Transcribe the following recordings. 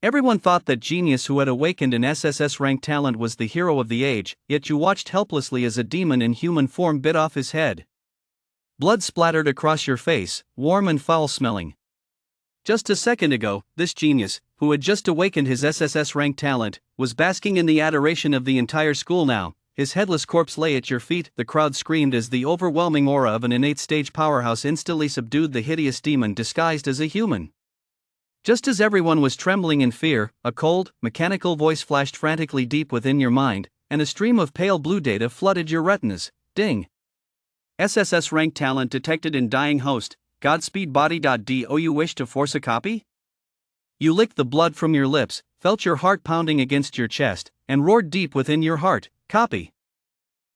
Everyone thought that genius who had awakened an SSS-Rank talent was the hero of the age, yet you watched helplessly as a demon in human form bit off his head. Blood splattered across your face, warm and foul-smelling. Just a second ago, this genius, who had just awakened his SSS-Rank talent, was basking in the adoration of the entire school now. His headless corpse lay at your feet, the crowd screamed as the overwhelming aura of an innate stage powerhouse instantly subdued the hideous demon disguised as a human. Just as everyone was trembling in fear, a cold, mechanical voice flashed frantically deep within your mind, and a stream of pale blue data flooded your retinas. Ding! SSS-Rank talent detected in dying host, Godspeed body. Do you wish to force a copy? You licked the blood from your lips, felt your heart pounding against your chest, and roared deep within your heart, copy.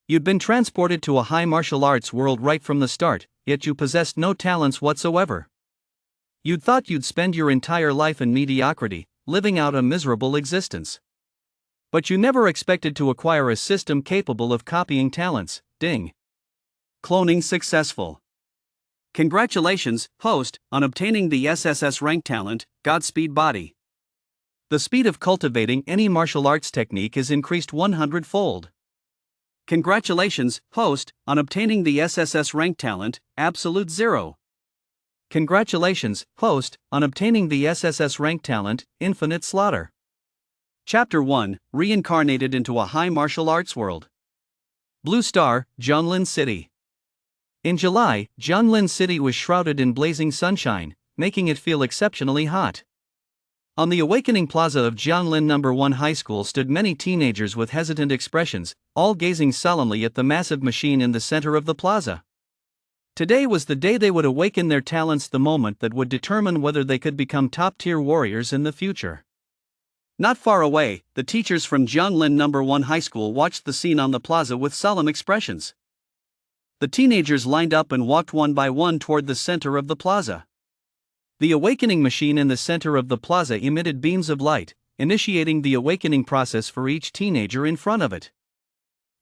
You'd been transported to a high martial arts world right from the start, yet you possessed no talents whatsoever. You'd thought you'd spend your entire life in mediocrity, living out a miserable existence. But you never expected to acquire a system capable of copying talents. Ding! Cloning successful. Congratulations, host, on obtaining the SSS-Rank talent, Godspeed body. The speed of cultivating any martial arts technique is increased 100-fold. Congratulations, host, on obtaining the SSS-Rank talent, Absolute Zero. Congratulations, host, on obtaining the SSS-Rank talent, Infinite Slaughter. Chapter 1, Reincarnated into a High Martial Arts World. Blue Star, Jianlin City. In July, Jianlin City was shrouded in blazing sunshine, making it feel exceptionally hot. On the Awakening Plaza of Jianlin No. 1 High School stood many teenagers with hesitant expressions, all gazing solemnly at the massive machine in the center of the plaza. Today was the day they would awaken their talents, the moment that would determine whether they could become top-tier warriors in the future. Not far away, the teachers from Jianlin No. 1 High School watched the scene on the plaza with solemn expressions. The teenagers lined up and walked one by one toward the center of the plaza. The awakening machine in the center of the plaza emitted beams of light, initiating the awakening process for each teenager in front of it.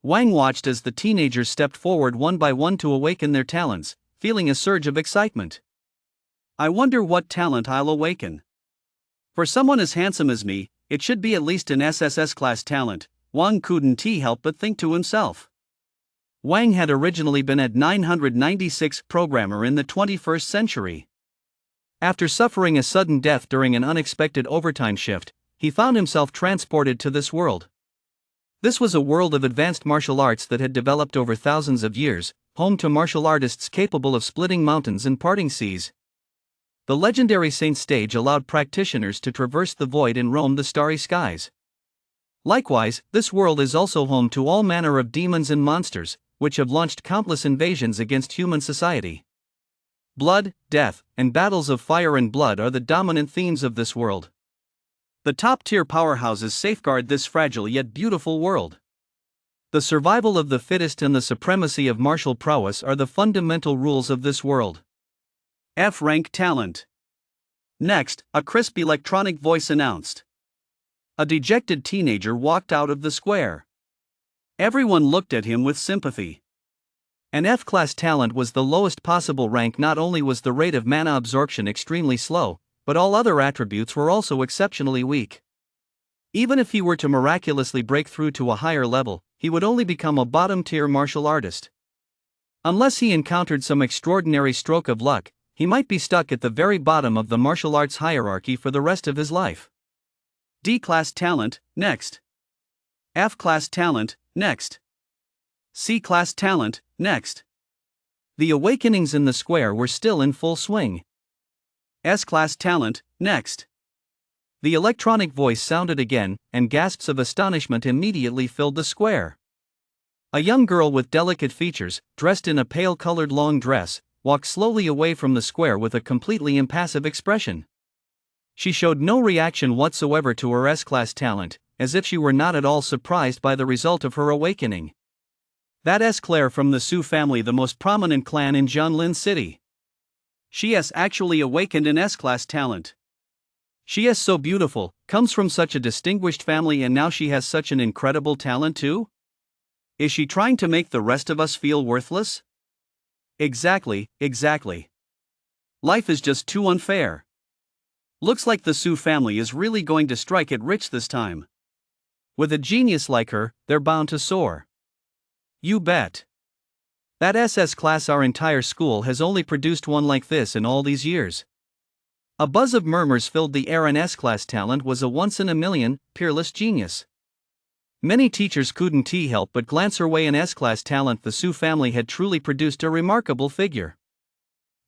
Wang watched as the teenagers stepped forward one by one to awaken their talents, feeling a surge of excitement. I wonder what talent I'll awaken. For someone as handsome as me, it should be at least an SSS class talent, Wang couldn't help but think to himself. Wang had originally been at 996 programmer in the 21st century. After suffering a sudden death during an unexpected overtime shift, he found himself transported to this world. This was a world of advanced martial arts that had developed over thousands of years, home to martial artists capable of splitting mountains and parting seas. The legendary Saint stage allowed practitioners to traverse the void and roam the starry skies. Likewise, this world is also home to all manner of demons and monsters, which have launched countless invasions against human society. Blood, death, and battles of fire and blood are the dominant themes of this world. The top-tier powerhouses safeguard this fragile yet beautiful world. The survival of the fittest and the supremacy of martial prowess are the fundamental rules of this world. F-rank talent. Next, a crisp electronic voice announced. A dejected teenager walked out of the square. Everyone looked at him with sympathy. An F-class talent was the lowest possible rank. Not only was the rate of mana absorption extremely slow, but all other attributes were also exceptionally weak. Even if he were to miraculously break through to a higher level, he would only become a bottom-tier martial artist. Unless he encountered some extraordinary stroke of luck, he might be stuck at the very bottom of the martial arts hierarchy for the rest of his life. D-class talent, next. F-class talent, next. C-class talent, next. The awakenings in the square were still in full swing. S-class talent, next. The electronic voice sounded again, and gasps of astonishment immediately filled the square. A young girl with delicate features, dressed in a pale-colored long dress, walked slowly away from the square with a completely impassive expression. She showed no reaction whatsoever to her S-class talent, as if she were not at all surprised by the result of her awakening. That S-Claire from the Su family, the most prominent clan in Jianlin City. She has actually awakened an S-class talent. She is so beautiful, comes from such a distinguished family, and now she has such an incredible talent too? Is she trying to make the rest of us feel worthless? Exactly. Life is just too unfair. Looks like the Su family is really going to strike it rich this time. With a genius like her, they're bound to soar. You bet. That SS class, our entire school has only produced one like this in all these years. A buzz of murmurs filled the air. An S-class talent was a once-in-a-million, peerless genius. Many teachers couldn't help but glance her way. An S-class talent, the Su family had truly produced a remarkable figure.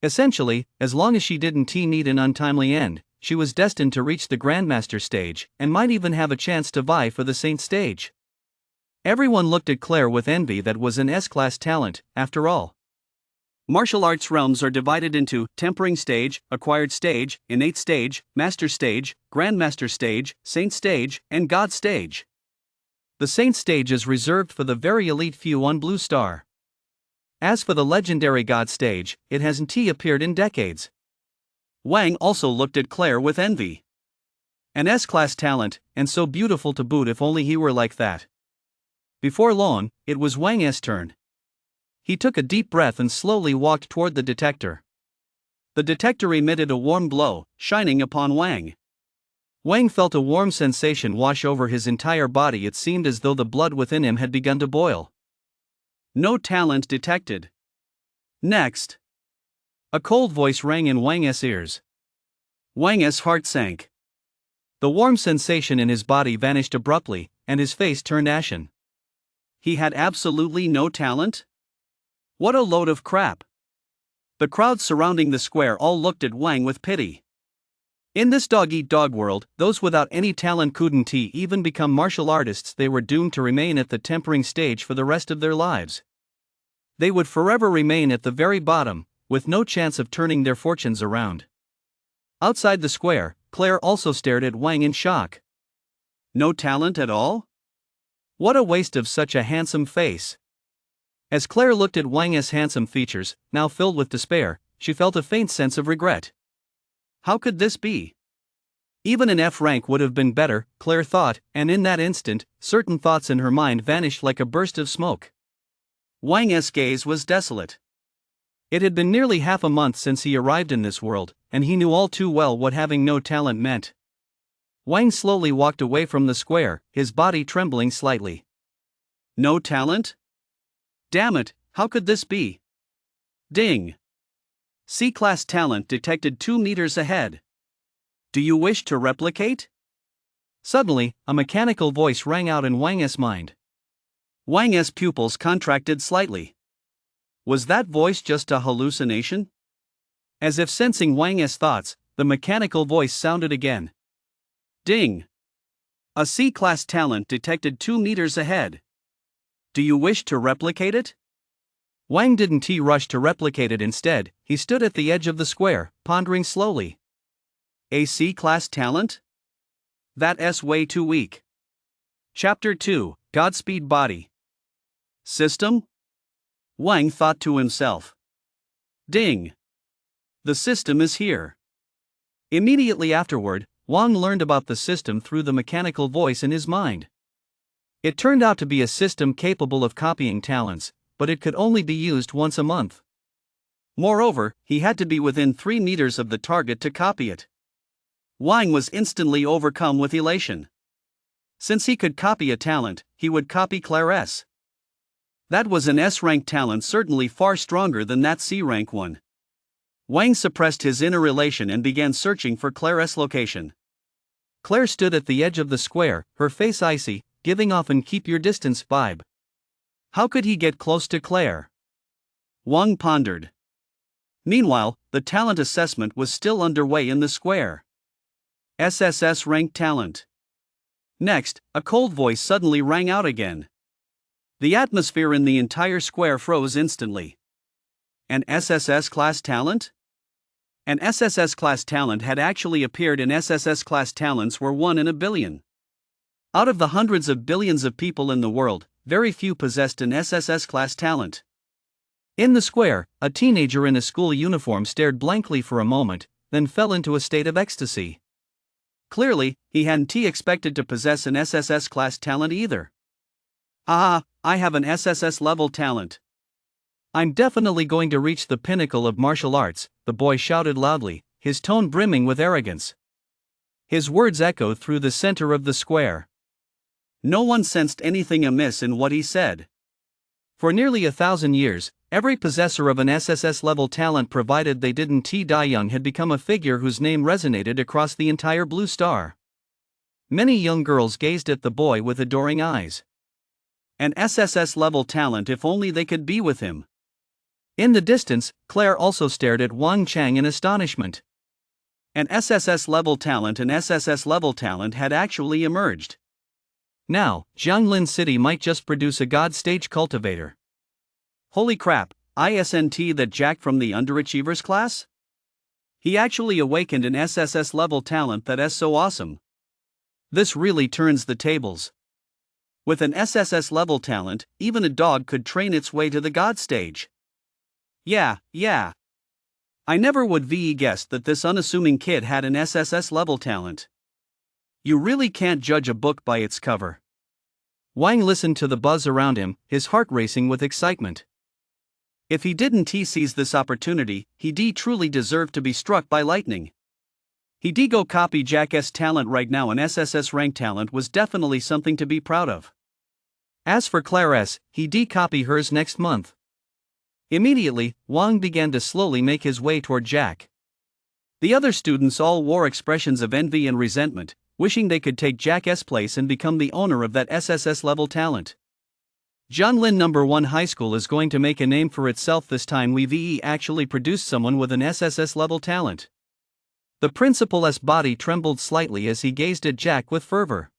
Essentially, as long as she didn't meet an untimely end, she was destined to reach the Grandmaster stage, and might even have a chance to vie for the Saint stage. Everyone looked at Claire with envy. That was an S-class talent, after all. Martial arts realms are divided into tempering stage, acquired stage, innate stage, master stage, grandmaster stage, saint stage, and god stage. The saint stage is reserved for the very elite few on Blue Star. As for the legendary god stage, it hasn't appeared in decades. Wang also looked at Claire with envy. An S-class talent, and so beautiful to boot. If only he were like that. Before long, it was Wang's turn. He took a deep breath and slowly walked toward the detector. The detector emitted a warm glow, shining upon Wang. Wang felt a warm sensation wash over his entire body. It seemed as though the blood within him had begun to boil. No talent detected. Next. A cold voice rang in Wang's ears. Wang's heart sank. The warm sensation in his body vanished abruptly, and his face turned ashen. He had absolutely no talent? What a load of crap. The crowd surrounding the square all looked at Wang with pity. In this dog-eat-dog world, those without any talent couldn't even become martial artists. They were doomed to remain at the tempering stage for the rest of their lives. They would forever remain at the very bottom, with no chance of turning their fortunes around. Outside the square, Claire also stared at Wang in shock. No talent at all? What a waste of such a handsome face. As Claire looked at Wang's handsome features, now filled with despair, she felt a faint sense of regret. How could this be? Even an F rank would have been better, Claire thought, and in that instant, certain thoughts in her mind vanished like a burst of smoke. Wang's gaze was desolate. It had been nearly half a month since he arrived in this world, and he knew all too well what having no talent meant. Wang slowly walked away from the square, his body trembling slightly. No talent? Damn it, how could this be? Ding! C-class talent detected 2 meters ahead. Do you wish to replicate? Suddenly, a mechanical voice rang out in Wang's mind. Wang's pupils contracted slightly. Was that voice just a hallucination? As if sensing Wang's thoughts, the mechanical voice sounded again. Ding! A C-class talent detected 2 meters ahead. Do you wish to replicate it? Wang didn't rush to replicate it. Instead, he stood at the edge of the square, pondering slowly. A C-class talent? That's way too weak. Chapter 2, Godspeed Body. System? Wang thought to himself. Ding! The system is here. Immediately afterward, Wang learned about the system through the mechanical voice in his mind. It turned out to be a system capable of copying talents, but it could only be used once a month. Moreover, he had to be within 3 meters of the target to copy it. Wang was instantly overcome with elation. Since he could copy a talent, he would copy Claire's. That was an S-rank talent, certainly far stronger than that C-rank one. Wang suppressed his inner elation and began searching for Claire's location. Claire stood at the edge of the square, her face icy, giving off an keep your distance vibe. How could he get close to Claire? Wang pondered. Meanwhile, the talent assessment was still underway in the square. SSS-Rank talent. Next, a cold voice suddenly rang out again. The atmosphere in the entire square froze instantly. An SSS-class talent? An SSS-class talent had actually appeared, and SSS-class talents were 1 in a billion. Out of the hundreds of billions of people in the world, very few possessed an SSS-class talent. In the square, a teenager in a school uniform stared blankly for a moment, then fell into a state of ecstasy. Clearly, he hadn't expected to possess an SSS-class talent either. Ah, I have an SSS-level talent. I'm definitely going to reach the pinnacle of martial arts, the boy shouted loudly, his tone brimming with arrogance. His words echoed through the center of the square. No one sensed anything amiss in what he said. For nearly 1,000 years, every possessor of an SSS-level talent, provided they didn't die young, had become a figure whose name resonated across the entire blue star. Many young girls gazed at the boy with adoring eyes. An SSS-level talent, if only they could be with him. In the distance, Claire also stared at Wang Chang in astonishment. An SSS-level talent had actually emerged. Now, Jianglin City might just produce a god stage cultivator. Holy crap, isn't that Jack from the underachievers class? He actually awakened an SSS-level talent. That's so awesome. This really turns the tables. With an SSS-level talent, even a dog could train its way to the god stage. Yeah. I never would have guessed that this unassuming kid had an SSS-level talent. You really can't judge a book by its cover. Wang listened to the buzz around him, his heart racing with excitement. If he didn't seize this opportunity, he truly deserved to be struck by lightning. He'd go copy Jack's talent right now. An SSS-Rank talent was definitely something to be proud of. As for Claire's, he'd copy hers next month. Immediately, Wang began to slowly make his way toward Jack. The other students all wore expressions of envy and resentment, wishing they could take Jack's place and become the owner of that SSS-level talent. Jianglin No. 1 High School is going to make a name for itself this time. We've actually produced someone with an SSS-level talent. The principal's body trembled slightly as he gazed at Jack with fervor.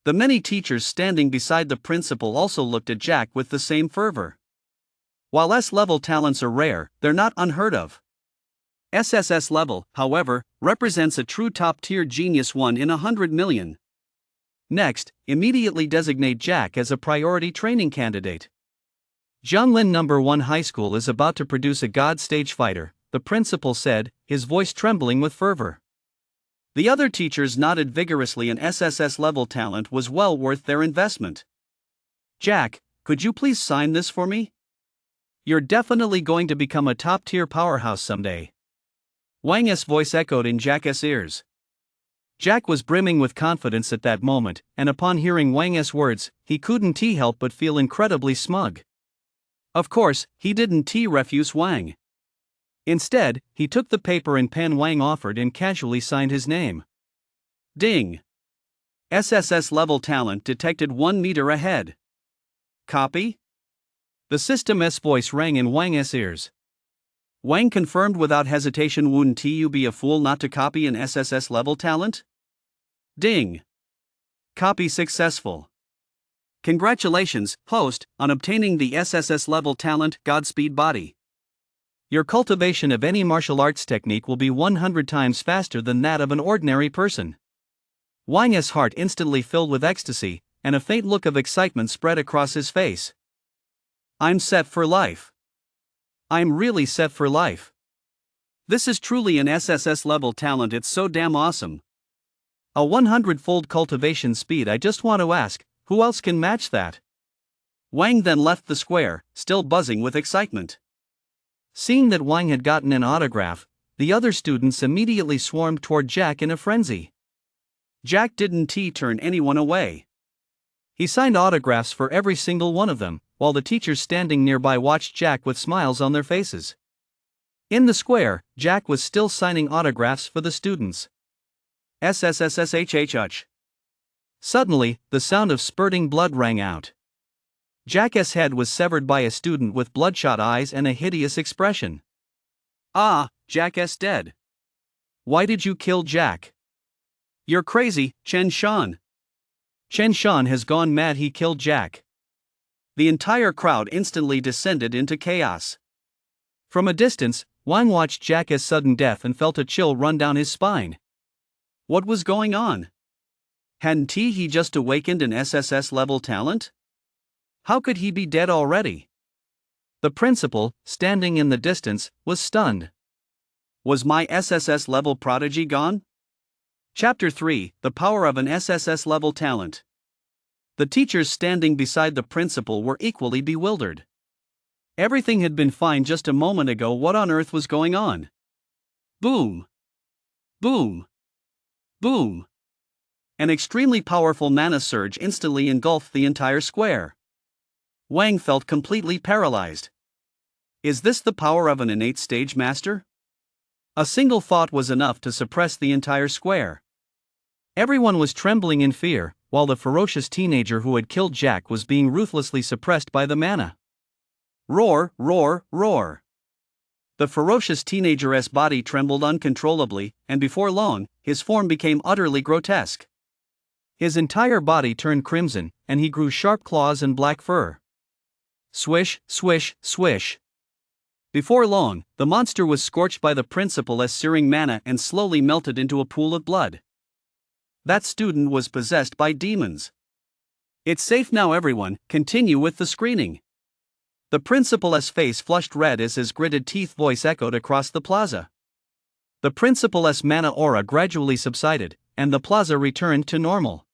The many teachers standing beside the principal also looked at Jack with the same fervor. While S-level talents are rare, they're not unheard of. SSS level, however, represents a true top-tier genius, 1 in 100 million. Next, immediately designate Jack as a priority training candidate. Jianglin No. 1 High School is about to produce a god stage fighter, the principal said, his voice trembling with fervor. The other teachers nodded vigorously. An SSS-level talent was well worth their investment. Jack, could you please sign this for me? You're definitely going to become a top-tier powerhouse someday. Wang's voice echoed in Jack's ears. Jack was brimming with confidence at that moment, and upon hearing Wang's words, he couldn't help but feel incredibly smug. Of course, he didn't refuse Wang. Instead, he took the paper and pen Wang offered and casually signed his name. Ding! SSS-level talent detected 1 meter ahead. Copy? The system's voice rang in Wang's ears. Wang confirmed without hesitation. Wouldn't you be a fool not to copy an SSS-level talent? Ding! Copy successful. Congratulations, host, on obtaining the SSS-level talent. Godspeed, body. Your cultivation of any martial arts technique will be 100 times faster than that of an ordinary person. Wang's heart instantly filled with ecstasy, and a faint look of excitement spread across his face. I'm set for life. I'm really set for life. This is truly an SSS-level talent. It's so damn awesome. A 100-fold cultivation speed. I just want to ask, who else can match that? Wang then left the square, still buzzing with excitement. Seeing that Wang had gotten an autograph, the other students immediately swarmed toward Jack in a frenzy. Jack didn't turn anyone away. He signed autographs for every single one of them, while the teachers standing nearby watched Jack with smiles on their faces. In the square, Jack was still signing autographs for the students. SSSSHH. Suddenly, the sound of spurting blood rang out. Jack's head was severed by a student with bloodshot eyes and a hideous expression. Ah, Jack's dead. Why did you kill Jack? You're crazy, Chen Shan. Chen Shan has gone mad. He killed Jack. The entire crowd instantly descended into chaos. From a distance, Wang watched Jack's sudden death and felt a chill run down his spine. What was going on? Hadn't he just awakened an SSS-level talent? How could he be dead already? The principal, standing in the distance, was stunned. Was my SSS-level prodigy gone? Chapter 3: The Power of an SSS-level Talent. The teachers standing beside the principal were equally bewildered. Everything had been fine just a moment ago. What on earth was going on? Boom! Boom! Boom! An extremely powerful mana surge instantly engulfed the entire square. Wang felt completely paralyzed. Is this the power of an innate stage master? A single thought was enough to suppress the entire square. Everyone was trembling in fear, while the ferocious teenager who had killed Jack was being ruthlessly suppressed by the mana. Roar, roar, roar. The ferocious teenager's body trembled uncontrollably, and before long, his form became utterly grotesque. His entire body turned crimson, and he grew sharp claws and black fur. Swish, swish, swish. Before long, the monster was scorched by the principal's searing mana and slowly melted into a pool of blood. That student was possessed by demons. It's safe now, everyone, continue with the screening. The principal's face flushed red as his gritted teeth voice echoed across the plaza. The principal's mana aura gradually subsided, and the plaza returned to normal.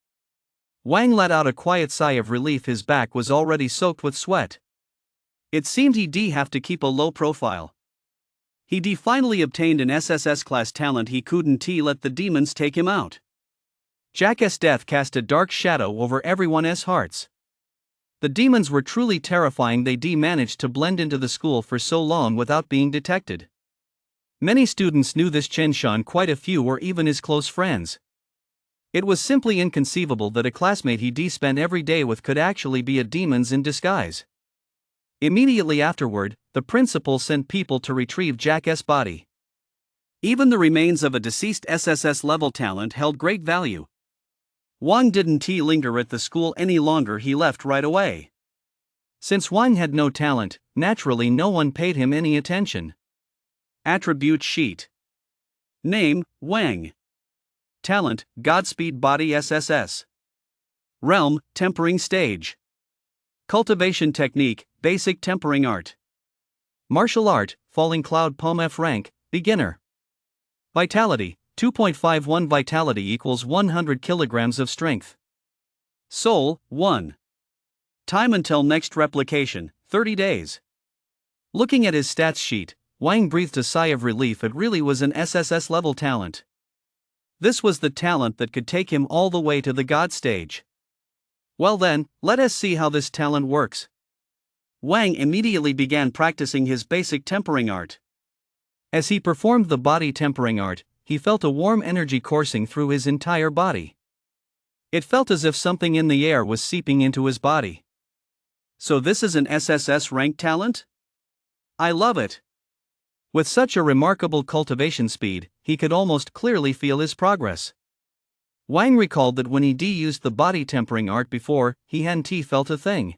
Wang let out a quiet sigh of relief. His back was already soaked with sweat. It seemed he'd have to keep a low profile. He'd finally obtained an SSS class talent. He couldn't let the demons take him out. Jack's death cast a dark shadow over everyone's hearts. The demons were truly terrifying. They managed to blend into the school for so long without being detected. Many students knew this Chen Shan, quite a few were even his close friends. It was simply inconceivable that a classmate he'd spent every day with could actually be a demon in disguise. Immediately afterward, the principal sent people to retrieve Jack's body. Even the remains of a deceased SSS level talent held great value. Wang didn't linger at the school any longer. He left right away. Since Wang had no talent, naturally no one paid him any attention. Attribute sheet. Name, Wang. Talent, Godspeed Body SSS. Realm, Tempering Stage. Cultivation technique, Basic Tempering Art. Martial art, Falling Cloud Poem F rank, Beginner. Vitality, 2.51. Vitality equals 100 kilograms of strength. Soul, 1. Time until next replication, 30 days. Looking at his stats sheet, Wang breathed a sigh of relief. It really was an SSS level talent. This was the talent that could take him all the way to the God stage. Well then, let us see how this talent works. Wang immediately began practicing his basic tempering art. As he performed the body tempering art, he felt a warm energy coursing through his entire body. It felt as if something in the air was seeping into his body. So this is an SSS-Rank talent? I love it. With such a remarkable cultivation speed, he could almost clearly feel his progress. Wang recalled that when he used the body tempering art before, he hadn't felt a thing.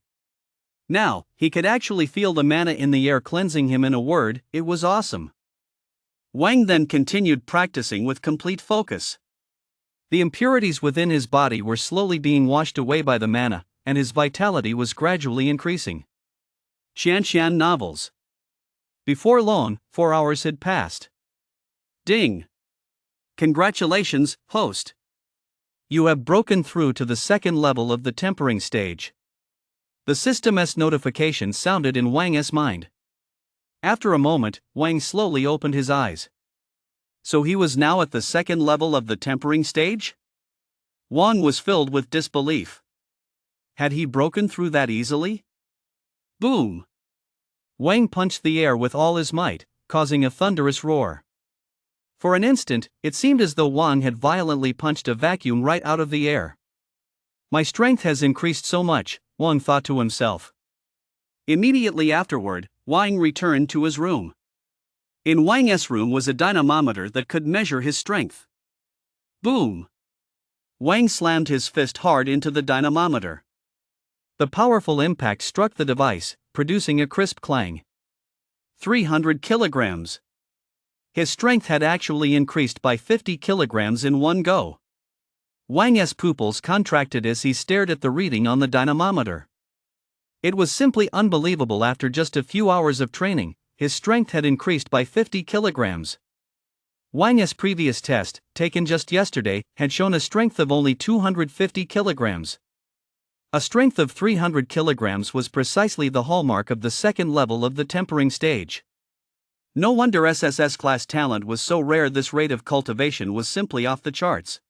Now, he could actually feel the mana in the air cleansing him. In a word, it was awesome. Wang then continued practicing with complete focus. The impurities within his body were slowly being washed away by the mana, and his vitality was gradually increasing. Xian novels. Before long, 4 hours had passed. Ding! Congratulations, host. You have broken through to the second level of the tempering stage. The system's notification sounded in Wang's mind. After a moment, Wang slowly opened his eyes. So he was now at the second level of the tempering stage? Wang was filled with disbelief. Had he broken through that easily? Boom! Wang punched the air with all his might, causing a thunderous roar. For an instant, it seemed as though Wang had violently punched a vacuum right out of the air. My strength has increased so much, Wang thought to himself. Immediately afterward, Wang returned to his room. In Wang's room was a dynamometer that could measure his strength. Boom! Wang slammed his fist hard into the dynamometer. The powerful impact struck the device, producing a crisp clang. 300 kilograms. His strength had actually increased by 50 kilograms in one go. Wang's pupils contracted as he stared at the reading on the dynamometer. It was simply unbelievable. After just a few hours of training, his strength had increased by 50 kilograms. Wang's previous test, taken just yesterday, had shown a strength of only 250 kilograms. A strength of 300 kilograms was precisely the hallmark of the second level of the tempering stage. No wonder SSS class talent was so rare. This rate of cultivation was simply off the charts.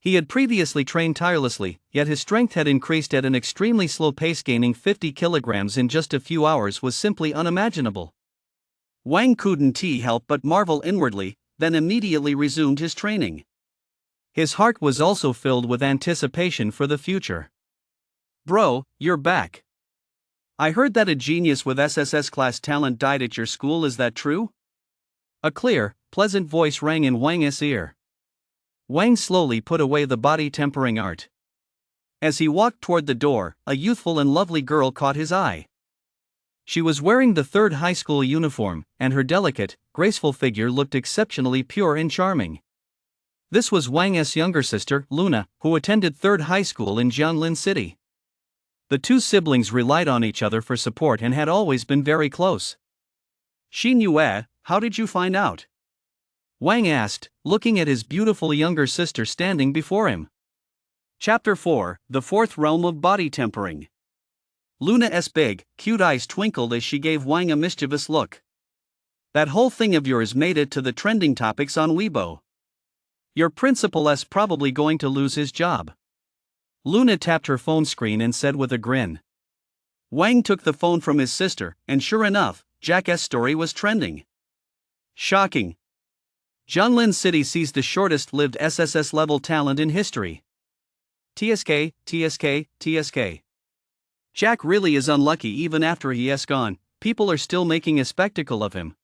He had previously trained tirelessly, yet his strength had increased at an extremely slow pace. Gaining 50 kilograms in just a few hours was simply unimaginable. Wang couldn't help but marvel inwardly, then immediately resumed his training. His heart was also filled with anticipation for the future. "Bro, you're back. I heard that a genius with SSS class talent died at your school, is that true?" A clear, pleasant voice rang in Wang's ear. Wang slowly put away the body tempering art. As he walked toward the door, a youthful and lovely girl caught his eye. She was wearing the third high school uniform, and her delicate, graceful figure looked exceptionally pure and charming. This was Wang's younger sister, Luna, who attended third high school in Jianlin City. The two siblings relied on each other for support and had always been very close. "Xin Yue, how did you find out?" Wang asked, looking at his beautiful younger sister standing before him. Chapter 4: The Fourth Realm of Body Tempering. Luna's big, cute eyes twinkled as she gave Wang a mischievous look. "That whole thing of yours made it to the trending topics on Weibo. Your principal's probably going to lose his job." Luna tapped her phone screen and said with a grin. Wang took the phone from his sister, and sure enough, Jack's story was trending. Shocking. Jianlin City sees the shortest-lived SSS-level talent in history. TSK, TSK, TSK. Jack really is unlucky. Even after he has gone, people are still making a spectacle of him.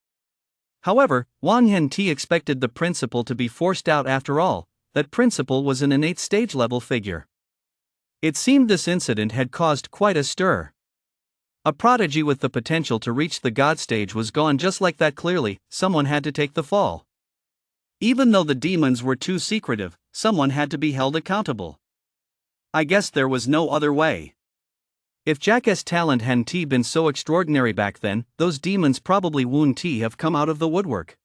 However, Wang Henti expected the principal to be forced out after all. That principal was an innate stage-level figure. It seemed this incident had caused quite a stir. A prodigy with the potential to reach the god stage was gone just like that. Clearly, someone had to take the fall. Even though the demons were too secretive, someone had to be held accountable. I guess there was no other way. If Jack's talent hadn't been so extraordinary back then, those demons probably wouldn't have come out of the woodwork.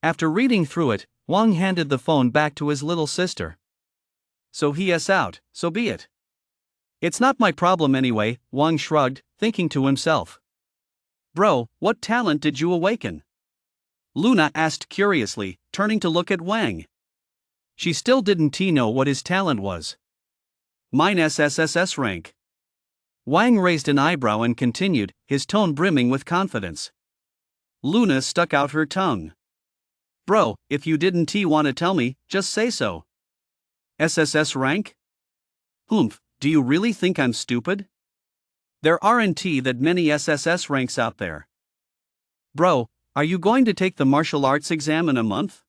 After reading through it, Wang handed the phone back to his little sister. "So he is out, so be it. It's not my problem anyway," Wang shrugged, thinking to himself. "Bro, what talent did you awaken?" Luna asked curiously, turning to look at Wang. She still didn't know what his talent was. "Mine's SSS-Rank." Wang raised an eyebrow and continued, his tone brimming with confidence. Luna stuck out her tongue. "Bro, if you didn't want to tell me, just say so." "SSS-Rank? Humph, do you really think I'm stupid? There aren't that many SSS ranks out there." "Bro, are you going to take the martial arts exam in a month?"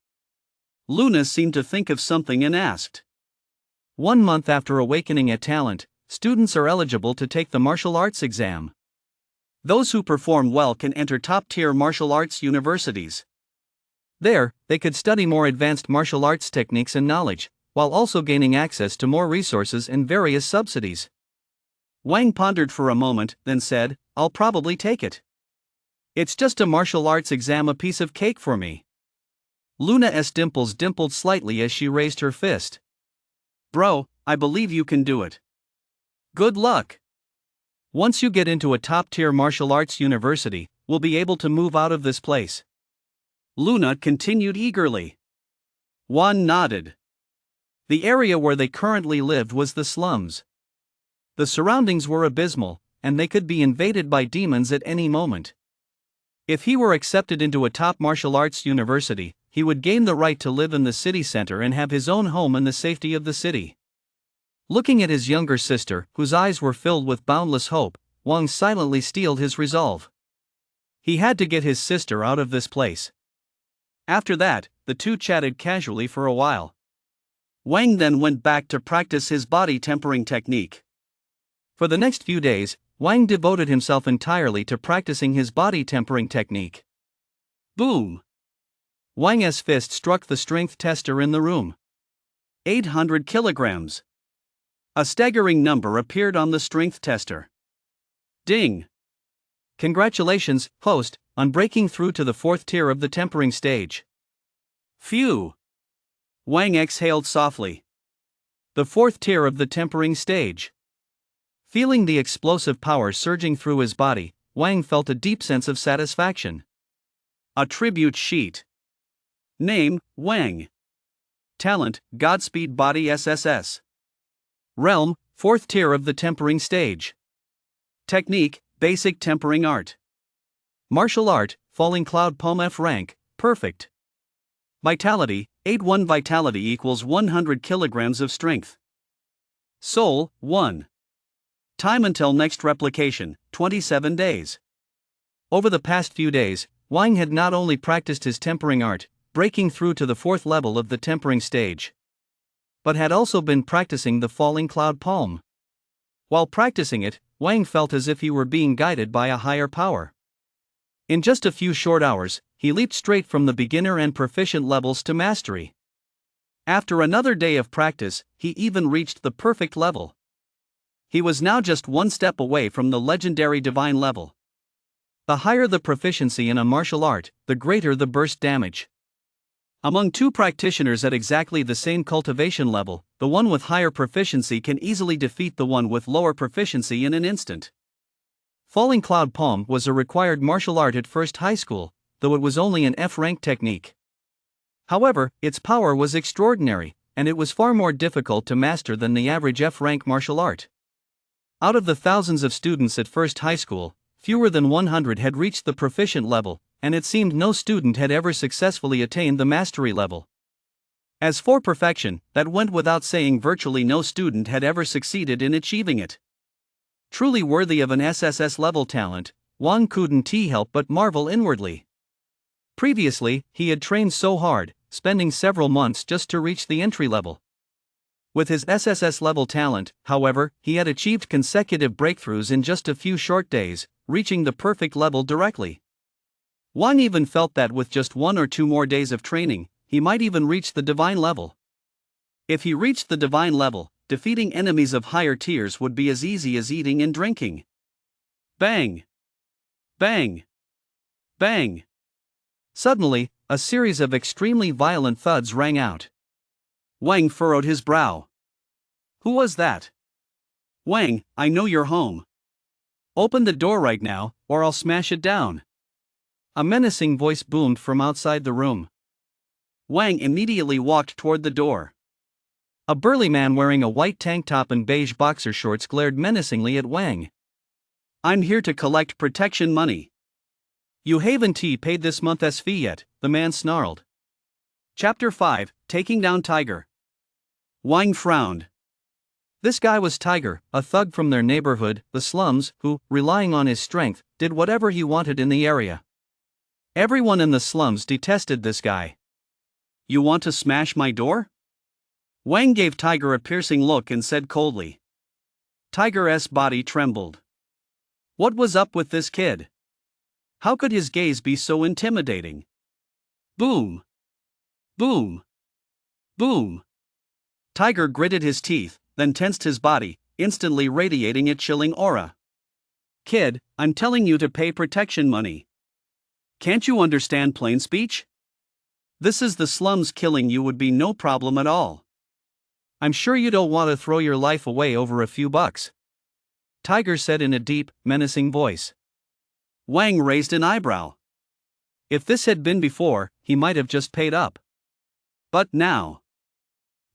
Luna seemed to think of something and asked. 1 month after awakening a talent, students are eligible to take the martial arts exam. Those who perform well can enter top-tier martial arts universities. There, they could study more advanced martial arts techniques and knowledge, while also gaining access to more resources and various subsidies. Wang pondered for a moment, then said, "I'll probably take it. It's just a martial arts exam, a piece of cake for me." Luna's dimples dimpled slightly as she raised her fist. "Bro, I believe you can do it. Good luck. Once you get into a top-tier martial arts university, we'll be able to move out of this place." Luna continued eagerly. Wang nodded. The area where they currently lived was the slums. The surroundings were abysmal, and they could be invaded by demons at any moment. If he were accepted into a top martial arts university, he would gain the right to live in the city center and have his own home in the safety of the city. Looking at his younger sister, whose eyes were filled with boundless hope, Wang silently steeled his resolve. He had to get his sister out of this place. After that, the two chatted casually for a while. Wang then went back to practice his body tempering technique. For the next few days, Wang devoted himself entirely to practicing his body tempering technique. Boom! Wang's fist struck the strength tester in the room. 800 kilograms. A staggering number appeared on the strength tester. Ding! Congratulations, host, on breaking through to the 4th tier of the tempering stage. Phew! Wang exhaled softly. The 4th tier of the tempering stage. Feeling the explosive power surging through his body, Wang felt a deep sense of satisfaction. Attribute sheet. Name, Wang. Talent, Godspeed Body SSS. Realm, 4th tier of the tempering stage. Technique, basic tempering art. Martial art, Falling Cloud Palm F rank, perfect. Vitality, 8-1 vitality equals 100 kilograms of strength. Soul, 1. Time until next replication, 27 days. Over the past few days, Wang had not only practiced his tempering art, breaking through to the 4th level of the tempering stage, but had also been practicing the Falling Cloud Palm. While practicing it, Wang felt as if he were being guided by a higher power. In just a few short hours, he leaped straight from the beginner and proficient levels to mastery. After another day of practice, he even reached the perfect level. He was now just one step away from the legendary divine level. The higher the proficiency in a martial art, the greater the burst damage. Among two practitioners at exactly the same cultivation level, the one with higher proficiency can easily defeat the one with lower proficiency in an instant. Falling Cloud Palm was a required martial art at first high school, though it was only an F-rank technique. However, its power was extraordinary, and it was far more difficult to master than the average F-rank martial art. Out of the thousands of students at first high school, fewer than 100 had reached the proficient level, and it seemed no student had ever successfully attained the mastery level. As for perfection, that went without saying. Virtually no student had ever succeeded in achieving it. Truly worthy of an SSS level talent, Wang couldn't help but marvel inwardly. Previously, he had trained so hard, spending several months just to reach the entry level. With his SSS level talent, however, he had achieved consecutive breakthroughs in just a few short days, reaching the perfect level directly. Wang even felt that with just 1 or 2 more days of training, he might even reach the divine level. If he reached the divine level, defeating enemies of higher tiers would be as easy as eating and drinking. Bang! Bang! Bang! Suddenly, a series of extremely violent thuds rang out. Wang furrowed his brow. Who was that? Wang, I know you're home. Open the door right now, or I'll smash it down. A menacing voice boomed from outside the room. Wang immediately walked toward the door. A burly man wearing a white tank top and beige boxer shorts glared menacingly at Wang. I'm here to collect protection money. You haven't paid this month's fee yet, the man snarled. Chapter 5, Taking Down Tiger. Wang frowned. This guy was Tiger, a thug from their neighborhood, the slums, who, relying on his strength, did whatever he wanted in the area. Everyone in the slums detested this guy. You want to smash my door? Wang gave Tiger a piercing look and said coldly. Tiger's body trembled. What was up with this kid? How could his gaze be so intimidating? Boom! Boom! Boom! Tiger gritted his teeth, then tensed his body, instantly radiating a chilling aura. Kid, I'm telling you to pay protection money. Can't you understand plain speech? This is the slums. Killing you would be no problem at all. I'm sure you don't want to throw your life away over a few bucks. Tiger said in a deep, menacing voice. Wang raised an eyebrow. If this had been before, he might have just paid up. But now.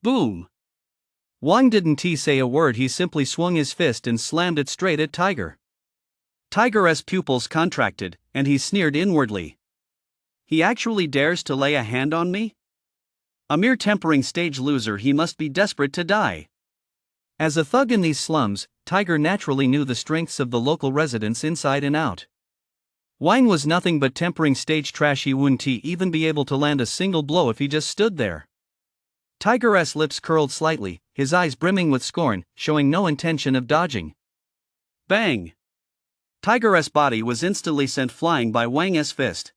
Boom! Wang didn't say a word. He simply swung his fist and slammed it straight at Tiger. Tiger's pupils contracted, and he sneered inwardly. He actually dares to lay a hand on me? A mere tempering stage loser, he must be desperate to die. As a thug in these slums, Tiger naturally knew the strengths of the local residents inside and out. Wang was nothing but tempering stage trash. He wouldn't even be able to land a single blow if he just stood there. Tiger's lips curled slightly, his eyes brimming with scorn, showing no intention of dodging. Bang! Tiger's body was instantly sent flying by Wang's fist.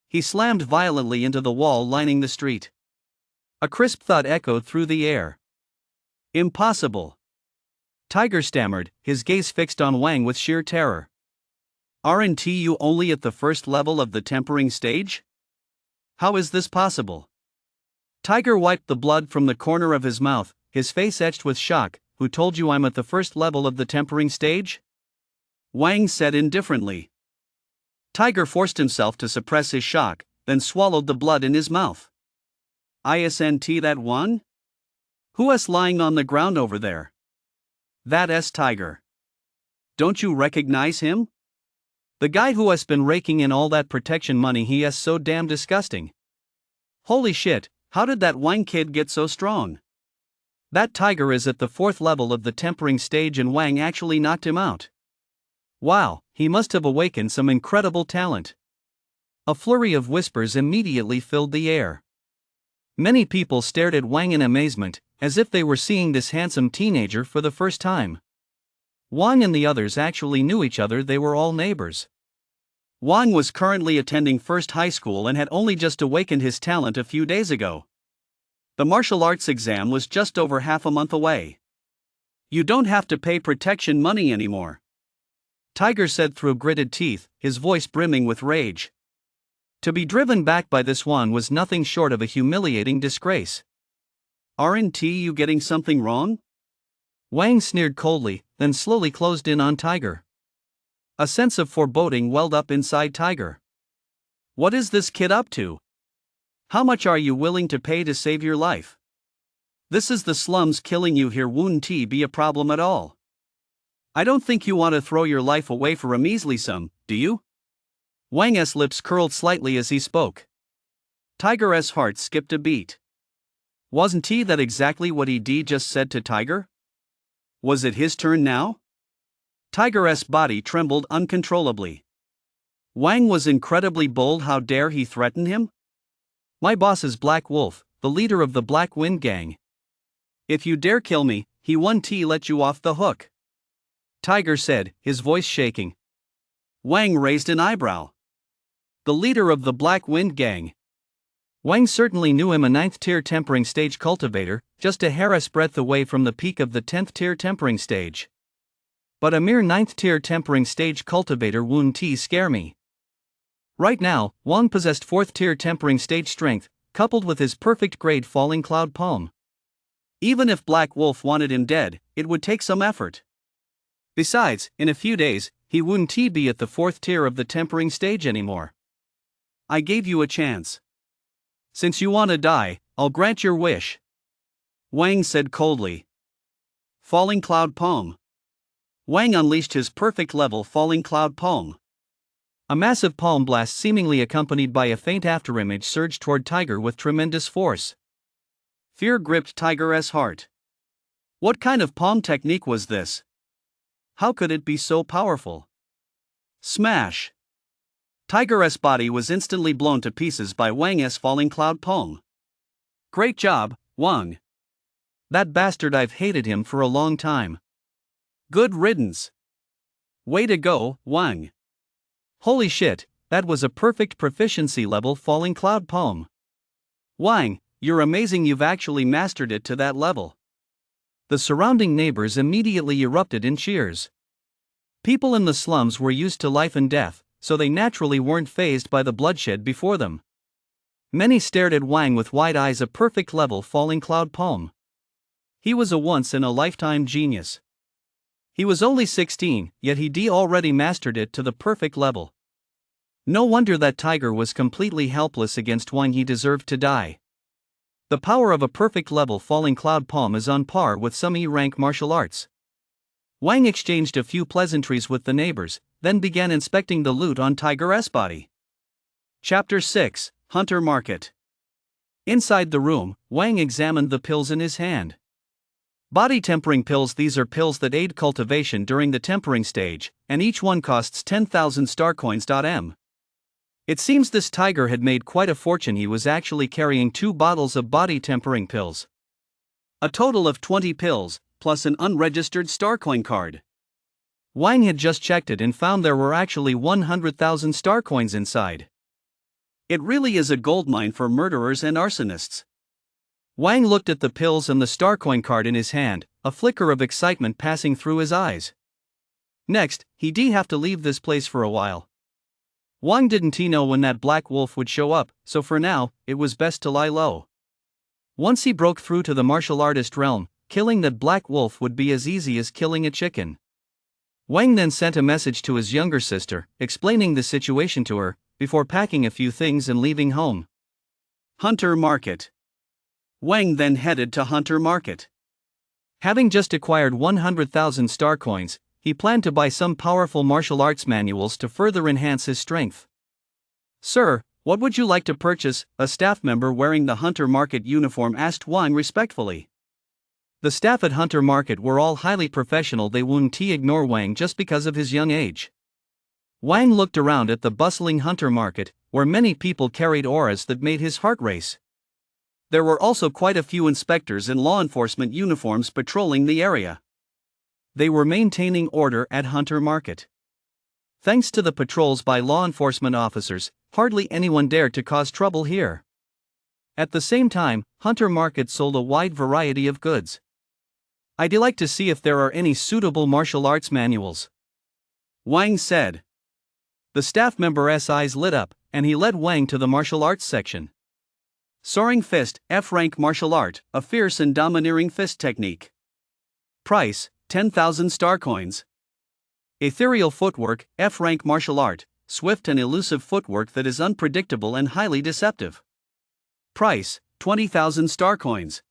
He slammed violently into the wall lining the street. A crisp thud echoed through the air. Impossible! Tiger stammered, his gaze fixed on Wang with sheer terror. Aren't you only at the first level of the tempering stage? How is this possible? Tiger wiped the blood from the corner of his mouth, his face etched with shock. Who told you I'm at the first level of the tempering stage? Wang said indifferently. Tiger forced himself to suppress his shock, then swallowed the blood in his mouth. Isn't that one? Who's lying on the ground over there? That's Tiger. Don't you recognize him? The guy who has been raking in all that protection money. He is so damn disgusting. Holy shit, how did that Wang kid get so strong? That Tiger is at the 4th level of the tempering stage and Wang actually knocked him out. Wow, he must have awakened some incredible talent. A flurry of whispers immediately filled the air. Many people stared at Wang in amazement, as if they were seeing this handsome teenager for the first time. Wang and the others actually knew each other. They were all neighbors. Wang was currently attending First High School and had only just awakened his talent a few days ago. The martial arts exam was just over half a month away. You don't have to pay protection money anymore, Tiger said through gritted teeth, his voice brimming with rage. To be driven back by this one was nothing short of a humiliating disgrace. Aren't you getting something wrong? Wang sneered coldly, then slowly closed in on Tiger. A sense of foreboding welled up inside Tiger. What is this kid up to? How much are you willing to pay to save your life? This is the slums killing you here. Wouldn't be a problem at all. I don't think you want to throw your life away for a measly sum, do you? Wang's lips curled slightly as he spoke. Tiger's heart skipped a beat. Wasn't that exactly what he just said to Tiger? Was it his turn now? Tiger's body trembled uncontrollably. Wang was incredibly bold. How dare he threaten him? My boss is Black Wolf, the leader of the Black Wind Gang. If you dare kill me, he won't let you off the hook, Tiger said, his voice shaking. Wang raised an eyebrow. The leader of the Black Wind Gang. Wang certainly knew him, a 9th tier tempering stage cultivator, just a hair's breadth away from the peak of the 10th tier tempering stage. But a mere 9th tier tempering stage cultivator wouldn't scare me. Right now, Wang possessed 4th tier tempering stage strength, coupled with his perfect grade falling cloud palm. Even if Black Wolf wanted him dead, it would take some effort. Besides, in a few days, he wouldn't be at the 4th tier of the tempering stage anymore. I gave you a chance. Since you want to die, I'll grant your wish, Wang said coldly. Falling cloud palm. Wang unleashed his perfect level falling cloud palm. A massive palm blast seemingly accompanied by a faint afterimage surged toward Tiger with tremendous force. Fear gripped Tiger's heart. What kind of palm technique was this? How could it be so powerful? Smash! Tiger's body was instantly blown to pieces by Wang's falling cloud palm. Great job, Wang. That bastard, I've hated him for a long time. Good riddance. Way to go, Wang. Holy shit, that was a perfect proficiency level falling cloud palm. Wang, you're amazing, you've actually mastered it to that level. The surrounding neighbors immediately erupted in cheers. People in the slums were used to life and death, so they naturally weren't fazed by the bloodshed before them. Many stared at Wang with wide eyes, a perfect level falling cloud palm. He was a once-in-a-lifetime genius. He was only 16, yet he already mastered it to the perfect level. No wonder that Tiger was completely helpless against Wang. He deserved to die. The power of a perfect level falling cloud palm is on par with some E-rank martial arts. Wang exchanged a few pleasantries with the neighbors, then began inspecting the loot on Tiger's body. Chapter 6, Hunter Market. Inside the room, Wang examined the pills in his hand. Body tempering pills. These are pills that aid cultivation during the tempering stage, and each one costs 10,000 star coins. It seems this Tiger had made quite a fortune. He was actually carrying 2 bottles of body tempering pills. A total of 20 pills, plus an unregistered star coin card. Wang had just checked it and found there were actually 100,000 star coins inside. It really is a goldmine for murderers and arsonists. Wang looked at the pills and the star coin card in his hand, a flicker of excitement passing through his eyes. Next, he'd have to leave this place for a while. Wang didn't know when that Black Wolf would show up, so for now, it was best to lie low. Once he broke through to the martial artist realm, killing that Black Wolf would be as easy as killing a chicken. Wang then sent a message to his younger sister, explaining the situation to her, before packing a few things and leaving home. Hunter Market. Wang then headed to Hunter Market. Having just acquired 100,000 star coins, he planned to buy some powerful martial arts manuals to further enhance his strength. "Sir, what would you like to purchase?" a staff member wearing the Hunter Market uniform asked Wang respectfully. The staff at Hunter Market were all highly professional. They wouldn't ignore Wang just because of his young age. Wang looked around at the bustling Hunter Market, where many people carried auras that made his heart race. There were also quite a few inspectors in law enforcement uniforms patrolling the area. They were maintaining order at Hunter Market. Thanks to the patrols by law enforcement officers, hardly anyone dared to cause trouble here. At the same time, Hunter Market sold a wide variety of goods. "I'd like to see if there are any suitable martial arts manuals," Wang said. The staff member's eyes lit up, and he led Wang to the martial arts section. Soaring Fist, F-Rank Martial Art, a fierce and domineering fist technique. Price, 10,000 star coins. Ethereal Footwork, F-Rank Martial Art, swift and elusive footwork that is unpredictable and highly deceptive. Price, 20,000 star coins.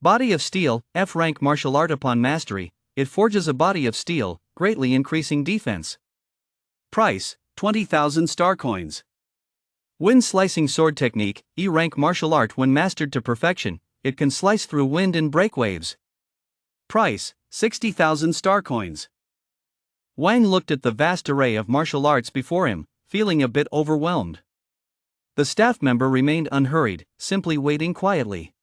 Body of Steel, F-Rank Martial Art. Upon mastery, it forges a body of steel, greatly increasing defense. Price, 20,000 star coins. Wind Slicing Sword Technique, E-Rank Martial Art. When mastered to perfection, it can slice through wind and break waves. Price, 60,000 star coins. Wang looked at the vast array of martial arts before him, feeling a bit overwhelmed. The staff member remained unhurried, simply waiting quietly.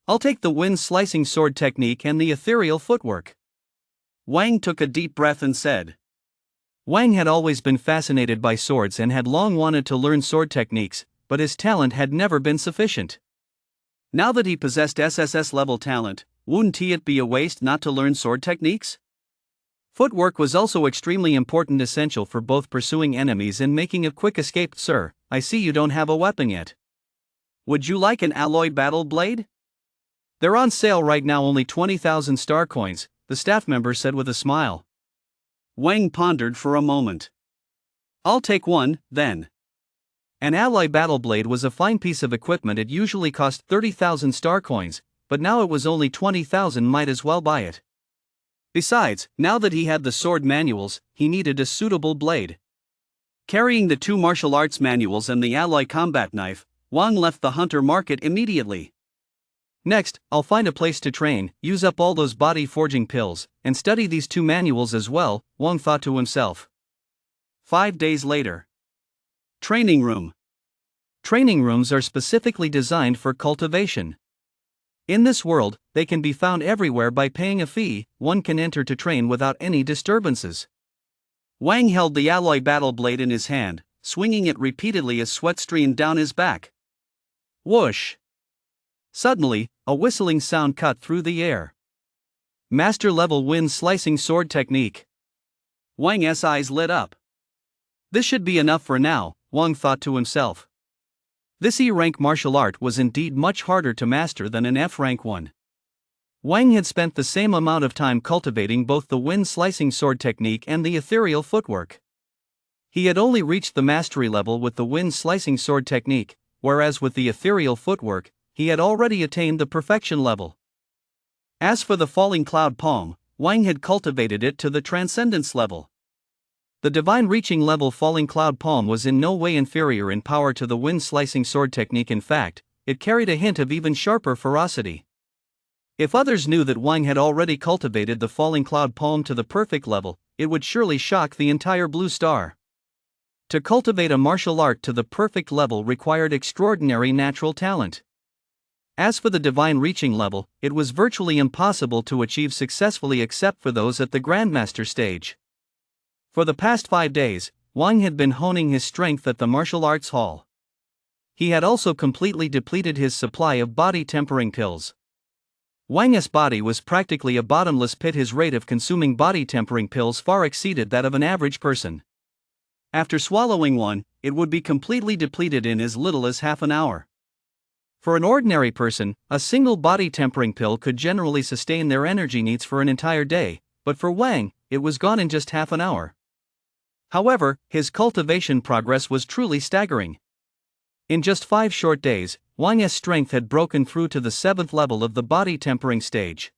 "I'll take the Wind Slicing Sword Technique and the Ethereal Footwork." Wang took a deep breath and said. Wang had always been fascinated by swords and had long wanted to learn sword techniques, but his talent had never been sufficient. Now that he possessed SSS level talent, wouldn't it be a waste not to learn sword techniques? Footwork was also extremely important, essential for both pursuing enemies and making a quick escape. "Sir, I see you don't have a weapon yet. Would you like an alloy battle blade?" "They're on sale right now, only 20,000 star coins," the staff member said with a smile. Wang pondered for a moment. "I'll take one, then." An alloy battle blade was a fine piece of equipment. It usually cost 30,000 star coins, but now it was only 20,000. Might as well buy it. Besides, now that he had the sword manuals, he needed a suitable blade. Carrying the 2 martial arts manuals and the alloy combat knife, Wang left the Hunter Market immediately. "Next, I'll find a place to train, use up all those body forging pills, and study these 2 manuals as well," Wang thought to himself. 5 days later. Training room. Training rooms are specifically designed for cultivation. In this world, they can be found everywhere. By paying a fee, one can enter to train without any disturbances. Wang held the alloy battle blade in his hand, swinging it repeatedly as sweat streamed down his back. Whoosh! Suddenly, a whistling sound cut through the air. Master level Wind Slicing Sword Technique. Wang's eyes lit up. This should be enough for now, Wang thought to himself. This E-rank martial art was indeed much harder to master than an F-rank one. Wang had spent the same amount of time cultivating both the Wind Slicing Sword Technique and the Ethereal Footwork. He had only reached the mastery level with the Wind Slicing Sword Technique, whereas with the Ethereal Footwork, he had already attained the perfection level. As for the Falling Cloud Palm, Wang had cultivated it to the Transcendence level. The Divine Reaching level Falling Cloud Palm was in no way inferior in power to the Wind Slicing Sword Technique. In fact, it carried a hint of even sharper ferocity. If others knew that Wang had already cultivated the Falling Cloud Palm to the perfect level, it would surely shock the entire Blue Star. To cultivate a martial art to the perfect level required extraordinary natural talent. As for the Divine Reaching level, it was virtually impossible to achieve successfully except for those at the Grandmaster stage. For the past 5 days, Wang had been honing his strength at the martial arts hall. He had also completely depleted his supply of body tempering pills. Wang's body was practically a bottomless pit. His rate of consuming body tempering pills far exceeded that of an average person. After swallowing one, it would be completely depleted in as little as half an hour. For an ordinary person, a single body tempering pill could generally sustain their energy needs for an entire day, but for Wang, it was gone in just half an hour. However, his cultivation progress was truly staggering. In just 5 short days, Wang's strength had broken through to the 7th level of the body tempering stage.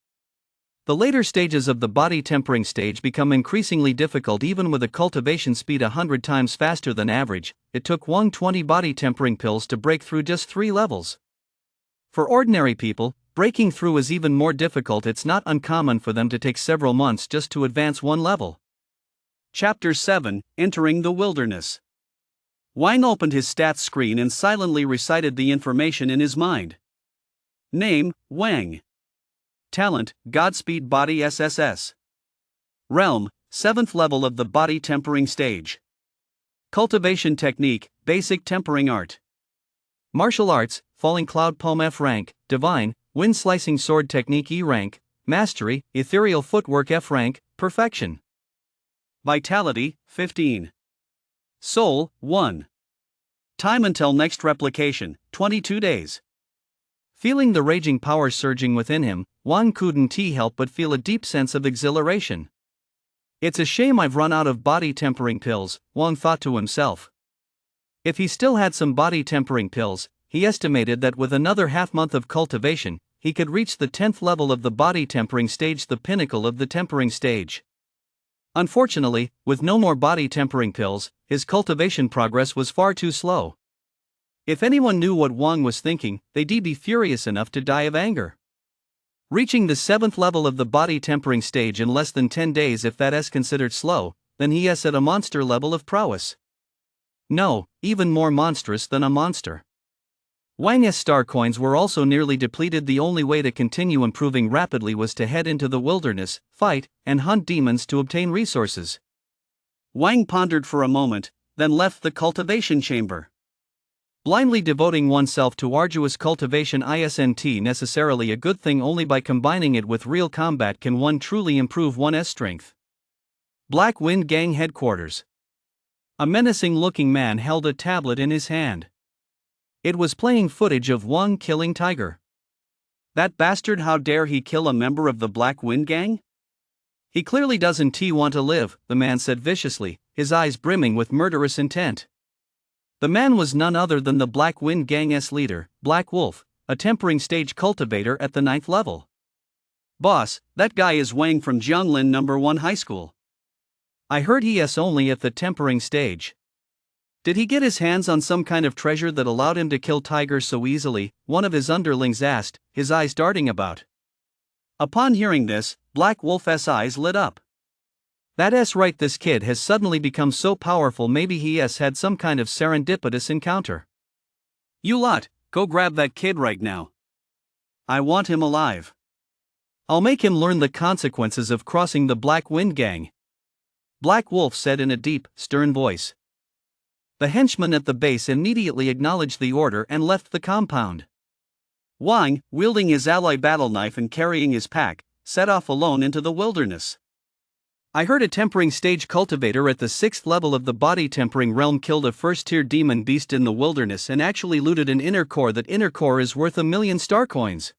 The later stages of the body tempering stage become increasingly difficult even with a cultivation speed 100 times faster than average. It took Wang 20 body tempering pills to break through just 3 levels. For ordinary people, breaking through is even more difficult. It's not uncommon for them to take several months just to advance one level. Chapter 7: Entering the Wilderness. Wang opened his stats screen and silently recited the information in his mind. Name: Wang. Talent: Godspeed Body SSS. Realm: 7th level of the body tempering stage. Cultivation technique: Basic tempering art. Martial arts: Falling Cloud Poem F rank, Divine, Wind Slicing Sword Technique E rank, Mastery, Ethereal Footwork F rank, Perfection. Vitality: 15. Soul: 1. Time until next replication: 22 days. Feeling the raging power surging within him, Wang couldn't help but feel a deep sense of exhilaration. It's a shame I've run out of body tempering pills, Wang thought to himself. If he still had some body tempering pills, he estimated that with another half-month of cultivation, he could reach the 10th level of the body tempering stage, the pinnacle of the tempering stage. Unfortunately, with no more body tempering pills, his cultivation progress was far too slow. If anyone knew what Wang was thinking, they'd be furious enough to die of anger. Reaching the 7th level of the body tempering stage in less than 10 days, if that is considered slow, then he is at a monster level of prowess. No, even more monstrous than a monster. Wang's star coins were also nearly depleted. The only way to continue improving rapidly was to head into the wilderness, fight, and hunt demons to obtain resources. Wang pondered for a moment, then left the cultivation chamber. Blindly devoting oneself to arduous cultivation isn't necessarily a good thing. Only by combining it with real combat can one truly improve one's strength. Black Wind Gang headquarters. A menacing-looking man held a tablet in his hand. It was playing footage of Wang killing Tiger. That bastard, how dare he kill a member of the Black Wind Gang? He clearly doesn't want to live, the man said viciously, his eyes brimming with murderous intent. The man was none other than the Black Wind Gang's leader, Black Wolf, a tempering stage cultivator at the 9th level. Boss, that guy is Wang from Jianglin No. 1 High School. I heard he is only at the tempering stage. Did he get his hands on some kind of treasure that allowed him to kill Tiger so easily? One of his underlings asked, his eyes darting about. Upon hearing this, Black Wolf's eyes lit up. That's right, this kid has suddenly become so powerful. Maybe he has had some kind of serendipitous encounter. You lot, go grab that kid right now. I want him alive. I'll make him learn the consequences of crossing the Black Wind Gang. Black Wolf said in a deep, stern voice. The henchman at the base immediately acknowledged the order and left the compound. Wang, wielding his alloy battle knife and carrying his pack, set off alone into the wilderness. I heard a tempering stage cultivator at the 6th level of the body tempering realm killed a first-tier demon beast in the wilderness and actually looted an inner core. That inner core is worth 1,000,000 star coins.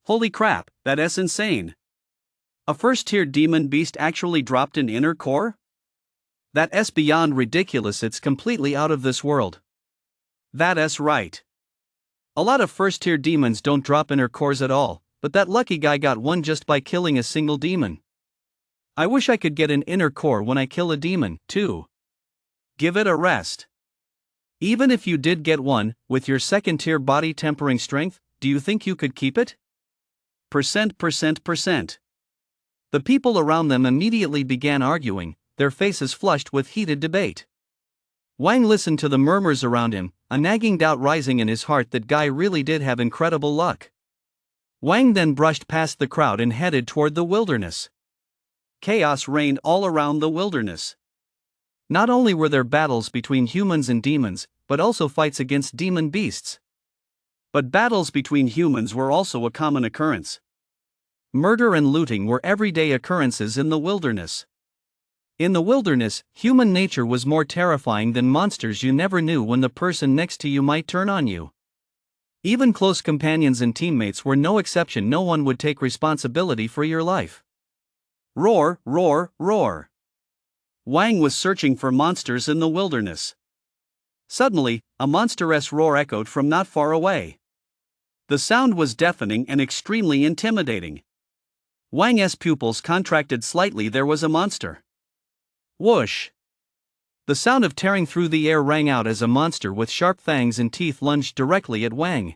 Holy crap, that's insane. A first-tier demon beast actually dropped an inner core? That's beyond ridiculous. It's completely out of this world. That's right. A lot of first-tier demons don't drop inner cores at all, but that lucky guy got one just by killing a single demon. I wish I could get an inner core when I kill a demon, too. Give it a rest. Even if you did get one, with your 2nd-tier body tempering strength, do you think you could keep it? Percent. The people around them immediately began arguing, their faces flushed with heated debate. Wang listened to the murmurs around him, a nagging doubt rising in his heart that guy really did have incredible luck. Wang then brushed past the crowd and headed toward the wilderness. Chaos reigned all around the wilderness. Not only were there battles between humans and demons, but also fights against demon beasts. But battles between humans were also a common occurrence. Murder and looting were everyday occurrences in the wilderness. In the wilderness, human nature was more terrifying than monsters. You never knew when the person next to you might turn on you. Even close companions and teammates were no exception. No one would take responsibility for your life. Roar, roar, roar. Wang was searching for monsters in the wilderness. Suddenly, a monstrous roar echoed from not far away. The sound was deafening and extremely intimidating. Wang's pupils contracted slightly. There was a monster. Whoosh! The sound of tearing through the air rang out as a monster with sharp fangs and teeth lunged directly at Wang.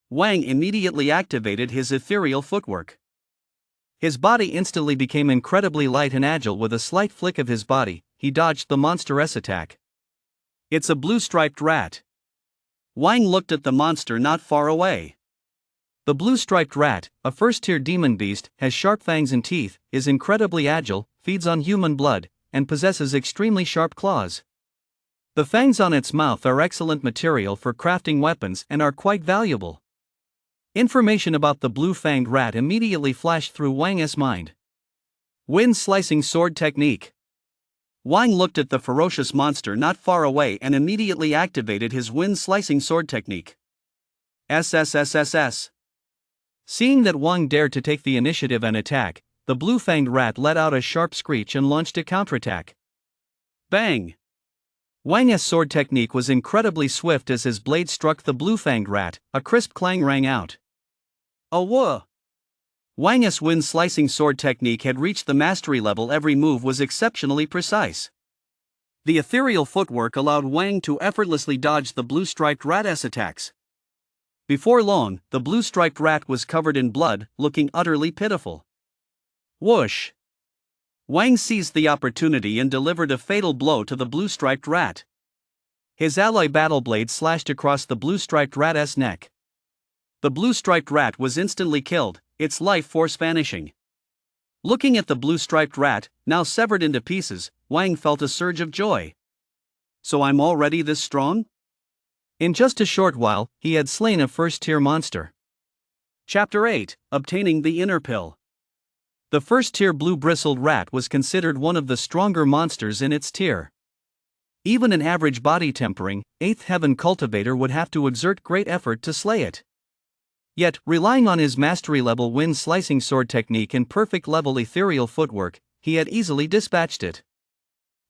Wang immediately activated his ethereal footwork. His body instantly became incredibly light and agile. With a slight flick of his body, he dodged the monstrous attack. It's a blue-striped rat. Wang looked at the monster not far away. The blue-striped rat, a first-tier demon beast, has sharp fangs and teeth, is incredibly agile, feeds on human blood, and possesses extremely sharp claws. The fangs on its mouth are excellent material for crafting weapons and are quite valuable. Information about the blue-fanged rat immediately flashed through Wang's mind. Wind-slicing sword technique. Wang looked at the ferocious monster not far away and immediately activated his wind-slicing sword technique. SSS. Seeing that Wang dared to take the initiative and attack, the blue-fanged rat let out a sharp screech and launched a counterattack. Bang! Wang's sword technique was incredibly swift. As his blade struck the blue-fanged rat, a crisp clang rang out. Whoa! Wang's wind-slicing sword technique had reached the mastery level. Every move was exceptionally precise. The ethereal footwork allowed Wang to effortlessly dodge the blue-striped rat's attacks. Before long, the blue-striped rat was covered in blood, looking utterly pitiful. Whoosh! Wang seized the opportunity and delivered a fatal blow to the blue-striped rat. His alloy battle blade slashed across the blue-striped rat's neck. The blue-striped rat was instantly killed, its life force vanishing. Looking at the blue-striped rat, now severed into pieces, Wang felt a surge of joy. So I'm already this strong? In just a short while, he had slain a first-tier monster. Chapter 8: Obtaining the Inner Pill. The first-tier blue-bristled rat was considered one of the stronger monsters in its tier. Even an average body-tempering, 8th heaven cultivator would have to exert great effort to slay it. Yet, relying on his mastery-level wind-slicing sword technique and perfect-level ethereal footwork, he had easily dispatched it.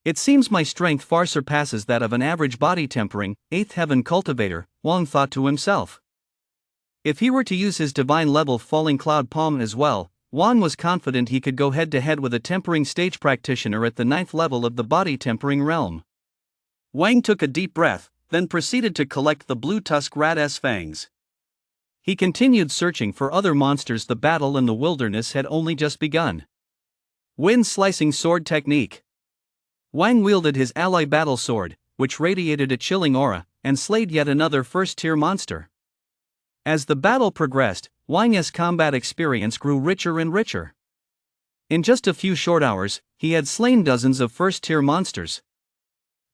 It seems my strength far surpasses that of an average body-tempering, 8th heaven cultivator, Wang thought to himself. If he were to use his divine-level falling cloud palm as well, Wang was confident he could go head-to-head with a tempering stage practitioner at the 9th level of the body-tempering realm. Wang took a deep breath, then proceeded to collect the blue-tusk rat's fangs. He continued searching for other monsters. The battle in the wilderness had only just begun. Wind-slicing sword technique. Wang wielded his alloy battle sword, which radiated a chilling aura, and slayed yet another first-tier monster. As the battle progressed, Wang's combat experience grew richer and richer. In just a few short hours, he had slain dozens of first-tier monsters.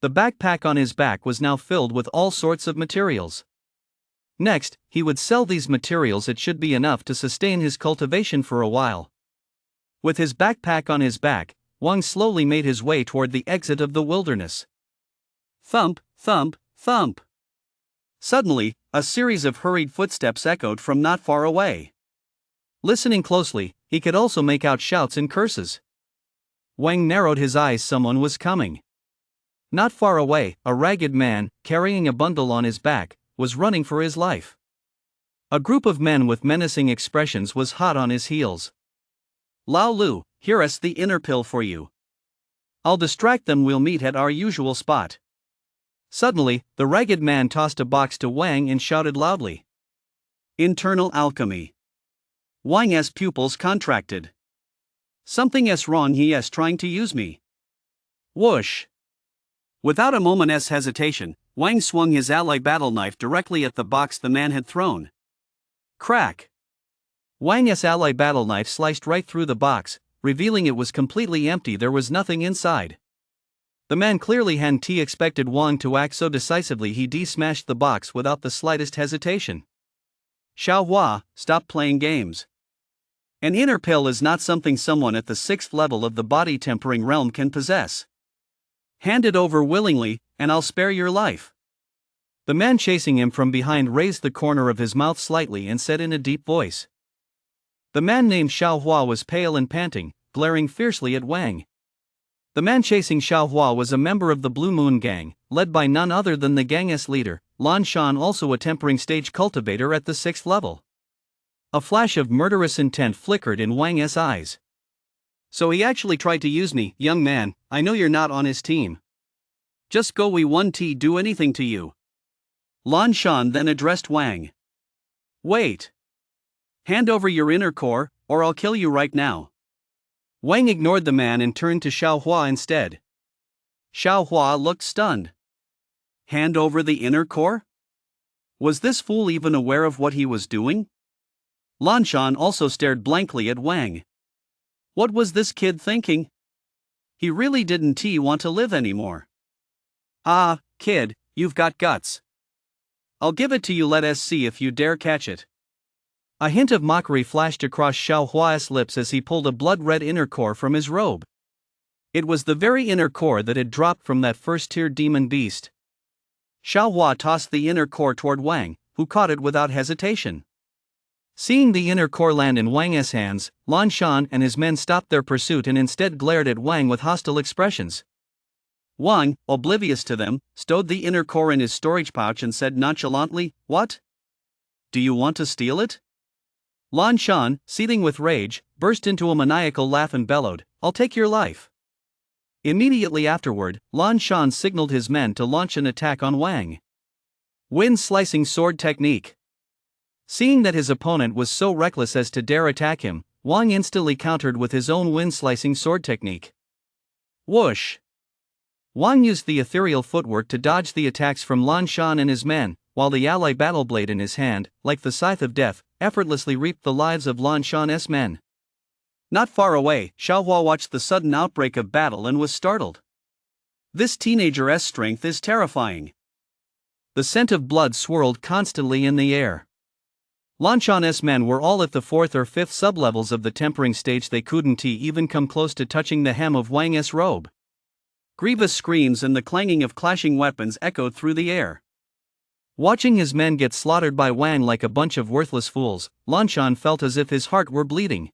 The backpack on his back was now filled with all sorts of materials. Next, he would sell these materials. It should be enough to sustain his cultivation for a while. With his backpack on his back, Wang slowly made his way toward the exit of the wilderness. Thump, thump, thump. Suddenly, a series of hurried footsteps echoed from not far away. Listening closely, he could also make out shouts and curses. Wang narrowed his eyes. Someone was coming. Not far away, a ragged man, carrying a bundle on his back, was running for his life. A group of men with menacing expressions was hot on his heels. Lao Lu, here's the inner pill for you. I'll distract them. We'll meet at our usual spot. Suddenly, the ragged man tossed a box to Wang and shouted loudly. Internal alchemy. Wang's pupils contracted. Something's wrong. He's trying to use me. Whoosh! Without a moment's hesitation, Wang swung his alloy battle knife directly at the box the man had thrown. Crack! Wang's alloy battle knife sliced right through the box, revealing it was completely empty. There was nothing inside. The man clearly hadn't expected Wang to act so decisively. He smashed the box without the slightest hesitation. Xiao Hua, stop playing games. An inner pill is not something someone at the 6th level of the body-tempering realm can possess. Hand it over willingly, and I'll spare your life. The man chasing him from behind raised the corner of his mouth slightly and said in a deep voice. The man named Xiao Hua was pale and panting, glaring fiercely at Wang. The man chasing Xiao Hua was a member of the Blue Moon Gang, led by none other than the gang's leader, Lan Shan, also a tempering stage cultivator at the 6th level. A flash of murderous intent flickered in Wang's eyes. So he actually tried to use me, young man. I know you're not on his team. Just go, we won't do anything to you. Lan Shan then addressed Wang. Wait. Hand over your inner core, or I'll kill you right now. Wang ignored the man and turned to Xiao Hua instead. Xiao Hua looked stunned. Hand over the inner core? Was this fool even aware of what he was doing? Lan Shan also stared blankly at Wang. What was this kid thinking? He really didn't want to live anymore. Ah, kid, you've got guts. I'll give it to you, let us see if you dare catch it. A hint of mockery flashed across Xiao Hua's lips as he pulled a blood-red inner core from his robe. It was the very inner core that had dropped from that first-tier demon beast. Xiao Hua tossed the inner core toward Wang, who caught it without hesitation. Seeing the inner core land in Wang's hands, Lan Shan and his men stopped their pursuit and instead glared at Wang with hostile expressions. Wang, oblivious to them, stowed the inner core in his storage pouch and said nonchalantly, "What? Do you want to steal it?" Lan Shan, seething with rage, burst into a maniacal laugh and bellowed, "I'll take your life." Immediately afterward, Lan Shan signaled his men to launch an attack on Wang. Wind-slicing sword technique. Seeing that his opponent was so reckless as to dare attack him, Wang instantly countered with his own wind-slicing sword technique. Whoosh! Wang used the ethereal footwork to dodge the attacks from Lan Shan and his men, while the ally battle blade in his hand, like the scythe of death, effortlessly reaped the lives of Lan Shan's men. Not far away, Xiao Hua watched the sudden outbreak of battle and was startled. This teenager's strength is terrifying. The scent of blood swirled constantly in the air. Lan Shan's men were all at the 4th or 5th sublevels of the tempering stage. They couldn't even come close to touching the hem of Wang's robe. Grievous screams and the clanging of clashing weapons echoed through the air. Watching his men get slaughtered by Wang like a bunch of worthless fools, Lan Shan felt as if his heart were bleeding.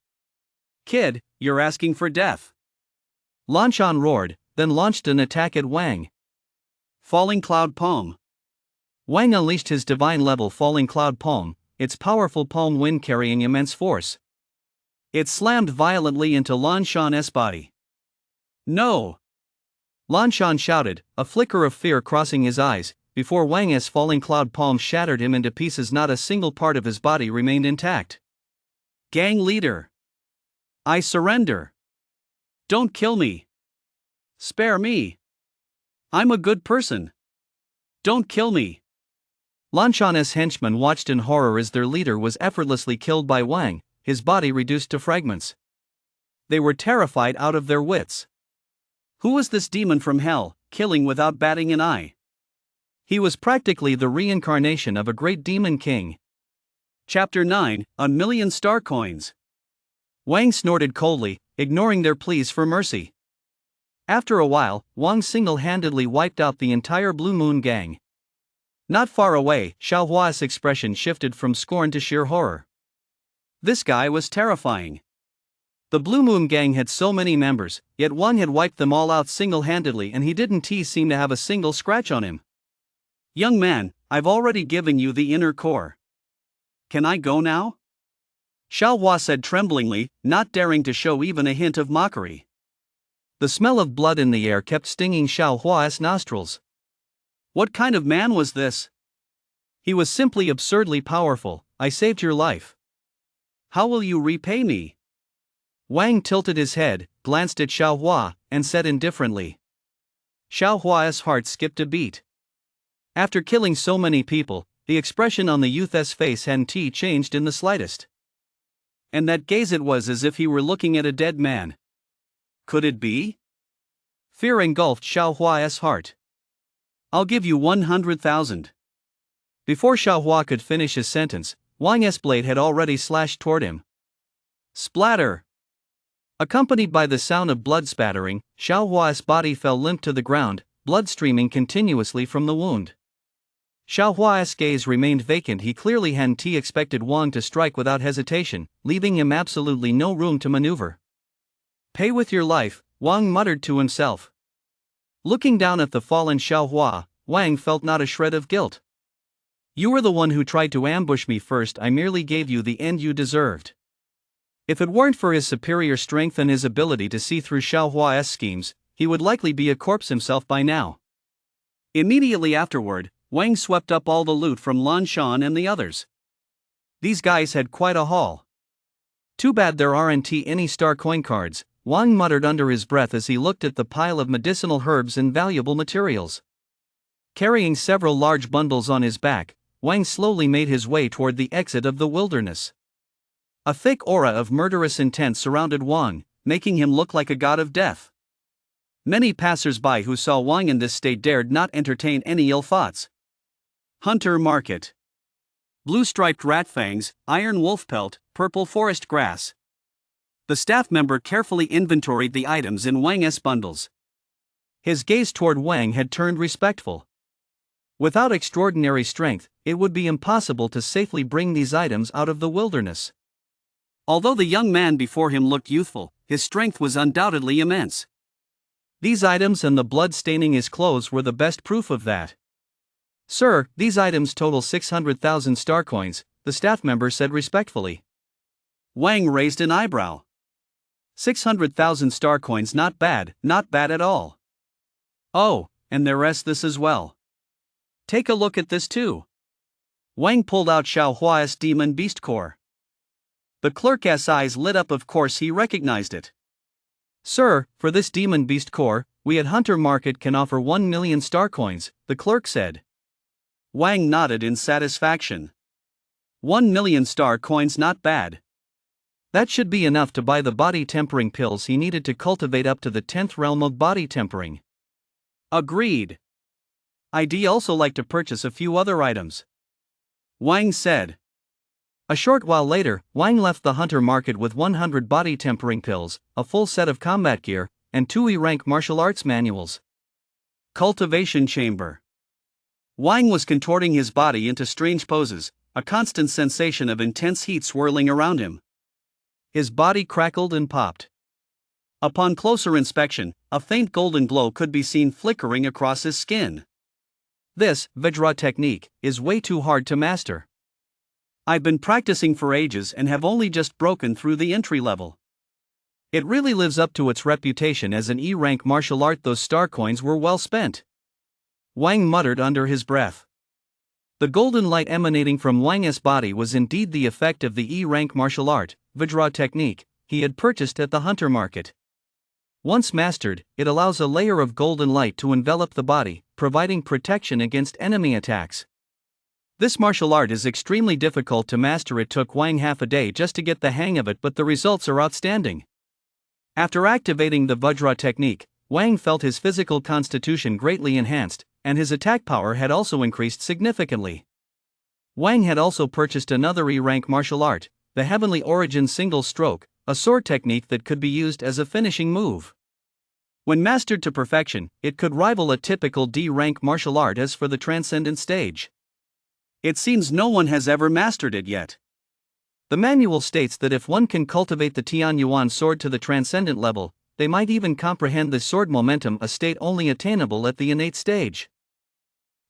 "Kid, you're asking for death." Lan Shan roared, then launched an attack at Wang. Falling Cloud Palm. Wang unleashed his divine-level Falling Cloud Palm, its powerful palm wind carrying immense force. It slammed violently into Lan Shan's body. "No!" Lan Shan shouted, a flicker of fear crossing his eyes, before Wang's Falling Cloud Palm shattered him into pieces. Not a single part of his body remained intact. "Gang leader! I surrender! Don't kill me! Spare me! I'm a good person! Don't kill me!" Lan Shan's henchmen watched in horror as their leader was effortlessly killed by Wang, his body reduced to fragments. They were terrified out of their wits. Who was this demon from hell, killing without batting an eye? He was practically the reincarnation of a great demon king. Chapter 9, A Million Star Coins. Wang snorted coldly, ignoring their pleas for mercy. After a while, Wang single-handedly wiped out the entire Blue Moon gang. Not far away, Xiao Hua's expression shifted from scorn to sheer horror. This guy was terrifying. The Blue Moon gang had so many members, yet Wang had wiped them all out single-handedly and he didn't seem to have a single scratch on him. "Young man, I've already given you the inner core. Can I go now?" Xiao Hua said tremblingly, not daring to show even a hint of mockery. The smell of blood in the air kept stinging Xiao Hua's nostrils. What kind of man was this? He was simply absurdly powerful. "I saved your life. How will you repay me?" Wang tilted his head, glanced at Xiao Hua, and said indifferently. Xiao Hua's heart skipped a beat. After killing so many people, the expression on the youth's face hadn't changed in the slightest. And that gaze, it was as if he were looking at a dead man. Could it be? Fear engulfed Xiao Hua's heart. "I'll give you 100,000. Before Xiao Hua could finish his sentence, Wang's blade had already slashed toward him. Splatter! Accompanied by the sound of blood spattering, Xiao Hua's body fell limp to the ground, blood streaming continuously from the wound. Xiao Hua's gaze remained vacant. He clearly hadn't expected Wang to strike without hesitation, leaving him absolutely no room to maneuver. "Pay with your life," Wang muttered to himself. Looking down at the fallen Xiaohua, Wang felt not a shred of guilt. You were the one who tried to ambush me first. I merely gave you the end you deserved. If it weren't for his superior strength and his ability to see through Xiaohua's schemes, he would likely be a corpse himself by now. Immediately afterward, Wang swept up all the loot from Lan Shan and the others. These guys had quite a haul. Too bad there aren't any star coin cards, Wang muttered under his breath as he looked at the pile of medicinal herbs and valuable materials. Carrying several large bundles on his back, Wang slowly made his way toward the exit of the wilderness. A thick aura of murderous intent surrounded Wang, making him look like a god of death. Many passers-by who saw Wang in this state dared not entertain any ill thoughts. Hunter Market. Blue-striped rat fangs, iron wolf pelt, purple forest grass. The staff member carefully inventoried the items in Wang's bundles. His gaze toward Wang had turned respectful. Without extraordinary strength, it would be impossible to safely bring these items out of the wilderness. Although the young man before him looked youthful, his strength was undoubtedly immense. These items and the blood staining his clothes were the best proof of that. Sir, these items total 600,000 star coins, the staff member said respectfully. Wang raised an eyebrow. 600,000 star coins, not bad at all. Oh, and the rest this as well. Take a look at this too. Wang pulled out Xiaohua's demon beast core. The clerk's eyes lit up. Of course he recognized it. Sir, for this demon beast core, we at Hunter Market can offer 1 million star coins, the clerk said. Wang nodded in satisfaction. 1 million star coins, not bad. That should be enough to buy the body tempering pills he needed to cultivate up to the 10th realm of body tempering. Agreed. I'd also like to purchase a few other items, Wang said. A short while later, Wang left the Hunter Market with 100 body tempering pills, a full set of combat gear, and 2 E-rank martial arts manuals. Cultivation chamber. Wang was contorting his body into strange poses, a constant sensation of intense heat swirling around him. His body crackled and popped. Upon closer inspection, a faint golden glow could be seen flickering across his skin. This Vajra technique is way too hard to master. I've been practicing for ages and have only just broken through the entry level. It really lives up to its reputation as an E-rank martial art. Those star coins were well spent, Wang muttered under his breath. The golden light emanating from Wang's body was indeed the effect of the E-rank martial art, Vajra technique, he had purchased at the Hunter Market. Once mastered, it allows a layer of golden light to envelop the body, providing protection against enemy attacks. This martial art is extremely difficult to master. It took Wang half a day just to get the hang of it, but the results are outstanding. After activating the Vajra technique, Wang felt his physical constitution greatly enhanced, and his attack power had also increased significantly. Wang had also purchased another E-rank martial art, the Heavenly Origin Single Stroke, a sword technique that could be used as a finishing move. When mastered to perfection, it could rival a typical D-rank martial art. As for the Transcendent stage, it seems no one has ever mastered it yet. The manual states that if one can cultivate the Tianyuan sword to the Transcendent level, they might even comprehend the sword momentum, a state only attainable at the innate stage.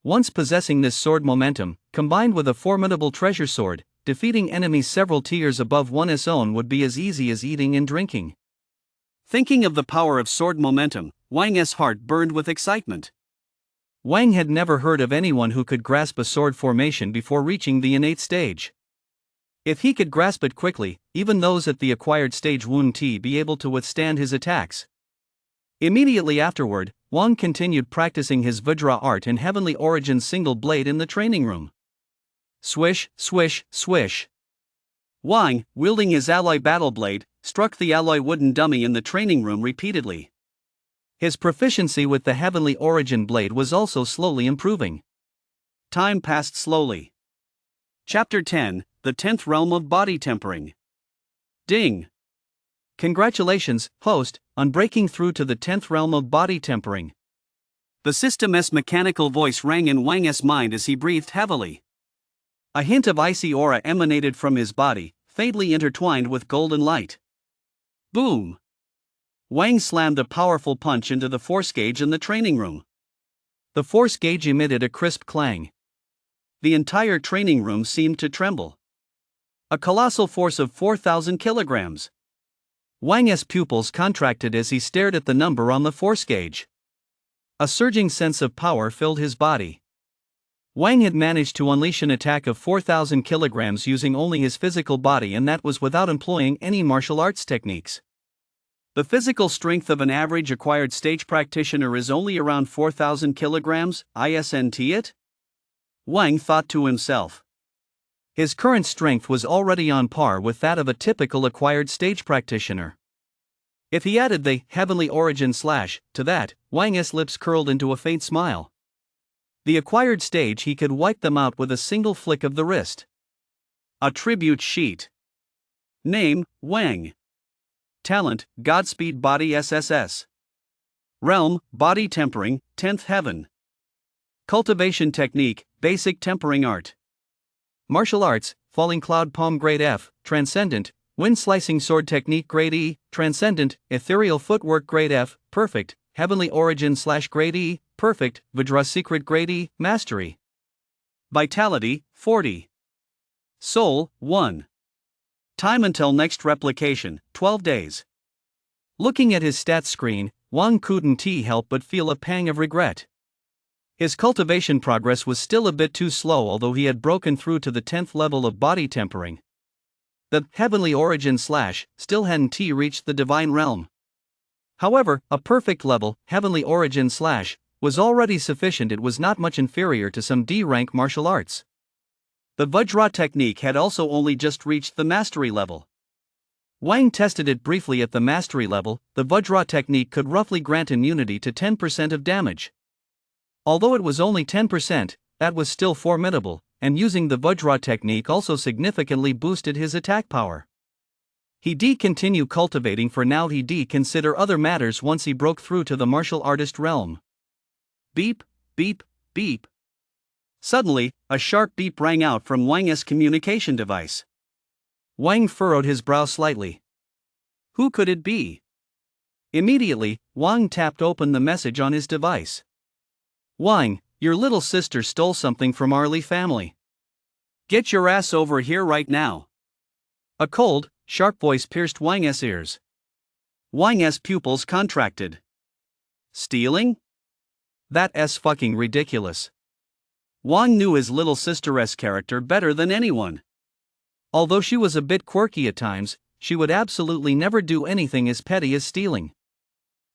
Once possessing this sword momentum, combined with a formidable treasure sword, defeating enemies several tiers above one's own would be as easy as eating and drinking. Thinking of the power of sword momentum, Wang's heart burned with excitement. Wang had never heard of anyone who could grasp a sword formation before reaching the innate stage. If he could grasp it quickly, even those at the acquired stage wouldn't be able to withstand his attacks. Immediately afterward, Wang continued practicing his Vajra art in Heavenly Origin single blade in the training room. Swish, swish, swish. Wang, wielding his alloy battle blade, struck the alloy wooden dummy in the training room repeatedly. His proficiency with the Heavenly Origin blade was also slowly improving. Time passed slowly. Chapter 10, The 10th Realm of Body Tempering. Ding! Congratulations, host, on breaking through to the 10th realm of body tempering. The system's mechanical voice rang in Wang's mind as he breathed heavily. A hint of icy aura emanated from his body, faintly intertwined with golden light. Boom! Wang slammed a powerful punch into the force gauge in the training room. The force gauge emitted a crisp clang. The entire training room seemed to tremble. A colossal force of 4,000 kilograms. Wang's pupils contracted as he stared at the number on the force gauge. A surging sense of power filled his body. Wang had managed to unleash an attack of 4,000 kilograms using only his physical body, and that was without employing any martial arts techniques. The physical strength of an average acquired stage practitioner is only around 4,000 kilograms, isn't it? Wang thought to himself. His current strength was already on par with that of a typical acquired stage practitioner. If he added the heavenly origin / to that, Wang's lips curled into a faint smile. The acquired stage, he could wipe them out with a single flick of the wrist. Attribute sheet. Name, Wang. Talent, Godspeed Body SSS. Realm, Body Tempering, 10th Heaven. Cultivation Technique, Basic Tempering Art. Martial Arts, Falling Cloud Palm Grade F, Transcendent, Wind Slicing Sword Technique Grade E, Transcendent, Ethereal Footwork Grade F, Perfect, Heavenly Origin / Grade E, Perfect, Vajra Secret Grade E, Mastery. Vitality, 40. Soul, 1. Time until next replication, 12 days. Looking at his stats screen, Wang couldn't help but feel a pang of regret. His cultivation progress was still a bit too slow, although he had broken through to the 10th level of body tempering. The heavenly origin / still hadn't reached the divine realm. However, a perfect level, heavenly origin / was already sufficient. It was not much inferior to some D-rank martial arts. The Vajra technique had also only just reached the mastery level. Wang tested it briefly at the mastery level. The Vajra technique could roughly grant immunity to 10% of damage. Although it was only 10%, that was still formidable, and using the Vajra technique also significantly boosted his attack power. He'd continue cultivating for now. He'd consider other matters once he broke through to the martial artist realm. Beep, beep, beep. Suddenly, a sharp beep rang out from Wang's communication device. Wang furrowed his brow slightly. Who could it be? Immediately, Wang tapped open the message on his device. Wang, your little sister stole something from our Li family. Get your ass over here right now. A cold, sharp voice pierced Wang's ears. Wang's pupils contracted. Stealing? That's fucking ridiculous. Wang knew his little sister's character better than anyone. Although she was a bit quirky at times, she would absolutely never do anything as petty as stealing.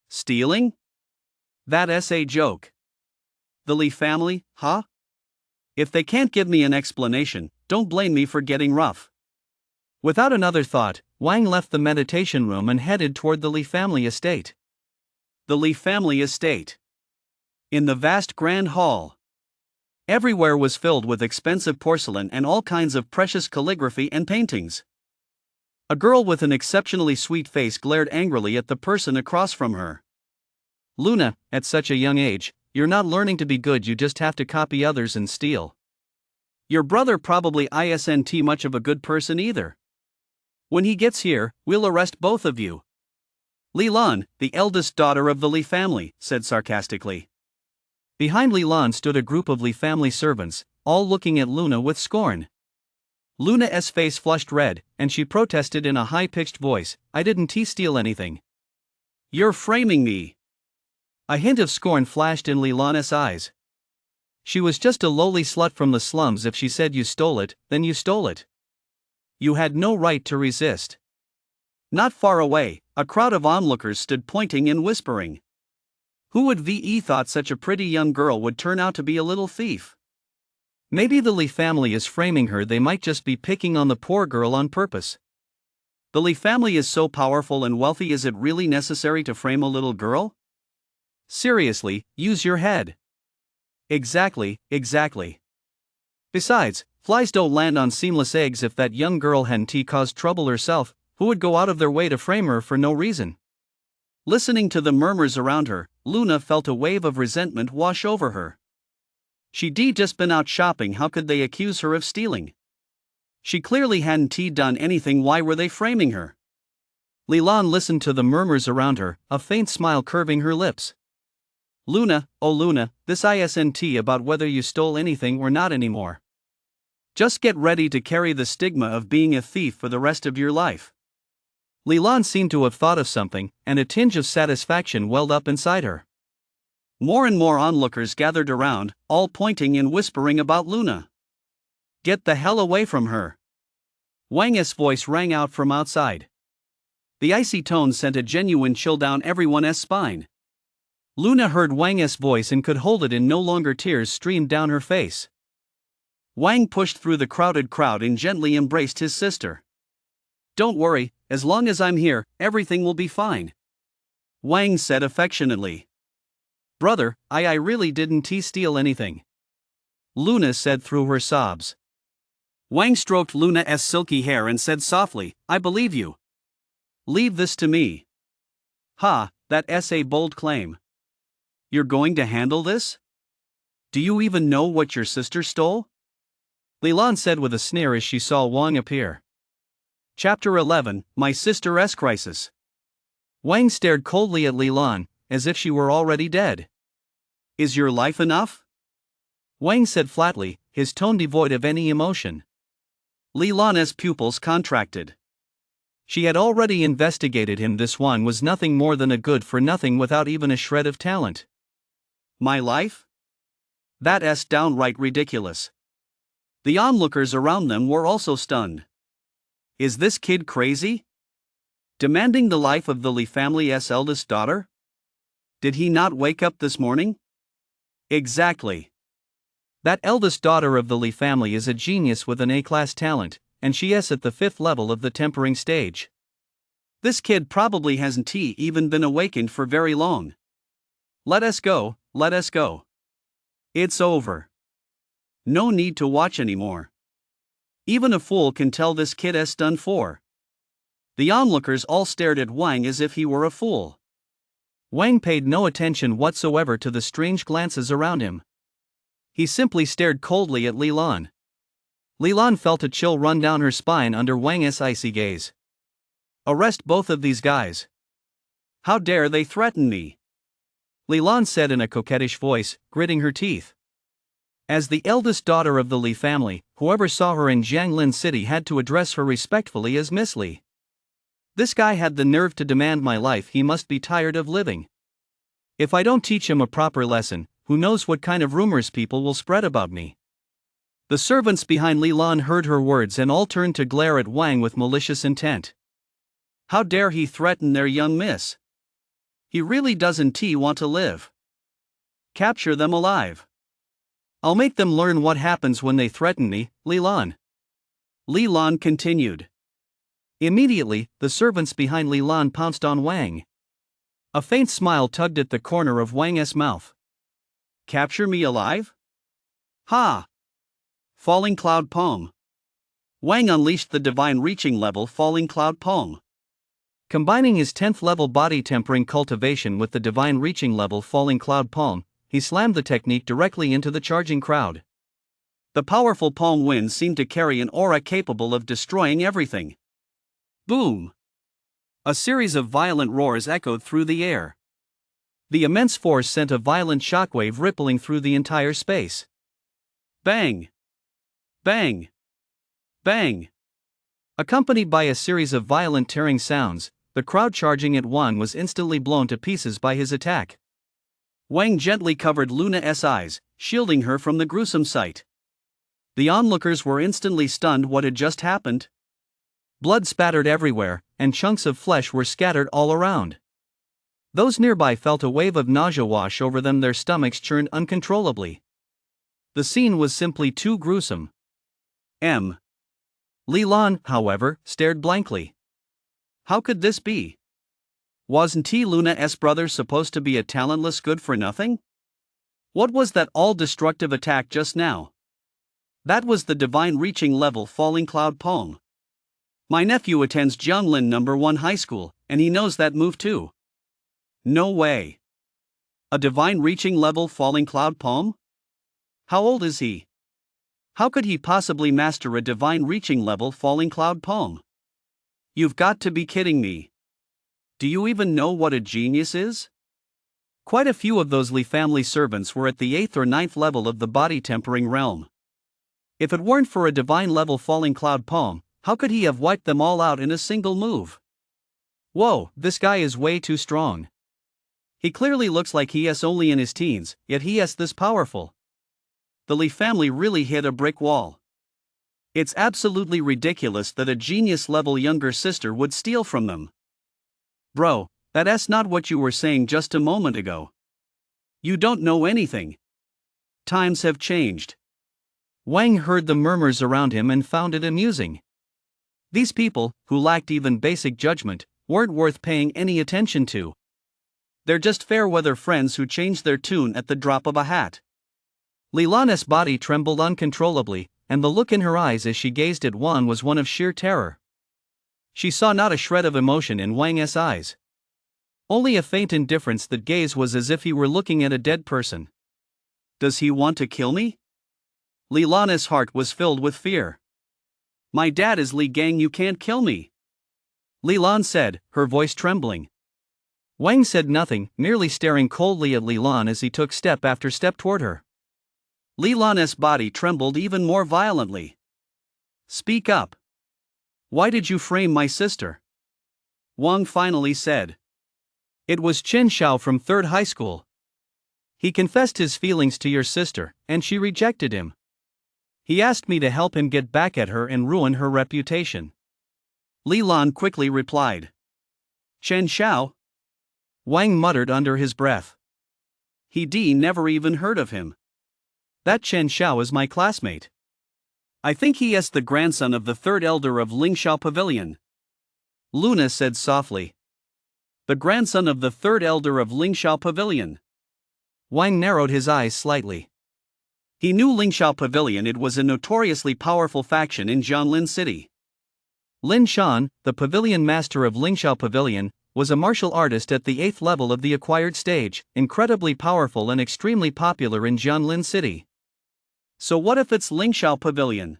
Stealing? That's a joke. The Li family, huh? If they can't give me an explanation, don't blame me for getting rough. Without another thought, Wang left the meditation room and headed toward the Li family estate. The Li family estate. In the vast grand hall. Everywhere was filled with expensive porcelain and all kinds of precious calligraphy and paintings. A girl with an exceptionally sweet face glared angrily at the person across from her. Luna, at such a young age, you're not learning to be good, you just have to copy others and steal. Your brother probably isn't much of a good person either. When he gets here, we'll arrest both of you. Li Lan, the eldest daughter of the Li family, said sarcastically. Behind Li Lan stood a group of Li family servants, all looking at Luna with scorn. Luna's face flushed red, and she protested in a high-pitched voice, I didn't steal anything. You're framing me. A hint of scorn flashed in Li Lan's eyes. She was just a lowly slut from the slums. If she said you stole it, then you stole it. You had no right to resist. Not far away, a crowd of onlookers stood pointing and whispering. Who would have thought such a pretty young girl would turn out to be a little thief? Maybe the Li family is framing her. They might just be picking on the poor girl on purpose. The Li family is so powerful and wealthy, is it really necessary to frame a little girl? Seriously, use your head. Exactly. Besides, flies don't land on seamless eggs. If that young girl hadn't caused trouble herself, who would go out of their way to frame her for no reason? Listening to the murmurs around her, Luna felt a wave of resentment wash over her. She'd just been out shopping. How could they accuse her of stealing? She clearly hadn't done anything. Why were they framing her? Lilan listened to the murmurs around her, a faint smile curving her lips. Luna, oh Luna, this isn't about whether you stole anything or not anymore. Just get ready to carry the stigma of being a thief for the rest of your life. Lilan seemed to have thought of something, and a tinge of satisfaction welled up inside her. More and more onlookers gathered around, all pointing and whispering about Luna. Get the hell away from her. Wang's voice rang out from outside. The icy tone sent a genuine chill down everyone's spine. Luna heard Wang's voice and could hold it in no longer. Tears streamed down her face. Wang pushed through the crowded crowd and gently embraced his sister. Don't worry, as long as I'm here, everything will be fine. Wang said affectionately. Brother, I really didn't steal anything. Luna said through her sobs. Wang stroked Luna's silky hair and said softly, I believe you. Leave this to me. Ha, that's a bold claim. You're going to handle this? Do you even know what your sister stole? Lilan said with a sneer as she saw Wang appear. Chapter 11, My Sister's Crisis. Wang stared coldly at Lilan, as if she were already dead. Is your life enough? Wang said flatly, his tone devoid of any emotion. Lilan's pupils contracted. She had already investigated him. This one was nothing more than a good-for-nothing without even a shred of talent. My life? That's downright ridiculous. The onlookers around them were also stunned. Is this kid crazy? Demanding the life of the Li family's eldest daughter? Did he not wake up this morning? Exactly. That eldest daughter of the Li family is a genius with an A-class talent, and she is at the 5th level of the tempering stage. This kid probably hasn't even been awakened for very long. Let us go, let us go. It's over. No need to watch anymore. Even a fool can tell this kid is done for. The onlookers all stared at Wang as if he were a fool. Wang paid no attention whatsoever to the strange glances around him. He simply stared coldly at Lilan. Lilan felt a chill run down her spine under Wang's icy gaze. Arrest both of these guys. How dare they threaten me? Lilan said in a coquettish voice, gritting her teeth. As the eldest daughter of the Li family, whoever saw her in Jianglin City had to address her respectfully as Miss Li. This guy had the nerve to demand my life. He must be tired of living. If I don't teach him a proper lesson, who knows what kind of rumors people will spread about me. The servants behind Lilan heard her words and all turned to glare at Wang with malicious intent. How dare he threaten their young miss? He really doesn't want to live. Capture them alive. I'll make them learn what happens when they threaten me, Lilan. Lilan continued. Immediately, the servants behind Lilan pounced on Wang. A faint smile tugged at the corner of Wang's mouth. Capture me alive? Ha! Falling Cloud Palm. Wang unleashed the divine reaching level Falling Cloud Palm. Combining his 10th level body tempering cultivation with the divine reaching level Falling Cloud Palm, he slammed the technique directly into the charging crowd. The powerful palm wind seemed to carry an aura capable of destroying everything. Boom! A series of violent roars echoed through the air. The immense force sent a violent shockwave rippling through the entire space. Bang! Bang! Bang! Accompanied by a series of violent tearing sounds, the crowd charging at Wang was instantly blown to pieces by his attack. Wang gently covered Luna's eyes, shielding her from the gruesome sight. The onlookers were instantly stunned. What had just happened? Blood spattered everywhere, and chunks of flesh were scattered all around. Those nearby felt a wave of nausea wash over them. Their stomachs churned uncontrollably. The scene was simply too gruesome. Lilan, however, stared blankly. How could this be? Wasn't Luna's brother supposed to be a talentless good-for-nothing? What was that all-destructive attack just now? That was the divine reaching level Falling Cloud Palm. My nephew attends Jianglin No. 1 High School, and he knows that move too. No way. A divine reaching level Falling Cloud Palm? How old is he? How could he possibly master a divine reaching level Falling Cloud Palm? You've got to be kidding me. Do you even know what a genius is? Quite a few of those Li family servants were at the 8th or ninth level of the body tempering realm. If it weren't for a divine level falling cloud palm, how could he have wiped them all out in a single move? Whoa, this guy is way too strong. He clearly looks like he is only in his teens, yet he is this powerful. The Li family really hit a brick wall. It's absolutely ridiculous that a genius-level younger sister would steal from them. Bro, that's not what you were saying just a moment ago. You don't know anything. Times have changed. Wang heard the murmurs around him and found it amusing. These people, who lacked even basic judgment, weren't worth paying any attention to. They're just fair-weather friends who change their tune at the drop of a hat. Li Lan's body trembled uncontrollably, and the look in her eyes as she gazed at Wang was one of sheer terror. She saw not a shred of emotion in Wang's eyes. Only a faint indifference. That gaze was as if he were looking at a dead person. Does he want to kill me? Li Lan's heart was filled with fear. My dad is Li Gang, you can't kill me, Li Lan said, her voice trembling. Wang said nothing, merely staring coldly at Li Lan as he took step after step toward her. Li Lan's body trembled even more violently. Speak up. Why did you frame my sister? Wang finally said. It was Chen Xiao from 3rd high school. He confessed his feelings to your sister, and she rejected him. He asked me to help him get back at her and ruin her reputation. Li Lan quickly replied. Chen Xiao? Wang muttered under his breath. He never even heard of him. That Chen Xiao is my classmate. I think he is the grandson of the 3rd elder of Lingxiao Pavilion, Luna said softly. The grandson of the 3rd elder of Lingxiao Pavilion. Wang narrowed his eyes slightly. He knew Lingxiao Pavilion. It was a notoriously powerful faction in Jianlin City. Lin Shan, the pavilion master of Lingxiao Pavilion, was a martial artist at the 8th level of the acquired stage, incredibly powerful and extremely popular in Jianlin City. So what if it's Lingxiao Pavilion?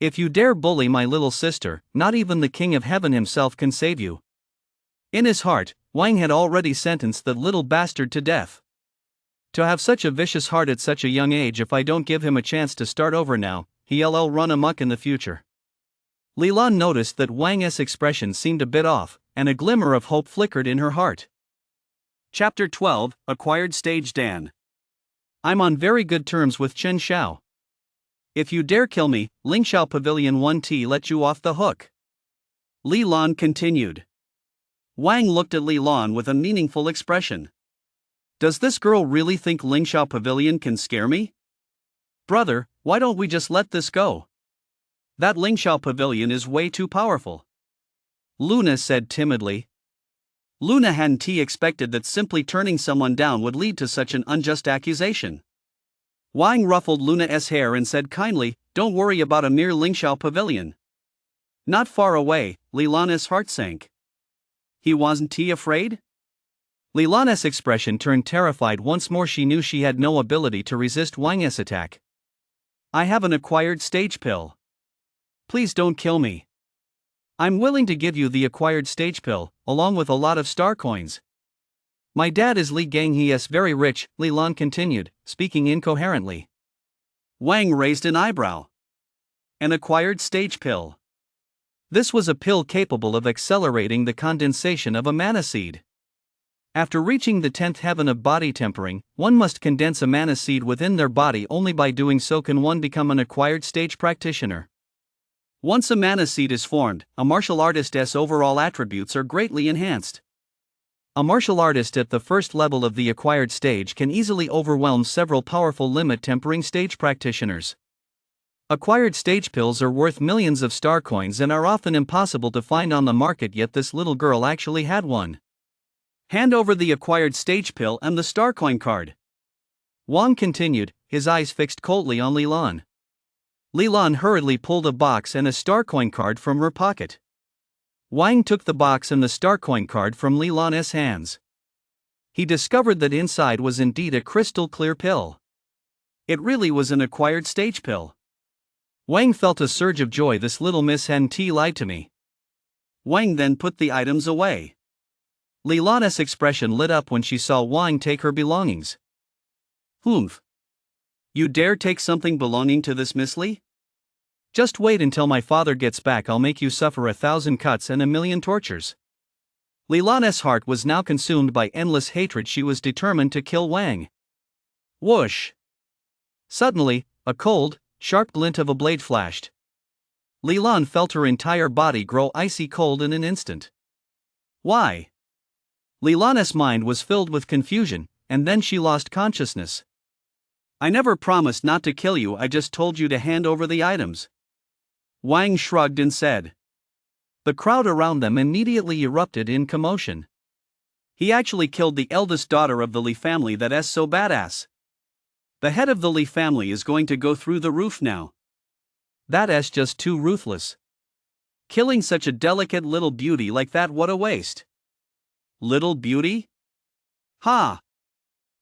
If you dare bully my little sister, not even the King of Heaven himself can save you. In his heart, Wang had already sentenced that little bastard to death. To have such a vicious heart at such a young age. If I don't give him a chance to start over now, he'll run amok in the future. Li Lan noticed that Wang's expression seemed a bit off, and a glimmer of hope flickered in her heart. Chapter 12, Acquired Stage Dan. I'm on very good terms with Chen Xiao. If you dare kill me, Lingxiao Pavilion 1T let you off the hook. Li Lan continued. Wang looked at Li Lan with a meaningful expression. Does this girl really think Lingxiao Pavilion can scare me? Brother, why don't we just let this go? That Lingxiao Pavilion is way too powerful, Luna said timidly. Luna hadn't expected that simply turning someone down would lead to such an unjust accusation. Wang ruffled Luna's hair and said kindly, don't worry about a mere Lingxiao Pavilion. Not far away, Li Lan's heart sank. He wasn't afraid? Li Lan's expression turned terrified once more. She knew she had no ability to resist Wang's attack. I have an acquired stage pill. Please don't kill me. I'm willing to give you the acquired stage pill, along with a lot of star coins. My dad is Li Gang, he is very rich, Li Lan continued, speaking incoherently. Wang raised an eyebrow. An acquired stage pill. This was a pill capable of accelerating the condensation of a mana seed. After reaching the 10th heaven of body tempering, one must condense a mana seed within their body. Only by doing so can one become an acquired stage practitioner. Once a mana seed is formed, a martial artist's overall attributes are greatly enhanced. A martial artist at the 1st level of the acquired stage can easily overwhelm several powerful limit tempering stage practitioners. Acquired stage pills are worth millions of star coins and are often impossible to find on the market, yet this little girl actually had one. Hand over the acquired stage pill and the star coin card, Wang continued, his eyes fixed coldly on Li Lan. Li Lan hurriedly pulled a box and a star coin card from her pocket. Wang took the box and the star coin card from Li Lan's hands. He discovered that inside was indeed a crystal clear pill. It really was an acquired stage pill. Wang felt a surge of joy. This little Miss hadn't lied to me. Wang then put the items away. Lilan's expression lit up when she saw Wang take her belongings. Humph. You dare take something belonging to this Miss Li? Just wait until my father gets back, I'll make you suffer 1,000 cuts and 1,000,000 tortures. Lilan's heart was now consumed by endless hatred. She was determined to kill Wang. Whoosh! Suddenly, a cold, sharp glint of a blade flashed. Lilan felt her entire body grow icy cold in an instant. Why? Lilan's mind was filled with confusion, and then she lost consciousness. I never promised not to kill you, I just told you to hand over the items. Wang shrugged and said. The crowd around them immediately erupted in commotion. He actually killed the eldest daughter of the Li family, that's so badass. The head of the Li family is going to go through the roof now. That's just too ruthless. Killing such a delicate little beauty like that, what a waste. Little beauty? Ha!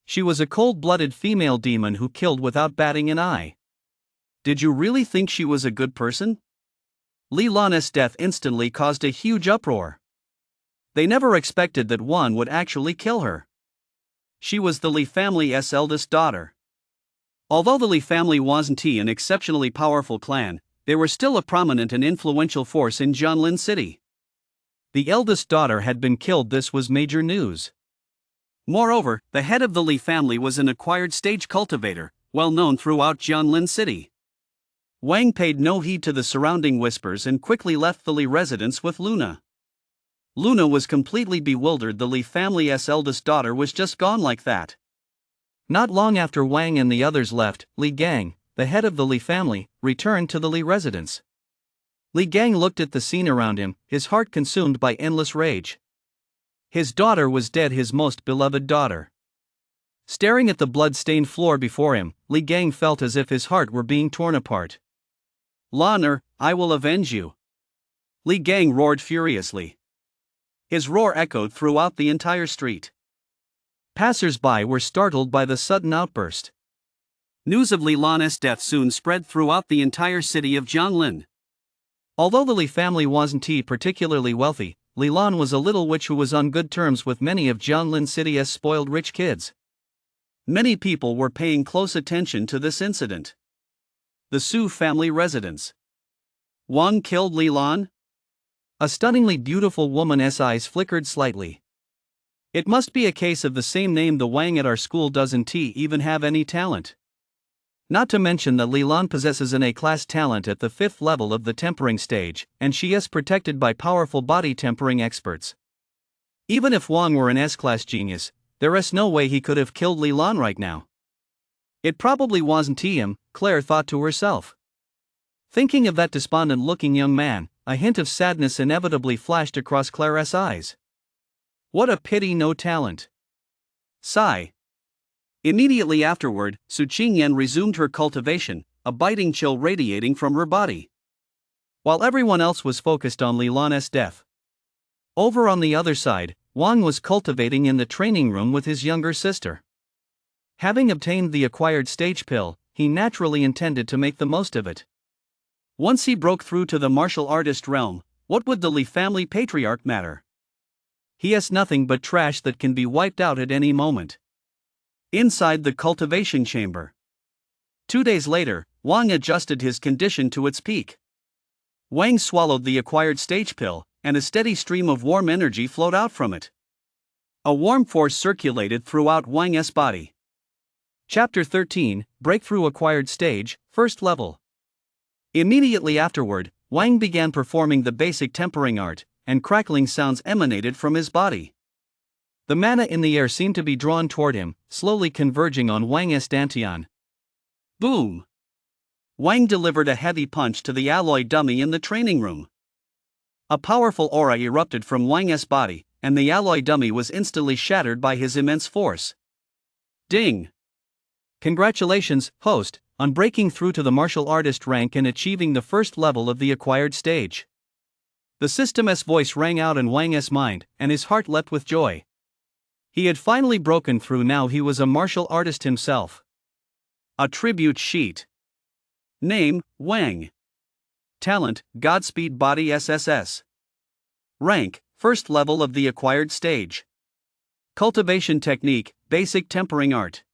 She was a cold-blooded female demon who killed without batting an eye. Did you really think she was a good person? Lilan's death instantly caused a huge uproar. They never expected that one would actually kill her. She was the Li family's eldest daughter. Although the Li family wasn't an exceptionally powerful clan, they were still a prominent and influential force in Jianlin City. The eldest daughter had been killed. This was major news. Moreover, the head of the Li family was an acquired stage cultivator, well known throughout Jianlin City. Wang paid no heed to the surrounding whispers and quickly left the Li residence with Luna. Luna was completely bewildered. The Li family's eldest daughter was just gone like that. Not long after Wang and the others left, Li Gang, the head of the Li family, returned to the Li residence. Li Gang looked at the scene around him, his heart consumed by endless rage. His daughter was dead, his most beloved daughter. Staring at the blood-stained floor before him, Li Gang felt as if his heart were being torn apart. Laner, I will avenge you. Li Gang roared furiously. His roar echoed throughout the entire street. Passers-by were startled by the sudden outburst. News of Lilan's death soon spread throughout the entire city of Jianlin. Although the Li family wasn't particularly wealthy, Lilan was a little witch who was on good terms with many of Jianlin City's spoiled rich kids. Many people were paying close attention to this incident. The Su family residence. Wang killed Lilan? A stunningly beautiful woman's eyes flickered slightly. It must be a case of the same name. The Wang at our school doesn't even have any talent. Not to mention that Lilan possesses an A-class talent at the 5th level of the tempering stage, and she is protected by powerful body tempering experts. Even if Wang were an S-class genius, there is no way he could have killed Lilan right now. It probably wasn't him, Claire thought to herself. Thinking of that despondent-looking young man, a hint of sadness inevitably flashed across Claire's eyes. What a pity, no talent. Sigh. Immediately afterward, Su Qingyan resumed her cultivation, a biting chill radiating from her body. While everyone else was focused on Lilan's death. Over on the other side, Wang was cultivating in the training room with his younger sister. Having obtained the acquired stage pill, he naturally intended to make the most of it. Once he broke through to the martial artist realm, what would the Li family patriarch matter? He has nothing but trash that can be wiped out at any moment. Inside the cultivation chamber. 2 days later, Wang adjusted his condition to its peak. Wang swallowed the acquired stage pill, and a steady stream of warm energy flowed out from it. A warm force circulated throughout Wang's body. Chapter 13, Breakthrough Acquired Stage, 1st Level. Immediately afterward, Wang began performing the basic tempering art, and crackling sounds emanated from his body. The mana in the air seemed to be drawn toward him, slowly converging on Wang's dantian. Boom! Wang delivered a heavy punch to the alloy dummy in the training room. A powerful aura erupted from Wang's body, and the alloy dummy was instantly shattered by his immense force. Ding! Congratulations, host, on breaking through to the martial artist rank and achieving the 1st level of the acquired stage. The system's voice rang out in Wang's mind, and his heart leapt with joy. He had finally broken through. Now he was a martial artist himself. A tribute sheet. Name, Wang. Talent, Godspeed Body SSS. Rank, First level of the acquired stage. Cultivation technique, basic tempering art.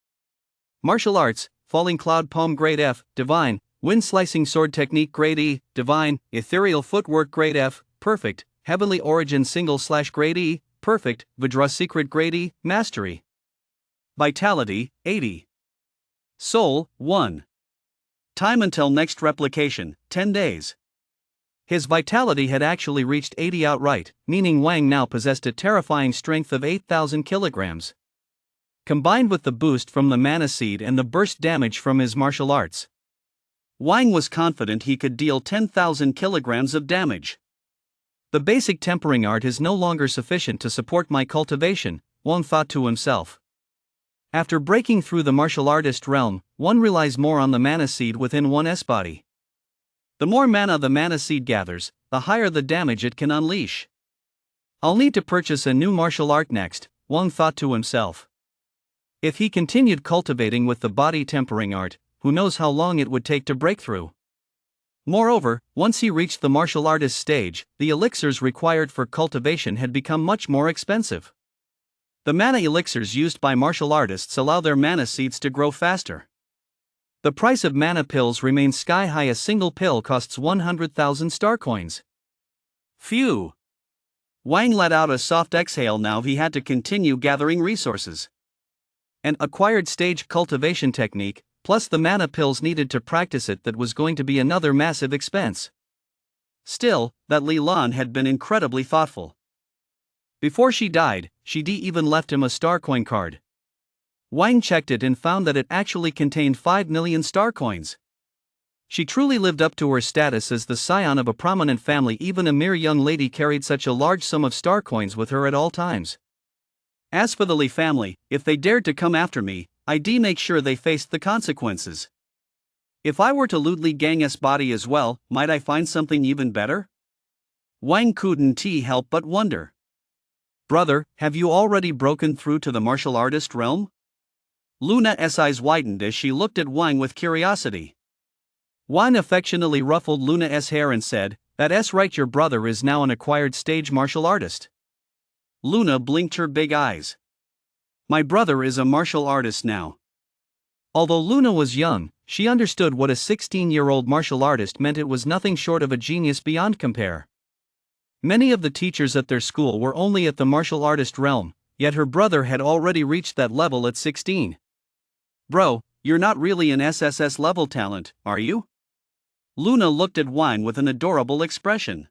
Martial arts, falling cloud palm grade F, divine, wind slicing sword technique grade E, divine, ethereal footwork grade F, perfect, heavenly origin single slash grade E, perfect, Vidra secret grade E, mastery. Vitality, 80. Soul, 1. Time until next replication, 10 days. His vitality had actually reached 80 outright, meaning Wang now possessed a terrifying strength of 8,000 kilograms. Combined with the boost from the mana seed and the burst damage from his martial arts, Wang was confident he could deal 10,000 kilograms of damage. The basic tempering art is no longer sufficient to support my cultivation, Wang thought to himself. After breaking through the martial artist realm, one relies more on the mana seed within one's body. The more mana the mana seed gathers, the higher the damage it can unleash. I'll need to purchase a new martial art next, Wang thought to himself. If he continued cultivating with the body tempering art, who knows how long it would take to break through. Moreover, once he reached the martial artist stage, the elixirs required for cultivation had become much more expensive. The mana elixirs used by martial artists allow their mana seeds to grow faster. The price of mana pills remains sky high. A single pill costs 100,000 star coins. Phew! Wang let out a soft exhale. Now he had to continue gathering resources. An acquired stage cultivation technique, plus the mana pills needed to practice it, that was going to be another massive expense. Still, that Li Lan had been incredibly thoughtful. Before she died, she even left him a star coin card. Wang checked it and found that it actually contained 5 million star coins. She truly lived up to her status as the scion of a prominent family. Even a mere young lady carried such a large sum of star coins with her at all times. As for the Li family, if they dared to come after me, I'd make sure they faced the consequences. If I were to loot Li Gang's body as well, might I find something even better? Wang couldn't help but wonder. Brother, have you already broken through to the martial artist realm? Luna's eyes widened as she looked at Wang with curiosity. Wang affectionately ruffled Luna's hair and said, "That's right, your brother is now an acquired stage martial artist." Luna blinked her big eyes. My brother is a martial artist now. Although Luna was young, she understood what a 16-year-old martial artist meant. It was nothing short of a genius beyond compare. Many of the teachers at their school were only at the martial artist realm, yet her brother had already reached that level at 16. Bro, you're not really an SSS level talent, are you? Luna looked at Wang with an adorable expression.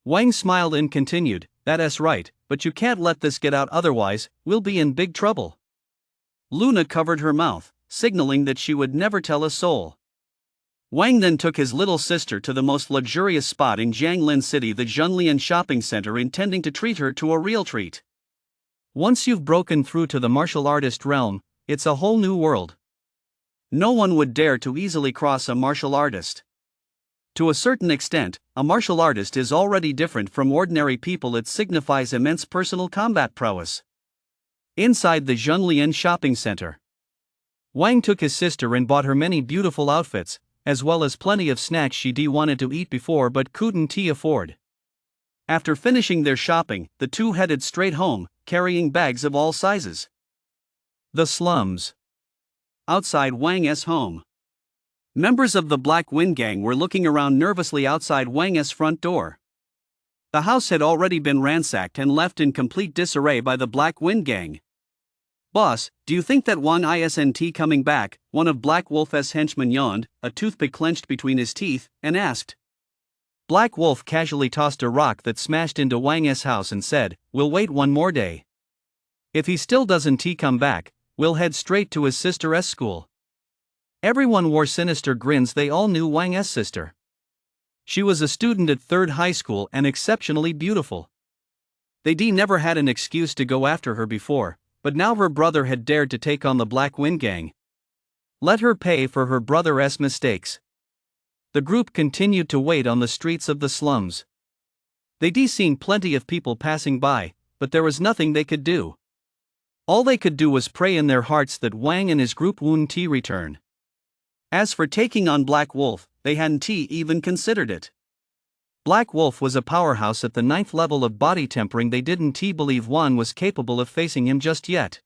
Wang smiled and continued, "That's right, but you can't let this get out, otherwise, we'll be in big trouble." Luna covered her mouth, signaling that she would never tell a soul. Wang then took his little sister to the most luxurious spot in Jianglin City, the Zhenlian shopping center, intending to treat her to a real treat. Once you've broken through to the martial artist realm, it's a whole new world. No one would dare to easily cross a martial artist. To a certain extent, a martial artist is already different from ordinary people. It signifies immense personal combat prowess. Inside the Zhenlian shopping center, Wang took his sister and bought her many beautiful outfits, as well as plenty of snacks she wanted to eat before but couldn't afford. After finishing their shopping, the two headed straight home, carrying bags of all sizes. The slums. Outside Wang's home, members of the Black Wind Gang were looking around nervously outside Wang's front door. The house had already been ransacked and left in complete disarray by the Black Wind Gang. "Boss, do you think that Wang isn't coming back?" one of Black Wolf's henchmen yawned, a toothpick clenched between his teeth, and asked. Black Wolf casually tossed a rock that smashed into Wang's house and said, "We'll wait one more day. If he still doesn't come back, we'll head straight to his sister's school." Everyone wore sinister grins. They all knew Wang's sister. She was a student at 3rd high school and exceptionally beautiful. They never had an excuse to go after her before, but now her brother had dared to take on the Black Wind Gang. Let her pay for her brother's mistakes. The group continued to wait on the streets of the slums. They seen plenty of people passing by, but there was nothing they could do. All they could do was pray in their hearts that Wang and his group wouldn't return. As for taking on Black Wolf, they hadn't even considered it. Black Wolf was a powerhouse at the 9th level of body tempering. They didn't believe Wang was capable of facing him just yet.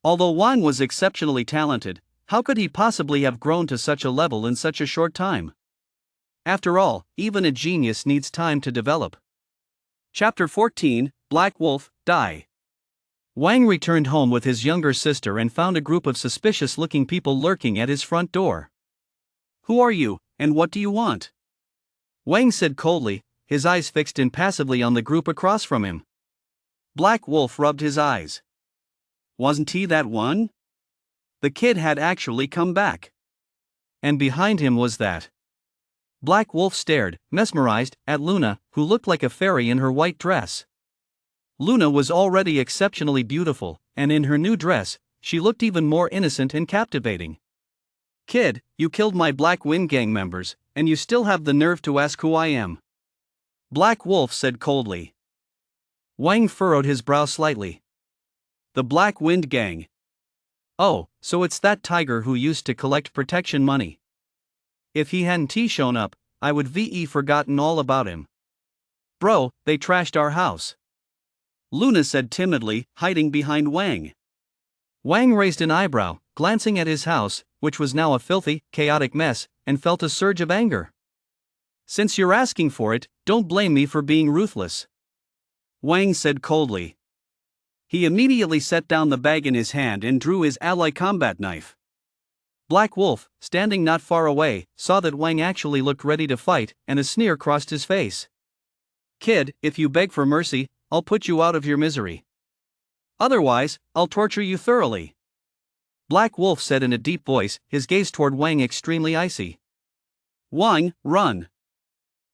Although Wang was exceptionally talented, how could he possibly have grown to such a level in such a short time? After all, even a genius needs time to develop. Chapter 14, Black Wolf, Die. Wang returned home with his younger sister and found a group of suspicious-looking people lurking at his front door. "Who are you, and what do you want?" Wang said coldly, his eyes fixed impassively on the group across from him. Black Wolf rubbed his eyes. Wasn't he that one? The kid had actually come back. And behind him was that. Black Wolf stared, mesmerized, at Luna, who looked like a fairy in her white dress. Luna was already exceptionally beautiful, and in her new dress, she looked even more innocent and captivating. "Kid, you killed my Black Wind Gang members, and you still have the nerve to ask who I am?" Black Wolf said coldly. Wang furrowed his brow slightly. "The Black Wind Gang. Oh, so it's that tiger who used to collect protection money. If he hadn't shown up, I would forgotten all about him. Bro, they trashed our house," Luna said timidly, hiding behind Wang. Wang raised an eyebrow, glancing at his house, which was now a filthy, chaotic mess, and felt a surge of anger. "Since you're asking for it, don't blame me for being ruthless," Wang said coldly. He immediately set down the bag in his hand and drew his ally combat knife. Black Wolf, standing not far away, saw that Wang actually looked ready to fight, and a sneer crossed his face. "Kid, if you beg for mercy, I'll put you out of your misery. Otherwise, I'll torture you thoroughly," Black Wolf said in a deep voice, his gaze toward Wang extremely icy. "Wang, run.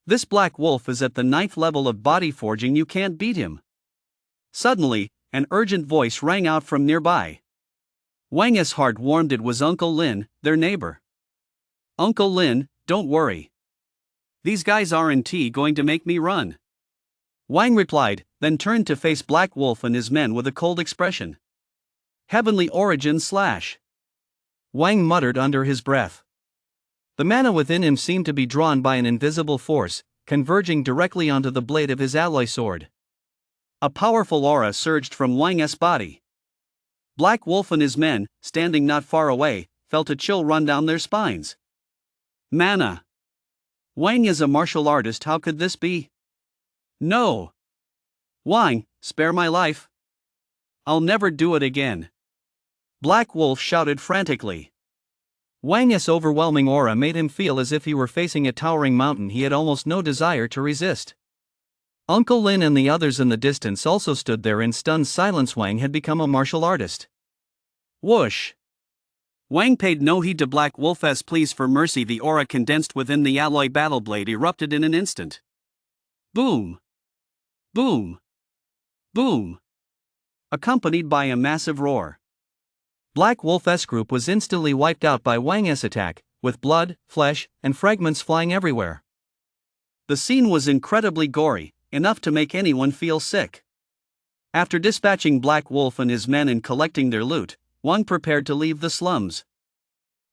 This Black Wolf is at the 9th level of body forging. You can't beat him." Suddenly, an urgent voice rang out from nearby. Wang's heart warmed. It was Uncle Lin, their neighbor. "Uncle Lin, don't worry. These guys aren't going to make me run," Wang replied, then turned to face Black Wolf and his men with a cold expression. "Heavenly origin / Wang muttered under his breath. The mana within him seemed to be drawn by an invisible force, converging directly onto the blade of his alloy sword. A powerful aura surged from Wang's body. Black Wolf and his men, standing not far away, felt a chill run down their spines. Mana. Wang is a martial artist. How could this be? No. Wang, spare my life. I'll never do it again, Black Wolf shouted frantically. Wang's overwhelming aura made him feel as if he were facing a towering mountain he had almost no desire to resist. Uncle Lin and the others in the distance also stood there in stunned silence. Wang had become a martial artist. Whoosh! Wang paid no heed to Black Wolf's pleas for mercy. The aura condensed within the alloy battle blade erupted in an instant. Boom! Boom! Boom! Accompanied by a massive roar. Black Wolf's group was instantly wiped out by Wang's attack, with blood, flesh, and fragments flying everywhere. The scene was incredibly gory, enough to make anyone feel sick. After dispatching Black Wolf and his men and collecting their loot, Wang prepared to leave the slums.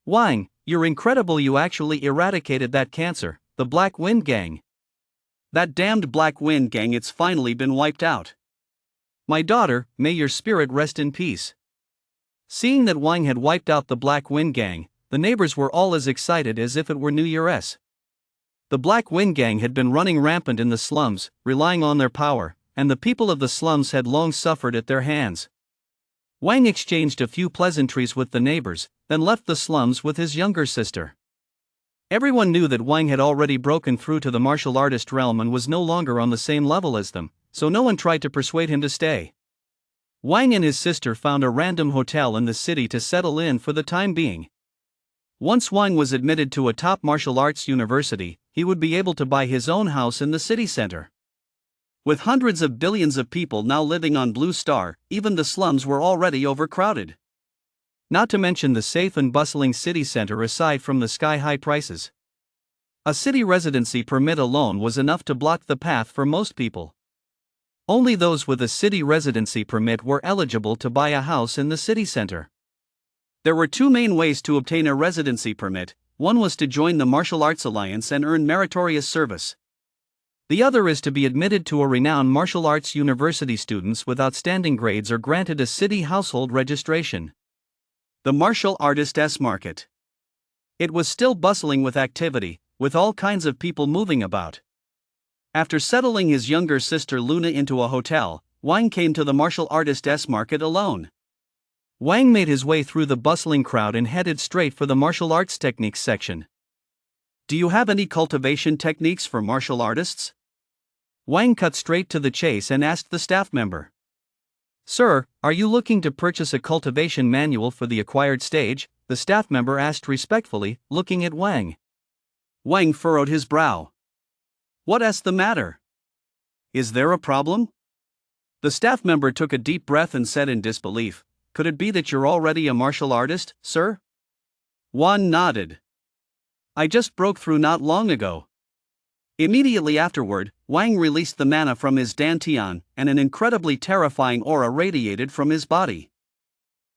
Wang, you're incredible. You actually eradicated that cancer, the Black Wind Gang. That damned Black Wind Gang, it's finally been wiped out. My daughter, may your spirit rest in peace. Seeing that Wang had wiped out the Black Wind Gang, the neighbors were all as excited as if it were New Year's. The Black Wind Gang had been running rampant in the slums, relying on their power, and the people of the slums had long suffered at their hands. Wang exchanged a few pleasantries with the neighbors, then left the slums with his younger sister. Everyone knew that Wang had already broken through to the martial artist realm and was no longer on the same level as them, so no one tried to persuade him to stay. Wang and his sister found a random hotel in the city to settle in for the time being. Once Wang was admitted to a top martial arts university, he would be able to buy his own house in the city center. With hundreds of billions of people now living on Blue Star, even the slums were already overcrowded. Not to mention the safe and bustling city center aside from the sky-high prices. A city residency permit alone was enough to block the path for most people. Only those with a city residency permit were eligible to buy a house in the city center. There were two main ways to obtain a residency permit. One was to join the Martial Arts Alliance and earn meritorious service. The other is to be admitted to a renowned martial arts university. Students with outstanding grades are granted a city household registration. The martial artist's market. It was still bustling with activity, with all kinds of people moving about. After settling his younger sister Luna into a hotel, Wang came to the martial artist's market alone. Wang made his way through the bustling crowd and headed straight for the martial arts techniques section. Do you have any cultivation techniques for martial artists? Wang cut straight to the chase and asked the staff member. Sir, are you looking to purchase a cultivation manual for the acquired stage? The staff member asked respectfully, looking at Wang. Wang furrowed his brow. What's the matter? Is there a problem? The staff member took a deep breath and said in disbelief, Could it be that you're already a martial artist, sir? Wang nodded. I just broke through not long ago. Immediately afterward, Wang released the mana from his dantian, and an incredibly terrifying aura radiated from his body.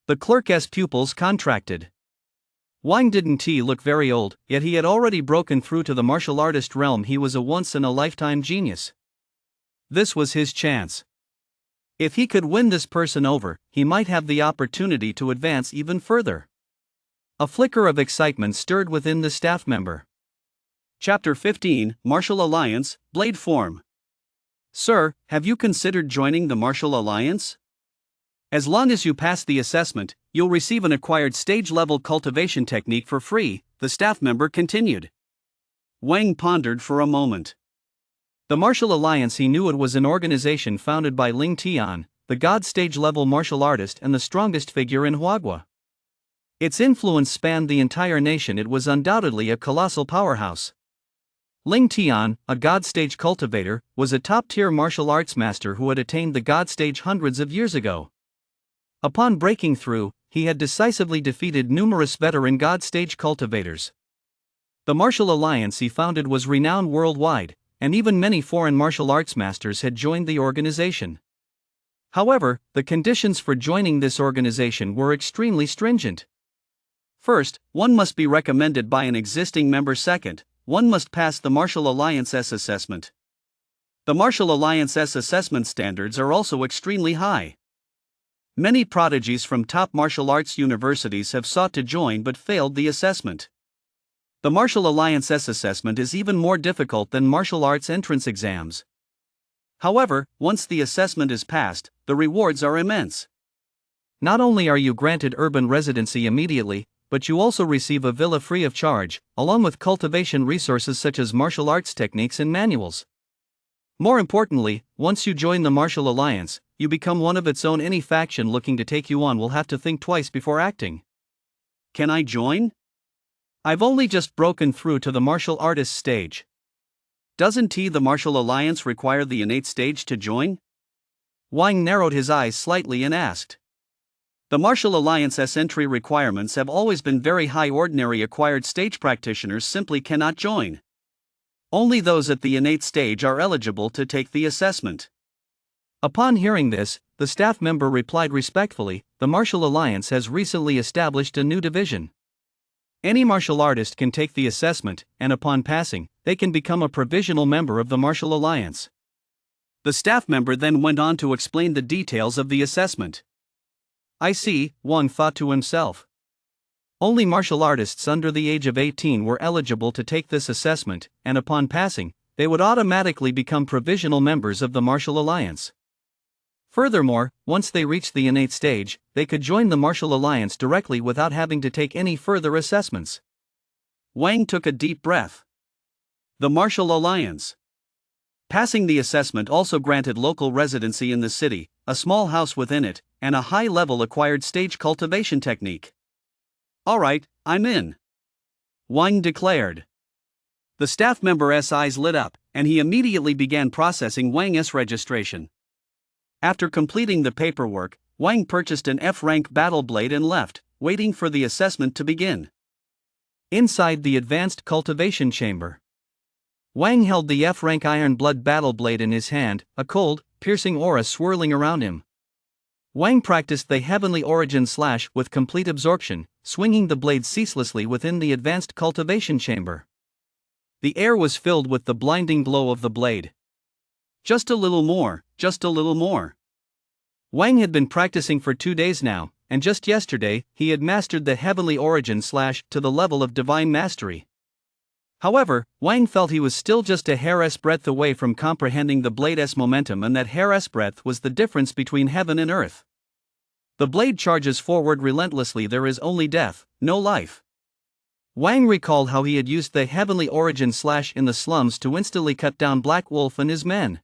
The clerk's pupils contracted. Wang didn't look very old, yet he had already broken through to the martial artist realm. He was a once-in-a-lifetime genius. This was his chance. If he could win this person over, he might have the opportunity to advance even further. A flicker of excitement stirred within the staff member. Chapter 15, Martial Alliance, Blade Form. Sir, have you considered joining the Martial Alliance? As long as you pass the assessment, you'll receive an acquired stage-level cultivation technique for free, the staff member continued. Wang pondered for a moment. The Martial Alliance, he knew it was an organization founded by Ling Tian, the god stage-level martial artist and the strongest figure in Huagua. Its influence spanned the entire nation. It was undoubtedly a colossal powerhouse. Ling Tian, a god stage cultivator, was a top-tier martial arts master who had attained the god stage hundreds of years ago. Upon breaking through, he had decisively defeated numerous veteran god stage cultivators. The Martial Alliance he founded was renowned worldwide, and even many foreign martial arts masters had joined the organization. However, the conditions for joining this organization were extremely stringent. First, one must be recommended by an existing member. Second, one must pass the Martial Alliance's assessment. The Martial Alliance's assessment standards are also extremely high. Many prodigies from top martial arts universities have sought to join but failed the assessment. The Martial Alliance's assessment is even more difficult than martial arts entrance exams. However, once the assessment is passed, the rewards are immense. Not only are you granted urban residency immediately, but you also receive a villa free of charge, along with cultivation resources such as martial arts techniques and manuals. More importantly, once you join the Martial Alliance, you become one of its own. Any faction looking to take you on will have to think twice before acting. Can I join? I've only just broken through to the martial artist stage. Doesn't the Martial Alliance require the innate stage to join? Wang narrowed his eyes slightly and asked. The Martial Alliance's entry requirements have always been very high. Ordinary acquired stage practitioners simply cannot join. Only those at the innate stage are eligible to take the assessment. Upon hearing this, the staff member replied respectfully, The Martial Alliance has recently established a new division. Any martial artist can take the assessment, and upon passing, they can become a provisional member of the Martial Alliance. The staff member then went on to explain the details of the assessment. I see, Wang thought to himself. Only martial artists under the age of 18 were eligible to take this assessment, and upon passing, they would automatically become provisional members of the Martial Alliance. Furthermore, once they reached the innate stage, they could join the Martial Alliance directly without having to take any further assessments. Wang took a deep breath. The Martial Alliance. Passing the assessment also granted local residency in the city, a small house within it, and a high-level acquired stage cultivation technique. Alright, I'm in. Wang declared. The staff member's eyes lit up, and he immediately began processing Wang's registration. After completing the paperwork, Wang purchased an F-rank battle blade and left, waiting for the assessment to begin. Inside the advanced cultivation chamber, Wang held the F-rank iron blood battle blade in his hand, a cold, piercing aura swirling around him. Wang practiced the heavenly origin slash with complete absorption, swinging the blade ceaselessly within the advanced cultivation chamber. The air was filled with the blinding glow of the blade, Just a little more, just a little more. Wang had been practicing for 2 days now, and just yesterday, he had mastered the heavenly origin / to the level of divine mastery. However, Wang felt he was still just a hair's breadth away from comprehending the blade's momentum, and that hair's breadth was the difference between heaven and earth. The blade charges forward relentlessly, there is only death, no life. Wang recalled how he had used the heavenly origin / in the slums to instantly cut down Black Wolf and his men.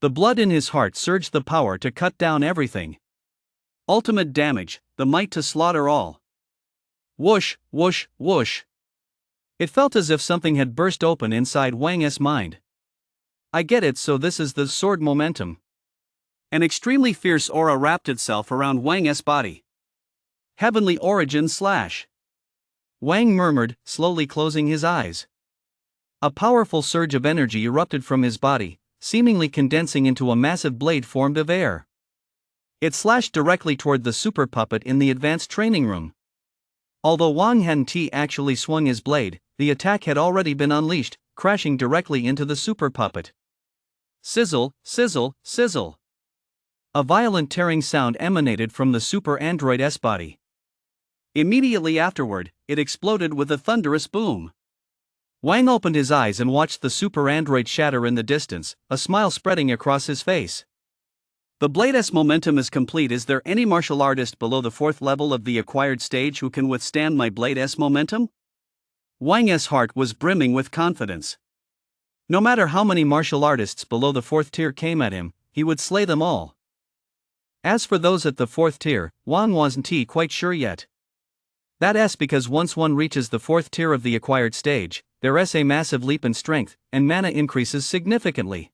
The blood in his heart surged, the power to cut down everything. Ultimate damage, the might to slaughter all. Whoosh, whoosh, whoosh. It felt as if something had burst open inside Wang's mind. I get it, so this is the sword momentum. An extremely fierce aura wrapped itself around Wang's body. Heavenly origin / Wang murmured, slowly closing his eyes. A powerful surge of energy erupted from his body, seemingly condensing into a massive blade formed of air. It slashed directly toward the super puppet in the advanced training room. Although Wang hadn't actually swung his blade, the attack had already been unleashed, crashing directly into the super puppet. Sizzle, sizzle, sizzle. A violent tearing sound emanated from the super android's body. Immediately afterward, it exploded with a thunderous boom. Wang opened his eyes and watched the super android shatter in the distance, a smile spreading across his face. The blade's momentum is complete. Is there any martial artist below the 4th level of the acquired stage who can withstand my blade's momentum? Wang's heart was brimming with confidence. No matter how many martial artists below the 4th tier came at him, he would slay them all. As for those at the 4th tier, Wang wasn't quite sure yet. That's because once one reaches the 4th tier of the acquired stage, there's a massive leap in strength, and mana increases significantly.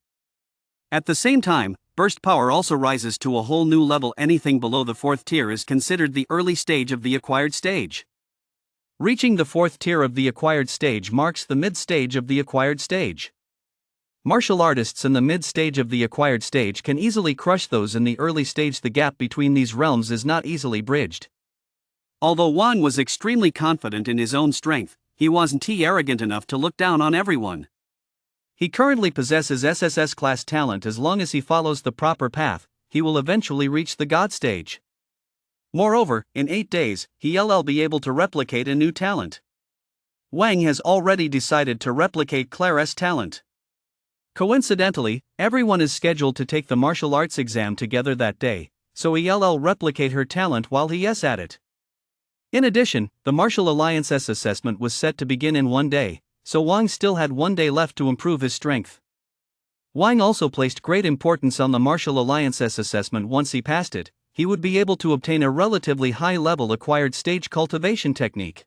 At the same time, burst power also rises to a whole new level. Anything below the 4th tier is considered the early stage of the acquired stage. Reaching the 4th tier of the acquired stage marks the mid-stage of the acquired stage. Martial artists in the mid-stage of the acquired stage can easily crush those in the early stage. The gap between these realms is not easily bridged. Although Wang was extremely confident in his own strength, he wasn't arrogant enough to look down on everyone. He currently possesses SSS class talent. As long as he follows the proper path, he will eventually reach the God stage. Moreover, in 8 days, he'll be able to replicate a new talent. Wang has already decided to replicate Claire's talent. Coincidentally, everyone is scheduled to take the martial arts exam together that day, so he'll replicate her talent while he's at it. In addition, the Martial Alliance's assessment was set to begin in 1 day, so Wang still had 1 day left to improve his strength. Wang also placed great importance on the Martial Alliance's assessment. Once he passed it, he would be able to obtain a relatively high-level acquired stage cultivation technique.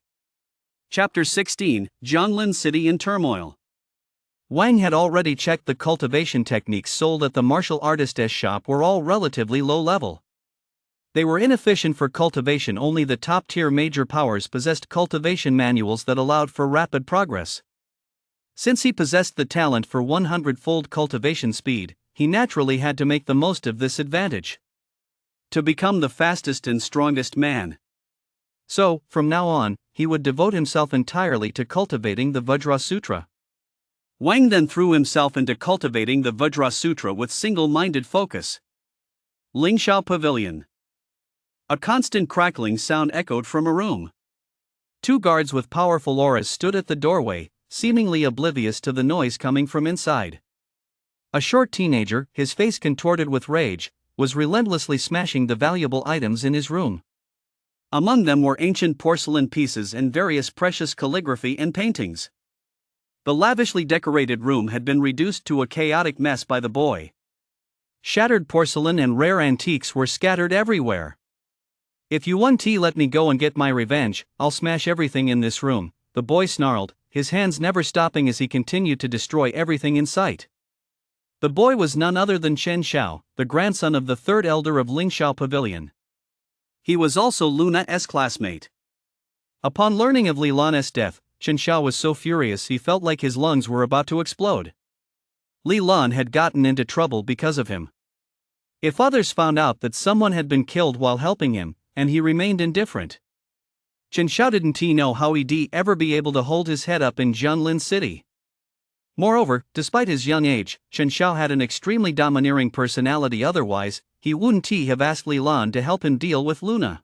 Chapter 16, Jianlin City in Turmoil. Wang had already checked the cultivation techniques sold at the martial artist's shop were all relatively low level. They were inefficient for cultivation. Only the top-tier major powers possessed cultivation manuals that allowed for rapid progress. Since he possessed the talent for 100-fold cultivation speed, he naturally had to make the most of this advantage. To become the fastest and strongest man. So, from now on, he would devote himself entirely to cultivating the Vajra Sutra. Wang then threw himself into cultivating the Vajra Sutra with single-minded focus. Lingxiao Pavilion. A constant crackling sound echoed from a room. 2 guards with powerful auras stood at the doorway, seemingly oblivious to the noise coming from inside. A short teenager, his face contorted with rage, was relentlessly smashing the valuable items in his room. Among them were ancient porcelain pieces and various precious calligraphy and paintings. The lavishly decorated room had been reduced to a chaotic mess by the boy. Shattered porcelain and rare antiques were scattered everywhere. If you want to let me go and get my revenge, I'll smash everything in this room, the boy snarled, his hands never stopping as he continued to destroy everything in sight. The boy was none other than Chen Xiao, the grandson of the 3rd elder of Lingxiao Pavilion. He was also Luna's classmate. Upon learning of Li Lan's death, Chen Xiao was so furious he felt like his lungs were about to explode. Li Lan had gotten into trouble because of him. If others found out that someone had been killed while helping him, and he remained indifferent, Chen Xiao didn't know how he'd ever be able to hold his head up in Jianlin City. Moreover, despite his young age, Chen Xiao had an extremely domineering personality. Otherwise, he wouldn't have asked Li Lan to help him deal with Luna.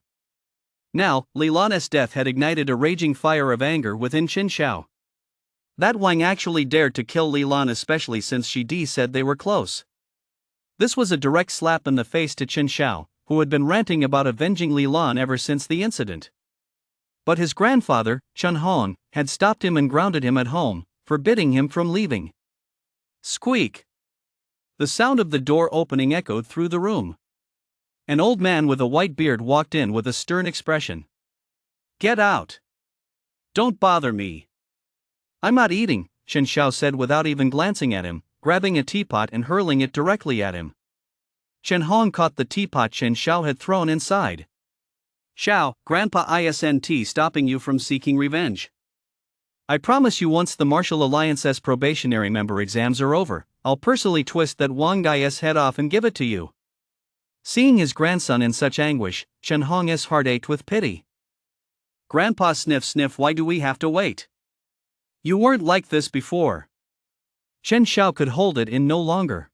Now, Li Lan's death had ignited a raging fire of anger within Chen Xiao. That Wang actually dared to kill Li Lan, especially since she said they were close. This was a direct slap in the face to Chen Xiao, who had been ranting about avenging Li Lan ever since the incident. But his grandfather, Chen Hong, had stopped him and grounded him at home, forbidding him from leaving. Squeak! The sound of the door opening echoed through the room. An old man with a white beard walked in with a stern expression. "Get out! Don't bother me." "I'm not eating," Chen Xiao said without even glancing at him, grabbing a teapot and hurling it directly at him. Chen Hong caught the teapot Chen Xiao had thrown inside. "Xiao, Grandpa isn't stopping you from seeking revenge. I promise you, once the Martial Alliance's probationary member exams are over, I'll personally twist that Wang Gai's head off and give it to you." Seeing his grandson in such anguish, Chen Hong's heart ached with pity. "Grandpa, sniff sniff, why do we have to wait? You weren't like this before." Chen Xiao could hold it in no longer.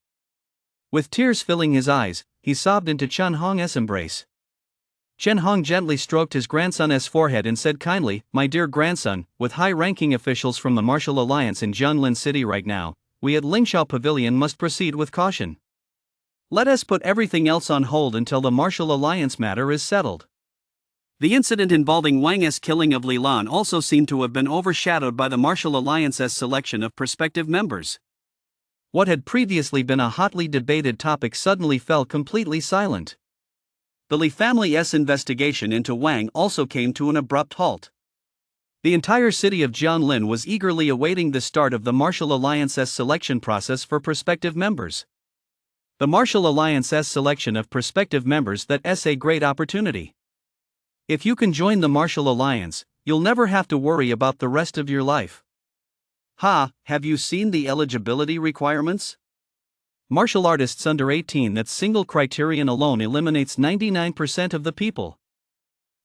With tears filling his eyes, he sobbed into Chen Hong's embrace. Chen Hong gently stroked his grandson's forehead and said kindly, "My dear grandson, with high-ranking officials from the Martial Alliance in Jianlin City right now, we at Lingxiao Pavilion must proceed with caution. Let us put everything else on hold until the Martial Alliance matter is settled." The incident involving Wang's killing of Li Lan also seemed to have been overshadowed by the Martial Alliance's selection of prospective members. What had previously been a hotly debated topic suddenly fell completely silent. The Li family's investigation into Wang also came to an abrupt halt. The entire city of Jianlin was eagerly awaiting the start of the Martial Alliance's selection process for prospective members. The Martial Alliance's selection of prospective members, that's a great opportunity. If you can join the Martial Alliance, you'll never have to worry about the rest of your life. Have you seen the eligibility requirements? Martial artists under 18, that single criterion alone eliminates 99% of the people.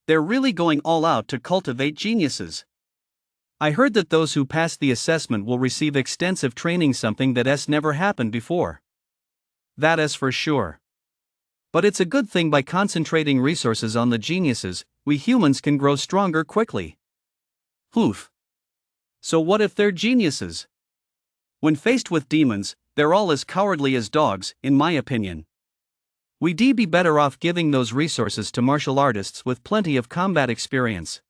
They're really going all out to cultivate geniuses. I heard that those who pass the assessment will receive extensive training, something that's never happened before. That is for sure. But it's a good thing. By concentrating resources on the geniuses, we humans can grow stronger quickly. Oof. So what if they're geniuses? When faced with demons, they're all as cowardly as dogs, in my opinion. We'd be better off giving those resources to martial artists with plenty of combat experience.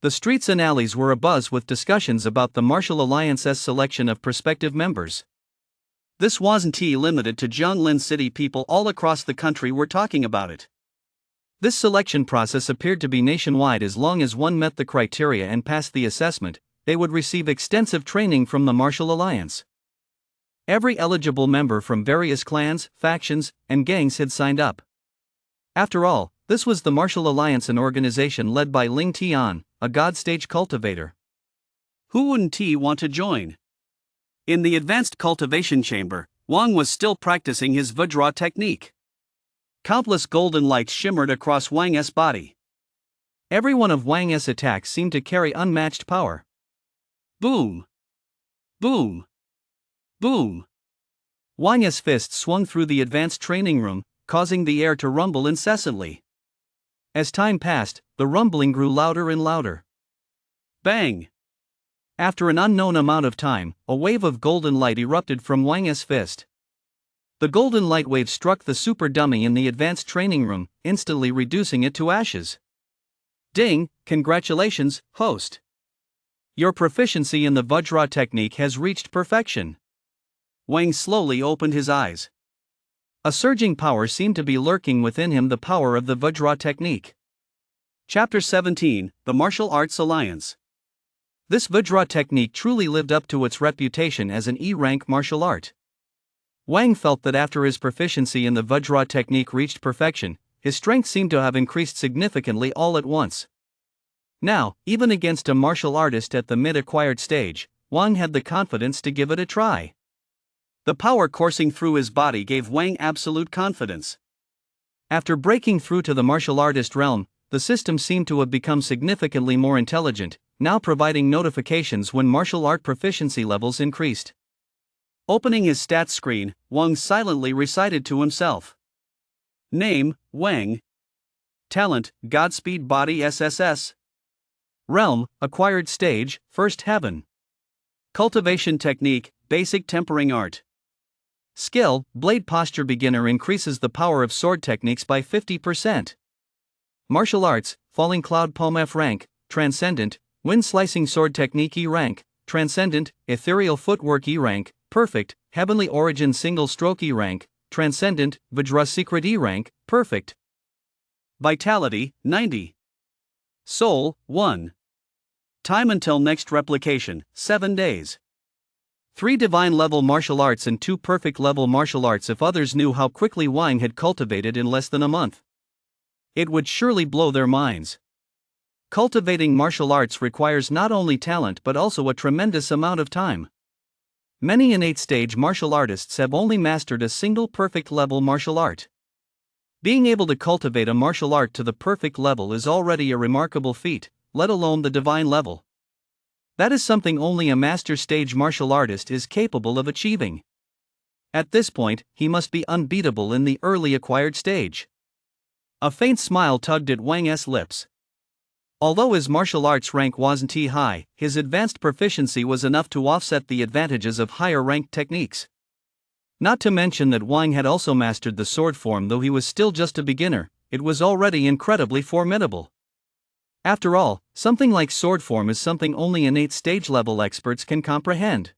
The streets and alleys were abuzz with discussions about the Martial Alliance's selection of prospective members. This wasn't limited to Jianlin City. People all across the country were talking about it. This selection process appeared to be nationwide. As long as one met the criteria and passed the assessment, they would receive extensive training from the Martial Alliance. Every eligible member from various clans, factions, and gangs had signed up. After all, this was the Martial Alliance, an organization led by Ling Tian, a God-stage cultivator. Who wouldn't want to join? In the advanced cultivation chamber, Wang was still practicing his Vajra technique. Countless golden lights shimmered across Wang's body. Every one of Wang's attacks seemed to carry unmatched power. Boom! Boom! Boom! Wang's fist swung through the advanced training room, causing the air to rumble incessantly. As time passed, the rumbling grew louder and louder. Bang! After an unknown amount of time, a wave of golden light erupted from Wang's fist. The golden light wave struck the super dummy in the advanced training room, instantly reducing it to ashes. Ding! Congratulations, host! Your proficiency in the Vajra technique has reached perfection. Wang slowly opened his eyes. A surging power seemed to be lurking within him, the power of the Vajra technique. Chapter 17, The Martial Arts Alliance. This Vajra technique truly lived up to its reputation as an E-rank martial art. Wang felt that after his proficiency in the Vajra technique reached perfection, his strength seemed to have increased significantly all at once. Now, even against a martial artist at the mid-acquired stage, Wang had the confidence to give it a try. The power coursing through his body gave Wang absolute confidence. After breaking through to the martial artist realm, the system seemed to have become significantly more intelligent, now providing notifications when martial art proficiency levels increased. Opening his stats screen, Wang silently recited to himself. Name, Wang. Talent, Godspeed Body SSS. Realm, acquired stage, first heaven. Cultivation technique, basic tempering art. Skill, blade posture beginner increases the power of sword techniques by 50%. Martial arts, falling cloud poem F rank, transcendent, wind slicing sword technique E rank, transcendent, ethereal footwork E rank, perfect, heavenly origin single stroke E rank, transcendent, Vajra secret E rank, perfect. Vitality, 90. Soul, 1. Time until next replication, 7 days. 3 divine level martial arts and 2 perfect level martial arts if others knew how quickly Wang had cultivated in less than a month. It would surely blow their minds. Cultivating martial arts requires not only talent but also a tremendous amount of time. Many innate stage martial artists have only mastered a single perfect level martial art. Being able to cultivate a martial art to the perfect level is already a remarkable feat, let alone the divine level. That is something only a master stage martial artist is capable of achieving. At this point, he must be unbeatable in the early acquired stage. A faint smile tugged at Wang's lips. Although his martial arts rank wasn't high, his advanced proficiency was enough to offset the advantages of higher ranked techniques. Not to mention that Wang had also mastered the sword form. Though he was still just a beginner, it was already incredibly formidable. After all, something like sword form is something only innate stage level experts can comprehend.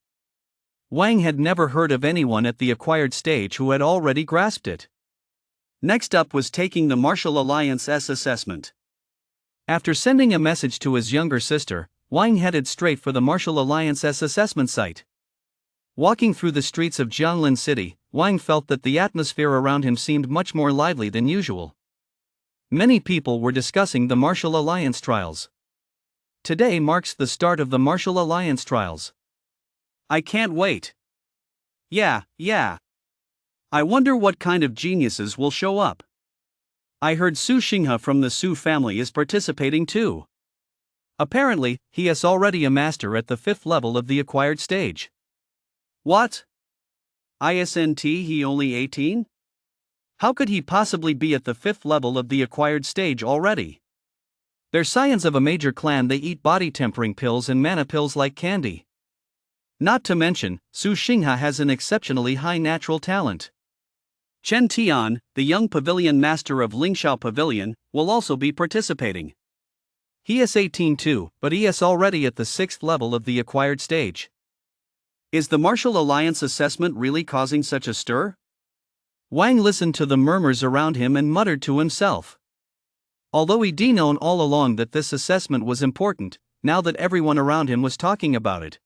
Wang had never heard of anyone at the acquired stage who had already grasped it. Next up was taking the Martial Alliance S assessment. After sending a message to his younger sister, Wang headed straight for the Martial Alliance S assessment site. Walking through the streets of Jianglin City, Wang felt that the atmosphere around him seemed much more lively than usual. Many people were discussing the Martial Alliance trials. Today marks the start of the Martial Alliance trials. I can't wait. Yeah. I wonder what kind of geniuses will show up. I heard Su Xinghe from the Su family is participating too. Apparently, he is already a master at the 5th level of the acquired stage. What? Isn't he only 18? How could he possibly be at the 5th level of the acquired stage already? They're scions of a major clan. They eat body tempering pills and mana pills like candy. Not to mention, Su Xinghe has an exceptionally high natural talent. Chen Tian, the young pavilion master of Lingxiao Pavilion, will also be participating. He is 18 too, but he is already at the 6th level of the acquired stage. Is the Martial Alliance assessment really causing such a stir? Wang listened to the murmurs around him and muttered to himself. Although he'd known all along that this assessment was important, now that everyone around him was talking about it,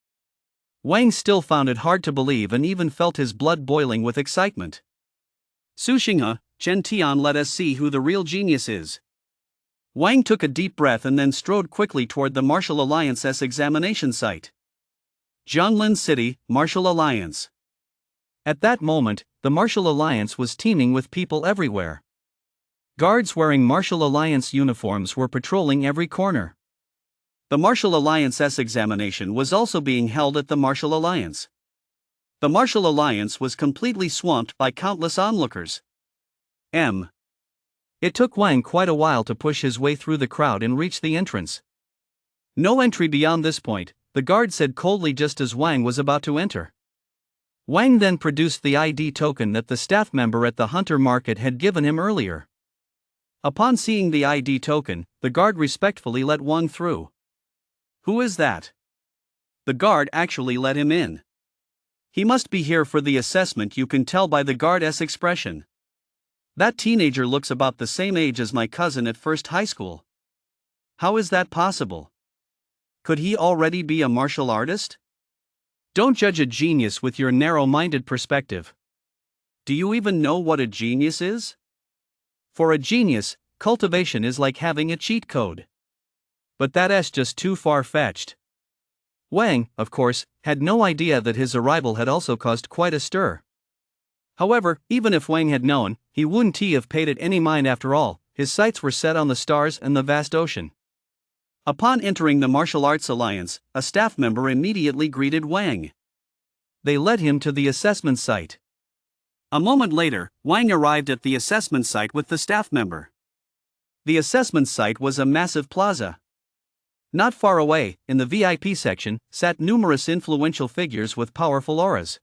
Wang still found it hard to believe and even felt his blood boiling with excitement. Su Xinghe, Chen Tian, let us see who the real genius is. Wang took a deep breath and then strode quickly toward the Martial Alliance's examination site. Jianglin City, Martial Alliance. At that moment, the Martial Alliance was teeming with people everywhere. Guards wearing Martial Alliance uniforms were patrolling every corner. The Martial Alliance's examination was also being held at the Martial Alliance. The Martial Alliance was completely swamped by countless onlookers. It took Wang quite a while to push his way through the crowd and reach the entrance. No entry beyond this point, the guard said coldly just as Wang was about to enter. Wang then produced the ID token that the staff member at the Hunter Market had given him earlier. Upon seeing the ID token, the guard respectfully let Wang through. Who is that? The guard actually let him in. He must be here for the assessment. You can tell by the guard's expression. That teenager looks about the same age as my cousin at first high school. How is that possible? Could he already be a martial artist? Don't judge a genius with your narrow-minded perspective. Do you even know what a genius is? For a genius, cultivation is like having a cheat code. But that's just too far-fetched. Wang, of course, had no idea that his arrival had also caused quite a stir. However, even if Wang had known, he wouldn't have paid it any mind. After all, his sights were set on the stars and the vast ocean. Upon entering the Martial Arts Alliance, a staff member immediately greeted Wang. They led him to the assessment site. A moment later, Wang arrived at the assessment site with the staff member. The assessment site was a massive plaza. Not far away, in the VIP section, sat numerous influential figures with powerful auras.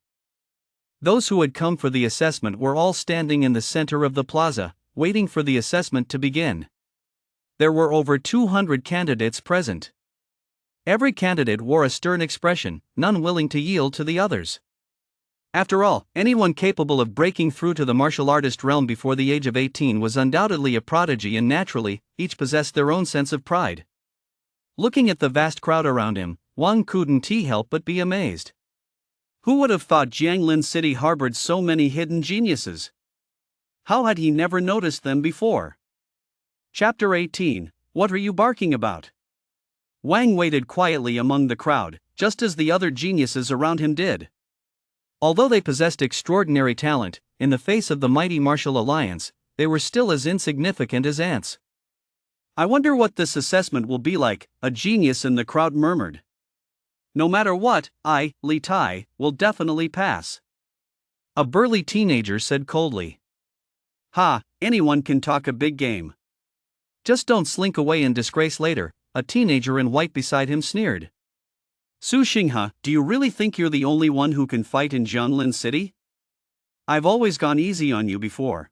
Those who had come for the assessment were all standing in the center of the plaza, waiting for the assessment to begin. There were over 200 candidates present. Every candidate wore a stern expression, none willing to yield to the others. After all, anyone capable of breaking through to the martial artist realm before the age of 18 was undoubtedly a prodigy, and naturally, each possessed their own sense of pride. Looking at the vast crowd around him, Wang couldn't help but be amazed. Who would have thought Jianglin City harbored so many hidden geniuses? How had he never noticed them before? Chapter 18, What Are You Barking About? Wang waited quietly among the crowd, just as the other geniuses around him did. Although they possessed extraordinary talent, in the face of the mighty Martial Alliance, they were still as insignificant as ants. I wonder what this assessment will be like, a genius in the crowd murmured. No matter what, Li Tai, will definitely pass. A burly teenager said coldly. Ha, anyone can talk a big game. Just don't slink away in disgrace later, a teenager in white beside him sneered. Su Xinghe, do you really think you're the only one who can fight in Jianglin City? I've always gone easy on you before.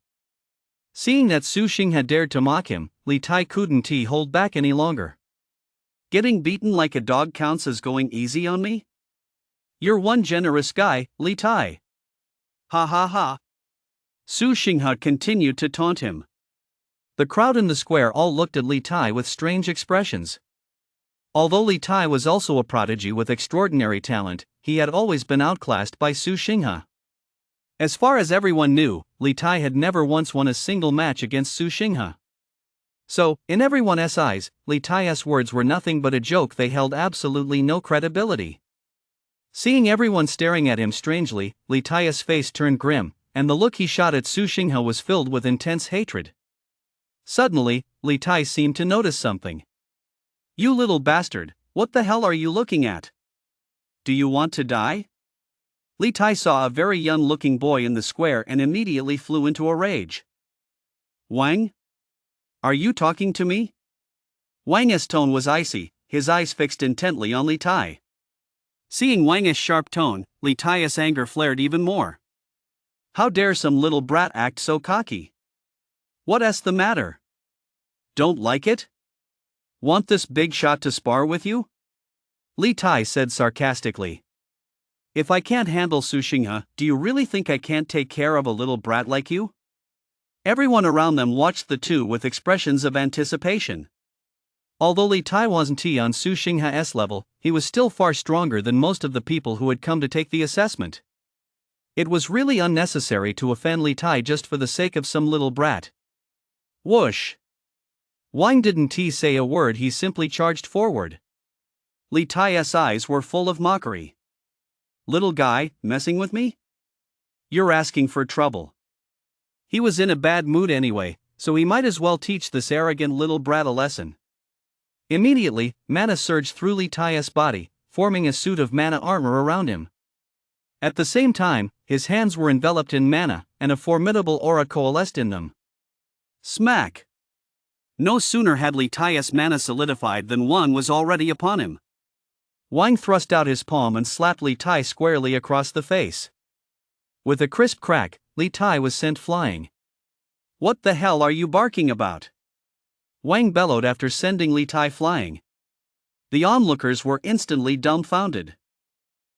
Seeing that Su Xinghe had dared to mock him, Li Tai couldn't hold back any longer. Getting beaten like a dog counts as going easy on me? You're one generous guy, Li Tai. Ha ha ha. Su Xinghe continued to taunt him. The crowd in the square all looked at Li Tai with strange expressions. Although Li Tai was also a prodigy with extraordinary talent, he had always been outclassed by Su Xinghe. As far as everyone knew, Li Tai had never once won a single match against Su Xinghe. So, in everyone's eyes, Li Tai's words were nothing but a joke. They held absolutely no credibility. Seeing everyone staring at him strangely, Li Tai's face turned grim, and the look he shot at Su Xinghe was filled with intense hatred. Suddenly, Li Tai seemed to notice something. You little bastard, what the hell are you looking at? Do you want to die? Li Tai saw a very young-looking boy in the square and immediately flew into a rage. Wang? Are you talking to me? Wang's tone was icy, his eyes fixed intently on Li Tai. Seeing Wang's sharp tone, Li Tai's anger flared even more. How dare some little brat act so cocky? What's the matter? Don't like it? Want this big shot to spar with you? Li Tai said sarcastically. If I can't handle Su Xinghe, do you really think I can't take care of a little brat like you? Everyone around them watched the two with expressions of anticipation. Although Li Tai wasn't on Su Xinghe's level, he was still far stronger than most of the people who had come to take the assessment. It was really unnecessary to offend Li Tai just for the sake of some little brat. Whoosh! Wang didn't say a word, he simply charged forward. Li Tai's eyes were full of mockery. Little guy, messing with me? You're asking for trouble. He was in a bad mood anyway, so he might as well teach this arrogant little brat a lesson. Immediately, mana surged through Li Tai's body, forming a suit of mana armor around him. At the same time, his hands were enveloped in mana, and a formidable aura coalesced in them. Smack! No sooner had Li Tai's mana solidified than one was already upon him. Wang thrust out his palm and slapped Li Tai squarely across the face. With a crisp crack, Li Tai was sent flying. What the hell are you barking about? Wang bellowed after sending Li Tai flying. The onlookers were instantly dumbfounded.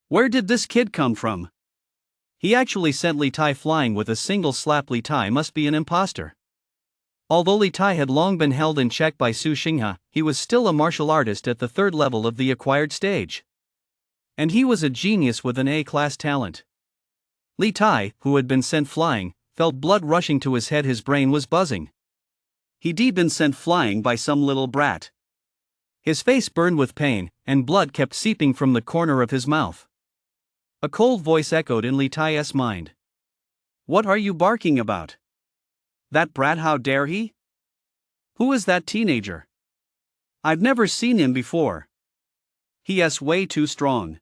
Where did this kid come from? He actually sent Li Tai flying with a single slap. Li Tai must be an imposter. Although Li Tai had long been held in check by Su Xinghe, he was still a martial artist at the third level of the acquired stage. And he was a genius with an A-class talent. Li Tai, who had been sent flying, felt blood rushing to his head. His brain was buzzing. He'd been sent flying by some little brat. His face burned with pain, and blood kept seeping from the corner of his mouth. A cold voice echoed in Li Tai's mind. What are you barking about? That brat, how dare he? Who is that teenager? I've never seen him before. He's way too strong.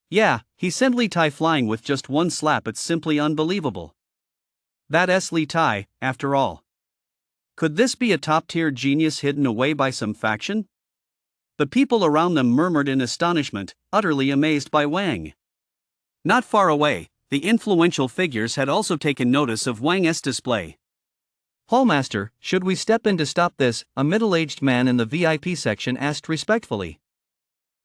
Yeah, he sent Li Tai flying with just one slap. It's simply unbelievable. That's Li Tai, after all. Could this be a top-tier genius hidden away by some faction? The people around them murmured in astonishment, utterly amazed by Wang. Not far away, the influential figures had also taken notice of Wang's display. Hallmaster, should we step in to stop this? A middle-aged man in the VIP section asked respectfully.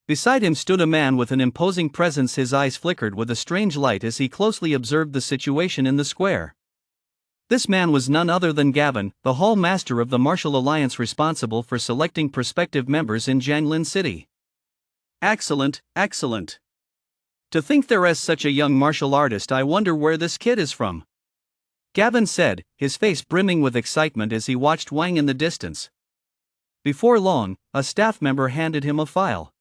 Beside him stood a man with an imposing presence. His eyes flickered with a strange light as he closely observed the situation in the square. This man was none other than Gavin, the Hall Master of the Martial Alliance responsible for selecting prospective members in Jianglin City. Excellent, excellent. To think there is such a young martial artist. I wonder where this kid is from. Gavin said, his face brimming with excitement as he watched Wang in the distance. Before long, a staff member handed him a file.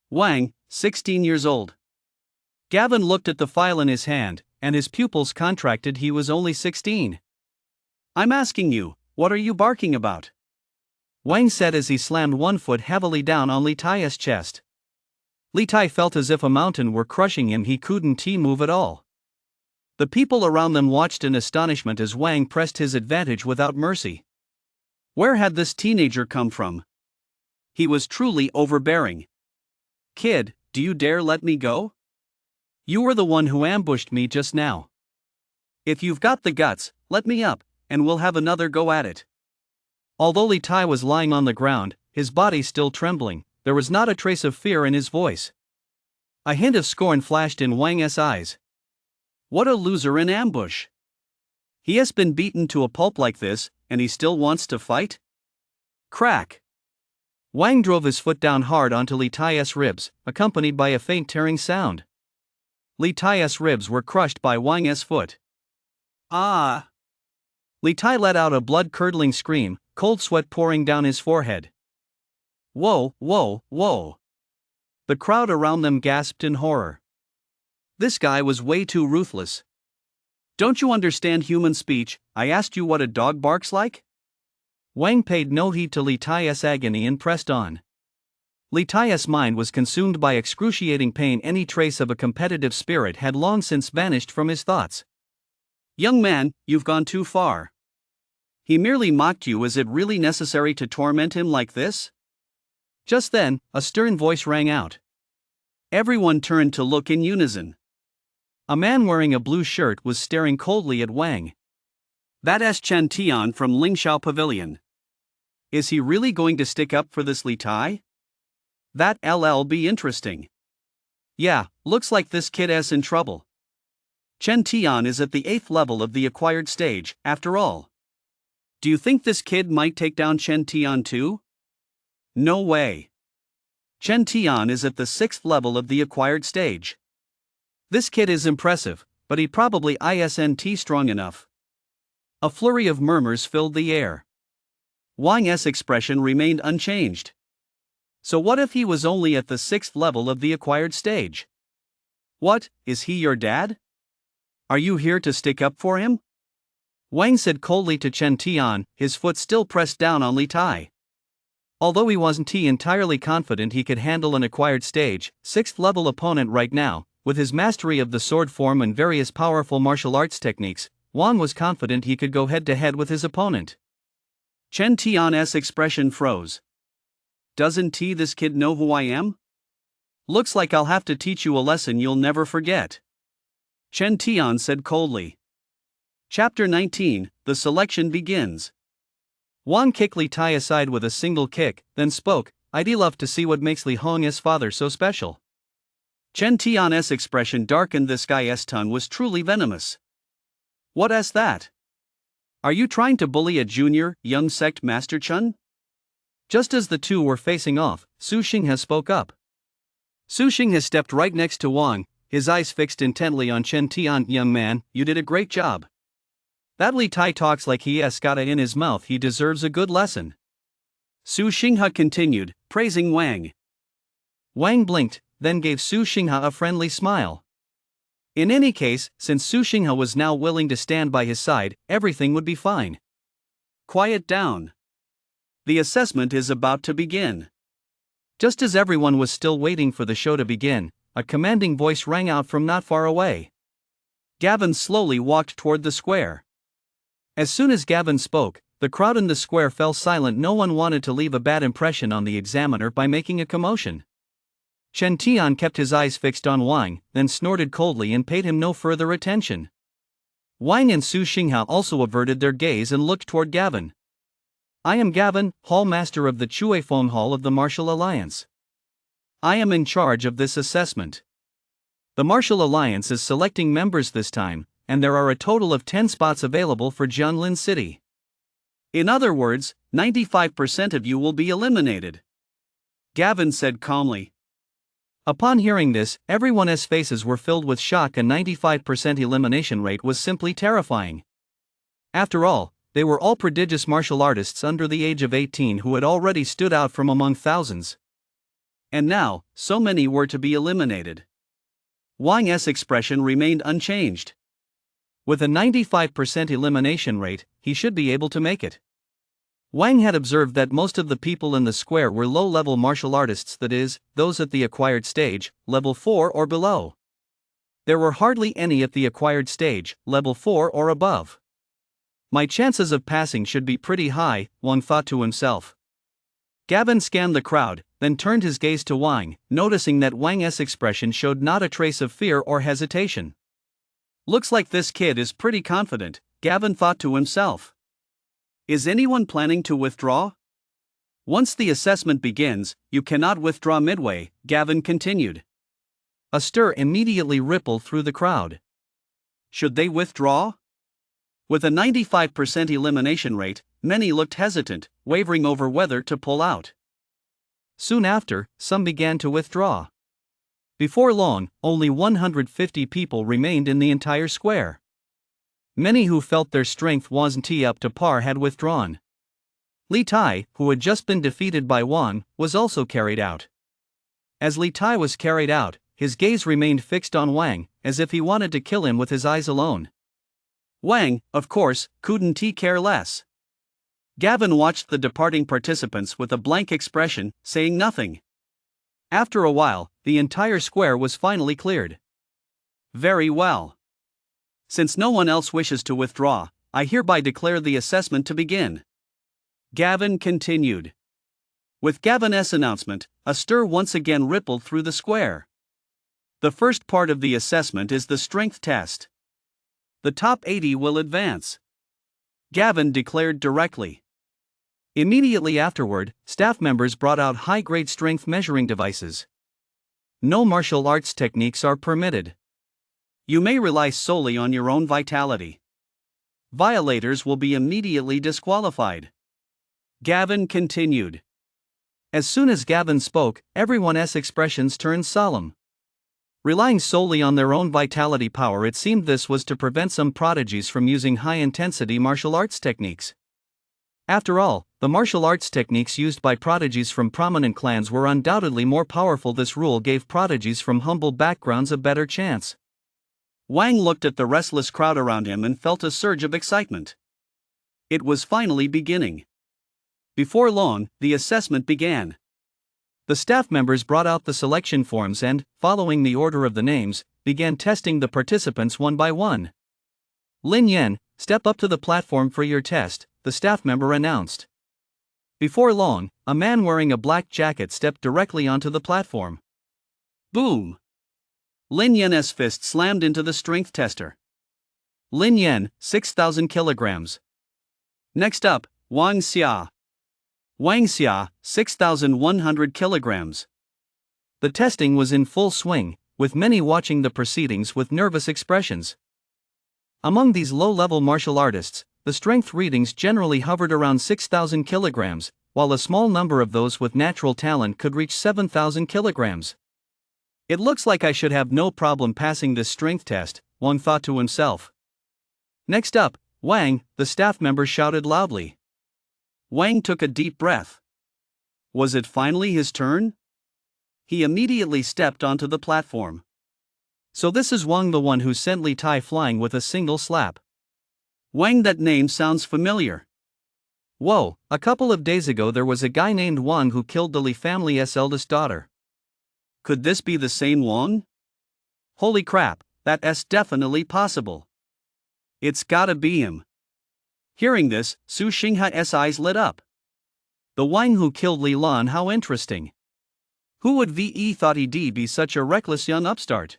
Wang, 16 years old. Gavin looked at the file in his hand, and his pupils contracted. He was only 16. I'm asking you, what are you barking about? Wang said as he slammed one foot heavily down on Li Tai's chest. Li Tai felt as if a mountain were crushing him. He couldn't move at all. The people around them watched in astonishment as Wang pressed his advantage without mercy. Where had this teenager come from? He was truly overbearing. Kid, do you dare let me go? You were the one who ambushed me just now. If you've got the guts, let me up, and we'll have another go at it. Although Li Tai was lying on the ground, his body still trembling, there was not a trace of fear in his voice. A hint of scorn flashed in Wang's eyes. What a loser in ambush. He has been beaten to a pulp like this, and he still wants to fight? Crack. Wang drove his foot down hard onto Li Tai's ribs, accompanied by a faint tearing sound. Li Tai's ribs were crushed by Wang's foot. Ah! Li Tai let out a blood-curdling scream, cold sweat pouring down his forehead. Whoa, whoa, whoa. The crowd around them gasped in horror. This guy was way too ruthless. Don't you understand human speech? I asked you what a dog barks like? Wang paid no heed to Li Tai's agony and pressed on. Li Tai's mind was consumed by excruciating pain. Any trace of a competitive spirit had long since vanished from his thoughts. Young man, you've gone too far. He merely mocked you. Is it really necessary to torment him like this? Just then, a stern voice rang out. Everyone turned to look in unison. A man wearing a blue shirt was staring coldly at Wang. That's Chen Tian from Lingxiao Pavilion. Is he really going to stick up for this Li Tai? That'll be interesting. Yeah, looks like this kid is in trouble. Chen Tian is at the 8th level of the acquired stage, after all. Do you think this kid might take down Chen Tian too? No way. Chen Tian is at the 6th level of the acquired stage. This kid is impressive, but he probably isn't strong enough. A flurry of murmurs filled the air. Wang's expression remained unchanged. So what if he was only at the 6th level of the acquired stage? What, is he your dad? Are you here to stick up for him? Wang said coldly to Chen Tian, his foot still pressed down on Li Tai. Although he wasn't entirely confident he could handle an acquired stage, 6th level opponent right now, with his mastery of the sword form and various powerful martial arts techniques, Wang was confident he could go head-to-head with his opponent. Chen Tian's expression froze. Doesn't this kid know who I am? Looks like I'll have to teach you a lesson you'll never forget. Chen Tian said coldly. Chapter 19, The Selection Begins. Wang kicked Li Tai aside with a single kick, then spoke, I'd love to see what makes Li Hong's father so special. Chen Tian's expression darkened. This guy's tongue was truly venomous. What's that? Are you trying to bully a junior, young sect master Chen? Just as the two were facing off, Su Xinghe spoke up. Su Xinghe stepped right next to Wang, his eyes fixed intently on Chen Tian. Young man, you did a great job. That Li Tai talks like he has got it in his mouth. He deserves a good lesson. Su Xinghe continued, praising Wang. Wang blinked, then gave Su Xinghe a friendly smile. In any case, since Su Xinghe was now willing to stand by his side, everything would be fine. Quiet down. The assessment is about to begin. Just as everyone was still waiting for the show to begin, a commanding voice rang out from not far away. Gavin slowly walked toward the square. As soon as Gavin spoke, the crowd in the square fell silent. No one wanted to leave a bad impression on the examiner by making a commotion. Chen Tian kept his eyes fixed on Wang, then snorted coldly and paid him no further attention. Wang and Su Xinghao also averted their gaze and looked toward Gavin. "I am Gavin, Hall Master of the Chuefeng Hall of the Martial Alliance. I am in charge of this assessment. The Martial Alliance is selecting members this time, and there are a total of 10 spots available for Jianlin City. In other words, 95% of you will be eliminated," Gavin said calmly. Upon hearing this, everyone's faces were filled with shock. A 95% elimination rate was simply terrifying. After all, they were all prodigious martial artists under the age of 18 who had already stood out from among thousands. And now, so many were to be eliminated. Wang's expression remained unchanged. With a 95% elimination rate, he should be able to make it. Wang had observed that most of the people in the square were low-level martial artists, that is, those at the acquired stage, level 4 or below. There were hardly any at the acquired stage, level 4 or above. My chances of passing should be pretty high, Wang thought to himself. Gavin scanned the crowd, then turned his gaze to Wang, noticing that Wang's expression showed not a trace of fear or hesitation. Looks like this kid is pretty confident, Gavin thought to himself. Is anyone planning to withdraw? Once the assessment begins, you cannot withdraw midway, Gavin continued. A stir immediately rippled through the crowd. Should they withdraw? With a 95% elimination rate, many looked hesitant, wavering over whether to pull out. Soon after, some began to withdraw. Before long, only 150 people remained in the entire square. Many who felt their strength wasn't up to par had withdrawn. Li Tai, who had just been defeated by Wang, was also carried out. As Li Tai was carried out, his gaze remained fixed on Wang, as if he wanted to kill him with his eyes alone. Wang, of course, couldn't care less. Gavin watched the departing participants with a blank expression, saying nothing. After a while, the entire square was finally cleared. Very well. Since no one else wishes to withdraw, I hereby declare the assessment to begin. Gavin continued. With Gavin's announcement, a stir once again rippled through the square. The first part of the assessment is the strength test. The top 80 will advance, Gavin declared directly. Immediately afterward, staff members brought out high-grade strength measuring devices. No martial arts techniques are permitted. You may rely solely on your own vitality. Violators will be immediately disqualified, Gavin continued. As soon as Gavin spoke, everyone's expressions turned solemn. Relying solely on their own vitality power, it seemed this was to prevent some prodigies from using high-intensity martial arts techniques. After all, the martial arts techniques used by prodigies from prominent clans were undoubtedly more powerful. This rule gave prodigies from humble backgrounds a better chance. Wang looked at the restless crowd around him and felt a surge of excitement. It was finally beginning. Before long, the assessment began. The staff members brought out the selection forms and, following the order of the names, began testing the participants one by one. "Lin Yan, step up to the platform for your test," the staff member announced. Before long, a man wearing a black jacket stepped directly onto the platform. Boom! Lin Yan's fist slammed into the strength tester. Lin Yan, 6,000 kilograms. Next up, Wang Xia. Wang Xia, 6,100 kilograms. The testing was in full swing, with many watching the proceedings with nervous expressions. Among these low-level martial artists, the strength readings generally hovered around 6,000 kilograms, while a small number of those with natural talent could reach 7,000 kilograms. It looks like I should have no problem passing this strength test, Wang thought to himself. Next up, Wang, the staff member shouted loudly. Wang took a deep breath. Was it finally his turn? He immediately stepped onto the platform. So this is Wang, the one who sent Li Tai flying with a single slap. Wang, that name sounds familiar. Whoa, a couple of days ago there was a guy named Wang who killed the Li family's eldest daughter. Could this be the same Wang? Holy crap, that's definitely possible. It's gotta be him. Hearing this, Su Xingha's eyes lit up. The Wang who killed Li Lan, how interesting. Who would VE thought he'd be such a reckless young upstart?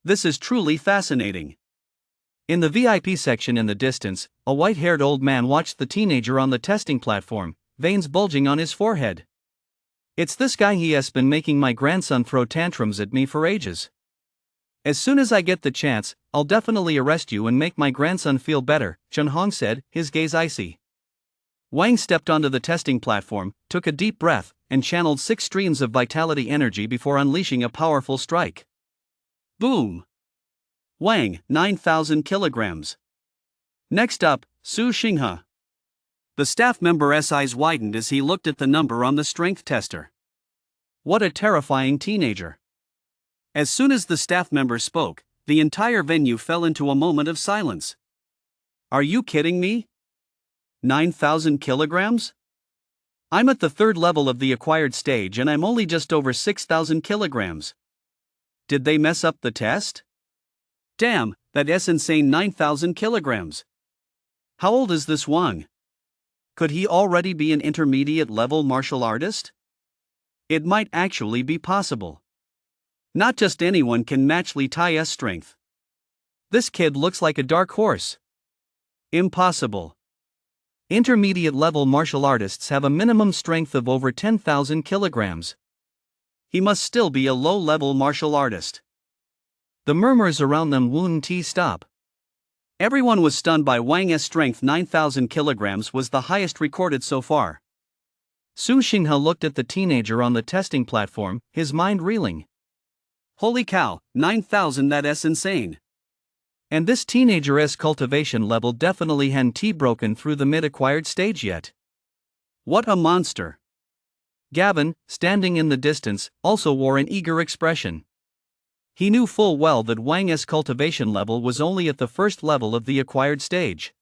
This is truly fascinating. In the VIP section in the distance, a white-haired old man watched the teenager on the testing platform, veins bulging on his forehead. It's this guy, he has been making my grandson throw tantrums at me for ages. As soon as I get the chance, I'll definitely arrest you and make my grandson feel better, Chen Hong said, his gaze icy. Wang stepped onto the testing platform, took a deep breath, and channeled 6 streams of vitality energy before unleashing a powerful strike. Boom! Wang, 9,000 kilograms. Next up, Su Xingha. The staff member's eyes widened as he looked at the number on the strength tester. What a terrifying teenager. As soon as the staff member spoke, the entire venue fell into a moment of silence. Are you kidding me? 9,000 kilograms? I'm at the 3rd level of the acquired stage and I'm only just over 6,000 kilograms. Did they mess up the test? Damn, that's insane, 9,000 kilograms. How old is this Wang? Could he already be an intermediate level martial artist? It might actually be possible. Not just anyone can match Li Tai's strength. This kid looks like a dark horse. Impossible. Intermediate level martial artists have a minimum strength of over 10,000 kilograms. He must still be a low-level martial artist. The murmurs around them wouldn't stop. Everyone was stunned by Wang's strength. 9,000 kilograms was the highest recorded so far. Su Xingha looked at the teenager on the testing platform, his mind reeling. Holy cow, 9,000, that's insane. And this teenager's cultivation level definitely hadn't broken through the mid-acquired stage yet. What a monster. Gavin, standing in the distance, also wore an eager expression. He knew full well that Wang's cultivation level was only at the 1st level of the acquired stage.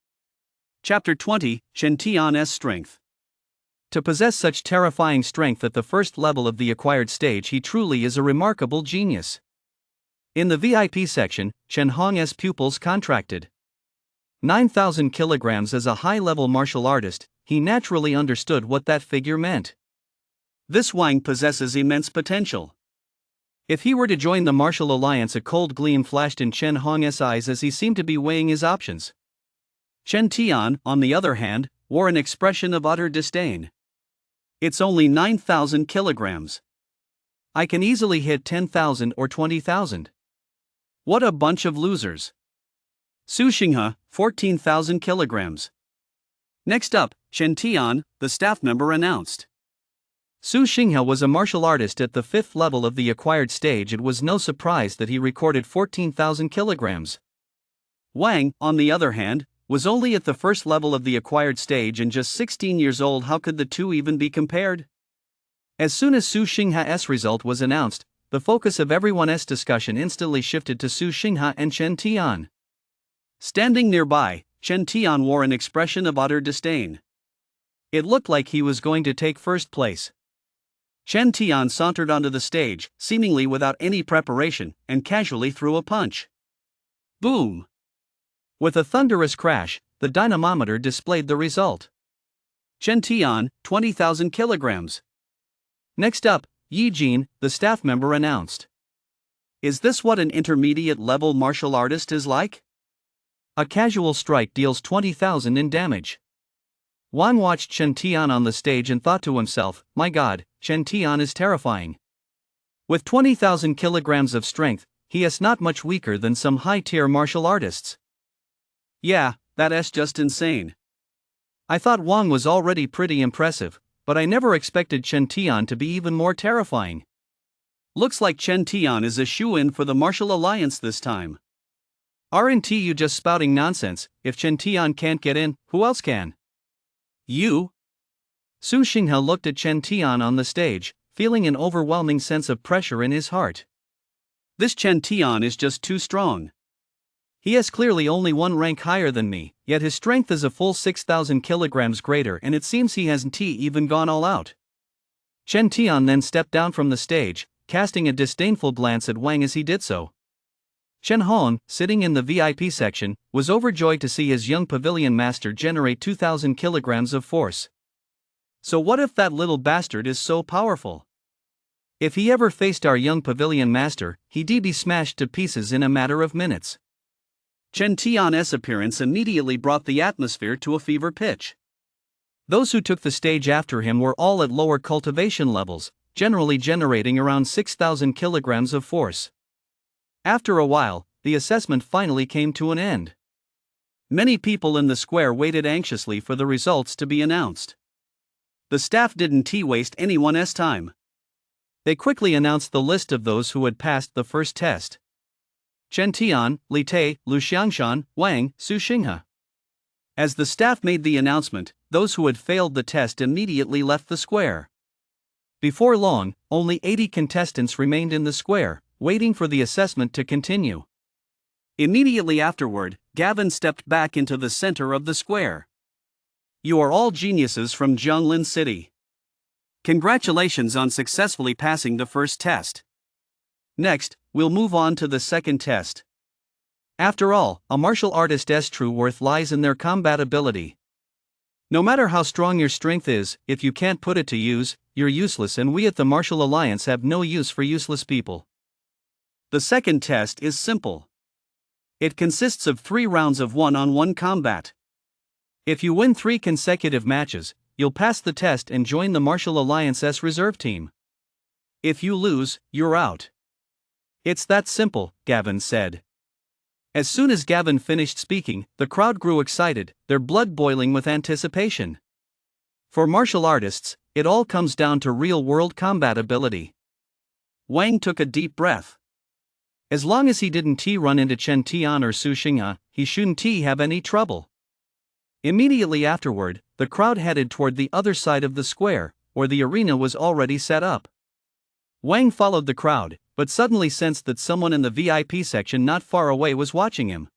Chapter 20, Chen Tian's Strength. To possess such terrifying strength at the 1st level of the acquired stage, he truly is a remarkable genius. In the VIP section, Chen Hong's pupils contracted. 9,000 kilograms as a high-level martial artist, he naturally understood what that figure meant. This Wang possesses immense potential. If he were to join the martial alliance, a cold gleam flashed in Chen Hong's eyes as he seemed to be weighing his options. Chen Tian, on the other hand, wore an expression of utter disdain. It's only 9,000 kilograms. I can easily hit 10,000 or 20,000. What a bunch of losers. Su Xingha, 14,000 kilograms. Next up, Chen Tian, the staff member announced. Su Xingha was a martial artist at the 5th level of the acquired stage. It was no surprise that he recorded 14,000 kilograms. Wang, on the other hand, was only at the 1st level of the acquired stage and just 16 years old. How could the two even be compared? As soon as Su Xingha's result was announced, the focus of everyone's discussion instantly shifted to Su Xingha and Chen Tian. Standing nearby, Chen Tian wore an expression of utter disdain. It looked like he was going to take 1st place. Chen Tian sauntered onto the stage, seemingly without any preparation, and casually threw a punch. Boom! With a thunderous crash, the dynamometer displayed the result. Chen Tian, 20,000 kilograms. Next up, Yi Jin, the staff member announced. Is this what an intermediate-level martial artist is like? A casual strike deals 20,000 in damage. Wang watched Chen Tian on the stage and thought to himself, my god, Chen Tian is terrifying. With 20,000 kilograms of strength, he is not much weaker than some high-tier martial artists. Yeah, that's just insane. I thought Wang was already pretty impressive, but I never expected Chen Tian to be even more terrifying. Looks like Chen Tian is a shoo-in for the martial alliance this time. Aren't you just spouting nonsense? If Chen Tian can't get in, who else can? You? Su Xingha looked at Chen Tian on the stage, feeling an overwhelming sense of pressure in his heart. This Chen Tian is just too strong. He has clearly only one rank higher than me, yet his strength is a full 6,000 kilograms greater, and it seems he hasn't even gone all out. Chen Tian then stepped down from the stage, casting a disdainful glance at Wang as he did so. Chen Hong, sitting in the VIP section, was overjoyed to see his young pavilion master generate 2,000 kilograms of force. So what if that little bastard is so powerful? If he ever faced our young pavilion master, he'd be smashed to pieces in a matter of minutes. Chen Tian's appearance immediately brought the atmosphere to a fever pitch. Those who took the stage after him were all at lower cultivation levels, generally generating around 6,000 kilograms of force. After a while, the assessment finally came to an end. Many people in the square waited anxiously for the results to be announced. The staff didn't waste anyone's time. They quickly announced the list of those who had passed the first test. Chen Tian, Li Tai, Lu Xiangshan, Wang, Su Xinghe. As the staff made the announcement, those who had failed the test immediately left the square. Before long, only 80 contestants remained in the square, waiting for the assessment to continue. Immediately afterward, Gavin stepped back into the center of the square. You are all geniuses from Jianglin City. Congratulations on successfully passing the first test. Next, we'll move on to the second test. After all, a martial artist's true worth lies in their combat ability. No matter how strong your strength is, if you can't put it to use, you're useless, and we at the Martial Alliance have no use for useless people. The second test is simple. It consists of 3 rounds of one-on-one combat. If you win 3 consecutive matches, you'll pass the test and join the Martial Alliance's reserve team. If you lose, you're out. It's that simple, Gavin said. As soon as Gavin finished speaking, the crowd grew excited, their blood boiling with anticipation. For martial artists, it all comes down to real-world combat ability. Wang took a deep breath. As long as he didn't run into Chen Tian or Su Xinghe, he shouldn't have any trouble. Immediately afterward, the crowd headed toward the other side of the square, where the arena was already set up. Wang followed the crowd, but suddenly sensed that someone in the VIP section not far away was watching him.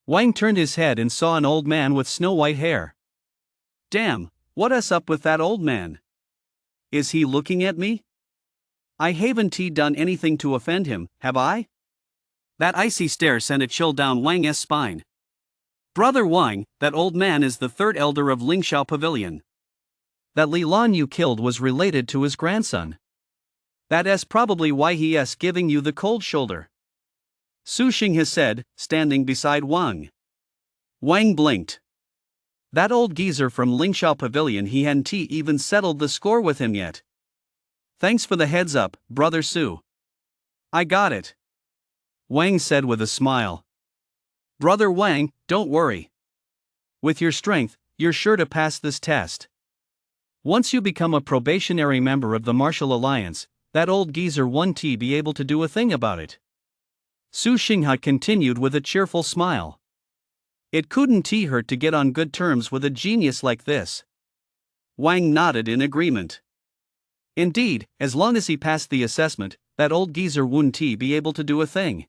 Wang turned his head and saw an old man with snow-white hair. Damn, what's up with that old man? Is he looking at me? I haven't done anything to offend him, have I? That icy stare sent a chill down Wang's spine. Brother Wang, that old man is the 3rd elder of Lingxiao Pavilion. That Li Lan you killed was related to his grandson. That's probably why he is giving you the cold shoulder. Su Xinghe said, standing beside Wang. Wang blinked. That old geezer from Lingxiao Pavilion, he hadn't even settled the score with him yet. Thanks for the heads up, Brother Su. I got it. Wang said with a smile. Brother Wang, don't worry. With your strength, you're sure to pass this test. Once you become a probationary member of the Martial Alliance, that old geezer won't be able to do a thing about it. Su Xinghe continued with a cheerful smile. It couldn't hurt to get on good terms with a genius like this. Wang nodded in agreement. Indeed, as long as he passed the assessment, that old geezer wouldn't be able to do a thing.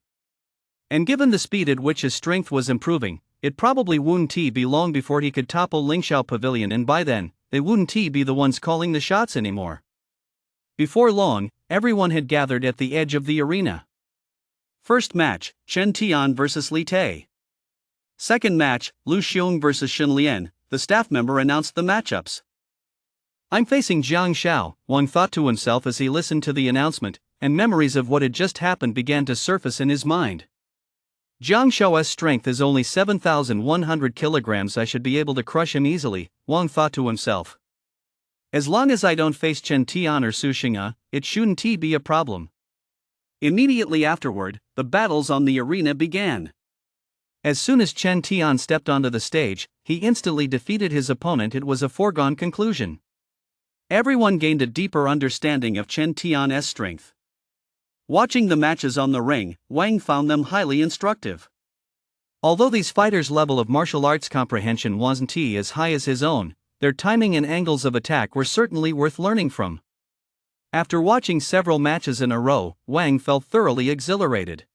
And given the speed at which his strength was improving, it probably wouldn't be long before he could topple Lingxiao Pavilion, and by then, they wouldn't be the ones calling the shots anymore. Before long, everyone had gathered at the edge of the arena. First match, Chen Tian vs. Li Tai. Second match, Lu Xiong vs. Shen Lian. The staff member announced the matchups. I'm facing Jiang Xiao, Wang thought to himself as he listened to the announcement, and memories of what had just happened began to surface in his mind. Jiang Xiao's strength is only 7,100 kilograms. I should be able to crush him easily, Wang thought to himself. As long as I don't face Chen Tian or Su Xinghe, it shouldn't be a problem. Immediately afterward, the battles on the arena began. As soon as Chen Tian stepped onto the stage, he instantly defeated his opponent. It was a foregone conclusion. Everyone gained a deeper understanding of Chen Tian's strength. Watching the matches on the ring, Wang found them highly instructive. Although these fighters' level of martial arts comprehension wasn't as high as his own, their timing and angles of attack were certainly worth learning from. After watching several matches in a row, Wang felt thoroughly exhilarated.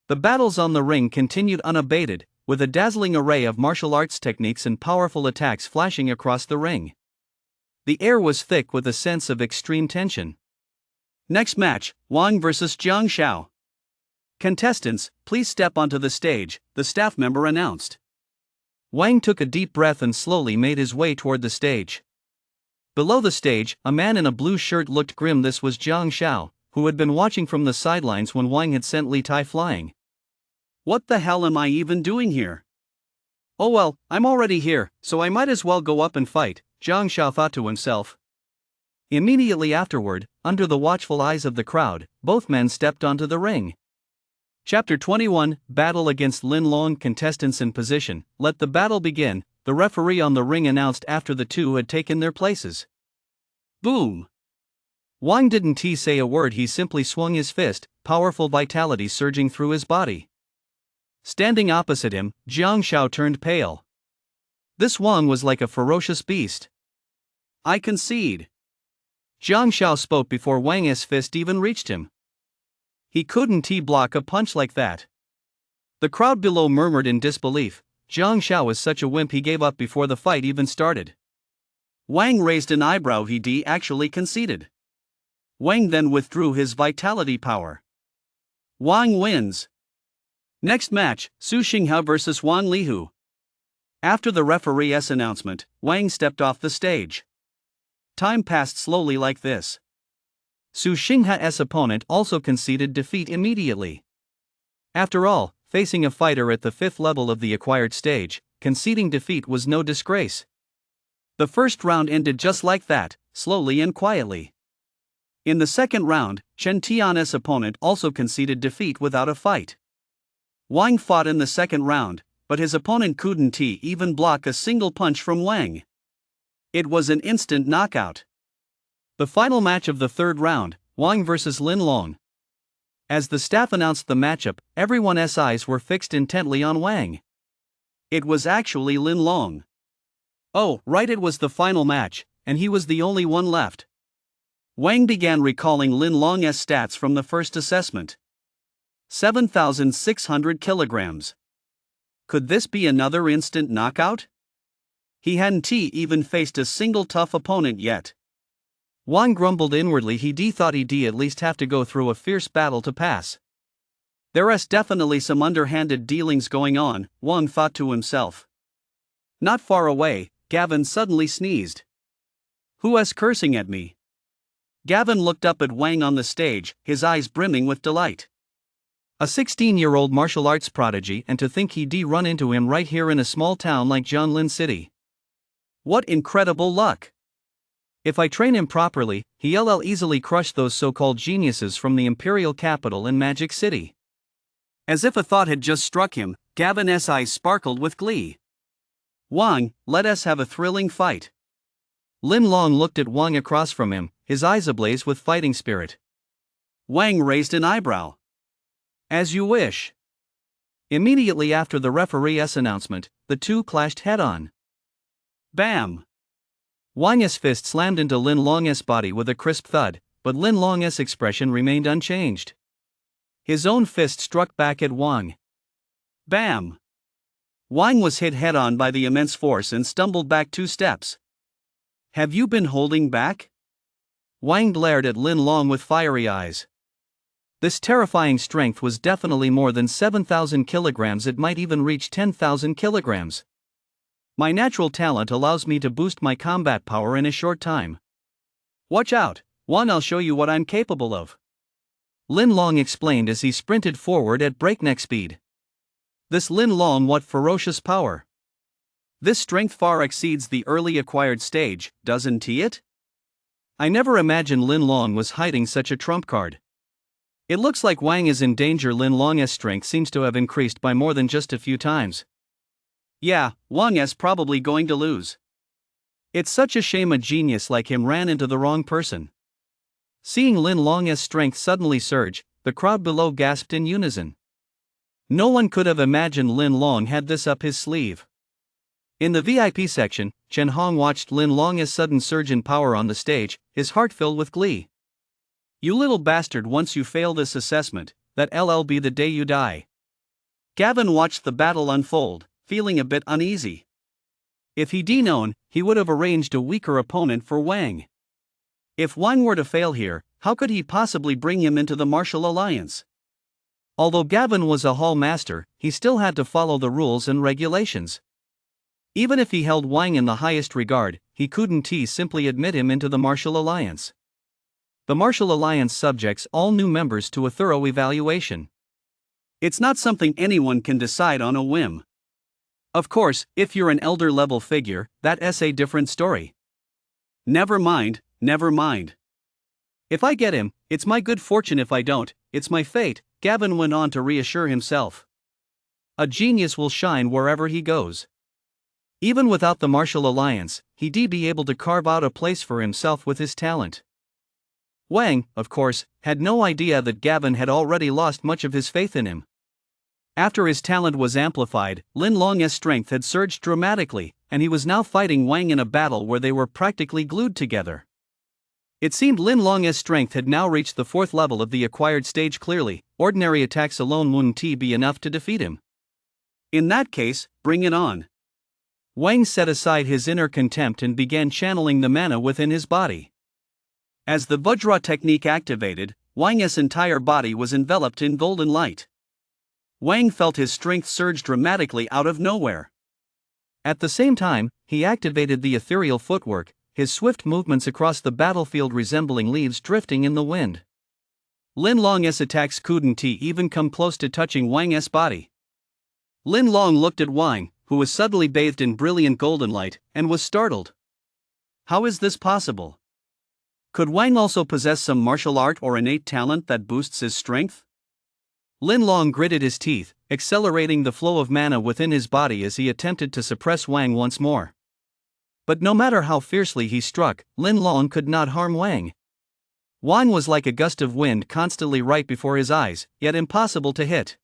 The battles on the ring continued unabated, with a dazzling array of martial arts techniques and powerful attacks flashing across the ring. The air was thick with a sense of extreme tension. Next match, Wang vs. Jiang Shao. Contestants, please step onto the stage, the staff member announced. Wang took a deep breath and slowly made his way toward the stage. Below the stage, a man in a blue shirt looked grim. This was Jiang Shao, who had been watching from the sidelines when Wang had sent Li Tai flying. What the hell am I even doing here? Oh well, I'm already here, so I might as well go up and fight, Jiang Shao thought to himself. Immediately afterward, under the watchful eyes of the crowd, both men stepped onto the ring. Chapter 21, Battle against Lin Long. Contestants in position, let the battle begin, the referee on the ring announced after the two had taken their places. Boom! Wang didn't say a word, he simply swung his fist, powerful vitality surging through his body. Standing opposite him, Jiang Shao turned pale. This Wang was like a ferocious beast. I concede. Jiang Shao spoke before Wang's fist even reached him. He couldn't block a punch like that. The crowd below murmured in disbelief. Jiang Shao is such a wimp, he gave up before the fight even started. Wang raised an eyebrow. He actually conceded. Wang then withdrew his vitality power. Wang wins. Next match, Su Xinghao vs. Wang Lihu. After the referee's announcement, Wang stepped off the stage. Time passed slowly like this. Su Xinghao's opponent also conceded defeat immediately. After all, facing a fighter at the 5th level of the acquired stage, conceding defeat was no disgrace. The first round ended just like that, slowly and quietly. In the second round, Chen Tian's opponent also conceded defeat without a fight. Wang fought in the second round, but his opponent couldn't even block a single punch from Wang. It was an instant knockout. The final match of the third round, Wang vs. Lin Long. As the staff announced the matchup, everyone's eyes were fixed intently on Wang. It was actually Lin Long. Oh, right, it was the final match, and he was the only one left. Wang began recalling Lin Long's stats from the first assessment. 7,600 kilograms. Could this be another instant knockout? He hadn't even faced a single tough opponent yet. Wang grumbled inwardly. He thought he'd at least have to go through a fierce battle to pass. There's definitely some underhanded dealings going on, Wang thought to himself. Not far away, Gavin suddenly sneezed. Who's cursing at me? Gavin looked up at Wang on the stage, his eyes brimming with delight. A 16-year-old martial arts prodigy, and to think he'd run into him right here in a small town like Jianlin City. What incredible luck! If I train him properly, he'll easily crush those so-called geniuses from the imperial capital in Magic City. As if a thought had just struck him, Gavin's eyes sparkled with glee. Wang, let us have a thrilling fight. Lin Long looked at Wang across from him, his eyes ablaze with fighting spirit. Wang raised an eyebrow. As you wish. Immediately after the referee's announcement, the two clashed head-on. Bam! Wang's fist slammed into Lin Long's body with a crisp thud, but Lin Long's expression remained unchanged. His own fist struck back at Wang. Bam! Wang was hit head-on by the immense force and stumbled back 2 steps. Have you been holding back? Wang glared at Lin Long with fiery eyes. This terrifying strength was definitely more than 7,000 kilograms, it might even reach 10,000 kilograms. My natural talent allows me to boost my combat power in a short time. Watch out, Wang, I'll show you what I'm capable of. Lin Long explained as he sprinted forward at breakneck speed. This Lin Long, what ferocious power! This strength far exceeds the early acquired stage, doesn't it? I never imagined Lin Long was hiding such a trump card. It looks like Wang is in danger. Lin Long's strength seems to have increased by more than just a few times. Yeah, Wang is probably going to lose. It's such a shame a genius like him ran into the wrong person. Seeing Lin Long's strength suddenly surge, the crowd below gasped in unison. No one could have imagined Lin Long had this up his sleeve. In the VIP section, Chen Hong watched Lin Long's sudden surge in power on the stage, his heart filled with glee. You little bastard, once you fail this assessment, that'll be the day you die. Gavin watched the battle unfold, feeling a bit uneasy. If he'd known, he would have arranged a weaker opponent for Wang. If Wang were to fail here, how could he possibly bring him into the martial alliance? Although Gavin was a hall master, he still had to follow the rules and regulations. Even if he held Wang in the highest regard, he couldn't simply admit him into the martial alliance. The martial alliance subjects all new members to a thorough evaluation. It's not something anyone can decide on a whim. Of course, if you're an elder level figure, that's a different story. Never mind, never mind. If I get him, it's my good fortune. If I don't, it's my fate, Gavin went on to reassure himself. A genius will shine wherever he goes. Even without the martial alliance, he'd be able to carve out a place for himself with his talent. Wang, of course, had no idea that Gavin had already lost much of his faith in him. After his talent was amplified, Lin Long's strength had surged dramatically, and he was now fighting Wang in a battle where they were practically glued together. It seemed Lin Long's strength had now reached the 4th level of the acquired stage. Clearly, ordinary attacks alone wouldn't be enough to defeat him. In that case, bring it on. Wang set aside his inner contempt and began channeling the mana within his body. As the Vajra technique activated, Wang's entire body was enveloped in golden light. Wang felt his strength surge dramatically out of nowhere. At the same time, he activated the ethereal footwork, his swift movements across the battlefield resembling leaves drifting in the wind. Lin Long's attacks couldn't even come close to touching Wang's body. Lin Long looked at Wang, who was suddenly bathed in brilliant golden light, and was startled. How is this possible? Could Wang also possess some martial art or innate talent that boosts his strength? Lin Long gritted his teeth, accelerating the flow of mana within his body as he attempted to suppress Wang once more. But no matter how fiercely he struck, Lin Long could not harm Wang. Wang was like a gust of wind constantly right before his eyes, yet impossible to hit.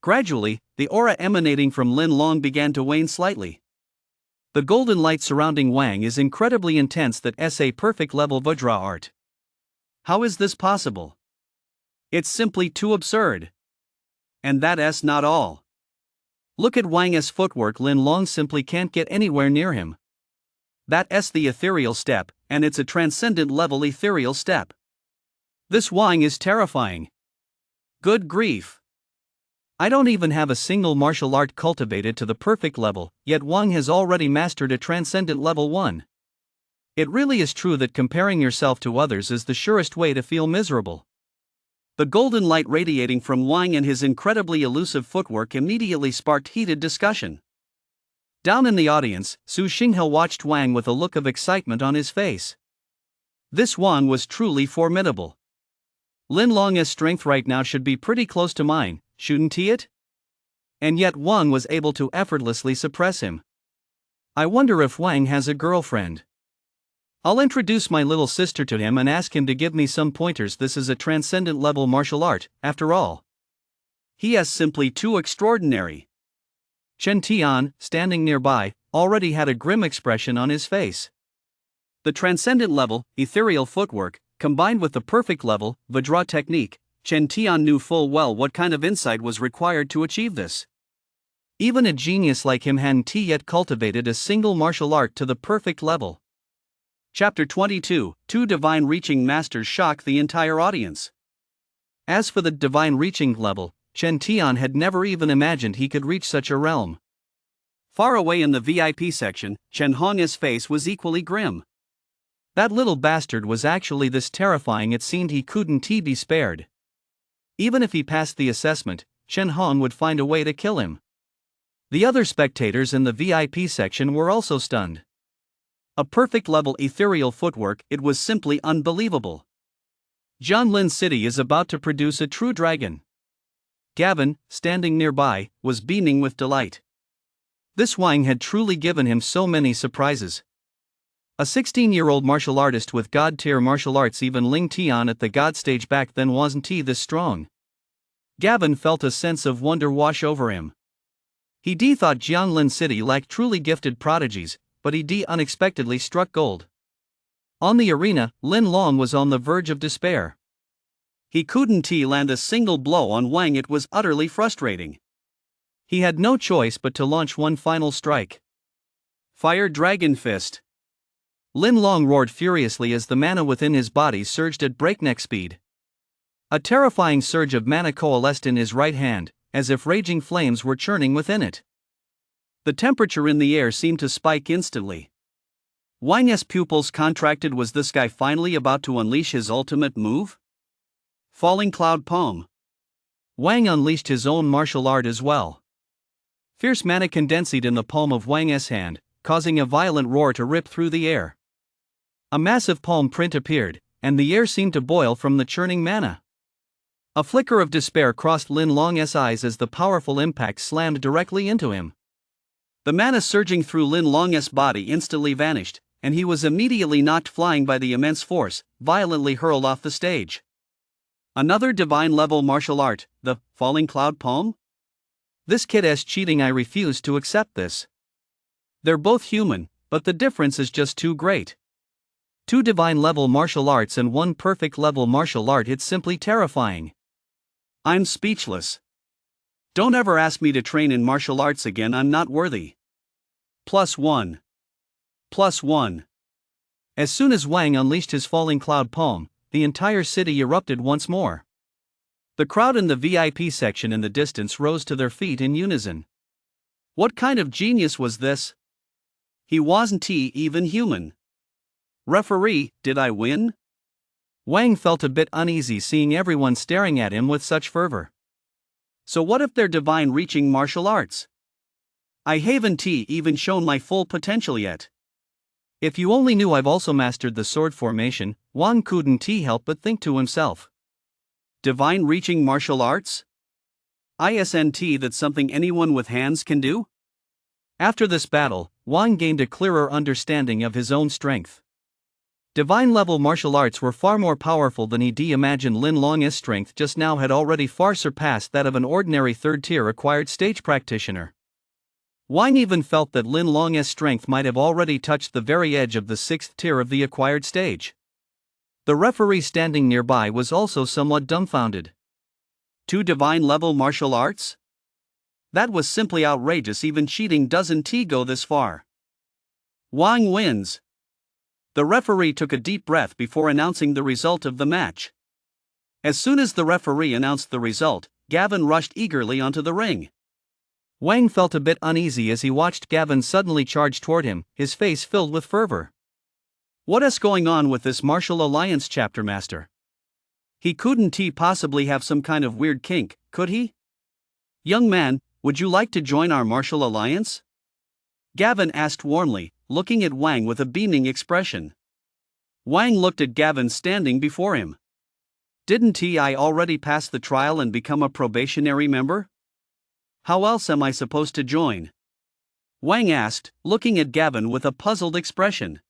Gradually, the aura emanating from Lin Long began to wane slightly. The golden light surrounding Wang is incredibly intense. That's a perfect level Vajra art. How is this possible? It's simply too absurd. And that's not all. Look at Wang's footwork. Lin Long simply can't get anywhere near him. That's the ethereal step, and it's a transcendent level ethereal step. This Wang is terrifying. Good grief. I don't even have a single martial art cultivated to the perfect level, yet Wang has already mastered a transcendent level 1. It really is true that comparing yourself to others is the surest way to feel miserable. The golden light radiating from Wang and his incredibly elusive footwork immediately sparked heated discussion. Down in the audience, Su Xinghe watched Wang with a look of excitement on his face. This Wang was truly formidable. Lin Long's strength right now should be pretty close to mine, shouldn't it? And yet Wang was able to effortlessly suppress him. I wonder if Wang has a girlfriend. I'll introduce my little sister to him and ask him to give me some pointers. This is a transcendent level martial art, after all. He is simply too extraordinary. Chen Tian, standing nearby, already had a grim expression on his face. The transcendent level, ethereal footwork, combined with the perfect level, Vajra technique, Chen Tian knew full well what kind of insight was required to achieve this. Even a genius like him hadn't yet cultivated a single martial art to the perfect level. Chapter 22, Two Divine Reaching Masters shock the entire audience. As for the divine reaching level, Chen Tian had never even imagined he could reach such a realm. Far away in the VIP section, Chen Hong's face was equally grim. That little bastard was actually this terrifying it seemed he couldn't be spared. Even if he passed the assessment, Chen Hong would find a way to kill him. The other spectators in the VIP section were also stunned. A perfect level ethereal footwork, it was simply unbelievable. Jianlin City is about to produce a true dragon. Gavin, standing nearby, was beaming with delight. This Wang had truly given him so many surprises. A 16-year-old martial artist with god-tier martial arts. Even Ling Tian at the god stage back then wasn't this strong. Gavin felt a sense of wonder wash over him. He thought Jianlin City lacked truly gifted prodigies, but he unexpectedly struck gold. On the arena, Lin Long was on the verge of despair. He couldn't land a single blow on Wang. It was utterly frustrating. He had no choice but to launch one final strike. Fire Dragon Fist. Lin Long roared furiously as the mana within his body surged at breakneck speed. A terrifying surge of mana coalesced in his right hand, as if raging flames were churning within it. The temperature in the air seemed to spike instantly. Wang's pupils contracted. Was this guy finally about to unleash his ultimate move? Falling Cloud Palm. Wang unleashed his own martial art as well. Fierce mana condensed in the palm of Wang's hand, causing a violent roar to rip through the air. A massive palm print appeared, and the air seemed to boil from the churning mana. A flicker of despair crossed Lin Long's eyes as the powerful impact slammed directly into him. The mana surging through Lin Long's body instantly vanished, and he was immediately knocked flying by the immense force, violently hurled off the stage. Another divine-level martial art, the Falling Cloud Palm? This kid is cheating. I refuse to accept this. They're both human, but the difference is just too great. 2 divine-level martial arts and 1 perfect-level martial art. It's simply terrifying. I'm speechless. Don't ever ask me to train in martial arts again. I'm not worthy. +1. +1. As soon as Wang unleashed his Falling Cloud Palm, the entire city erupted once more. The crowd in the VIP section in the distance rose to their feet in unison. What kind of genius was this? He wasn't even human. Referee, did I win? Wang felt a bit uneasy seeing everyone staring at him with such fervor. So what if they're divine reaching martial arts? I haven't even shown my full potential yet. If you only knew I've also mastered the sword formation, Wang couldn't help but think to himself. Divine reaching martial arts? Isn't that something anyone with hands can do? After this battle, Wang gained a clearer understanding of his own strength. Divine-level martial arts were far more powerful than he'd imagined. Lin Long's strength just now had already far surpassed that of an ordinary third-tier acquired stage practitioner. Wang even felt that Lin Long's strength might have already touched the very edge of the 6th tier of the acquired stage. The referee standing nearby was also somewhat dumbfounded. 2 divine-level martial arts? That was simply outrageous. Even cheating doesn't go this far. Wang wins. The referee took a deep breath before announcing the result of the match. As soon as the referee announced the result, Gavin rushed eagerly onto the ring. Wang felt a bit uneasy as he watched Gavin suddenly charge toward him, his face filled with fervor. What's going on with this Martial Alliance chapter master? He couldn't possibly have some kind of weird kink, could he? Young man, would you like to join our Martial Alliance? Gavin asked warmly, looking at Wang with a beaming expression. Wang looked at Gavin standing before him. Didn't I already pass the trial and become a probationary member? How else am I supposed to join? Wang asked, looking at Gavin with a puzzled expression.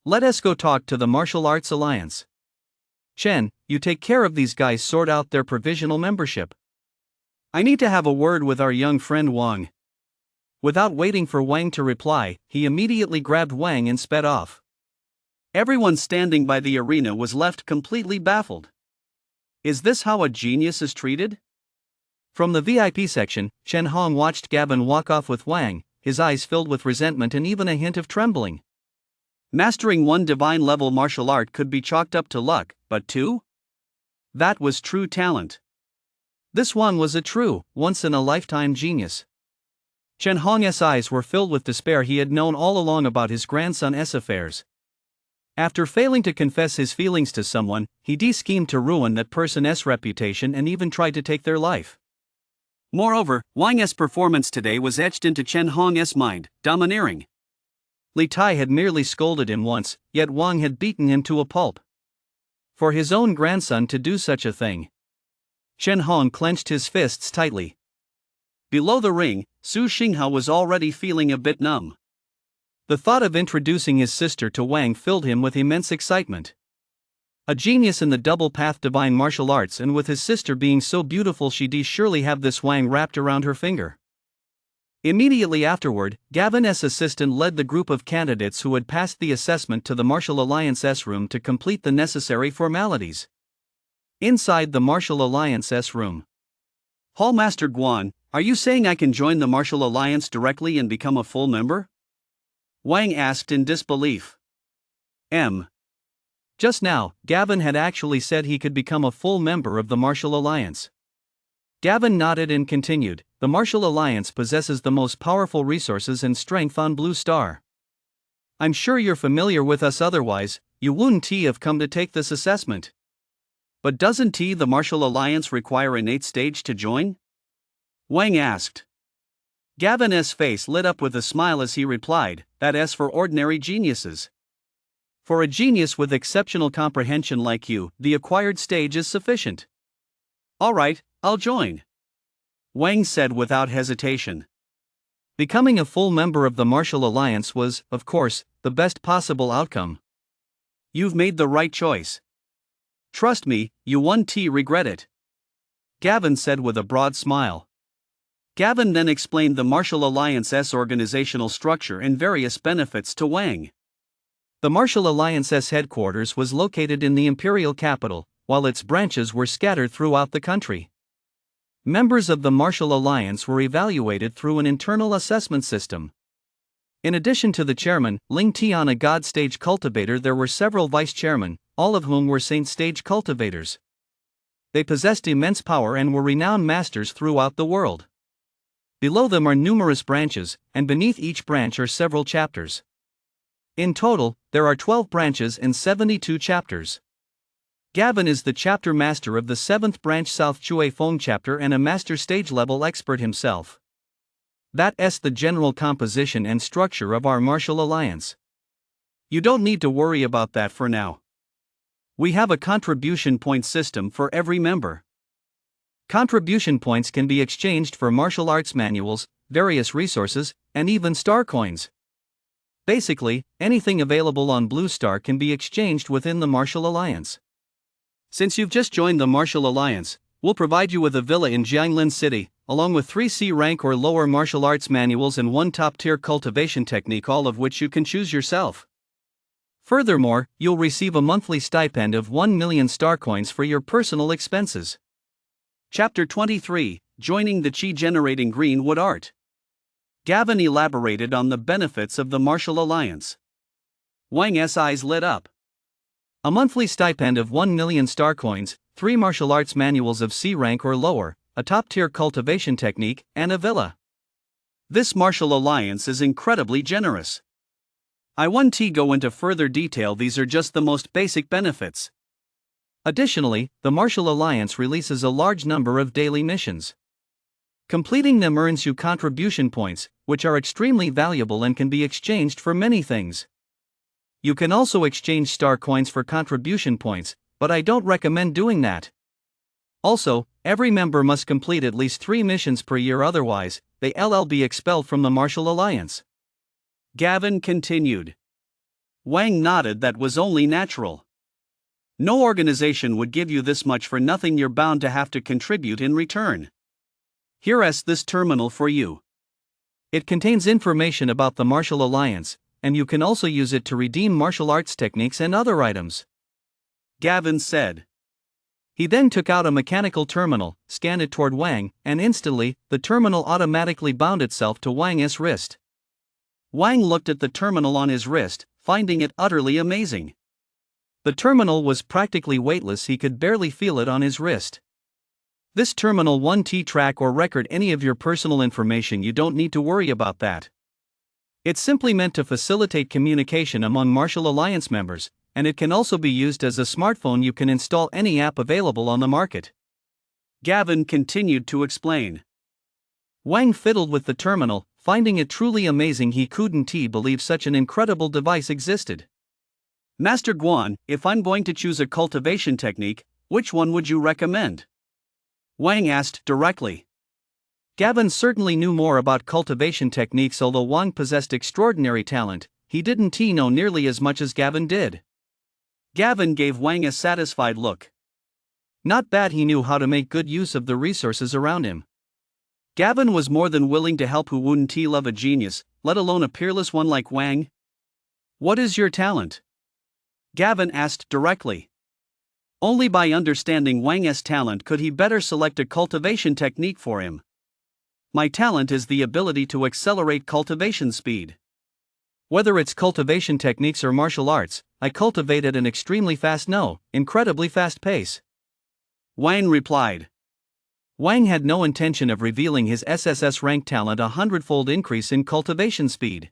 Let us go talk to the Martial Arts Alliance. Chen, you take care of these guys, sort out their provisional membership. I need to have a word with our young friend Wang. Without waiting for Wang to reply, he immediately grabbed Wang and sped off. Everyone standing by the arena was left completely baffled. Is this how a genius is treated? From the VIP section, Chen Hong watched Gavin walk off with Wang, his eyes filled with resentment and even a hint of trembling. Mastering 1 divine-level martial art could be chalked up to luck, but 2? That was true talent. This one was a true, once-in-a-lifetime genius. Chen Hong's eyes were filled with despair. He had known all along about his grandson's affairs. After failing to confess his feelings to someone, he schemed to ruin that person's reputation and even tried to take their life. Moreover, Wang's performance today was etched into Chen Hong's mind, domineering. Li Tai had merely scolded him once, yet Wang had beaten him to a pulp. For his own grandson to do such a thing. Chen Hong clenched his fists tightly. Below the ring, Su Xinghao was already feeling a bit numb. The thought of introducing his sister to Wang filled him with immense excitement. A genius in the double-path divine martial arts, and with his sister being so beautiful, she'd surely have this Wang wrapped around her finger. Immediately afterward, Gavin's assistant led the group of candidates who had passed the assessment to the Martial Alliance's room to complete the necessary formalities. Inside the Martial Alliance's room, Hallmaster Guan, Are you saying I can join the Martial Alliance directly and become a full member? Wang asked in disbelief. Just now, Gavin had actually said he could become a full member of the Martial Alliance. Gavin nodded and continued, the Martial Alliance possesses the most powerful resources and strength on Blue Star. I'm sure you're familiar with us, otherwise, you wouldn't have come to take this assessment. But doesn't the Martial Alliance require an 8th stage to join? Wang asked. Gavin's face lit up with a smile as he replied, that's for ordinary geniuses. For a genius with exceptional comprehension like you, the acquired stage is sufficient. Alright, I'll join, Wang said without hesitation. Becoming a full member of the Martial Alliance was, of course, the best possible outcome. You've made the right choice. Trust me, you won't regret it, Gavin said with a broad smile. Gavin then explained the Martial Alliance's organizational structure and various benefits to Wang. The Martial Alliance's headquarters was located in the imperial capital, while its branches were scattered throughout the country. Members of the Martial Alliance were evaluated through an internal assessment system. In addition to the chairman, Ling Tian, a God Stage cultivator, there were several vice-chairmen, all of whom were Saint Stage cultivators. They possessed immense power and were renowned masters throughout the world. Below them are numerous branches, and beneath each branch are several chapters. In total, there are 12 branches and 72 chapters. Gavin is the chapter master of the 7th branch South Chui Feng chapter and a master stage level expert himself. That's the general composition and structure of our Martial Alliance. You don't need to worry about that for now. We have a contribution point system for every member. Contribution points can be exchanged for martial arts manuals, various resources, and even star coins. Basically, anything available on Blue Star can be exchanged within the Martial Alliance. Since you've just joined the Martial Alliance, we'll provide you with a villa in Jianglin City, along with 3 C rank or lower martial arts manuals and 1 top-tier cultivation technique, all of which you can choose yourself. Furthermore, you'll receive a monthly stipend of 1 million star coins for your personal expenses. Chapter 23, Joining the Qi-Generating Greenwood Art. Gavin elaborated on the benefits of the Martial Alliance. Wang's eyes lit up. A monthly stipend of 1 million star coins, 3 martial arts manuals of C rank or lower, a top-tier cultivation technique, and a villa. This Martial Alliance is incredibly generous. I won't go into further detail, these are just the most basic benefits. Additionally, the Martial Alliance releases a large number of daily missions. Completing them earns you contribution points, which are extremely valuable and can be exchanged for many things. You can also exchange star coins for contribution points, but I don't recommend doing that. Also, every member must complete at least 3 missions per year, otherwise, they'll be expelled from the Martial Alliance. Gavin continued. Wang nodded. That was only natural. No organization would give you this much for nothing, you're bound to have to contribute in return. Here's this terminal for you. It contains information about the Martial Alliance, and you can also use it to redeem martial arts techniques and other items, Gavin said. He then took out a mechanical terminal, scanned it toward Wang, and instantly, the terminal automatically bound itself to Wang's wrist. Wang looked at the terminal on his wrist, finding it utterly amazing. The terminal was practically weightless, he could barely feel it on his wrist. This terminal won't track or record any of your personal information, you don't need to worry about that. It's simply meant to facilitate communication among Martial Alliance members, and it can also be used as a smartphone. You can install any app available on the market. Gavin continued to explain. Wang fiddled with the terminal, finding it truly amazing. He couldn't believe such an incredible device existed. Master Guan, if I'm going to choose a cultivation technique, which one would you recommend? Wang asked directly. Gavin certainly knew more about cultivation techniques. Although Wang possessed extraordinary talent, he didn't know nearly as much as Gavin did. Gavin gave Wang a satisfied look. Not bad, he knew how to make good use of the resources around him. Gavin was more than willing to help. Who wouldn't love a genius, let alone a peerless one like Wang? What is your talent? Gavin asked directly. Only by understanding Wang's talent could he better select a cultivation technique for him. My talent is the ability to accelerate cultivation speed. Whether it's cultivation techniques or martial arts, I cultivate at an extremely fast, incredibly fast pace. Wang replied. Wang had no intention of revealing his SSS-Rank talent, a 100-fold increase in cultivation speed.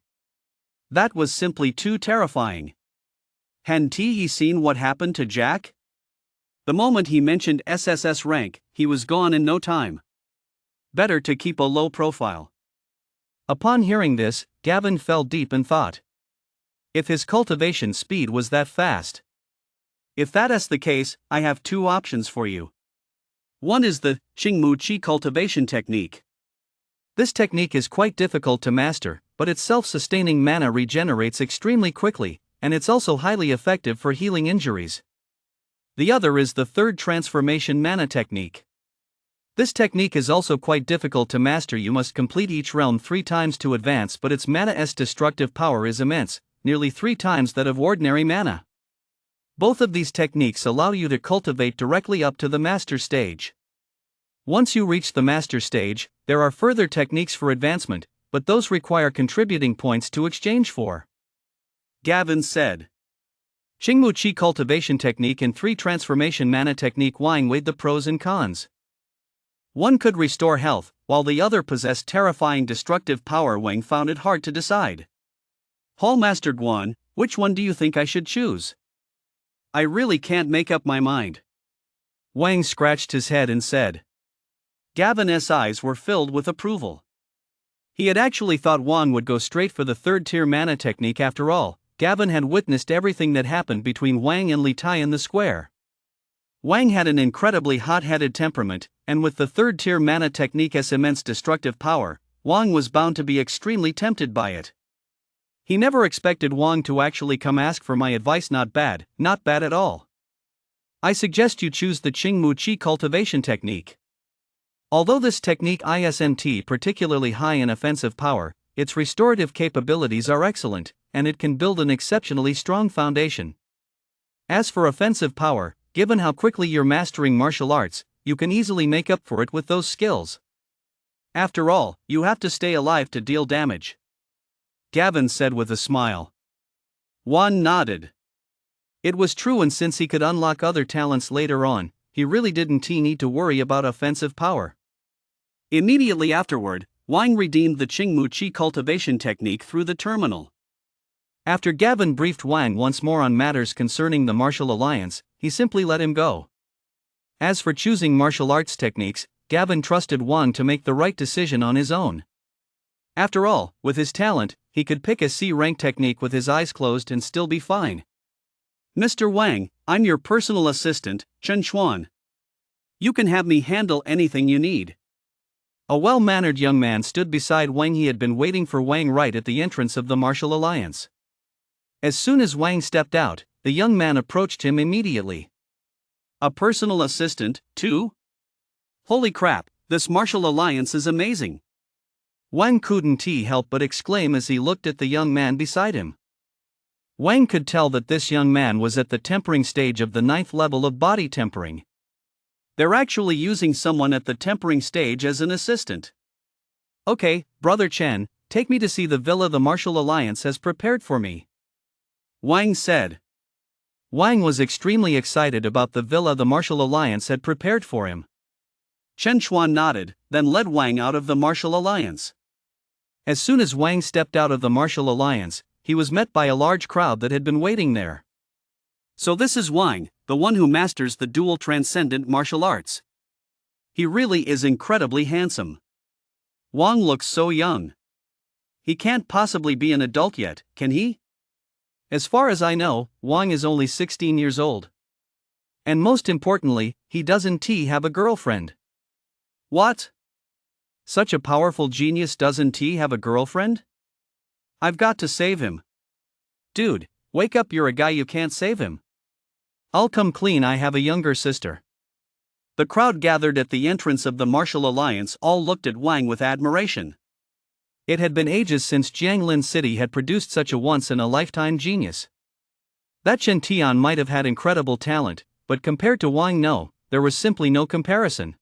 That was simply too terrifying. Hadn't he seen what happened to Jack? The moment he mentioned SSS-Rank, he was gone in no time. Better to keep a low profile. Upon hearing this, Gavin fell deep in thought. If his cultivation speed was that fast. If that is the case, I have two options for you. One is the Qingmu Qi cultivation technique. This technique is quite difficult to master, but its self-sustaining mana regenerates extremely quickly, and it's also highly effective for healing injuries. The other is the third transformation mana technique. This technique is also quite difficult to master. You must complete each realm 3 times to advance, but its mana's destructive power is immense, nearly 3 times that of ordinary mana. Both of these techniques allow you to cultivate directly up to the master stage. Once you reach the master stage, there are further techniques for advancement, but those require contributing points to exchange for. Gavin said. Qingmu Qi cultivation technique and 3 transformation mana technique. Wang weighed the pros and cons. One could restore health, while the other possessed terrifying destructive power. Wang found it hard to decide. Hallmaster Guan, which one do you think I should choose? I really can't make up my mind. Wang scratched his head and said. Gavin's eyes were filled with approval. He had actually thought Wang would go straight for the third-tier mana technique. After all, Gavin had witnessed everything that happened between Wang and Li Tai in the square. Wang had an incredibly hot-headed temperament, and with the third-tier mana technique's immense destructive power, Wang was bound to be extremely tempted by it. He never expected Wang to actually come ask for my advice. Not bad at all. I suggest you choose the Qingmu Qi cultivation technique. Although this technique isn't particularly high in offensive power, its restorative capabilities are excellent, and it can build an exceptionally strong foundation. As for offensive power, given how quickly you're mastering martial arts, you can easily make up for it with those skills. After all, you have to stay alive to deal damage. Gavin said with a smile. Wang nodded. It was true, and since he could unlock other talents later on, he really didn't need to worry about offensive power. Immediately afterward, Wang redeemed the Qingmu Qi cultivation technique through the terminal. After Gavin briefed Wang once more on matters concerning the martial alliance, he simply let him go. As for choosing martial arts techniques, Gavin trusted Wang to make the right decision on his own. After all, with his talent, he could pick a C-rank technique with his eyes closed and still be fine. Mr. Wang, I'm your personal assistant, Chen Xuan. You can have me handle anything you need. A well-mannered young man stood beside Wang. He had been waiting for Wang right at the entrance of the martial alliance. As soon as Wang stepped out, the young man approached him immediately. A personal assistant, too? Holy crap, this martial alliance is amazing. Wang couldn't help but exclaim as he looked at the young man beside him. Wang could tell that this young man was at the tempering stage of the 9th level of body tempering. They're actually using someone at the tempering stage as an assistant. Okay, Brother Chen, take me to see the villa the martial alliance has prepared for me, Wang said. Wang was extremely excited about the villa the martial alliance had prepared for him. Chen Xuan nodded, then led Wang out of the martial alliance. As soon as Wang stepped out of the martial alliance, he was met by a large crowd that had been waiting there. So this is Wang, the one who masters the dual transcendent martial arts. He really is incredibly handsome. Wang looks so young. He can't possibly be an adult yet, can he? As far as I know, Wang is only 16 years old. And most importantly, he doesn't have a girlfriend. What? Such a powerful genius doesn't have a girlfriend? I've got to save him. Dude, wake up, you're a guy, you can't save him. I'll come clean, I have a younger sister. The crowd gathered at the entrance of the martial alliance all looked at Wang with admiration. It had been ages since Jianglin City had produced such a once-in-a-lifetime genius. That Chen Tian might have had incredible talent, but compared to Wang, no, there was simply no comparison.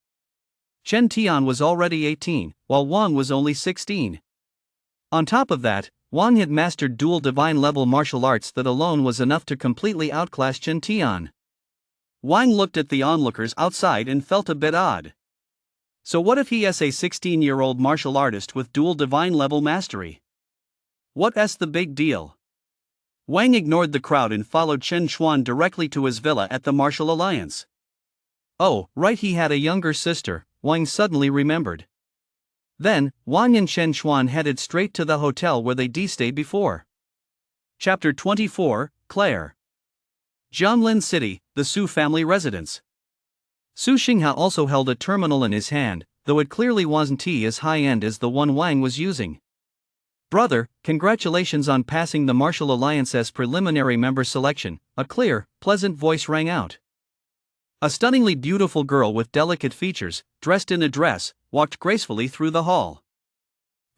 Chen Tian was already 18, while Wang was only 16. On top of that, Wang had mastered dual divine level martial arts that alone was enough to completely outclass Chen Tian. Wang looked at the onlookers outside and felt a bit odd. So what if he is a 16-year-old martial artist with dual divine level mastery? What's the big deal? Wang ignored the crowd and followed Chen Xuan directly to his villa at the Martial Alliance. Oh, right, he had a younger sister, Wang suddenly remembered. Then, Wang and Chen Xuan headed straight to the hotel where they stayed before. Chapter 24, Claire. Jianlin City, the Su family residence. Su Xingha also held a terminal in his hand, though it clearly wasn't as high-end as the one Wang was using. Brother, congratulations on passing the Martial Alliance's preliminary member selection, a clear, pleasant voice rang out. A stunningly beautiful girl with delicate features, dressed in a dress, walked gracefully through the hall.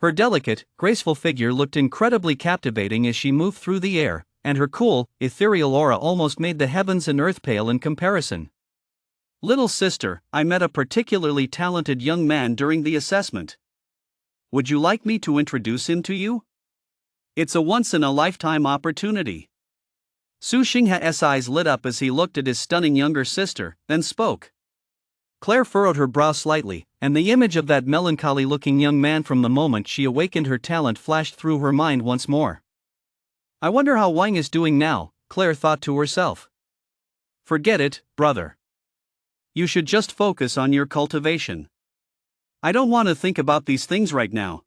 Her delicate, graceful figure looked incredibly captivating as she moved through the air, and her cool, ethereal aura almost made the heavens and earth pale in comparison. Little sister, I met a particularly talented young man during the assessment. Would you like me to introduce him to you? It's a once-in-a-lifetime opportunity. Su Xingha's eyes lit up as he looked at his stunning younger sister, then spoke. Claire furrowed her brow slightly, and the image of that melancholy-looking young man from the moment she awakened her talent flashed through her mind once more. I wonder how Wang is doing now, Claire thought to herself. Forget it, brother. You should just focus on your cultivation. I don't want to think about these things right now.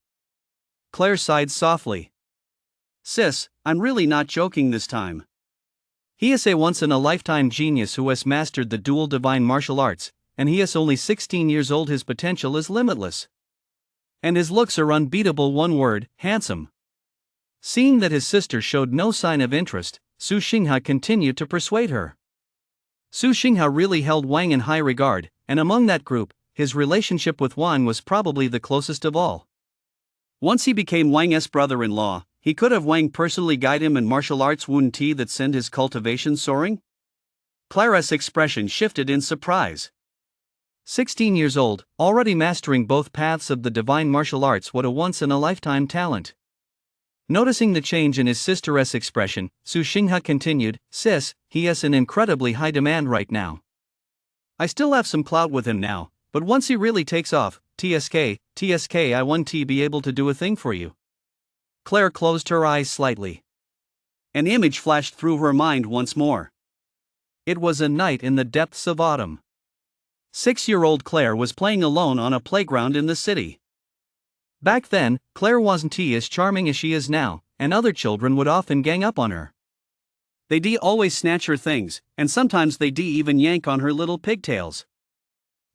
Claire sighed softly. Sis, I'm really not joking this time. He is a once-in-a-lifetime genius who has mastered the dual divine martial arts, and he is only 16 years old. His potential is limitless. And his looks are unbeatable. One word, handsome. Seeing that his sister showed no sign of interest, Su Xingha continued to persuade her. Su Xingha really held Wang in high regard, and among that group, his relationship with Wang was probably the closest of all. Once he became Wang's brother-in-law, he could have Wang personally guide him in martial arts. Wouldn't he that send his cultivation soaring? Claire's expression shifted in surprise. 16 years old, already mastering both paths of the divine martial arts. What a once-in-a-lifetime talent. Noticing the change in his sister's expression, Su Xingha continued, Sis, he is in incredibly high demand right now. I still have some clout with him now, but once he really takes off, TSK, I want to be able to do a thing for you. Claire closed her eyes slightly. An image flashed through her mind once more. It was a night in the depths of autumn. 6-year-old Claire was playing alone on a playground in the city. Back then, Claire wasn't as charming as she is now, and other children would often gang up on her. They'd always snatch her things, and sometimes they'd even yank on her little pigtails.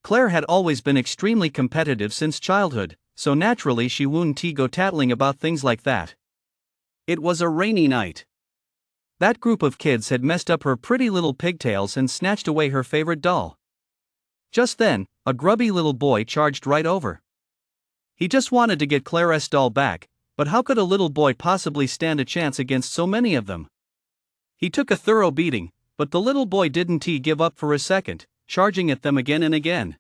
Claire had always been extremely competitive since childhood, so naturally she wouldn't go tattling about things like that. It was a rainy night. That group of kids had messed up her pretty little pigtails and snatched away her favorite doll. Just then, a grubby little boy charged right over. He just wanted to get Claire's doll back, but how could a little boy possibly stand a chance against so many of them? He took a thorough beating, but the little boy didn't give up for a second, charging at them again and again.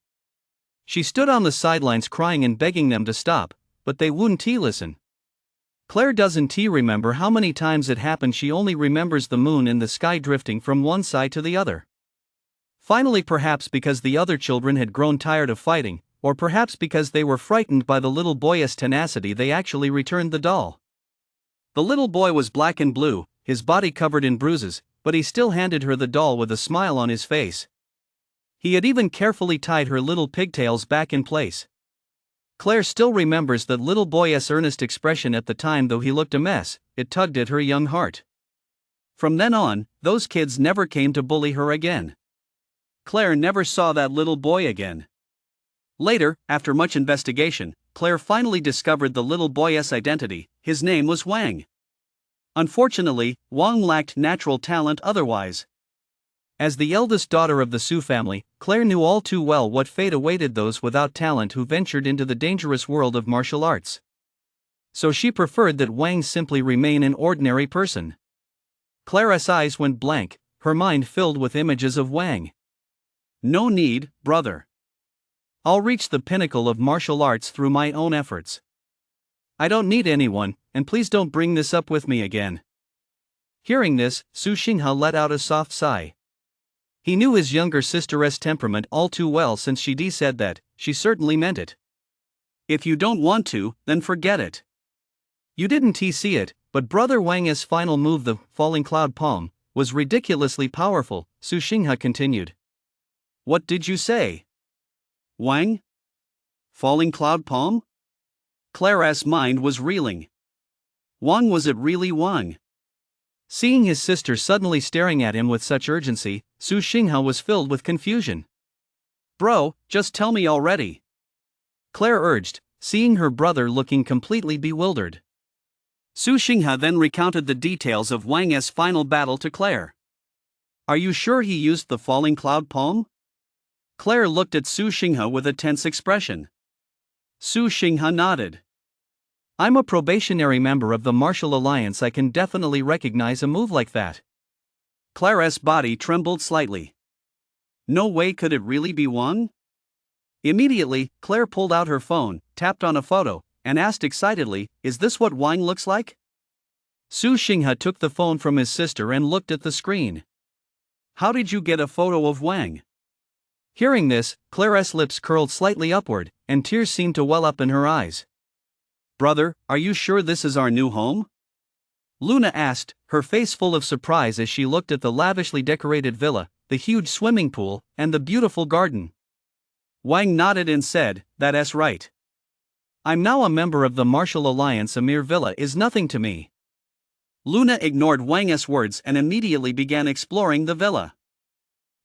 She stood on the sidelines crying and begging them to stop, but they wouldn't listen. Claire doesn't remember how many times it happened. She only remembers the moon in the sky drifting from one side to the other. Finally, perhaps because the other children had grown tired of fighting, or perhaps because they were frightened by the little boy's tenacity, they actually returned the doll. The little boy was black and blue, his body covered in bruises, but he still handed her the doll with a smile on his face. He had even carefully tied her little pigtails back in place. Claire still remembers that little boy's earnest expression at the time. Though he looked a mess, it tugged at her young heart. From then on, those kids never came to bully her again. Claire never saw that little boy again. Later, after much investigation, Claire finally discovered the little boy's identity. His name was Wang. Unfortunately, Wang lacked natural talent otherwise. As the eldest daughter of the Su family, Claire knew all too well what fate awaited those without talent who ventured into the dangerous world of martial arts. So she preferred that Wang simply remain an ordinary person. Claire's eyes went blank, her mind filled with images of Wang. No need, brother. I'll reach the pinnacle of martial arts through my own efforts. I don't need anyone, and please don't bring this up with me again." Hearing this, Su Xinghe let out a soft sigh. He knew his younger sister's temperament all too well since she said that, she certainly meant it. "If you don't want to, then forget it." "You didn't see it, but Brother Wang's final move, the falling cloud palm, was ridiculously powerful," Su Xinghe continued. "What did you say? Wang? Falling cloud palm?" Clara's mind was reeling. Wang, was it really Wang? Seeing his sister suddenly staring at him with such urgency, Su Xinghe was filled with confusion. "Bro, just tell me already," Claire urged, seeing her brother looking completely bewildered. Su Xinghe then recounted the details of Wang's final battle to Claire. "Are you sure he used the falling cloud palm?" Claire looked at Su Xinghe with a tense expression. Su Xinghe nodded. "I'm a probationary member of the Martial Alliance. I can definitely recognize a move like that." Clara's body trembled slightly. No way could it really be Wang? Immediately, Claire pulled out her phone, tapped on a photo, and asked excitedly, "Is this what Wang looks like?" Su Xinghe took the phone from his sister and looked at the screen. "How did you get a photo of Wang?" Hearing this, Claire's lips curled slightly upward, and tears seemed to well up in her eyes. "Brother, are you sure this is our new home?" Luna asked, her face full of surprise as she looked at the lavishly decorated villa, the huge swimming pool, and the beautiful garden. Wang nodded and said, "That's right. I'm now a member of the Martial Alliance. A mere villa is nothing to me." Luna ignored Wang's words and immediately began exploring the villa.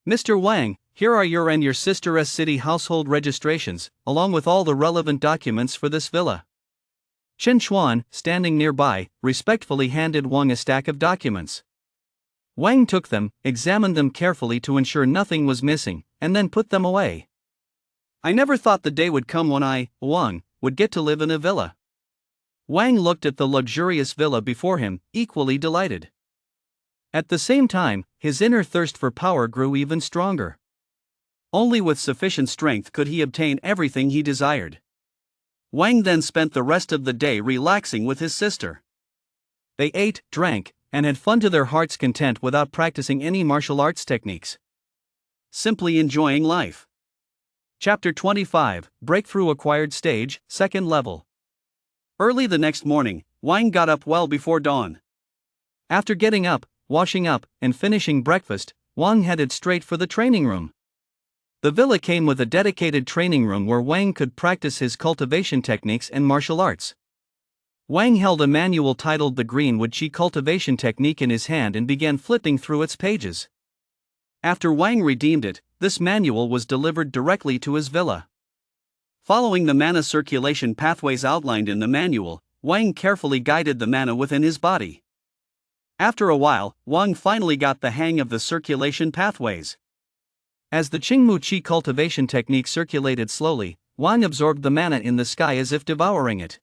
"Mr. Wang, here are your and your sister's city household registrations, along with all the relevant documents for this villa." Chen Chuan, standing nearby, respectfully handed Wang a stack of documents. Wang took them, examined them carefully to ensure nothing was missing, and then put them away. "I never thought the day would come when I, Wang, would get to live in a villa." Wang looked at the luxurious villa before him, equally delighted. At the same time, his inner thirst for power grew even stronger. Only with sufficient strength could he obtain everything he desired. Wang then spent the rest of the day relaxing with his sister. They ate, drank, and had fun to their heart's content without practicing any martial arts techniques. Simply enjoying life. Chapter 25, Breakthrough Acquired Stage, Second Level. Early the next morning, Wang got up well before dawn. After getting up, washing up, and finishing breakfast, Wang headed straight for the training room. The villa came with a dedicated training room where Wang could practice his cultivation techniques and martial arts. Wang held a manual titled The Greenwood Chi Cultivation Technique in his hand and began flipping through its pages. After Wang redeemed it, this manual was delivered directly to his villa. Following the mana circulation pathways outlined in the manual, Wang carefully guided the mana within his body. After a while, Wang finally got the hang of the circulation pathways. As the Qingmu Qi cultivation technique circulated slowly, Wang absorbed the mana in the sky as if devouring it.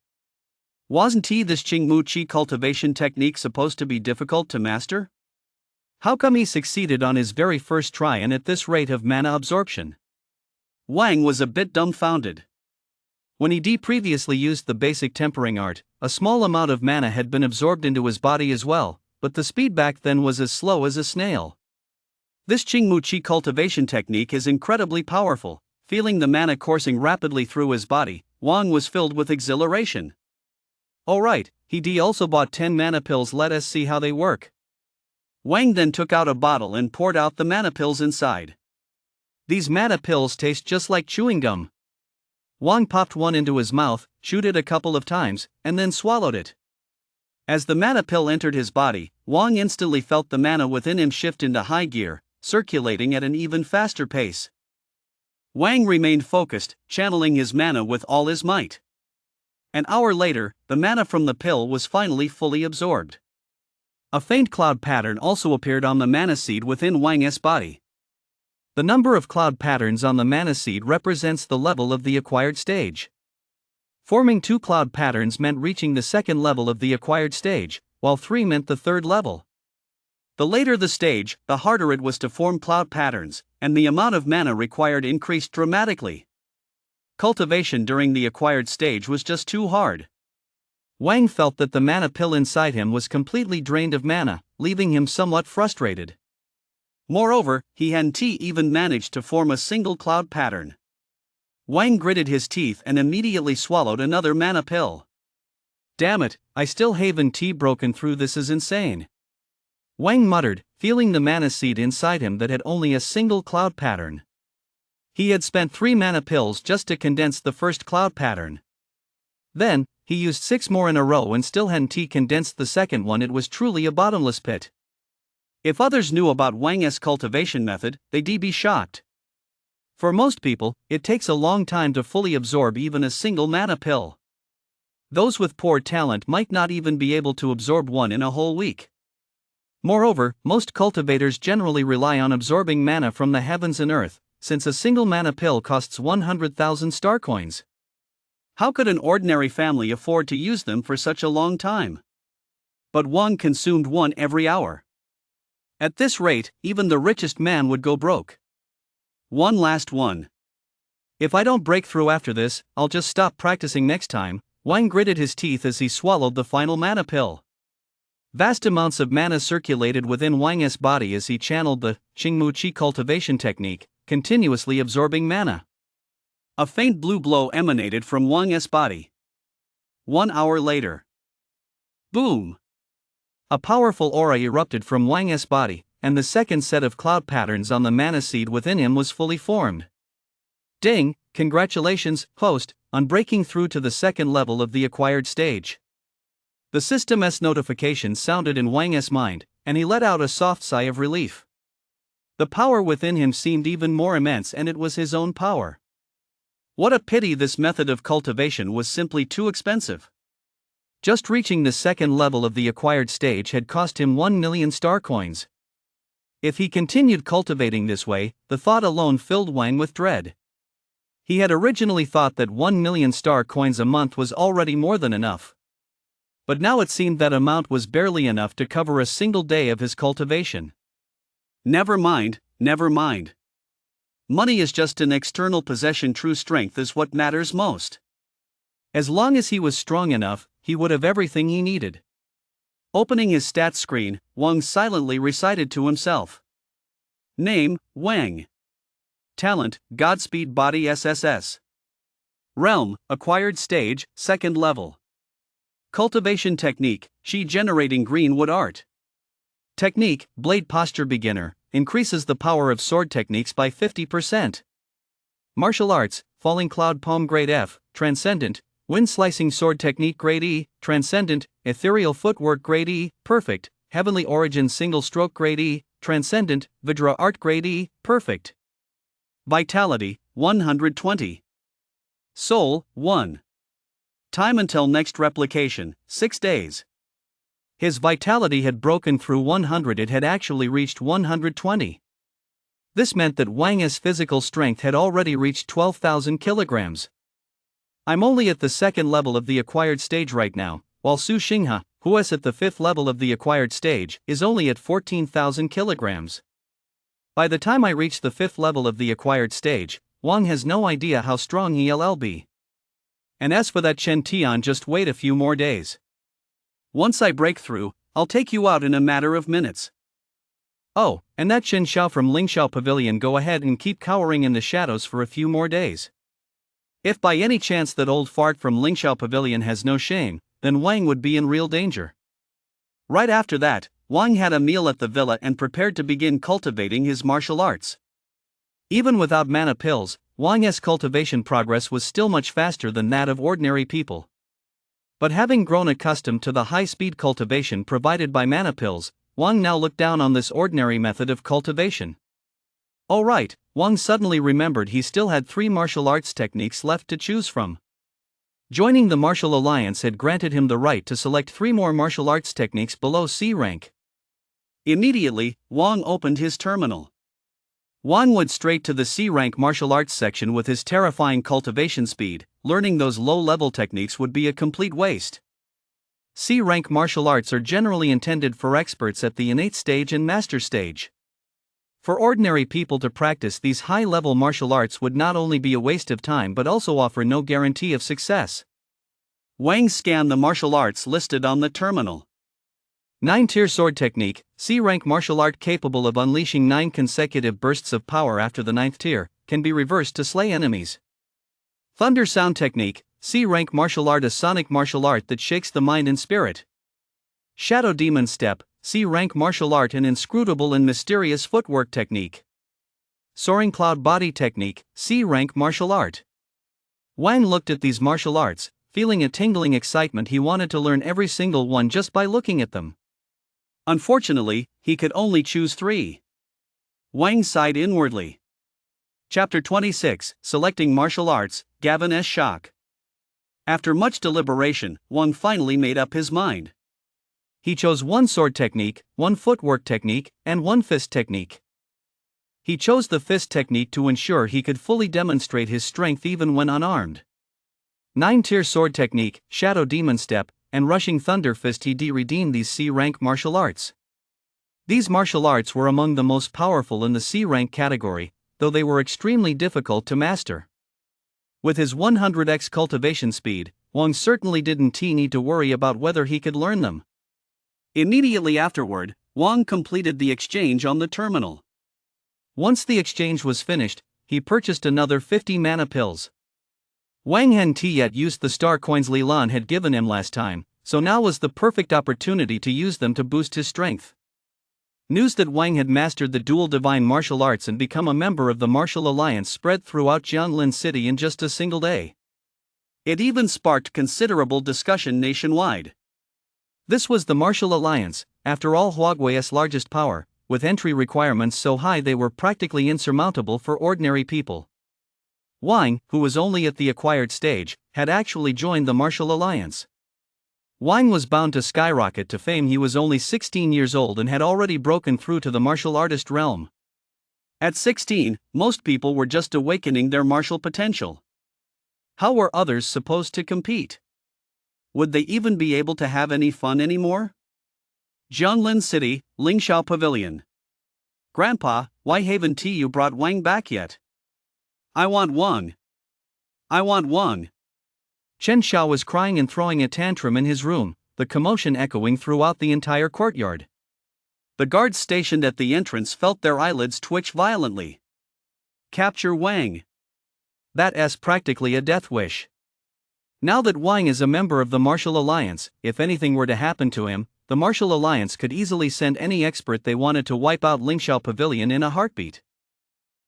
Wasn't this Qingmu Qi cultivation technique supposed to be difficult to master? How come he succeeded on his very first try and at this rate of mana absorption? Wang was a bit dumbfounded. When he previously used the basic tempering art, a small amount of mana had been absorbed into his body as well, but the speed back then was as slow as a snail. This Qingmu Qi cultivation technique is incredibly powerful. Feeling the mana coursing rapidly through his body, Wang was filled with exhilaration. "Alright, he also bought 10 mana pills. Let us see how they work." Wang then took out a bottle and poured out the mana pills inside. "These mana pills taste just like chewing gum." Wang popped one into his mouth, chewed it a couple of times, and then swallowed it. As the mana pill entered his body, Wang instantly felt the mana within him shift into high gear, circulating at an even faster pace. Wang remained focused, channeling his mana with all his might. An hour later, the mana from the pill was finally fully absorbed. A faint cloud pattern also appeared on the mana seed within Wang's body. The number of cloud patterns on the mana seed represents the level of the acquired stage. Forming 2 cloud patterns meant reaching the second level of the acquired stage, while 3 meant the third level. The later the stage, the harder it was to form cloud patterns, and the amount of mana required increased dramatically. Cultivation during the acquired stage was just too hard. Wang felt that the mana pill inside him was completely drained of mana, leaving him somewhat frustrated. Moreover, he hadn't even managed to form a single cloud pattern. Wang gritted his teeth and immediately swallowed another mana pill. Damn it, I still haven't broken through. This is insane. Wang muttered, feeling the mana seed inside him that had only a single cloud pattern. He had spent 3 mana pills just to condense the first cloud pattern. Then, he used 6 more in a row and still hadn't condensed the second one. It was truly a bottomless pit. If others knew about Wang's cultivation method, they'd be shocked. For most people, it takes a long time to fully absorb even a single mana pill. Those with poor talent might not even be able to absorb one in a whole week. Moreover, most cultivators generally rely on absorbing mana from the heavens and earth, since a single mana pill costs 100,000 star coins. How could an ordinary family afford to use them for such a long time? But Wang consumed one every hour. At this rate, even the richest man would go broke. One last one. If I don't break through after this, I'll just stop practicing next time. Wang gritted his teeth as he swallowed the final mana pill. Vast amounts of mana circulated within Wang's body as he channeled the Qingmu Qi cultivation technique, continuously absorbing mana. A faint blue glow emanated from Wang's body. 1 hour later. Boom! A powerful aura erupted from Wang's body, and the second set of cloud patterns on the mana seed within him was fully formed. Ding! Congratulations, host, on breaking through to the second level of the acquired stage. The system's notification sounded in Wang's mind, and he let out a soft sigh of relief. The power within him seemed even more immense, and it was his own power. What a pity this method of cultivation was simply too expensive. Just reaching the second level of the acquired stage had cost him 1 million star coins. If he continued cultivating this way, the thought alone filled Wang with dread. He had originally thought that 1 million star coins a month was already more than enough. But now it seemed that amount was barely enough to cover a single day of his cultivation. Never mind, never mind. Money is just an external possession. True strength is what matters most. As long as he was strong enough, he would have everything he needed. Opening his stats screen, Wang silently recited to himself. Name, Wang. Talent, Godspeed Body SSS. Realm, Acquired Stage, 2nd level. Cultivation Technique, Qi Generating Greenwood Art. Technique, Blade Posture Beginner, increases the power of sword techniques by 50%. Martial Arts, Falling Cloud Palm Grade F, Transcendent, Wind Slicing Sword Technique Grade E, Transcendent, Ethereal Footwork Grade E, Perfect, Heavenly Origin Single Stroke Grade E, Transcendent, Vidra Art Grade E, Perfect. Vitality, 120. Soul, 1. Time until next replication, 6 days. His vitality had broken through 100, it had actually reached 120. This meant that Wang's physical strength had already reached 12,000 kilograms. I'm only at the 2nd level of the acquired stage right now, while Su Xinghe, who is at the 5th level of the acquired stage, is only at 14,000 kilograms. By the time I reach the 5th level of the acquired stage, Wang has no idea how strong he'll be. And as for that Chen Tian, just wait a few more days. Once I break through, I'll take you out in a matter of minutes. Oh, and that Chen Xiao from Lingxiao Pavilion, go ahead and keep cowering in the shadows for a few more days. If by any chance that old fart from Lingxiao Pavilion has no shame, then Wang would be in real danger. Right after that, Wang had a meal at the villa and prepared to begin cultivating his martial arts. Even without mana pills, Wang's cultivation progress was still much faster than that of ordinary people. But having grown accustomed to the high-speed cultivation provided by mana pills, Wang now looked down on this ordinary method of cultivation. Oh right, Wang suddenly remembered he still had 3 martial arts techniques left to choose from. Joining the Martial Alliance had granted him the right to select 3 more martial arts techniques below C rank. Immediately, Wang opened his terminal. Wang went straight to the C rank martial arts section with his terrifying cultivation speed. Learning those low-level techniques would be a complete waste. C rank martial arts are generally intended for experts at the innate stage and master stage. For ordinary people to practice these high-level martial arts would not only be a waste of time but also offer no guarantee of success. Wang scanned the martial arts listed on the terminal. 9-tier sword technique, C-rank martial art capable of unleashing 9 consecutive bursts of power after the 9th tier, can be reversed to slay enemies. Thunder sound technique, C-rank martial art, a sonic martial art that shakes the mind and spirit. Shadow demon step, C-rank martial art, an inscrutable and mysterious footwork technique. Soaring cloud body technique, C-rank martial art. Wang looked at these martial arts, feeling a tingling excitement. He wanted to learn every single one just by looking at them. Unfortunately, he could only choose 3. Wang sighed inwardly. Chapter 26, Selecting Martial Arts, Gavin S. Shock. After much deliberation, Wang finally made up his mind. He chose 1 sword technique, 1 footwork technique, and 1 fist technique. He chose the fist technique to ensure he could fully demonstrate his strength even when unarmed. 9-tier sword technique, shadow demon step, and rushing thunder fist. He redeemed these C-rank martial arts. These martial arts were among the most powerful in the C-rank category, though they were extremely difficult to master. With his 100x cultivation speed, Wang certainly didn't need to worry about whether he could learn them. Immediately afterward, Wang completed the exchange on the terminal. Once the exchange was finished, he purchased another 50 mana pills. Wang hadn't yet used the star coins Li Lan had given him last time, so now was the perfect opportunity to use them to boost his strength. News that Wang had mastered the dual divine martial arts and become a member of the Martial Alliance spread throughout Jianlin City in just a single day. It even sparked considerable discussion nationwide. This was the Martial Alliance, after all, Huawei's largest power, with entry requirements so high they were practically insurmountable for ordinary people. Wang, who was only at the acquired stage, had actually joined the Martial Alliance. Wang was bound to skyrocket to fame. He was only 16 years old and had already broken through to the martial artist realm. At 16, most people were just awakening their martial potential. How were others supposed to compete? Would they even be able to have any fun anymore? Jianlin City, Lingxiao Pavilion. Grandpa, why haven't you brought Wang back yet? I want Wang. I want Wang. Chen Xiao was crying and throwing a tantrum in his room, the commotion echoing throughout the entire courtyard. The guards stationed at the entrance felt their eyelids twitch violently. Capture Wang. That's practically a death wish. Now that Wang is a member of the Martial Alliance, if anything were to happen to him, the Martial Alliance could easily send any expert they wanted to wipe out Lingxiao Pavilion in a heartbeat.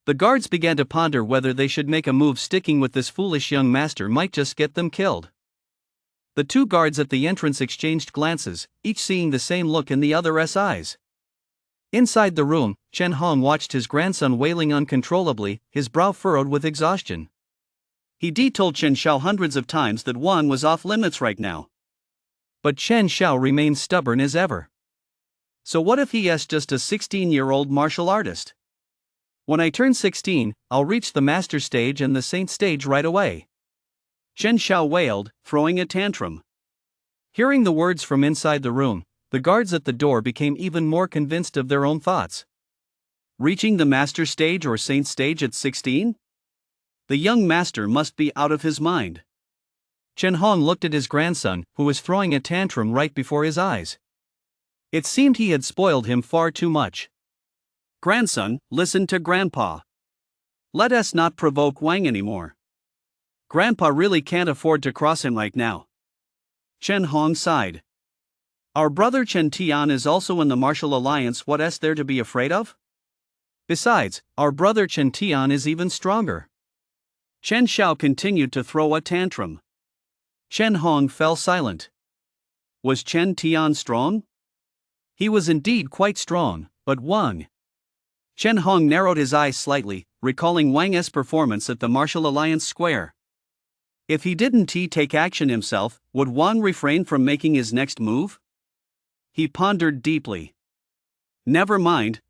The guards began to ponder whether they should make a move. Sticking with this foolish young master might just get them killed. The 2 guards at the entrance exchanged glances, each seeing the same look in the other's eyes. Inside the room, Chen Hong watched his grandson wailing uncontrollably, his brow furrowed with exhaustion. He told Chen Xiao hundreds of times that Wang was off limits right now. But Chen Xiao remained stubborn as ever. So what if he is just a 16-year-old martial artist? When I turn 16, I'll reach the master stage and the saint stage right away. Chen Xiao wailed, throwing a tantrum. Hearing the words from inside the room, the guards at the door became even more convinced of their own thoughts. Reaching the master stage or saint stage at 16? The young master must be out of his mind. Chen Hong looked at his grandson, who was throwing a tantrum right before his eyes. It seemed he had spoiled him far too much. Grandson, listen to Grandpa. Let us not provoke Wang anymore. Grandpa really can't afford to cross him right now. Chen Hong sighed. Our brother Chen Tian is also in the Martial Alliance. What is there to be afraid of? Besides, our brother Chen Tian is even stronger. Chen Xiao continued to throw a tantrum. Chen Hong fell silent. Was Chen Tian strong? He was indeed quite strong, but Wang. Chen Hong narrowed his eyes slightly, recalling Wang's performance at the Martial Alliance Square. If he didn't take action himself, would Wang refrain from making his next move? He pondered deeply. Never mind.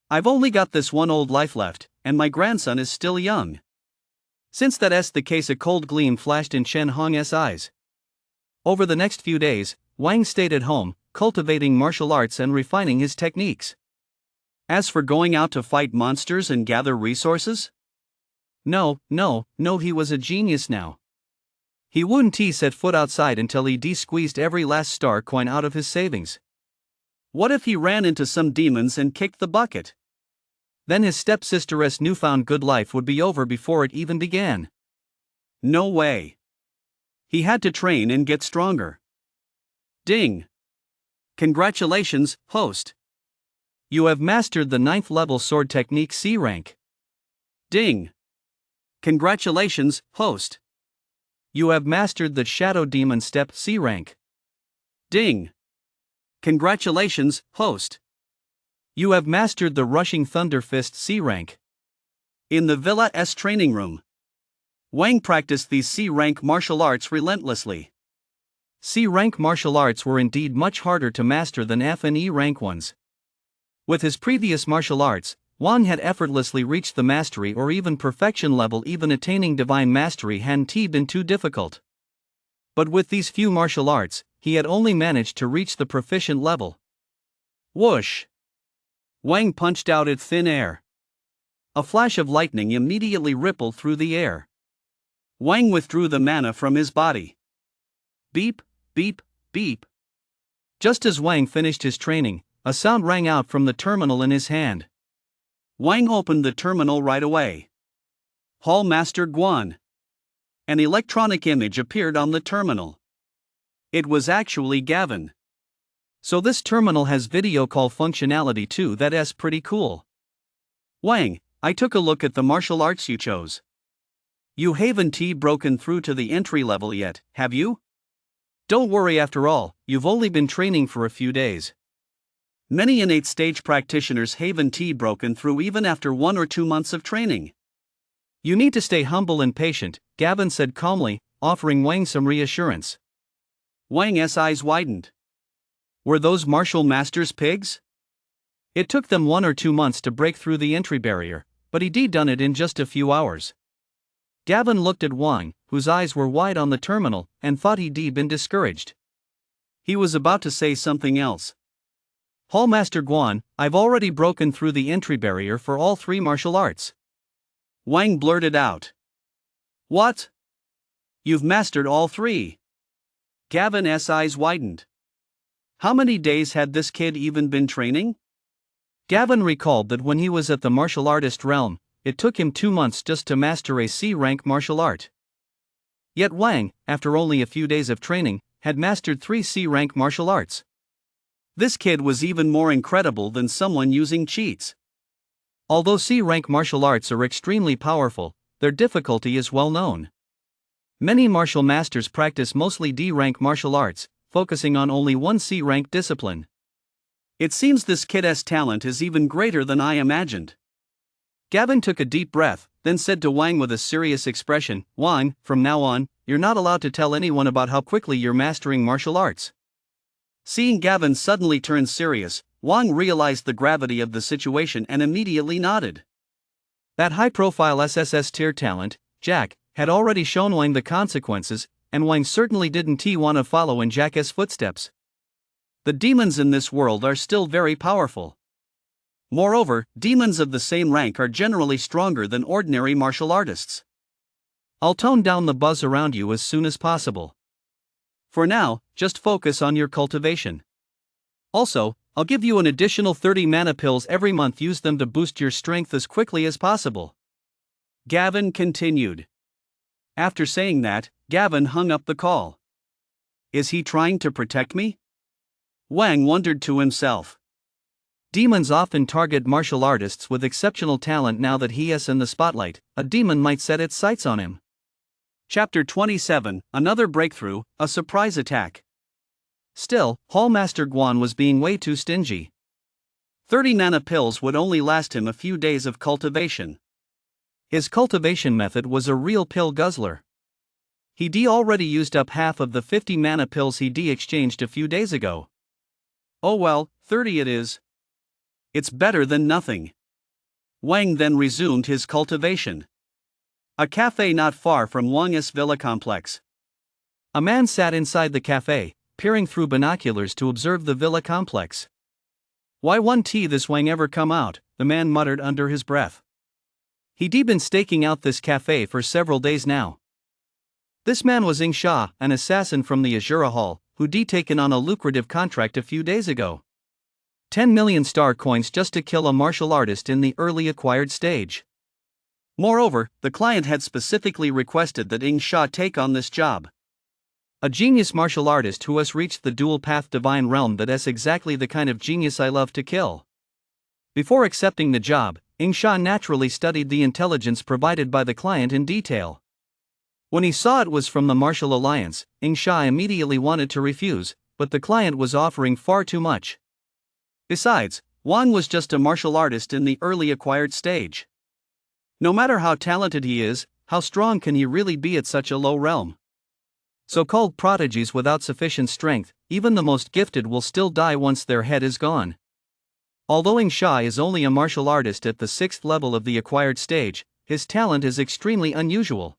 I've only got this one old life left, and my grandson is still young. Since that's the case, a cold gleam flashed in Chen Hong's eyes. Over the next few days, Wang stayed at home, cultivating martial arts and refining his techniques. As for going out to fight monsters and gather resources? No, he was a genius now. He wouldn't set foot outside until he squeezed every last star coin out of his savings. What if he ran into some demons and kicked the bucket? Then his stepsister's newfound good life would be over before it even began. No way. He had to train and get stronger. Ding. Congratulations, host. You have mastered the 9th level sword technique C rank. Ding. Congratulations, host. You have mastered the shadow demon step C rank. Ding. Congratulations, host. You have mastered the rushing thunder fist C rank. In the Villa S training room, Wang practiced these C rank martial arts relentlessly. C rank martial arts were indeed much harder to master than F and E rank ones. With his previous martial arts, Wang had effortlessly reached the mastery or even perfection level. Even attaining divine mastery hadn't been too difficult. But with these few martial arts, he had only managed to reach the proficient level. Whoosh! Wang punched out at thin air. A flash of lightning immediately rippled through the air. Wang withdrew the mana from his body. Beep, beep, beep. Just as Wang finished his training, a sound rang out from the terminal in his hand. Wang opened the terminal right away. Hall Master Guan. An electronic image appeared on the terminal. It was actually Gavin. So this terminal has video call functionality too. That's pretty cool. Wang, I took a look at the martial arts you chose. You haven't broken through to the entry level yet, have you? Don't worry, after all, you've only been training for a few days. Many innate stage practitioners haven't broken through even after 1 or 2 months of training. You need to stay humble and patient, Gavin said calmly, offering Wang some reassurance. Wang's eyes widened. Were those martial masters pigs? It took them 1 or 2 months to break through the entry barrier, but he'd done it in just a few hours. Gavin looked at Wang, whose eyes were wide on the terminal, and thought he'd been discouraged. He was about to say something else. Hallmaster Guan, I've already broken through the entry barrier for all 3 martial arts. Wang blurted out. What? You've mastered all 3? Gavin's eyes widened. How many days had this kid even been training? Gavin recalled that when he was at the martial artist realm, it took him 2 months just to master a C-rank martial art. Yet Wang, after only a few days of training, had mastered 3 C-rank martial arts. This kid was even more incredible than someone using cheats. Although C-rank martial arts are extremely powerful, their difficulty is well known. Many martial masters practice mostly D-rank martial arts, focusing on only one C-rank discipline. It seems this kid's talent is even greater than I imagined. Gavin took a deep breath, then said to Wang with a serious expression, Wang, from now on, you're not allowed to tell anyone about how quickly you're mastering martial arts. Seeing Gavin suddenly turn serious, Wang realized the gravity of the situation and immediately nodded. That high-profile SSS tier talent, Jack, had already shown Wang the consequences, and Wang certainly didn't want to follow in Jack's footsteps. The demons in this world are still very powerful. Moreover, demons of the same rank are generally stronger than ordinary martial artists. I'll tone down the buzz around you as soon as possible. For now, just focus on your cultivation. Also, I'll give you an additional 30 mana pills every month. Use them to boost your strength as quickly as possible. Gavin continued. After saying that, Gavin hung up the call. Is he trying to protect me? Wang wondered to himself. Demons often target martial artists with exceptional talent. Now that he is in the spotlight, a demon might set its sights on him. Chapter 27, Another Breakthrough, a Surprise Attack. Still, Hallmaster Guan was being way too stingy. 30 mana pills would only last him a few days of cultivation. His cultivation method was a real pill guzzler. He'd already used up half of the 50 mana pills he'd exchanged a few days ago. Oh well, 30 it is. It's better than nothing. Wang then resumed his cultivation. A cafe not far from Wang's villa complex. A man sat inside the cafe, peering through binoculars to observe the villa complex. Why won't this Wang ever come out? The man muttered under his breath. He'd been staking out this cafe for several days now. This man was Ing Sha, an assassin from the Azura Hall, who'd taken on a lucrative contract a few days ago. 10 million star coins just to kill a martial artist in the early acquired stage. Moreover, the client had specifically requested that Ing Sha take on this job. A genius martial artist who has reached the dual path divine realm. That's exactly the kind of genius I love to kill. Before accepting the job, Ing Sha naturally studied the intelligence provided by the client in detail. When he saw it was from the Martial Alliance, Ing Sha immediately wanted to refuse, but the client was offering far too much. Besides, Wang was just a martial artist in the early acquired stage. No matter how talented he is, how strong can he really be at such a low realm? So-called prodigies without sufficient strength, even the most gifted will still die once their head is gone. Although Ing Sha is only a martial artist at the 6th level of the acquired stage, his talent is extremely unusual.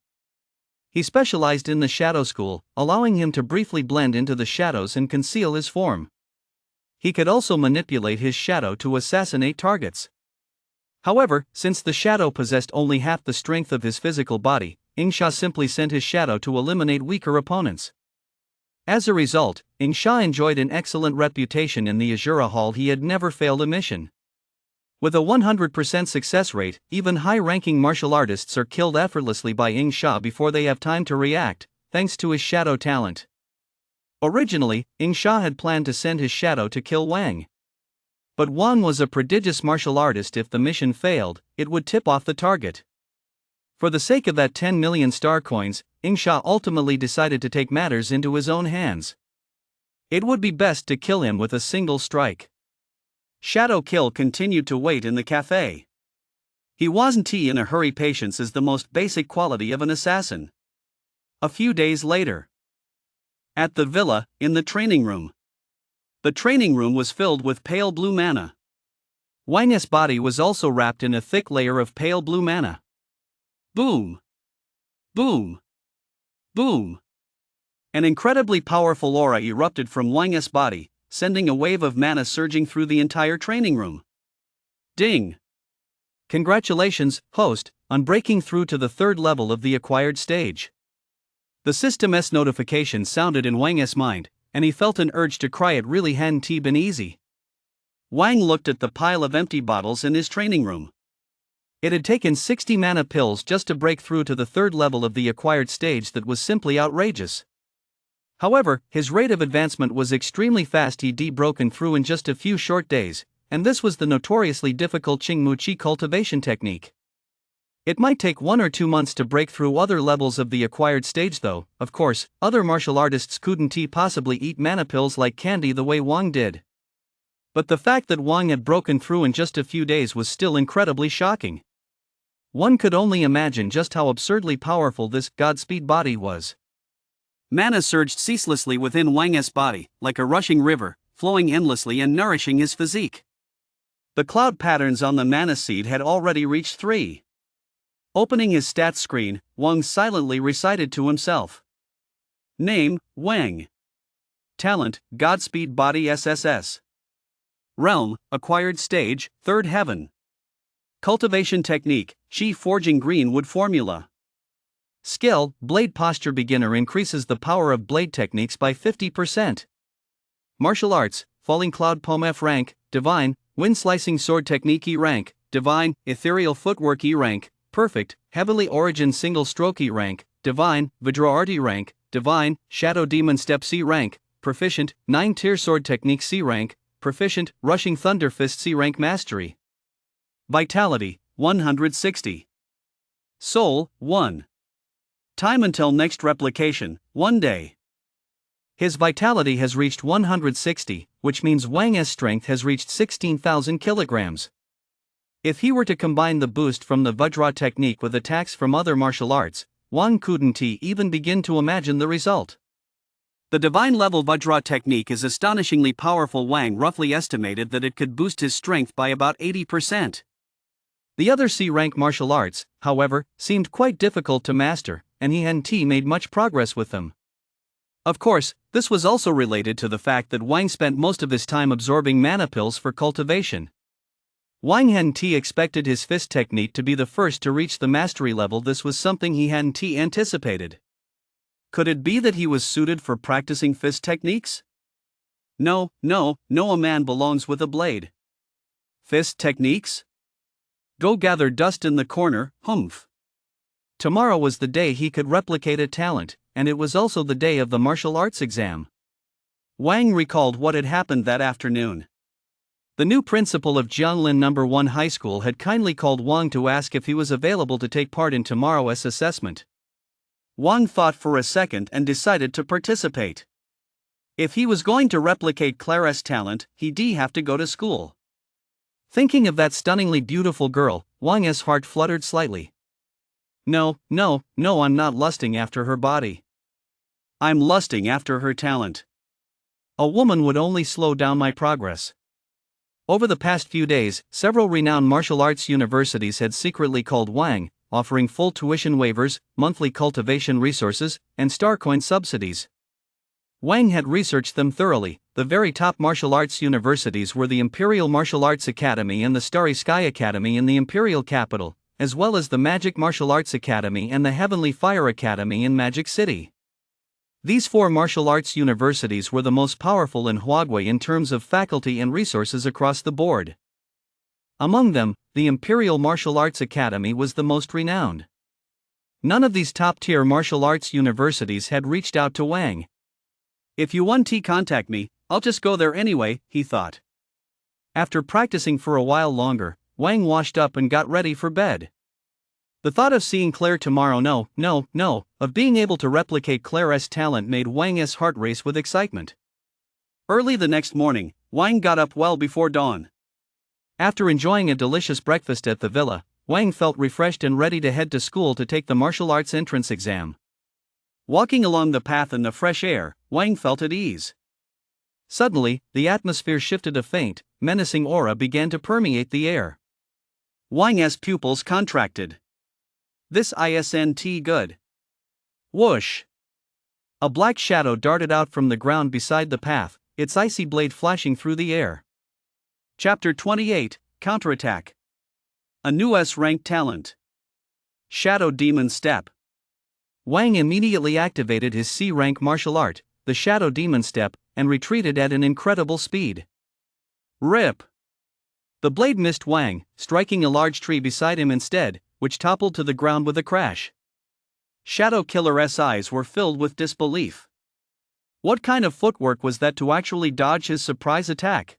He specialized in the shadow school, allowing him to briefly blend into the shadows and conceal his form. He could also manipulate his shadow to assassinate targets. However, since the shadow possessed only half the strength of his physical body, Ing Sha simply sent his shadow to eliminate weaker opponents. As a result, Ing Sha enjoyed an excellent reputation in the Azura Hall. He had never failed a mission. With a 100% success rate, even high-ranking martial artists are killed effortlessly by Ing Sha before they have time to react, thanks to his shadow talent. Originally, Ing Sha had planned to send his shadow to kill Wang. But Wang was a prodigious martial artist. If the mission failed, it would tip off the target. For the sake of that 10 million star coins, Ing Sha ultimately decided to take matters into his own hands. It would be best to kill him with a single strike. Shadow Kill continued to wait in the cafe. He wasn't in a hurry. Patience is the most basic quality of an assassin. A few days later, at the villa, in the training room. The training room was filled with pale blue mana. Wang's body was also wrapped in a thick layer of pale blue mana. Boom! Boom! Boom! An incredibly powerful aura erupted from Wang's body, sending a wave of mana surging through the entire training room. Ding! Congratulations, host, on breaking through to the 3rd level of the acquired stage. The system's notification sounded in Wang's mind, and he felt an urge to cry. It really hadn't been easy. Wang looked at the pile of empty bottles in his training room. It had taken 60 mana pills just to break through to the 3rd level of the acquired stage. That was simply outrageous. However, his rate of advancement was extremely fast. He'd broken through in just a few short days, and this was the notoriously difficult Qingmu Qi cultivation technique. It might take 1 or 2 months to break through other levels of the acquired stage though. Of course, other martial artists couldn't possibly eat mana pills like candy the way Wang did. But the fact that Wang had broken through in just a few days was still incredibly shocking. One could only imagine just how absurdly powerful this Godspeed body was. Mana surged ceaselessly within Wang's body, like a rushing river, flowing endlessly and nourishing his physique. The cloud patterns on the mana seed had already reached 3. Opening his stats screen, Wang silently recited to himself. Name, Wang. Talent, Godspeed Body SSS. Realm, Acquired Stage, 3rd Heaven. Cultivation Technique, Qi Forging Greenwood Formula. Skill, Blade Posture Beginner increases the power of blade techniques by 50%. Martial Arts, Falling Cloud Poem F rank, Divine, Wind Slicing Sword Technique E rank, Divine, Ethereal Footwork E rank, Perfect, Heavenly Origin Single Stroke E rank, Divine, Vidra Art E rank, Divine, Shadow Demon Step C rank, Proficient, 9-tier Sword Technique C rank, Proficient, Rushing Thunder Fist C rank Mastery. Vitality, 160. Soul, 1. Time until next replication, 1 day. His vitality has reached 160, which means Wang's strength has reached 16,000 kilograms. If he were to combine the boost from the Vajra technique with attacks from other martial arts, Wang couldn't even begin to imagine the result. The divine level Vajra technique is astonishingly powerful. Wang roughly estimated that it could boost his strength by about 80%. The other C-rank martial arts, however, seemed quite difficult to master, and he hadn't made much progress with them. Of course, This was also related to the fact that Wang spent most of his time absorbing mana pills for cultivation. Wang hadn't expected his fist technique to be the first to reach the mastery level. This was something he hadn't anticipated. Could it be that he was suited for practicing fist techniques? No, a man belongs with a blade. Fist techniques? Go gather dust in the corner, humph. Tomorrow was the day he could replicate a talent, and it was also the day of the martial arts exam. Wang recalled what had happened that afternoon. The new principal of Jianglin No. 1 High School had kindly called Wang to ask if he was available to take part in tomorrow's assessment. Wang thought for a second and decided to participate. If he was going to replicate Claire's talent, he'd have to go to school. Thinking of that stunningly beautiful girl, Wang's heart fluttered slightly. No, I'm not lusting after her body. I'm lusting after her talent. A woman would only slow down my progress. Over the past few days, several renowned martial arts universities had secretly called Wang, offering full tuition waivers, monthly cultivation resources, and StarCoin subsidies. Wang had researched them thoroughly. The very top martial arts universities were the Imperial Martial Arts Academy and the Starry Sky Academy in the Imperial Capital, as well as the Magic Martial Arts Academy and the Heavenly Fire Academy in Magic City. These four martial arts universities were the most powerful in Huawei in terms of faculty and resources across the board. Among them, the Imperial Martial Arts Academy was the most renowned. None of these top-tier martial arts universities had reached out to Wang. If you want to contact me, I'll just go there anyway, he thought. After practicing for a while longer, Wang washed up and got ready for bed. The thought of seeing Claire tomorrow, of being able to replicate Claire's talent made Wang's heart race with excitement. Early the next morning, Wang got up well before dawn. After enjoying a delicious breakfast at the villa, Wang felt refreshed and ready to head to school to take the martial arts entrance exam. Walking along the path in the fresh air, Wang felt at ease. Suddenly, the atmosphere shifted. A faint, menacing aura began to permeate the air. Wang's pupils contracted. This isn't good. Whoosh! A black shadow darted out from the ground beside the path, its icy blade flashing through the air. Chapter 28, Counterattack. A new S-rank talent. Shadow Demon Step. Wang immediately activated his C-rank martial art, the Shadow Demon Step, and retreated at an incredible speed. Rip! The blade missed Wang, striking a large tree beside him instead, which toppled to the ground with a crash. Shadow Killer's eyes were filled with disbelief. What kind of footwork was that to actually dodge his surprise attack?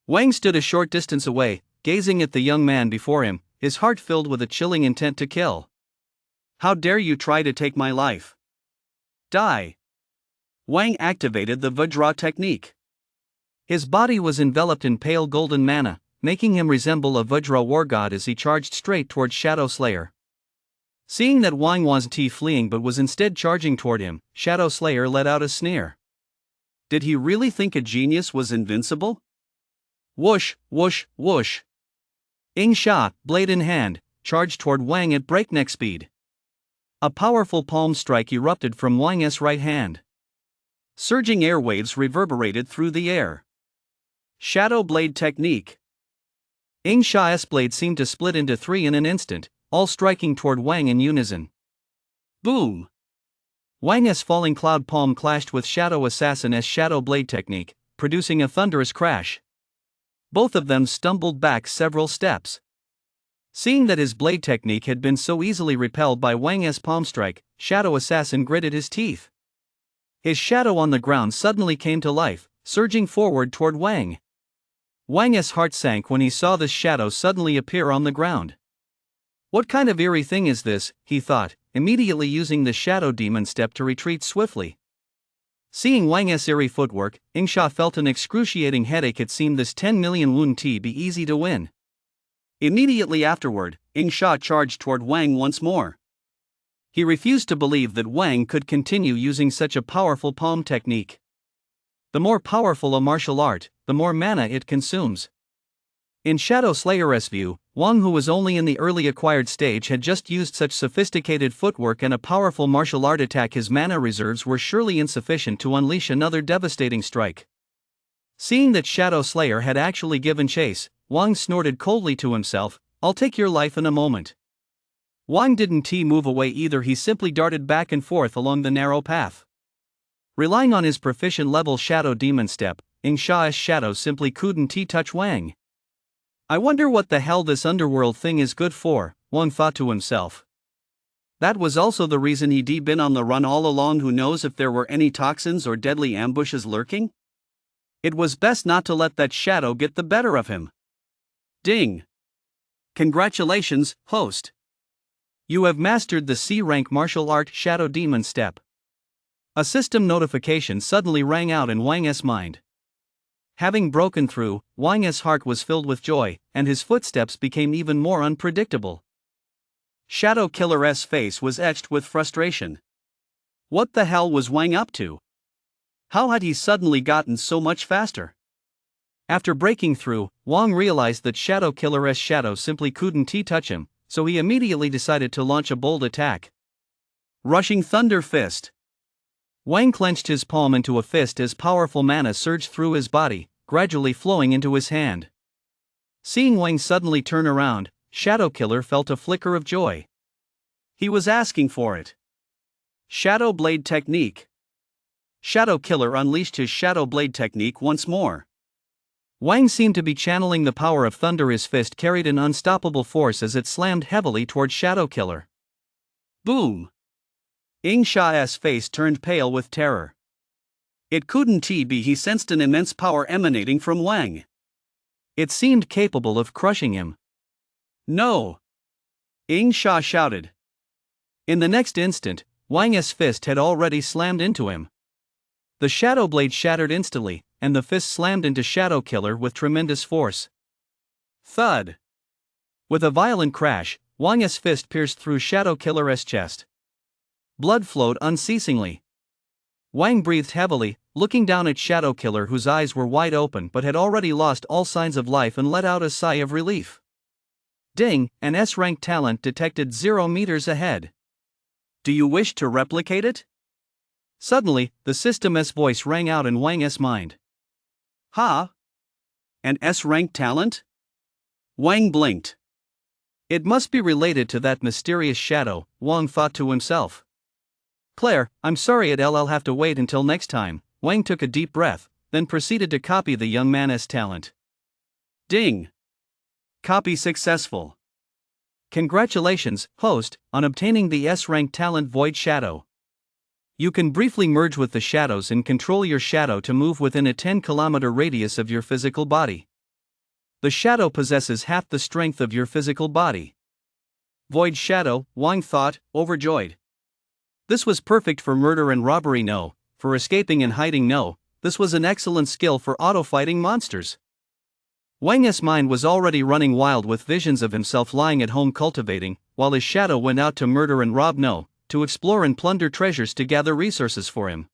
Wang stood a short distance away, gazing at the young man before him, his heart filled with a chilling intent to kill. How dare you try to take my life? Die! Wang activated the Vajra technique. His body was enveloped in pale golden mana, making him resemble a Vajra war god as he charged straight toward Shadow Slayer. Seeing that Wang wasn't fleeing but was instead charging toward him, Shadow Slayer let out a sneer. Did he really think a genius was invincible? Whoosh, whoosh, whoosh. Ing Sha, blade in hand, charged toward Wang at breakneck speed. A powerful palm strike erupted from Wang's right hand. Surging airwaves reverberated through the air. Shadow Blade Technique. Ing Sha's blade seemed to split into three in an instant, all striking toward Wang in unison. Boom! Wang's falling cloud palm clashed with Shadow Assassin's Shadow Blade Technique, producing a thunderous crash. Both of them stumbled back several steps. Seeing that his blade technique had been so easily repelled by Wang's palm strike, Shadow Assassin gritted his teeth. His shadow on the ground suddenly came to life, surging forward toward Wang. Wang's heart sank when he saw this shadow suddenly appear on the ground. What kind of eerie thing is this, he thought, immediately using the Shadow Demon Step to retreat swiftly. Seeing Wang's eerie footwork, Ing Sha felt an excruciating headache. It seemed this 10 million wound be easy to win. Immediately afterward, Ing Sha charged toward Wang once more. He refused to believe that Wang could continue using such a powerful palm technique. The more powerful a martial art, the more mana it consumes. In Shadow Slayer's view, Wang, who was only in the early acquired stage, had just used such sophisticated footwork and a powerful martial art attack. His mana reserves were surely insufficient to unleash another devastating strike. Seeing that Shadow Slayer had actually given chase, Wang snorted coldly to himself, "I'll take your life in a moment." Wang didn't move away either. He simply darted back and forth along the narrow path. Relying on his proficient level Shadow Demon Step, Sha's shadow simply couldn't touch Wang. "I wonder what the hell this underworld thing is good for," Wang thought to himself. That was also the reason he'd been on the run all along. Who knows if there were any toxins or deadly ambushes lurking? It was best not to let that shadow get the better of him. Ding! Congratulations, host! You have mastered the C-rank martial art Shadow Demon Step. A system notification suddenly rang out in Wang's mind. Having broken through, Wang's heart was filled with joy, and his footsteps became even more unpredictable. Shadow Killer's face was etched with frustration. What the hell was Wang up to? How had he suddenly gotten so much faster? After breaking through, Wang realized that Shadow Killer's shadow simply couldn't touch him, so he immediately decided to launch a bold attack. Rushing Thunder Fist. Wang clenched his palm into a fist as powerful mana surged through his body, gradually flowing into his hand. Seeing Wang suddenly turn around, Shadow Killer felt a flicker of joy. He was asking for it. Shadow Blade Technique. Shadow Killer unleashed his Shadow Blade technique once more. Wang seemed to be channeling the power of thunder. His fist carried an unstoppable force as it slammed heavily toward Shadow Killer. Boom! Sha's face turned pale with terror. It couldn't be. He sensed an immense power emanating from Wang. It seemed capable of crushing him. No! Sha shouted. In the next instant, Wang's fist had already slammed into him. The Shadow Blade shattered instantly, and the fist slammed into Shadow Killer with tremendous force. Thud! With a violent crash, Wang's fist pierced through Shadow Killer's chest. Blood flowed unceasingly. Wang breathed heavily, looking down at Shadow Killer, whose eyes were wide open but had already lost all signs of life, and let out a sigh of relief. Ding! An S-rank talent detected 0 meters ahead. Do you wish to replicate it? Suddenly, the system's voice rang out in Wang's mind. Ha! An S-rank talent? Wang blinked. It must be related to that mysterious shadow, Wang thought to himself. Claire, I'm sorry, I'll have to wait until next time. Wang took a deep breath, then proceeded to copy the young man's talent. Ding! Copy successful. Congratulations, host, on obtaining the S-rank talent Void Shadow. You can briefly merge with the shadows and control your shadow to move within a 10-kilometer radius of your physical body. The shadow possesses half the strength of your physical body. Void Shadow, Wang thought, overjoyed. This was perfect for murder and robbery, no. For escaping and hiding, no. This was an excellent skill for auto-fighting monsters. Wang's mind was already running wild with visions of himself lying at home cultivating, while his shadow went out to murder and rob, no, to explore and plunder treasures to gather resources for him.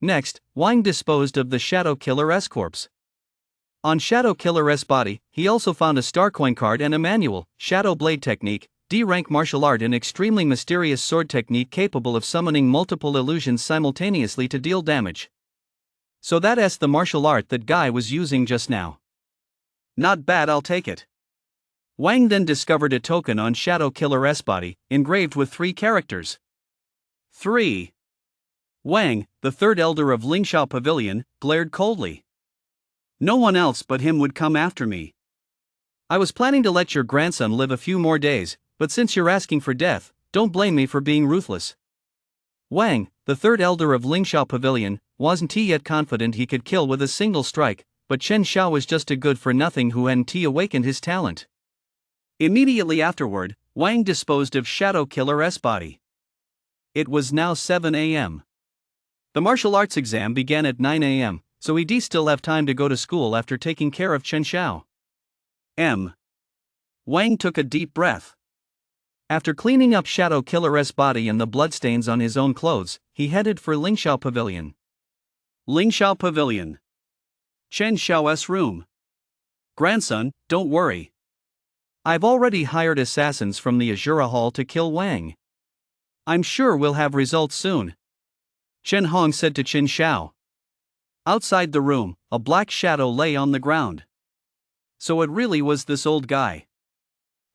Next, Wang disposed of the Shadow Killer's corpse. On Shadow Killer's body, he also found a star coin card and a manual, Shadow Blade Technique, D-rank martial art, an extremely mysterious sword technique capable of summoning multiple illusions simultaneously to deal damage. So that's the martial art that guy was using just now. Not bad, I'll take it. Wang then discovered a token on Shadow Killer's body, engraved with 3 characters. 3. Wang, the third elder of Lingxiao Pavilion, glared coldly. No one else but him would come after me. I was planning to let your grandson live a few more days, but since you're asking for death, don't blame me for being ruthless. Wang, the third elder of Lingxiao Pavilion, wasn't yet confident he could kill with a single strike, but Chen Xiao was just a good-for-nothing who hadn't awakened his talent. Immediately afterward, Wang disposed of Shadow Killer's body. It was now 7 a.m. The martial arts exam began at 9 a.m., so he'd still have time to go to school after taking care of Chen Xiao. Wang took a deep breath. After cleaning up Shadow Killer's body and the bloodstains on his own clothes, he headed for Lingxiao Pavilion. Lingxiao Pavilion. Chen Xiao's room. Grandson, don't worry. I've already hired assassins from the Azura Hall to kill Wang. I'm sure we'll have results soon, Chen Hong said to Qin Shao. Outside the room, a black shadow lay on the ground. So it really was this old guy.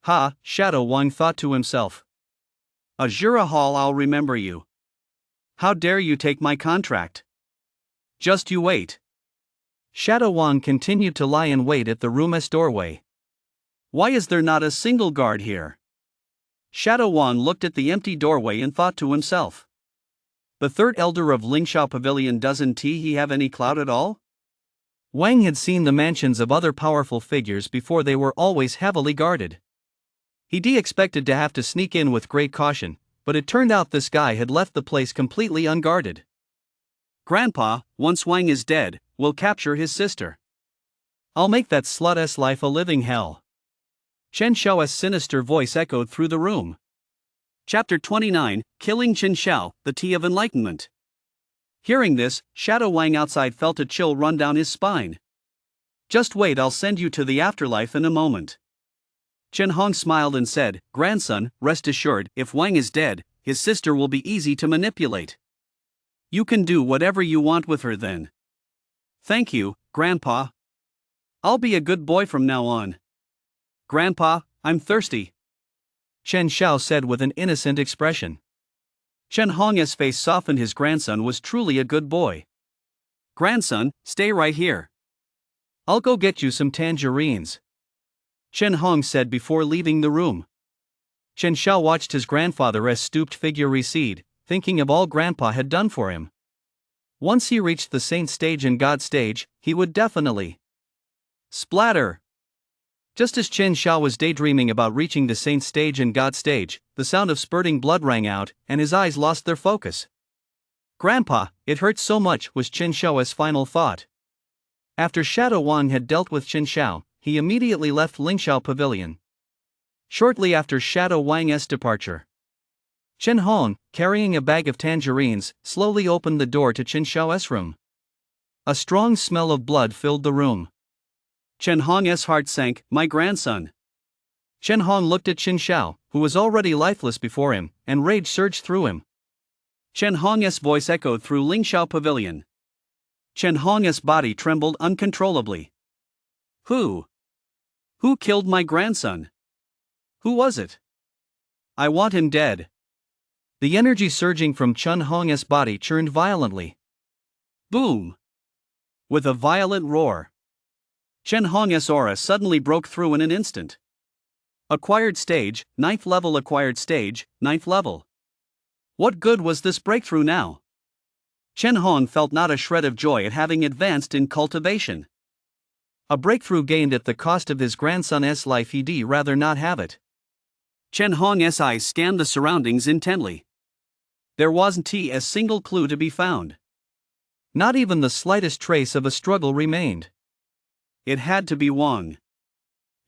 Ha, Shadow Wang thought to himself. Azura Hall, I'll remember you. How dare you take my contract? Just you wait. Shadow Wang continued to lie in wait at the room's doorway. Why is there not a single guard here? Shadow Wang looked at the empty doorway and thought to himself. The third elder of Lingxiao Pavilion, doesn't he have any clout at all? Wang had seen the mansions of other powerful figures before. They were always heavily guarded. He expected to have to sneak in with great caution, but it turned out this guy had left the place completely unguarded. Grandpa, once Wang is dead, we'll capture his sister. I'll make that slut's life a living hell. Chen Shao's sinister voice echoed through the room. Chapter 29, Killing Chen Shao, the Tea of Enlightenment. Hearing this, Shadow Wang outside felt a chill run down his spine. Just wait, I'll send you to the afterlife in a moment. Chen Hong smiled and said, Grandson, rest assured, if Wang is dead, his sister will be easy to manipulate. You can do whatever you want with her then. Thank you, Grandpa. I'll be a good boy from now on. Grandpa, I'm thirsty, Chen Shao said with an innocent expression. Chen Hong's face softened. His grandson was truly a good boy. Grandson, stay right here. I'll go get you some tangerines, Chen Hong said before leaving the room. Chen Shao watched his grandfather's stooped figure recede, thinking of all Grandpa had done for him. Once he reached the saint stage and God stage, he would definitely splatter. Just as Chen Shao was daydreaming about reaching the saint stage and God stage, the sound of spurting blood rang out, and his eyes lost their focus. Grandpa, it hurts so much, was Chen Shao's final thought. After Shadow Wang had dealt with Chen Shao, he immediately left Lingxiao Pavilion. Shortly after Shadow Wang's departure, Chen Hong, carrying a bag of tangerines, slowly opened the door to Chen Shao's room. A strong smell of blood filled the room. Chen Hong's heart sank. My grandson. Chen Hong looked at Chen Shao, who was already lifeless before him, and rage surged through him. Chen Hong's voice echoed through Lingxiao Pavilion. Chen Hong's body trembled uncontrollably. Who killed my grandson? Who was it? I want him dead. The energy surging from Chen Hong's body churned violently. Boom! With a violent roar, Chen Hong's aura suddenly broke through in an instant. Acquired stage, 9th level. Acquired stage, 9th level. What good was this breakthrough now? Chen Hong felt not a shred of joy at having advanced in cultivation. A breakthrough gained at the cost of his grandson's life. He'd rather not have it. Chen Hong's eyes scanned the surroundings intently. There wasn't a single clue to be found. Not even the slightest trace of a struggle remained. It had to be Wang.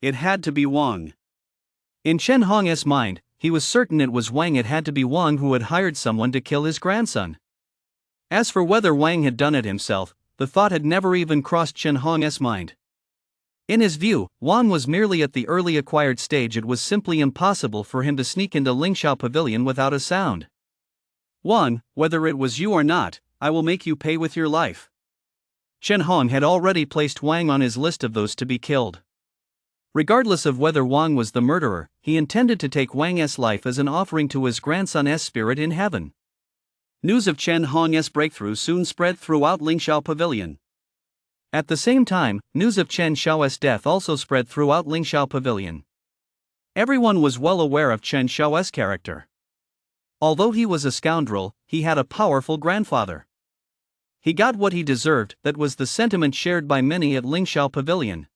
It had to be Wang. In Chen Hong's mind, he was certain it was Wang. It had to be Wang who had hired someone to kill his grandson. As for whether Wang had done it himself, the thought had never even crossed Chen Hong's mind. In his view, Wang was merely at the early acquired stage. It was simply impossible for him to sneak into Lingxiao Pavilion without a sound. Wang, whether it was you or not, I will make you pay with your life. Chen Hong had already placed Wang on his list of those to be killed. Regardless of whether Wang was the murderer, he intended to take Wang's life as an offering to his grandson's spirit in heaven. News of Chen Hong's breakthrough soon spread throughout Lingxiao Pavilion. At the same time, news of Chen Shao's death also spread throughout Lingxiao Pavilion. Everyone was well aware of Chen Shao's character. Although he was a scoundrel, he had a powerful grandfather. He got what he deserved. That was the sentiment shared by many at Lingxiao Pavilion.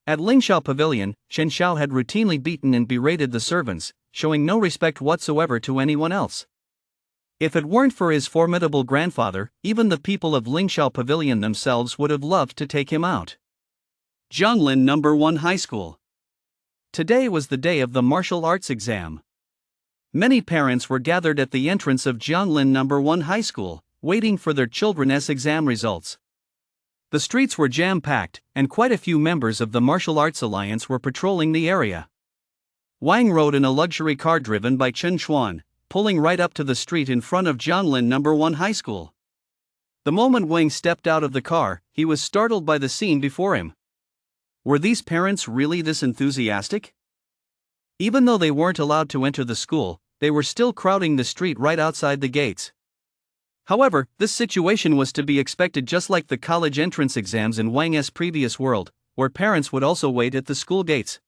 At Lingxiao Pavilion, Chen Shao had routinely beaten and berated the servants, showing no respect whatsoever to anyone else. If it weren't for his formidable grandfather, even the people of Lingxiao Pavilion themselves would have loved to take him out. Zhonglin No. 1 High School. Today was the day of the martial arts exam. Many parents were gathered at the entrance of Zhonglin No. 1 High School, waiting for their children's exam results. The streets were jam-packed, and quite a few members of the Martial Arts Alliance were patrolling the area. Wang rode in a luxury car driven by Chen Xuan, pulling right up to the street in front of Jianglin No. 1 High School. The moment Wang stepped out of the car, he was startled by the scene before him. Were these parents really this enthusiastic? Even though they weren't allowed to enter the school, they were still crowding the street right outside the gates. However, this situation was to be expected, just like the college entrance exams in Wang's previous world, where parents would also wait at the school gates.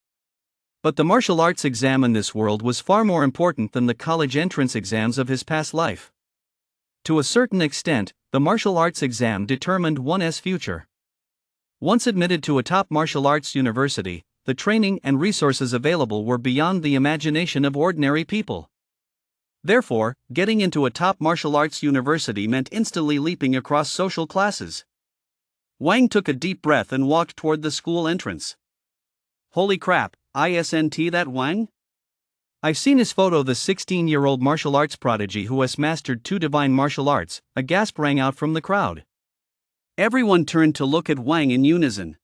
But the martial arts exam in this world was far more important than the college entrance exams of his past life. To a certain extent, the martial arts exam determined one's future. Once admitted to a top martial arts university, the training and resources available were beyond the imagination of ordinary people. Therefore, getting into a top martial arts university meant instantly leaping across social classes. Wang took a deep breath and walked toward the school entrance. Holy crap, isn't that Wang? I've seen his photo. The 16-year-old martial arts prodigy who has mastered 2 divine martial arts. A gasp rang out from the crowd. Everyone turned to look at Wang in unison.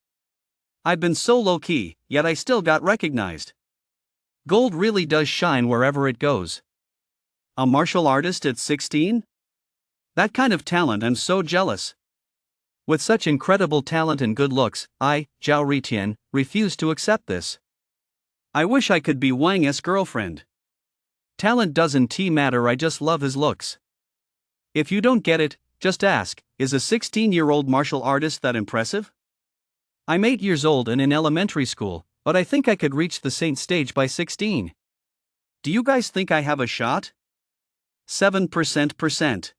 I've been so low-key, yet I still got recognized. Gold really does shine wherever it goes. A martial artist at 16? That kind of talent, I'm so jealous. With such incredible talent and good looks, I, Zhao Ritian, refuse to accept this. I wish I could be Wang's girlfriend. Talent doesn't matter, I just love his looks. If you don't get it, just ask, is a 16-year-old martial artist that impressive? I'm 8 years old and in elementary school, but I think I could reach the saint stage by 16. Do you guys think I have a shot? 7%.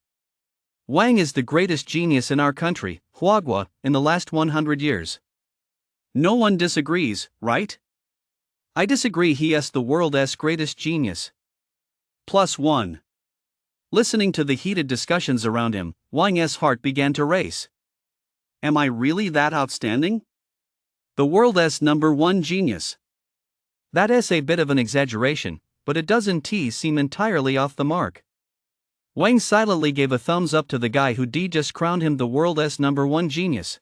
Wang is the greatest genius in our country, Huagua, in the last 100 years. No one disagrees, right? I disagree, he is the world's greatest genius. +1. Listening to the heated discussions around him, Wang's heart began to race. Am I really that outstanding? The world's number 1 genius. That is a bit of an exaggeration, but it doesn't seem entirely off the mark. Wang silently gave a thumbs up to the guy who just crowned him the world's number 1 genius.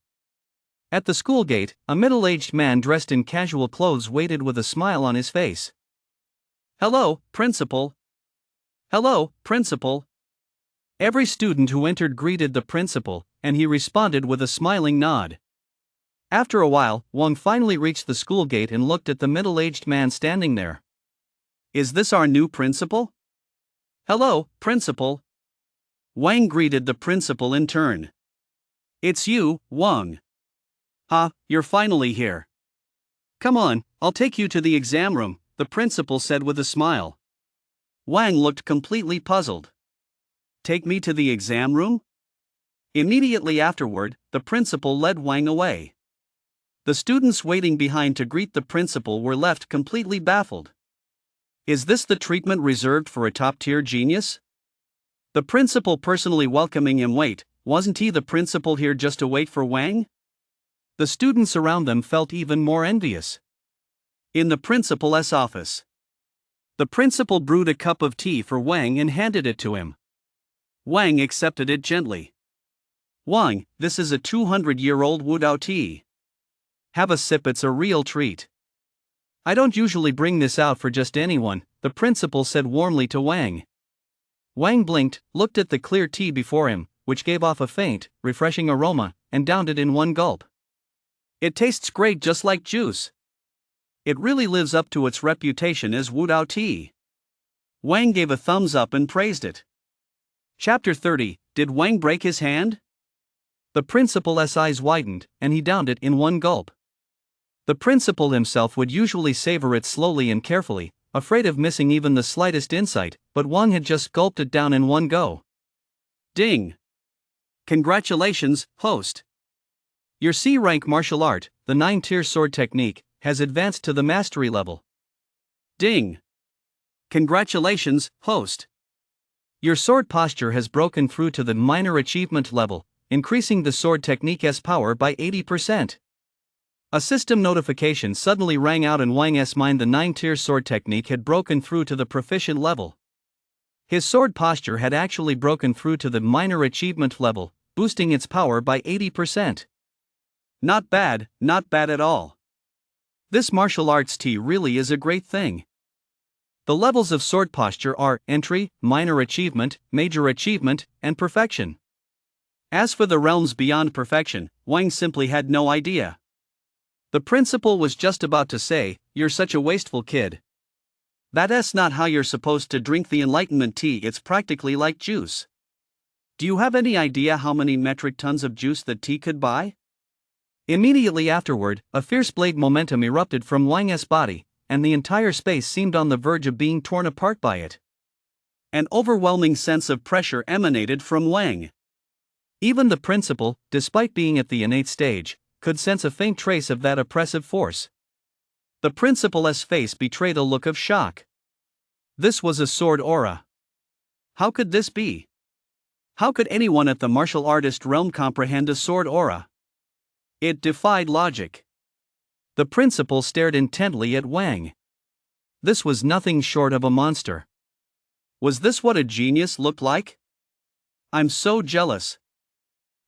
At the school gate, a middle-aged man dressed in casual clothes waited with a smile on his face. Hello, principal. Hello, principal. Every student who entered greeted the principal, and he responded with a smiling nod. After a while, Wang finally reached the school gate and looked at the middle-aged man standing there. Is this our new principal? Hello, principal. Wang greeted the principal in turn. It's you, Wang. You're finally here. Come on, I'll take you to the exam room, the principal said with a smile. Wang looked completely puzzled. Take me to the exam room? Immediately afterward, the principal led Wang away. The students waiting behind to greet the principal were left completely baffled. Is this the treatment reserved for a top-tier genius? The principal personally welcoming him. Wait, wasn't he the principal here just to wait for Wang? The students around them felt even more envious. In the principal's office, the principal brewed a cup of tea for Wang and handed it to him. Wang accepted it gently. Wang, this is a 200-year-old Wudao tea. Have a sip, it's a real treat. I don't usually bring this out for just anyone, the principal said warmly to Wang. Wang blinked, looked at the clear tea before him, which gave off a faint, refreshing aroma, and downed it in one gulp. It tastes great, just like juice. It really lives up to its reputation as Wudao tea. Wang gave a thumbs up and praised it. Chapter 30, Did Wang break his hand? The principal's eyes widened, and he downed it in one gulp. The principal himself would usually savor it slowly and carefully, afraid of missing even the slightest insight, but Wang had just gulped it down in one go. Ding! Congratulations, host! Your C-rank martial art, the 9-tier sword technique, has advanced to the mastery level. Ding! Congratulations, host! Your sword posture has broken through to the minor achievement level, increasing the sword technique's power by 80%. A system notification suddenly rang out in Wang's mind. The 9-tier sword technique had broken through to the proficient level. His sword posture had actually broken through to the minor achievement level, boosting its power by 80%. Not bad at all. This martial arts tea really is a great thing. The levels of sword posture are entry, minor achievement, major achievement, and perfection. As for the realms beyond perfection, Wang simply had no idea. The principal was just about to say, "You're such a wasteful kid. That's not how you're supposed to drink the enlightenment tea, it's practically like juice. Do you have any idea how many metric tons of juice that tea could buy?" Immediately afterward, a fierce blade momentum erupted from Wang's body, and the entire space seemed on the verge of being torn apart by it. An overwhelming sense of pressure emanated from Wang. Even the principal, despite being at the innate stage, could sense a faint trace of that oppressive force. The principal's face betrayed a look of shock. This was a sword aura. How could this be? How could anyone at the martial artist realm comprehend a sword aura? It defied logic. The principal stared intently at Wang. This was nothing short of a monster. Was this what a genius looked like? I'm so jealous.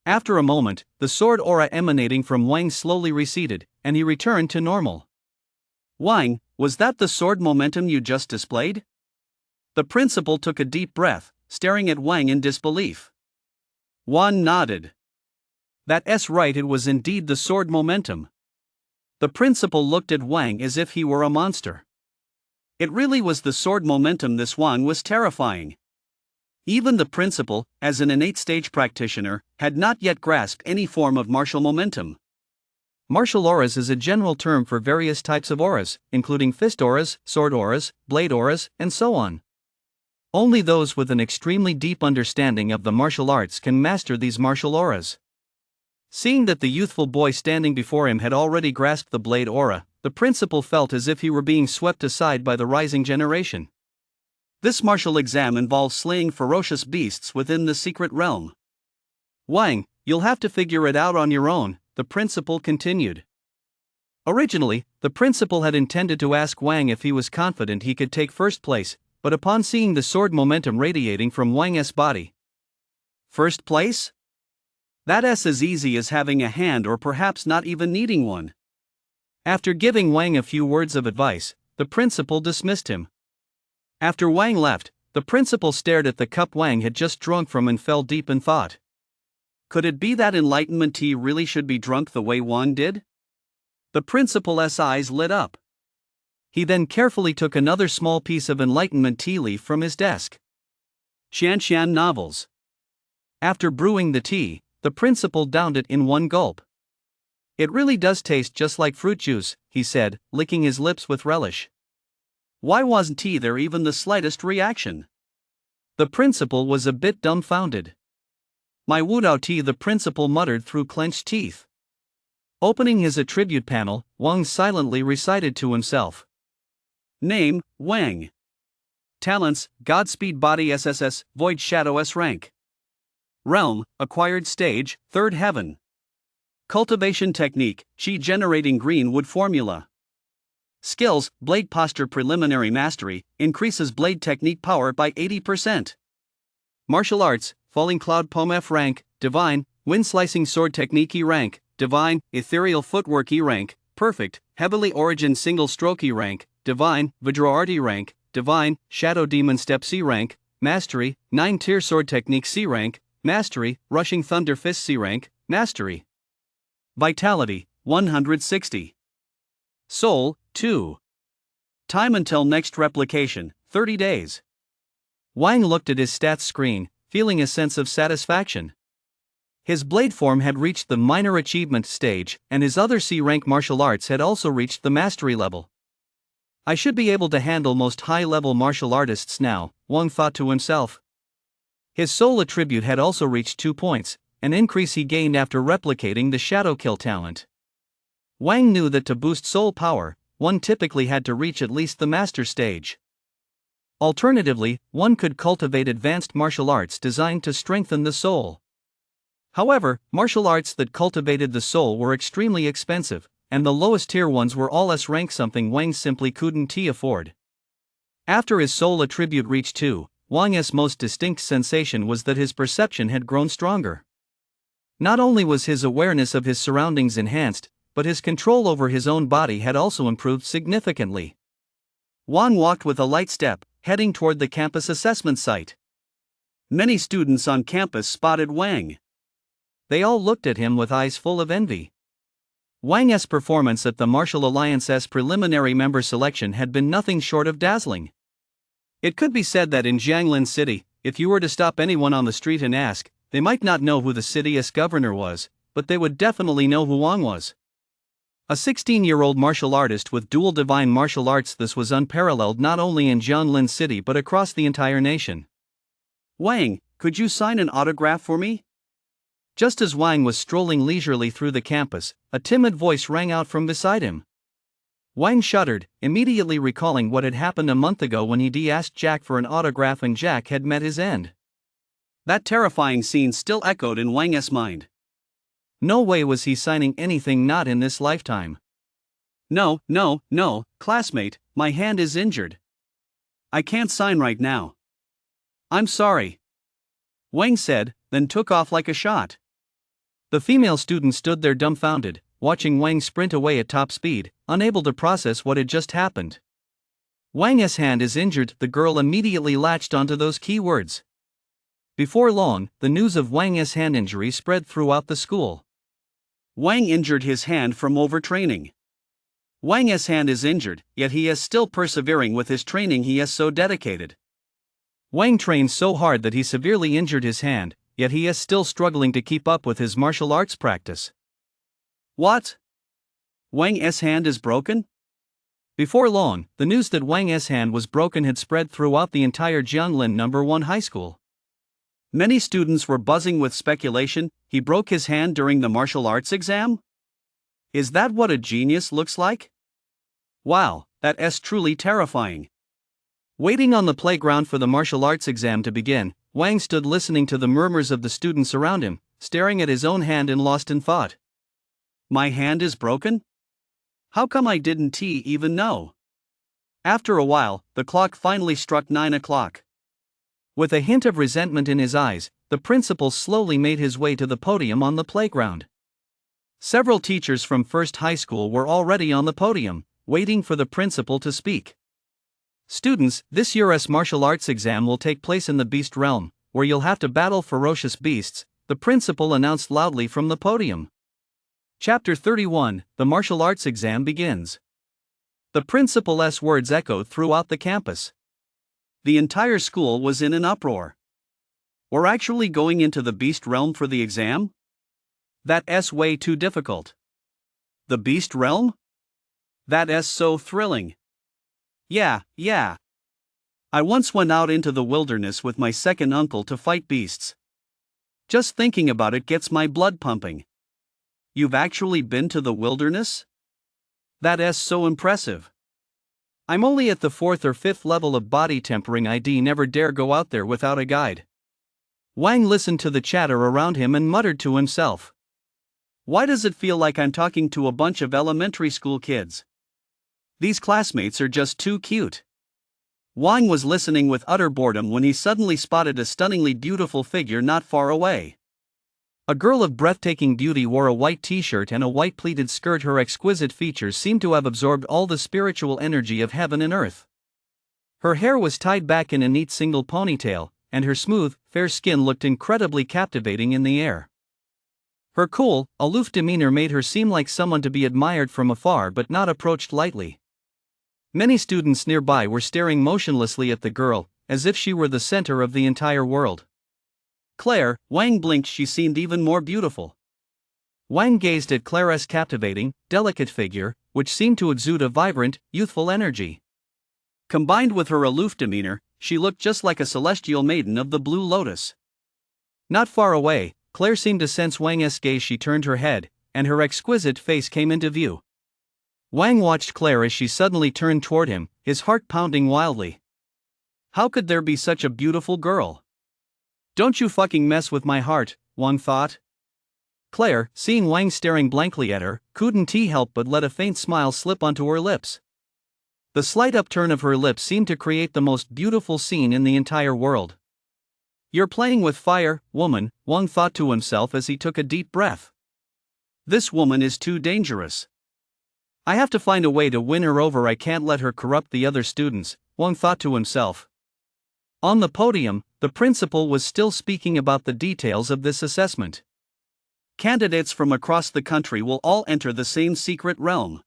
After a moment, the sword aura emanating from Wang slowly receded, and he returned to normal. Wang, was that the sword momentum you just displayed? The principal took a deep breath, staring at Wang in disbelief. Wang nodded. That's right, it was indeed the sword momentum. The principal looked at Wang as if he were a monster. It really was the sword momentum. This Wang was terrifying. Even the principal, as an innate stage practitioner, had not yet grasped any form of martial momentum. Martial auras is a general term for various types of auras, including fist auras, sword auras, blade auras, and so on. Only those with an extremely deep understanding of the martial arts can master these martial auras. Seeing that the youthful boy standing before him had already grasped the blade aura, the principal felt as if he were being swept aside by the rising generation. This martial exam involves slaying ferocious beasts within the secret realm. Wang, you'll have to figure it out on your own, the principal continued. Originally, the principal had intended to ask Wang if he was confident he could take first place, but upon seeing the sword momentum radiating from Wang's body. First place? That's as easy as having a hand or perhaps not even needing one. After giving Wang a few words of advice, the principal dismissed him. After Wang left, the principal stared at the cup Wang had just drunk from and fell deep in thought. Could it be that enlightenment tea really should be drunk the way Wang did? The principal's eyes lit up. He then carefully took another small piece of enlightenment tea leaf from his desk. Xian novels. After brewing the tea, the principal downed it in one gulp. "It really does taste just like fruit juice," he said, licking his lips with relish. Why wasn't there even the slightest reaction? The principal was a bit dumbfounded. "My Wudao tea," the principal muttered through clenched teeth. Opening his attribute panel, Wang silently recited to himself. Name, Wang. Talents, Godspeed Body SSS, Void Shadow S-Rank. Realm, Acquired Stage, Third Heaven. Cultivation Technique, Qi Generating Green Wood Formula. Skills, Blade Posture Preliminary Mastery, increases blade technique power by 80%. Martial Arts, Falling Cloud Poem F rank, Divine, Wind Slicing Sword Technique E rank, Divine, Ethereal Footwork E rank, Perfect, Heavily Origin Single Stroke E rank, Divine, Vajra Art E rank, Divine, Shadow Demon Step C rank, Mastery, 9-tier Sword Technique C rank, Mastery, Rushing Thunder Fist C rank, Mastery. Vitality, 160. Soul, 2. Time until next replication, 30 days. Wang looked at his stats screen, feeling a sense of satisfaction. His blade form had reached the minor achievement stage, and his other C-rank martial arts had also reached the mastery level. I should be able to handle most high-level martial artists now, Wang thought to himself. His soul attribute had also reached 2 points, an increase he gained after replicating the Shadow Kill talent. Wang knew that to boost soul power, one typically had to reach at least the master stage. Alternatively, one could cultivate advanced martial arts designed to strengthen the soul. However, martial arts that cultivated the soul were extremely expensive, and the lowest tier ones were all S-rank, something Wang simply couldn't afford. After his soul attribute reached 2, Wang's most distinct sensation was that his perception had grown stronger. Not only was his awareness of his surroundings enhanced, but his control over his own body had also improved significantly. Wang walked with a light step, heading toward the campus assessment site. Many students on campus spotted Wang. They all looked at him with eyes full of envy. Wang's performance at the Martial Alliance's preliminary member selection had been nothing short of dazzling. It could be said that in Jianglin City, if you were to stop anyone on the street and ask, they might not know who the city's governor was, but they would definitely know who Wang was. A 16-year-old martial artist with dual divine martial arts. This was unparalleled not only in Jianglin City but across the entire nation. Wang, could you sign an autograph for me? Just as Wang was strolling leisurely through the campus, a timid voice rang out from beside him. Wang shuddered, immediately recalling what had happened a month ago when he asked Jack for an autograph and Jack had met his end. That terrifying scene still echoed in Wang's mind. No way was he signing anything, not in this lifetime. No, classmate, my hand is injured. I can't sign right now. I'm sorry, Wang said, then took off like a shot. The female student stood there dumbfounded, watching Wang sprint away at top speed, unable to process what had just happened. Wang's hand is injured. The girl immediately latched onto those key words. Before long, the news of Wang's hand injury spread throughout the school. Wang injured his hand from overtraining. Wang's hand is injured, yet he is still persevering with his training. He is so dedicated. Wang trained so hard that he severely injured his hand, yet he is still struggling to keep up with his martial arts practice. What? Wang's hand is broken? Before long, the news that Wang's hand was broken had spread throughout the entire Jianglin No. 1 high school. Many students were buzzing with speculation. He broke his hand during the martial arts exam? Is that what a genius looks like? Wow, that is truly terrifying. Waiting on the playground for the martial arts exam to begin, Wang stood listening to the murmurs of the students around him, staring at his own hand and lost in thought. My hand is broken? How come I didn't even know? After a while, the clock finally struck 9 o'clock. With a hint of resentment in his eyes, the principal slowly made his way to the podium on the playground. Several teachers from First High School were already on the podium, waiting for the principal to speak. Students, this year's martial arts exam will take place in the beast realm, where you'll have to battle ferocious beasts, the principal announced loudly from the podium. Chapter 31, The Martial Arts Exam begins. The principal's words echoed throughout the campus. The entire school was in an uproar. We're actually going into the beast realm for the exam? That's way too difficult. The beast realm? That is so thrilling. Yeah. I once went out into the wilderness with my second uncle to fight beasts. Just thinking about it gets my blood pumping. You've actually been to the wilderness? That is so impressive. I'm only at the 4th or 5th level of body tempering. I'd never dare go out there without a guide. Wang listened to the chatter around him and muttered to himself. Why does it feel like I'm talking to a bunch of elementary school kids? These classmates are just too cute. Wang was listening with utter boredom when he suddenly spotted a stunningly beautiful figure not far away. A girl of breathtaking beauty wore a white t-shirt and a white pleated skirt. Her exquisite features seemed to have absorbed all the spiritual energy of heaven and earth. Her hair was tied back in a neat single ponytail, and her smooth, fair skin looked incredibly captivating in the air. Her cool, aloof demeanor made her seem like someone to be admired from afar but not approached lightly. Many students nearby were staring motionlessly at the girl, as if she were the center of the entire world. Claire, Wang blinked. She seemed even more beautiful. Wang gazed at Claire's captivating, delicate figure, which seemed to exude a vibrant, youthful energy. Combined with her aloof demeanor, she looked just like a celestial maiden of the Blue Lotus. Not far away, Claire seemed to sense Wang's gaze. She turned her head, and her exquisite face came into view. Wang watched Claire as she suddenly turned toward him, his heart pounding wildly. How could there be such a beautiful girl? Don't you fucking mess with my heart, Wang thought. Claire, seeing Wang staring blankly at her, couldn't help but let a faint smile slip onto her lips. The slight upturn of her lips seemed to create the most beautiful scene in the entire world. You're playing with fire, woman, Wang thought to himself as he took a deep breath. This woman is too dangerous. I have to find a way to win her over. I can't let her corrupt the other students, Wang thought to himself. On the podium, the principal was still speaking about the details of this assessment. Candidates from across the country will all enter the same secret realm.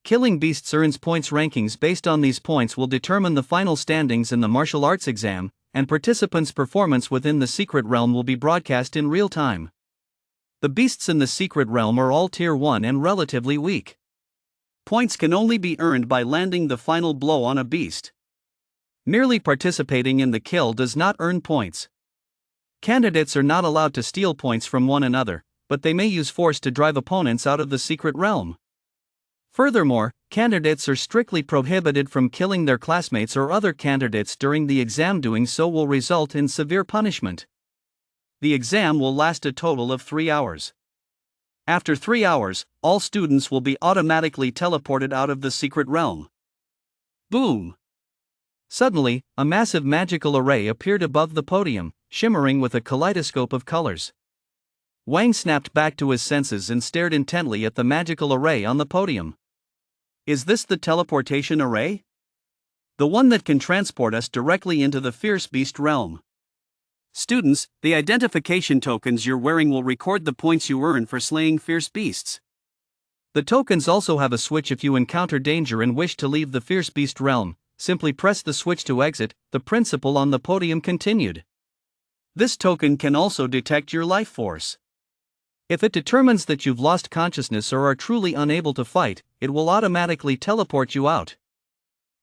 Killing beasts earns points. Rankings based on these points will determine the final standings in the martial arts exam, and participants' performance within the secret realm will be broadcast in real time. The beasts in the secret realm are all tier 1 and relatively weak. Points can only be earned by landing the final blow on a beast. Merely participating in the kill does not earn points. Candidates are not allowed to steal points from one another, but they may use force to drive opponents out of the secret realm. Furthermore, candidates are strictly prohibited from killing their classmates or other candidates during the exam. Doing so will result in severe punishment. The exam will last a total of 3 hours. After 3 hours, all students will be automatically teleported out of the secret realm. Boom! Suddenly, a massive magical array appeared above the podium, shimmering with a kaleidoscope of colors. Wang snapped back to his senses and stared intently at the magical array on the podium. Is this the teleportation array? The one that can transport us directly into the fierce beast realm. Students, the identification tokens you're wearing will record the points you earn for slaying fierce beasts. The tokens also have a switch. If you encounter danger and wish to leave the fierce beast realm, simply press the switch to exit, the principal on the podium continued. This token can also detect your life force. If it determines that you've lost consciousness or are truly unable to fight, it will automatically teleport you out.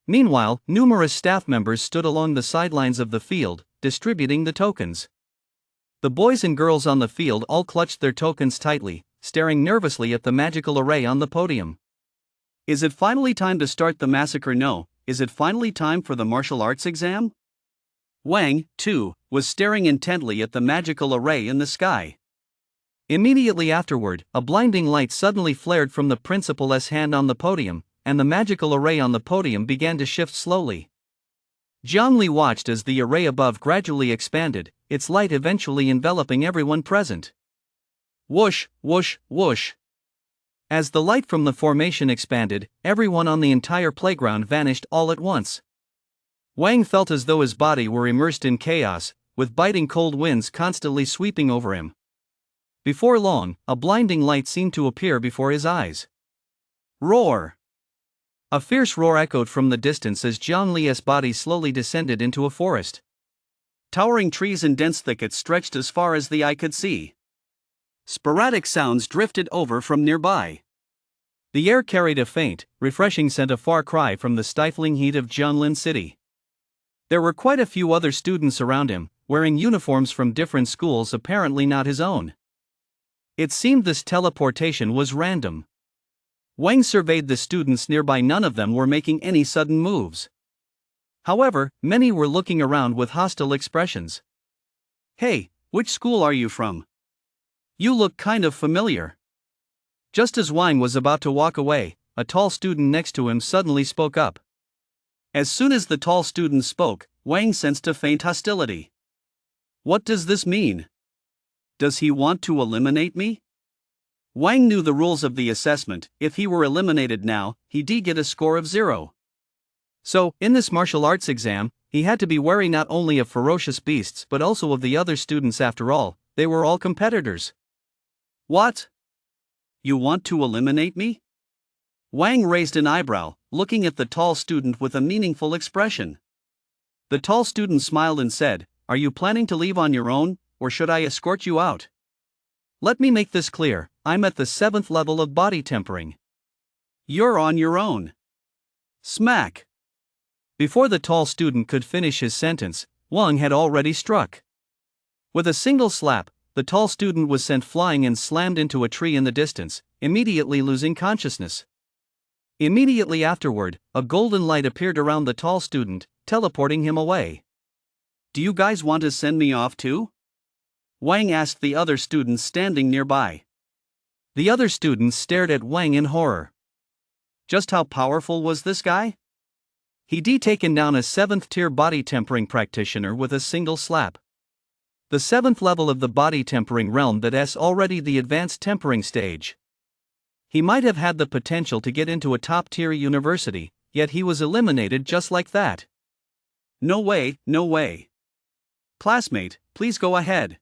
Meanwhile, numerous staff members stood along the sidelines of the field, distributing the tokens. The boys and girls on the field all clutched their tokens tightly, staring nervously at the magical array on the podium. Is it finally time to start the massacre? No, is it finally time for the martial arts exam? Wang, too, was staring intently at the magical array in the sky. Immediately afterward, a blinding light suddenly flared from the principal's hand on the podium, and the magical array on the podium began to shift slowly. Jiangli watched as the array above gradually expanded, its light eventually enveloping everyone present. Whoosh, whoosh, whoosh. As the light from the formation expanded, everyone on the entire playground vanished all at once. Wang felt as though his body were immersed in chaos, with biting cold winds constantly sweeping over him. Before long, a blinding light seemed to appear before his eyes. Roar! A fierce roar echoed from the distance as Jiangli's body slowly descended into a forest. Towering trees and dense thickets stretched as far as the eye could see. Sporadic sounds drifted over from nearby. The air carried a faint, refreshing scent, a far cry from the stifling heat of Jianlin City. There were quite a few other students around him, wearing uniforms from different schools, apparently not his own. It seemed this teleportation was random. Wang surveyed the students nearby. None of them were making any sudden moves. However, many were looking around with hostile expressions. Hey, which school are you from? You look kind of familiar. Just as Wang was about to walk away, a tall student next to him suddenly spoke up. As soon as the tall student spoke, Wang sensed a faint hostility. What does this mean? Does he want to eliminate me? Wang knew the rules of the assessment. If he were eliminated now, he'd get a score of 0. So, in this martial arts exam, he had to be wary not only of ferocious beasts but also of the other students. After all, they were all competitors. What? You want to eliminate me? Wang raised an eyebrow, looking at the tall student with a meaningful expression. The tall student smiled and said, "Are you planning to leave on your own, or should I escort you out? Let me make this clear, I'm at the 7th level of body tempering. You're on your own." Smack! Before the tall student could finish his sentence, Wang had already struck. With a single slap, the tall student was sent flying and slammed into a tree in the distance, immediately losing consciousness. Immediately afterward, a golden light appeared around the tall student, teleporting him away. Do you guys want to send me off too? Wang asked the other students standing nearby. The other students stared at Wang in horror. Just how powerful was this guy? He'd taken down a 7th tier body tempering practitioner with a single slap. The 7th level of the body tempering realm, that's already the advanced tempering stage. He might have had the potential to get into a top-tier university, yet he was eliminated just like that. No way, no way. Classmate, please go ahead.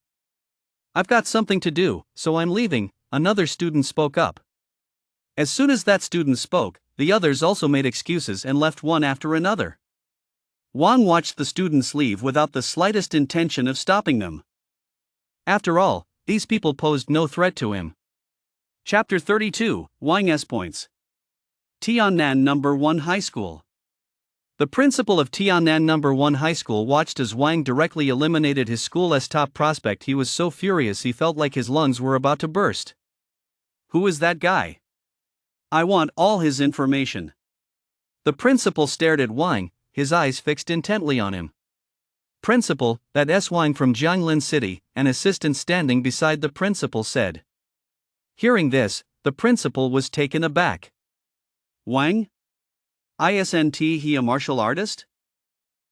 I've got something to do, so I'm leaving, another student spoke up. As soon as that student spoke, the others also made excuses and left one after another. Wang watched the students leave without the slightest intention of stopping them. After all, these people posed no threat to him. Chapter 32, Wang's Points. Tiannan No. 1 High School. The principal of Tiannan No. 1 High School watched as Wang directly eliminated his school's top prospect. He was so furious he felt like his lungs were about to burst. Who is that guy? I want all his information. The principal stared at Wang, his eyes fixed intently on him. Principal, that's Wang from Jianglin City, an assistant standing beside the principal said. Hearing this, the principal was taken aback. Wang? Isn't he a martial artist?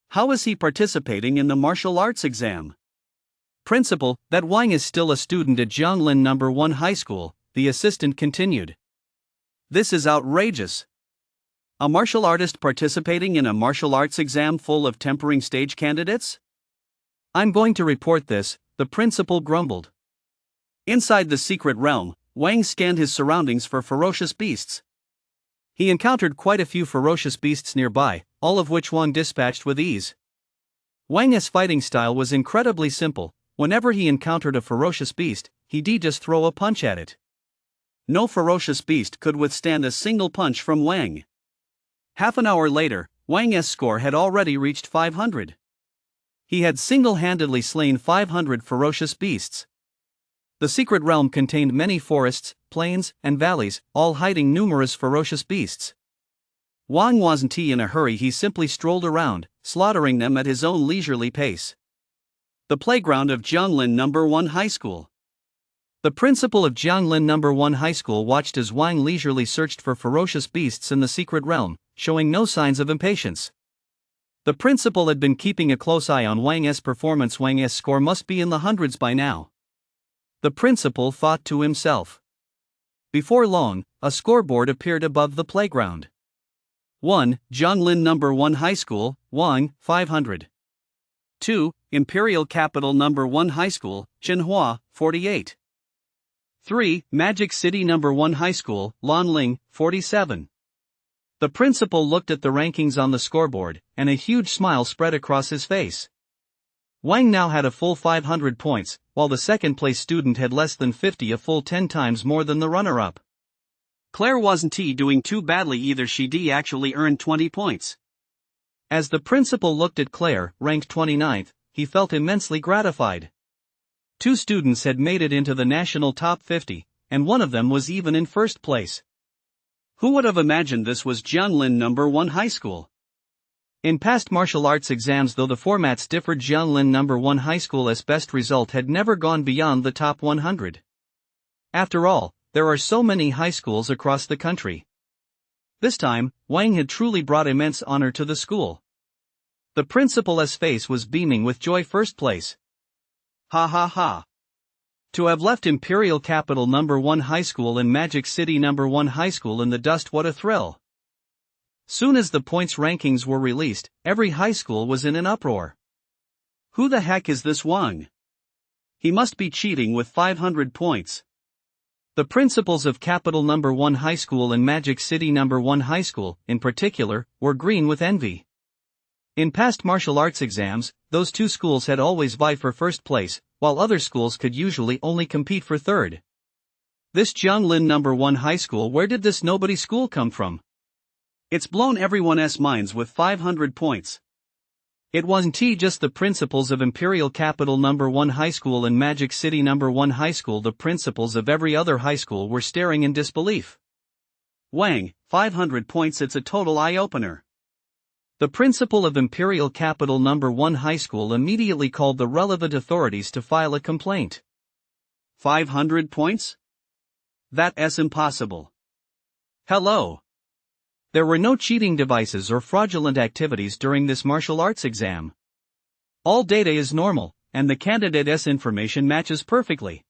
How is he participating in the martial arts exam? Principal, that Wang is still a student at Jianglin No. 1 High School, the assistant continued. This is outrageous. A martial artist participating in a martial arts exam full of tempering stage candidates? I'm going to report this, the principal grumbled. Inside the secret realm, Wang scanned his surroundings for ferocious beasts. He encountered quite a few ferocious beasts nearby, all of which Wang dispatched with ease. Wang's fighting style was incredibly simple. Whenever he encountered a ferocious beast, he'd just throw a punch at it. No ferocious beast could withstand a single punch from Wang. Half an hour later, Wang's score had already reached 500. He had single-handedly slain 500 ferocious beasts. The secret realm contained many forests, plains, and valleys, all hiding numerous ferocious beasts. Wang wasn't in a hurry, he simply strolled around, slaughtering them at his own leisurely pace. The playground of Jianglin No. 1 High School. The principal of Jianglin No. 1 High School watched as Wang leisurely searched for ferocious beasts in the secret realm, showing no signs of impatience. The principal had been keeping a close eye on Wang's performance. Wang's score must be in the hundreds by now. The principal thought to himself. Before long, a scoreboard appeared above the playground. 1. Jianglin No. 1 High School, Wang, 500. 2. Imperial Capital No. 1 High School, Jinhua, 48. 3. Magic City No. 1 High School, Lanling, 47. The principal looked at the rankings on the scoreboard, and a huge smile spread across his face. Wang now had a full 500 points, while the second-place student had less than 50, a full 10 times more than the runner-up. Claire wasn't doing too badly either, she actually earned 20 points. As the principal looked at Claire, ranked 29th, he felt immensely gratified. 2 students had made it into the national top 50, and one of them was even in first place. Who would have imagined this was Jianglin No. 1 High School? In past martial arts exams, though the formats differed, Jianglin No. 1 High School's best result had never gone beyond the top 100. After all, there are so many high schools across the country. This time, Wang had truly brought immense honor to the school. The principal's face was beaming with joy. First place. Ha ha ha. To have left Imperial Capital No. 1 High School and Magic City No. 1 High School in the dust, what a thrill. Soon as the points rankings were released, every high school was in an uproar. Who the heck is this Wang? He must be cheating with 500 points. The principals of Capital No. 1 High School and Magic City No. 1 High School, in particular, were green with envy. In past martial arts exams, those 2 schools had always vied for first place, while other schools could usually only compete for third. This Jianglin No. 1 High School, where did this nobody school come from? It's blown everyone's minds with 500 points. It wasn't just the principals of Imperial Capital No. 1 High School and Magic City No. 1 High School, the principals of every other high school were staring in disbelief. Wang, 500 points, it's a total eye-opener. The principal of Imperial Capital No. 1 High School immediately called the relevant authorities to file a complaint. 500 points? That's impossible. Hello. There were no cheating devices or fraudulent activities during this martial arts exam. All data is normal, and the candidate's information matches perfectly.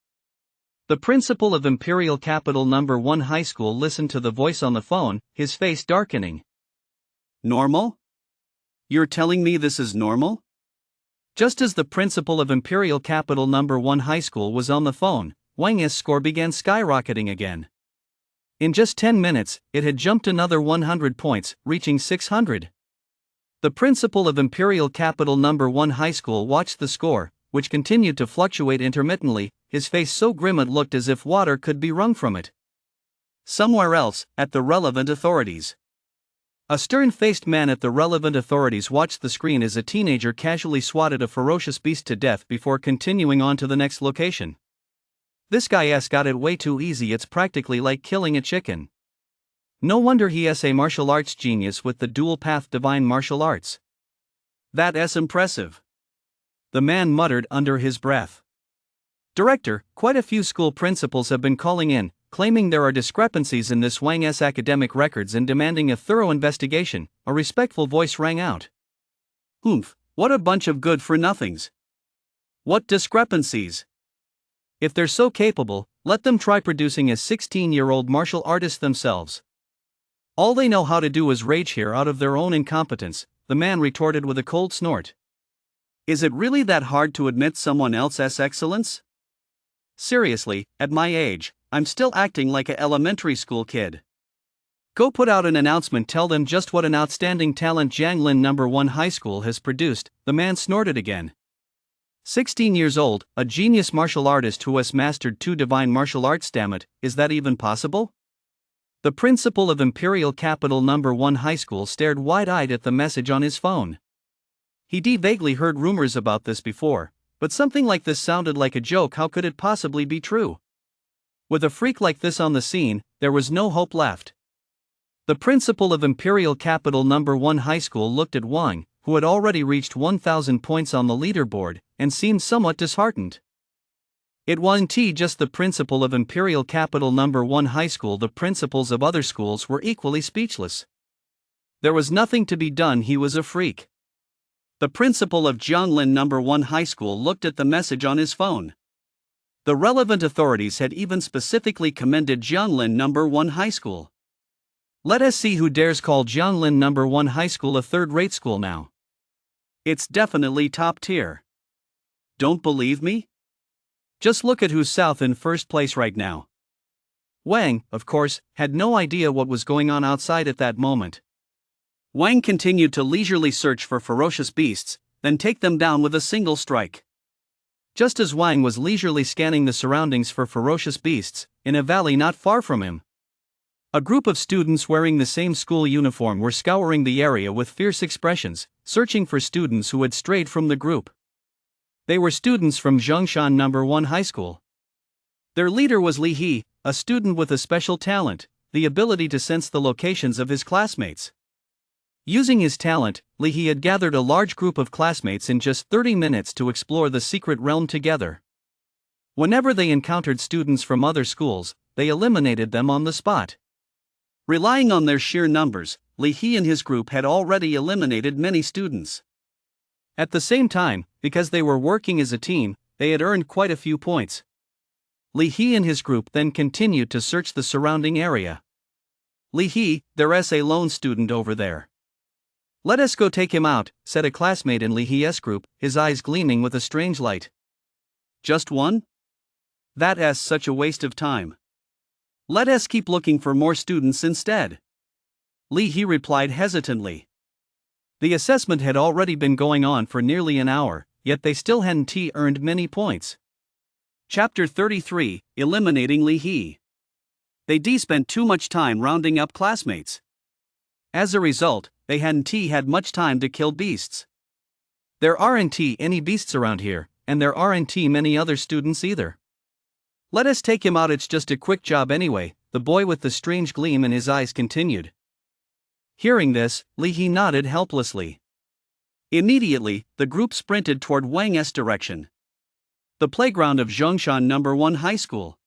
The principal of Imperial Capital Number 1 High School listened to the voice on the phone, his face darkening. Normal? You're telling me this is normal? Just as the principal of Imperial Capital Number 1 High School was on the phone, Wang's score began skyrocketing again. In just 10 minutes, it had jumped another 100 points, reaching 600. The principal of Imperial Capital Number 1 High School watched the score, which continued to fluctuate intermittently, his face so grim it looked as if water could be wrung from it. Somewhere else, at the relevant authorities. A stern-faced man at the relevant authorities watched the screen as a teenager casually swatted a ferocious beast to death before continuing on to the next location. This guy's got it way too easy, it's practically like killing a chicken. No wonder he's a martial arts genius with the dual-path divine martial arts. That's impressive. The man muttered under his breath. Director, quite a few school principals have been calling in, claiming there are discrepancies in this Wang's academic records and demanding a thorough investigation, a respectful voice rang out. Oomph, what a bunch of good-for-nothings. What discrepancies? If they're so capable, let them try producing a 16-year-old martial artist themselves. All they know how to do is rage here out of their own incompetence, the man retorted with a cold snort. Is it really that hard to admit someone else's excellence? Seriously, at my age, I'm still acting like an elementary school kid. Go put out an announcement, tell them just what an outstanding talent Jianglin Number 1 High School has produced, the man snorted again. 16 years old, a genius martial artist who has mastered 2 divine martial arts, damn it, is that even possible? The principal of Imperial Capital Number 1 High School stared wide-eyed at the message on his phone. He vaguely heard rumors about this before, but something like this sounded like a joke. How could it possibly be true? With a freak like this on the scene, there was no hope left. The principal of Imperial Capital Number 1 High School looked at Wang, who had already reached 1,000 points on the leaderboard, and seemed somewhat disheartened. It wasn't just the principal of Imperial Capital Number 1 High School, the principals of other schools were equally speechless. There was nothing to be done, he was a freak. The principal of Jianglin Number 1 High School looked at the message on his phone. The relevant authorities had even specifically commended Jianglin Number 1 High School. Let us see who dares call Jianglin Number 1 High School a third-rate school now. It's definitely top tier. Don't believe me? Just look at who's south in first place right now. Wang, of course, had no idea what was going on outside at that moment. Wang continued to leisurely search for ferocious beasts, then take them down with a single strike. Just as Wang was leisurely scanning the surroundings for ferocious beasts, in a valley not far from him, a group of students wearing the same school uniform were scouring the area with fierce expressions, searching for students who had strayed from the group. They were students from Zhongshan Number 1 High School. Their leader was Li He, a student with a special talent, the ability to sense the locations of his classmates. Using his talent, Li He had gathered a large group of classmates in just 30 minutes to explore the secret realm together. Whenever they encountered students from other schools, they eliminated them on the spot. Relying on their sheer numbers, Li He and his group had already eliminated many students. At the same time, because they were working as a team, they had earned quite a few points. Li He and his group then continued to search the surrounding area. Li He, there's a lone student over there. Let us go take him out, said a classmate in Li He's group, his eyes gleaming with a strange light. Just one? That's such a waste of time. Let us keep looking for more students instead. Li He replied hesitantly. The assessment had already been going on for nearly an hour, yet they still hadn't earned many points. Chapter 33, Eliminating Li He. They spent too much time rounding up classmates. As a result, they hadn't had much time to kill beasts. There aren't any beasts around here, and there aren't many other students either. Let us take him out, it's just a quick job anyway, the boy with the strange gleam in his eyes continued. Hearing this, Li He nodded helplessly. Immediately, the group sprinted toward Wang's direction. The playground of Zhongshan Number 1 High School.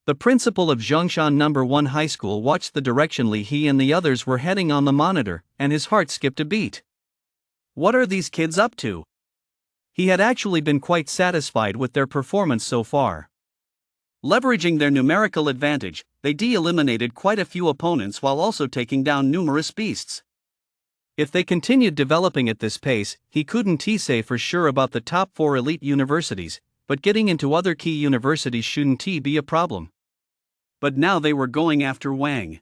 The principal of Zhongshan Number 1 High School watched the direction Li He and the others were heading on the monitor, and his heart skipped a beat. What are these kids up to? He had actually been quite satisfied with their performance so far. Leveraging their numerical advantage, they eliminated quite a few opponents while also taking down numerous beasts. If they continued developing at this pace, he couldn't say for sure about the top 4 elite universities, but getting into other key universities shouldn't be a problem. But now they were going after Wang.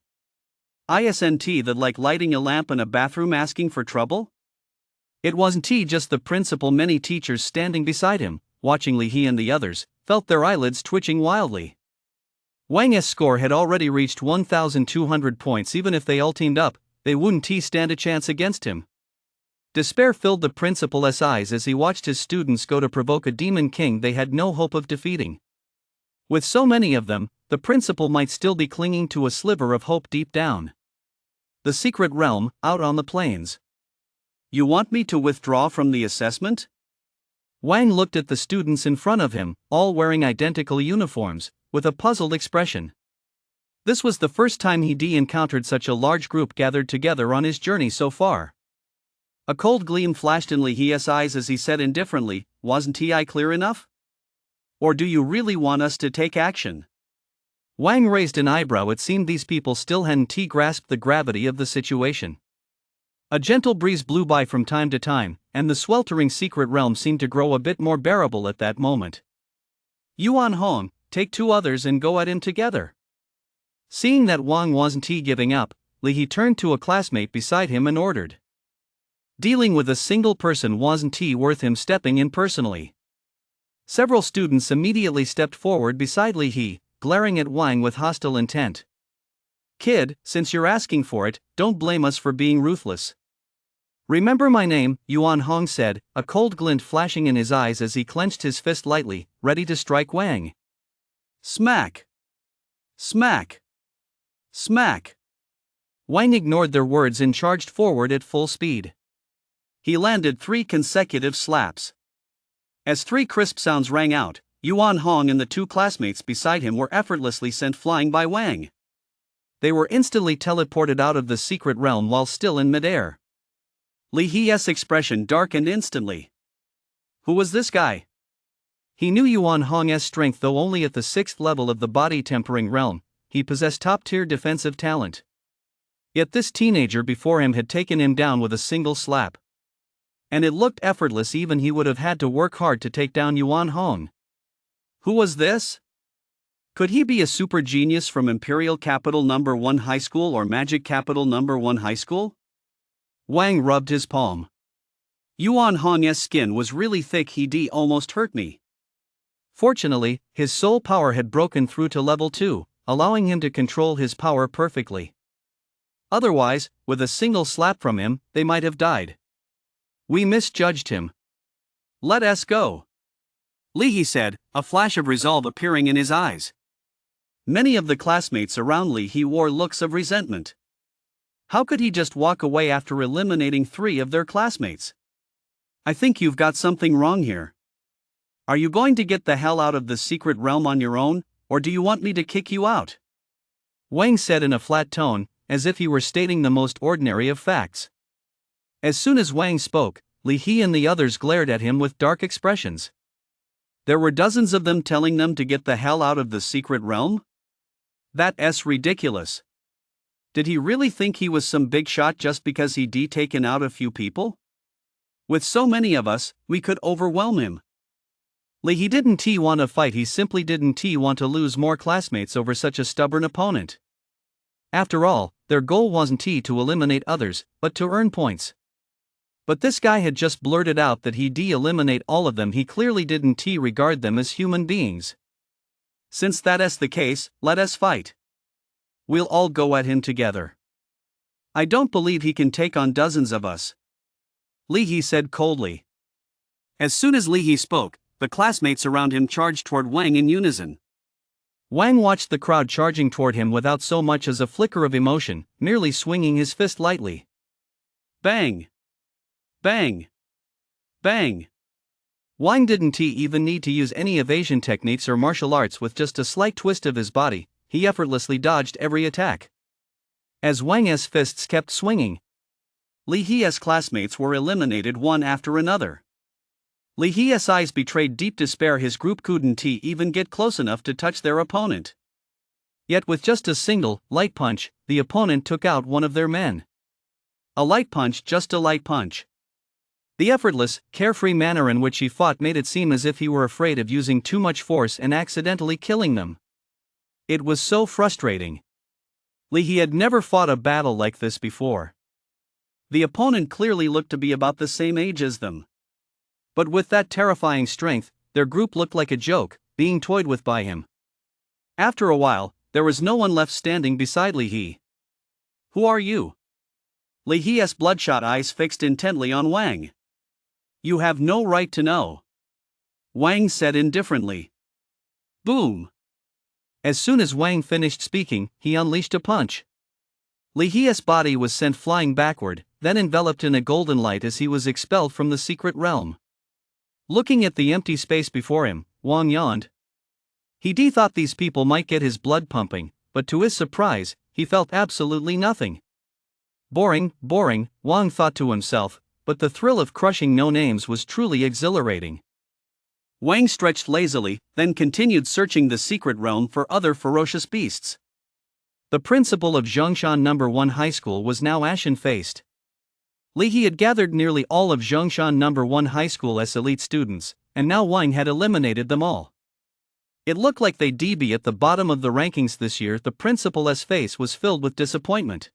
Isn't that like lighting a lamp in a bathroom asking for trouble? It wasn't just the principal. Many teachers standing beside him, watching Li He and the others, felt their eyelids twitching wildly. Wang's score had already reached 1,200 points. Even if they all teamed up, they wouldn't stand a chance against him. Despair filled the principal's eyes as he watched his students go to provoke a demon king they had no hope of defeating. With so many of them, the principal might still be clinging to a sliver of hope deep down. The secret realm, out on the plains. You want me to withdraw from the assessment? Wang looked at the students in front of him, all wearing identical uniforms, with a puzzled expression. This was the first time he encountered such a large group gathered together on his journey so far. A cold gleam flashed in Li He's eyes as he said indifferently, "Wasn't I clear enough? Or do you really want us to take action?" Wang raised an eyebrow. It seemed these people still hadn't grasped the gravity of the situation. A gentle breeze blew by from time to time, and the sweltering secret realm seemed to grow a bit more bearable at that moment. Yuan Hong, take 2 others and go at him together. Seeing that Wang wasn't giving up, Li He turned to a classmate beside him and ordered. Dealing with a single person wasn't worth him stepping in personally. Several students immediately stepped forward beside Li He, glaring at Wang with hostile intent. "Kid, since you're asking for it, don't blame us for being ruthless." "Remember my name," Yuan Hong said, a cold glint flashing in his eyes as he clenched his fist lightly, ready to strike Wang. Smack! Smack! Smack! Wang ignored their words and charged forward at full speed. He landed 3 consecutive slaps. As 3 crisp sounds rang out, Yuan Hong and the 2 classmates beside him were effortlessly sent flying by Wang. They were instantly teleported out of the secret realm while still in midair. Li He's expression darkened instantly. Who was this guy? He knew Yuan Hong's strength, though only at the 6th level of the body-tempering realm. He possessed top-tier defensive talent. Yet this teenager before him had taken him down with a single slap. And it looked effortless. Even he would have had to work hard to take down Yuan Hong. Who was this? Could he be a super genius from Imperial Capital No. 1 High School or Magic Capital No. 1 High School? Wang rubbed his palm. Yuan Hong's skin was really thick. He almost hurt me. Fortunately, his soul power had broken through to level 2, allowing him to control his power perfectly. Otherwise, with a single slap from him, they might have died. We misjudged him. Let us go, Li He said, a flash of resolve appearing in his eyes. Many of the classmates around Li He wore looks of resentment. How could he just walk away after eliminating 3 of their classmates? I think you've got something wrong here. Are you going to get the hell out of the secret realm on your own, or do you want me to kick you out? Wang said in a flat tone, as if he were stating the most ordinary of facts. As soon as Wang spoke, Li He and the others glared at him with dark expressions. There were dozens of them telling them to get the hell out of the secret realm? That's ridiculous. Did he really think he was some big shot just because he'd taken out a few people? With so many of us, we could overwhelm him. Li He didn't want to fight. He simply didn't want to lose more classmates over such a stubborn opponent. After all, their goal wasn't to eliminate others, but to earn points. But this guy had just blurted out that he'd eliminate all of them. He clearly didn't regard them as human beings. Since that's the case, let us fight. We'll all go at him together. I don't believe he can take on dozens of us, Li He said coldly. As soon as Li He spoke, the classmates around him charged toward Wang in unison. Wang watched the crowd charging toward him without so much as a flicker of emotion, merely swinging his fist lightly. Bang! Bang! Bang! Wang didn't even need to use any evasion techniques or martial arts. With just a slight twist of his body, he effortlessly dodged every attack. As Wang's fists kept swinging, Li He's classmates were eliminated one after another. Li He's eyes betrayed deep despair. His group couldn't even get close enough to touch their opponent. Yet with just a single, light punch, the opponent took out one of their men. A light punch, just a light punch. The effortless, carefree manner in which he fought made it seem as if he were afraid of using too much force and accidentally killing them. It was so frustrating. He had never fought a battle like this before. The opponent clearly looked to be about the same age as them. But with that terrifying strength, their group looked like a joke, being toyed with by him. After a while, there was no one left standing beside Li He. "Who are you?" Li He's bloodshot eyes fixed intently on Wang. "You have no right to know," Wang said indifferently. Boom! As soon as Wang finished speaking, he unleashed a punch. Li He's body was sent flying backward, then enveloped in a golden light as he was expelled from the secret realm. Looking at the empty space before him, Wang yawned. He thought these people might get his blood pumping, but to his surprise, he felt absolutely nothing. Boring, Wang thought to himself, but the thrill of crushing no-names was truly exhilarating. Wang stretched lazily, then continued searching the secret realm for other ferocious beasts. The principal of Zhongshan No. 1 High School was now ashen-faced. Li He had gathered nearly all of Zhongshan No. 1 High School's elite students, and now Wang had eliminated them all. It looked like they'd be at the bottom of the rankings this year. The principal's face was filled with disappointment.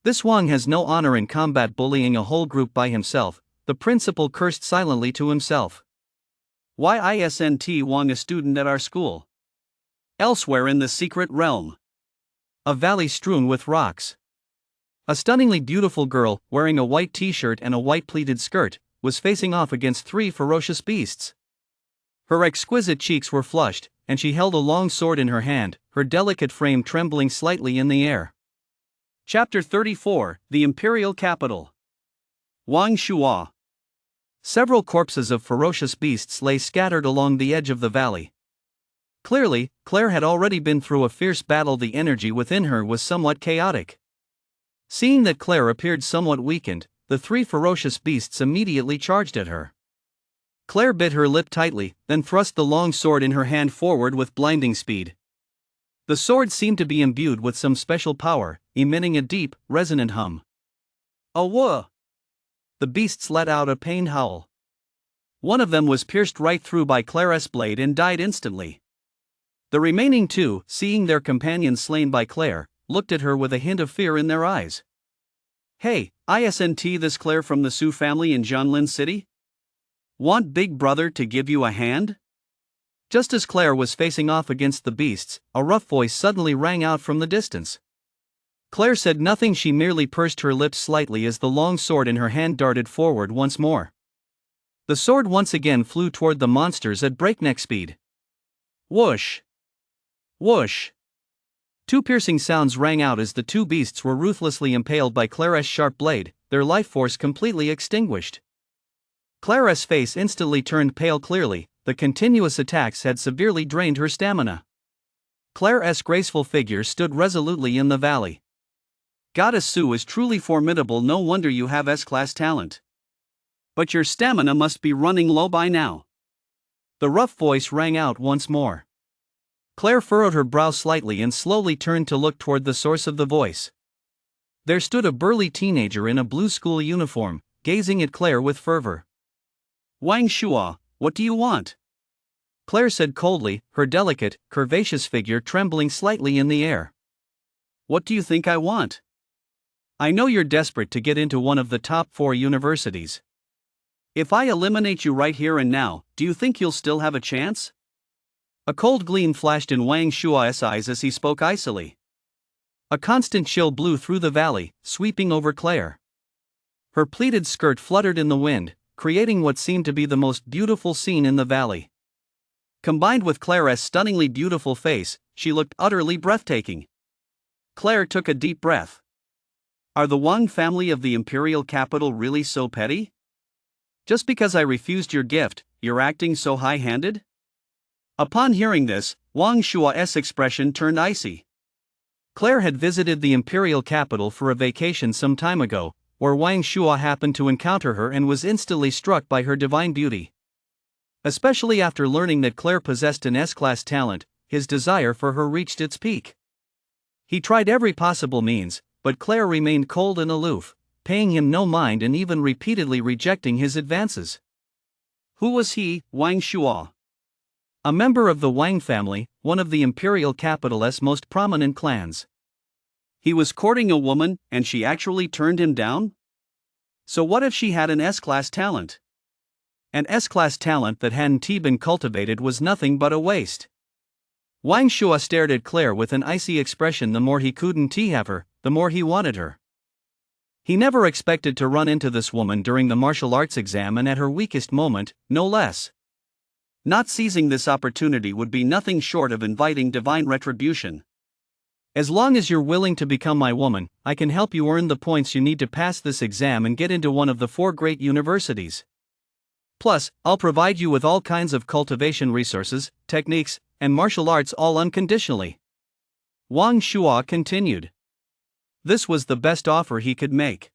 This Wang has no honor in combat, bullying a whole group by himself, the principal cursed silently to himself. Why isn't Wang a student at our school? Elsewhere in the secret realm. A valley strewn with rocks. A stunningly beautiful girl, wearing a white t-shirt and a white pleated skirt, was facing off against 3 ferocious beasts. Her exquisite cheeks were flushed, and she held a long sword in her hand, her delicate frame trembling slightly in the air. Chapter 34, The Imperial Capital. Wang Shua. Several corpses of ferocious beasts lay scattered along the edge of the valley. Clearly, Claire had already been through a fierce battle. The energy within her was somewhat chaotic. Seeing that Claire appeared somewhat weakened, the 3 ferocious beasts immediately charged at her. Claire bit her lip tightly, then thrust the long sword in her hand forward with blinding speed. The sword seemed to be imbued with some special power, emitting a deep, resonant hum. Awah! The beasts let out a pained howl. One of them was pierced right through by Claire's blade and died instantly. The remaining 2, seeing their companion slain by Claire, looked at her with a hint of fear in their eyes. "Hey, isn't this Claire from the Su family in Jianlin City? Want Big Brother to give you a hand?" Just as Claire was facing off against the beasts, a rough voice suddenly rang out from the distance. Claire said nothing. She merely pursed her lips slightly as the long sword in her hand darted forward once more. The sword once again flew toward the monsters at breakneck speed. Whoosh! Whoosh! 2 piercing sounds rang out as the 2 beasts were ruthlessly impaled by Claire's sharp blade, their life force completely extinguished. Claire's face instantly turned pale. Clearly, the continuous attacks had severely drained her stamina. Claire's graceful figure stood resolutely in the valley. "Goddess Su is truly formidable. No wonder you have S-class talent. But your stamina must be running low by now." The rough voice rang out once more. Claire furrowed her brow slightly and slowly turned to look toward the source of the voice. There stood a burly teenager in a blue school uniform, gazing at Claire with fervor. "Wang Shua, what do you want?" Claire said coldly, her delicate, curvaceous figure trembling slightly in the air. "What do you think I want?" "I know you're desperate to get into one of the top 4 universities. If I eliminate you right here and now, do you think you'll still have a chance?" A cold gleam flashed in Wang Shua's eyes as he spoke icily. A constant chill blew through the valley, sweeping over Claire. Her pleated skirt fluttered in the wind, creating what seemed to be the most beautiful scene in the valley. Combined with Claire's stunningly beautiful face, she looked utterly breathtaking. Claire took a deep breath. Are the Wang family of the imperial capital really so petty? Just because I refused your gift, you're acting so high-handed? Upon hearing this, Wang Shua's expression turned icy. Claire had visited the imperial capital for a vacation some time ago, where Wang Shua happened to encounter her and was instantly struck by her divine beauty. Especially after learning that Claire possessed an S-class talent, his desire for her reached its peak. He tried every possible means, but Claire remained cold and aloof, paying him no mind and even repeatedly rejecting his advances. Who was he, Wang Shuo? A member of the Wang family, one of the imperial capital's most prominent clans. He was courting a woman, and she actually turned him down? So what if she had an S-class talent? An S-class talent that hadn't been cultivated was nothing but a waste. Wang Shuo stared at Claire with an icy expression. The more he couldn't have her, the more he wanted her. He never expected to run into this woman during the martial arts exam and at her weakest moment, no less. Not seizing this opportunity would be nothing short of inviting divine retribution. As long as you're willing to become my woman, I can help you earn the points you need to pass this exam and get into one of the 4 great universities. Plus, I'll provide you with all kinds of cultivation resources, techniques, and martial arts all unconditionally. Wang Shuo continued. This was the best offer he could make.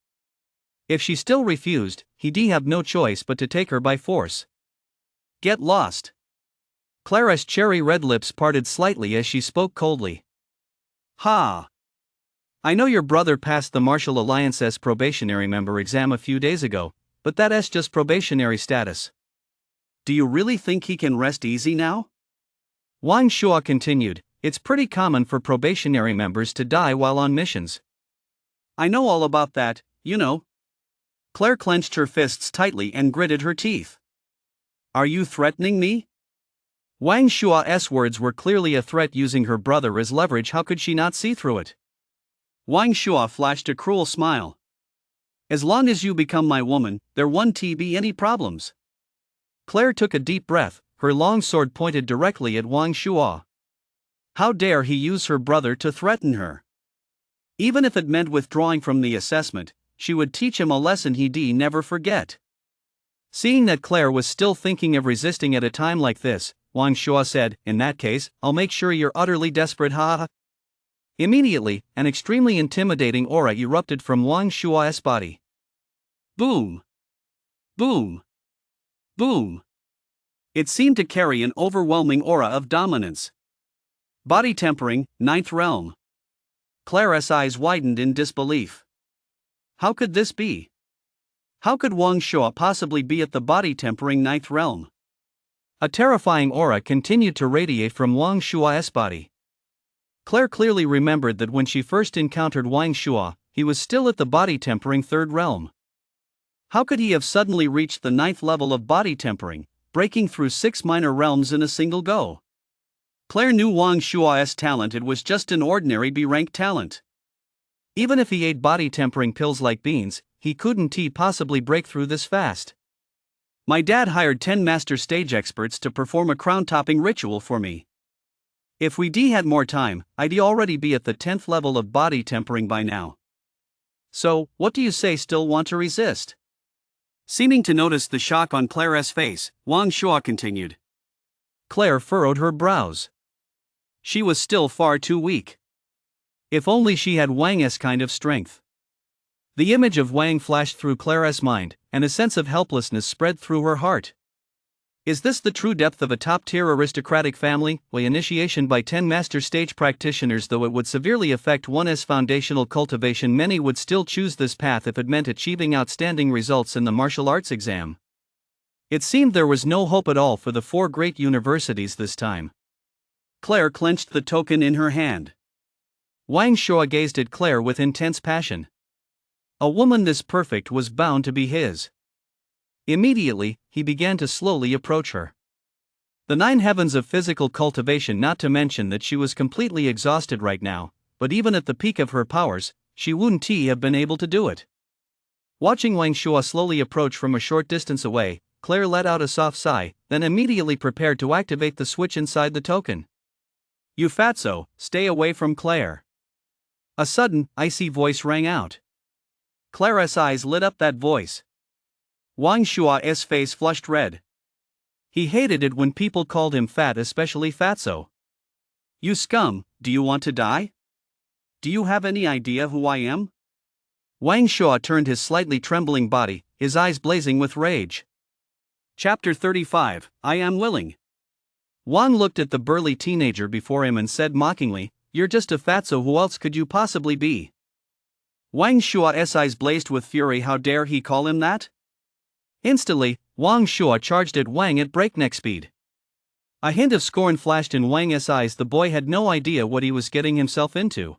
If she still refused, he'd have no choice but to take her by force. Get lost. Claire's cherry red lips parted slightly as she spoke coldly. Ha! I know your brother passed the Martial Alliance's probationary member exam a few days ago, but that's just probationary status. Do you really think he can rest easy now? Wang Shuo continued, it's pretty common for probationary members to die while on missions. I know all about that, you know. Claire clenched her fists tightly and gritted her teeth. Are you threatening me? Wang Shuo's words were clearly a threat. Using her brother as leverage, how could she not see through it? Wang Shuo flashed a cruel smile. As long as you become my woman, there won't be any problems. Claire took a deep breath, her long sword pointed directly at Wang Shuo. How dare he use her brother to threaten her? Even if it meant withdrawing from the assessment, she would teach him a lesson he'd never forget. Seeing that Claire was still thinking of resisting at a time like this, Wang Shuo said, in that case, I'll make sure you're utterly desperate. Ha! Immediately, an extremely intimidating aura erupted from Wang Shuo's body. Boom! Boom! Boom! It seemed to carry an overwhelming aura of dominance. Body tempering, 9th realm. Claire's eyes widened in disbelief. How could this be? How could Wang Shuo possibly be at the body tempering 9th realm? A terrifying aura continued to radiate from Wang Shuo's body. Claire clearly remembered that when she first encountered Wang Shuo, he was still at the body tempering 3rd realm. How could he have suddenly reached the 9th level of body tempering, breaking through 6 minor realms in a single go? Claire knew Wang Shuo's talent. It was just an ordinary B-rank talent. Even if he ate body tempering pills like beans, he couldn't possibly break through this fast. My dad hired 10 master stage experts to perform a crown-topping ritual for me. If we had more time, I'd already be at the 10th level of body tempering by now. So, what do you say? Still want to resist? Seeming to notice the shock on Claire's face, Wang Shuo continued. Claire furrowed her brows. She was still far too weak. If only she had Wang's kind of strength. The image of Wang flashed through Claire's mind, and a sense of helplessness spread through her heart. Is this the true depth of a top-tier aristocratic family? Initiation by 10 master stage practitioners. Though it would severely affect one's foundational cultivation, many would still choose this path if it meant achieving outstanding results in the martial arts exam. It seemed there was no hope at all for the 4 great universities this time. Claire clenched the token in her hand. Wang Shuo gazed at Claire with intense passion. A woman this perfect was bound to be his. Immediately, he began to slowly approach her. The 9 heavens of physical cultivation, not to mention that she was completely exhausted right now, but even at the peak of her powers, she wouldn't have been able to do it. Watching Wang Shuo slowly approach from a short distance away, Claire let out a soft sigh, then immediately prepared to activate the switch inside the token. You fatso, stay away from Claire. A sudden, icy voice rang out. Claire's eyes lit up that voice. Wang Shuo's face flushed red. He hated it when people called him fat, especially fatso. You scum, do you want to die? Do you have any idea who I am? Wang Shuo turned his slightly trembling body, his eyes blazing with rage. Chapter 35, I Am Willing. Wang looked at the burly teenager before him and said mockingly, "You're just a fatso, who else could you possibly be?" Wang Shua's eyes blazed with fury. How dare he call him that? Instantly, Wang Shua charged at Wang at breakneck speed. A hint of scorn flashed in Wang's eyes. The boy had no idea what he was getting himself into.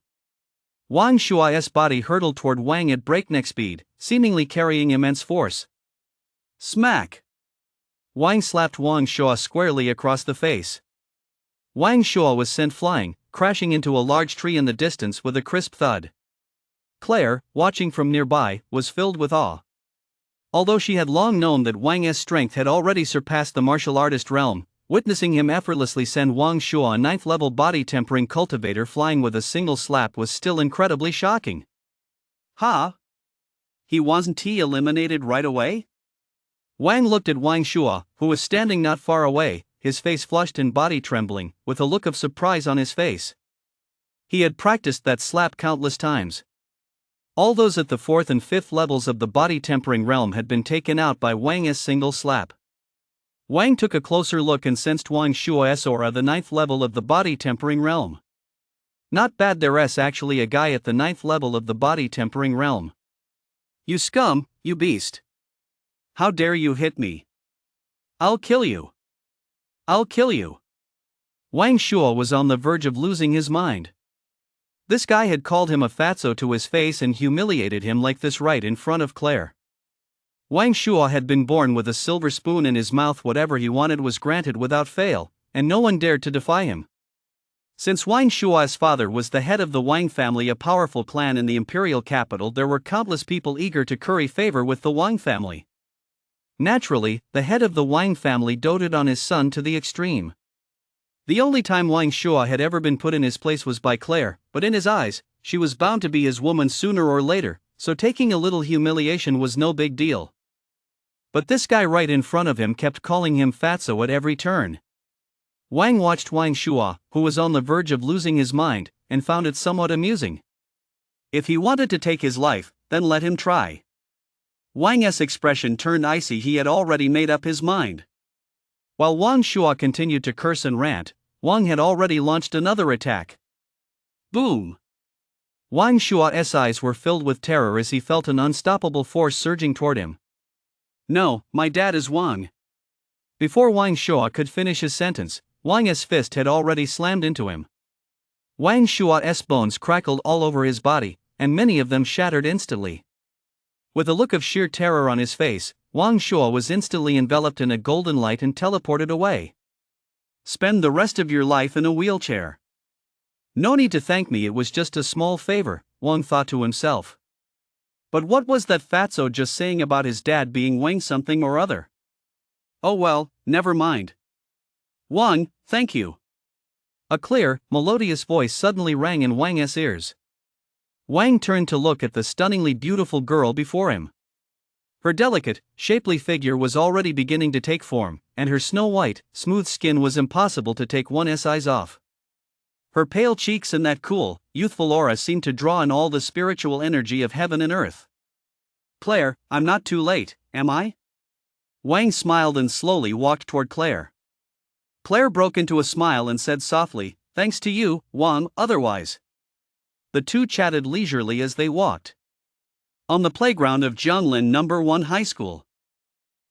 Wang Shua's body hurtled toward Wang at breakneck speed, seemingly carrying immense force. Smack! Wang slapped Wang Shua squarely across the face. Wang Shua was sent flying, crashing into a large tree in the distance with a crisp thud. Claire, watching from nearby, was filled with awe. Although she had long known that Wang's strength had already surpassed the martial artist realm, witnessing him effortlessly send Wang Shua, a 9th-level body-tempering cultivator, flying with a single slap was still incredibly shocking. Ha! He wasn't eliminated right away? Wang looked at Wang Shua, who was standing not far away, his face flushed and body trembling, with a look of surprise on his face. He had practiced that slap countless times. All those at the 4th and 5th levels of the body-tempering realm had been taken out by Wang's single slap. Wang took a closer look and sensed Wang Shua's aura, the 9th level of the body-tempering realm. Not bad, there's actually a guy at the 9th level of the body-tempering realm. You scum, you beast. How dare you hit me? I'll kill you. I'll kill you. Wang Shua was on the verge of losing his mind. This guy had called him a fatso to his face and humiliated him like this right in front of Claire. Wang Shua had been born with a silver spoon in his mouth. Whatever he wanted was granted without fail, and no one dared to defy him. Since Wang Shua's father was the head of the Wang family, a powerful clan in the imperial capital, there were countless people eager to curry favor with the Wang family. Naturally, the head of the Wang family doted on his son to the extreme. The only time Wang Shua had ever been put in his place was by Claire, but in his eyes, she was bound to be his woman sooner or later, so taking a little humiliation was no big deal. But this guy right in front of him kept calling him fatso at every turn. Wang watched Wang Shua, who was on the verge of losing his mind, and found it somewhat amusing. If he wanted to take his life, then let him try. Wang's expression turned icy. He had already made up his mind. While Wang Shua continued to curse and rant, Wang had already launched another attack. Boom! Wang Shua's eyes were filled with terror as he felt an unstoppable force surging toward him. No, my dad is Wang. Before Wang Shua could finish his sentence, Wang's fist had already slammed into him. Wang Shua's bones crackled all over his body, and many of them shattered instantly. With a look of sheer terror on his face, Wang Shua was instantly enveloped in a golden light and teleported away. Spend the rest of your life in a wheelchair. No need to thank me, it was just a small favor, Wang thought to himself. But what was that fatso just saying about his dad being Wang something or other? Oh well, never mind. Wang, thank you. A clear, melodious voice suddenly rang in Wang's ears. Wang turned to look at the stunningly beautiful girl before him. Her delicate, shapely figure was already beginning to take form, and her snow-white, smooth skin was impossible to take one's eyes off. Her pale cheeks and that cool, youthful aura seemed to draw in all the spiritual energy of heaven and earth. Claire, I'm not too late, am I? Wang smiled and slowly walked toward Claire. Claire broke into a smile and said softly, "Thanks to you, Wang, otherwise." The two chatted leisurely as they walked. On the playground of Jianglin No. 1 High School,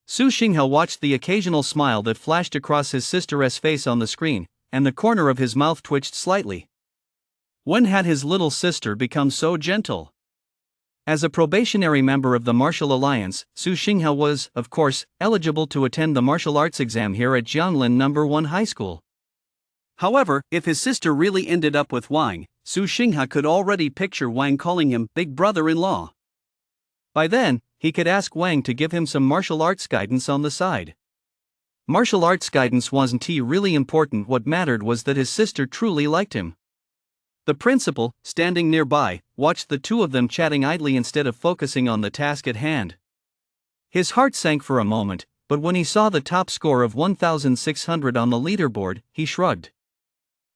Su Xinghe watched the occasional smile that flashed across his sister's face on the screen, and the corner of his mouth twitched slightly. When had his little sister become so gentle? As a probationary member of the Martial Alliance, Su Xinghe was, of course, eligible to attend the martial arts exam here at Jianglin No. 1 High School. However, if his sister really ended up with Wang, Su Xinghe could already picture Wang calling him big brother-in-law. By then, he could ask Wang to give him some martial arts guidance on the side. Martial arts guidance wasn't really important, what mattered was that his sister truly liked him. The principal, standing nearby, watched the two of them chatting idly instead of focusing on the task at hand. His heart sank for a moment, but when he saw the top score of 1,600 on the leaderboard, he shrugged.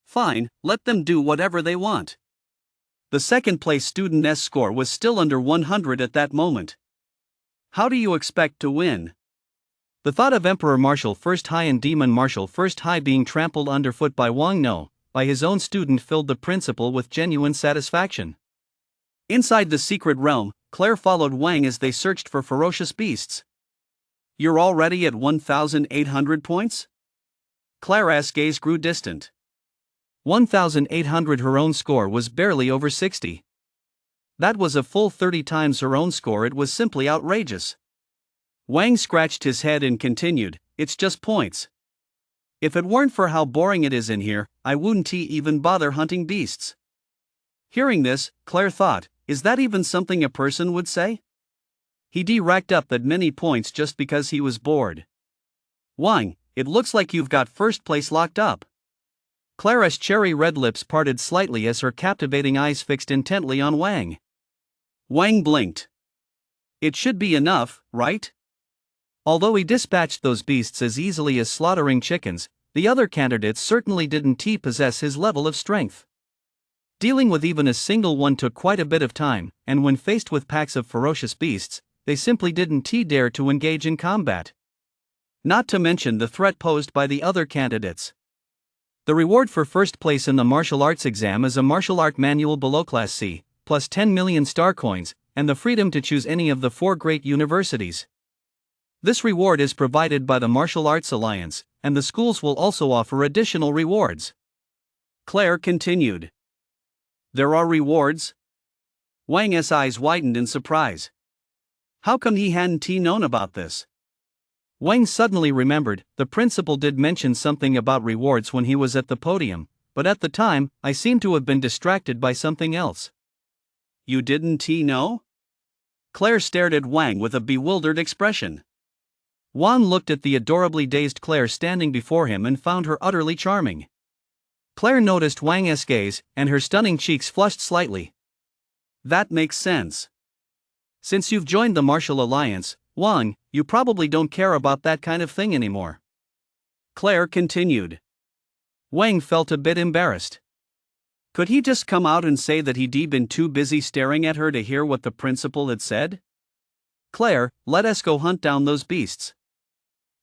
Fine, let them do whatever they want. The second-place student's score was still under 100 at that moment. How do you expect to win? The thought of Emperor Martial First High and Demon Martial First High being trampled underfoot by by his own student filled the principal with genuine satisfaction. Inside the secret realm, Claire followed Wang as they searched for ferocious beasts. "You're already at 1,800 points?" Claire's gaze grew distant. 1,800. Her own score was barely over 60. That was a full 30 times her own score. It was simply outrageous. Wang scratched his head and continued, "It's just points. If it weren't for how boring it is in here, I wouldn't even bother hunting beasts." Hearing this, Claire thought, is that even something a person would say? He racked up that many points just because he was bored. "Wang, it looks like you've got first place locked up." Claire's cherry red lips parted slightly as her captivating eyes fixed intently on Wang. Wang blinked. "It should be enough, right?" Although he dispatched those beasts as easily as slaughtering chickens, the other candidates certainly didn't possess his level of strength. Dealing with even a single one took quite a bit of time, and when faced with packs of ferocious beasts, they simply didn't dare to engage in combat. Not to mention the threat posed by the other candidates. The reward for first place in the martial arts exam is a martial art manual below Class C, plus 10 million star coins, and the freedom to choose any of the 4 great universities. This reward is provided by the Martial Arts Alliance, and the schools will also offer additional rewards. Claire continued. "There are rewards?" Wang's eyes widened in surprise. How come he hadn't known about this? Wang suddenly remembered, the principal did mention something about rewards when he was at the podium, but at the time, I seemed to have been distracted by something else. "You didn't know?" Claire stared at Wang with a bewildered expression. Wang looked at the adorably dazed Claire standing before him and found her utterly charming. Claire noticed Wang's gaze, and her stunning cheeks flushed slightly. "That makes sense. Since you've joined the Martial Alliance, Wang, you probably don't care about that kind of thing anymore." Claire continued. Wang felt a bit embarrassed. Could he just come out and say that he'd been too busy staring at her to hear what the principal had said? "Claire, let us go hunt down those beasts.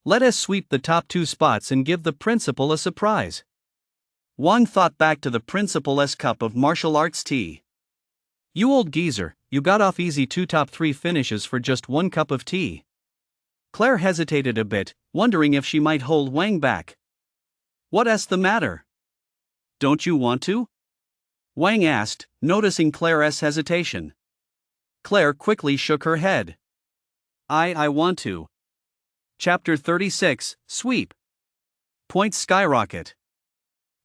Let us sweep the top 2 spots and give the principal a surprise." Wang thought back to the principal's cup of martial arts tea. "You old geezer, you got off easy 2 top 3 finishes for just 1 cup of tea." Claire hesitated a bit, wondering if she might hold Wang back. "What's the matter? Don't you want to?" Wang asked, noticing Claire's hesitation. Claire quickly shook her head. I want to." Chapter 36, Sweep. Points skyrocket.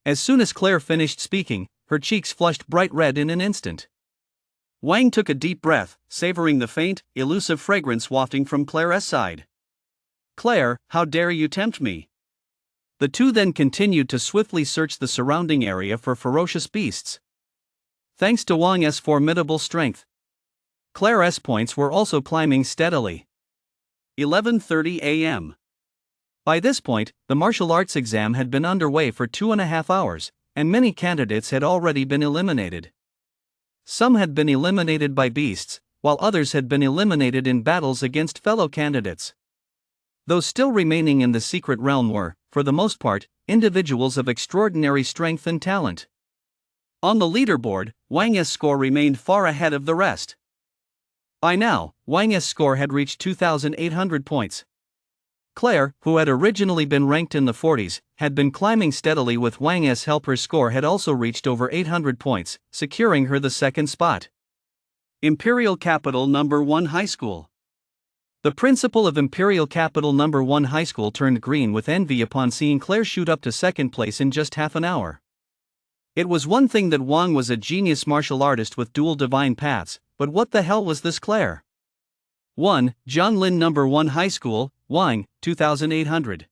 As soon as Claire finished speaking, her cheeks flushed bright red in an instant. Wang took a deep breath, savoring the faint, elusive fragrance wafting from Claire's side. "Claire, how dare you tempt me?" The two then continued to swiftly search the surrounding area for ferocious beasts. Thanks to Wang's formidable strength, Claire's points were also climbing steadily. 11:30 a.m. By this point, the martial arts exam had been underway for 2.5 hours, and many candidates had already been eliminated. Some had been eliminated by beasts, while others had been eliminated in battles against fellow candidates. Those still remaining in the secret realm were, for the most part, individuals of extraordinary strength and talent. On the leaderboard, Wang's score remained far ahead of the rest. By now, Wang's score had reached 2,800 points. Claire, who had originally been ranked in the 40s, had been climbing steadily with Wang's help. Her score had also reached over 800 points, securing her the second spot. Imperial Capital No. 1 High School. The principal of Imperial Capital No. 1 High School turned green with envy upon seeing Claire shoot up to second place in just half an hour. It was one thing that Wang was a genius martial artist with dual divine paths, but what the hell was this Claire? 1. Jianglin No. 1 High School, Wang, 2,800.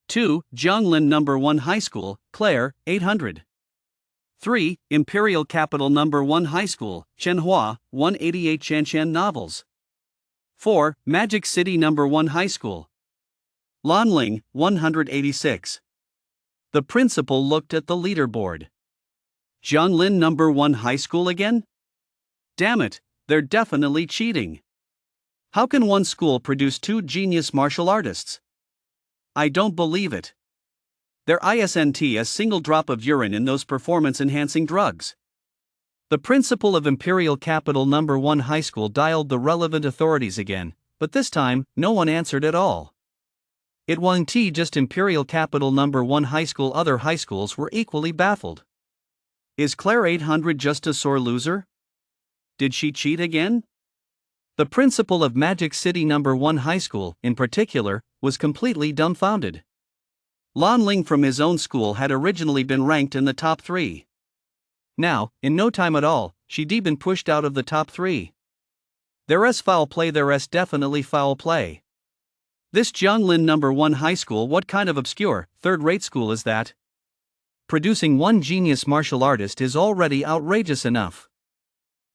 2. Jianglin No. 1 High School, Claire, 800. 3. Imperial Capital No. 1 High School, Chenhua, 188. Shanshan Novels. 4. Magic City No. 1 High School, Lanling, 186. The principal looked at the leaderboard. Jianglin No. 1 High School again? Damn it, they're definitely cheating. How can one school produce two genius martial artists? I don't believe it. There isn't a single drop of urine in those performance-enhancing drugs. The principal of Imperial Capital No. 1 High School dialed the relevant authorities again, but this time, no one answered at all. It wasn't just Imperial Capital No. 1 High School, other high schools were equally baffled. Is Claire 800 just a sore loser? Did she cheat again? The principal of Magic City No. 1 High School, in particular, was completely dumbfounded. Lan Ling from his own school had originally been ranked in the top 3. Now, in no time at all, she'd been pushed out of the top 3. There's foul play, there's definitely foul play. This Jianglin No. 1 High School, what kind of obscure, third-rate school is that? Producing one genius martial artist is already outrageous enough.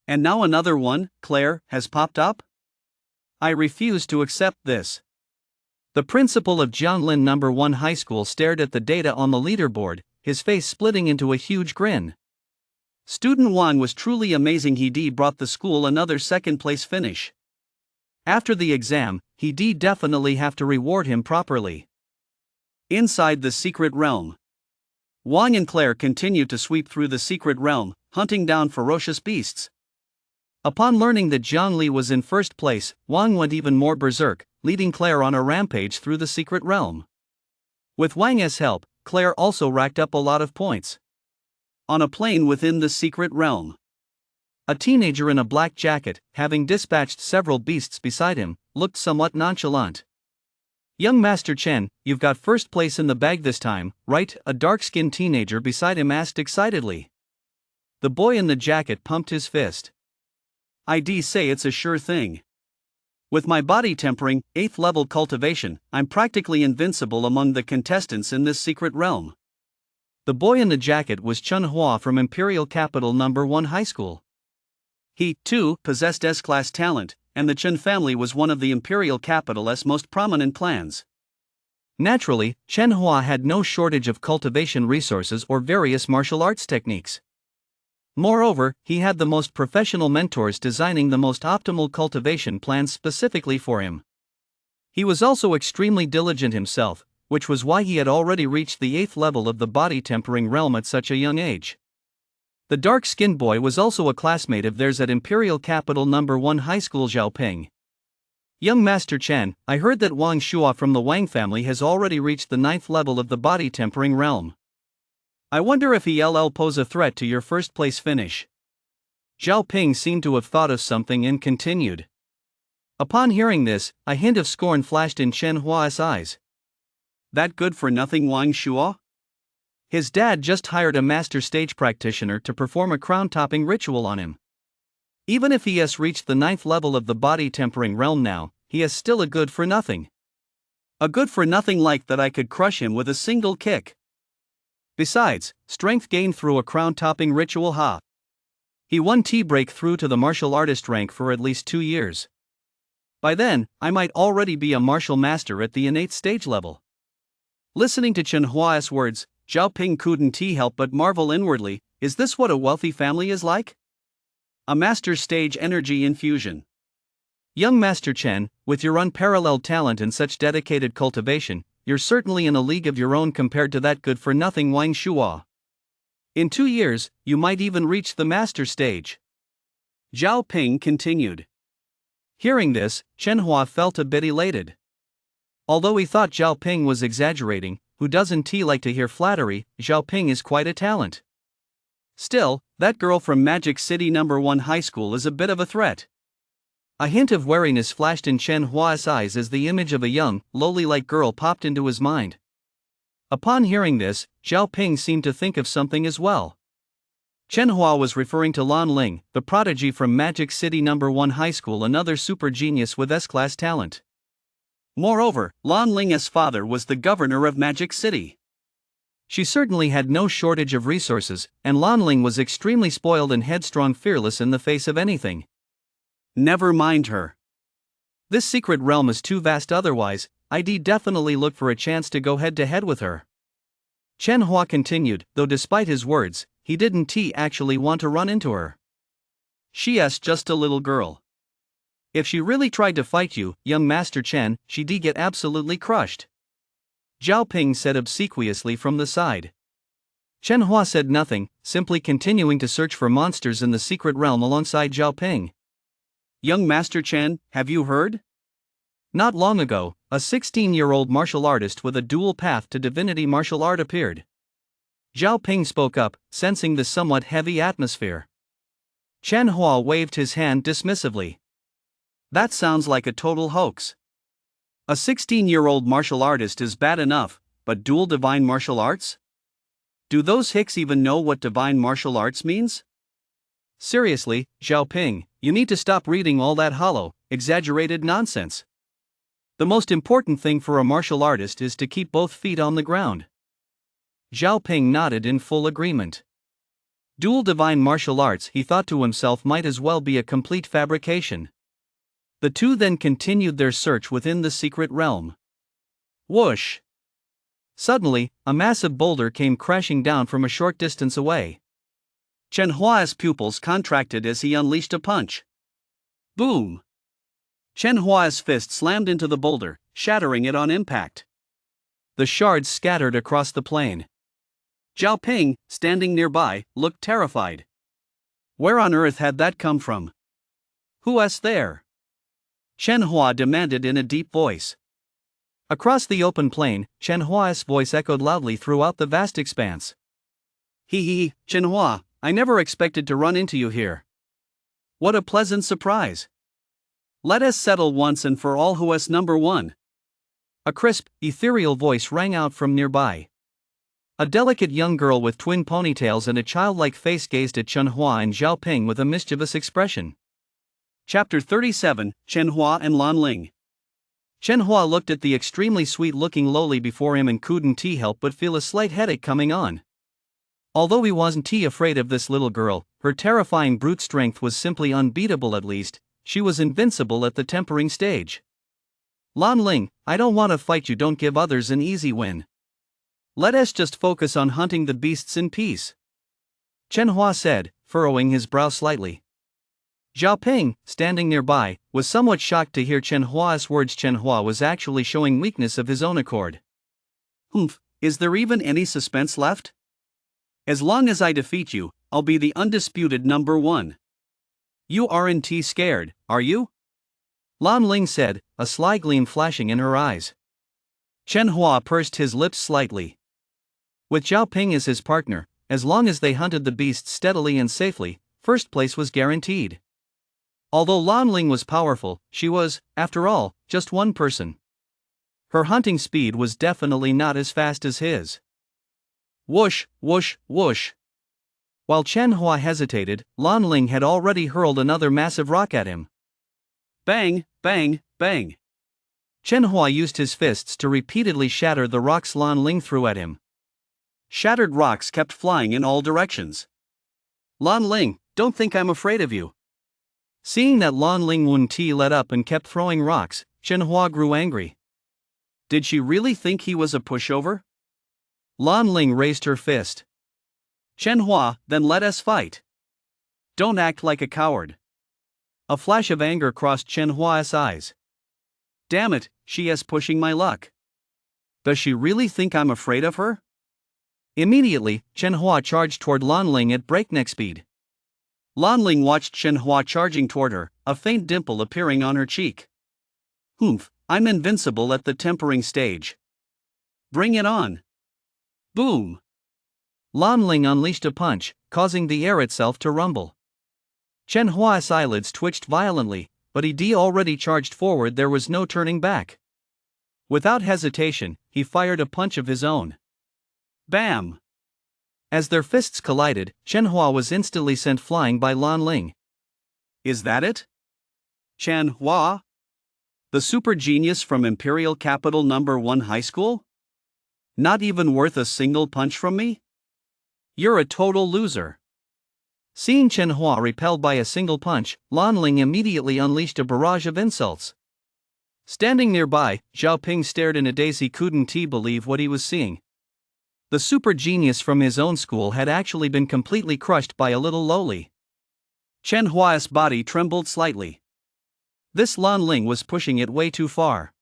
And now another one, Claire, has popped up? I refuse to accept this. The principal of Jianglin No. 1 High School stared at the data on the leaderboard, his face splitting into a huge grin. Student Wang was truly amazing. He brought the school another second-place finish. After the exam, he definitely have to reward him properly. Inside the secret realm, Wang and Claire continued to sweep through the secret realm, hunting down ferocious beasts. Upon learning that Zhang Li was in first place, Wang went even more berserk, leading Claire on a rampage through the secret realm. With Wang's help, Claire also racked up a lot of points. On a plane within the secret realm, a teenager in a black jacket, having dispatched several beasts beside him, looked somewhat nonchalant. "Young Master Chen, you've got first place in the bag this time, right?" a dark-skinned teenager beside him asked excitedly. The boy in the jacket pumped his fist. "I'd say it's a sure thing. With my body tempering, 8th level cultivation, I'm practically invincible among the contestants in this secret realm." The boy in the jacket was Chun Hua from Imperial Capital No. 1 High School. He, too, possessed S-class talent, and the Chun family was one of the Imperial Capital's most prominent clans. Naturally, Chen Hua had no shortage of cultivation resources or various martial arts techniques. Moreover, he had the most professional mentors designing the most optimal cultivation plans specifically for him. He was also extremely diligent himself, which was why he had already reached the 8th level of the body tempering realm at such a young age. The dark-skinned boy was also a classmate of theirs at Imperial Capital No. 1 High School. Xiaoping. "Young Master Chen, I heard that Wang Shua from the Wang family has already reached the 9th level of the body tempering realm. I wonder if he'll pose a threat to your first place finish." Zhao Ping seemed to have thought of something and continued. Upon hearing this, a hint of scorn flashed in Chen Hua's eyes. "That good-for-nothing Wang Shua? His dad just hired a master stage practitioner to perform a crown-topping ritual on him. Even if he has reached the 9th level of the body tempering realm now, he is still a good-for-nothing. A good-for-nothing like that I could crush him with a single kick. Besides, strength gained through a crown-topping ritual, ha. He won't break through to the martial artist rank for at least 2 years. By then, I might already be a martial master at the innate stage level." Listening to Chen Hua's words, Zhao Ping couldn't help but marvel inwardly. Is this what a wealthy family is like? A master stage energy infusion. "Young Master Chen, with your unparalleled talent and such dedicated cultivation, you're certainly in a league of your own compared to that good-for-nothing Wang Shua. In 2 years, you might even reach the master stage." Zhao Ping continued. Hearing this, Chen Hua felt a bit elated. Although he thought Zhao Ping was exaggerating, who doesn't like to hear flattery, Zhao Ping is quite a talent. Still, that girl from Magic City No. 1 High School is a bit of a threat. A hint of wariness flashed in Chen Hua's eyes as the image of a young, lowly-like girl popped into his mind. Upon hearing this, Zhao Ping seemed to think of something as well. Chen Hua was referring to Lan Ling, the prodigy from Magic City No. 1 High School, another super genius with S-class talent. Moreover, Lan Ling's father was the governor of Magic City. She certainly had no shortage of resources, and Lan Ling was extremely spoiled and headstrong, fearless in the face of anything. Never mind her. This secret realm is too vast otherwise, I'd definitely look for a chance to go head-to-head with her. Chen Hua continued, though despite his words, he didn't actually want to run into her. She's just a little girl. If she really tried to fight you, young Master Chen, she'd get absolutely crushed. Zhao Ping said obsequiously from the side. Chen Hua said nothing, simply continuing to search for monsters in the secret realm alongside Zhao Ping. Young Master Chen, have you heard? Not long ago, a 16-year-old martial artist with a dual path to divinity martial art appeared. Zhao Ping spoke up, sensing the somewhat heavy atmosphere. Chen Hua waved his hand dismissively. That sounds like a total hoax. A 16-year-old martial artist is bad enough, but dual divine martial arts? Do those hicks even know what divine martial arts means? Seriously, Zhao Ping, you need to stop reading all that hollow, exaggerated nonsense. The most important thing for a martial artist is to keep both feet on the ground. Zhao Ping nodded in full agreement. Dual divine martial arts, he thought to himself, might as well be a complete fabrication. The two then continued their search within the secret realm. Whoosh! Suddenly, a massive boulder came crashing down from a short distance away. Chen Hua's pupils contracted as he unleashed a punch. Boom! Chen Hua's fist slammed into the boulder, shattering it on impact. The shards scattered across the plain. Zhao Ping, standing nearby, looked terrified. Where on earth had that come from? Who's there? Chen Hua demanded in a deep voice. Across the open plain, Chen Hua's voice echoed loudly throughout the vast expanse. Hee, Chen Hua, I never expected to run into you here. What a pleasant surprise. Let us settle once and for all who's number one. A crisp, ethereal voice rang out from nearby. A delicate young girl with twin ponytails and a childlike face gazed at Chen Hua and Zhao Ping with a mischievous expression. Chapter 37, Chen Hua and Lan Ling. Chen Hua looked at the extremely sweet-looking lowly before him and couldn't help but feel a slight headache coming on. Although he wasn't afraid of this little girl, her terrifying brute strength was simply unbeatable. At least, she was invincible at the tempering stage. Lan Ling, I don't want to fight you, don't give others an easy win. Let us just focus on hunting the beasts in peace. Chen Hua said, furrowing his brow slightly. Zhao Ping, standing nearby, was somewhat shocked to hear Chen Hua's words. Chen Hua was actually showing weakness of his own accord. Is there even any suspense left? As long as I defeat you, I'll be the undisputed number one. You aren't scared, are you? Lan Ling said, a sly gleam flashing in her eyes. Chen Hua pursed his lips slightly. With Zhao Ping as his partner, as long as they hunted the beasts steadily and safely, first place was guaranteed. Although Lan Ling was powerful, she was, after all, just one person. Her hunting speed was definitely not as fast as his. Whoosh, whoosh, whoosh. While Chen Hua hesitated, Lan Ling had already hurled another massive rock at him. Bang, bang, bang. Chen Hua used his fists to repeatedly shatter the rocks Lan Ling threw at him. Shattered rocks kept flying in all directions. Lan Ling, don't think I'm afraid of you. Seeing that Lan Ling wouldn't let up and kept throwing rocks, Chen Hua grew angry. Did she really think he was a pushover? Lan Ling raised her fist. Chen Hua, then let us fight. Don't act like a coward. A flash of anger crossed Chen Hua's eyes. Damn it, she is pushing my luck. Does she really think I'm afraid of her? Immediately, Chen Hua charged toward Lan Ling at breakneck speed. Lan Ling watched Chen Hua charging toward her, a faint dimple appearing on her cheek. I'm invincible at the tempering stage. Bring it on. Boom! Lan Ling unleashed a punch, causing the air itself to rumble. Chen Hua's eyelids twitched violently, but he already charged forward. There was no turning back. Without hesitation, he fired a punch of his own. Bam! As their fists collided, Chen Hua was instantly sent flying by Lan Ling. Is that it? Chen Hua? The super genius from Imperial Capital No. 1 High School? Not even worth a single punch from me? You're a total loser. Seeing Chen Hua repelled by a single punch, Lan Ling immediately unleashed a barrage of insults. Standing nearby, Zhao Ping stared in a daze. He couldn't believe what he was seeing. The super genius from his own school had actually been completely crushed by a little lowly. Chen Hua's body trembled slightly. This Lan Ling was pushing it way too far.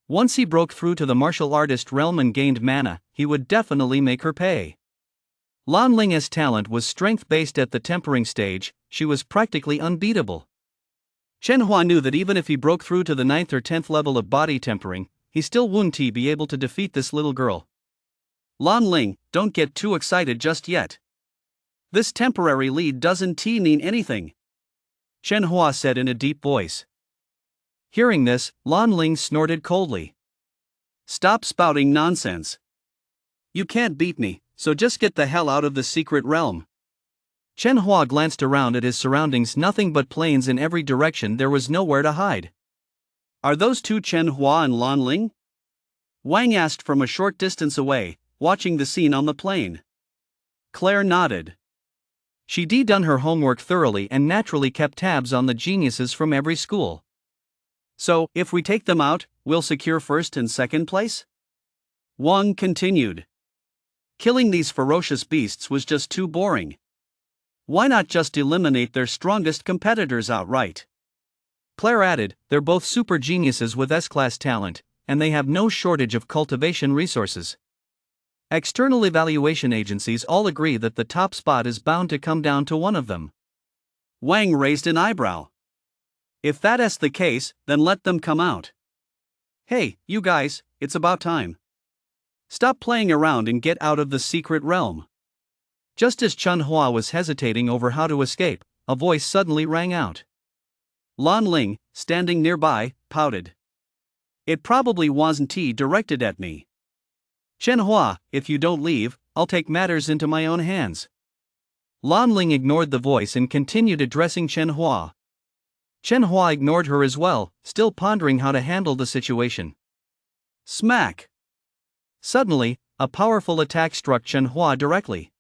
Once he broke through to the martial artist realm and gained mana, he would definitely make her pay. Lan Ling's talent was strength-based at the tempering stage. She was practically unbeatable. Chen Hua knew that even if he broke through to the 9th or 10th level of body tempering, he still wouldn't be able to defeat this little girl. Lan Ling, don't get too excited just yet. This temporary lead doesn't mean anything, Chen Hua said in a deep voice. Hearing this, Lan Ling snorted coldly. Stop spouting nonsense. You can't beat me, so just get the hell out of the secret realm. Chen Hua glanced around at his surroundings, nothing but plains in every direction, there was nowhere to hide. Are those two Chen Hua and Lan Ling? Wang asked from a short distance away, watching the scene on the plain. Claire nodded. She'd done her homework thoroughly and naturally kept tabs on the geniuses from every school. So, if we take them out, we'll secure first and second place? Wang continued. Killing these ferocious beasts was just too boring. Why not just eliminate their strongest competitors outright? Claire added, they're both super geniuses with S-class talent, and they have no shortage of cultivation resources. External evaluation agencies all agree that the top spot is bound to come down to one of them. Wang raised an eyebrow. If that's the case, then let them come out. Hey, you guys, it's about time. Stop playing around and get out of the secret realm. Just as Chen Hua was hesitating over how to escape, a voice suddenly rang out. Lan Ling, standing nearby, pouted. It probably wasn't directed at me. Chen Hua, if you don't leave, I'll take matters into my own hands. Lan Ling ignored the voice and continued addressing Chen Hua. Chen Hua ignored her as well, still pondering how to handle the situation. Smack! Suddenly, a powerful attack struck Chen Hua directly.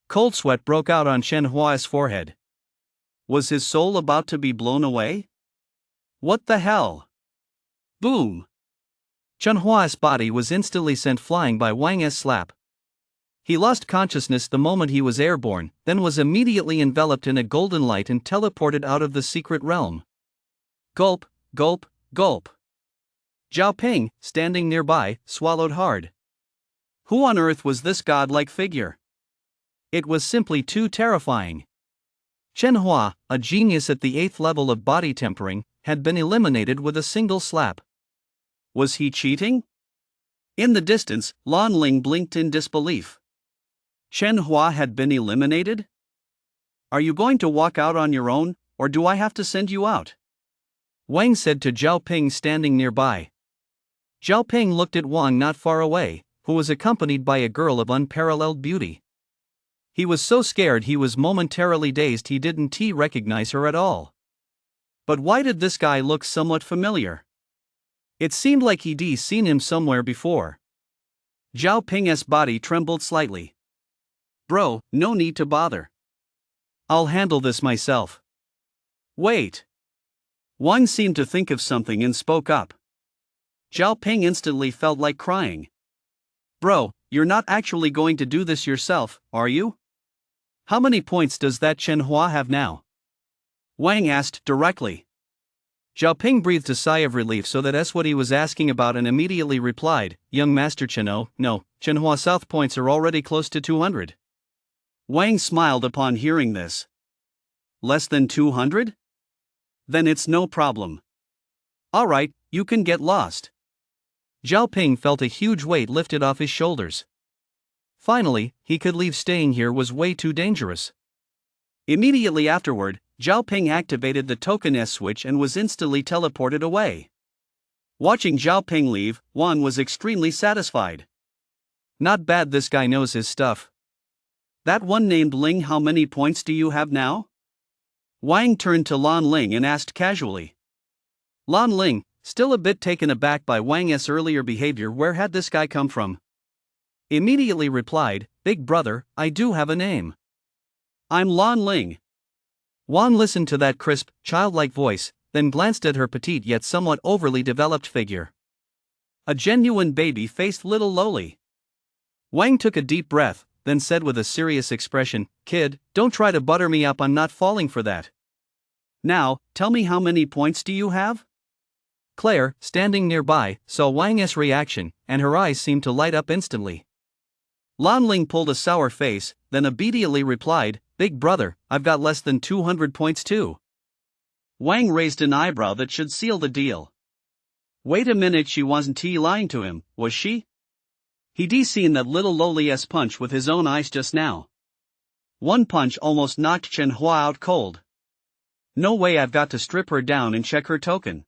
Cold sweat broke out on Chen Hua's forehead. Was his soul about to be blown away? What the hell? Boom! Chen Hua's body was instantly sent flying by Wang's slap. He lost consciousness the moment he was airborne, then was immediately enveloped in a golden light and teleported out of the secret realm. Gulp, gulp, gulp. Zhao Ping, standing nearby, swallowed hard. Who on earth was this godlike figure? It was simply too terrifying. Chen Hua, a genius at the 8th level of body tempering, had been eliminated with a single slap. Was he cheating? In the distance, Lan Ling blinked in disbelief. Chen Hua had been eliminated? Are you going to walk out on your own, or do I have to send you out? Wang said to Zhao Ping standing nearby. Zhao Ping looked at Wang not far away, who was accompanied by a girl of unparalleled beauty. He was so scared he was momentarily dazed he didn't recognize her at all. But why did this guy look somewhat familiar? It seemed like he'd seen him somewhere before. Zhao Ping's body trembled slightly. Bro, no need to bother. I'll handle this myself. Wait. Wang seemed to think of something and spoke up. Zhao Ping instantly felt like crying. Bro, you're not actually going to do this yourself, are you? How many points does that Chen Hua have now? Wang asked directly. Zhao Ping breathed a sigh of relief so that's what he was asking about and immediately replied, Young Master Chen, no, Chen Hua South points are already close to 200. Wang smiled upon hearing this. Less than 200? Then it's no problem. Alright, you can get lost. Zhao Ping felt a huge weight lifted off his shoulders. Finally, he could leave. Staying here was way too dangerous. Immediately afterward, Zhao Ping activated the token S switch and was instantly teleported away. Watching Zhao Ping leave, Wan was extremely satisfied. Not bad, this guy knows his stuff. That one named Ling, how many points do you have now? Wang turned to Lan Ling and asked casually. Lan Ling, still a bit taken aback by Wang's earlier behavior, where had this guy come from? Immediately replied, Big brother, I do have a name. I'm Lan Ling. Wan listened to that crisp, childlike voice, then glanced at her petite yet somewhat overly developed figure. A genuine baby-faced little loli. Wang took a deep breath, then said with a serious expression, Kid, don't try to butter me up, I'm not falling for that. Now, tell me how many points do you have? Claire, standing nearby, saw Wang's reaction, and her eyes seemed to light up instantly. Lan Ling pulled a sour face, then obediently replied, "Big brother, I've got less than 200 points too." Wang raised an eyebrow that should seal the deal. Wait a minute, she wasn't lying to him, was she? He'd seen that little lowly punch with his own eyes just now. One punch almost knocked Chen Hua out cold. No way, I've got to strip her down and check her token.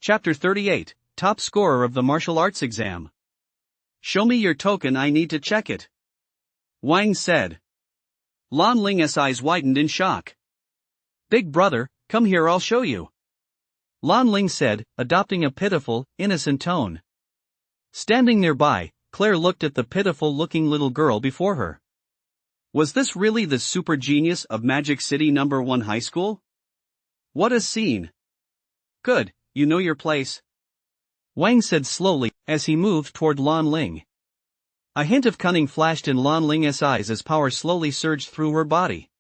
Chapter 38, Top Scorer of the Martial Arts Exam. Show me your token, I need to check it. Wang said. Lan Ling's eyes widened in shock. Big brother, come here, I'll show you. Lan Ling said, adopting a pitiful, innocent tone. Standing nearby, Claire looked at the pitiful-looking little girl before her. Was this really the super genius of Magic City No. 1 High School? What a scene. Good, you know your place. Wang said slowly, as he moved toward Lan Ling. A hint of cunning flashed in Lan Ling's eyes as power slowly surged through her body.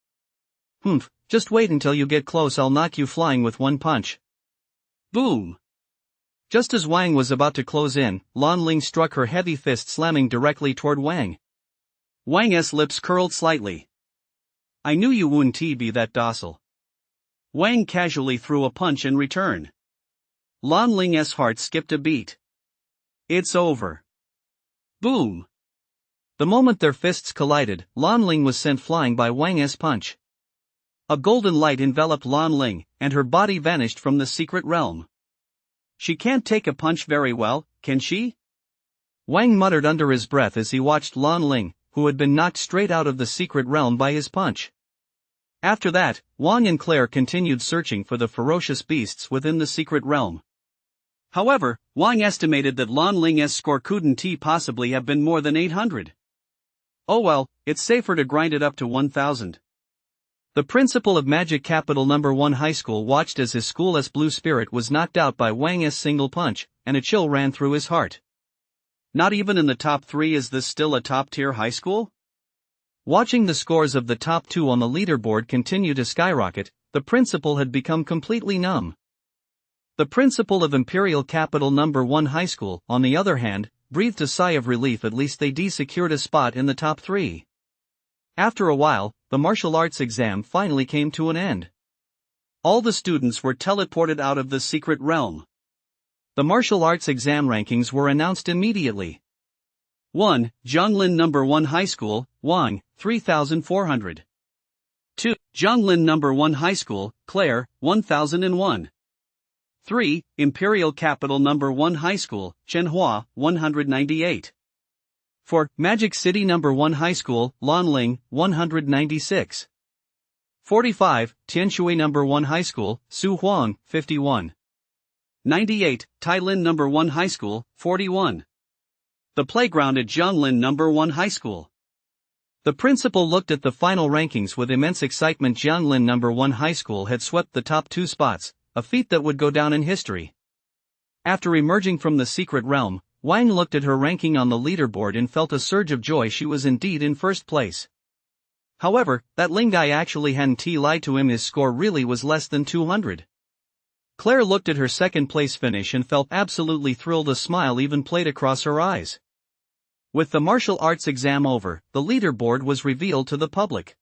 Humph, just wait until you get close, I'll knock you flying with one punch. Boom! Just as Wang was about to close in, Lan Ling struck her heavy fist, slamming directly toward Wang. Wang's lips curled slightly. I knew you wouldn't be that docile. Wang casually threw a punch in return. Lan Ling's heart skipped a beat. It's over. Boom! The moment their fists collided, Lan Ling was sent flying by Wang's punch. A golden light enveloped Lan Ling, and her body vanished from the secret realm. She can't take a punch very well, can she? Wang muttered under his breath as he watched Lan Ling, who had been knocked straight out of the secret realm by his punch. After that, Wang and Claire continued searching for the ferocious beasts within the secret realm. However, Wang estimated that Lan Ling's score couldn't possibly have been more than 800. Oh well, it's safer to grind it up to 1000. The principal of Magic Capital No. 1 High School watched as his school's blue spirit was knocked out by Wang's single punch, and a chill ran through his heart. Not even in the top 3 is this still a top-tier high school? Watching the scores of the top 2 on the leaderboard continue to skyrocket, the principal had become completely numb. The principal of Imperial Capital No. 1 High School, on the other hand, breathed a sigh of relief. At least they secured a spot in the top 3. After a while, the martial arts exam finally came to an end. All the students were teleported out of the secret realm. The martial arts exam rankings were announced immediately. 1. Zhonglin No. 1 High School, Wang, 3,400. 2. Zhonglin No. 1 High School, Claire, 1,001. 3. Imperial Capital No. 1 High School, Chenhua, 198. 4. Magic City No. 1 High School, Lanling, 196. 45. Tianshui No. 1 High School, Su Huang, 51. 98. Tailin No. 1 High School, 41. The playground at Zhonglin No. 1 High School. The principal looked at the final rankings with immense excitement. Zhonglin No. 1 High School had swept the top 2 spots, a feat that would go down in history. After emerging from the secret realm, Wang looked at her ranking on the leaderboard and felt a surge of joy. She was indeed in first place. However, that Ling guy actually hadn't lied to him. His score really was less than 200. Claire looked at her second place finish and felt absolutely thrilled. A smile even played across her eyes. With the martial arts exam over, the leaderboard was revealed to the public.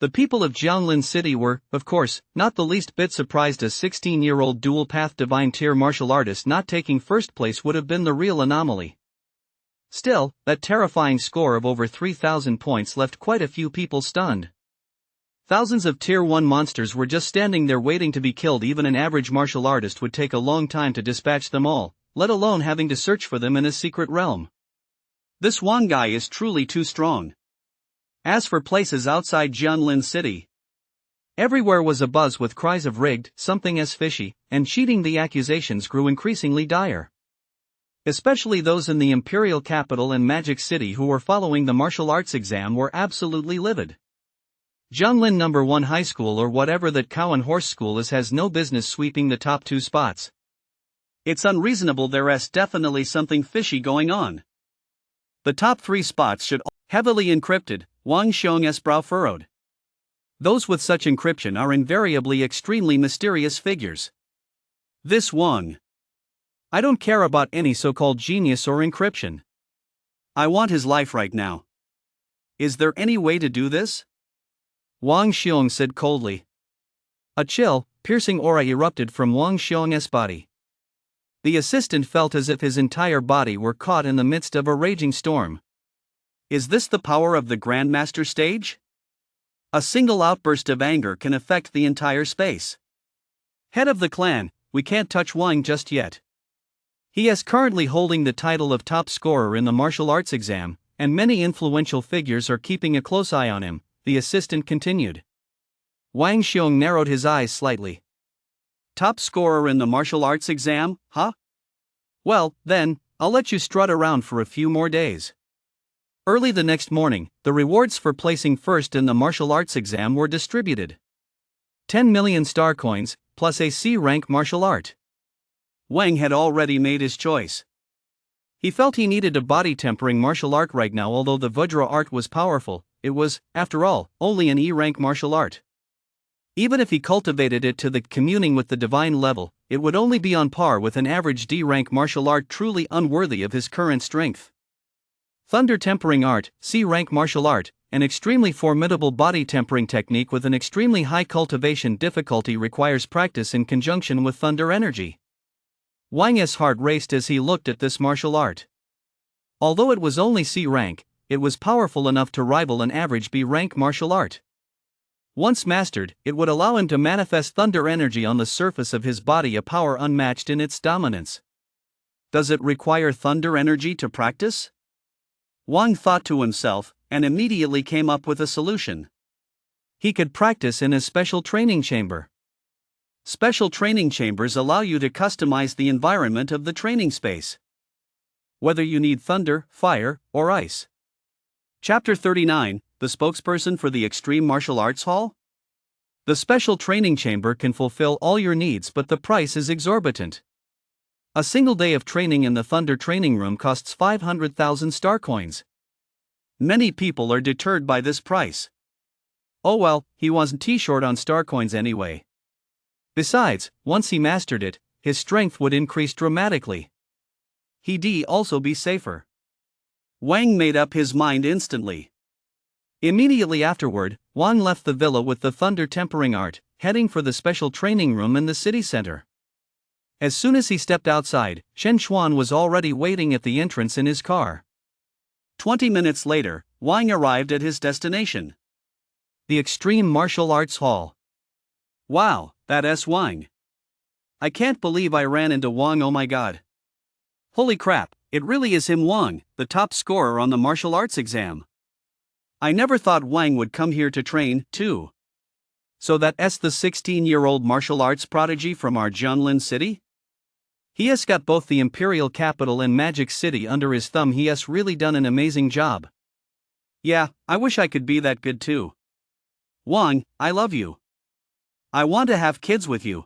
The people of Jianglin City were, of course, not the least bit surprised. A 16-year-old dual-path divine tier martial artist not taking first place would have been the real anomaly. Still, that terrifying score of over 3,000 points left quite a few people stunned. Thousands of Tier 1 monsters were just standing there waiting to be killed. Even an average martial artist would take a long time to dispatch them all, let alone having to search for them in a secret realm. This Wang guy is truly too strong. As for places outside Jianlin City, everywhere was abuzz with cries of rigged, something as fishy, and cheating. The accusations grew increasingly dire. Especially those in the Imperial Capital and Magic City who were following the martial arts exam were absolutely livid. Zhonglin No. 1 High School, or whatever that cow and horse school is, has no business sweeping the top 2 spots. It's unreasonable. There's definitely something fishy going on. The top 3 spots should all heavily encrypted. Wang Xiong's brow furrowed. Those with such encryption are invariably extremely mysterious figures. This Wang. I don't care about any so-called genius or encryption. I want his life right now. Is there any way to do this? Wang Xiong said coldly. A chill, piercing aura erupted from Wang Xiong's body. The assistant felt as if his entire body were caught in the midst of a raging storm. Is this the power of the Grandmaster stage? A single outburst of anger can affect the entire space. Head of the clan, we can't touch Wang just yet. He is currently holding the title of top scorer in the martial arts exam, and many influential figures are keeping a close eye on him, the assistant continued. Wang Xiong narrowed his eyes slightly. Top scorer in the martial arts exam, huh? Well, then, I'll let you strut around for a few more days. Early the next morning, the rewards for placing first in the martial arts exam were distributed. 10 million star coins, plus a C-rank martial art. Wang had already made his choice. He felt he needed a body-tempering martial art right now. Although the Vajra art was powerful, it was, after all, only an E-rank martial art. Even if he cultivated it to the communing with the divine level, it would only be on par with an average D-rank martial art, truly unworthy of his current strength. Thunder tempering art, C-rank martial art, an extremely formidable body tempering technique with an extremely high cultivation difficulty, requires practice in conjunction with thunder energy. Wang's heart raced as he looked at this martial art. Although it was only C-rank, it was powerful enough to rival an average B-rank martial art. Once mastered, it would allow him to manifest thunder energy on the surface of his body, a power unmatched in its dominance. Does it require thunder energy to practice? Wang thought to himself, and immediately came up with a solution. He could practice in a special training chamber. Special training chambers allow you to customize the environment of the training space, whether you need thunder, fire, or ice. Chapter 39, the spokesperson for the Extreme Martial Arts Hall? The special training chamber can fulfill all your needs, but the price is exorbitant. A single day of training in the Thunder Training Room costs 500,000 star coins. Many people are deterred by this price. Oh well, he wasn't too short on star coins anyway. Besides, once he mastered it, his strength would increase dramatically. He'd also be safer. Wang made up his mind instantly. Immediately afterward, Wang left the villa with the thunder tempering art, heading for the special training room in the city center. As soon as he stepped outside, Shen Xuan was already waiting at the entrance in his car. 20 minutes later, Wang arrived at his destination. The Extreme Martial Arts Hall. Wow, that's Wang. I can't believe I ran into Wang, oh my god. Holy crap, it really is him, Wang, the top scorer on the martial arts exam. I never thought Wang would come here to train, too. So that's the 16-year-old martial arts prodigy from our Jianlin city? He has got both the Imperial Capital and Magic City under his thumb. He has really done an amazing job. Yeah, I wish I could be that good too. Wang, I love you. I want to have kids with you.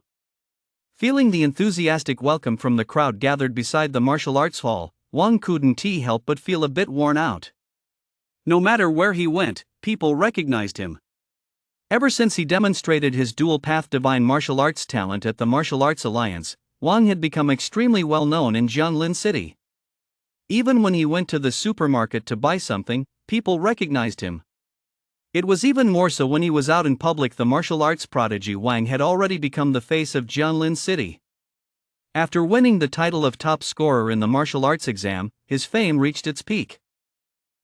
Feeling the enthusiastic welcome from the crowd gathered beside the martial arts hall, Wang couldn't help but feel a bit worn out. No matter where he went, people recognized him. Ever since he demonstrated his dual-path divine martial arts talent at the Martial Arts Alliance, Wang had become extremely well known in Jianlin City. Even when he went to the supermarket to buy something, people recognized him. It was even more so when he was out in public. The martial arts prodigy Wang had already become the face of Jianlin City. After winning the title of top scorer in the martial arts exam, his fame reached its peak.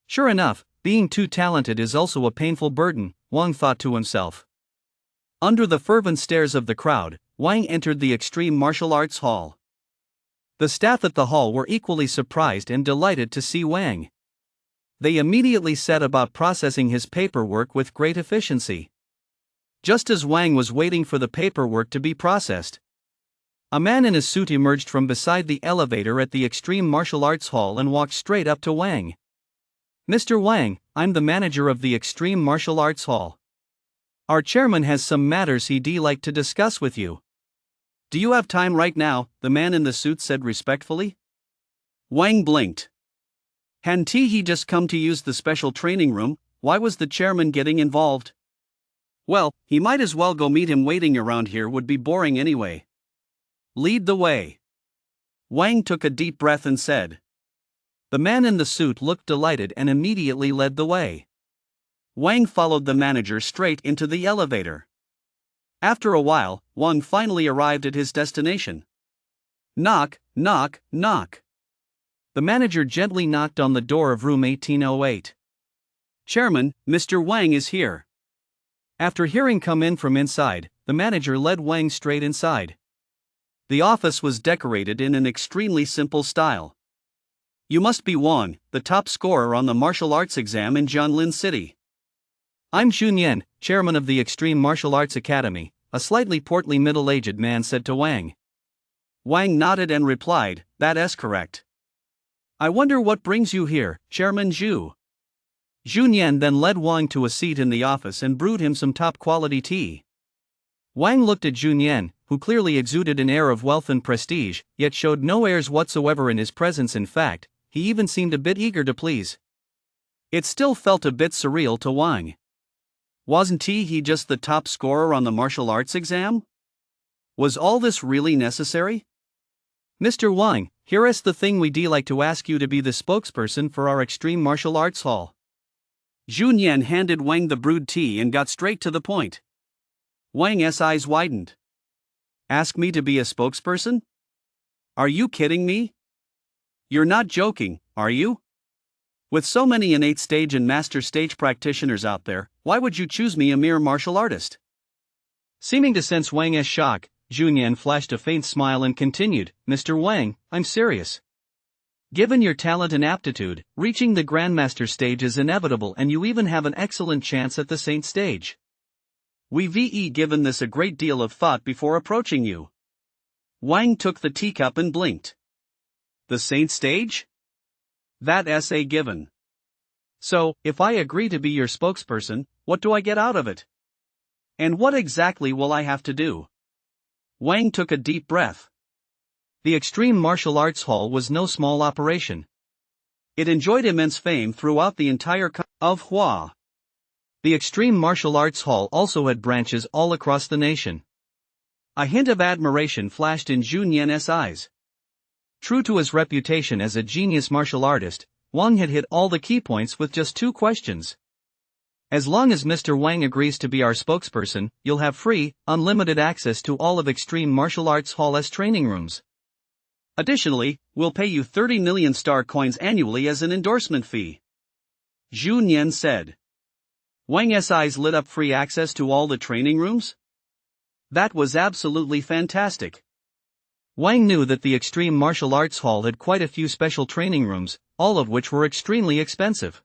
Sure enough, being too talented is also a painful burden, Wang thought to himself. Under the fervent stares of the crowd, Wang entered the Extreme Martial Arts Hall. The staff at the hall were equally surprised and delighted to see Wang. They immediately set about processing his paperwork with great efficiency. Just as Wang was waiting for the paperwork to be processed, a man in a suit emerged from beside the elevator at the Extreme Martial Arts Hall and walked straight up to Wang. Mr. Wang, I'm the manager of the Extreme Martial Arts Hall. Our chairman has some matters he'd like to discuss with you. Do you have time right now? The man in the suit said respectfully. Wang blinked. Hadn't he just come to use the special training room? Why was the chairman getting involved? Well, he might as well go meet him. Waiting around here would be boring anyway. Lead the way. Wang took a deep breath and said. The man in the suit looked delighted and immediately led the way. Wang followed the manager straight into the elevator. After a while, Wang finally arrived at his destination. Knock, knock, knock. The manager gently knocked on the door of room 1808. Chairman, Mr. Wang is here. After hearing come in from inside, the manager led Wang straight inside. The office was decorated in an extremely simple style. You must be Wang, the top scorer on the martial arts exam in Jianlin City. I'm Junyan, chairman of the Extreme Martial Arts Academy, a slightly portly middle-aged man said to Wang. Wang nodded and replied, "That's correct." I wonder what brings you here, Chairman Zhu. Junyan then led Wang to a seat in the office and brewed him some top-quality tea. Wang looked at Junyan, who clearly exuded an air of wealth and prestige, yet showed no airs whatsoever in his presence. In fact, he even seemed a bit eager to please. It still felt a bit surreal to Wang. Wasn't he just the top scorer on the martial arts exam? Was all this really necessary? Mr. Wang, here's the thing, we'd like to ask you to be the spokesperson for our Extreme Martial Arts Hall. Junyan handed Wang the brewed tea and got straight to the point. Wang's eyes widened. Ask me to be a spokesperson? Are you kidding me? You're not joking, are you? With so many innate stage and master stage practitioners out there, why would you choose me, a mere martial artist? Seeming to sense Wang's shock, Junyan flashed a faint smile and continued, Mr. Wang, I'm serious. Given your talent and aptitude, reaching the Grandmaster stage is inevitable, and you even have an excellent chance at the Saint stage. We've given this a great deal of thought before approaching you. Wang took the teacup and blinked. The Saint stage? That's a given. So, if I agree to be your spokesperson, what do I get out of it? And what exactly will I have to do? Wang took a deep breath. The Extreme Martial Arts Hall was no small operation. It enjoyed immense fame throughout the entire country of Hua. The Extreme Martial Arts Hall also had branches all across the nation. A hint of admiration flashed in Junyan's eyes. True to his reputation as a genius martial artist, Wang had hit all the key points with just 2 questions. As long as Mr. Wang agrees to be our spokesperson, you'll have free, unlimited access to all of Extreme Martial Arts Hall's training rooms. Additionally, we'll pay you 30 million star coins annually as an endorsement fee. Junyan said. Wang's eyes lit up. Free access to all the training rooms? That was absolutely fantastic. Wang knew that the Extreme Martial Arts Hall had quite a few special training rooms, all of which were extremely expensive.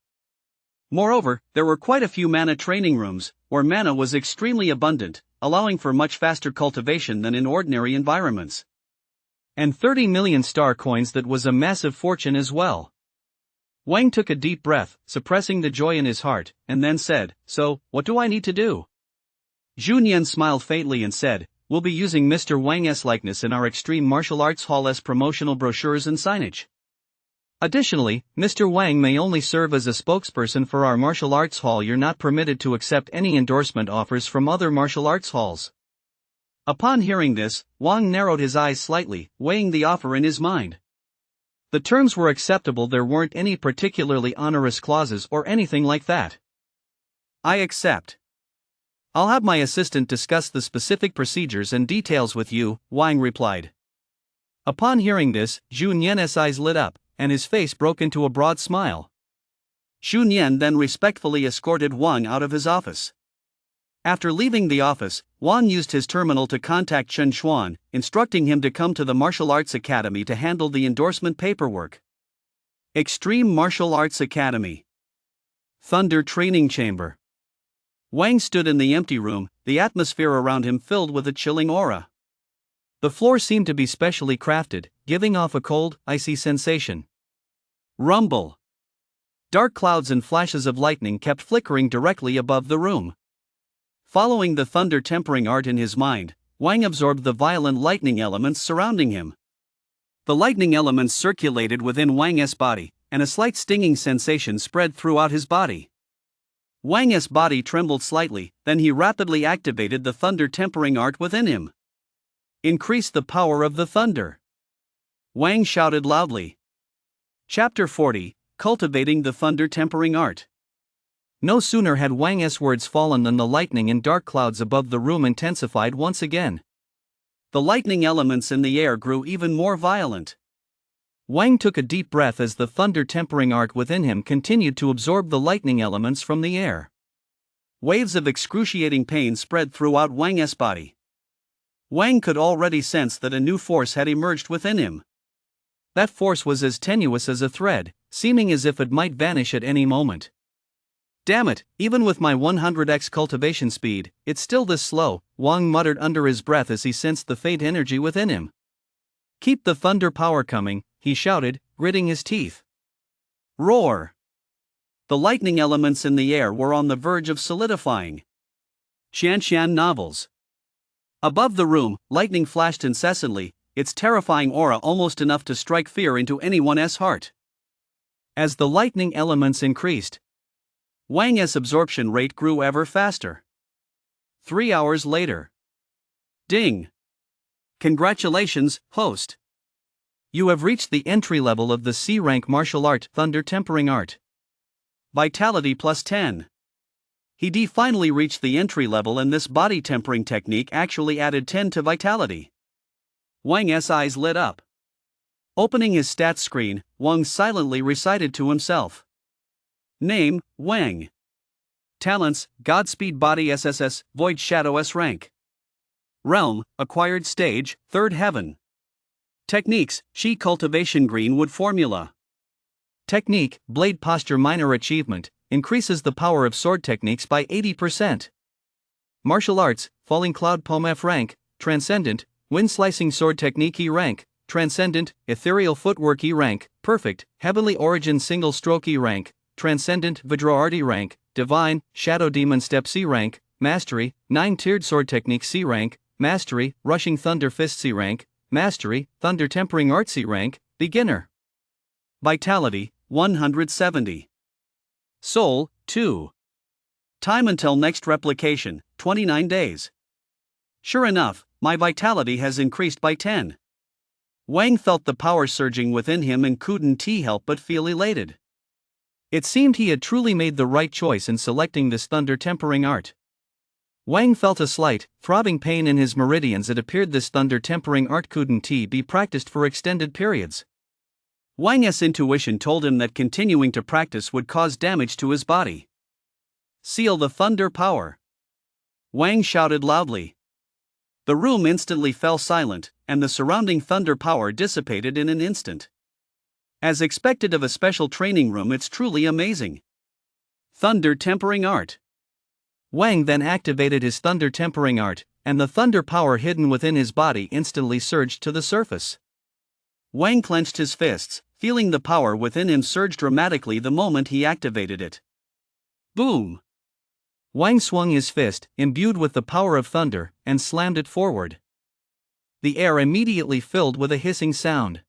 Moreover, there were quite a few mana training rooms, where mana was extremely abundant, allowing for much faster cultivation than in ordinary environments. And 30 million star coins, that was a massive fortune as well. Wang took a deep breath, suppressing the joy in his heart, and then said, So, what do I need to do? Junyan smiled faintly and said, We'll be using Mr. Wang's likeness in our Extreme Martial Arts Hall's promotional brochures and signage. Additionally, Mr. Wang may only serve as a spokesperson for our martial arts hall. You're not permitted to accept any endorsement offers from other martial arts halls. Upon hearing this, Wang narrowed his eyes slightly, weighing the offer in his mind. The terms were acceptable. There weren't any particularly onerous clauses or anything like that. I accept. I'll have my assistant discuss the specific procedures and details with you, Wang replied. Upon hearing this, Junyan's eyes lit up, and his face broke into a broad smile. Junyan then respectfully escorted Wang out of his office. After leaving the office, Wang used his terminal to contact Chen Xuan, instructing him to come to the Martial Arts Academy to handle the endorsement paperwork. Extreme Martial Arts Academy. Thunder Training Chamber. Wang stood in the empty room, the atmosphere around him filled with a chilling aura. The floor seemed to be specially crafted, giving off a cold, icy sensation. Rumble. Dark clouds and flashes of lightning kept flickering directly above the room. Following the thunder tempering art in his mind, Wang absorbed the violent lightning elements surrounding him. The lightning elements circulated within Wang's body, and a slight stinging sensation spread throughout his body. Wang's body trembled slightly, then he rapidly activated the thunder tempering art within him. Increase the power of the thunder. Wang shouted loudly. Chapter 40, Cultivating the Thunder Tempering Art. No sooner had Wang's words fallen than the lightning and dark clouds above the room intensified once again. The lightning elements in the air grew even more violent. Wang took a deep breath as the thunder tempering art within him continued to absorb the lightning elements from the air. Waves of excruciating pain spread throughout Wang's body. Wang could already sense that a new force had emerged within him. That force was as tenuous as a thread, seeming as if it might vanish at any moment. Damn it, even with my 100x cultivation speed, it's still this slow, Wang muttered under his breath as he sensed the faint energy within him. Keep the thunder power coming, he shouted, gritting his teeth. Roar! The lightning elements in the air were on the verge of solidifying. Xian novels. Above the room, lightning flashed incessantly, its terrifying aura almost enough to strike fear into anyone's heart. As the lightning elements increased, Wang's absorption rate grew ever faster. 3 hours later. Ding! Congratulations, host. You have reached the entry level of the C-rank martial art, Thunder Tempering Art. Vitality plus 10. He finally reached the entry level, and this body tempering technique actually added 10 to vitality. Wang's eyes lit up. Opening his stats screen, Wang silently recited to himself. Name, Wang. Talents, Godspeed Body SSS, Void Shadow S-Rank. Realm, Acquired Stage, 3rd Heaven. Techniques, Chi Cultivation Greenwood Formula. Technique, Blade Posture Minor Achievement, increases the power of sword techniques by 80%. Martial Arts, Falling Cloud Poem F rank, Transcendent, Wind Slicing Sword Technique E rank, Transcendent, Ethereal Footwork E rank, Perfect, Heavenly Origin Single Stroke E rank, Transcendent, Vidro E rank, Divine, Shadow Demon Step C rank, Mastery, 9-tiered Sword Technique C rank, Mastery, Rushing Thunder Fist C rank, Mastery, Thunder Tempering Art C rank, Beginner. Vitality, 170. Soul, 2. Time until next replication, 29 days. Sure enough, my vitality has increased by 10. Wang felt the power surging within him and couldn't help but feel elated. It seemed he had truly made the right choice in selecting this thunder tempering art. Wang felt a slight, throbbing pain in his meridians. It appeared this thunder tempering art couldn't be practiced for extended periods. Wang's intuition told him that continuing to practice would cause damage to his body. Seal the thunder power. Wang shouted loudly. The room instantly fell silent, and the surrounding thunder power dissipated in an instant. As expected of a special training room, it's truly amazing. Thunder tempering art. Wang then activated his thunder tempering art, and the thunder power hidden within his body instantly surged to the surface. Wang clenched his fists, feeling the power within him surge dramatically the moment he activated it. Boom! Wang swung his fist, imbued with the power of thunder, and slammed it forward. The air immediately filled with a hissing sound.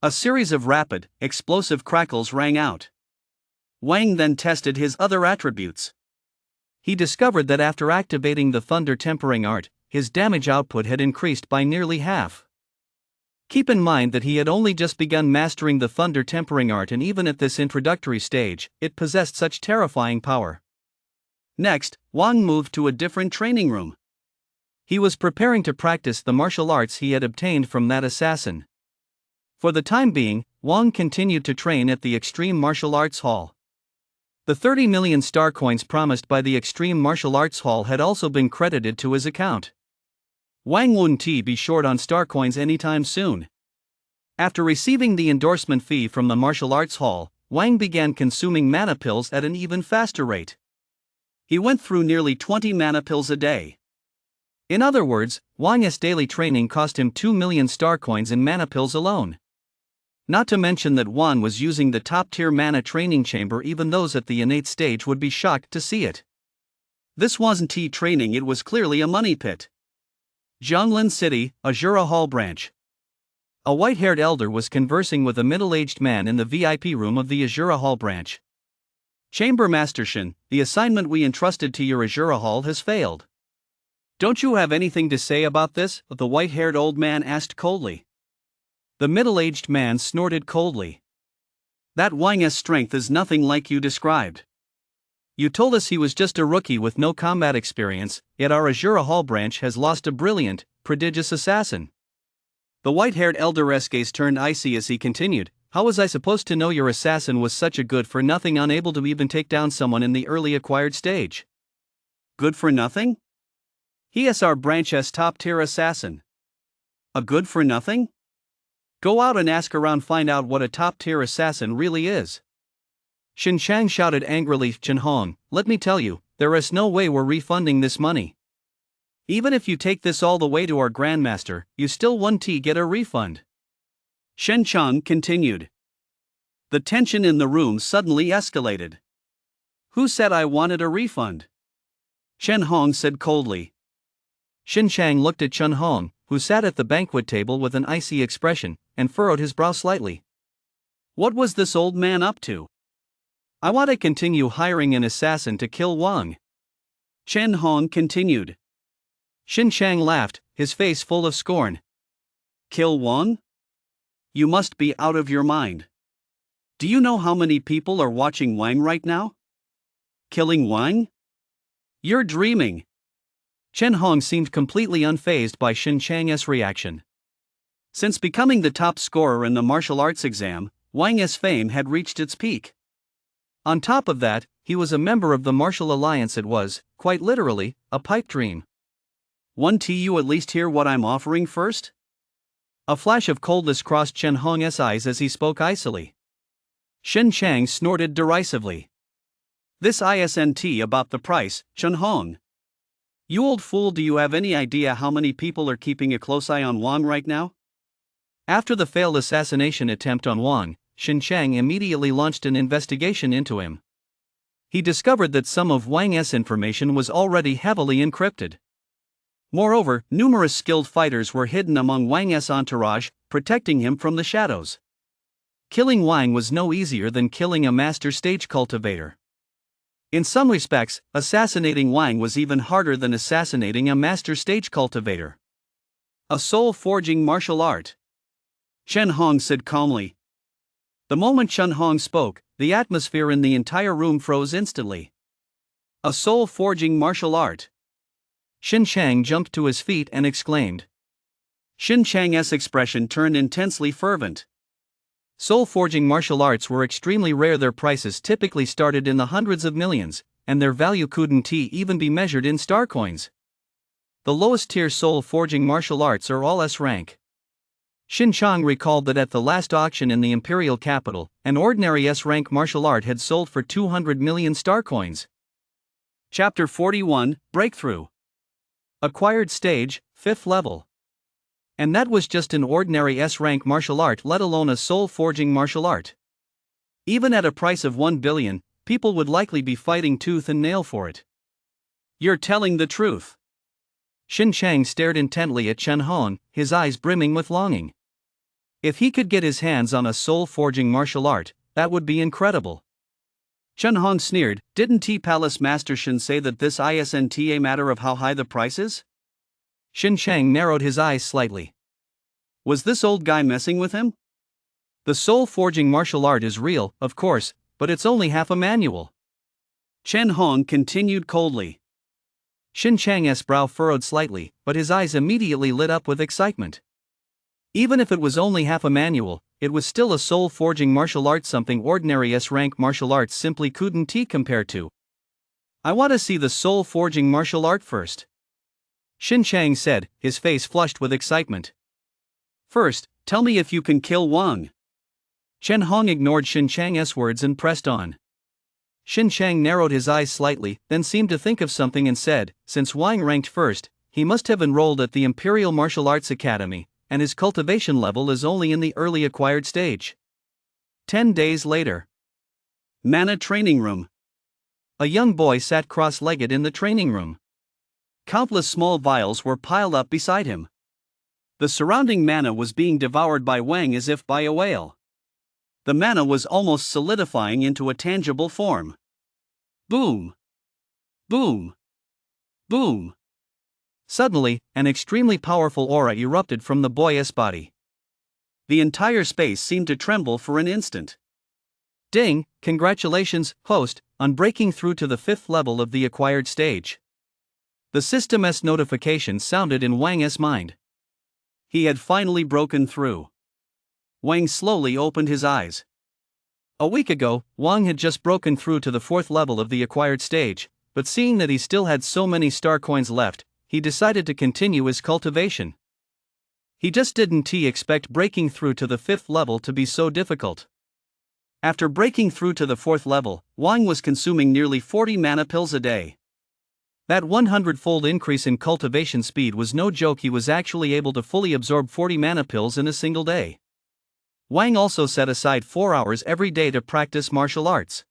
A series of rapid, explosive crackles rang out. Wang then tested his other attributes. He discovered that after activating the thunder tempering art, his damage output had increased by nearly half. Keep in mind that he had only just begun mastering the thunder tempering art, and even at this introductory stage, it possessed such terrifying power. Next, Wang moved to a different training room. He was preparing to practice the martial arts he had obtained from that assassin. For the time being, Wang continued to train at the Extreme Martial Arts Hall. The 30 million star coins promised by the Extreme Martial Arts Hall had also been credited to his account. Wang wouldn't be short on star coins anytime soon. After receiving the endorsement fee from the Martial Arts Hall, Wang began consuming mana pills at an even faster rate. He went through nearly 20 mana pills a day. In other words, Wang's daily training cost him 2 million star coins in mana pills alone. Not to mention that Wang was using the top-tier mana training chamber. Even those at the innate stage would be shocked to see it. This wasn't training, it was clearly a money pit. Jianglin City, Azura Hall branch. A white-haired elder was conversing with a middle-aged man in the VIP room of the Azura Hall branch. Chamber Master Shen, the assignment we entrusted to your Azura Hall has failed. Don't you have anything to say about this? The white-haired old man asked coldly. The middle-aged man snorted coldly. That Wang's strength is nothing like you described. You told us he was just a rookie with no combat experience, yet our Azura Hall branch has lost a brilliant, prodigious assassin. The white-haired elder's gaze turned icy as he continued, how was I supposed to know your assassin was such a good-for-nothing, unable to even take down someone in the early acquired stage? Good-for-nothing? He is our branch's top-tier assassin. A good-for-nothing? Go out and ask around, find out what a top-tier assassin really is. Xin Chang shouted angrily, Chen Hong, let me tell you, there is no way we're refunding this money. Even if you take this all the way to our Grandmaster, you still won't get a refund. Shen Chang continued. The tension in the room suddenly escalated. Who said I wanted a refund? Chen Hong said coldly. Xin Chang looked at Chen Hong, who sat at the banquet table with an icy expression, and furrowed his brow slightly. What was this old man up to? I want to continue hiring an assassin to kill Wang. Chen Hong continued. Xin Chang laughed, his face full of scorn. Kill Wang? You must be out of your mind. Do you know how many people are watching Wang right now? Killing Wang? You're dreaming. Chen Hong seemed completely unfazed by Xin Chang's reaction. Since becoming the top scorer in the martial arts exam, Wang's fame had reached its peak. On top of that, he was a member of the Martial Alliance. It was, quite literally, a pipe dream. Won't you at least hear what I'm offering first? A flash of coldness crossed Chen Hong's eyes as he spoke icily. Xin Chang snorted derisively. This isn't about the price, Chen Hong. You old fool, do you have any idea how many people are keeping a close eye on Wang right now? After the failed assassination attempt on Wang, Xin Chang immediately launched an investigation into him. He discovered that some of Wang's information was already heavily encrypted. Moreover, numerous skilled fighters were hidden among Wang's entourage, protecting him from the shadows. Killing Wang was no easier than killing a master stage cultivator. In some respects, assassinating Wang was even harder than assassinating a master stage cultivator. A soul-forging martial art. Chen Hong said calmly. The moment Chen Hong spoke, the atmosphere in the entire room froze instantly. A soul-forging martial art. Xin Chang jumped to his feet and exclaimed. Xin Chang's expression turned intensely fervent. Soul-forging martial arts were extremely rare. Their prices typically started in the hundreds of millions, and their value couldn't even be measured in star coins. The lowest-tier soul-forging martial arts are all S-rank. Xin Chang recalled that at the last auction in the imperial capital, an ordinary S-rank martial art had sold for 200 million star coins. Chapter 41, Breakthrough. Acquired stage, 5th level. And that was just an ordinary S-rank martial art, let alone a soul-forging martial art. Even at a price of 1 billion, people would likely be fighting tooth and nail for it. You're telling the truth. Xin Chang stared intently at Chen Hong, his eyes brimming with longing. If he could get his hands on a soul-forging martial art, that would be incredible. Chen Hong sneered, didn't Palace Master Shen say that this isn't a matter of how high the price is? Xin Chang narrowed his eyes slightly. Was this old guy messing with him? The soul-forging martial art is real, of course, but it's only half a manual. Chen Hong continued coldly. Xin Chang's brow furrowed slightly, but his eyes immediately lit up with excitement. Even if it was only half a manual, it was still a soul-forging martial art, something ordinary S-rank martial arts simply couldn't compare to. I want to see the soul-forging martial art first. Xin Chang said, his face flushed with excitement. First, tell me if you can kill Wang. Chen Hong ignored Xin Chang's words and pressed on. Xin Chang narrowed his eyes slightly, then seemed to think of something and said, since Wang ranked first, he must have enrolled at the Imperial Martial Arts Academy, and his cultivation level is only in the early acquired stage. 10 days later. Mana training room. A young boy sat cross-legged in the training room. Countless small vials were piled up beside him. The surrounding mana was being devoured by Wang as if by a whale. The mana was almost solidifying into a tangible form. Boom! Boom! Boom! Suddenly, an extremely powerful aura erupted from the boy's body. The entire space seemed to tremble for an instant. Ding! Congratulations, host, on breaking through to the 5th level of the acquired stage. The system's notification sounded in Wang's mind. He had finally broken through. Wang slowly opened his eyes. A week ago, Wang had just broken through to the 4th level of the acquired stage, but seeing that he still had so many star coins left, he decided to continue his cultivation. He just didn't expect breaking through to the 5th level to be so difficult. After breaking through to the 4th level, Wang was consuming nearly 40 mana pills a day. That 100-fold increase in cultivation speed was no joke. He was actually able to fully absorb 40 mana pills in a single day. Wang also set aside 4 hours every day to practice martial arts.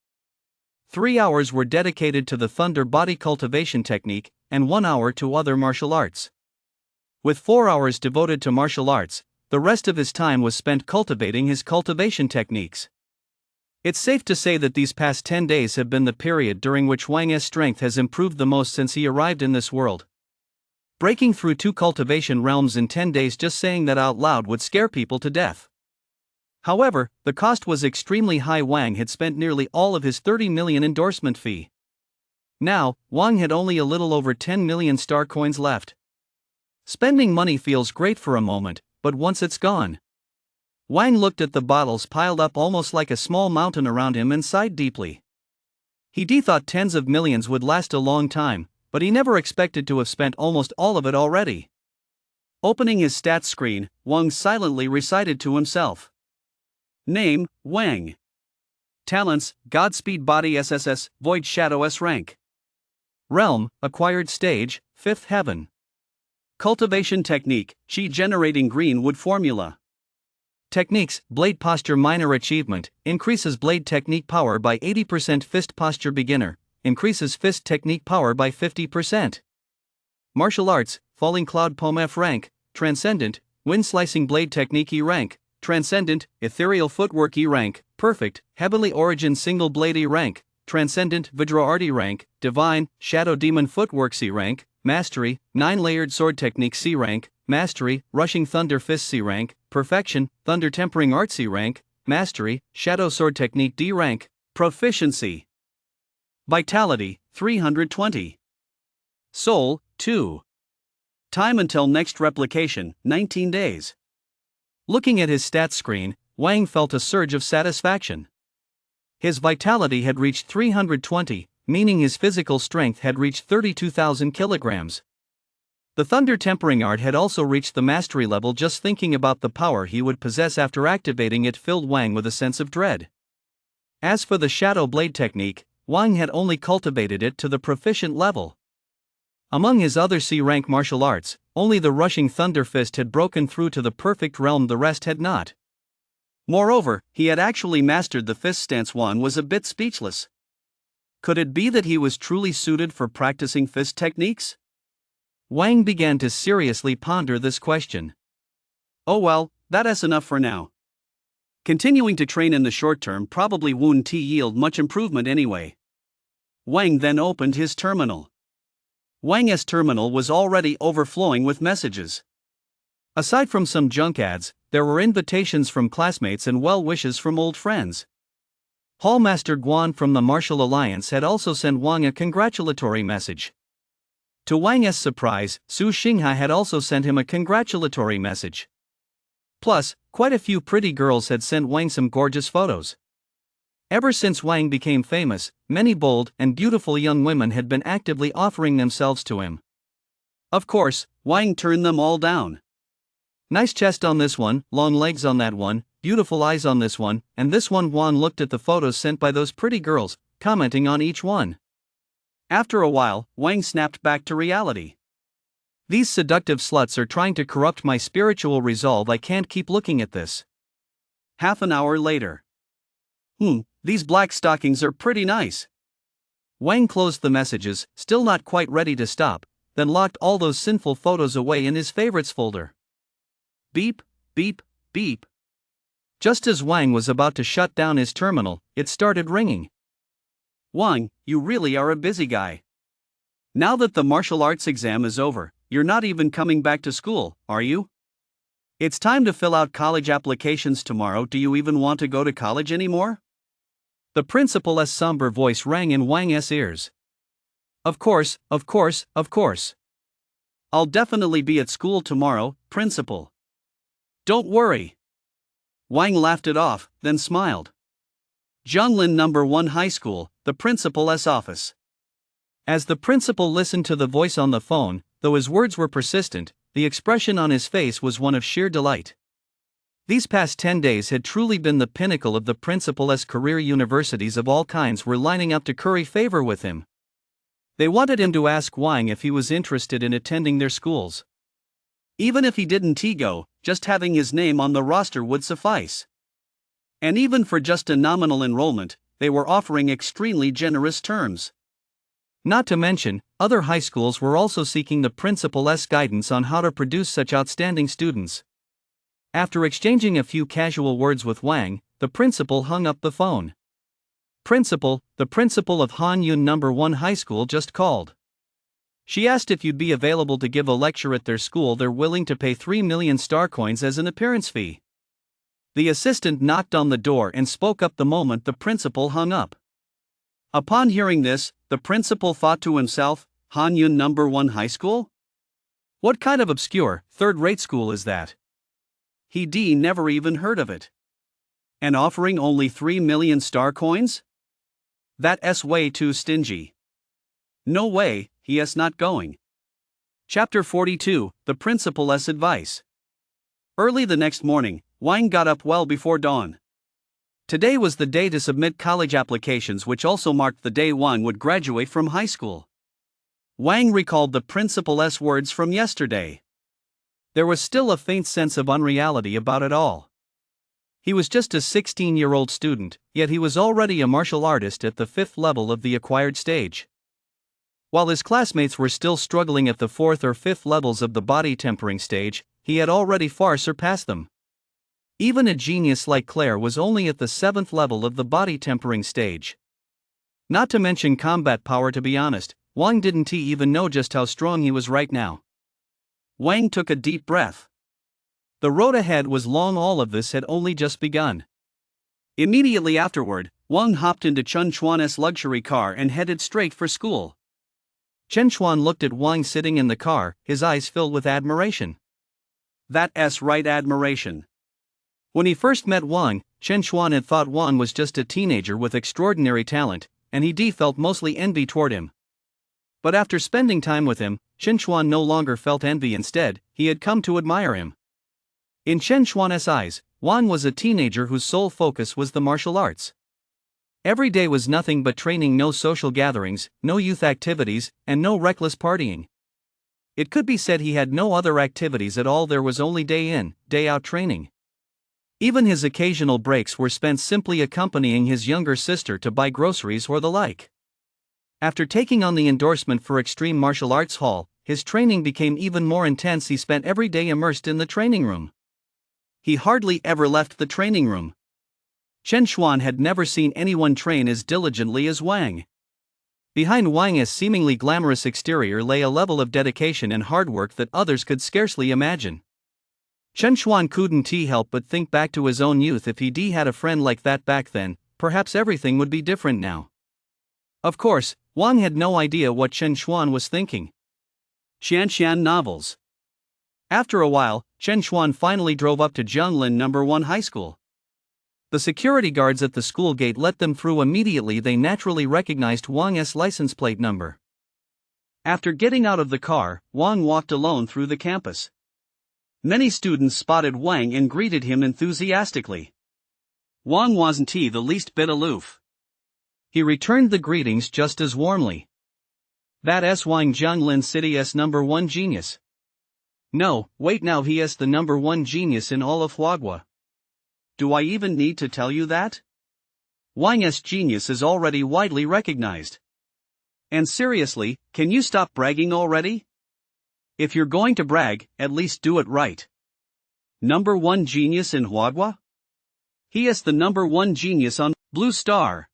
3 hours were dedicated to the thunder body cultivation technique, and 1 hour to other martial arts. With 4 hours devoted to martial arts, the rest of his time was spent cultivating his cultivation techniques. It's safe to say that these past 10 days have been the period during which Wang's strength has improved the most since he arrived in this world. Breaking through 2 cultivation realms in 10 days, just saying that out loud would scare people to death. However, the cost was extremely high. Wang had spent nearly all of his 30 million endorsement fee. Now, Wang had only a little over 10 million star coins left. Spending money feels great for a moment, but once it's gone. Wang looked at the bottles piled up almost like a small mountain around him and sighed deeply. He thought tens of millions would last a long time, but he never expected to have spent almost all of it already. Opening his stats screen, Wang silently recited to himself. Name, Wang. Talents, Godspeed Body SSS, Void Shadow S-Rank. Realm, Acquired Stage, 5th Heaven. Cultivation Technique, Chi Generating Greenwood Formula. Techniques, Blade Posture Minor Achievement, increases blade technique power by 80%. Fist Posture Beginner, increases fist technique power by 50%. Martial Arts, Falling Cloud Poem F rank, Transcendent, Wind Slicing Blade Technique E rank, Transcendent, Ethereal Footwork E rank, Perfect, Heavenly Origin Single Blade E rank, Transcendent, Vidra Art E rank, Divine, Shadow Demon Footwork C rank, Mastery, 9-layered Sword Technique C rank, Mastery, Rushing Thunder Fist C rank, Perfection, Thunder Tempering Art C rank, Mastery, Shadow Sword Technique D rank, Proficiency. Vitality, 320. Soul, 2. Time until next replication, 19 days. Looking at his stats screen, Wang felt a surge of satisfaction. His vitality had reached 320, meaning his physical strength had reached 32,000 kilograms. The Thunder Tempering Art had also reached the mastery level. Just thinking about the power he would possess after activating it filled Wang with a sense of dread. As for the Shadow Blade technique, Wang had only cultivated it to the proficient level. Among his other C-rank martial arts, only the Rushing Thunder Fist had broken through to the perfect realm, the rest had not. Moreover, he had actually mastered the fist stance. Wang was a bit speechless. Could it be that he was truly suited for practicing fist techniques? Wang began to seriously ponder this question. Oh well, that's enough for now. Continuing to train in the short term probably won't yield much improvement anyway. Wang then opened his terminal. Wang's terminal was already overflowing with messages. Aside from some junk ads, there were invitations from classmates and well wishes from old friends. Hallmaster Guan from the Martial Alliance had also sent Wang a congratulatory message. To Wang's surprise, Su Xinghai had also sent him a congratulatory message. Plus, quite a few pretty girls had sent Wang some gorgeous photos. Ever since Wang became famous, many bold and beautiful young women had been actively offering themselves to him. Of course, Wang turned them all down. Nice chest on this one, long legs on that one, beautiful eyes on this one, and this one. Wang looked at the photos sent by those pretty girls, commenting on each one. After a while, Wang snapped back to reality. These seductive sluts are trying to corrupt my spiritual resolve. I can't keep looking at this. Half an hour later. These black stockings are pretty nice. Wang closed the messages, still not quite ready to stop, then locked all those sinful photos away in his favorites folder. Beep, beep, beep. Just as Wang was about to shut down his terminal, it started ringing. Wang, you really are a busy guy. Now that the martial arts exam is over, you're not even coming back to school, are you? It's time to fill out college applications tomorrow. Do you even want to go to college anymore? The principal's somber voice rang in Wang's ears. Of course. I'll definitely be at school tomorrow, principal. Don't worry. Wang laughed it off, then smiled. Zhonglin No. 1 High School, the principal's office. As the principal listened to the voice on the phone, though his words were persistent, the expression on his face was one of sheer delight. These past 10 days had truly been the pinnacle of the principal's career. Universities of all kinds were lining up to curry favor with him. They wanted him to ask Wang if he was interested in attending their schools. Even if he didn't go, just having his name on the roster would suffice. And even for just a nominal enrollment, they were offering extremely generous terms. Not to mention, other high schools were also seeking the principal's guidance on how to produce such outstanding students. After exchanging a few casual words with Wang, the principal hung up the phone. Principal, the principal of Hanyun No. 1 High School just called. She asked if you'd be available to give a lecture at their school. They're willing to pay 3 million star coins as an appearance fee. The assistant knocked on the door and spoke up the moment the principal hung up. Upon hearing this, the principal thought to himself, Hanyun No. 1 High School? What kind of obscure, third-rate school is that? He'd never even heard of it. And offering only 3 million star coins? That's way too stingy. No way, he's not going. Chapter 42, The Principal's Advice. Early the next morning, Wang got up well before dawn. Today was the day to submit college applications, which also marked the day Wang would graduate from high school. Wang recalled the principal's words from yesterday. There was still a faint sense of unreality about it all. He was just a 16-year-old student, yet he was already a martial artist at the 5th level of the acquired stage. While his classmates were still struggling at the 4th or 5th levels of the body tempering stage, he had already far surpassed them. Even a genius like Claire was only at the 7th level of the body tempering stage. Not to mention combat power. To be honest, Wang didn't even know just how strong he was right now. Wang took a deep breath. The road ahead was long. All of this had only just begun. Immediately afterward, Wang hopped into Chen Chuan's luxury car and headed straight for school. Chen Chuan looked at Wang sitting in the car, his eyes filled with admiration. That's right, admiration. When he first met Wang, Chen Chuan had thought Wang was just a teenager with extraordinary talent, and he felt mostly envy toward him. But after spending time with him, Chen Chuan no longer felt envy. Instead, he had come to admire him. In Chen Chuan's eyes, Wang was a teenager whose sole focus was the martial arts. Every day was nothing but training. No social gatherings, no youth activities, and no reckless partying. It could be said he had no other activities at all. There was only day in, day out training. Even his occasional breaks were spent simply accompanying his younger sister to buy groceries or the like. After taking on the endorsement for Extreme Martial Arts Hall, his training became even more intense. He spent every day immersed in the training room. He hardly ever left the training room. Chen Chuan had never seen anyone train as diligently as Wang. Behind Wang's seemingly glamorous exterior lay a level of dedication and hard work that others could scarcely imagine. Chen Chuan couldn't help but think back to his own youth. If he had a friend like that back then, perhaps everything would be different now. Of course, Wang had no idea what Chen Chuan was thinking. Xian novels. After a while, Chen Chuan finally drove up to Zhonglin No. 1 High School. The security guards at the school gate let them through immediately. They naturally recognized Wang's license plate number. After getting out of the car, Wang walked alone through the campus. Many students spotted Wang and greeted him enthusiastically. Wang wasn't the least bit aloof. He returned the greetings just as warmly. That's Wang Zhonglin City's No. 1 genius. No, wait, now he is the No. 1 genius in all of Huagua. Do I even need to tell you that? Wang's genius is already widely recognized. And seriously, can you stop bragging already? If you're going to brag, at least do it right. No. 1 genius in Huagua? He is the No. 1 genius on Blue Star.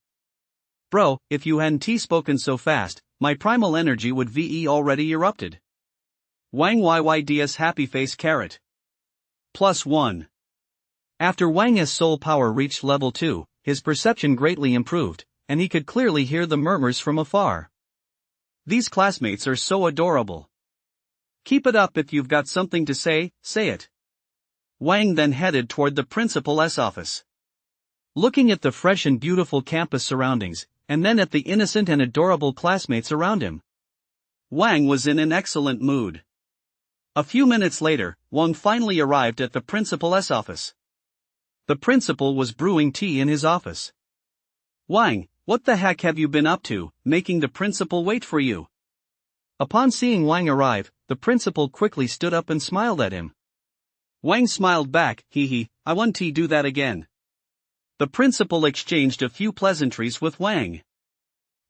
Bro, if you hadn't spoken so fast, my primal energy would VE already erupted. Wang YYDS happy face carrot. +1. After Wang's soul power reached level 2, his perception greatly improved, and he could clearly hear the murmurs from afar. These classmates are so adorable. Keep it up. If you've got something to say, say it. Wang then headed toward the principal's office. Looking at the fresh and beautiful campus surroundings, and then at the innocent and adorable classmates around him, Wang was in an excellent mood. A few minutes later, Wang finally arrived at the principal's office. The principal was brewing tea in his office. Wang, what the heck have you been up to, making the principal wait for you? Upon seeing Wang arrive, the principal quickly stood up and smiled at him. Wang smiled back, hee, I want to do that again. The principal exchanged a few pleasantries with Wang.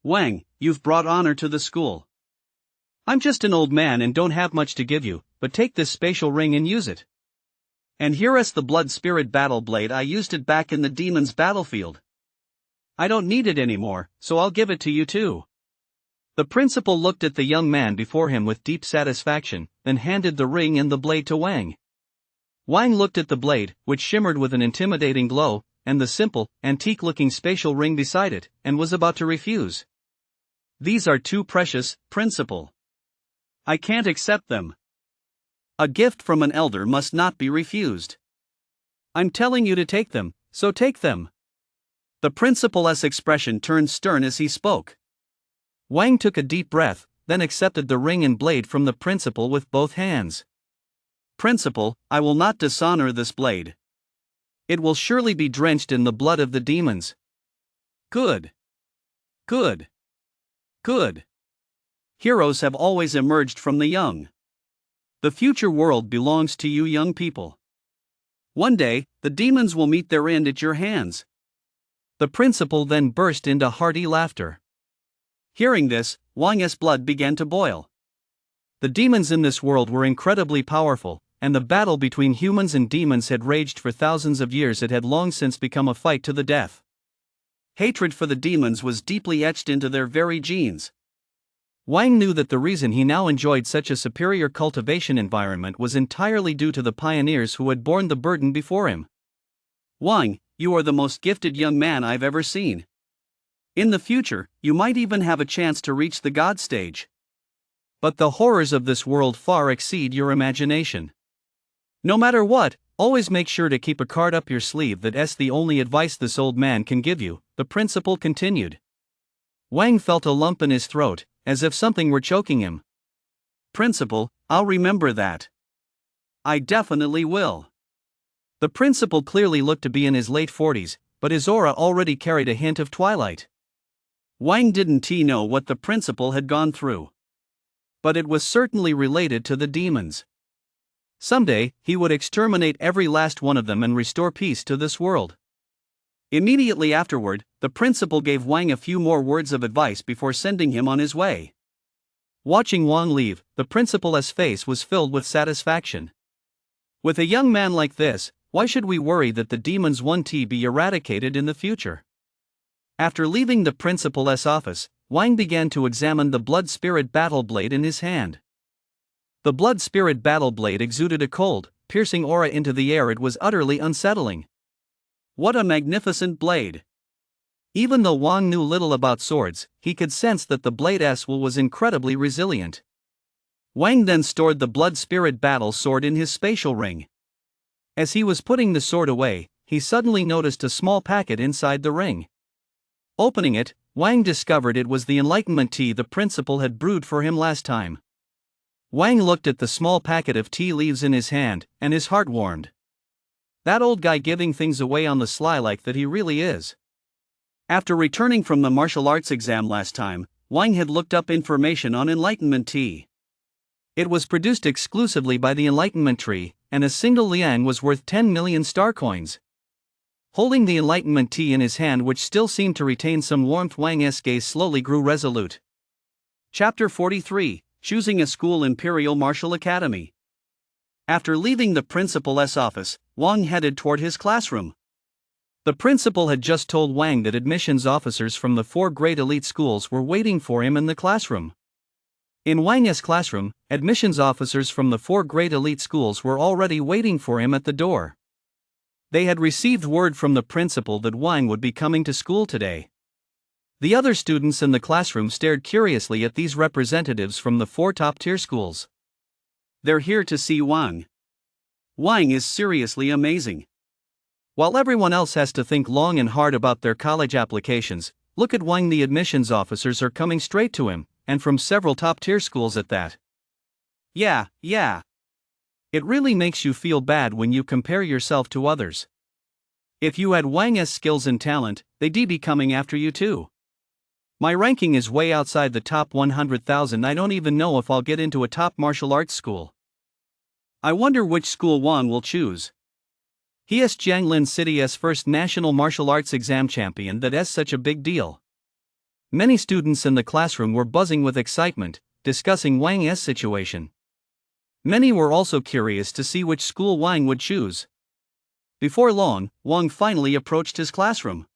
Wang, you've brought honor to the school. I'm just an old man and don't have much to give you, but take this spatial ring and use it. And here is the blood spirit battle blade. I used it back in the demon's battlefield. I don't need it anymore, so I'll give it to you too. The principal looked at the young man before him with deep satisfaction, then handed the ring and the blade to Wang. Wang looked at the blade, which shimmered with an intimidating glow, and the simple, antique-looking spatial ring beside it, and was about to refuse. These are too precious, principal. I can't accept them. A gift from an elder must not be refused. I'm telling you to take them, so take them. The principal's expression turned stern as he spoke. Wang took a deep breath, then accepted the ring and blade from the principal with both hands. Principal, I will not dishonor this blade. It will surely be drenched in the blood of the demons. Good. Good. Good. Heroes have always emerged from the young. The future world belongs to you young people. One day, the demons will meet their end at your hands. The principal then burst into hearty laughter. Hearing this, Wang's blood began to boil. The demons in this world were incredibly powerful, and the battle between humans and demons had raged for thousands of years. It had long since become a fight to the death. Hatred for the demons was deeply etched into their very genes. Wang knew that the reason he now enjoyed such a superior cultivation environment was entirely due to the pioneers who had borne the burden before him. Wang, you are the most gifted young man I've ever seen. In the future, you might even have a chance to reach the God stage. But the horrors of this world far exceed your imagination. No matter what, always make sure to keep a card up your sleeve. That's the only advice this old man can give you, the principal continued. Wang felt a lump in his throat, as if something were choking him. Principal, I'll remember that. I definitely will. The principal clearly looked to be in his late 40s, but his aura already carried a hint of twilight. Wang didn't know what the principal had gone through. But it was certainly related to the demons. Someday, he would exterminate every last one of them and restore peace to this world. Immediately afterward, the principal gave Wang a few more words of advice before sending him on his way. Watching Wang leave, the principal's face was filled with satisfaction. With a young man like this, why should we worry that the demons won't be eradicated in the future? After leaving the principal's office, Wang began to examine the blood spirit battle blade in his hand. The blood spirit battle blade exuded a cold, piercing aura into the air. It was utterly unsettling. What a magnificent blade! Even though Wang knew little about swords, he could sense that the blade's will was incredibly resilient. Wang then stored the blood spirit battle sword in his spatial ring. As he was putting the sword away, he suddenly noticed a small packet inside the ring. Opening it, Wang discovered it was the enlightenment tea the principal had brewed for him last time. Wang looked at the small packet of tea leaves in his hand, and his heart warmed. That old guy giving things away on the sly like that he really is. After returning from the martial arts exam last time, Wang had looked up information on enlightenment tea. It was produced exclusively by the enlightenment tree, and a single liang was worth 10 million star coins. Holding the enlightenment tea in his hand, which still seemed to retain some warmth, Wang's gaze slowly grew resolute. Chapter 43, Choosing a School. Imperial Martial Academy. After leaving the principal's office, Wang headed toward his classroom. The principal had just told Wang that admissions officers from the 4 great elite schools were waiting for him in the classroom. In Wang's classroom, admissions officers from the 4 great elite schools were already waiting for him at the door. They had received word from the principal that Wang would be coming to school today. The other students in the classroom stared curiously at these representatives from the 4 top-tier schools. They're here to see Wang. Wang is seriously amazing. While everyone else has to think long and hard about their college applications, look at Wang. The admissions officers are coming straight to him, and from several top-tier schools at that. Yeah. It really makes you feel bad when you compare yourself to others. If you had Wang's skills and talent, they'd be coming after you too. My ranking is way outside the top 100,000. I don't even know if I'll get into a top martial arts school. I wonder which school Wang will choose. He is Jianglin City's first national martial arts exam champion. That's such a big deal. Many students in the classroom were buzzing with excitement, discussing Wang's situation. Many were also curious to see which school Wang would choose. Before long, Wang finally approached his classroom.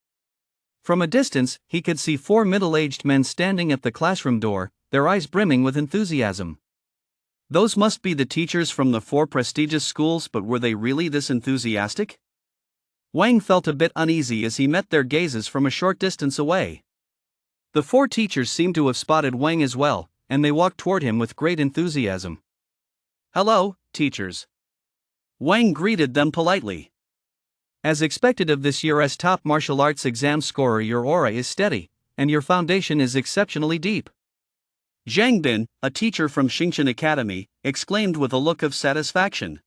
From a distance, he could see 4 middle-aged men standing at the classroom door, their eyes brimming with enthusiasm. Those must be the teachers from the 4 prestigious schools, but were they really this enthusiastic? Wang felt a bit uneasy as he met their gazes from a short distance away. The 4 teachers seemed to have spotted Wang as well, and they walked toward him with great enthusiasm. Hello, teachers. Wang greeted them politely. As expected of this year's top martial arts exam scorer, your aura is steady, and your foundation is exceptionally deep. Zhang Bin, a teacher from Xingchen Academy, exclaimed with a look of satisfaction.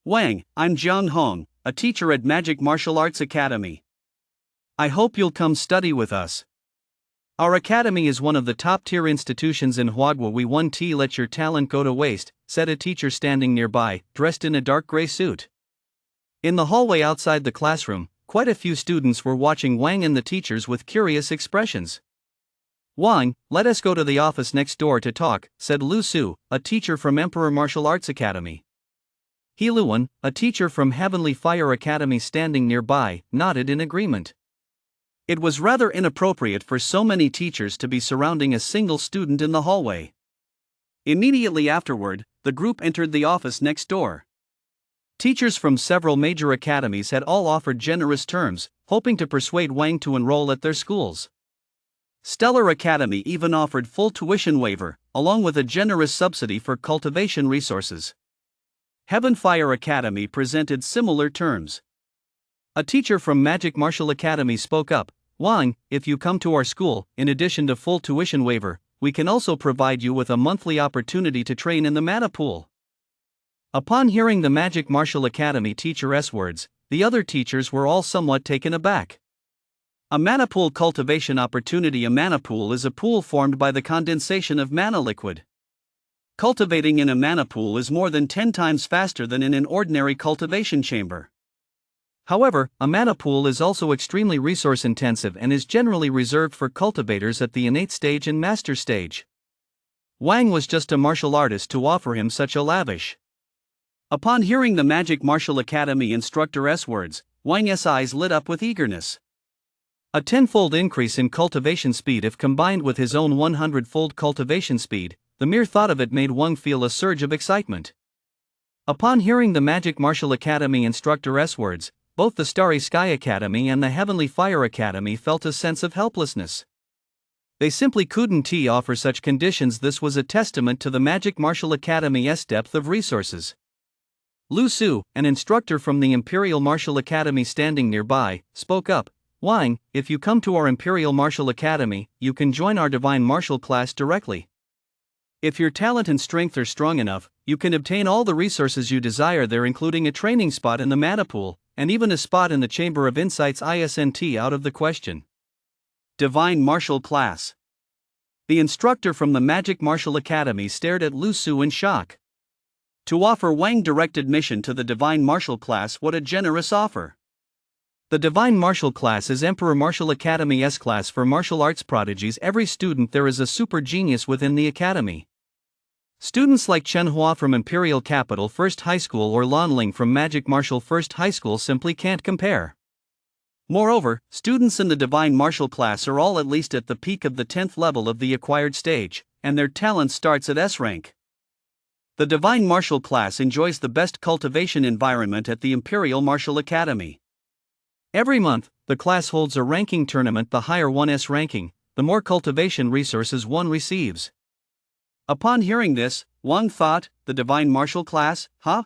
Wang, I'm Jiang Hong, a teacher at Magic Martial Arts Academy. I hope you'll come study with us. Our academy is one of the top-tier institutions in Huadhua. We won't let your talent go to waste, said a teacher standing nearby, dressed in a dark gray suit. In the hallway outside the classroom, quite a few students were watching Wang and the teachers with curious expressions. Wang, let us go to the office next door to talk, said Lu Su, a teacher from Emperor Martial Arts Academy. He Luan, a teacher from Heavenly Fire Academy standing nearby, nodded in agreement. It was rather inappropriate for so many teachers to be surrounding a single student in the hallway. Immediately afterward, the group entered the office next door. Teachers from several major academies had all offered generous terms, hoping to persuade Wang to enroll at their schools. Stellar Academy even offered full tuition waiver, along with a generous subsidy for cultivation resources. Heaven Fire Academy presented similar terms. A teacher from Magic Martial Academy spoke up. Wang, if you come to our school, in addition to full tuition waiver, we can also provide you with a monthly opportunity to train in the mana pool. Upon hearing the Magic Martial Academy teacher's words, the other teachers were all somewhat taken aback. A mana pool cultivation opportunity. A mana pool is a pool formed by the condensation of mana liquid. Cultivating in a mana pool is more than 10 times faster than in an ordinary cultivation chamber. However, a mana pool is also extremely resource intensive and is generally reserved for cultivators at the innate stage and master stage. Wang was just a martial artist to offer him such a lavish. Upon hearing the Magic Martial Academy instructor's words, Wang's eyes lit up with eagerness. A 10-fold increase in cultivation speed if combined with his own 100-fold cultivation speed, the mere thought of it made Wang feel a surge of excitement. Upon hearing the Magic Martial Academy instructor's words, both the Starry Sky Academy and the Heavenly Fire Academy felt a sense of helplessness. They simply couldn't offer such conditions. This was a testament to the Magic Martial Academy's depth of resources. Lu Su, an instructor from the Imperial Martial Academy standing nearby, spoke up. Wang, if you come to our Imperial Martial Academy, you can join our Divine Martial class directly. If your talent and strength are strong enough, you can obtain all the resources you desire there, including a training spot in the mana pool, and even a spot in the Chamber of Insights. Isn't out of the question. Divine Martial class. The instructor from the Magic Martial Academy stared at Lu Su in shock. To offer Wang direct admission to the Divine Martial class, what a generous offer! The Divine Martial class is Emperor Martial Academy's class for martial arts prodigies. Every student there is a super genius within the academy. Students like Chen Hua from Imperial Capital First High School or Lan Ling from Magic Martial First High School simply can't compare. Moreover, students in the divine martial class are all at least at the peak of the 10th level of the acquired stage, and their talent starts at S rank. The divine martial class enjoys the best cultivation environment at the Imperial Martial Academy. Every month, the class holds a ranking tournament. The higher one's ranking, the more cultivation resources one receives. Upon hearing this, Wang thought, the divine martial class, huh?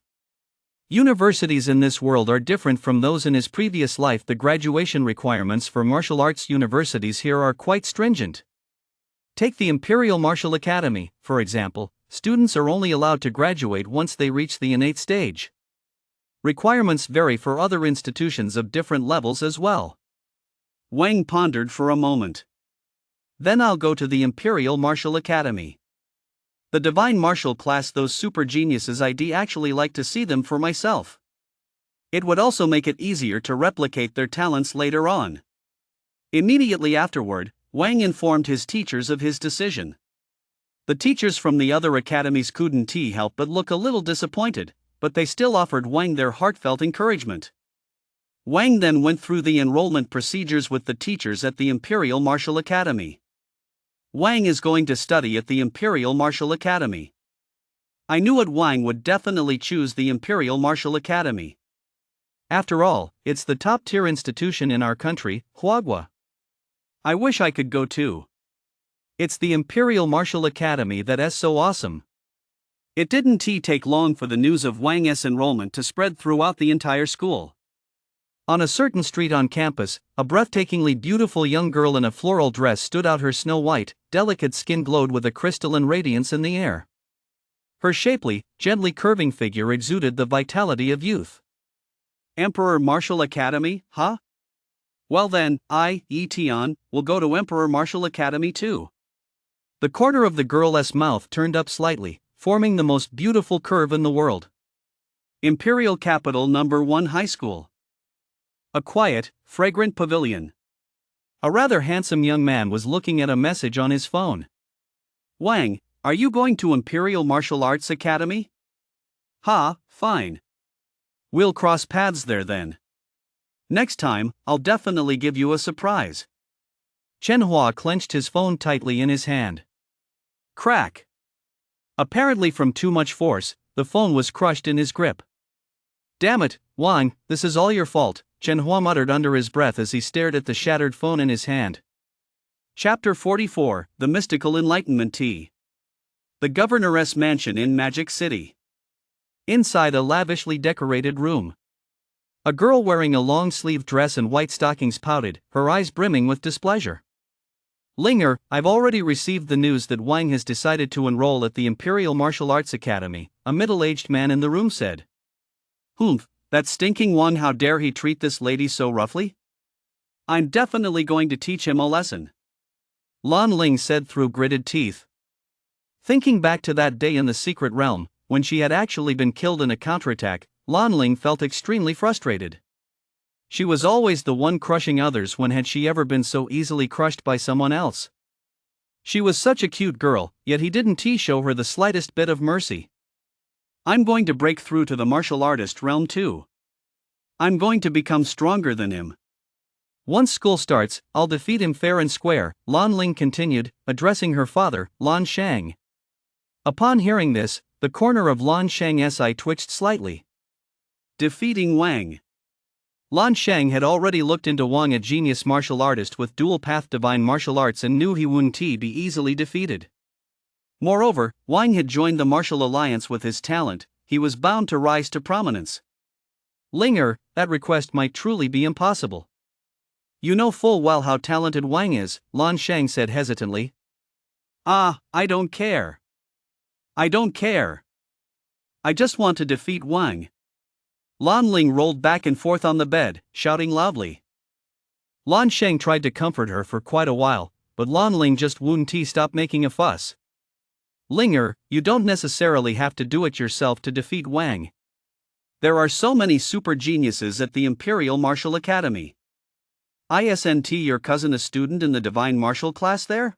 Universities in this world are different from those in his previous life. The graduation requirements for martial arts universities here are quite stringent. Take the Imperial Martial Academy, for example. Students are only allowed to graduate once they reach the innate stage. Requirements vary for other institutions of different levels as well. Wang pondered for a moment. Then I'll go to the Imperial Martial Academy. The divine martial class, those super geniuses, I'd actually like to see them for myself. It would also make it easier to replicate their talents later on. Immediately afterward, Wang informed his teachers of his decision. The teachers from the other academies couldn't help but look a little disappointed, but they still offered Wang their heartfelt encouragement. Wang then went through the enrollment procedures with the teachers at the Imperial Martial Academy. Wang is going to study at the Imperial Martial Academy. I knew it. Wang would definitely choose the Imperial Martial Academy. After all, it's the top-tier institution in our country, Huagua. I wish I could go too. It's the Imperial Martial Academy that's so awesome. It didn't take long for the news of Wang's enrollment to spread throughout the entire school. On a certain street on campus, a breathtakingly beautiful young girl in a floral dress stood out. Her snow-white, delicate skin glowed with a crystalline radiance in the air. Her shapely, gently curving figure exuded the vitality of youth. Emperor Martial Academy, huh? Well then, Tion, will go to Emperor Martial Academy too. The corner of the girl's mouth turned up slightly, forming the most beautiful curve in the world. Imperial Capital No. 1 High School. A quiet, fragrant pavilion. A rather handsome young man was looking at a message on his phone. Wang, are you going to Imperial Martial Arts Academy? Ha, fine. We'll cross paths there then. Next time, I'll definitely give you a surprise. Chen Hua clenched his phone tightly in his hand. Crack. Apparently from too much force, the phone was crushed in his grip. Damn it, Wang, this is all your fault, Chen Hua muttered under his breath as he stared at the shattered phone in his hand. Chapter 44, The Mystical Enlightenment Tea. The Governor's Mansion in Magic City. Inside a lavishly decorated room. A girl wearing a long-sleeved dress and white stockings pouted, her eyes brimming with displeasure. Linger, I've already received the news that Wang has decided to enroll at the Imperial Martial Arts Academy, a middle-aged man in the room said. Humph, that stinking Wang, how dare he treat this lady so roughly? I'm definitely going to teach him a lesson. Lan Ling said through gritted teeth. Thinking back to that day in the secret realm, when she had actually been killed in a counterattack, Lan Ling felt extremely frustrated. She was always the one crushing others. When had she ever been so easily crushed by someone else? She was such a cute girl, yet he didn't show her the slightest bit of mercy. I'm going to break through to the martial artist realm too. I'm going to become stronger than him. Once school starts, I'll defeat him fair and square, Lan Ling continued, addressing her father, Lan Shang. Upon hearing this, the corner of Lan Shang's eye twitched slightly. Defeating Wang. Lan Shang had already looked into Wang, a genius martial artist with dual-path divine martial arts, and knew he wouldn't be easily defeated. Moreover, Wang had joined the martial alliance with his talent. He was bound to rise to prominence. Linger, that request might truly be impossible. You know full well how talented Wang is, Lan Shang said hesitantly. I don't care. I don't care. I just want to defeat Wang. Lan Ling rolled back and forth on the bed, shouting loudly. Lan Shang tried to comfort her for quite a while, but Lan Ling just wouldn't stop making a fuss. Linger, you don't necessarily have to do it yourself to defeat Wang. There are so many super geniuses at the Imperial Martial Academy. Isn't your cousin a student in the divine martial class there?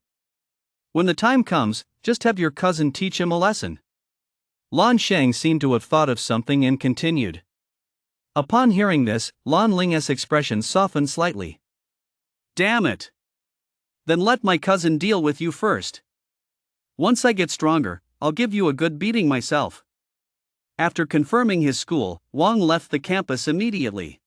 When the time comes, just have your cousin teach him a lesson. Lan Shang seemed to have thought of something and continued. Upon hearing this, Lan Ling's expression softened slightly. Damn it! Then let my cousin deal with you first. Once I get stronger, I'll give you a good beating myself. After confirming his school, Wang left the campus immediately.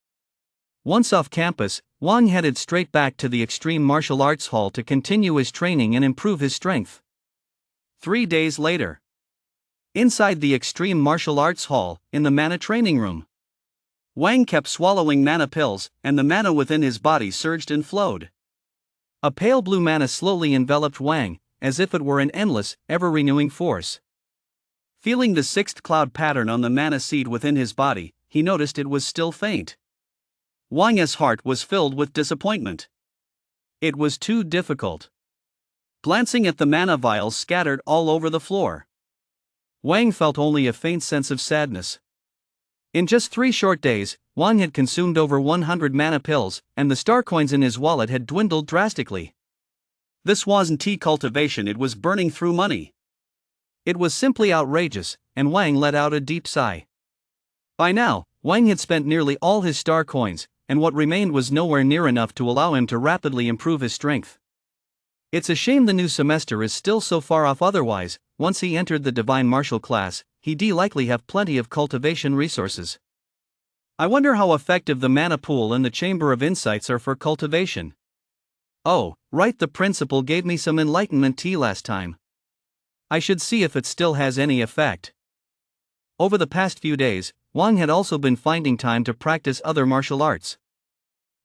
Once off campus, Wang headed straight back to the Extreme Martial Arts Hall to continue his training and improve his strength. 3 days later. Inside the Extreme Martial Arts Hall, in the mana training room, Wang kept swallowing mana pills, and the mana within his body surged and flowed. A pale blue mana slowly enveloped Wang, as if it were an endless, ever-renewing force. Feeling the sixth cloud pattern on the mana seed within his body, he noticed it was still faint. Wang's heart was filled with disappointment. It was too difficult. Glancing at the mana vials scattered all over the floor, Wang felt only a faint sense of sadness. In just 3 short days, Wang had consumed over 100 mana pills, and the star coins in his wallet had dwindled drastically. This wasn't cultivation, it was burning through money. It was simply outrageous, and Wang let out a deep sigh. By now, Wang had spent nearly all his star coins, and what remained was nowhere near enough to allow him to rapidly improve his strength. It's a shame the new semester is still so far off, otherwise, once he entered the Divine Martial class, he'd likely have plenty of cultivation resources. I wonder how effective the mana pool and the Chamber of Insights are for cultivation. Oh, right, the principal gave me some enlightenment tea last time. I should see if it still has any effect. Over the past few days, Wang had also been finding time to practice other martial arts.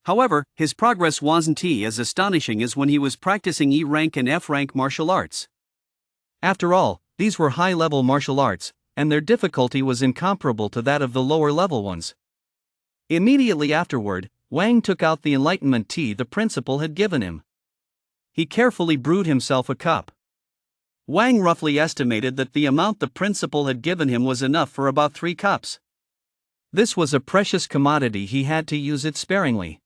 However, his progress wasn't as astonishing as when he was practicing E-rank and F-rank martial arts. After all, these were high-level martial arts, and their difficulty was incomparable to that of the lower-level ones. Immediately afterward, Wang took out the enlightenment tea the principal had given him. He carefully brewed himself a cup. Wang roughly estimated that the amount the principal had given him was enough for about 3 cups. This was a precious commodity, he had to use it sparingly.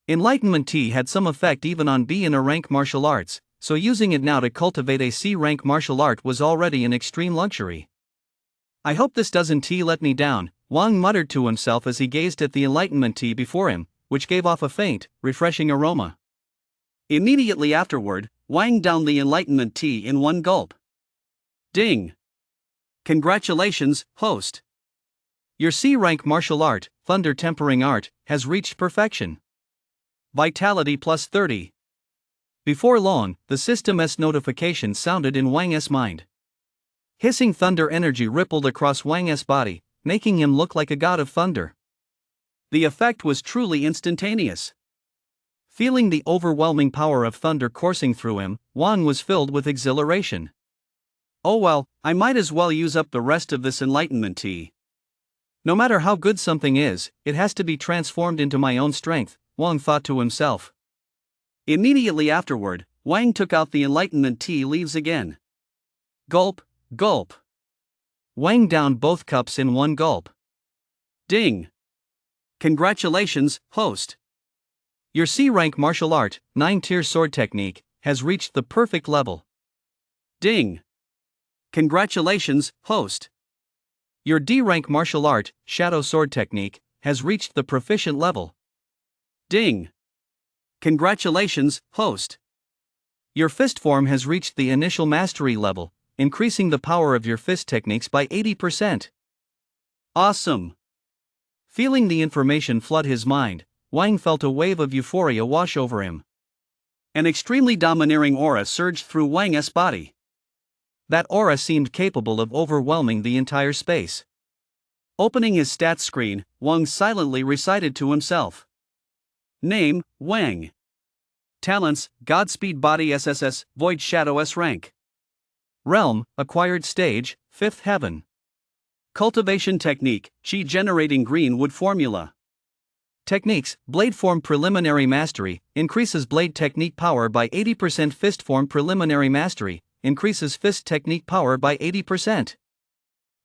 Enlightenment tea had some effect even on B and A-rank martial arts, so using it now to cultivate a C-rank martial art was already an extreme luxury. I hope this doesn't let me down, Wang muttered to himself as he gazed at the enlightenment tea before him, which gave off a faint, refreshing aroma. Immediately afterward, Wang downed the enlightenment tea in one gulp. Ding! Congratulations, host! Your C-rank martial art, Thunder Tempering Art, has reached perfection. Vitality plus 30. Before long, the system's notification sounded in Wang's mind. Hissing thunder energy rippled across Wang's body, making him look like a god of thunder. The effect was truly instantaneous. Feeling the overwhelming power of thunder coursing through him, Wang was filled with exhilaration. Oh well, I might as well use up the rest of this enlightenment tea. No matter how good something is, it has to be transformed into my own strength, Wang thought to himself. Immediately afterward, Wang took out the enlightenment tea leaves again. Gulp, gulp. Wang downed both cups in one gulp. Ding! Congratulations, host! Your C-rank martial art, 9-tier sword technique, has reached the perfect level. Ding! Congratulations, host! Your D-rank martial art, shadow sword technique, has reached the proficient level. Ding! Congratulations, host! Your fist form has reached the initial mastery level, increasing the power of your fist techniques by 80%. Awesome! Feeling the information flood his mind, Wang felt a wave of euphoria wash over him. An extremely domineering aura surged through Wang's body. That aura seemed capable of overwhelming the entire space. Opening his stats screen, Wang silently recited to himself. Name, Wang. Talents, Godspeed Body SSS, Void Shadow S-Rank. Realm, Acquired Stage, 5th Heaven. Cultivation Technique, Chi Generating Greenwood Formula. Techniques, Blade Form Preliminary Mastery, increases blade technique power by 80%. Fist Form Preliminary Mastery, increases fist technique power by 80%.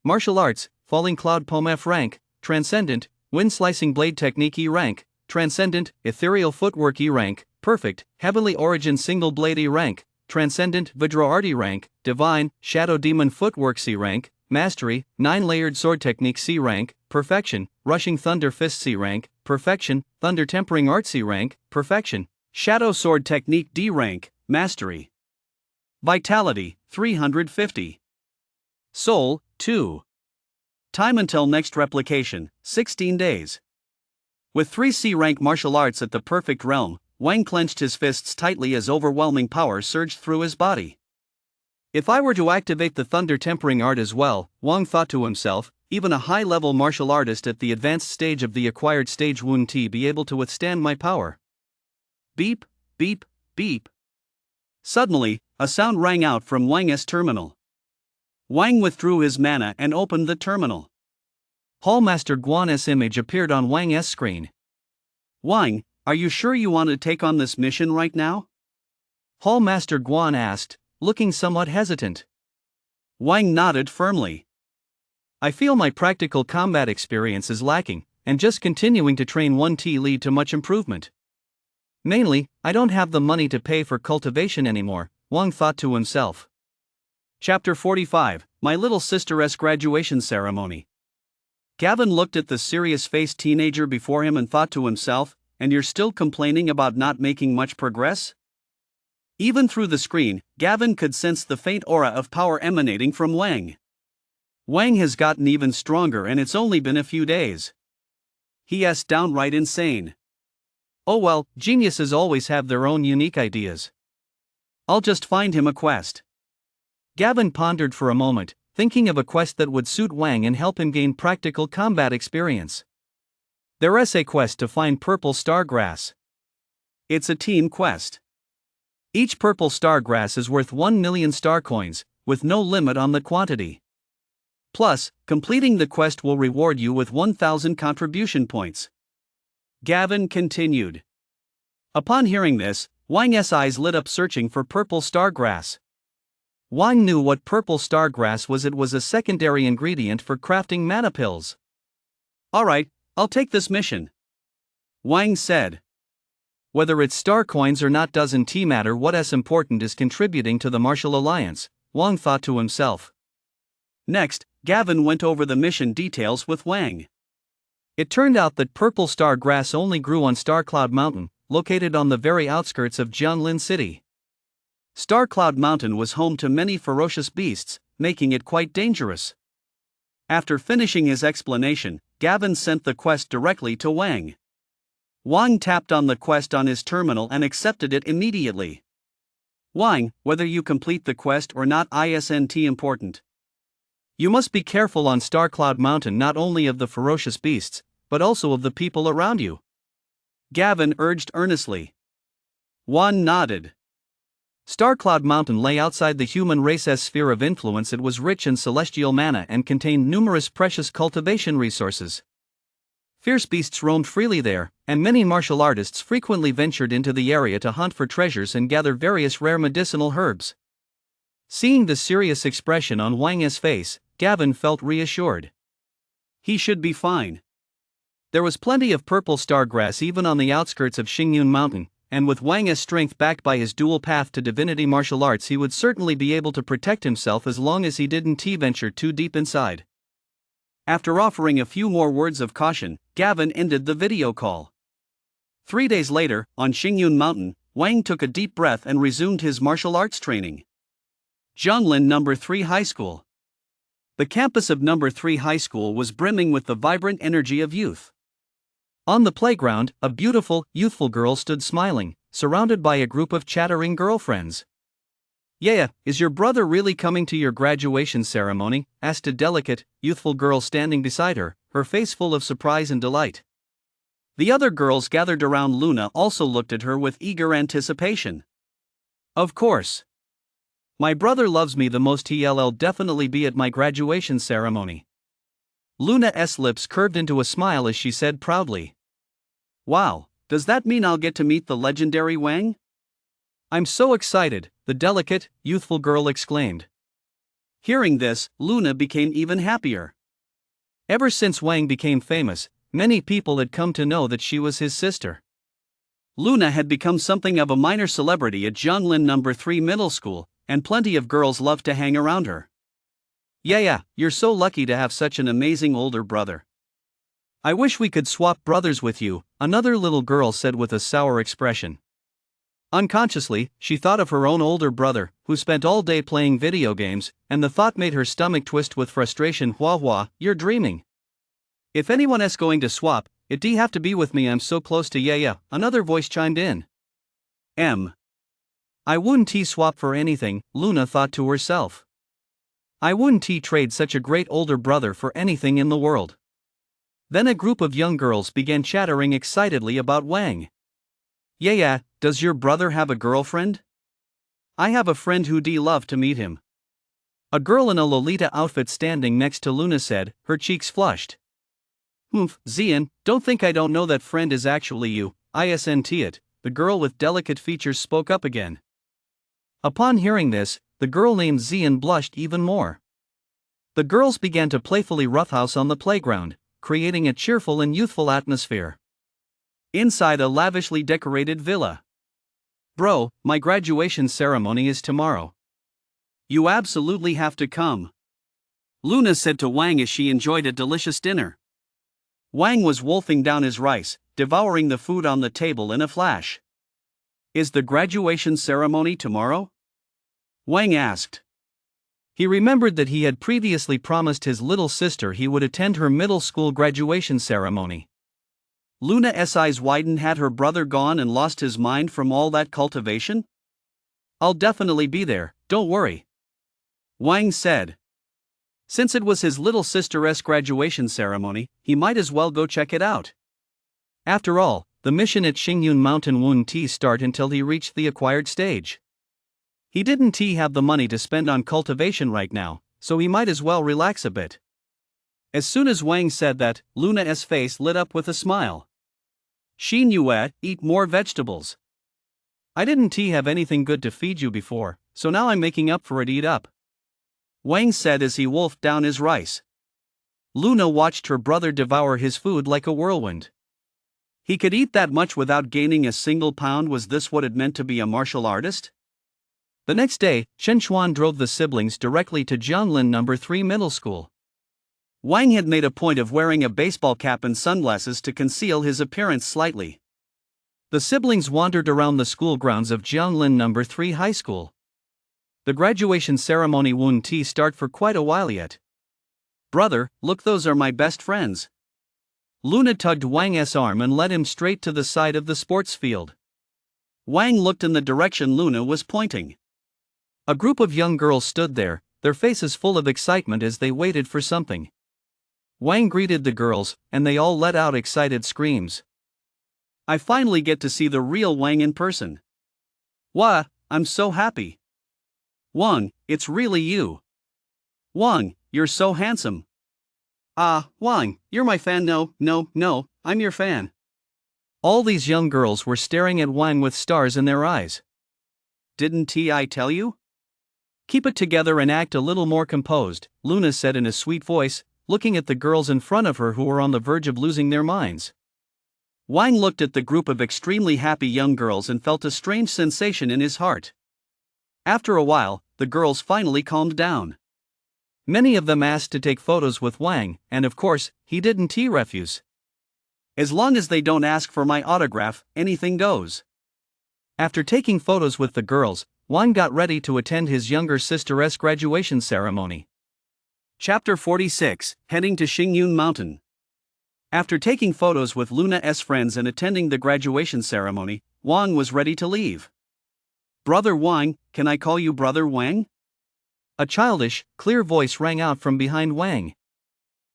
Martial Arts, Falling Cloud Poem F-Rank, Transcendent, Wind Slicing Blade Technique E-Rank, Transcendent, Ethereal Footwork E-Rank, Perfect, Heavenly Origin Single Blade E-Rank, Transcendent, Vidra Art E-Rank, Divine, Shadow Demon Footwork C-Rank, Mastery, 9-layered sword technique C rank, Perfection, rushing thunder fist C rank, Perfection, thunder tempering art C rank, Perfection, shadow sword technique D rank, Mastery. Vitality, 350. Soul, 2. Time until next replication, 16 days. With 3 C-rank martial arts at the perfect realm, Wang clenched his fists tightly as overwhelming power surged through his body. If I were to activate the thunder tempering art as well, Wang thought to himself, even a high-level martial artist at the advanced stage of the acquired stage wouldn't be able to withstand my power. Beep, beep, beep. Suddenly, a sound rang out from Wang's terminal. Wang withdrew his mana and opened the terminal. Hallmaster Guan's image appeared on Wang's screen. Wang, are you sure you want to take on this mission right now? Hallmaster Guan asked, looking somewhat hesitant. Wang nodded firmly. I feel my practical combat experience is lacking, and just continuing to train 1T lead to much improvement. Mainly, I don't have the money to pay for cultivation anymore, Wang thought to himself. Chapter 45, My Little Sister's Graduation Ceremony. Gavin looked at the serious-faced teenager before him and thought to himself, and you're still complaining about not making much progress? Even through the screen, Gavin could sense the faint aura of power emanating from Wang. Wang has gotten even stronger and it's only been a few days. He's downright insane. Oh well, geniuses always have their own unique ideas. I'll just find him a quest. Gavin pondered for a moment, thinking of a quest that would suit Wang and help him gain practical combat experience. There's a quest to find purple star grass. It's a team quest. Each purple star grass is worth 1 million star coins, with no limit on the quantity. Plus, completing the quest will reward you with 1,000 contribution points. Gavin continued. Upon hearing this, Wang's eyes lit up searching for purple star grass. Wang knew what purple star grass was. It was a secondary ingredient for crafting mana pills. Alright, I'll take this mission, Wang said. Whether it's star coins or not doesn't matter. What's important is contributing to the martial alliance, Wang thought to himself. Next, Gavin went over the mission details with Wang. It turned out that purple star grass only grew on Star Cloud Mountain, located on the very outskirts of Jianlin City. Star Cloud Mountain was home to many ferocious beasts, making it quite dangerous. After finishing his explanation, Gavin sent the quest directly to Wang. Wang tapped on the quest on his terminal and accepted it immediately. Wang, whether you complete the quest or not isn't important. You must be careful on Star Cloud Mountain, not only of the ferocious beasts, but also of the people around you, Gavin urged earnestly. Wang nodded. Star Cloud Mountain lay outside the human race's sphere of influence. It was rich in celestial mana and contained numerous precious cultivation resources. Fierce beasts roamed freely there, and many martial artists frequently ventured into the area to hunt for treasures and gather various rare medicinal herbs. Seeing the serious expression on Wang's face, Gavin felt reassured. He should be fine. There was plenty of purple star grass even on the outskirts of Xingyun Mountain, and with Wang's strength backed by his dual path to divinity martial arts, he would certainly be able to protect himself as long as he didn't venture too deep inside. After offering a few more words of caution, Gavin ended the video call. 3 days later, on Xingyun Mountain, Wang took a deep breath and resumed his martial arts training. Jianlin No. 3 High School. The campus of No. 3 High School was brimming with the vibrant energy of youth. On the playground, a beautiful, youthful girl stood smiling, surrounded by a group of chattering girlfriends. "Yeah, is your brother really coming to your graduation ceremony?" asked a delicate, youthful girl standing beside her, her face full of surprise and delight. The other girls gathered around Luna also looked at her with eager anticipation. "Of course. My brother loves me the most. He'll definitely be at my graduation ceremony." Luna's lips curved into a smile as she said proudly. "Wow, does that mean I'll get to meet the legendary Wang?" "I'm so excited," the delicate, youthful girl exclaimed. Hearing this, Luna became even happier. Ever since Wang became famous, many people had come to know that she was his sister. Luna had become something of a minor celebrity at Jianlin No. 3 Middle School, and plenty of girls loved to hang around her. Yeah, you're so lucky to have such an amazing older brother. I wish we could swap brothers with you, another little girl said with a sour expression. Unconsciously, she thought of her own older brother, who spent all day playing video games, and the thought made her stomach twist with frustration. Wah, you're dreaming. If anyone is going to swap, it'd have to be with me, I'm so close to yeah, another voice chimed in. I wouldn't swap for anything, Luna thought to herself. I wouldn't trade such a great older brother for anything in the world. Then a group of young girls began chattering excitedly about Wang. Yeah, does your brother have a girlfriend? I have a friend who'd love to meet him. A girl in a Lolita outfit standing next to Luna said, her cheeks flushed. Zian, don't think I don't know that friend is actually you, isn't it, the girl with delicate features spoke up again. Upon hearing this, the girl named Zian blushed even more. The girls began to playfully roughhouse on the playground, creating a cheerful and youthful atmosphere. Inside a lavishly decorated villa. Bro, my graduation ceremony is tomorrow. You absolutely have to come, Luna said to Wang as she enjoyed a delicious dinner. Wang was wolfing down his rice, devouring the food on the table in a flash. Is the graduation ceremony tomorrow? Wang asked. He remembered that he had previously promised his little sister he would attend her middle school graduation ceremony. Luna's eyes widened. Had her brother gone and lost his mind from all that cultivation? I'll definitely be there, don't worry, Wang said. Since it was his little sister's graduation ceremony, he might as well go check it out. After all, the mission at Xingyun Mountain wouldn't start until he reached the acquired stage. He didn't have the money to spend on cultivation right now, so he might as well relax a bit. As soon as Wang said that, Luna's face lit up with a smile. Xin Yue, eat more vegetables. I didn't have anything good to feed you before, so now I'm making up for it. Eat up, Wang said as he wolfed down his rice. Luna watched her brother devour his food like a whirlwind. He could eat that much without gaining a single pound. Was this what it meant to be a martial artist? The next day, Chen Xuan drove the siblings directly to Jianglin No. 3 Middle School. Wang had made a point of wearing a baseball cap and sunglasses to conceal his appearance slightly. The siblings wandered around the school grounds of Jianglin No. 3 High School. The graduation ceremony wouldn't start for quite a while yet. Brother, look, those are my best friends. Luna tugged Wang's arm and led him straight to the side of the sports field. Wang looked in the direction Luna was pointing. A group of young girls stood there, their faces full of excitement as they waited for something. Wang greeted the girls, and they all let out excited screams. I finally get to see the real Wang in person. Wah, I'm so happy. Wang, it's really you. Wang, you're so handsome. Wang, you're my fan. No, I'm your fan. All these young girls were staring at Wang with stars in their eyes. Didn't I tell you? Keep it together and act a little more composed, Luna said in a sweet voice, looking at the girls in front of her who were on the verge of losing their minds. Wang looked at the group of extremely happy young girls and felt a strange sensation in his heart. After a while, the girls finally calmed down. Many of them asked to take photos with Wang, and of course, he didn't refuse. As long as they don't ask for my autograph, anything goes. After taking photos with the girls, Wang got ready to attend his younger sister's graduation ceremony. Chapter 46, Heading to Xingyun Mountain. After taking photos with Luna's friends and attending the graduation ceremony, Wang was ready to leave. Brother Wang, can I call you Brother Wang? A childish, clear voice rang out from behind Wang.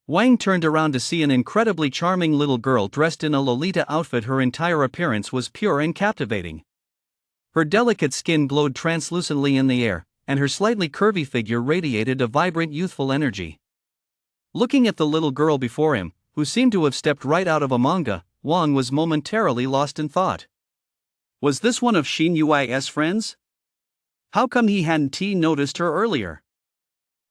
Wang turned around to see an incredibly charming little girl dressed in a Lolita outfit. Her entire appearance was pure and captivating. Her delicate skin glowed translucently in the air, and her slightly curvy figure radiated a vibrant youthful energy. Looking at the little girl before him, who seemed to have stepped right out of a manga, Wang was momentarily lost in thought. Was this one of Xin Yui's friends? How come he hadn't noticed her earlier?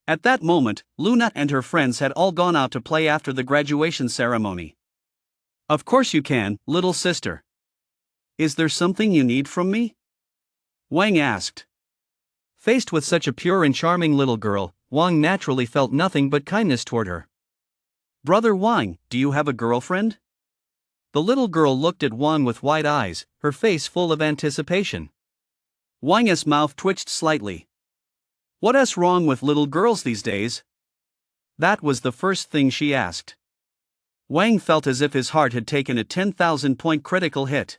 At that moment, Luna and her friends had all gone out to play after the graduation ceremony. Of course you can, little sister. Is there something you need from me? Wang asked. Faced with such a pure and charming little girl, Wang naturally felt nothing but kindness toward her. "Brother Wang, do you have a girlfriend?" The little girl looked at Wang with wide eyes, her face full of anticipation. Wang's mouth twitched slightly. What's wrong with little girls these days? That was the first thing she asked. Wang felt as if his heart had taken a 10,000-point critical hit.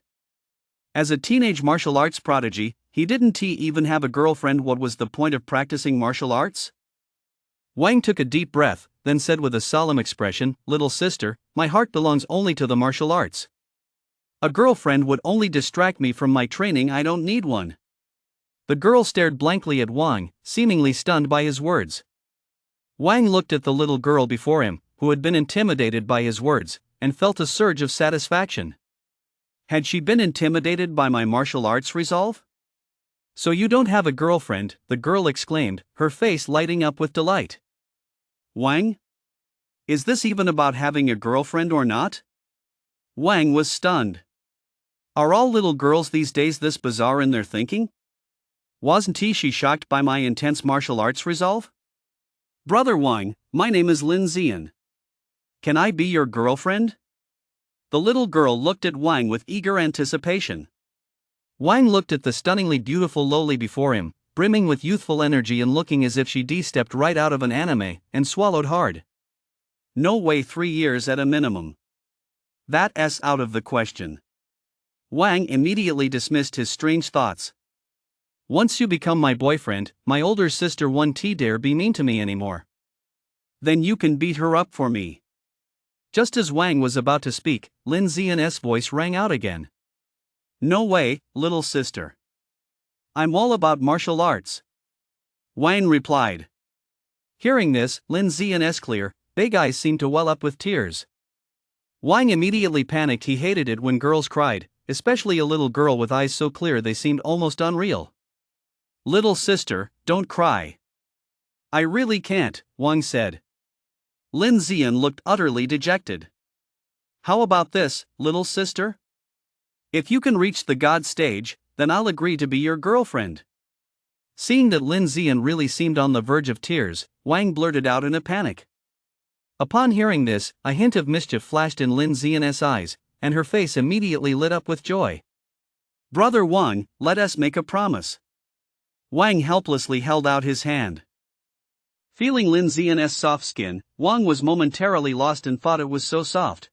As a teenage martial arts prodigy, he didn't even have a girlfriend. What was the point of practicing martial arts? Wang took a deep breath, then said with a solemn expression, "Little sister, my heart belongs only to the martial arts. A girlfriend would only distract me from my training. I don't need one." The girl stared blankly at Wang, seemingly stunned by his words. Wang looked at the little girl before him, who had been intimidated by his words, and felt a surge of satisfaction. Had she been intimidated by my martial arts resolve? "So you don't have a girlfriend," the girl exclaimed, her face lighting up with delight. Wang? Is this even about having a girlfriend or not? Wang was stunned. Are all little girls these days this bizarre in their thinking? Wasn't she shocked by my intense martial arts resolve? "Brother Wang, my name is Lin Zian. Can I be your girlfriend?" The little girl looked at Wang with eager anticipation. Wang looked at the stunningly beautiful loli before him, brimming with youthful energy and looking as if she stepped right out of an anime, and swallowed hard. No way, 3 years at a minimum. That's out of the question. Wang immediately dismissed his strange thoughts. "Once you become my boyfriend, my older sister won't dare be mean to me anymore." "Then you can beat her up for me." Just as Wang was about to speak, Lin Zian's voice rang out again. "No way, little sister. I'm all about martial arts," Wang replied. Hearing this, Lin Zian's clear, big eyes seemed to well up with tears. Wang immediately panicked. He hated it when girls cried, especially a little girl with eyes so clear they seemed almost unreal. "Little sister, don't cry." "I really can't," Wang said. Lin Zian looked utterly dejected. "How about this, little sister? If you can reach the God stage, then I'll agree to be your girlfriend." Seeing that Lin Zian really seemed on the verge of tears, Wang blurted out in a panic. Upon hearing this, a hint of mischief flashed in Lin Zian's eyes, and her face immediately lit up with joy. "Brother Wang, let us make a promise." Wang helplessly held out his hand. Feeling Lin Zian's soft skin, Wang was momentarily lost and thought it was so soft.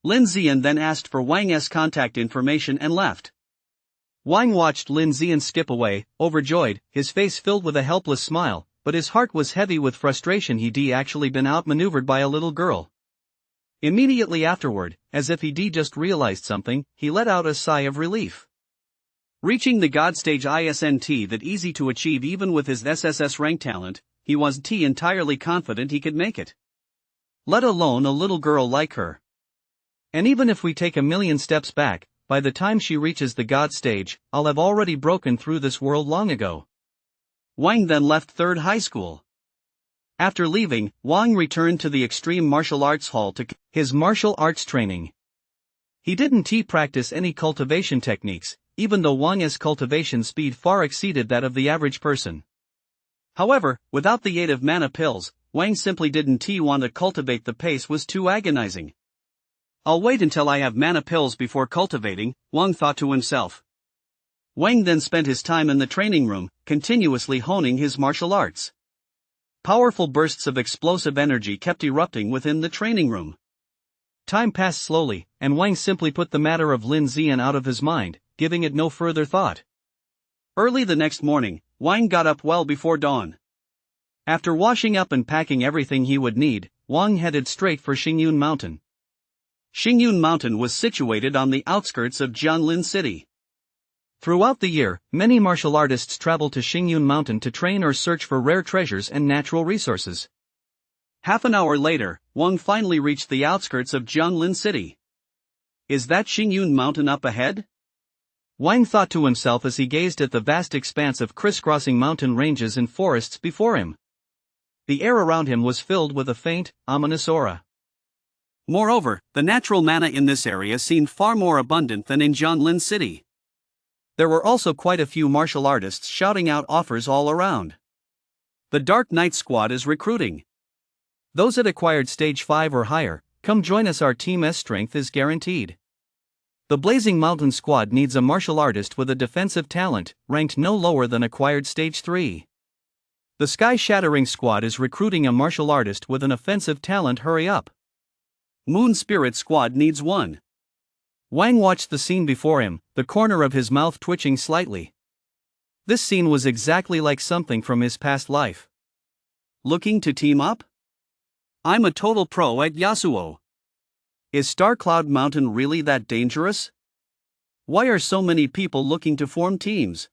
Lin Zian then asked for Wang's contact information and left. Wang watched Lin Zian skip away, overjoyed, his face filled with a helpless smile, but his heart was heavy with frustration. He'd actually been outmaneuvered by a little girl. Immediately afterward, as if he'd just realized something, he let out a sigh of relief. Reaching the God stage isn't that easy to achieve even with his SSS-Rank talent. He wasn't entirely confident he could make it. Let alone a little girl like her. "And even if we take 1,000,000 steps back, by the time she reaches the God stage, I'll have already broken through this world long ago." Wang then left third high school. After leaving, Wang returned to the Extreme Martial Arts Hall to his martial arts training. He didn't practice any cultivation techniques, even though Wang's cultivation speed far exceeded that of the average person. However, without the aid of mana pills, Wang simply didn't want to cultivate. The pace was too agonizing. "I'll wait until I have mana pills before cultivating," Wang thought to himself. Wang then spent his time in the training room, continuously honing his martial arts. Powerful bursts of explosive energy kept erupting within the training room. Time passed slowly, and Wang simply put the matter of Lin Zian out of his mind, giving it no further thought. Early the next morning, Wang got up well before dawn. After washing up and packing everything he would need, Wang headed straight for Xingyun Mountain. Xingyun Mountain was situated on the outskirts of Jianlin City. Throughout the year, many martial artists travel to Xingyun Mountain to train or search for rare treasures and natural resources. Half an hour later, Wang finally reached the outskirts of Jianlin City. Is that Xingyun Mountain up ahead? Wang thought to himself as he gazed at the vast expanse of crisscrossing mountain ranges and forests before him. The air around him was filled with a faint, ominous aura. Moreover, the natural mana in this area seemed far more abundant than in Jianlin City. There were also quite a few martial artists shouting out offers all around. The Dark Knight squad is recruiting. Those at acquired stage 5 or higher, come join us, our team's strength is guaranteed. The Blazing Mountain squad needs a martial artist with a defensive talent, ranked no lower than acquired stage 3. The Sky Shattering squad is recruiting a martial artist with an offensive talent, hurry up. Moon Spirit squad needs one. Wang watched the scene before him, the corner of his mouth twitching slightly. This scene was exactly like something from his past life. Looking to team up? I'm a total pro at Yasuo. Is Star Cloud Mountain really that dangerous? Why are so many people looking to form teams?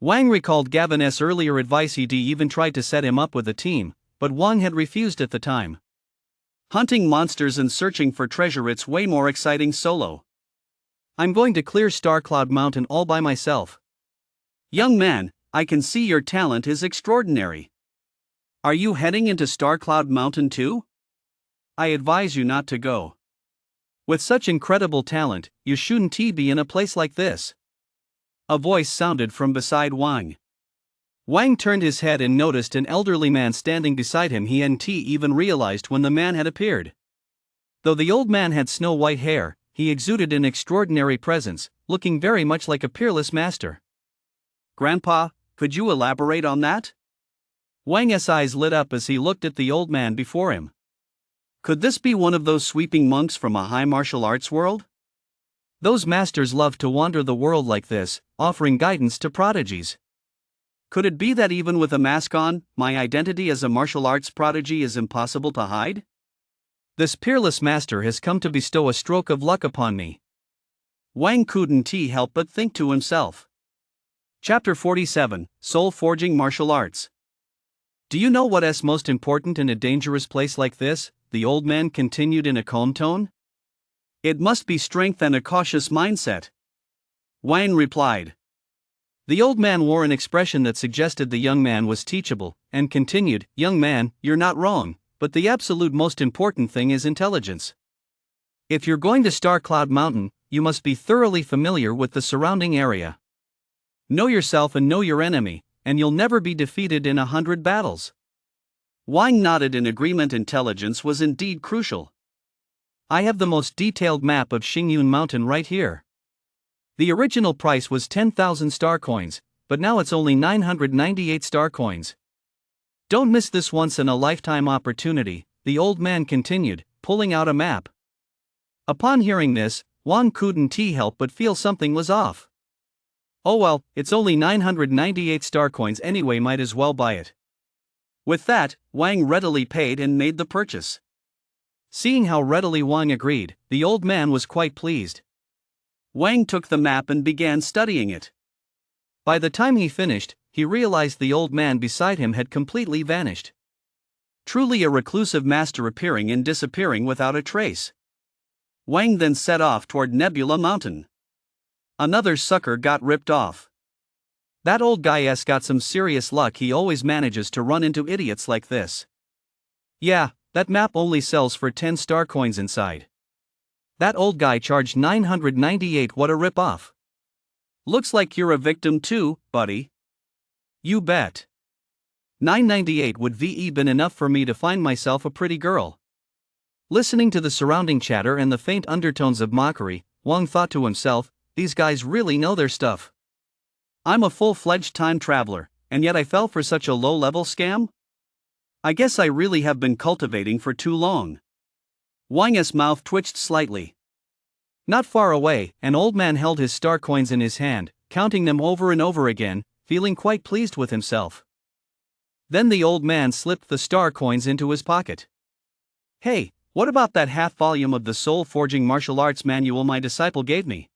Wang recalled Gavin's earlier advice. He'd even tried to set him up with a team, but Wang had refused at the time. Hunting monsters and searching for treasure, it's way more exciting solo. I'm going to clear Star Cloud Mountain all by myself. Young man, I can see your talent is extraordinary. Are you heading into Star Cloud Mountain too? I advise you not to go. With such incredible talent, you shouldn't be in a place like this. A voice sounded from beside Wang. Wang turned his head and noticed an elderly man standing beside him. He hadn't even realized when the man had appeared. Though the old man had snow-white hair, he exuded an extraordinary presence, looking very much like a peerless master. Grandpa, could you elaborate on that? Wang's eyes lit up as he looked at the old man before him. Could this be one of those sweeping monks from a high martial arts world? Those masters love to wander the world like this, offering guidance to prodigies. Could it be that even with a mask on, my identity as a martial arts prodigy is impossible to hide? This peerless master has come to bestow a stroke of luck upon me. Wang couldn't help but think to himself. Chapter 47, Soul Forging Martial Arts. Do you know what's most important in a dangerous place like this? The old man continued in a calm tone. It must be strength and a cautious mindset. Wang replied. The old man wore an expression that suggested the young man was teachable, and continued, young man, you're not wrong, but the absolute most important thing is intelligence. If you're going to Star Cloud Mountain, you must be thoroughly familiar with the surrounding area. Know yourself and know your enemy, and you'll never be defeated in 100 battles. Wang nodded in agreement. Intelligence was indeed crucial. I have the most detailed map of Xingyun Mountain right here. The original price was 10,000 star coins, but now it's only 998 star coins. Don't miss this once-in-a-lifetime opportunity, the old man continued, pulling out a map. Upon hearing this, Wang couldn't help but feel something was off. Oh well, it's only 998 star coins anyway, might as well buy it. With that, Wang readily paid and made the purchase. Seeing how readily Wang agreed, the old man was quite pleased. Wang took the map and began studying it. By the time he finished, he realized the old man beside him had completely vanished. Truly a reclusive master, appearing and disappearing without a trace. Wang then set off toward Nebula Mountain. Another sucker got ripped off. That old guy's got some serious luck. He always manages to run into idiots like this. Yeah, that map only sells for 10 star coins inside. That old guy charged 998. What a rip-off. Looks like you're a victim too, buddy. You bet. 998 would been enough for me to find myself a pretty girl. Listening to the surrounding chatter and the faint undertones of mockery, Wang thought to himself, these guys really know their stuff. I'm a full-fledged time traveler, and yet I fell for such a low-level scam? I guess I really have been cultivating for too long. Wang's mouth twitched slightly. Not far away, an old man held his star coins in his hand, counting them over and over again, feeling quite pleased with himself. Then the old man slipped the star coins into his pocket. Hey, what about that half volume of the Soul Forging Martial Arts manual my disciple gave me?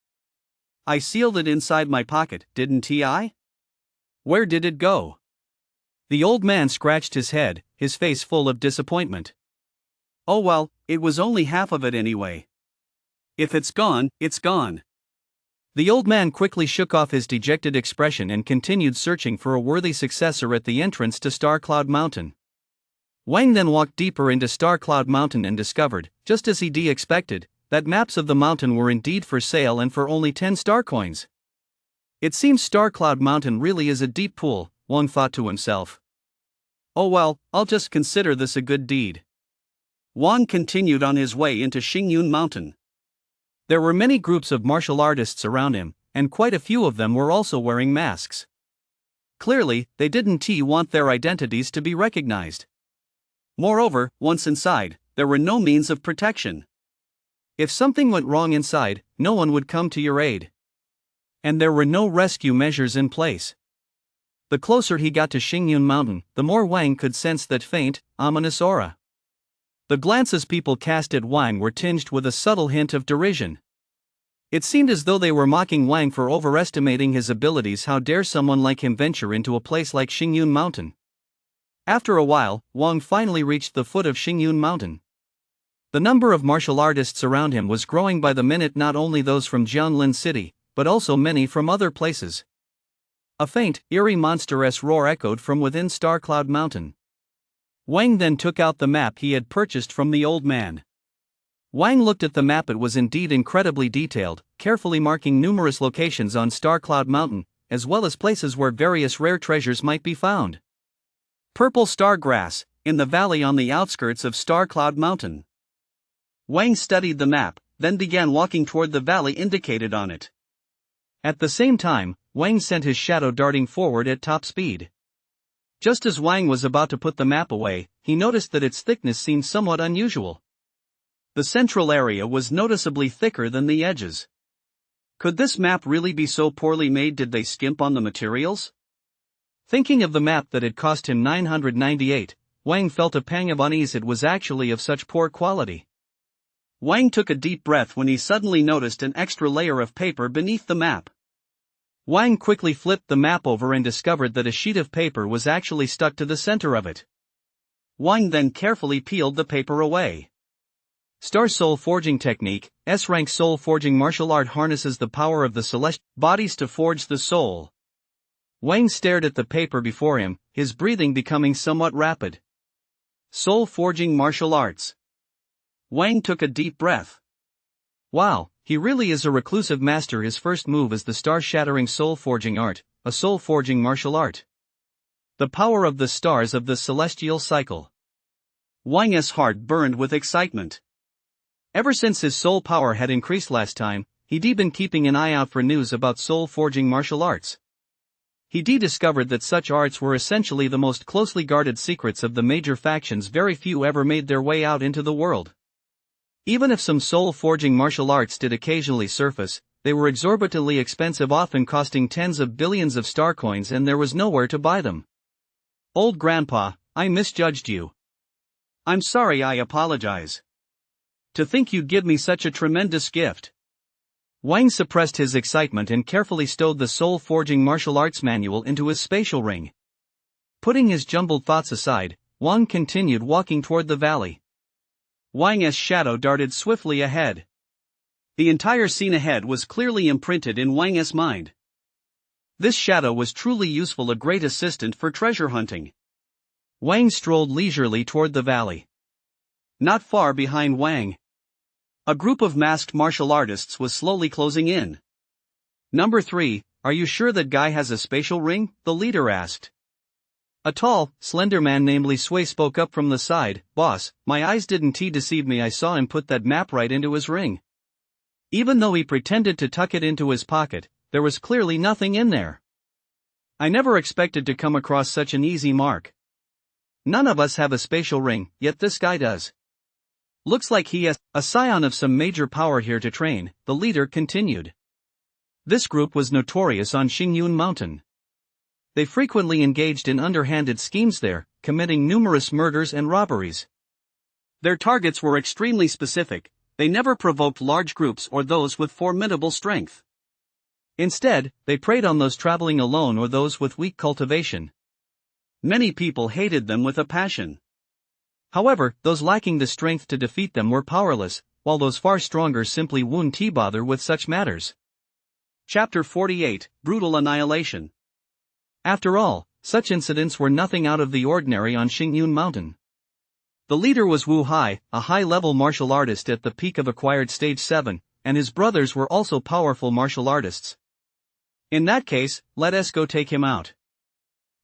I sealed it inside my pocket, didn't I? Where did it go? The old man scratched his head, his face full of disappointment. Oh well, it was only half of it anyway. If it's gone, it's gone. The old man quickly shook off his dejected expression and continued searching for a worthy successor at the entrance to Star Cloud Mountain. Wang then walked deeper into Star Cloud Mountain and discovered, just as he expected, that maps of the mountain were indeed for sale and for only 10 star coins. It seems Star Cloud Mountain really is a deep pool, Wang thought to himself. Oh well, I'll just consider this a good deed. Wang continued on his way into Xingyun Mountain. There were many groups of martial artists around him, and quite a few of them were also wearing masks. Clearly, they didn't want their identities to be recognized. Moreover, once inside, there were no means of protection. If something went wrong inside, no one would come to your aid. And there were no rescue measures in place. The closer he got to Xingyun Mountain, the more Wang could sense that faint, ominous aura. The glances people cast at Wang were tinged with a subtle hint of derision. It seemed as though they were mocking Wang for overestimating his abilities. How dare someone like him venture into a place like Xingyun Mountain? After a while, Wang finally reached the foot of Xingyun Mountain. The number of martial artists around him was growing by the minute, not only those from Jianlin City, but also many from other places. A faint, eerie monstrous roar echoed from within Star Cloud Mountain. Wang then took out the map he had purchased from the old man. Wang looked at the map. It was indeed incredibly detailed, carefully marking numerous locations on Star Cloud Mountain, as well as places where various rare treasures might be found. Purple star grass, in the valley on the outskirts of Star Cloud Mountain. Wang studied the map, then began walking toward the valley indicated on it. At the same time, Wang sent his shadow darting forward at top speed. Just as Wang was about to put the map away, he noticed that its thickness seemed somewhat unusual. The central area was noticeably thicker than the edges. Could this map really be so poorly made? Did they skimp on the materials? Thinking of the map that had cost him 998, Wang felt a pang of unease. It was actually of such poor quality. Wang took a deep breath when he suddenly noticed an extra layer of paper beneath the map. Wang quickly flipped the map over and discovered that a sheet of paper was actually stuck to the center of it. Wang then carefully peeled the paper away. Star Soul Forging Technique, S-Rank Soul Forging martial art harnesses the power of the celestial bodies to forge the soul. Wang stared at the paper before him, his breathing becoming somewhat rapid. Soul Forging Martial Arts. Wang took a deep breath. Wow, he really is a reclusive master. His first move is the star-shattering soul forging art, a soul forging martial art. The power of the stars of the celestial cycle. Wang's heart burned with excitement. Ever since his soul power had increased last time, he'd been keeping an eye out for news about soul forging martial arts. He'd discovered that such arts were essentially the most closely guarded secrets of the major factions. Very few ever made their way out into the world. Even if some soul-forging martial arts did occasionally surface, they were exorbitantly expensive, often costing tens of billions of star coins, and there was nowhere to buy them. Old Grandpa, I misjudged you. I'm sorry. I apologize. To think you'd give me such a tremendous gift. Wang suppressed his excitement and carefully stowed the soul-forging martial arts manual into his spatial ring. Putting his jumbled thoughts aside, Wang continued walking toward the valley. Wang's shadow darted swiftly ahead. The entire scene ahead was clearly imprinted in Wang's mind. This shadow was truly useful, a great assistant for treasure hunting. Wang strolled leisurely toward the valley. Not far behind Wang, a group of masked martial artists was slowly closing in. Number 3, are you sure that guy has a spatial ring? The leader asked. A tall, slender man named Li Sui spoke up from the side. Boss, my eyes didn't deceive me. I saw him put that map right into his ring. Even though he pretended to tuck it into his pocket, there was clearly nothing in there. I never expected to come across such an easy mark. None of us have a spatial ring, yet this guy does. Looks like he has a scion of some major power here to train, the leader continued. This group was notorious on Xingyun Mountain. They frequently engaged in underhanded schemes there, committing numerous murders and robberies. Their targets were extremely specific. They never provoked large groups or those with formidable strength. Instead, they preyed on those traveling alone or those with weak cultivation. Many people hated them with a passion. However, those lacking the strength to defeat them were powerless, while those far stronger simply wouldn't bother with such matters. Chapter 48, Brutal Annihilation. After all, such incidents were nothing out of the ordinary on Xingyun Mountain. The leader was Wu Hai, a high-level martial artist at the peak of acquired stage 7, and his brothers were also powerful martial artists. In that case, let us go take him out.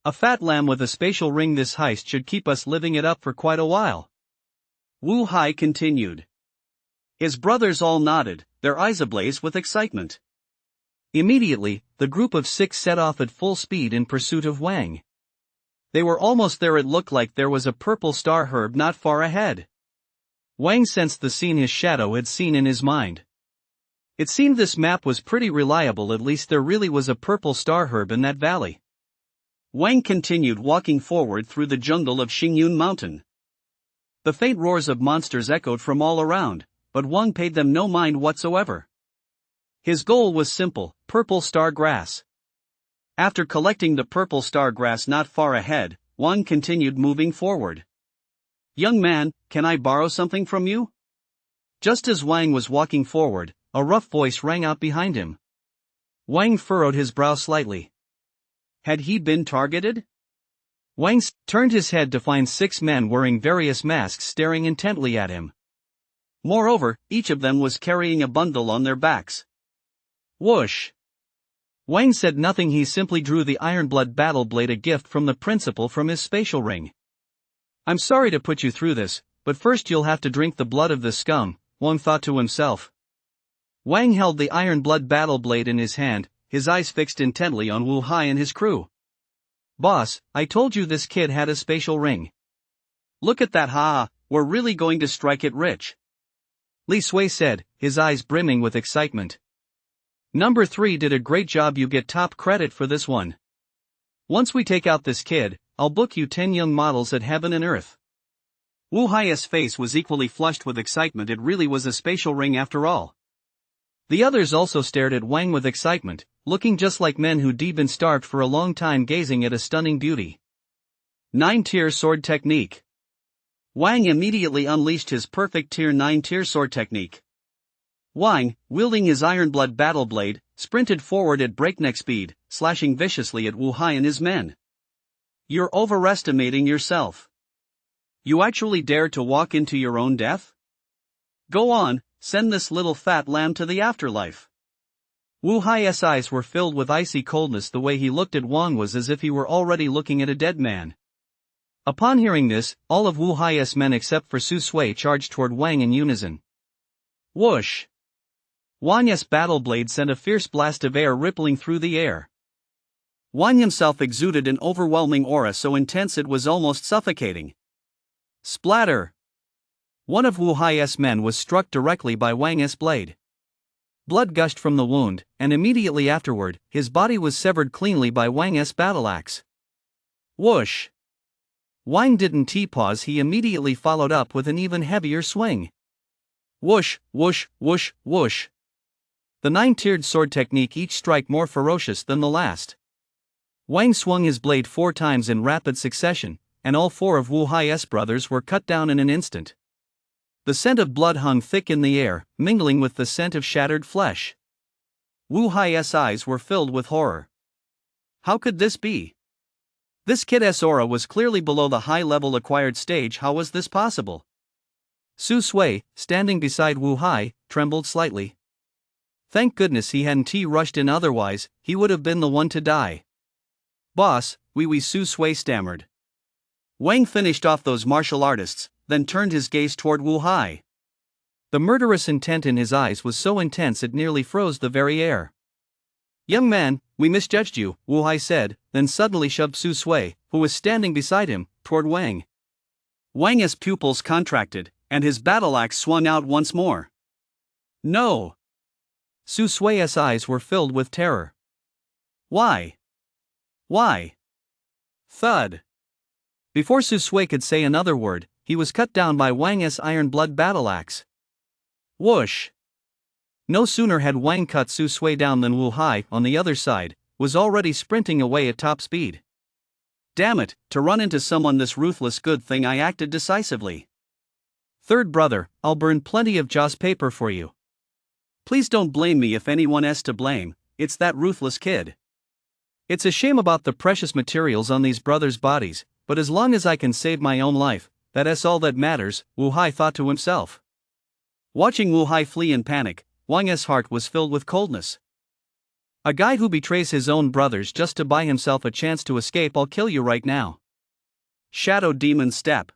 A fat lamb with a spatial ring. This heist should keep us living it up for quite a while. Wu Hai continued. His brothers all nodded, their eyes ablaze with excitement. Immediately, the group of 6 set off at full speed in pursuit of Wang. They were almost there. It looked like there was a purple star herb not far ahead. Wang sensed the scene his shadow had seen in his mind. It seemed this map was pretty reliable. At least there really was a purple star herb in that valley. Wang continued walking forward through the jungle of Xingyun Mountain. The faint roars of monsters echoed from all around, but Wang paid them no mind whatsoever. His goal was simple: purple star grass. After collecting the purple star grass not far ahead, Wang continued moving forward. Young man, can I borrow something from you? Just as Wang was walking forward, a rough voice rang out behind him. Wang furrowed his brow slightly. Had he been targeted? Wang turned his head to find 6 men wearing various masks staring intently at him. Moreover, each of them was carrying a bundle on their backs. Whoosh! Wang said nothing. He simply drew the Ironblood battle blade, a gift from the principal, from his spatial ring. I'm sorry to put you through this, but first you'll have to drink the blood of the scum, Wang thought to himself. Wang held the Ironblood battle blade in his hand, his eyes fixed intently on Wu Hai and his crew. Boss, I told you this kid had a spatial ring. Look at that, ha! We're really going to strike it rich. Li Sui said, his eyes brimming with excitement. Number 3 did a great job. You get top credit for this one. Once we take out this kid, I'll book you 10 young models at heaven and earth. Wu Hai's face was equally flushed with excitement. It really was a spatial ring after all. The others also stared at Wang with excitement, looking just like men who'd been starved for a long time gazing at a stunning beauty. 9-tier sword technique. Wang immediately unleashed his perfect tier 9-tier sword technique. Wang, wielding his Ironblood battle blade, sprinted forward at breakneck speed, slashing viciously at Wu Hai and his men. You're overestimating yourself. You actually dare to walk into your own death? Go on, send this little fat lamb to the afterlife. Wu Hai's eyes were filled with icy coldness. The way he looked at Wang was as if he were already looking at a dead man. Upon hearing this, all of Wu Hai's men except for Su Sui charged toward Wang in unison. Whoosh! Wang's battle blade sent a fierce blast of air rippling through the air. Wang himself exuded an overwhelming aura so intense it was almost suffocating. Splatter! One of Wu Hai's men was struck directly by Wang's blade. Blood gushed from the wound, and immediately afterward, his body was severed cleanly by Wang's battle axe. Whoosh! Wang didn't pause. He immediately followed up with an even heavier swing. Whoosh, whoosh, whoosh, whoosh. The 9-tiered sword technique, each strike more ferocious than the last. Wang swung his blade 4 times in rapid succession, and all 4 of Wu Hai's brothers were cut down in an instant. The scent of blood hung thick in the air, mingling with the scent of shattered flesh. Wu Hai's eyes were filled with horror. How could this be? This kid's aura was clearly below the high-level acquired stage. How was this possible? Su Sui, standing beside Wu Hai, trembled slightly. Thank goodness he hadn't rushed in, otherwise, he would have been the one to die. Boss, oui, Su Sui stammered. Wang finished off those martial artists, then turned his gaze toward Wu Hai. The murderous intent in his eyes was so intense it nearly froze the very air. Young man, we misjudged you, Wu Hai said, then suddenly shoved Su Sui, who was standing beside him, toward Wang. Wang's pupils contracted, and his battle axe swung out once more. No! Su Sui's eyes were filled with terror. Why? Why? Thud! Before Su Sui could say another word, he was cut down by Wang's Ironblood battle axe. Whoosh! No sooner had Wang cut Su Sui down than Wu Hai, on the other side, was already sprinting away at top speed. Damn it, to run into someone this ruthless. Good thing I acted decisively. Third brother, I'll burn plenty of Jaws paper for you. Please don't blame me if anyone is to blame, it's that ruthless kid. It's a shame about the precious materials on these brothers' bodies, but as long as I can save my own life, that's all that matters, Wu Hai thought to himself. Watching Wu Hai flee in panic, Wang's heart was filled with coldness. A guy who betrays his own brothers just to buy himself a chance to escape. I'll kill you right now. Shadow Demon Step.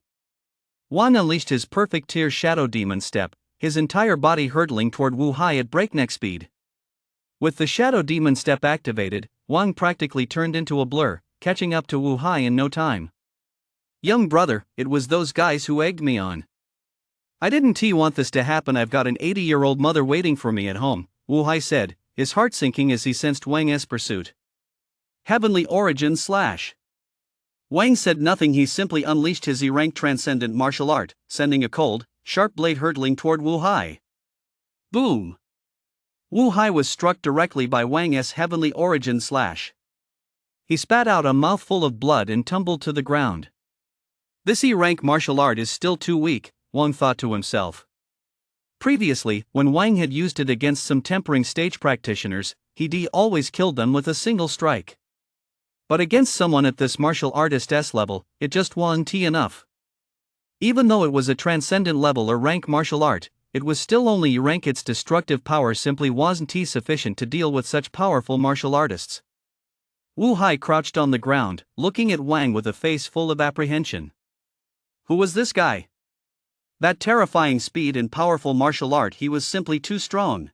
Wang unleashed his perfect tier Shadow Demon Step, his entire body hurtling toward Wu Hai at breakneck speed. With the Shadow Demon Step activated, Wang practically turned into a blur, catching up to Wu Hai in no time. Young brother, it was those guys who egged me on. I didn't want this to happen. I've got an 80-year-old mother waiting for me at home, Wu Hai said, his heart sinking as he sensed Wang's pursuit. Heavenly Origin / Wang said nothing. He simply unleashed his E-rank transcendent martial art, sending a cold, sharp blade hurtling toward Wu Hai. Boom! Wu Hai was struck directly by Wang's Heavenly Origin / He spat out a mouthful of blood and tumbled to the ground. This E-rank martial art is still too weak, Wang thought to himself. Previously, when Wang had used it against some tempering stage practitioners, he always killed them with a single strike. But against someone at this martial artist's level, it just wasn't enough. Even though it was a transcendent level or rank martial art, it was still only E-rank. Its destructive power simply wasn't sufficient to deal with such powerful martial artists. Wu Hai crouched on the ground, looking at Wang with a face full of apprehension. Who was this guy? That terrifying speed and powerful martial art, he was simply too strong.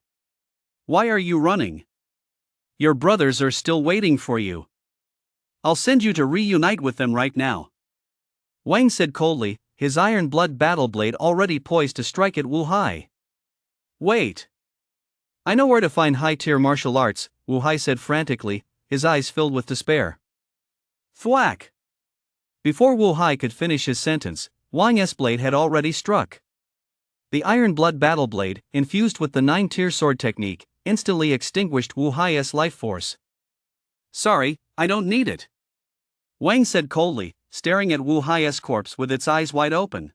Why are you running? Your brothers are still waiting for you. I'll send you to reunite with them right now. Wang said coldly, his iron blood battle blade already poised to strike at Wu Hai. Wait. I know where to find high-tier martial arts, Wu Hai said frantically, his eyes filled with despair. Thwack! Before Wu Hai could finish his sentence, Wang's blade had already struck. The iron blood battle blade, infused with the 9-tier sword technique, instantly extinguished Wu Hai's life force. Sorry, I don't need it. Wang said coldly, staring at Wu Hai's corpse with its eyes wide open.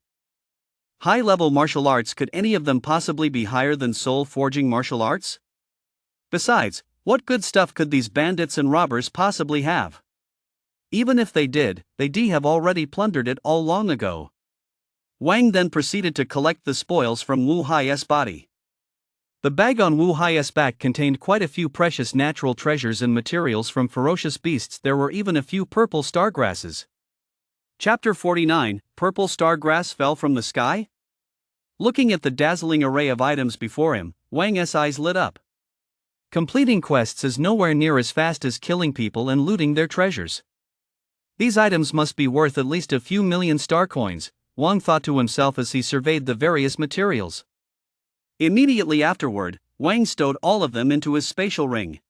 High-level martial arts, could any of them possibly be higher than soul-forging martial arts? Besides, what good stuff could these bandits and robbers possibly have? Even if they did, they'd have already plundered it all long ago. Wang then proceeded to collect the spoils from Wu Hai's body. The bag on Wu Hai's back contained quite a few precious natural treasures and materials from ferocious beasts. There were even a few purple stargrasses. Chapter 49, Purple Stargrass Fell from the Sky? Looking at the dazzling array of items before him, Wang's eyes lit up. Completing quests is nowhere near as fast as killing people and looting their treasures. These items must be worth at least a few million star coins, Wang thought to himself as he surveyed the various materials. Immediately afterward, Wang stowed all of them into his spatial ring.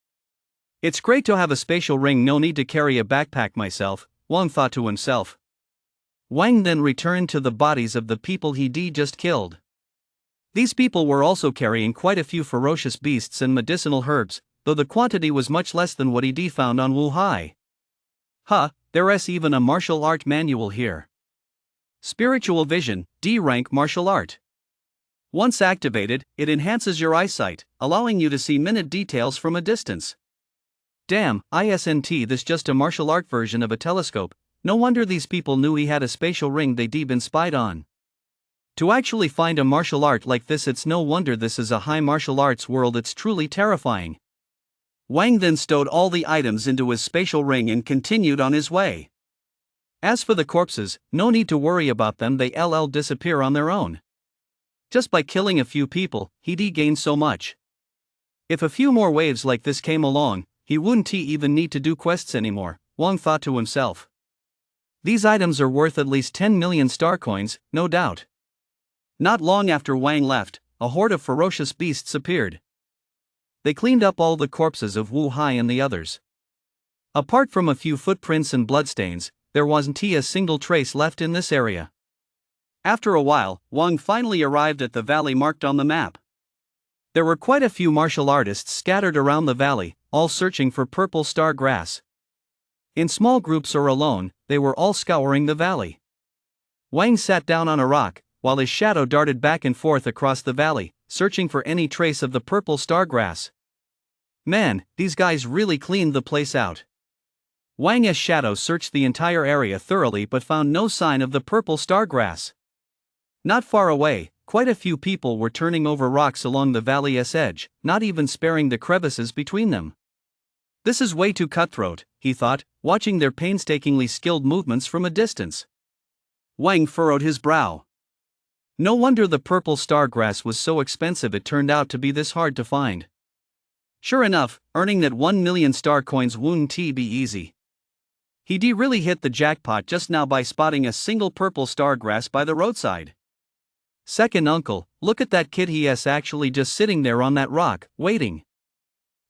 It's great to have a spatial ring, no need to carry a backpack myself, Wang thought to himself. Wang then returned to the bodies of the people he just killed. These people were also carrying quite a few ferocious beasts and medicinal herbs, though the quantity was much less than what he found on Wu Hai. There's even a martial art manual here. Spiritual Vision, D-rank martial art. Once activated, it enhances your eyesight, allowing you to see minute details from a distance. Damn, isn't this just a martial art version of a telescope? No wonder these people knew he had a spatial ring they'd been spied on. To actually find a martial art like this, it's no wonder this is a high martial arts world. It's truly terrifying. Wang then stowed all the items into his spatial ring and continued on his way. As for the corpses, no need to worry about them, they disappear on their own. Just by killing a few people, he'd gained so much. If a few more waves like this came along, he wouldn't even need to do quests anymore, Wang thought to himself. These items are worth at least 10 million star coins, no doubt. Not long after Wang left, a horde of ferocious beasts appeared. They cleaned up all the corpses of Wu Hai and the others. Apart from a few footprints and bloodstains, there wasn't a single trace left in this area. After a while, Wang finally arrived at the valley marked on the map. There were quite a few martial artists scattered around the valley, all searching for purple star grass. In small groups or alone, they were all scouring the valley. Wang sat down on a rock, while his shadow darted back and forth across the valley, searching for any trace of the purple star grass. Man, these guys really cleaned the place out. Wang's shadow searched the entire area thoroughly but found no sign of the purple star grass. Not far away, quite a few people were turning over rocks along the valley's edge, not even sparing the crevices between them. This is way too cutthroat, he thought, watching their painstakingly skilled movements from a distance. Wang furrowed his brow. No wonder the purple stargrass was so expensive, it turned out to be this hard to find. Sure enough, earning that 1 million star coins wouldn't be easy. He really hit the jackpot just now by spotting a single purple stargrass by the roadside. Second uncle, look at that kid, he's actually just sitting there on that rock, waiting.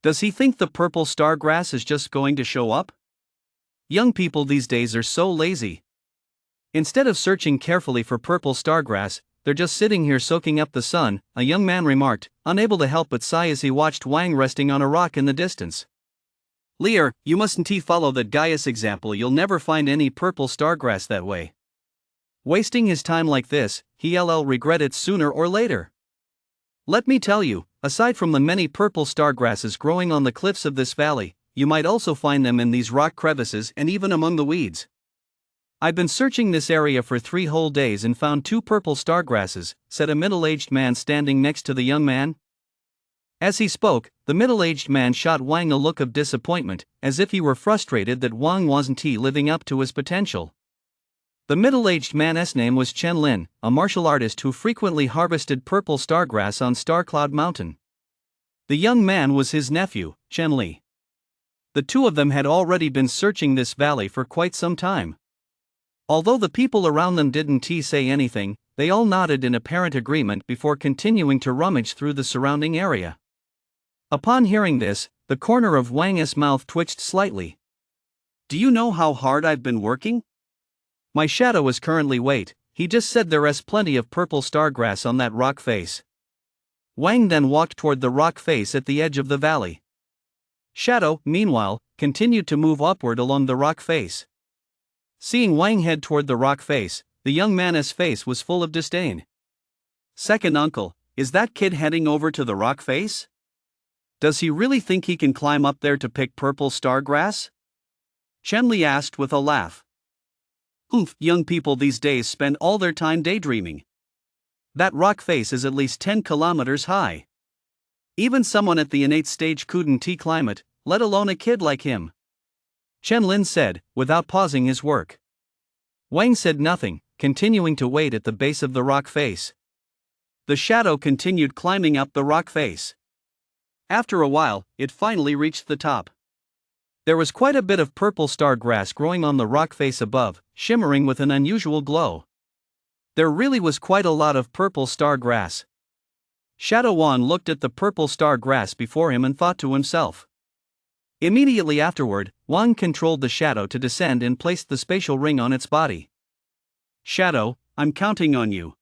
Does he think the purple stargrass is just going to show up? Young people these days are so lazy. Instead of searching carefully for purple stargrass, they're just sitting here soaking up the sun, a young man remarked, unable to help but sigh as he watched Wang resting on a rock in the distance. Lear, you mustn't follow that guy's example, you'll never find any purple stargrass that way. Wasting his time like this, he'll regret it sooner or later. Let me tell you, aside from the many purple stargrasses growing on the cliffs of this valley, you might also find them in these rock crevices and even among the weeds. I've been searching this area for 3 whole days and found 2 purple stargrasses, said a middle-aged man standing next to the young man. As he spoke, the middle-aged man shot Wang a look of disappointment, as if he were frustrated that Wang wasn't living up to his potential. The middle-aged man's name was Chen Lin, a martial artist who frequently harvested purple stargrass on Starcloud Mountain. The young man was his nephew, Chen Li. The two of them had already been searching this valley for quite some time. Although the people around them didn't say anything, they all nodded in apparent agreement before continuing to rummage through the surrounding area. Upon hearing this, the corner of Wang's mouth twitched slightly. Do you know how hard I've been working? My shadow is currently wait, he just said, there's plenty of purple stargrass on that rock face. Wang then walked toward the rock face at the edge of the valley. Shadow, meanwhile, continued to move upward along the rock face. Seeing Wang head toward the rock face, the young man's face was full of disdain. Second uncle, is that kid heading over to the rock face? Does he really think he can climb up there to pick purple stargrass? Chen Li asked with a laugh. Young people these days spend all their time daydreaming. That rock face is at least 10 kilometers high. Even someone at the innate stage couldn't climb it, let alone a kid like him. Chen Lin said, without pausing his work. Wang said nothing, continuing to wait at the base of the rock face. The shadow continued climbing up the rock face. After a while, it finally reached the top. There was quite a bit of purple stargrass growing on the rock face above, shimmering with an unusual glow. There really was quite a lot of purple stargrass. Shadow Wan looked at the purple stargrass before him and thought to himself. Immediately afterward, Wang controlled the shadow to descend and placed the spatial ring on its body. Shadow, I'm counting on you.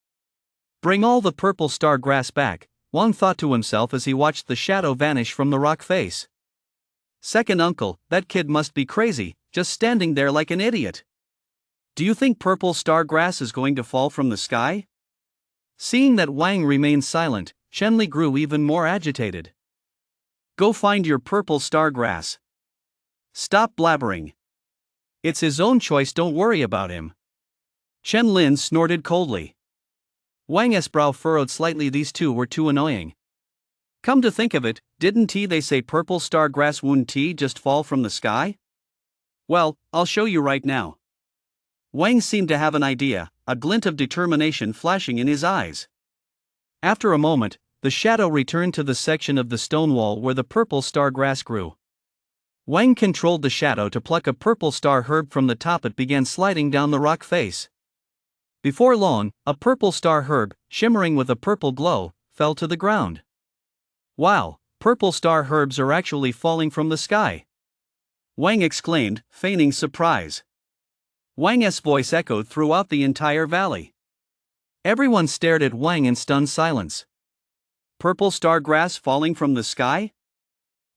Bring all the purple stargrass back, Wang thought to himself as he watched the shadow vanish from the rock face. Second uncle, that kid must be crazy, just standing there like an idiot. Do you think purple stargrass is going to fall from the sky? Seeing that Wang remained silent, Chen Li grew even more agitated. Go find your purple stargrass. Stop blabbering. It's his own choice, don't worry about him. Chen Lin snorted coldly. Wang's brow furrowed slightly, these two were too annoying. Come to think of it, didn't they say purple stargrass wouldn't just fall from the sky? Well, I'll show you right now. Wang seemed to have an idea, a glint of determination flashing in his eyes. After a moment, the shadow returned to the section of the stone wall where the purple stargrass grew. Wang controlled the shadow to pluck a purple star herb from the top. It began sliding down the rock face. Before long, a purple star herb, shimmering with a purple glow, fell to the ground. Wow, purple star herbs are actually falling from the sky! Wang exclaimed, feigning surprise. Wang's voice echoed throughout the entire valley. Everyone stared at Wang in stunned silence. Purple stargrass falling from the sky?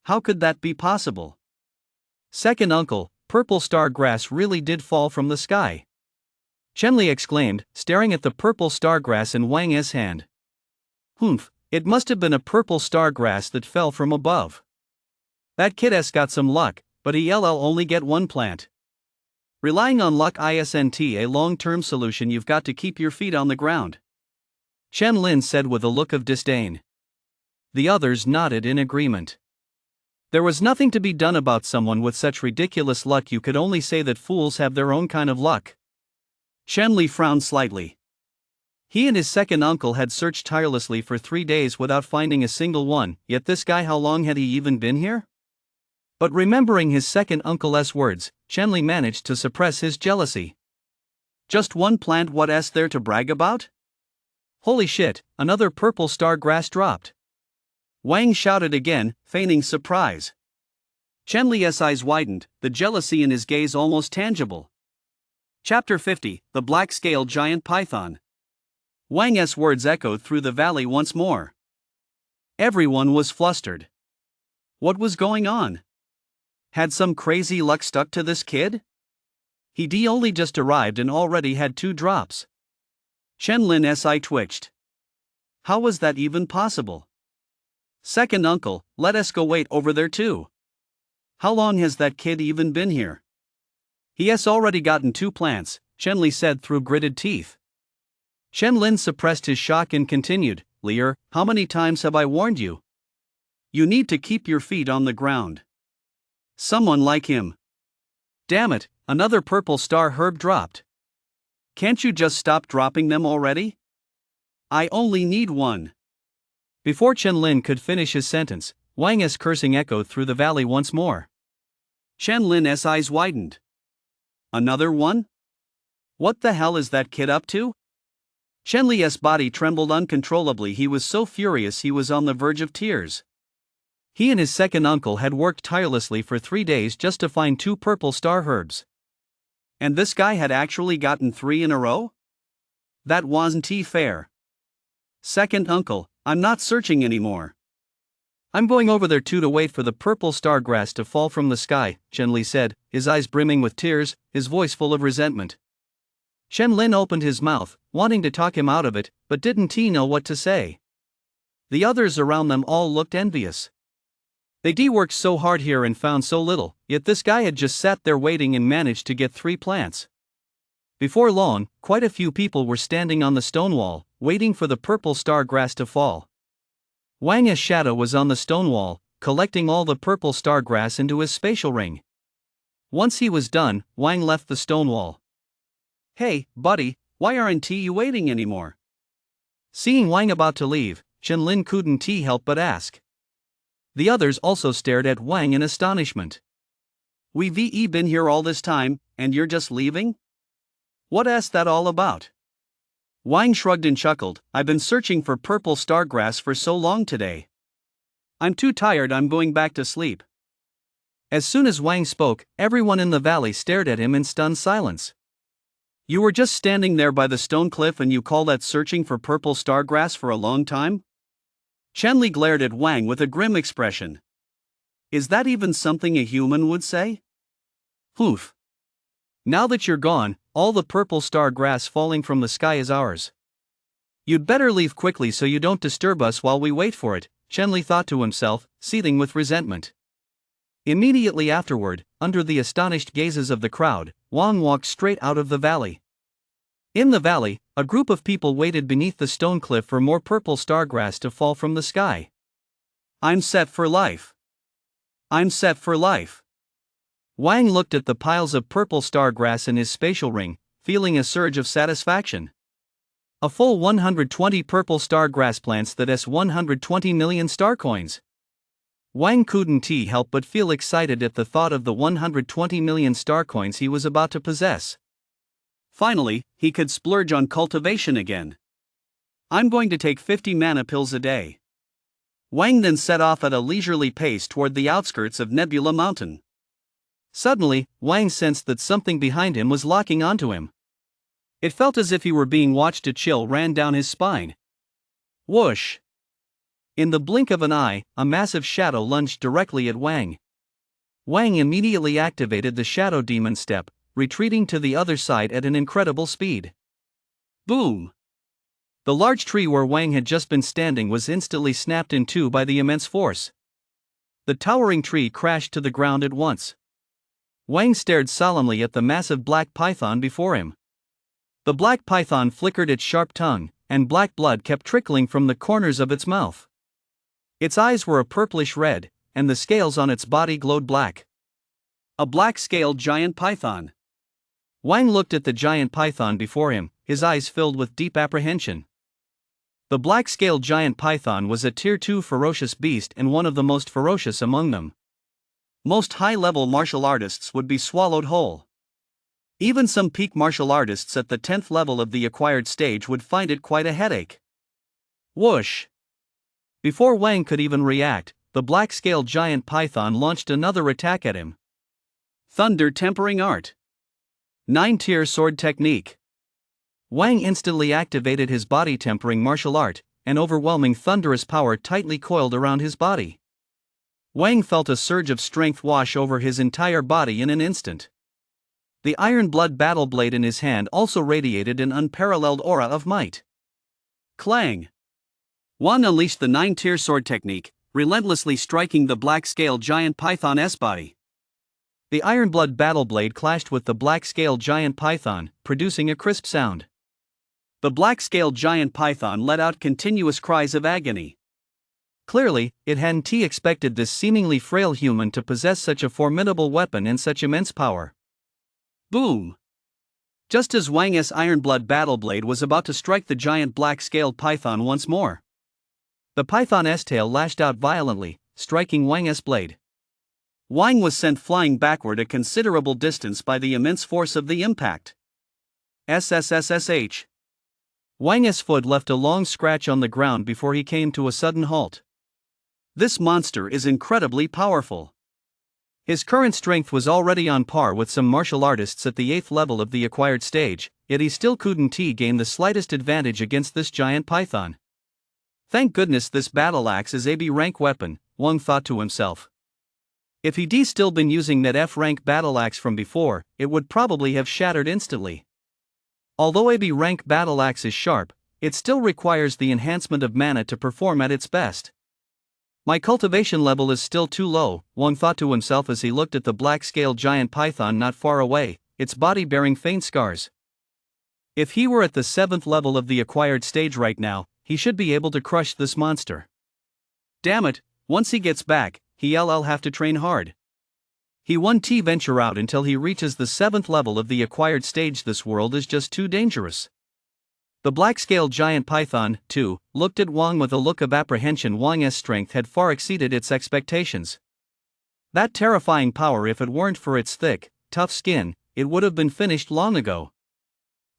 How could that be possible? Second uncle, purple stargrass really did fall from the sky. Chen Li exclaimed, staring at the purple stargrass in Wang's hand. It must have been a purple stargrass that fell from above. That kid's got some luck, but he'll only get one plant. Relying on luck isn't a long-term solution, you've got to keep your feet on the ground. Chen Lin said with a look of disdain. The others nodded in agreement. There was nothing to be done about someone with such ridiculous luck. You could only say that fools have their own kind of luck. Chen frowned slightly. He and his second uncle had searched tirelessly for 3 days without finding a single one, yet this guy, how long had he even been here? But remembering his second uncle's words, Chen managed to suppress his jealousy. Just one plant, what is there to brag about? Holy shit, another purple star grass dropped. Wang shouted again, feigning surprise. Chen Li's eyes widened, the jealousy in his gaze almost tangible. Chapter 50, The Black-Scaled Giant Python. Wang's words echoed through the valley once more. Everyone was flustered. What was going on? Had some crazy luck stuck to this kid? He'd only just arrived and already had 2 drops. Chen Lin's eye twitched. How was that even possible? Second uncle, let us go wait over there too. How long has that kid even been here? He has already gotten 2 plants, Chen said through gritted teeth. Chen suppressed his shock and continued, Lear, how many times have I warned you? You need to keep your feet on the ground. Someone like him. Damn it, another purple star herb dropped. Can't you just stop dropping them already? I only need 1. Before Chen could finish his sentence, Wang's cursing echoed through the valley once more. Chen Lin's eyes widened. Another one? What the hell is that kid up to? Chen Li's body trembled uncontrollably. He was so furious he was on the verge of tears. He and his second uncle had worked tirelessly for 3 days just to find 2 purple star herbs. And this guy had actually gotten 3 in a row? That wasn't fair. Second uncle, I'm not searching anymore. I'm going over there too to wait for the purple star grass to fall from the sky, Chen said, his eyes brimming with tears, his voice full of resentment. Chen opened his mouth, wanting to talk him out of it, but didn't know what to say. The others around them all looked envious. They'd worked so hard here and found so little, yet this guy had just sat there waiting and managed to get 3 plants. Before long, quite a few people were standing on the stone wall, waiting for the purple star grass to fall. Wang's shadow was on the stone wall, collecting all the purple star grass into his spatial ring. Once he was done, Wang left the stone wall. Hey, buddy, why aren't you waiting anymore? Seeing Wang about to leave, Chen couldn't help but ask. The others also stared at Wang in astonishment. We've been here all this time, and you're just leaving? What is that all about? Wang shrugged and chuckled, I've been searching for purple star grass for so long today. I'm too tired, I'm going back to sleep. As soon as Wang spoke, everyone in the valley stared at him in stunned silence. You were just standing there by the stone cliff and you call that searching for purple star grass for a long time? Chen glared at Wang with a grim expression. Is that even something a human would say? Poof. Now that you're gone, all the purple star grass falling from the sky is ours. You'd better leave quickly so you don't disturb us while we wait for it, Chen thought to himself, seething with resentment. Immediately afterward, under the astonished gazes of the crowd, Wang walked straight out of the valley. In the valley, a group of people waited beneath the stone cliff for more purple star grass to fall from the sky. I'm set for life. I'm set for life. Wang looked at the piles of purple star grass in his spatial ring, feeling a surge of satisfaction. A full 120 purple star grass plants that has 120 million star coins. Wang couldn't help but feel excited at the thought of the 120 million star coins he was about to possess. Finally, he could splurge on cultivation again. I'm going to take 50 mana pills a day. Wang then set off at a leisurely pace toward the outskirts of Nebula Mountain. Suddenly, Wang sensed that something behind him was locking onto him. It felt as if he were being watched. A chill ran down his spine. Whoosh! In the blink of an eye, a massive shadow lunged directly at Wang. Wang immediately activated the Shadow Demon step, retreating to the other side at an incredible speed. Boom! The large tree where Wang had just been standing was instantly snapped in two by the immense force. The towering tree crashed to the ground at once. Wang stared solemnly at the massive black python before him. The black python flickered its sharp tongue, and black blood kept trickling from the corners of its mouth. Its eyes were a purplish red, and the scales on its body glowed black. A black-scaled giant python. Wang looked at the giant python before him, his eyes filled with deep apprehension. The black-scaled giant python was a Tier 2 ferocious beast and one of the most ferocious among them. Most high-level martial artists would be swallowed whole. Even some peak martial artists at the 10th level of the acquired stage would find it quite a headache. Whoosh! Before Wang could even react, the black-scaled giant python launched another attack at him. Thunder Tempering Art. 9-tier sword technique. Wang instantly activated his body-tempering martial art, an overwhelming thunderous power tightly coiled around his body. Wang felt a surge of strength wash over his entire body in an instant. The iron blood battle blade in his hand also radiated an unparalleled aura of might. Clang! Wang unleashed the 9-tier sword technique, relentlessly striking the black-scaled giant python's body. The iron blood battle blade clashed with the black-scaled giant python, producing a crisp sound. The black-scaled giant python let out continuous cries of agony. Clearly, it hadn't expected this seemingly frail human to possess such a formidable weapon and such immense power. Boom! Just as Wang's iron blood battle blade was about to strike the giant black-scaled python once more, the python's tail lashed out violently, striking Wang's blade. Wang was sent flying backward a considerable distance by the immense force of the impact. SSS-H. Wang's foot left a long scratch on the ground before he came to a sudden halt. This monster is incredibly powerful. His current strength was already on par with some martial artists at the 8th level of the acquired stage, yet he still couldn't gain the slightest advantage against this giant python. Thank goodness this battle axe is a B-rank weapon, Wang thought to himself. If he'd still been using that F-rank battle axe from before, it would probably have shattered instantly. Although a B-rank battle axe is sharp, it still requires the enhancement of mana to perform at its best. My cultivation level is still too low, Wang thought to himself as he looked at the black-scaled giant python not far away, its body bearing faint scars. If he were at the 7th level of the acquired stage right now, he should be able to crush this monster. Damn it, once he gets back, he'll have to train hard. He won't venture out until he reaches the 7th level of the acquired stage. This world is just too dangerous. The black-scaled giant python, too, looked at Wang with a look of apprehension. Wang's strength had far exceeded its expectations. That terrifying power, if it weren't for its thick, tough skin, it would have been finished long ago.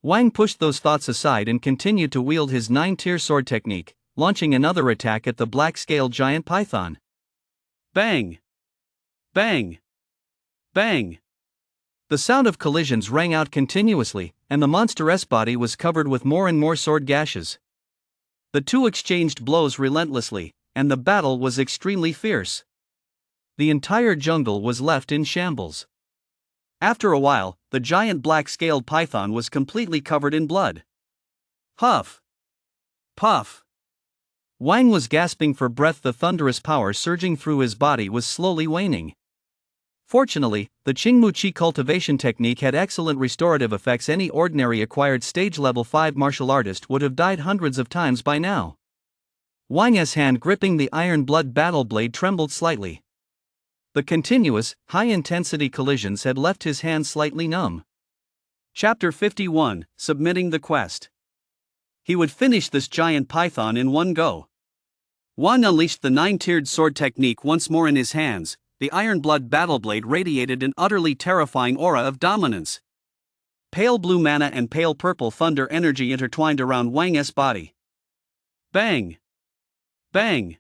Wang pushed those thoughts aside and continued to wield his 9-tier sword technique, launching another attack at the black-scaled giant python. Bang! Bang! Bang! The sound of collisions rang out continuously, and the monster's body was covered with more and more sword gashes. The two exchanged blows relentlessly, and the battle was extremely fierce. The entire jungle was left in shambles. After a while, the giant black-scaled python was completely covered in blood. Huff! Puff! Wang was gasping for breath. The thunderous power surging through his body was slowly waning. Fortunately, the Qingmu-Qi cultivation technique had excellent restorative effects. Any ordinary acquired stage level 5 martial artist would have died hundreds of times by now. Wang's hand gripping the iron blood battle blade trembled slightly. The continuous, high-intensity collisions had left his hand slightly numb. Chapter 51, Submitting the Quest. He would finish this giant python in one go. Wang unleashed the 9-tiered sword technique once more in his hands. The iron blood battle blade radiated an utterly terrifying aura of dominance. Pale blue mana and pale purple thunder energy intertwined around Wang's body. Bang! Bang!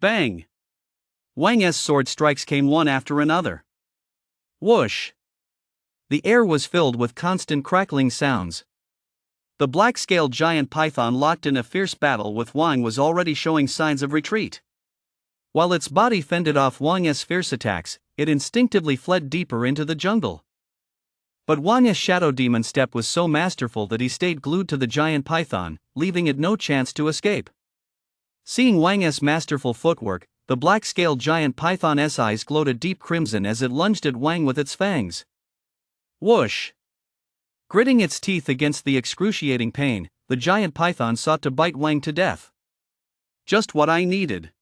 Bang! Wang's sword strikes came one after another. Whoosh! The air was filled with constant crackling sounds. The black-scaled giant python locked in a fierce battle with Wang was already showing signs of retreat. While its body fended off Wang's fierce attacks, it instinctively fled deeper into the jungle. But Wang's shadow demon step was so masterful that he stayed glued to the giant python, leaving it no chance to escape. Seeing Wang's masterful footwork, the black-scaled giant python's eyes glowed a deep crimson as it lunged at Wang with its fangs. Whoosh! Gritting its teeth against the excruciating pain, the giant python sought to bite Wang to death. Just what I needed.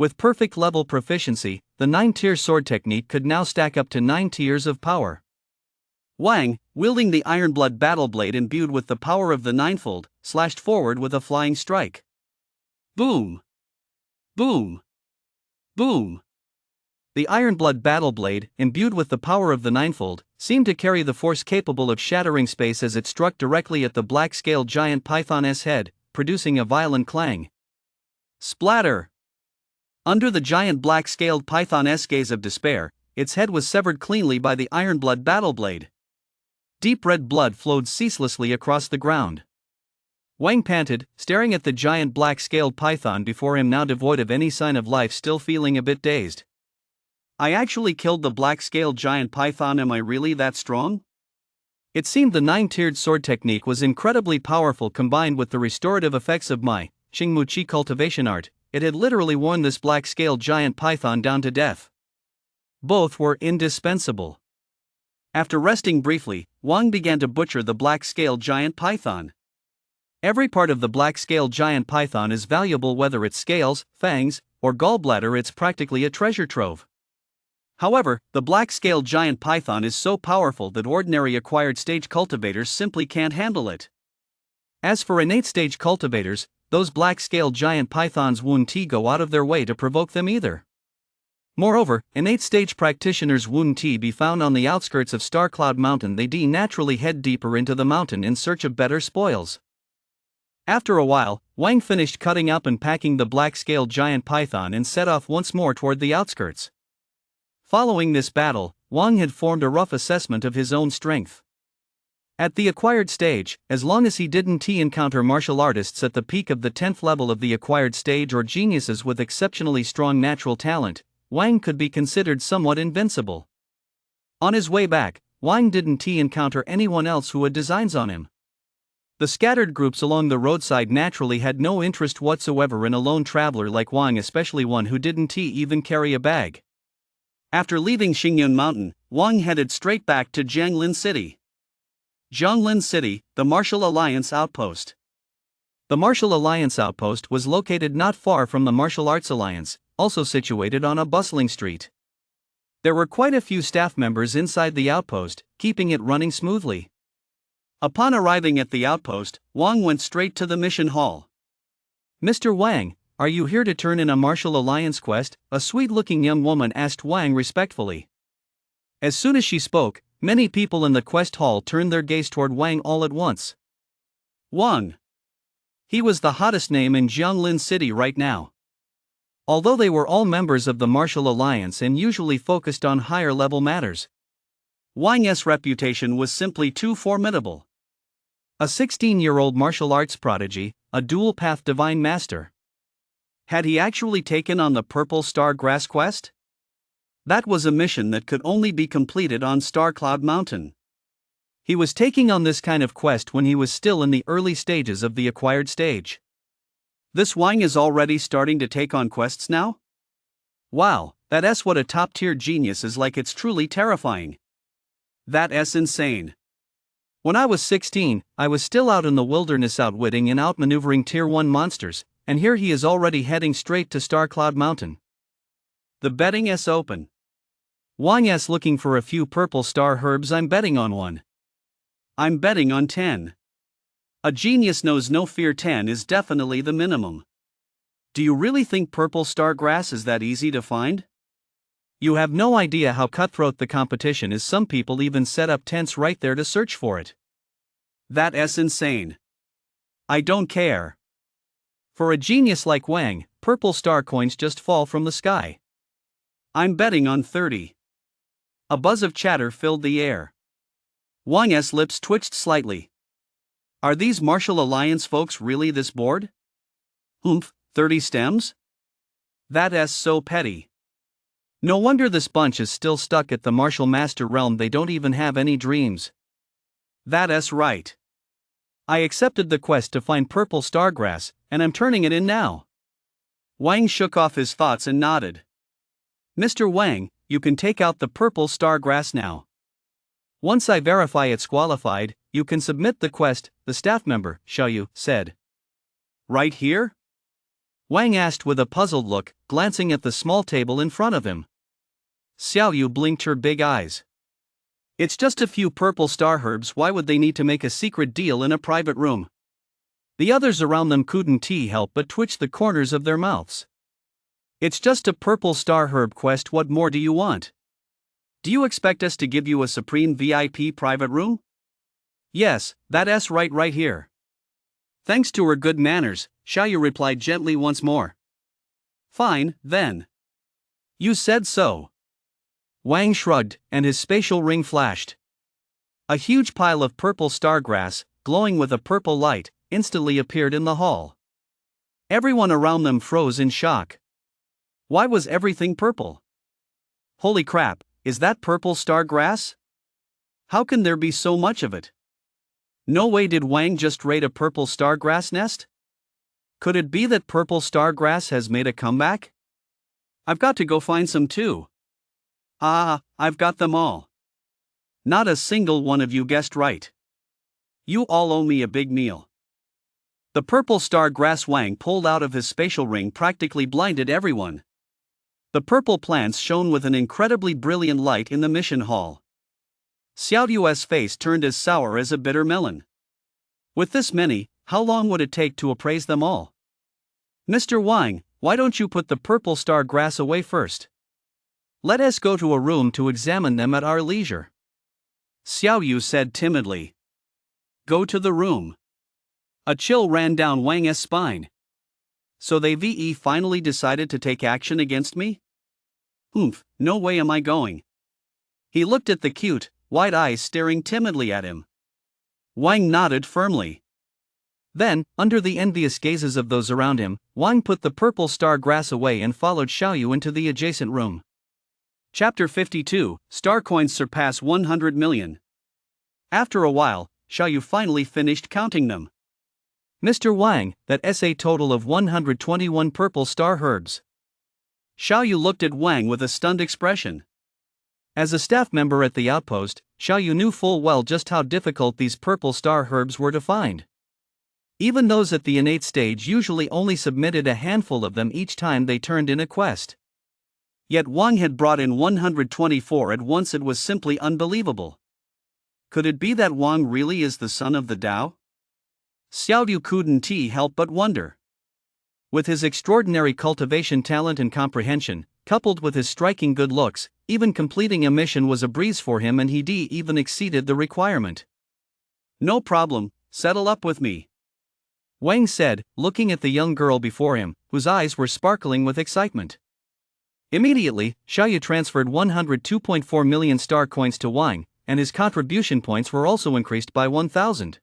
With perfect level proficiency, the 9-tier sword technique could now stack up to 9 tiers of power. Wang, wielding the Ironblood battle blade imbued with the power of the Ninefold, slashed forward with a flying strike. Boom! Boom! Boom! The Ironblood battle blade, imbued with the power of the Ninefold, seemed to carry the force capable of shattering space as it struck directly at the black-scaled giant python's head, producing a violent clang. Splatter! Under the giant black-scaled python's gaze of despair, its head was severed cleanly by the Ironblood battle blade. Deep red blood flowed ceaselessly across the ground. Wang panted, staring at the giant black-scaled python before him, now devoid of any sign of life, still feeling a bit dazed. I actually killed the black-scaled giant python. Am I really that strong? It seemed the 9-tiered sword technique was incredibly powerful, combined with the restorative effects of my Qingmu cultivation art. It had literally worn this black-scaled giant python down to death. Both were indispensable. After resting briefly, Wang began to butcher the black-scaled giant python. Every part of the black-scaled giant python is valuable, whether it's scales, fangs, or gallbladder. It's practically a treasure trove. However, the black-scaled giant python is so powerful that ordinary acquired stage cultivators simply can't handle it. As for innate stage cultivators, those black-scaled giant pythons wouldn't go out of their way to provoke them either. Moreover, innate stage practitioners wouldn't be found on the outskirts of Starcloud Mountain. They'd naturally head deeper into the mountain in search of better spoils. After a while, Wang finished cutting up and packing the black-scaled giant python and set off once more toward the outskirts. Following this battle, Wang had formed a rough assessment of his own strength. At the acquired stage, as long as he didn't encounter martial artists at the peak of the 10th level of the acquired stage or geniuses with exceptionally strong natural talent, Wang could be considered somewhat invincible. On his way back, Wang didn't encounter anyone else who had designs on him. The scattered groups along the roadside naturally had no interest whatsoever in a lone traveler like Wang, especially one who didn't even carry a bag. After leaving Xingyun Mountain, Wang headed straight back to Jianglin City. Jianglin City, the Martial Alliance outpost. The Martial Alliance outpost was located not far from the Martial Arts Alliance, also situated on a bustling street. There were quite a few staff members inside the outpost, keeping it running smoothly. Upon arriving at the outpost, Wang went straight to the mission hall. "Mr. Wang, are you here to turn in a Martial Alliance quest?" a sweet-looking young woman asked Wang respectfully. As soon as she spoke, many people in the quest hall turned their gaze toward Wang all at once. Wang. He was the hottest name in Jianglin City right now. Although they were all members of the Martial Alliance and usually focused on higher-level matters, Wang's reputation was simply too formidable. A 16-year-old martial arts prodigy, a dual-path divine master. Had he actually taken on the Purple Star Grass quest? That was a mission that could only be completed on Starcloud Mountain. He was taking on this kind of quest when he was still in the early stages of the acquired stage. This Wang is already starting to take on quests now? Wow, that's what a top-tier genius is like. It's truly terrifying. That's insane. When I was 16, I was still out in the wilderness outwitting and outmaneuvering Tier 1 monsters, and here he is already heading straight to Starcloud Mountain. The betting is open. Wang is looking for a few purple star herbs. I'm betting on 1. I'm betting on 10. A genius knows no fear. 10 is definitely the minimum. Do you really think purple star grass is that easy to find? You have no idea how cutthroat the competition is. Some people even set up tents right there to search for it. That's insane. I don't care. For a genius like Wang, purple star coins just fall from the sky. I'm betting on 30. A buzz of chatter filled the air. Wang's lips twitched slightly. Are these Martial Alliance folks really this bored? 30 stems? That's so petty. No wonder this bunch is still stuck at the Martial Master realm. They don't even have any dreams. That's right. I accepted the quest to find purple stargrass, and I'm turning it in now. Wang shook off his thoughts and nodded. Mr. Wang, you can take out the purple stargrass now. Once I verify it's qualified, you can submit the quest, the staff member, Xiaoyu, said. Right here? Wang asked with a puzzled look, glancing at the small table in front of him. Xiao Yu blinked her big eyes. It's just a few purple star herbs, why would they need to make a secret deal in a private room? The others around them couldn't help but twitch the corners of their mouths. It's just a purple star herb quest, what more do you want? Do you expect us to give you a supreme VIP private room? Yes, that's right here. Thanks to her good manners, Xiao Yu replied gently once more. Fine, then. You said so. Wang shrugged, and his spatial ring flashed. A huge pile of purple star grass, glowing with a purple light, instantly appeared in the hall. Everyone around them froze in shock. Why was everything purple? Holy crap, is that purple star grass? How can there be so much of it? No way, did Wang just raid a purple star grass nest? Could it be that purple star grass has made a comeback? I've got to go find some too. I've got them all. Not a single one of you guessed right. You all owe me a big meal. The purple star grass Wang pulled out of his spatial ring practically blinded everyone. The purple plants shone with an incredibly brilliant light in the mission hall. Xiao Yu's face turned as sour as a bitter melon. With this many, how long would it take to appraise them all? Mr. Wang, why don't you put the purple star grass away first? Let us go to a room to examine them at our leisure. Xiao Yu said timidly. Go to the room. A chill ran down Wang's spine. So they finally decided to take action against me? No way am I going. He looked at the cute, wide eyes staring timidly at him. Wang nodded firmly. Then, under the envious gazes of those around him, Wang put the purple star grass away and followed Xiao Yu into the adjacent room. Chapter 52, Star Coins Surpass 100 Million. After a while, Xiao Yu finally finished counting them. Mr. Wang, that's a total of 121 purple star herbs. Xiao Yu looked at Wang with a stunned expression. As a staff member at the outpost, Xiao Yu knew full well just how difficult these purple star herbs were to find. Even those at the innate stage usually only submitted a handful of them each time they turned in a quest. Yet Wang had brought in 124 at once. It was simply unbelievable. Could it be that Wang really is the son of the Tao? Xiao Yu couldn't help but wonder. With his extraordinary cultivation talent and comprehension, coupled with his striking good looks, even completing a mission was a breeze for him, and he even exceeded the requirement. No problem, settle up with me. Wang said, looking at the young girl before him, whose eyes were sparkling with excitement. Immediately, Xiao Yu transferred 102.4 million star coins to Wang, and his contribution points were also increased by 1,000.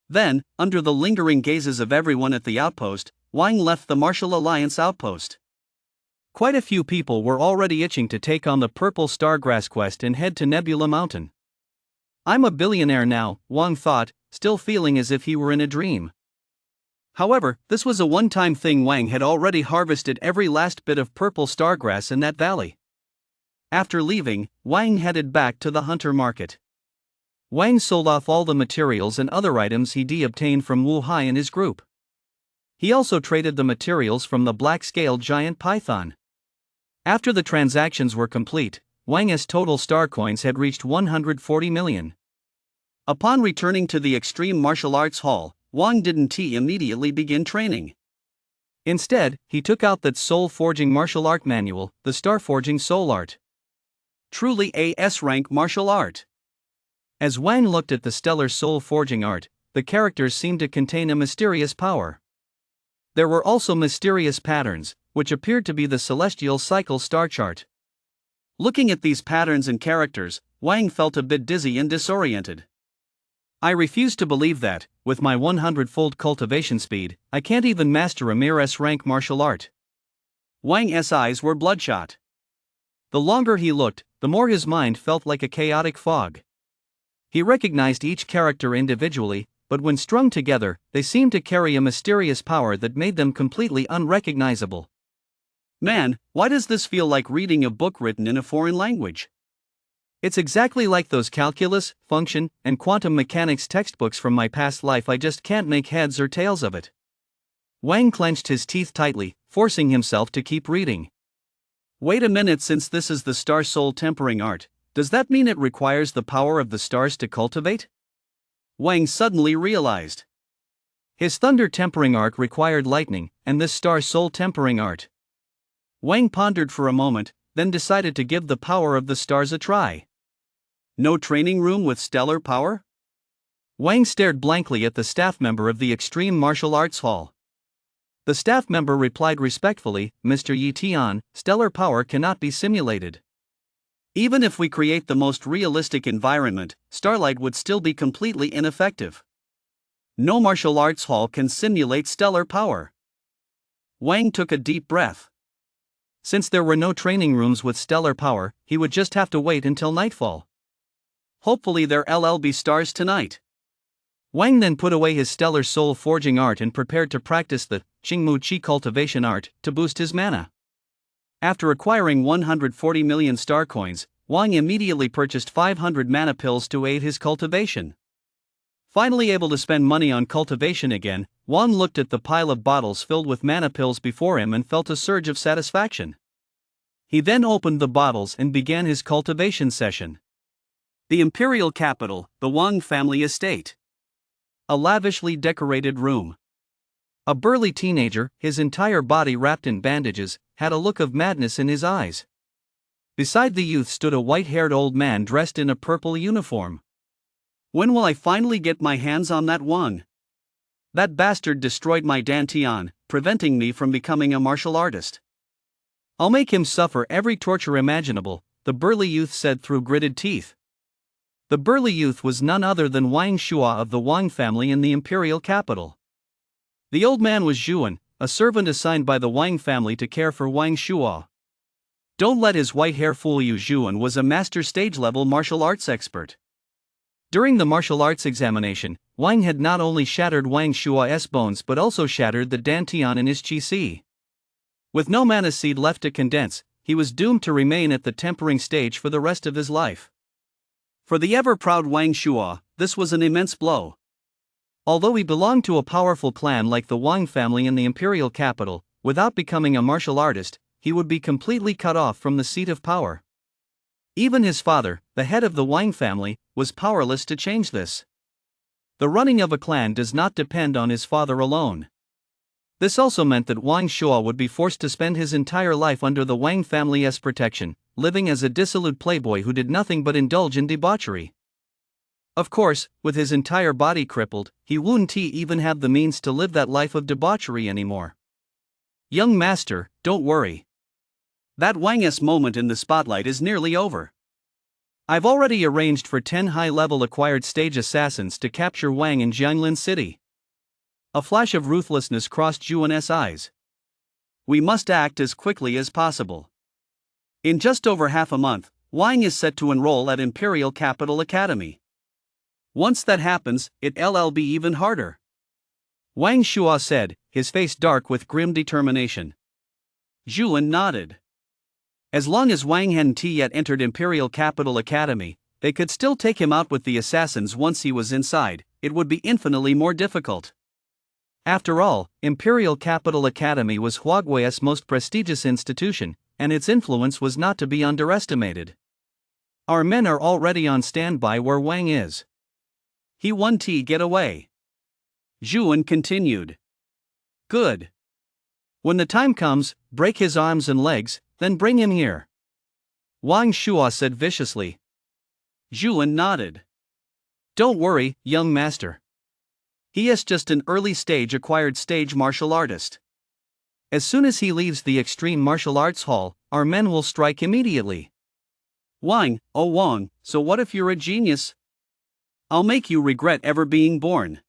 Then, under the lingering gazes of everyone at the outpost, Wang left the Martial Alliance outpost. Quite a few people were already itching to take on the Purple Stargrass quest and head to Nebula Mountain. I'm a billionaire now, Wang thought, still feeling as if he were in a dream. However, this was a one-time thing. Wang had already harvested every last bit of purple stargrass in that valley. After leaving, Wang headed back to the hunter market. Wang sold off all the materials and other items he obtained from Wu Hai and his group. He also traded the materials from the black-scaled giant python. After the transactions were complete, Wang's total star coins had reached 140 million. Upon returning to the Extreme Martial Arts Hall, Wang didn't immediately begin training. Instead, he took out that soul-forging martial art manual, the Star-Forging Soul Art. Truly a S-rank martial art. As Wang looked at the stellar soul-forging art, the characters seemed to contain a mysterious power. There were also mysterious patterns, which appeared to be the celestial cycle star chart. Looking at these patterns and characters, Wang felt a bit dizzy and disoriented. I refuse to believe that, with my 100-fold cultivation speed, I can't even master a mere S-rank martial art. Wang's eyes were bloodshot. The longer he looked, the more his mind felt like a chaotic fog. He recognized each character individually, but when strung together, they seemed to carry a mysterious power that made them completely unrecognizable. Man, why does this feel like reading a book written in a foreign language? It's exactly like those calculus, function, and quantum mechanics textbooks from my past life. I just can't make heads or tails of it. Wang clenched his teeth tightly, forcing himself to keep reading. Wait a minute, since this is the star soul tempering art, does that mean it requires the power of the stars to cultivate? Wang suddenly realized. His thunder tempering art required lightning, and this star soul tempering art. Wang pondered for a moment, then decided to give the power of the stars a try. No training room with stellar power? Wang stared blankly at the staff member of the Extreme Martial Arts Hall. The staff member replied respectfully, "Mr. Yi Tian, stellar power cannot be simulated. Even if we create the most realistic environment, starlight would still be completely ineffective. No martial arts hall can simulate stellar power." Wang took a deep breath. Since there were no training rooms with stellar power, he would just have to wait until nightfall. Hopefully there'll be stars tonight. Wang then put away his stellar soul forging art and prepared to practice the Qingmu Qi cultivation art to boost his mana. After acquiring 140 million star coins, Wang immediately purchased 500 mana pills to aid his cultivation. Finally able to spend money on cultivation again, Wang looked at the pile of bottles filled with mana pills before him and felt a surge of satisfaction. He then opened the bottles and began his cultivation session. The imperial capital, the Wang family estate. A lavishly decorated room. A burly teenager, his entire body wrapped in bandages, had a look of madness in his eyes. Beside the youth stood a white-haired old man dressed in a purple uniform. When will I finally get my hands on that Wang? That bastard destroyed my dantian, preventing me from becoming a martial artist. I'll make him suffer every torture imaginable, the burly youth said through gritted teeth. The burly youth was none other than Wang Shua of the Wang family in the imperial capital. The old man was Zhuan, a servant assigned by the Wang family to care for Wang Shua. Don't let his white hair fool you. Zhuan was a master stage-level martial arts expert. During the martial arts examination, Wang had not only shattered Wang Shua's bones but also shattered the dantian in his qi. With no mana seed left to condense, he was doomed to remain at the tempering stage for the rest of his life. For the ever-proud Wang Shua, this was an immense blow. Although he belonged to a powerful clan like the Wang family in the imperial capital, without becoming a martial artist, he would be completely cut off from the seat of power. Even his father, the head of the Wang family, was powerless to change this. The running of a clan does not depend on his father alone. This also meant that Wang Shua would be forced to spend his entire life under the Wang family's protection, living as a dissolute playboy who did nothing but indulge in debauchery. Of course, with his entire body crippled, he wouldn't even have the means to live that life of debauchery anymore. Young master, don't worry. That Wang's moment in the spotlight is nearly over. I've already arranged for 10 high-level acquired stage assassins to capture Wang in Jianglin City. A flash of ruthlessness crossed Zhuan's eyes. We must act as quickly as possible. In just over half a month, Wang is set to enroll at Imperial Capital Academy. Once that happens, it'll be even harder. Wang Shua said, his face dark with grim determination. Zhuan nodded. As long as Wang hadn't yet entered Imperial Capital Academy, they could still take him out with the assassins. Once he was inside, it would be infinitely more difficult. After all, Imperial Capital Academy was Huagui's most prestigious institution, and its influence was not to be underestimated. Our men are already on standby where Wang is. He won't get away. Zhuan continued. Good. When the time comes, break his arms and legs, then bring him here. Wang Shua said viciously. Zhuan nodded. Don't worry, young master. He is just an early-stage acquired stage martial artist. As soon as he leaves the Extreme Martial Arts Hall, our men will strike immediately. Wang, oh Wang, so what if you're a genius? I'll make you regret ever being born.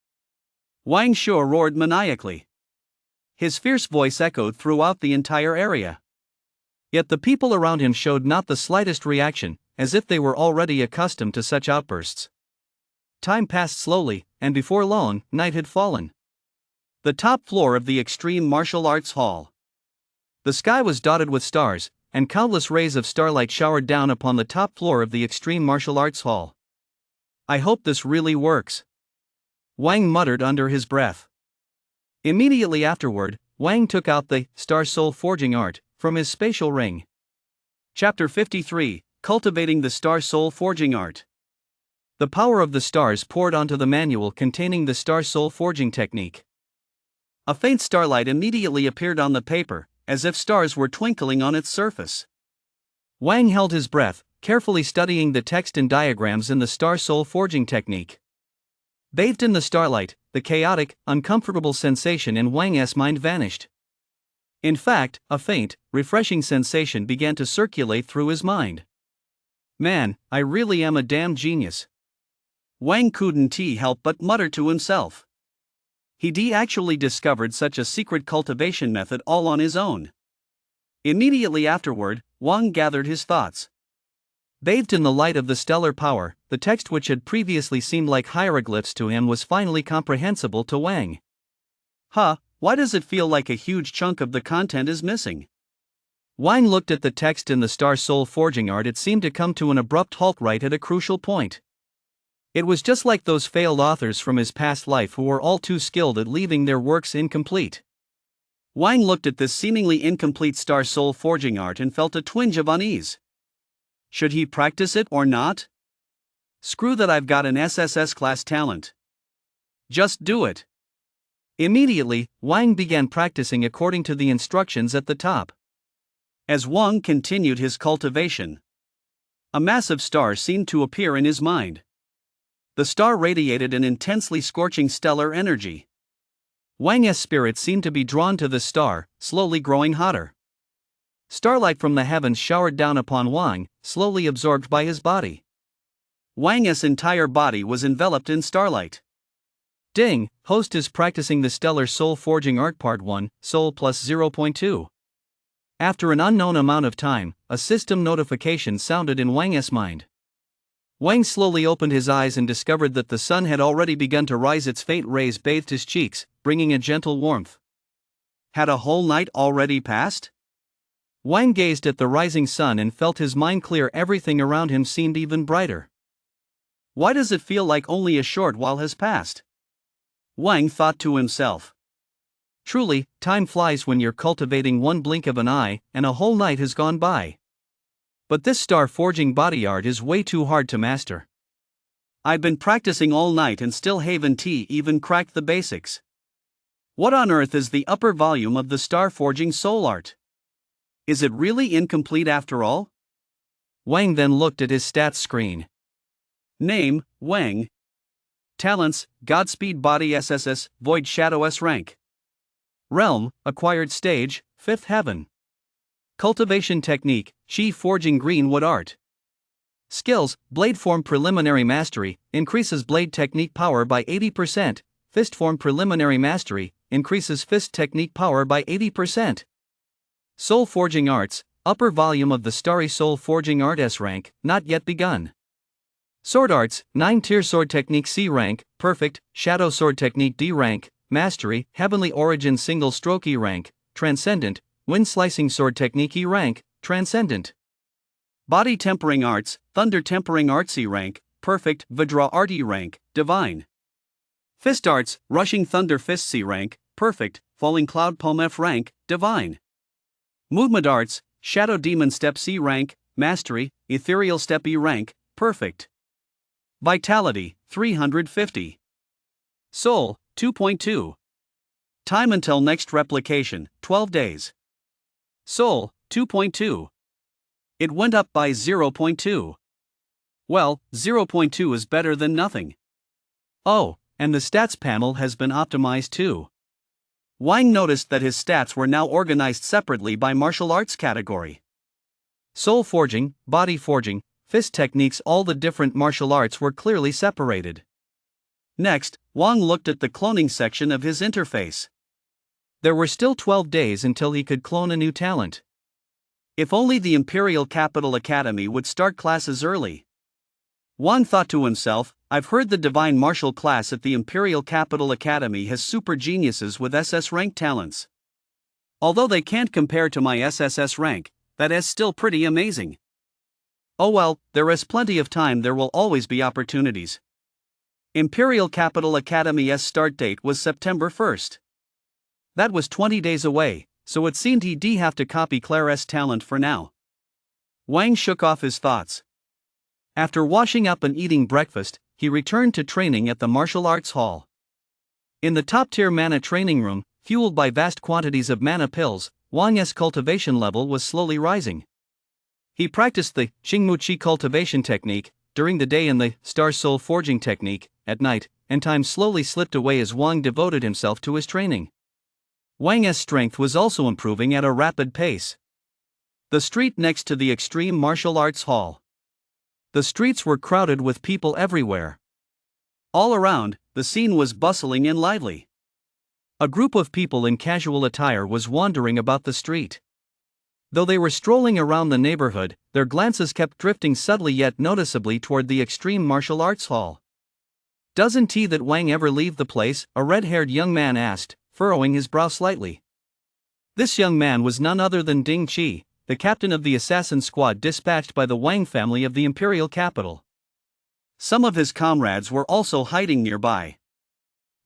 Wang Shua roared maniacally. His fierce voice echoed throughout the entire area. Yet the people around him showed not the slightest reaction, as if they were already accustomed to such outbursts. Time passed slowly, and before long, night had fallen. The top floor of the Extreme Martial Arts Hall. The sky was dotted with stars, and countless rays of starlight showered down upon the top floor of the Extreme Martial Arts Hall. I hope this really works. Wang muttered under his breath. Immediately afterward, Wang took out the Star Soul Forging Art from his spatial ring. Chapter 53, Cultivating the Star Soul Forging Art. The power of the stars poured onto the manual containing the Star Soul Forging technique. A faint starlight immediately appeared on the paper, as if stars were twinkling on its surface. Wang held his breath, carefully studying the text and diagrams in the Star Soul Forging technique. Bathed in the starlight, the chaotic, uncomfortable sensation in Wang's mind vanished. In fact, a faint, refreshing sensation began to circulate through his mind. Man, I really am a damn genius. Wang couldn't help but mutter to himself. He actually discovered such a secret cultivation method all on his own. Immediately afterward, Wang gathered his thoughts. Bathed in the light of the stellar power, the text which had previously seemed like hieroglyphs to him was finally comprehensible to Wang. Why does it feel like a huge chunk of the content is missing? Wang looked at the text in the Star Soul Forging Art. It seemed to come to an abrupt halt right at a crucial point. It was just like those failed authors from his past life who were all too skilled at leaving their works incomplete. Wang looked at this seemingly incomplete Star Soul Forging Art and felt a twinge of unease. Should he practice it or not? Screw that, I've got an SSS class talent. Just do it. Immediately, Wang began practicing according to the instructions at the top. As Wang continued his cultivation, a massive star seemed to appear in his mind. The star radiated an intensely scorching stellar energy. Wang's spirit seemed to be drawn to the star, slowly growing hotter. Starlight from the heavens showered down upon Wang, slowly absorbed by his body. Wang's entire body was enveloped in starlight. Ding, host is practicing the Stellar Soul Forging Art Part 1, Soul plus 0.2. After an unknown amount of time, a system notification sounded in Wang's mind. Wang slowly opened his eyes and discovered that the sun had already begun to rise. Its faint rays bathed his cheeks, bringing a gentle warmth. Had a whole night already passed? Wang gazed at the rising sun and felt his mind clear. Everything around him seemed even brighter. Why does it feel like only a short while has passed? Wang thought to himself. Truly, time flies when you're cultivating. One blink of an eye, and a whole night has gone by. But this star forging body art is way too hard to master. I've been practicing all night and still haven't even cracked the basics. What on earth is the upper volume of the star forging soul art? Is it really incomplete after all? Wang then looked at his stats screen. Name, Wang. Talents, Godspeed Body SSS, Void Shadow S-Rank. Realm, Acquired Stage, 5th Heaven. Cultivation Technique, Chi Forging Greenwood Art. Skills, Blade Form Preliminary Mastery, increases blade technique power by 80%, Fist Form Preliminary Mastery, increases fist technique power by 80%. Soul Forging Arts, upper volume of the Starry Soul Forging Art S-Rank, not yet begun. Sword Arts, 9-tier Sword Technique C rank, Perfect, Shadow Sword Technique D rank, Mastery, Heavenly Origin Single Stroke E rank, Transcendent, Wind Slicing Sword Technique E rank, Transcendent. Body Tempering Arts, Thunder Tempering Arts E rank, Perfect, Vidra Art E rank, Divine. Fist Arts, Rushing Thunder Fist C rank, Perfect, Falling Cloud Palm F rank, Divine. Movement Arts, Shadow Demon Step C rank, Mastery, Ethereal Step E rank, Perfect. Vitality, 350. Soul, 2.2. Time until next replication, 12 days. Soul, 2.2. It went up by 0.2. Well, 0.2 is better than nothing. Oh, and the stats panel has been optimized too. Wang noticed that his stats were now organized separately by martial arts category. Soul Forging, Body Forging, Fist Techniques. All the different martial arts were clearly separated. Next, Wang looked at the cloning section of his interface. There were still 12 days until he could clone a new talent. If only the Imperial Capital Academy would start classes early. Wang thought to himself, I've heard the Divine Martial class at the Imperial Capital Academy has super geniuses with SS rank talents. Although they can't compare to my SSS rank, that is still pretty amazing. Oh well, there is plenty of time. There will always be opportunities. Imperial Capital Academy's start date was September 1st. That was 20 days away, so it seemed he'd have to copy Claire's talent for now. Wang shook off his thoughts. After washing up and eating breakfast, he returned to training at the martial arts hall. In the top-tier mana training room, fueled by vast quantities of mana pills, Wang's cultivation level was slowly rising. He practiced the Qingmuqi cultivation technique during the day and the Star Soul forging technique at night, and time slowly slipped away as Wang devoted himself to his training. Wang's strength was also improving at a rapid pace. The street next to the Extreme Martial Arts Hall. The streets were crowded with people everywhere. All around, the scene was bustling and lively. A group of people in casual attire was wandering about the street. Though they were strolling around the neighborhood, their glances kept drifting subtly yet noticeably toward the Extreme Martial Arts Hall. "Doesn't that Wang ever leave the place?" a red-haired young man asked, furrowing his brow slightly. This young man was none other than Ding Qi, the captain of the assassin squad dispatched by the Wang family of the imperial capital. Some of his comrades were also hiding nearby.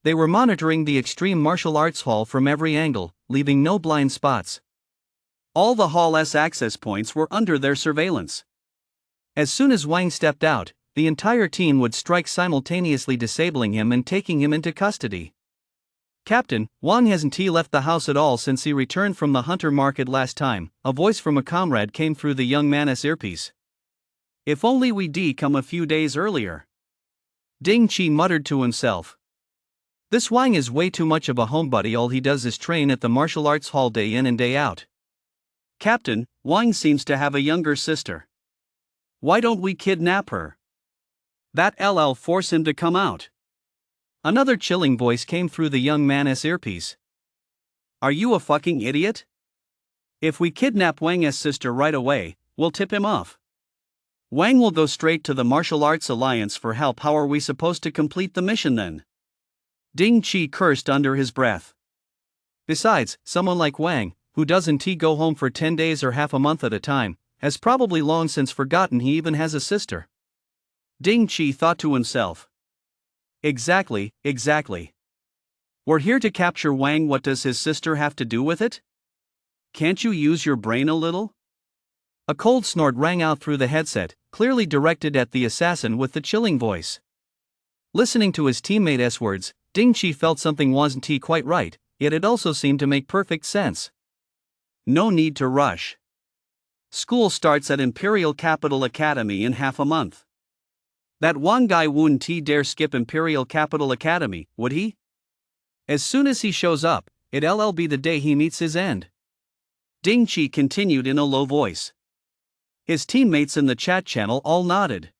They were monitoring the Extreme Martial Arts Hall from every angle, leaving no blind spots. All the hall's access points were under their surveillance. As soon as Wang stepped out, the entire team would strike, simultaneously disabling him and taking him into custody. "Captain, Wang hasn't left the house at all since he returned from the hunter market last time," a voice from a comrade came through the young man's earpiece. "If only we'd come a few days earlier." Ding Qi muttered to himself. "This Wang is way too much of a homebody. All he does is train at the martial arts hall day in and day out." "Captain, Wang seems to have a younger sister. Why don't we kidnap her? That'll force him to come out." Another chilling voice came through the young man's earpiece. "Are you a fucking idiot? If we kidnap Wang's sister right away, we'll tip him off. Wang will go straight to the Martial Arts Alliance for help. How are we supposed to complete the mission then?" Ding Qi cursed under his breath. "Besides, someone like Wang, who doesn't go home for 10 days or half a month at a time, has probably long since forgotten he even has a sister." Ding Qi thought to himself. Exactly. We're here to capture Wang. What does his sister have to do with it? Can't you use your brain a little? A cold snort rang out through the headset, clearly directed at the assassin with the chilling voice. Listening to his teammate's words, Ding Qi felt something wasn't quite right, yet it also seemed to make perfect sense. No need to rush. School starts at Imperial Capital Academy in half a month. That Wang guy wouldn't dare skip Imperial Capital Academy, would he? As soon as he shows up, it'll be the day he meets his end. Ding Qi continued in a low voice. His teammates in the chat channel all nodded.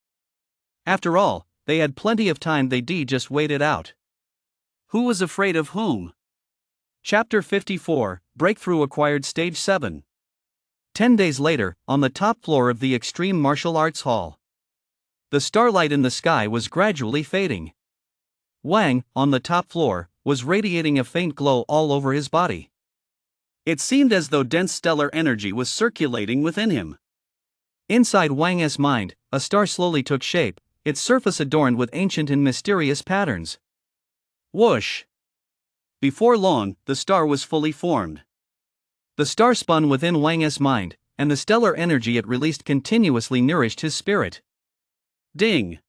After all, they had plenty of time. They'd just wait it out. Who was afraid of whom? Chapter 54, Breakthrough acquired Stage 7. 10 days later, on the top floor of the Extreme Martial Arts Hall. The starlight in the sky was gradually fading. Wang, on the top floor, was radiating a faint glow all over his body. It seemed as though dense stellar energy was circulating within him. Inside Wang's mind, a star slowly took shape, its surface adorned with ancient and mysterious patterns. Whoosh! Before long, the star was fully formed. The star spun within Wang's mind, and the stellar energy it released continuously nourished his spirit. Ding!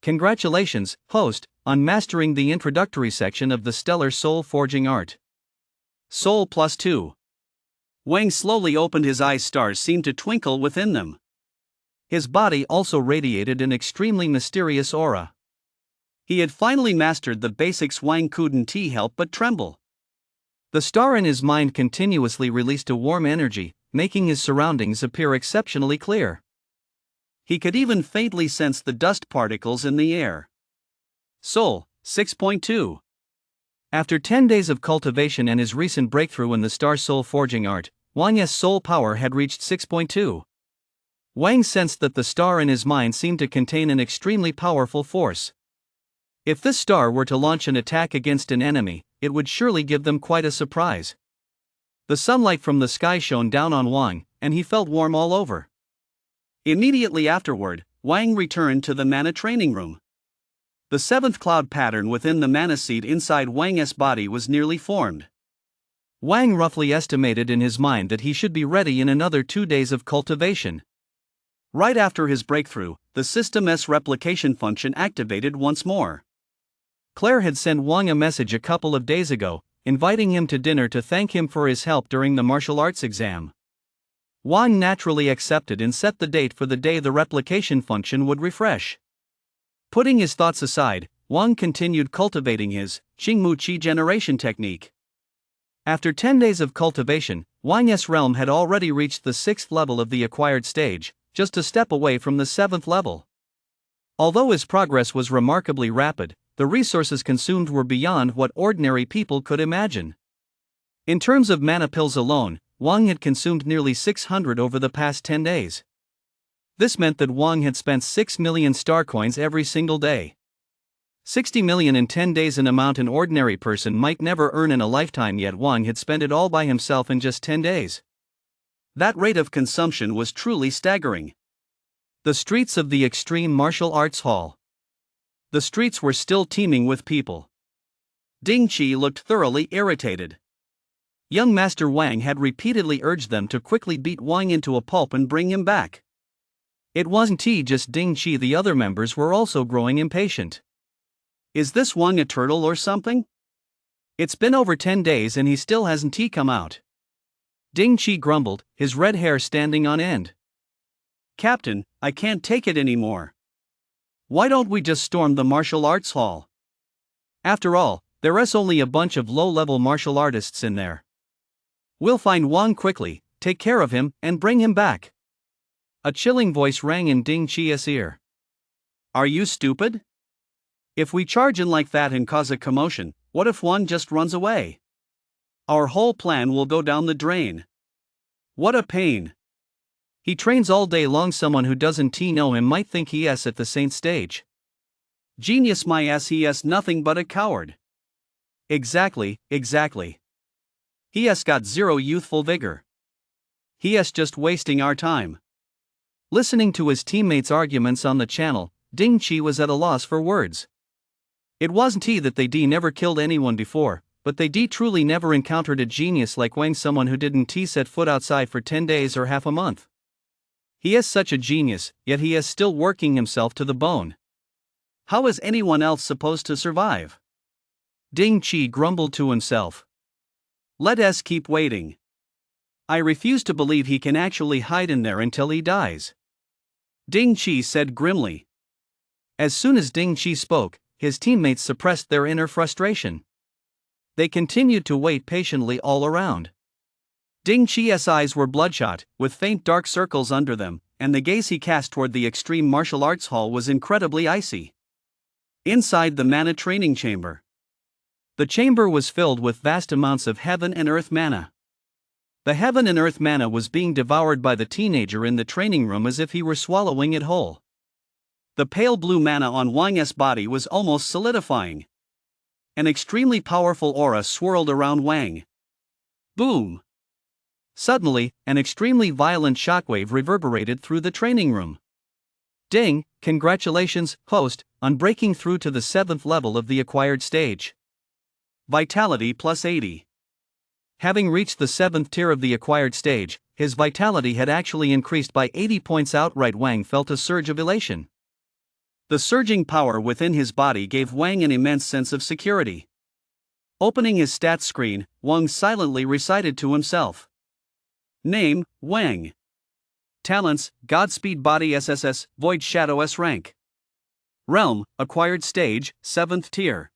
Congratulations, host, on mastering the introductory section of the stellar soul forging art. Soul +2. Wang slowly opened his eyes. Stars seemed to twinkle within them. His body also radiated an extremely mysterious aura. He had finally mastered the basics. Wang couldn't help but tremble. The star in his mind continuously released a warm energy, making his surroundings appear exceptionally clear. He could even faintly sense the dust particles in the air. Soul 6.2. After 10 days of cultivation and his recent breakthrough in the star soul forging art, Wang's soul power had reached 6.2. Wang sensed that the star in his mind seemed to contain an extremely powerful force. If this star were to launch an attack against an enemy, it would surely give them quite a surprise. The sunlight from the sky shone down on Wang, and he felt warm all over. Immediately afterward, Wang returned to the mana training room. The seventh cloud pattern within the mana seed inside Wang's body was nearly formed. Wang roughly estimated in his mind that he should be ready in another 2 days of cultivation. Right after his breakthrough, the system's replication function activated once more. Claire had sent Wang a message a couple of days ago, inviting him to dinner to thank him for his help during the martial arts exam. Wang naturally accepted and set the date for the day the replication function would refresh. Putting his thoughts aside, Wang continued cultivating his Qingmu Qi generation technique. After 10 days of cultivation, Wang's realm had already reached the 6th level of the acquired stage, just a step away from the 7th level. Although his progress was remarkably rapid, the resources consumed were beyond what ordinary people could imagine. In terms of mana pills alone, Wang had consumed nearly 600 over the past 10 days. This meant that Wang had spent 6 million star coins every single day. 60 million in 10 days, an amount an ordinary person might never earn in a lifetime, yet Wang had spent it all by himself in just 10 days. That rate of consumption was truly staggering. The streets of the Extreme Martial Arts Hall. The streets were still teeming with people. Ding Qi looked thoroughly irritated. Young Master Wang had repeatedly urged them to quickly beat Wang into a pulp and bring him back. It wasn't just Ding Qi, the other members were also growing impatient. Is this Wang a turtle or something? It's been over 10 days and he still hasn't come out. Ding Qi grumbled, his red hair standing on end. Captain, I can't take it anymore. Why don't we just storm the martial arts hall? After all, there's only a bunch of low-level martial artists in there. We'll find Wang quickly, take care of him, and bring him back. A chilling voice rang in Ding Qi's ear. Are you stupid? If we charge in like that and cause a commotion, what if Wang just runs away? Our whole plan will go down the drain. What a pain. He trains all day long. Someone who doesn't know him might think he is at the saint stage. Genius my ass, he is nothing but a coward. Exactly. He has got zero youthful vigor. He is just wasting our time. Listening to his teammates' arguments on the channel, Ding Qi was at a loss for words. It wasn't that they never killed anyone before, but they truly never encountered a genius like Wang, someone who didn't set foot outside for 10 days or half a month. He is such a genius, yet he is still working himself to the bone. How is anyone else supposed to survive? Ding Qi grumbled to himself. Let us keep waiting. I refuse to believe he can actually hide in there until he dies. Ding Qi said grimly. As soon as Ding Qi spoke, his teammates suppressed their inner frustration. They continued to wait patiently all around. Ding Qi's eyes were bloodshot, with faint dark circles under them, and the gaze he cast toward the Extreme Martial Arts Hall was incredibly icy. Inside the mana training chamber. The chamber was filled with vast amounts of heaven and earth mana. The heaven and earth mana was being devoured by the teenager in the training room as if he were swallowing it whole. The pale blue mana on Wang's body was almost solidifying. An extremely powerful aura swirled around Wang. Boom! Suddenly, an extremely violent shockwave reverberated through the training room. Ding, congratulations, host, on breaking through to the 7th level of the acquired stage. Vitality plus 80. Having reached the 7th tier of the acquired stage, his vitality had actually increased by 80 points outright. Wang felt a surge of elation. The surging power within his body gave Wang an immense sense of security. Opening his stats screen, Wang silently recited to himself. Name, Wang. Talents, Godspeed Body SSS, Void Shadow S-Rank. Realm, Acquired Stage, 7th Tier.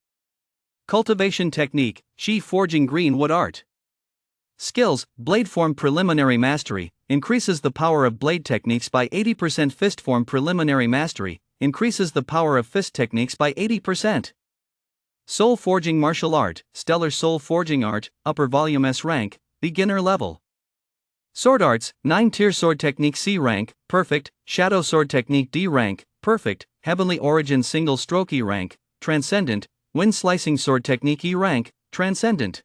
Cultivation Technique, Qi Forging Greenwood Art. Skills, Blade Form Preliminary Mastery, increases the power of blade techniques by 80%. Fist Form Preliminary Mastery, increases the power of fist techniques by 80%. Soul Forging Martial Art, Stellar Soul Forging Art, Upper Volume S Rank, Beginner Level. Sword Arts, 9-tier Sword Technique C Rank, Perfect, Shadow Sword Technique D Rank, Perfect, Heavenly Origin Single Stroke E Rank, Transcendent, Wind Slicing Sword Technique E Rank, Transcendent.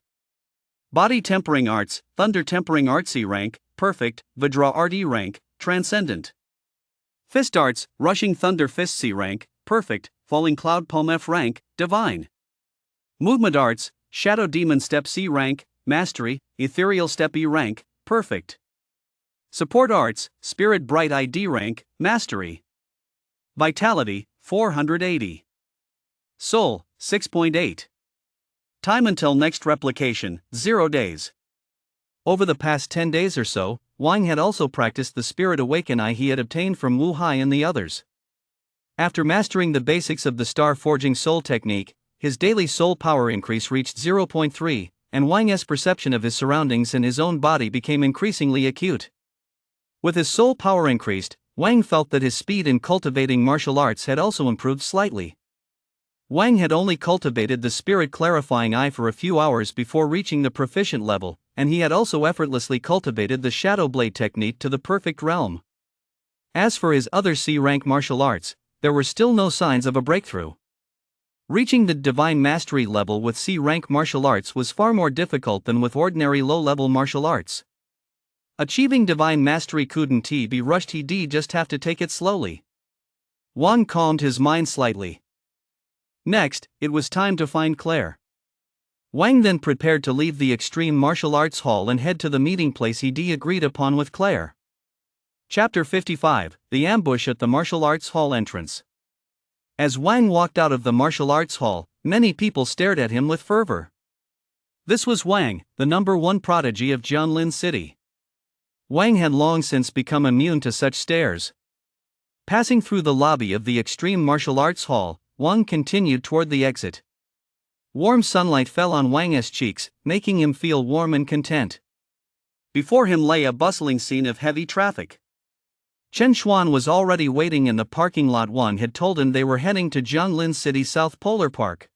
Body Tempering Arts, Thunder Tempering Arts E Rank, Perfect, Vidra Art E Rank, Transcendent. Fist Arts, Rushing Thunder Fist C Rank, Perfect, Falling Cloud Palm F Rank, Divine. Movement Arts, Shadow Demon Step C Rank, Mastery, Ethereal Step E rank, Perfect. Support Arts, Spirit Bright ID rank, Mastery. Vitality, 480. Soul, 6.8. Time until next replication, 0 days. Over the past 10 days or so, Wang had also practiced the Spirit Awaken Eye he had obtained from Wu Hai and the others. After mastering the basics of the Star Forging Soul technique, his daily soul power increase reached 0.3, and Wang's perception of his surroundings and his own body became increasingly acute. With his soul power increased, Wang felt that his speed in cultivating martial arts had also improved slightly. Wang had only cultivated the Spirit Clarifying Eye for a few hours before reaching the proficient level, and he had also effortlessly cultivated the Shadow Blade technique to the perfect realm. As for his other C-rank martial arts, there were still no signs of a breakthrough. Reaching the Divine Mastery level with C-rank martial arts was far more difficult than with ordinary low-level martial arts. Achieving Divine Mastery couldn't be rushed, he'd just have to take it slowly. Wang calmed his mind slightly. Next, it was time to find Claire. Wang then prepared to leave the Extreme Martial Arts Hall and head to the meeting place he'd agreed upon with Claire. Chapter 55, The Ambush at the Martial Arts Hall Entrance. As Wang walked out of the martial arts hall, many people stared at him with fervor. This was Wang, the #1 prodigy of Jianlin City. Wang had long since become immune to such stares. Passing through the lobby of the Extreme Martial Arts Hall, Wang continued toward the exit. Warm sunlight fell on Wang's cheeks, making him feel warm and content. Before him lay a bustling scene of heavy traffic. Chen Xuan was already waiting in the parking lot. Wang had told him they were heading to Jianlin City South Polar Park.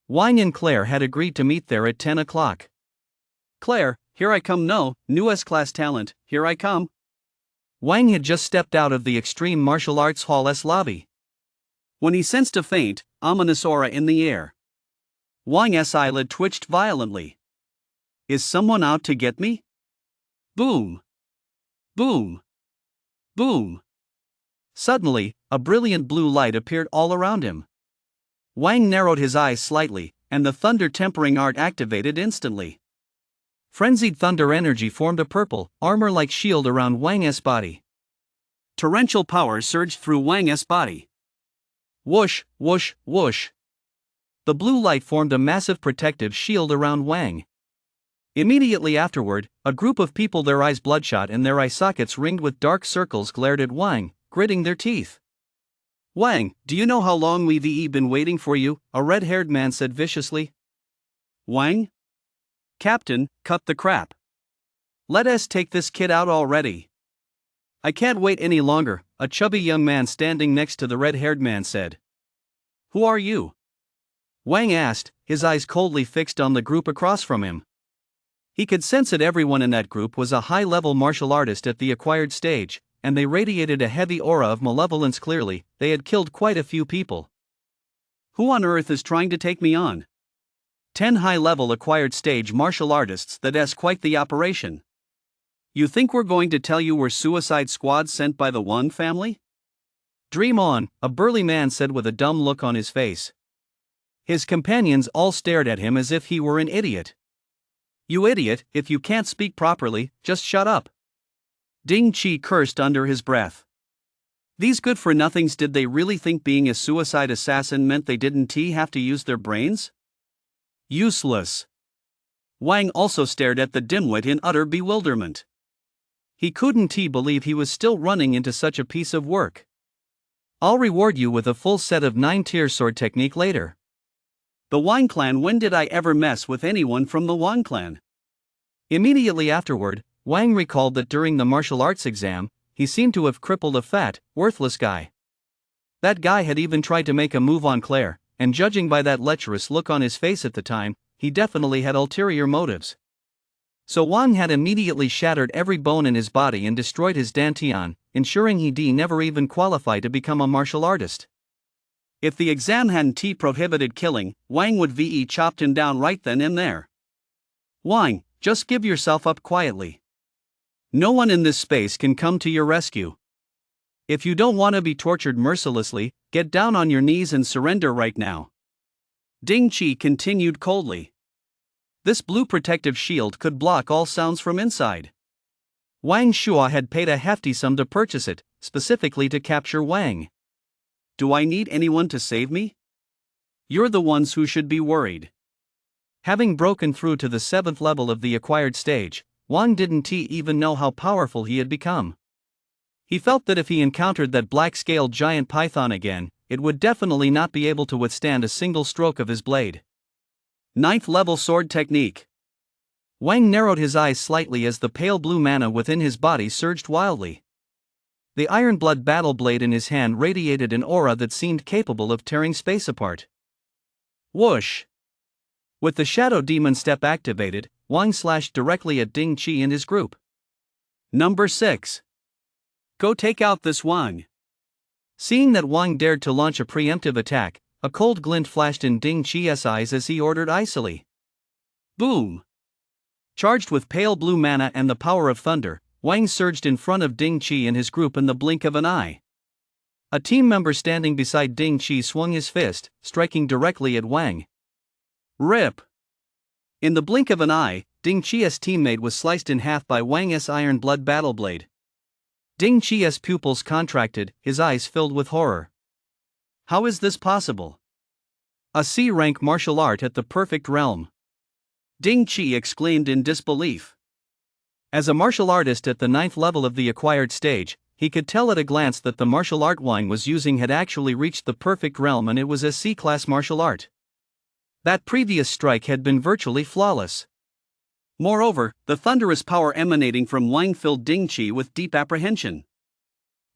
Wang and Claire had agreed to meet there at 10 o'clock. Claire, here I come. No, new S-class talent, here I come. Wang had just stepped out of the Extreme Martial Arts Hall's lobby when he sensed a faint, ominous aura in the air. Wang's eyelid twitched violently. Is someone out to get me? Boom! Boom! Boom! Suddenly, a brilliant blue light appeared all around him. Wang narrowed his eyes slightly, and the thunder tempering art activated instantly. Frenzied thunder energy formed a purple, armor-like shield around Wang's body. Torrential power surged through Wang's body. Whoosh, whoosh, whoosh. The blue light formed a massive protective shield around Wang. Immediately afterward, a group of people, their eyes bloodshot and their eye sockets ringed with dark circles, glared at Wang, gritting their teeth. Wang, do you know how long we've been waiting for you? A red-haired man said viciously. Wang? Captain, cut the crap. Let us take this kid out already. I can't wait any longer, a chubby young man standing next to the red-haired man said. Who are you? Wang asked, his eyes coldly fixed on the group across from him. He could sense that everyone in that group was a high-level martial artist at the acquired stage, and they radiated a heavy aura of malevolence. Clearly, they had killed quite a few people. Who on earth is trying to take me on? 10 high-level acquired stage martial artists, that's quite the operation. You think we're going to tell you we're Suicide Squad sent by the One family? Dream on, a burly man said with a dumb look on his face. His companions all stared at him as if he were an idiot. You idiot, if you can't speak properly, just shut up. Ding Chi cursed under his breath. These good-for-nothings, did they really think being a suicide assassin meant they didn't have to use their brains? Useless. Wang also stared at the dimwit in utter bewilderment. He couldn't believe he was still running into such a piece of work. I'll reward you with a full set of 9-tier sword technique later. The Wang clan. When did I ever mess with anyone from the Wang clan? Immediately afterward, Wang recalled that during the martial arts exam, he seemed to have crippled a fat, worthless guy. That guy had even tried to make a move on Claire, and judging by that lecherous look on his face at the time, he definitely had ulterior motives. So Wang had immediately shattered every bone in his body and destroyed his dantian, ensuring he'd never even qualify to become a martial artist. If the exam hadn't prohibited killing, Wang would chopped him down right then and there. Wang, just give yourself up quietly. No one in this space can come to your rescue. If you don't want to be tortured mercilessly, get down on your knees and surrender right now. Ding Chi continued coldly. This blue protective shield could block all sounds from inside. Wang Shua had paid a hefty sum to purchase it, specifically to capture Wang. Do I need anyone to save me? You're the ones who should be worried. Having broken through to the 7th level of the acquired stage, Wang didn't even know how powerful he had become. He felt that if he encountered that black-scaled giant python again, it would definitely not be able to withstand a single stroke of his blade. 9th level sword technique. Wang narrowed his eyes slightly as the pale blue mana within his body surged wildly. The iron blood battle blade in his hand radiated an aura that seemed capable of tearing space apart. Whoosh! With the Shadow Demon step activated, Wang slashed directly at Ding Qi and his group. Number 6. Go take out this Wang. Seeing that Wang dared to launch a preemptive attack, a cold glint flashed in Ding Qi's eyes as he ordered icily. Boom! Charged with pale blue mana and the power of thunder, Wang surged in front of Ding Qi and his group in the blink of an eye. A team member standing beside Ding Qi swung his fist, striking directly at Wang. Rip! In the blink of an eye, Ding Qi's teammate was sliced in half by Wang's iron blood battle blade. Ding Qi's pupils contracted, his eyes filled with horror. How is this possible? A C-rank martial art at the perfect realm. Ding Qi exclaimed in disbelief. As a martial artist at the 9th level of the acquired stage, he could tell at a glance that the martial art Wang was using had actually reached the perfect realm and it was a C-class martial art. That previous strike had been virtually flawless. Moreover, the thunderous power emanating from Wang filled Ding Qi with deep apprehension.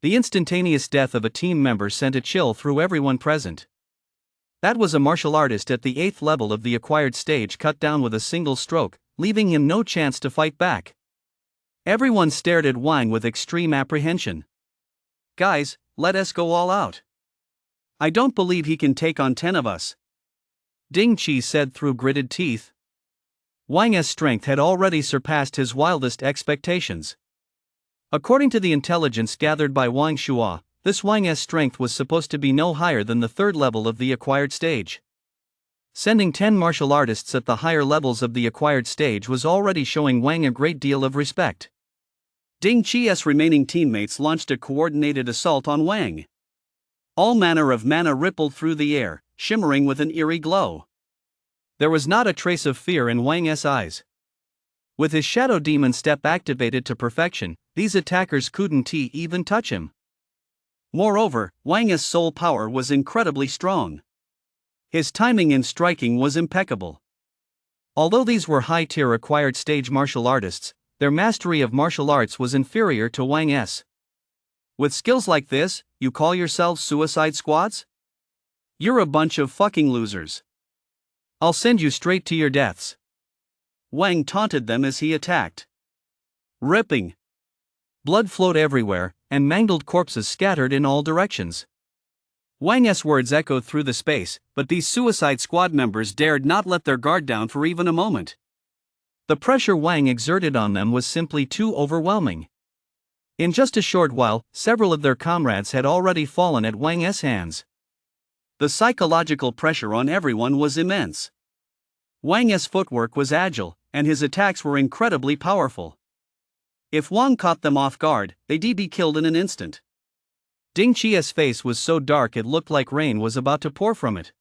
The instantaneous death of a team member sent a chill through everyone present. That was a martial artist at the 8th level of the acquired stage cut down with a single stroke, leaving him no chance to fight back. Everyone stared at Wang with extreme apprehension. Guys, let us go all out. I don't believe he can take on 10 of us. Ding Qi said through gritted teeth. Wang's strength had already surpassed his wildest expectations. According to the intelligence gathered by Wang Shua, this Wang's strength was supposed to be no higher than the 3rd level of the acquired stage. Sending 10 martial artists at the higher levels of the acquired stage was already showing Wang a great deal of respect. Ding Qi's remaining teammates launched a coordinated assault on Wang. All manner of mana rippled through the air, shimmering with an eerie glow. There was not a trace of fear in Wang's eyes. With his Shadow Demon step activated to perfection, these attackers couldn't even touch him. Moreover, Wang's soul power was incredibly strong. His timing in striking was impeccable. Although these were high-tier acquired stage martial artists, their mastery of martial arts was inferior to Wang's. With skills like this, you call yourselves suicide squads? You're a bunch of fucking losers. I'll send you straight to your deaths. Wang taunted them as he attacked. Ripping. Blood flowed everywhere, and mangled corpses scattered in all directions. Wang's words echoed through the space, but these Suicide Squad members dared not let their guard down for even a moment. The pressure Wang exerted on them was simply too overwhelming. In just a short while, several of their comrades had already fallen at Wang's hands. The psychological pressure on everyone was immense. Wang's footwork was agile, and his attacks were incredibly powerful. If Wang caught them off guard, they'd be killed in an instant. Ding Qi's face was so dark it looked like rain was about to pour from it.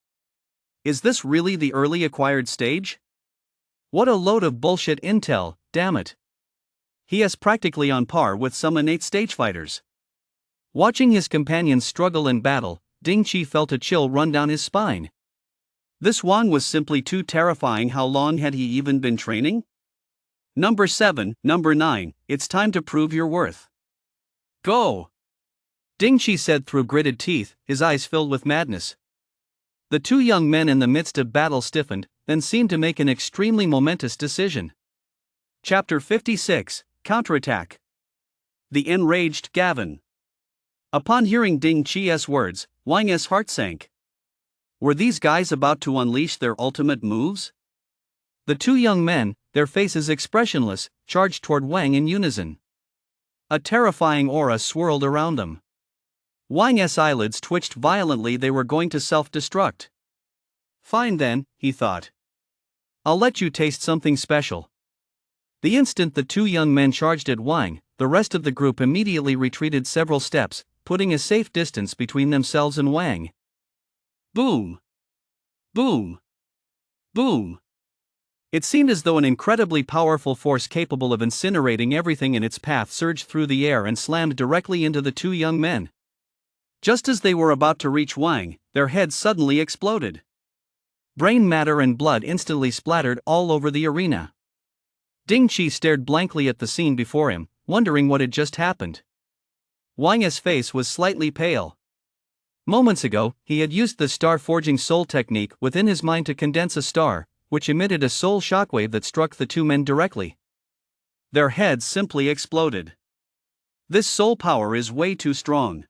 Is this really the early acquired stage? What a load of bullshit intel, damn it. He is practically on par with some innate stage fighters. Watching his companions struggle in battle, Ding Qi felt a chill run down his spine. This Wang was simply too terrifying. How long had he even been training? Number 7, Number 9, it's time to prove your worth. Go! Ding Qi said through gritted teeth, his eyes filled with madness. The two young men in the midst of battle stiffened, then seemed to make an extremely momentous decision. Chapter 56, Counterattack. The Enraged Gavin. Upon hearing Ding Qi's words, Wang's heart sank. Were these guys about to unleash their ultimate moves? The two young men, their faces expressionless, charged toward Wang in unison. A terrifying aura swirled around them. Wang's eyelids twitched violently. They were going to self-destruct. Fine then, he thought. I'll let you taste something special. The instant the two young men charged at Wang, the rest of the group immediately retreated several steps, putting a safe distance between themselves and Wang. Boom! Boom! Boom! It seemed as though an incredibly powerful force capable of incinerating everything in its path surged through the air and slammed directly into the two young men. Just as they were about to reach Wang, their heads suddenly exploded. Brain matter and blood instantly splattered all over the arena. Ding Qi stared blankly at the scene before him, wondering what had just happened. Wang's face was slightly pale. Moments ago, he had used the star-forging soul technique within his mind to condense a star, which emitted a soul shockwave that struck the two men directly. Their heads simply exploded. This soul power is way too strong.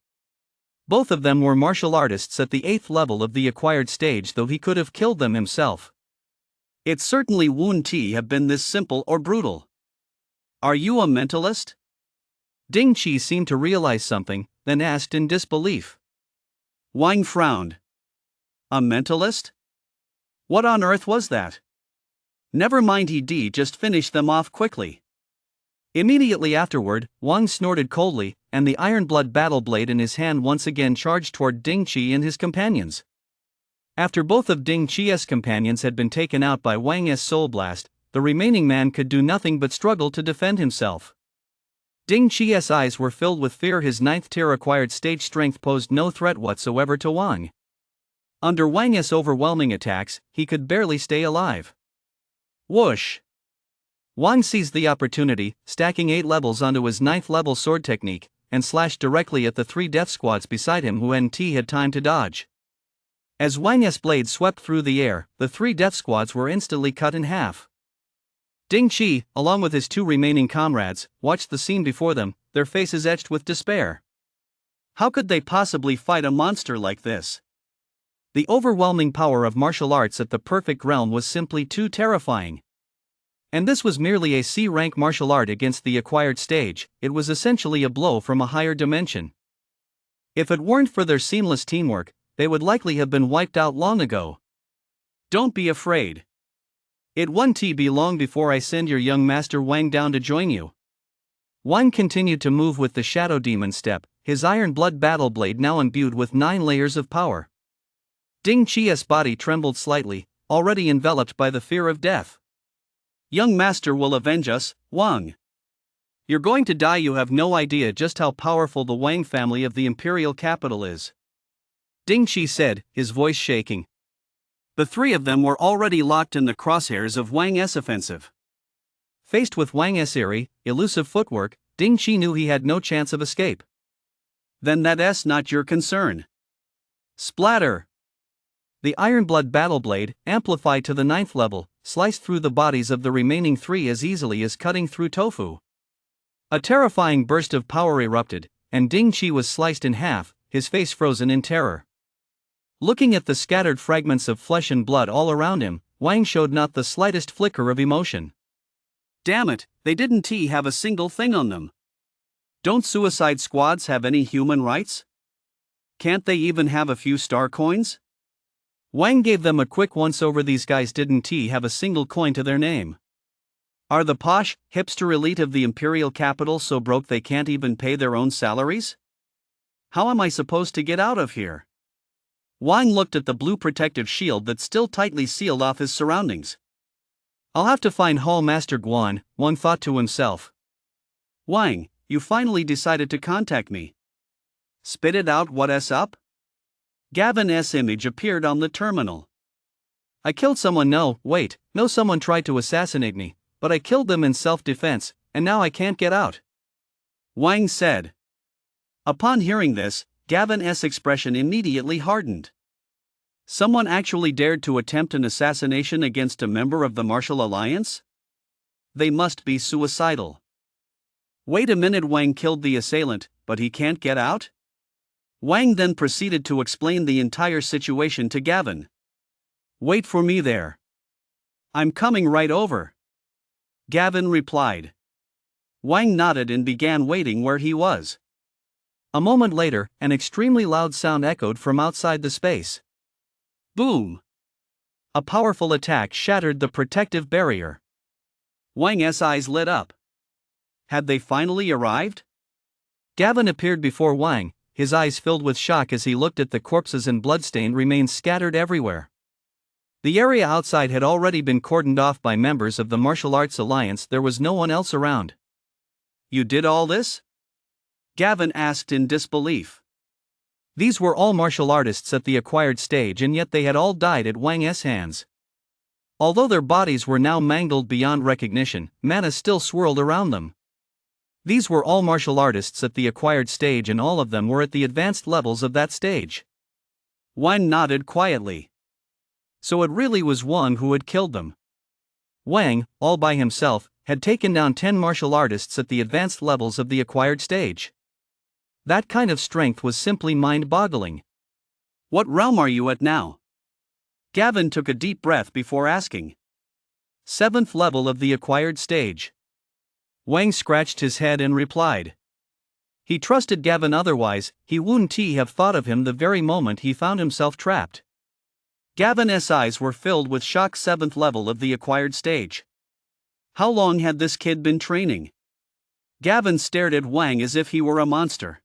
Both of them were martial artists at the 8th level of the acquired stage, though he could have killed them himself. It certainly wouldn't have been this simple or brutal. Are you a mentalist? Ding Qi seemed to realize something, then asked in disbelief. Wang frowned. A mentalist? What on earth was that? Never mind, he just finished them off quickly. Immediately afterward, Wang snorted coldly, and the iron blood battle blade in his hand once again charged toward Ding Qi and his companions. After both of Ding Qi's companions had been taken out by Wang's soul blast, the remaining man could do nothing but struggle to defend himself. Ding Qi's eyes were filled with fear. His 9th tier acquired stage strength posed no threat whatsoever to Wang. Under Wang's overwhelming attacks, he could barely stay alive. Whoosh! Wang seized the opportunity, stacking 8 levels onto his 9th level sword technique, and slashed directly at the 3 death squads beside him who had time to dodge. As Wang's blade swept through the air, the 3 death squads were instantly cut in half. Ding Qi, along with his 2 remaining comrades, watched the scene before them, their faces etched with despair. How could they possibly fight a monster like this? The overwhelming power of martial arts at the perfect realm was simply too terrifying. And this was merely a C-rank martial art against the acquired stage. It was essentially a blow from a higher dimension. If it weren't for their seamless teamwork, they would likely have been wiped out long ago. Don't be afraid. It won't be long before I send your young master Wang down to join you. Wang continued to move with the Shadow Demon step, his iron blood battle blade now imbued with 9 layers of power. Ding Qi's body trembled slightly, already enveloped by the fear of death. Young master will avenge us, Wang. You're going to die. You have no idea just how powerful the Wang family of the imperial capital is. Ding Qi said, his voice shaking. The 3 of them were already locked in the crosshairs of Wang's offensive. Faced with Wang's eerie, elusive footwork, Ding Qi knew he had no chance of escape. Then that's not your concern. Splatter! The iron blood battle blade, amplified to the 9th level, sliced through the bodies of the remaining 3 as easily as cutting through tofu. A terrifying burst of power erupted, and Ding Qi was sliced in half, his face frozen in terror. Looking at the scattered fragments of flesh and blood all around him, Wang showed not the slightest flicker of emotion. Damn it, they didn't have a single thing on them. Don't suicide squads have any human rights? Can't they even have a few star coins? Wang gave them a quick once-over. These guys didn't have a single coin to their name. Are the posh, hipster elite of the imperial capital so broke they can't even pay their own salaries? How am I supposed to get out of here? Wang looked at the blue protective shield that still tightly sealed off his surroundings. I'll have to find Hall Master Guan, Wang thought to himself. Wang, you finally decided to contact me. Spit it out. What's up? Gavin's image appeared on the terminal. I killed someone. No, someone tried to assassinate me, but I killed them in self-defense, and now I can't get out. Wang said. Upon hearing this, Gavin's expression immediately hardened. Someone actually dared to attempt an assassination against a member of the Martial Alliance? They must be suicidal. Wait a minute, Wang killed the assailant, but he can't get out? Wang then proceeded to explain the entire situation to Gavin. Wait for me there. I'm coming right over. Gavin replied. Wang nodded and began waiting where he was. A moment later, an extremely loud sound echoed from outside the space. Boom! A powerful attack shattered the protective barrier. Wang's eyes lit up. Had they finally arrived? Gavin appeared before Wang, his eyes filled with shock as he looked at the corpses and bloodstained remains scattered everywhere. The area outside had already been cordoned off by members of the Martial Arts Alliance. There was no one else around. You did all this? Gavin asked in disbelief. These were all martial artists at the acquired stage, and yet they had all died at Wang's hands. Although their bodies were now mangled beyond recognition, mana still swirled around them. These were all martial artists at the acquired stage, and all of them were at the advanced levels of that stage. Wang nodded quietly. So it really was Wang who had killed them. Wang, all by himself, had taken down 10 martial artists at the advanced levels of the acquired stage. That kind of strength was simply mind-boggling. What realm are you at now? Gavin took a deep breath before asking. 7th level of the acquired stage. Wang scratched his head and replied. He trusted Gavin, otherwise he wouldn't have thought of him the very moment he found himself trapped. Gavin's eyes were filled with shock. 7th level of the acquired stage. How long had this kid been training? Gavin stared at Wang as if he were a monster.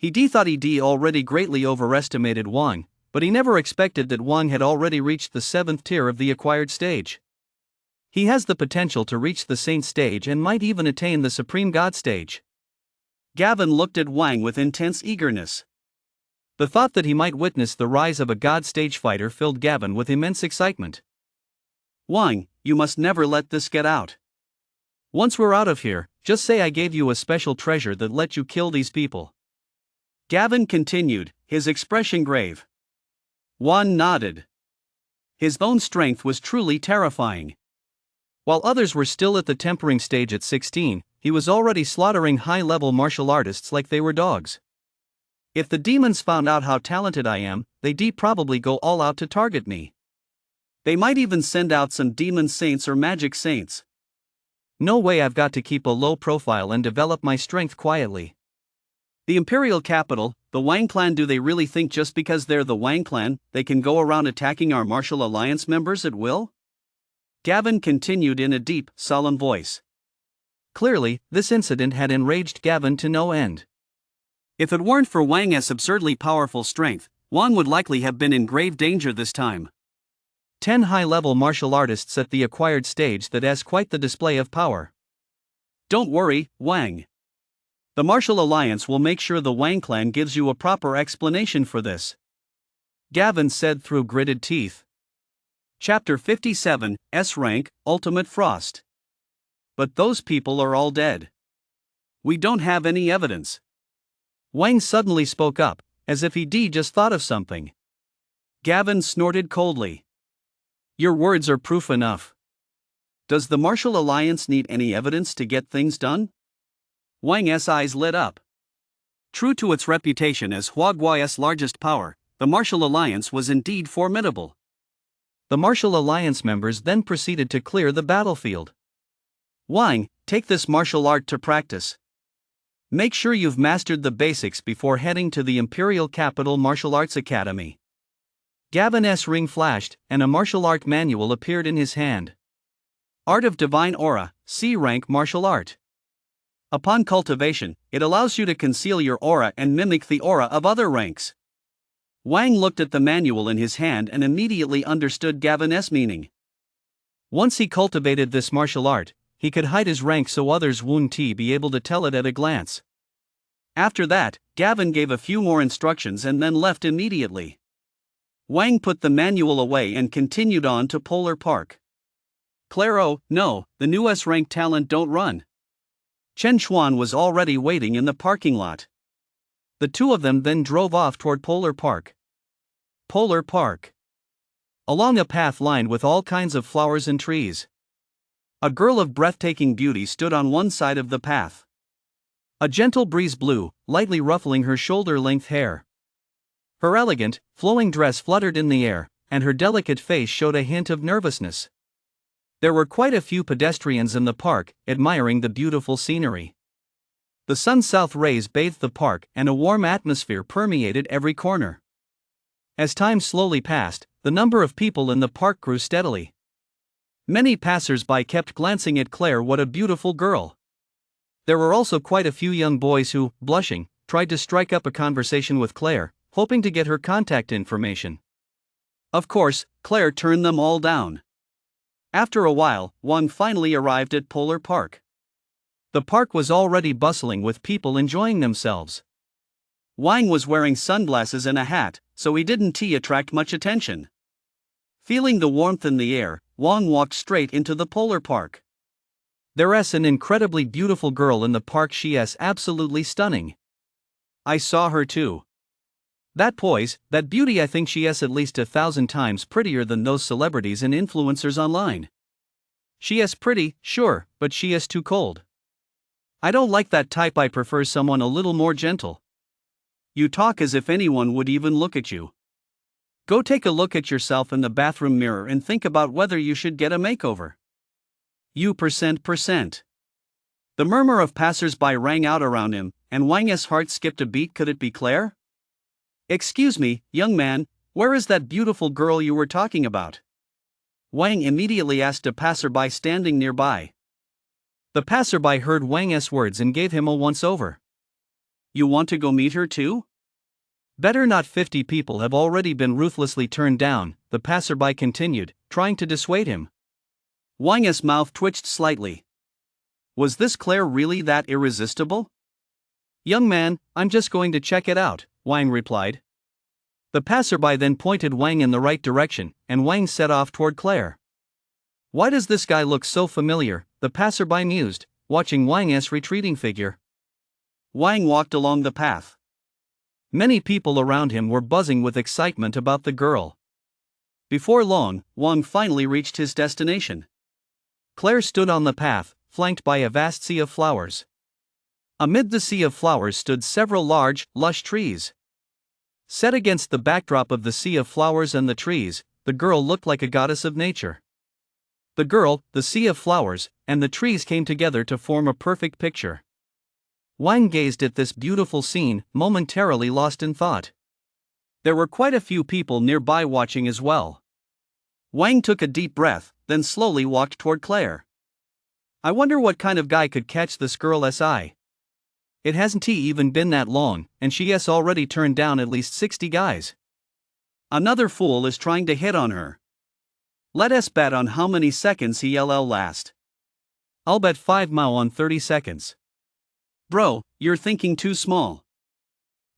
He thought he'd already greatly overestimated Wang, but he never expected that Wang had already reached the 7th tier of the acquired stage. He has the potential to reach the Saint stage and might even attain the Supreme God stage. Gavin looked at Wang with intense eagerness. The thought that he might witness the rise of a God stage fighter filled Gavin with immense excitement. Wang, you must never let this get out. Once we're out of here, just say I gave you a special treasure that let you kill these people. Gavin continued, his expression grave. Wang nodded. His own strength was truly terrifying. While others were still at the tempering stage at 16, he was already slaughtering high-level martial artists like they were dogs. If the demons found out how talented I am, they'd probably go all out to target me. They might even send out some demon saints or magic saints. No way, I've got to keep a low profile and develop my strength quietly. The Imperial capital, the Wang clan, do they really think just because they're the Wang clan, they can go around attacking our Martial Alliance members at will? Gavin continued in a deep, solemn voice. Clearly, this incident had enraged Gavin to no end. If it weren't for Wang's absurdly powerful strength, Wang would likely have been in grave danger this time. 10 high-level martial artists at the acquired stage, that has quite the display of power. Don't worry, Wang. The Martial Alliance will make sure the Wang clan gives you a proper explanation for this. Gavin said through gritted teeth. Chapter 57, S-Rank, Ultimate Frost. But those people are all dead. We don't have any evidence. Wang suddenly spoke up, as if he'd just thought of something. Gavin snorted coldly. Your words are proof enough. Does the Martial Alliance need any evidence to get things done? Wang's eyes lit up. True to its reputation as Huaguai's largest power, the Martial Alliance was indeed formidable. The Martial Alliance members then proceeded to clear the battlefield. Wang, take this martial art to practice. Make sure you've mastered the basics before heading to the Imperial Capital Martial Arts Academy. Gavin's ring flashed, and a martial art manual appeared in his hand. Art of Divine Aura, C-Rank Martial Art. Upon cultivation, it allows you to conceal your aura and mimic the aura of other ranks. Wang looked at the manual in his hand and immediately understood Gavin's meaning. Once he cultivated this martial art, he could hide his rank so others wouldn't be able to tell it at a glance. After that, Gavin gave a few more instructions and then left immediately. Wang put the manual away and continued on to Polar Park. Claro, no, the new S-Rank talent don't run. Chen Xuan was already waiting in the parking lot. The two of them then drove off toward Polar Park. Polar Park. Along a path lined with all kinds of flowers and trees. A girl of breathtaking beauty stood on one side of the path. A gentle breeze blew, lightly ruffling her shoulder-length hair. Her elegant, flowing dress fluttered in the air, and her delicate face showed a hint of nervousness. There were quite a few pedestrians in the park, admiring the beautiful scenery. The sun's south rays bathed the park, and a warm atmosphere permeated every corner. As time slowly passed, the number of people in the park grew steadily. Many passers-by kept glancing at Claire. What a beautiful girl. There were also quite a few young boys who, blushing, tried to strike up a conversation with Claire, hoping to get her contact information. Of course, Claire turned them all down. After a while, Wang finally arrived at Polar Park. The park was already bustling with people enjoying themselves. Wang was wearing sunglasses and a hat, so he didn't attract much attention. Feeling the warmth in the air, Wang walked straight into the Polar Park. There's an incredibly beautiful girl in the park. She's absolutely stunning. I saw her too. That poise, that beauty. I think she's at least 1,000 times prettier than those celebrities and influencers online. She is pretty, sure, but she is too cold. I don't like that type. I prefer someone a little more gentle. You talk as if anyone would even look at you. Go take a look at yourself in the bathroom mirror and think about whether you should get a makeover. You percent. The murmur of passers-by rang out around him, and Wang's heart skipped a beat. Could it be Claire? Excuse me, young man, where is that beautiful girl you were talking about? Wang immediately asked a passerby standing nearby. The passerby heard Wang's words and gave him a once-over. You want to go meet her too? Better not. 50 people have already been ruthlessly turned down, the passerby continued, trying to dissuade him. Wang's mouth twitched slightly. Was this Claire really that irresistible? Young man, I'm just going to check it out, Wang replied. The passerby then pointed Wang in the right direction, and Wang set off toward Claire. Why does this guy look so familiar? The passerby mused, watching Wang's retreating figure. Wang walked along the path. Many people around him were buzzing with excitement about the girl. Before long, Wang finally reached his destination. Claire stood on the path, flanked by a vast sea of flowers. Amid the sea of flowers stood several large, lush trees. Set against the backdrop of the sea of flowers and the trees, the girl looked like a goddess of nature. The girl, the sea of flowers, and the trees came together to form a perfect picture. Wang gazed at this beautiful scene, momentarily lost in thought. There were quite a few people nearby watching as well. Wang took a deep breath, then slowly walked toward Claire. I wonder what kind of guy could catch this girl's eye. It hasn't even been that long, and she has already turned down at least 60 guys. Another fool is trying to hit on her. Let us bet on how many seconds he'll last. I'll bet 5 mao on 30 seconds. Bro, you're thinking too small.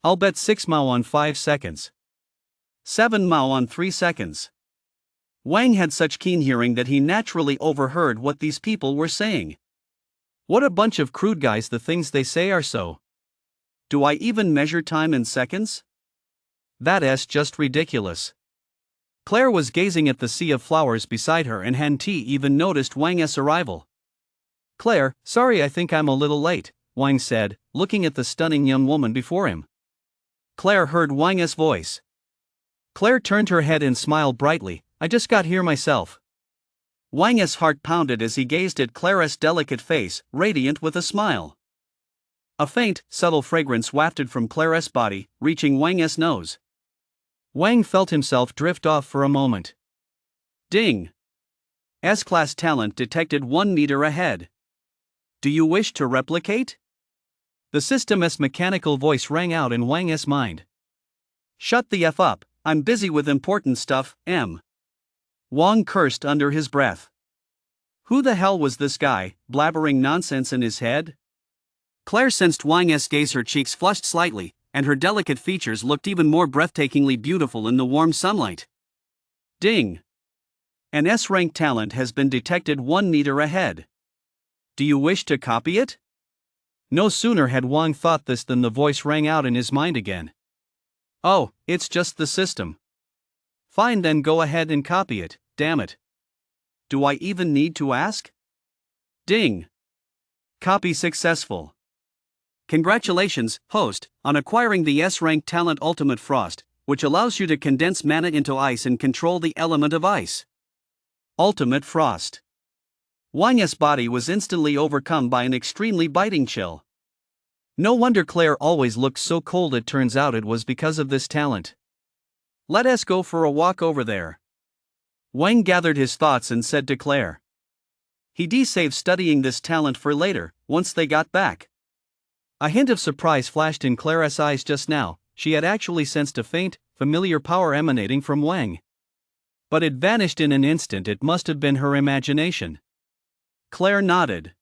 I'll bet 6 mao on 5 seconds. 7 mao on 3 seconds. Wang had such keen hearing that he naturally overheard what these people were saying. What a bunch of crude guys. The things they say are so. Do I even measure time in seconds? That's just ridiculous. Claire was gazing at the sea of flowers beside her and hadn't even noticed Wang's arrival. Claire, sorry, I think I'm a little late, Wang said, looking at the stunning young woman before him. Claire heard Wang's voice. Claire turned her head and smiled brightly. I just got here myself. Wang's heart pounded as he gazed at Claire's delicate face, radiant with a smile. A faint, subtle fragrance wafted from Claire's body, reaching Wang's nose. Wang felt himself drift off for a moment. Ding! S-class talent detected 1 meter ahead. Do you wish to replicate? The system's mechanical voice rang out in Wang's mind. Shut the F up, I'm busy with important stuff, Wang cursed under his breath. Who the hell was this guy, blabbering nonsense in his head? Claire sensed Wang's gaze. Her cheeks flushed slightly, and her delicate features looked even more breathtakingly beautiful in the warm sunlight. Ding! An S-rank talent has been detected 1 meter ahead. Do you wish to copy it? No sooner had Wang thought this than the voice rang out in his mind again. Oh, it's just the system. Fine, then go ahead and copy it, damn it. Do I even need to ask? Ding! Copy successful. Congratulations, host, on acquiring the S-rank talent Ultimate Frost, which allows you to condense mana into ice and control the element of ice. Ultimate Frost. Wang's body was instantly overcome by an extremely biting chill. No wonder Claire always looked so cold. It turns out it was because of this talent. Let us go for a walk over there. Wang gathered his thoughts and said to Claire. He'd save studying this talent for later, once they got back. A hint of surprise flashed in Claire's eyes just now. She had actually sensed a faint, familiar power emanating from Wang. But it vanished in an instant. It must have been her imagination. Claire nodded.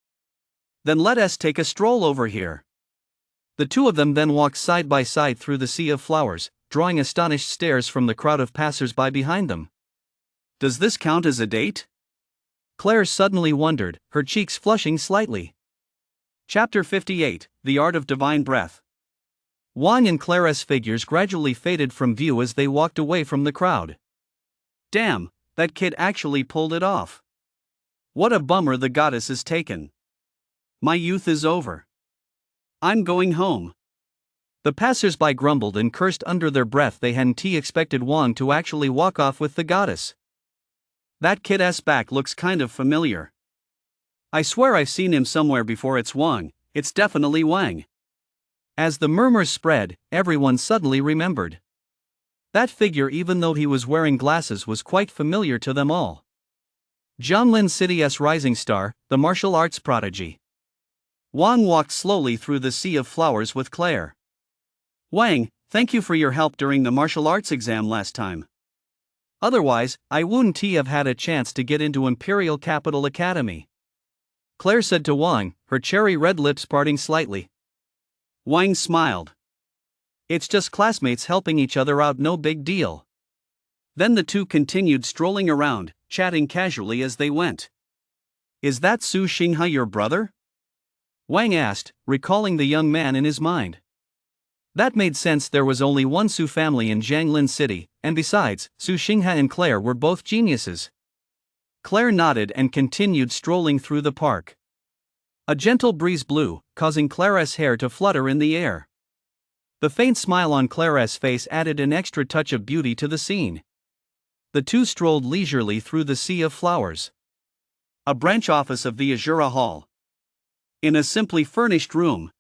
Then let us take a stroll over here. The two of them then walked side by side through the sea of flowers, drawing astonished stares from the crowd of passers-by behind them. Does this count as a date? Claire suddenly wondered, her cheeks flushing slightly. Chapter 58, The Art of Divine Breath. Wang and Claire's figures gradually faded from view as they walked away from the crowd. Damn, that kid actually pulled it off. What a bummer the goddess is taken. My youth is over. I'm going home. The passers-by grumbled and cursed under their breath. They hadn't expected Wang to actually walk off with the goddess. That kid's back looks kind of familiar. I swear I've seen him somewhere before. It's Wang, it's definitely Wang. As the murmurs spread, everyone suddenly remembered. That figure, even though he was wearing glasses, was quite familiar to them all. Jianlin City's rising star, the martial arts prodigy. Wang walked slowly through the sea of flowers with Claire. Wang, thank you for your help during the martial arts exam last time. Otherwise, I wouldn't have had a chance to get into Imperial Capital Academy. Claire said to Wang, her cherry red lips parting slightly. Wang smiled. It's just classmates helping each other out, no big deal. Then the two continued strolling around, chatting casually as they went. Is that Su Xinghe your brother? Wang asked, recalling the young man in his mind. That made sense. There was only one Su family in Jianlin City, and besides, Su Xinghe and Claire were both geniuses. Claire nodded and continued strolling through the park. A gentle breeze blew, causing Claire's hair to flutter in the air. The faint smile on Claire's face added an extra touch of beauty to the scene. The two strolled leisurely through the sea of flowers. A branch office of the Azura Hall. In a simply furnished room.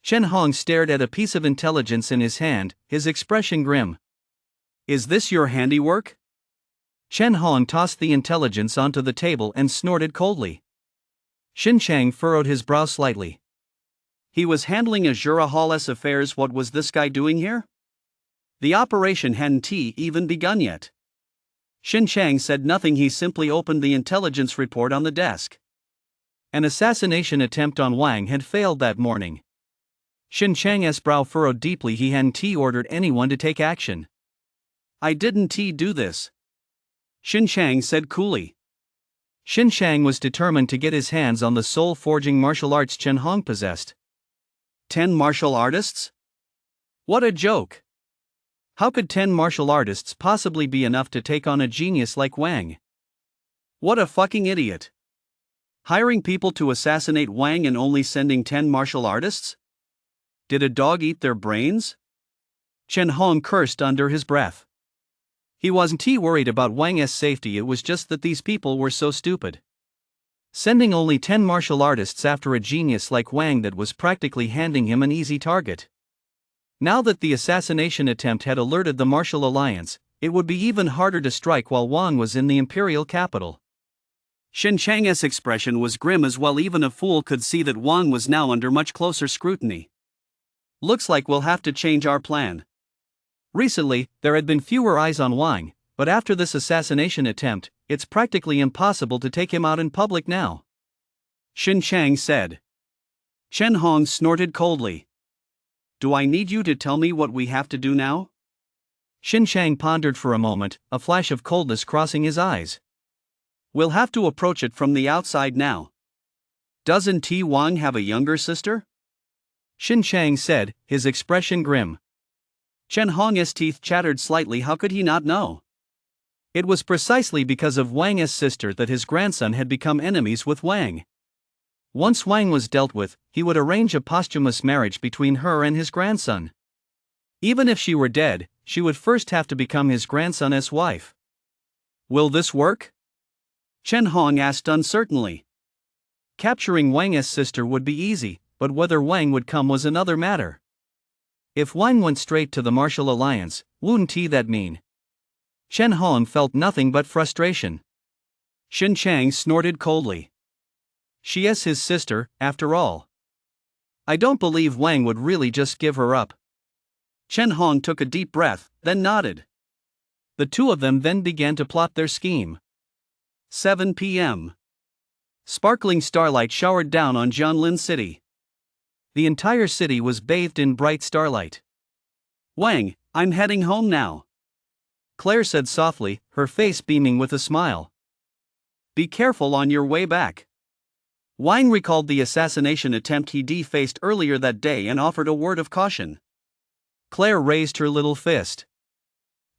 Chen Hong stared at a piece of intelligence in his hand, his expression grim. Is this your handiwork? Chen Hong tossed the intelligence onto the table and snorted coldly. Xin Chang furrowed his brow slightly. He was handling Azura Hall's affairs. What was this guy doing here? The operation hadn't even begun yet. Xin Chang said nothing. He simply opened the intelligence report on the desk. An assassination attempt on Wang had failed that morning. Xin Chang's brow furrowed deeply. He hadn't ordered anyone to take action. I didn't do this. Xin Chang said coolly. Xin Chang was determined to get his hands on the soul-forging martial arts Chen Hong possessed. 10 martial artists? What a joke! How could 10 martial artists possibly be enough to take on a genius like Wang? What a fucking idiot! Hiring people to assassinate Wang and only sending 10 martial artists? Did a dog eat their brains? Chen Hong cursed under his breath. He wasn't worried about Wang's safety. It was just that these people were so stupid. Sending only 10 martial artists after a genius like Wang, that was practically handing him an easy target. Now that the assassination attempt had alerted the Martial Alliance, it would be even harder to strike while Wang was in the imperial capital. Xin Chang's expression was grim as well. Even a fool could see that Wang was now under much closer scrutiny. Looks like we'll have to change our plan. Recently, there had been fewer eyes on Wang, but after this assassination attempt, it's practically impossible to take him out in public now. Xin Chang said. Chen Hong snorted coldly. Do I need you to tell me what we have to do now? Xin Chang pondered for a moment, a flash of coldness crossing his eyes. We'll have to approach it from the outside now. Doesn't Wang have a younger sister? Xin Chang said, his expression grim. Chen Hong's teeth chattered slightly. How could he not know? It was precisely because of Wang's sister that his grandson had become enemies with Wang. Once Wang was dealt with, he would arrange a posthumous marriage between her and his grandson. Even if she were dead, she would first have to become his grandson's wife. Will this work? Chen Hong asked uncertainly. Capturing Wang's sister would be easy, but whether Wang would come was another matter. If Wang went straight to the Martial Alliance, wouldn't he that mean? Chen Hong felt nothing but frustration. Shin Chang snorted coldly. She is his sister, after all. I don't believe Wang would really just give her up. Chen Hong took a deep breath, then nodded. The two of them then began to plot their scheme. 7 p.m. Sparkling starlight showered down on Jianlin City. The entire city was bathed in bright starlight. Wang, I'm heading home now, Claire said softly, her face beaming with a smile. Be careful on your way back. Wang recalled the assassination attempt he defaced earlier that day and offered a word of caution. Claire raised her little fist.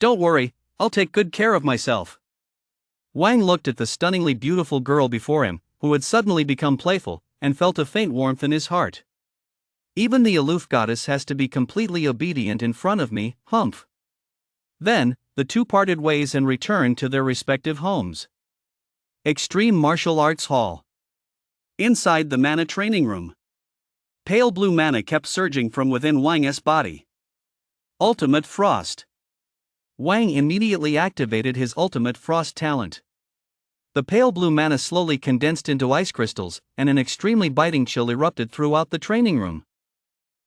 Don't worry, I'll take good care of myself. Wang looked at the stunningly beautiful girl before him, who had suddenly become playful, and felt a faint warmth in his heart. Even the aloof goddess has to be completely obedient in front of me, humph. Then, the two parted ways and returned to their respective homes. Extreme Martial Arts Hall. Inside the mana training room, pale blue mana kept surging from within Wang's body. Ultimate Frost. Wang immediately activated his ultimate frost talent. The pale blue mana slowly condensed into ice crystals, and an extremely biting chill erupted throughout the training room.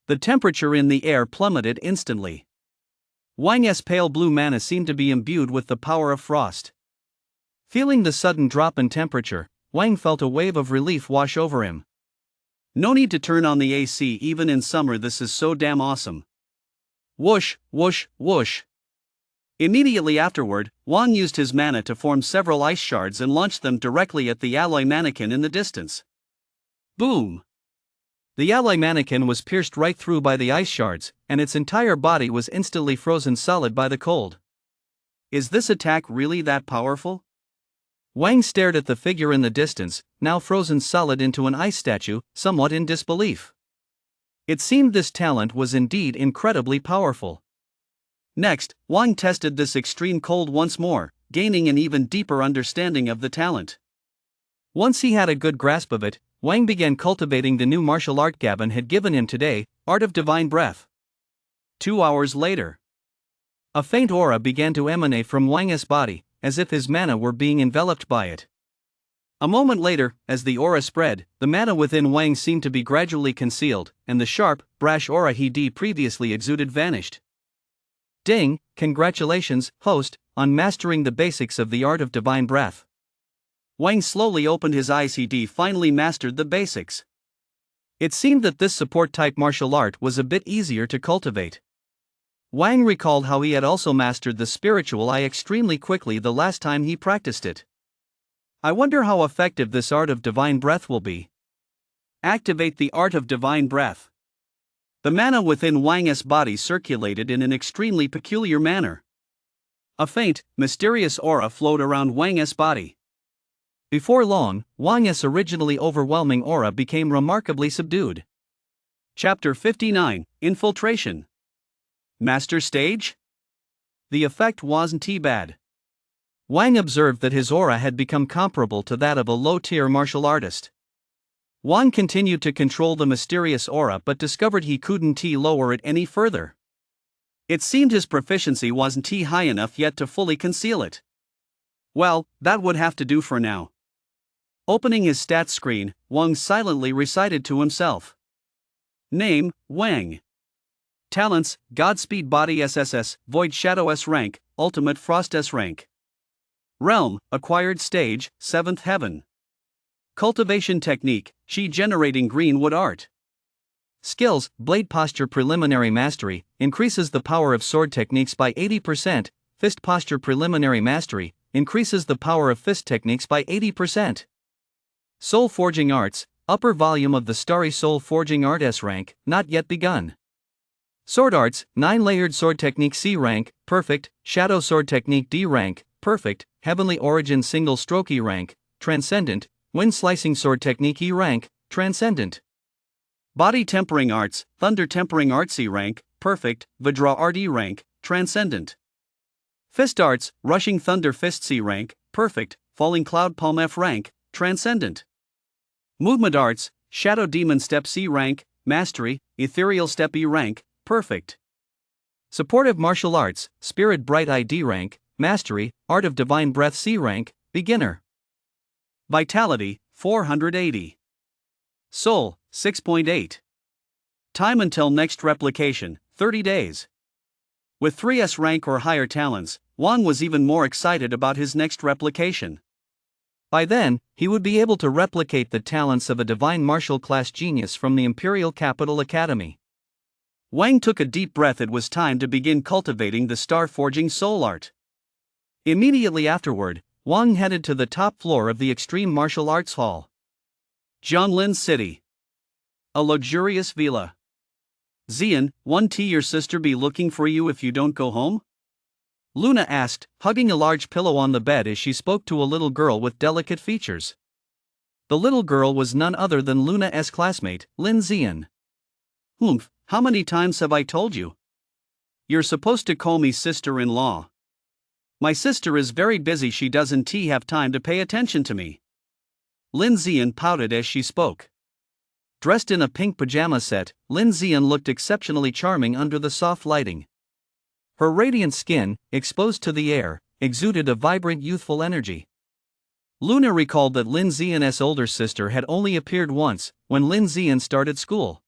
The temperature in the air plummeted instantly. Wang's pale blue mana seemed to be imbued with the power of frost. Feeling the sudden drop in temperature, Wang felt a wave of relief wash over him. No need to turn on the AC even in summer, this is so damn awesome. Whoosh, whoosh, whoosh. Immediately afterward, Wang used his mana to form several ice shards and launched them directly at the alloy mannequin in the distance. Boom! The alloy mannequin was pierced right through by the ice shards, and its entire body was instantly frozen solid by the cold. Is this attack really that powerful? Wang stared at the figure in the distance, now frozen solid into an ice statue, somewhat in disbelief. It seemed this talent was indeed incredibly powerful. Next, Wang tested this extreme cold once more, gaining an even deeper understanding of the talent. Once he had a good grasp of it, Wang began cultivating the new martial art Gavin had given him today, Art of Divine Breath. 2 hours later, a faint aura began to emanate from Wang's body, as if his mana were being enveloped by it. A moment later, as the aura spread, the mana within Wang seemed to be gradually concealed, and the sharp, brash aura he previously exuded vanished. Ding, congratulations, host, on mastering the basics of the Art of Divine Breath. Wang slowly opened his eyes. He finally mastered the basics. It seemed that this support-type martial art was a bit easier to cultivate. Wang recalled how he had also mastered the spiritual eye extremely quickly the last time he practiced it. I wonder how effective this Art of Divine Breath will be. Activate the Art of Divine Breath. The mana within Wang's body circulated in an extremely peculiar manner. A faint, mysterious aura flowed around Wang's body. Before long, Wang's originally overwhelming aura became remarkably subdued. Chapter 59, Infiltration. Master Stage? The effect wasn't too bad. Wang observed that his aura had become comparable to that of a low-tier martial artist. Wang continued to control the mysterious aura but discovered he couldn't lower it any further. It seemed his proficiency wasn't high enough yet to fully conceal it. Well, that would have to do for now. Opening his stats screen, Wang silently recited to himself. Name, Wang. Talents, Godspeed Body SSS, Void Shadow S-Rank, Ultimate Frost S-Rank. Realm, Acquired Stage, 7th Heaven. Cultivation Technique, Chi Generating Greenwood Art. Skills, Blade Posture Preliminary Mastery, increases the power of sword techniques by 80%, Fist Posture Preliminary Mastery, increases the power of fist techniques by 80%. Soul Forging Arts, upper volume of the Starry Soul Forging Art S-Rank, not yet begun. Sword Arts, 9-layered sword technique C-Rank, perfect, Shadow sword technique D-Rank, perfect, Heavenly Origin single stroke E-Rank, transcendent, Wind slicing sword technique E-Rank, transcendent. Body Tempering Arts, Thunder Tempering Arts E-Rank, perfect, Vidra Art E-Rank, transcendent. Fist Arts, Rushing Thunder Fist C-Rank, perfect, Falling Cloud Palm F-Rank, transcendent. Movement Arts, Shadow Demon Step C-Rank, mastery, Ethereal Step E-Rank, perfect. Supportive martial arts, spirit bright ID rank, mastery, art of divine breath C rank, beginner. Vitality, 480. Soul, 6.8. Time until next replication, 30 days. With 3S rank or higher talents, Wang was even more excited about his next replication. By then, he would be able to replicate the talents of a divine martial class genius from the Imperial Capital Academy. Wang took a deep breath. It was time to begin cultivating the star-forging soul art. Immediately afterward, Wang headed to the top floor of the Extreme Martial Arts Hall. Jianglin City. A luxurious villa. Xian, won't your sister be looking for you if you don't go home? Luna asked, hugging a large pillow on the bed as she spoke to a little girl with delicate features. The little girl was none other than Luna's classmate, Lin Xian. How many times have I told you? You're supposed to call me sister-in-law. My sister is very busy. She doesn't have time to pay attention to me. Lin Xian pouted as she spoke. Dressed in a pink pajama set, Lin Xian looked exceptionally charming under the soft lighting. Her radiant skin, exposed to the air, exuded a vibrant youthful energy. Luna recalled that Lin Xian's older sister had only appeared once, when Lin Xian started school.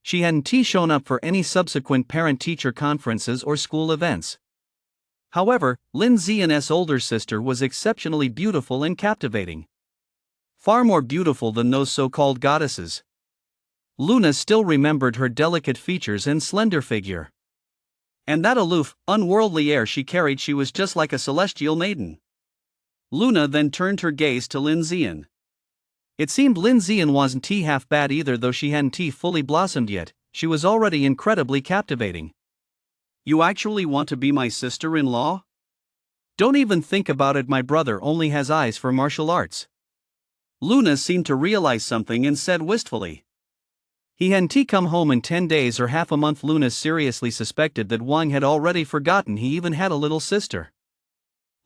She hadn't shown up for any subsequent parent-teacher conferences or school events. However, Lin Xian's older sister was exceptionally beautiful and captivating. Far more beautiful than those so-called goddesses. Luna still remembered her delicate features and slender figure. And that aloof, unworldly air she carried. She was just like a celestial maiden. Luna then turned her gaze to Lin Xian. It seemed Lin Xian wasn't half bad either. Though she hadn't fully blossomed yet, she was already incredibly captivating. You actually want to be my sister-in-law? Don't even think about it. My brother only has eyes for martial arts. Luna seemed to realize something and said wistfully. He hadn't come home in 10 days or half a month. Luna seriously suspected that Wang had already forgotten he even had a little sister.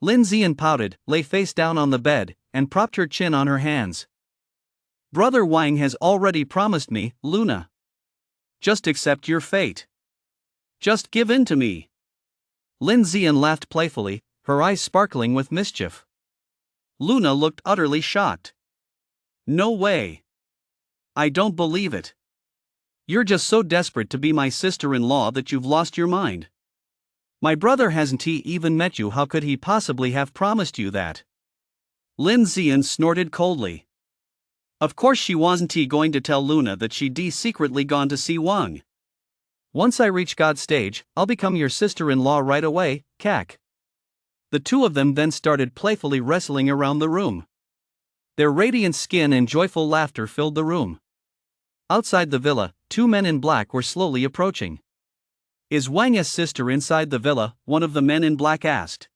Lin Xian pouted, lay face down on the bed, and propped her chin on her hands. Brother Wang has already promised me, Luna. Just accept your fate. Just give in to me. Lin Xian laughed playfully, her eyes sparkling with mischief. Luna looked utterly shocked. No way. I don't believe it. You're just so desperate to be my sister-in-law that you've lost your mind. My brother hasn't even met you. How could he possibly have promised you that? Lin Xian snorted coldly. Of course she wasn't going to tell Luna that she'd secretly gone to see Wang. Once I reach God's stage, I'll become your sister-in-law right away, cack. The two of them then started playfully wrestling around the room. Their radiant skin and joyful laughter filled the room. Outside the villa, two men in black were slowly approaching. Is Wang's sister inside the villa? One of the men in black asked.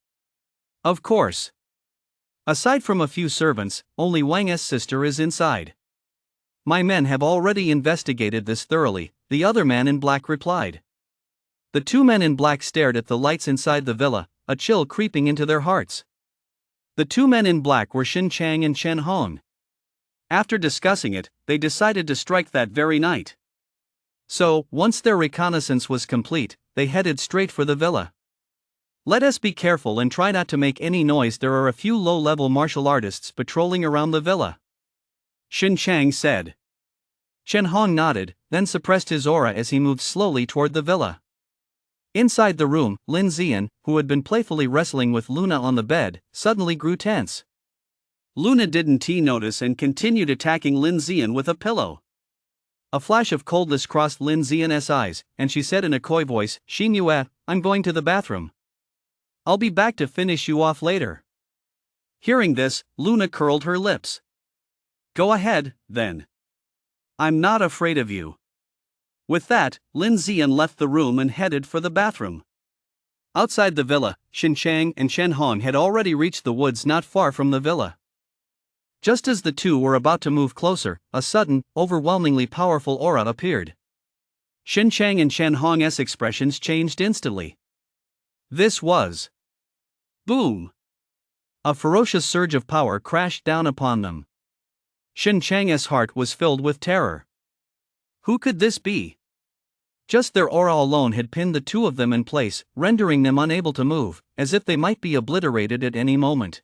Of course. Aside from a few servants, only Wang's sister is inside. My men have already investigated this thoroughly, the other man in black replied. The two men in black stared at the lights inside the villa, a chill creeping into their hearts. The two men in black were Xin Chang and Chen Hong. After discussing it, they decided to strike that very night. So, once their reconnaissance was complete, they headed straight for the villa. Let us be careful and try not to make any noise. There are a few low-level martial artists patrolling around the villa, Xin Chang said. Chen Hong nodded, then suppressed his aura as he moved slowly toward the villa. Inside the room, Lin Xian, who had been playfully wrestling with Luna on the bed, suddenly grew tense. Luna didn't notice and continued attacking Lin Xian with a pillow. A flash of coldness crossed Lin Xian's eyes, and she said in a coy voice, "Xin Yue, I'm going to the bathroom. I'll be back to finish you off later." Hearing this, Luna curled her lips. Go ahead, then. I'm not afraid of you. With that, Lin Xian left the room and headed for the bathroom. Outside the villa, Xin Chang and Chen Hong had already reached the woods not far from the villa. Just as the two were about to move closer, a sudden, overwhelmingly powerful aura appeared. Xin Chang and Chen Hong's expressions changed instantly. This was boom! A ferocious surge of power crashed down upon them. Xin Chang's heart was filled with terror. Who could this be? Just their aura alone had pinned the two of them in place, rendering them unable to move, as if they might be obliterated at any moment.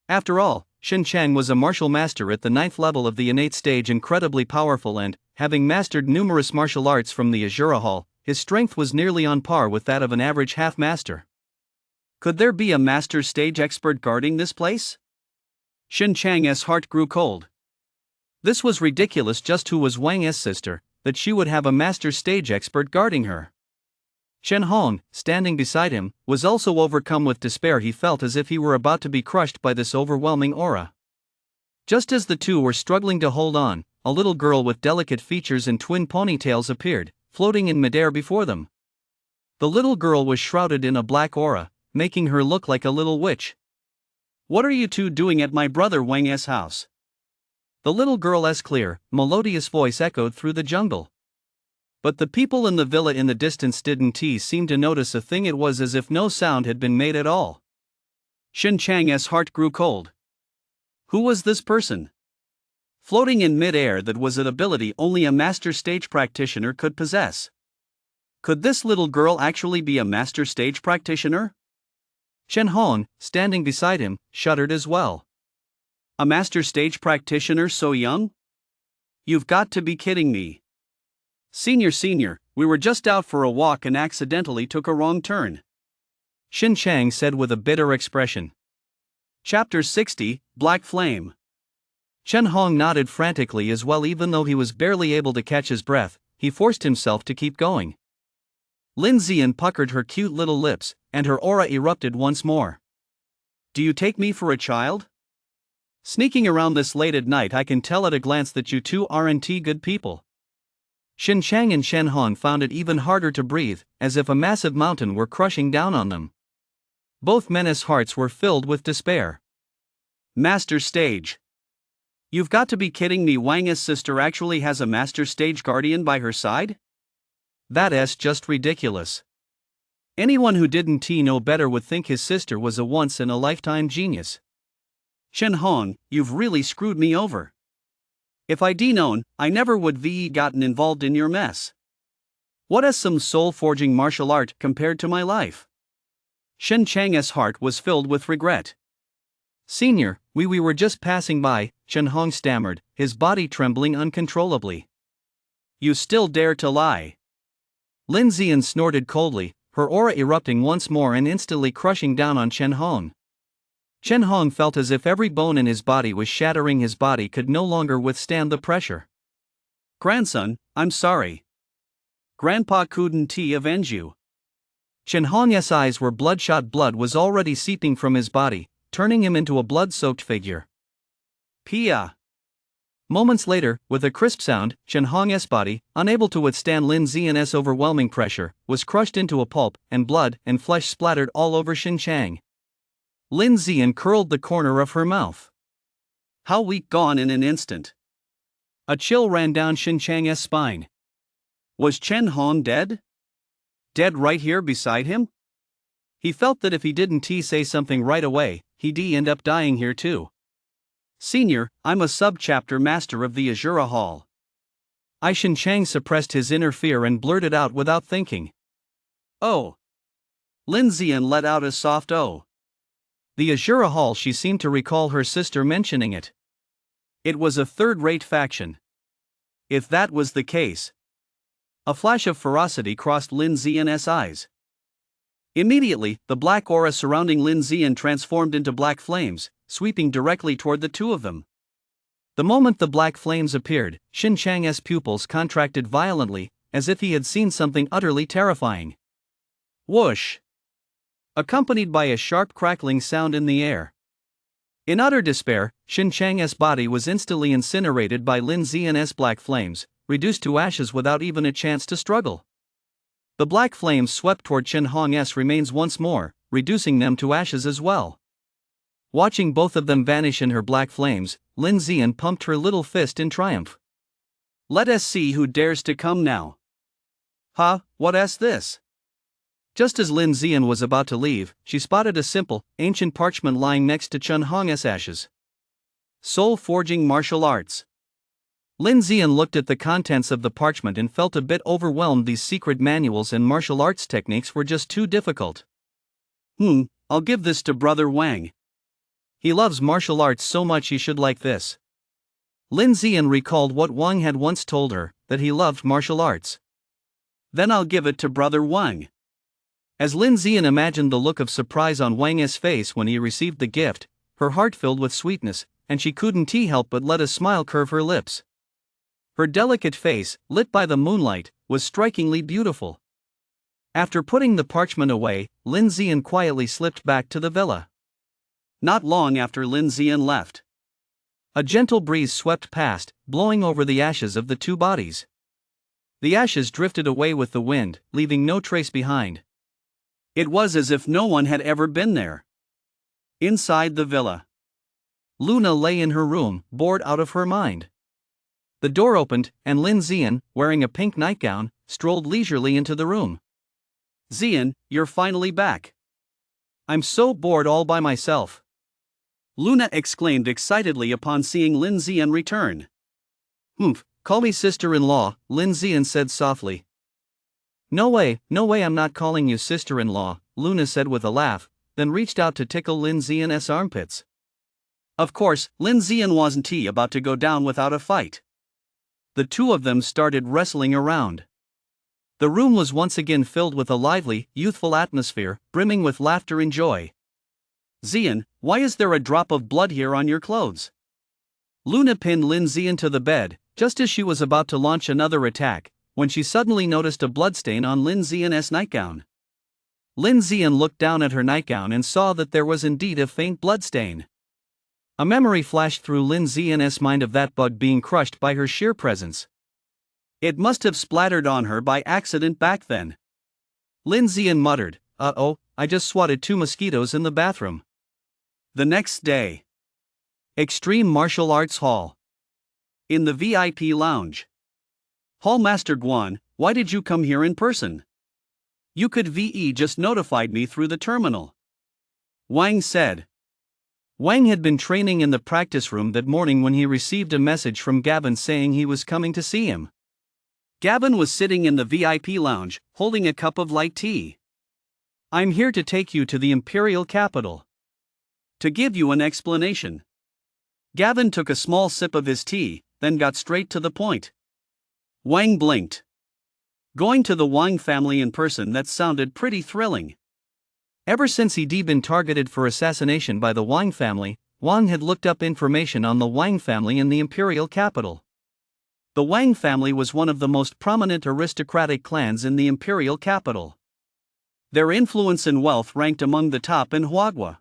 After all, Xin Chang was a martial master at the 9th level of the innate stage, incredibly powerful, and, having mastered numerous martial arts from the Azura Hall, his strength was nearly on par with that of an average half-master. Could there be a master stage expert guarding this place? Xin Chang's heart grew cold. This was ridiculous. Just who was Wang's sister, that she would have a master stage expert guarding her? Shen Hong, standing beside him, was also overcome with despair. He felt as if he were about to be crushed by this overwhelming aura. Just as the two were struggling to hold on, a little girl with delicate features and twin ponytails appeared, floating in midair before them. The little girl was shrouded in a black aura, making her look like a little witch. "What are you two doing at my brother Wang's house?" The little girl's clear, melodious voice echoed through the jungle. But the people in the villa in the distance didn't seem to notice a thing. It was as if no sound had been made at all. Xin Chang's heart grew cold. Who was this person? Floating in mid-air, that was an ability only a master stage practitioner could possess. Could this little girl actually be a master stage practitioner? Shen Hong, standing beside him, shuddered as well. A master stage practitioner so young? You've got to be kidding me. Senior, we were just out for a walk and accidentally took a wrong turn, Xin Chang said with a bitter expression. Chapter 60, Black Flame. Shen Hong nodded frantically as well. Even though he was barely able to catch his breath, he forced himself to keep going. Lin Zian puckered her cute little lips, and her aura erupted once more. Do you take me for a child? Sneaking around this late at night, I can tell at a glance that you two aren't good people. Xin Chang and Shen Hong found it even harder to breathe, as if a massive mountain were crushing down on them. Both men's hearts were filled with despair. Master stage. You've got to be kidding me. Wang's sister actually has a master stage guardian by her side? That's just ridiculous. Anyone who didn't know better would think his sister was a once-in-a-lifetime genius. Shen Hong, you've really screwed me over. If I'd known, I never would have gotten involved in your mess. What is some soul-forging martial art compared to my life? Shen Chang's heart was filled with regret. Senior, we were just passing by, Shen Hong stammered, his body trembling uncontrollably. You still dare to lie? Lin Zian snorted coldly, her aura erupting once more and instantly crushing down on Shen Hong. Shen Hong felt as if every bone in his body was shattering. His body could no longer withstand the pressure. Grandson, I'm sorry. Grandpa couldn't avenge you. Shen Hong's eyes were bloodshot. Blood was already seeping from his body, turning him into a blood-soaked figure. Pia. Moments later, with a crisp sound, Shen Hong's body, unable to withstand Lin Zian's overwhelming pressure, was crushed into a pulp, and blood and flesh splattered all over Xin Chang. Lin Zian curled the corner of her mouth. How weak, gone in an instant. A chill ran down Xin Chang's spine. Was Chen Hong dead? Dead right here beside him? He felt that if he didn't say something right away, he'd end up dying here too. Senior, I'm a sub-chapter master of the Azura Hall. Xin Chang suppressed his inner fear and blurted out without thinking. Oh. Lin Zian let out a soft oh. The Azura Hall, she seemed to recall her sister mentioning it. It was a third-rate faction. If that was the case. A flash of ferocity crossed Lin Zian's eyes. Immediately, the black aura surrounding Lin Zian transformed into black flames, sweeping directly toward the two of them. The moment the black flames appeared, Xin Chang's pupils contracted violently, as if he had seen something utterly terrifying. Whoosh! Accompanied by a sharp crackling sound in the air. In utter despair, Xin Chang's body was instantly incinerated by Lin Zian's black flames, reduced to ashes without even a chance to struggle. The black flames swept toward Shen Hong's remains once more, reducing them to ashes as well. Watching both of them vanish in her black flames, Lin Zian pumped her little fist in triumph. Let us see who dares to come now. Huh, what's this? Just as Lin Zian was about to leave, she spotted a simple, ancient parchment lying next to Chen Hong's ashes. Soul Forging Martial Arts. Lin Zian looked at the contents of the parchment and felt a bit overwhelmed. These secret manuals and martial arts techniques were just too difficult. I'll give this to Brother Wang. He loves martial arts so much he should like this. Lin Zian recalled what Wang had once told her, that he loved martial arts. Then I'll give it to Brother Wang. As Lin Zian imagined the look of surprise on Wang's face when he received the gift, her heart filled with sweetness, and she couldn't help but let a smile curve her lips. Her delicate face, lit by the moonlight, was strikingly beautiful. After putting the parchment away, Lin Zian quietly slipped back to the villa. Not long after Lin Zian left, a gentle breeze swept past, blowing over the ashes of the two bodies. The ashes drifted away with the wind, leaving no trace behind. It was as if no one had ever been there. Inside the villa, Luna lay in her room, bored out of her mind. The door opened, and Lin Zian, wearing a pink nightgown, strolled leisurely into the room. Zian, you're finally back. I'm so bored all by myself. Luna exclaimed excitedly upon seeing Lin Zian return. Call me sister-in-law, Lin Zian said softly. No way, I'm not calling you sister-in-law, Luna said with a laugh, then reached out to tickle Lin Zian's armpits. Of course, Lin Zian wasn't about to go down without a fight. The two of them started wrestling around. The room was once again filled with a lively, youthful atmosphere, brimming with laughter and joy. Zian, why is there a drop of blood here on your clothes? Luna pinned Lin Zian to the bed, just as she was about to launch another attack, when she suddenly noticed a bloodstain on Lin Zian's nightgown. Lin Zian looked down at her nightgown and saw that there was indeed a faint bloodstain. A memory flashed through Lin Zian's mind of that bug being crushed by her sheer presence. It must have splattered on her by accident back then. Lin Zian muttered, I just swatted 2 mosquitoes in the bathroom. The next day, Extreme Martial Arts Hall. In the VIP lounge. Hallmaster Guan, why did you come here in person? You could just notified me through the terminal. Wang said. Wang had been training in the practice room that morning when he received a message from Gavin saying he was coming to see him. Gavin was sitting in the VIP lounge, holding a cup of light tea. I'm here to take you to the imperial capital. To give you an explanation. Gavin took a small sip of his tea, then got straight to the point. Wang blinked. Going to the Wang family in person, that sounded pretty thrilling. Ever since he'd been targeted for assassination by the Wang family, Wang had looked up information on the Wang family in the imperial capital. The Wang family was one of the most prominent aristocratic clans in the imperial capital. Their influence and wealth ranked among the top in Huagua.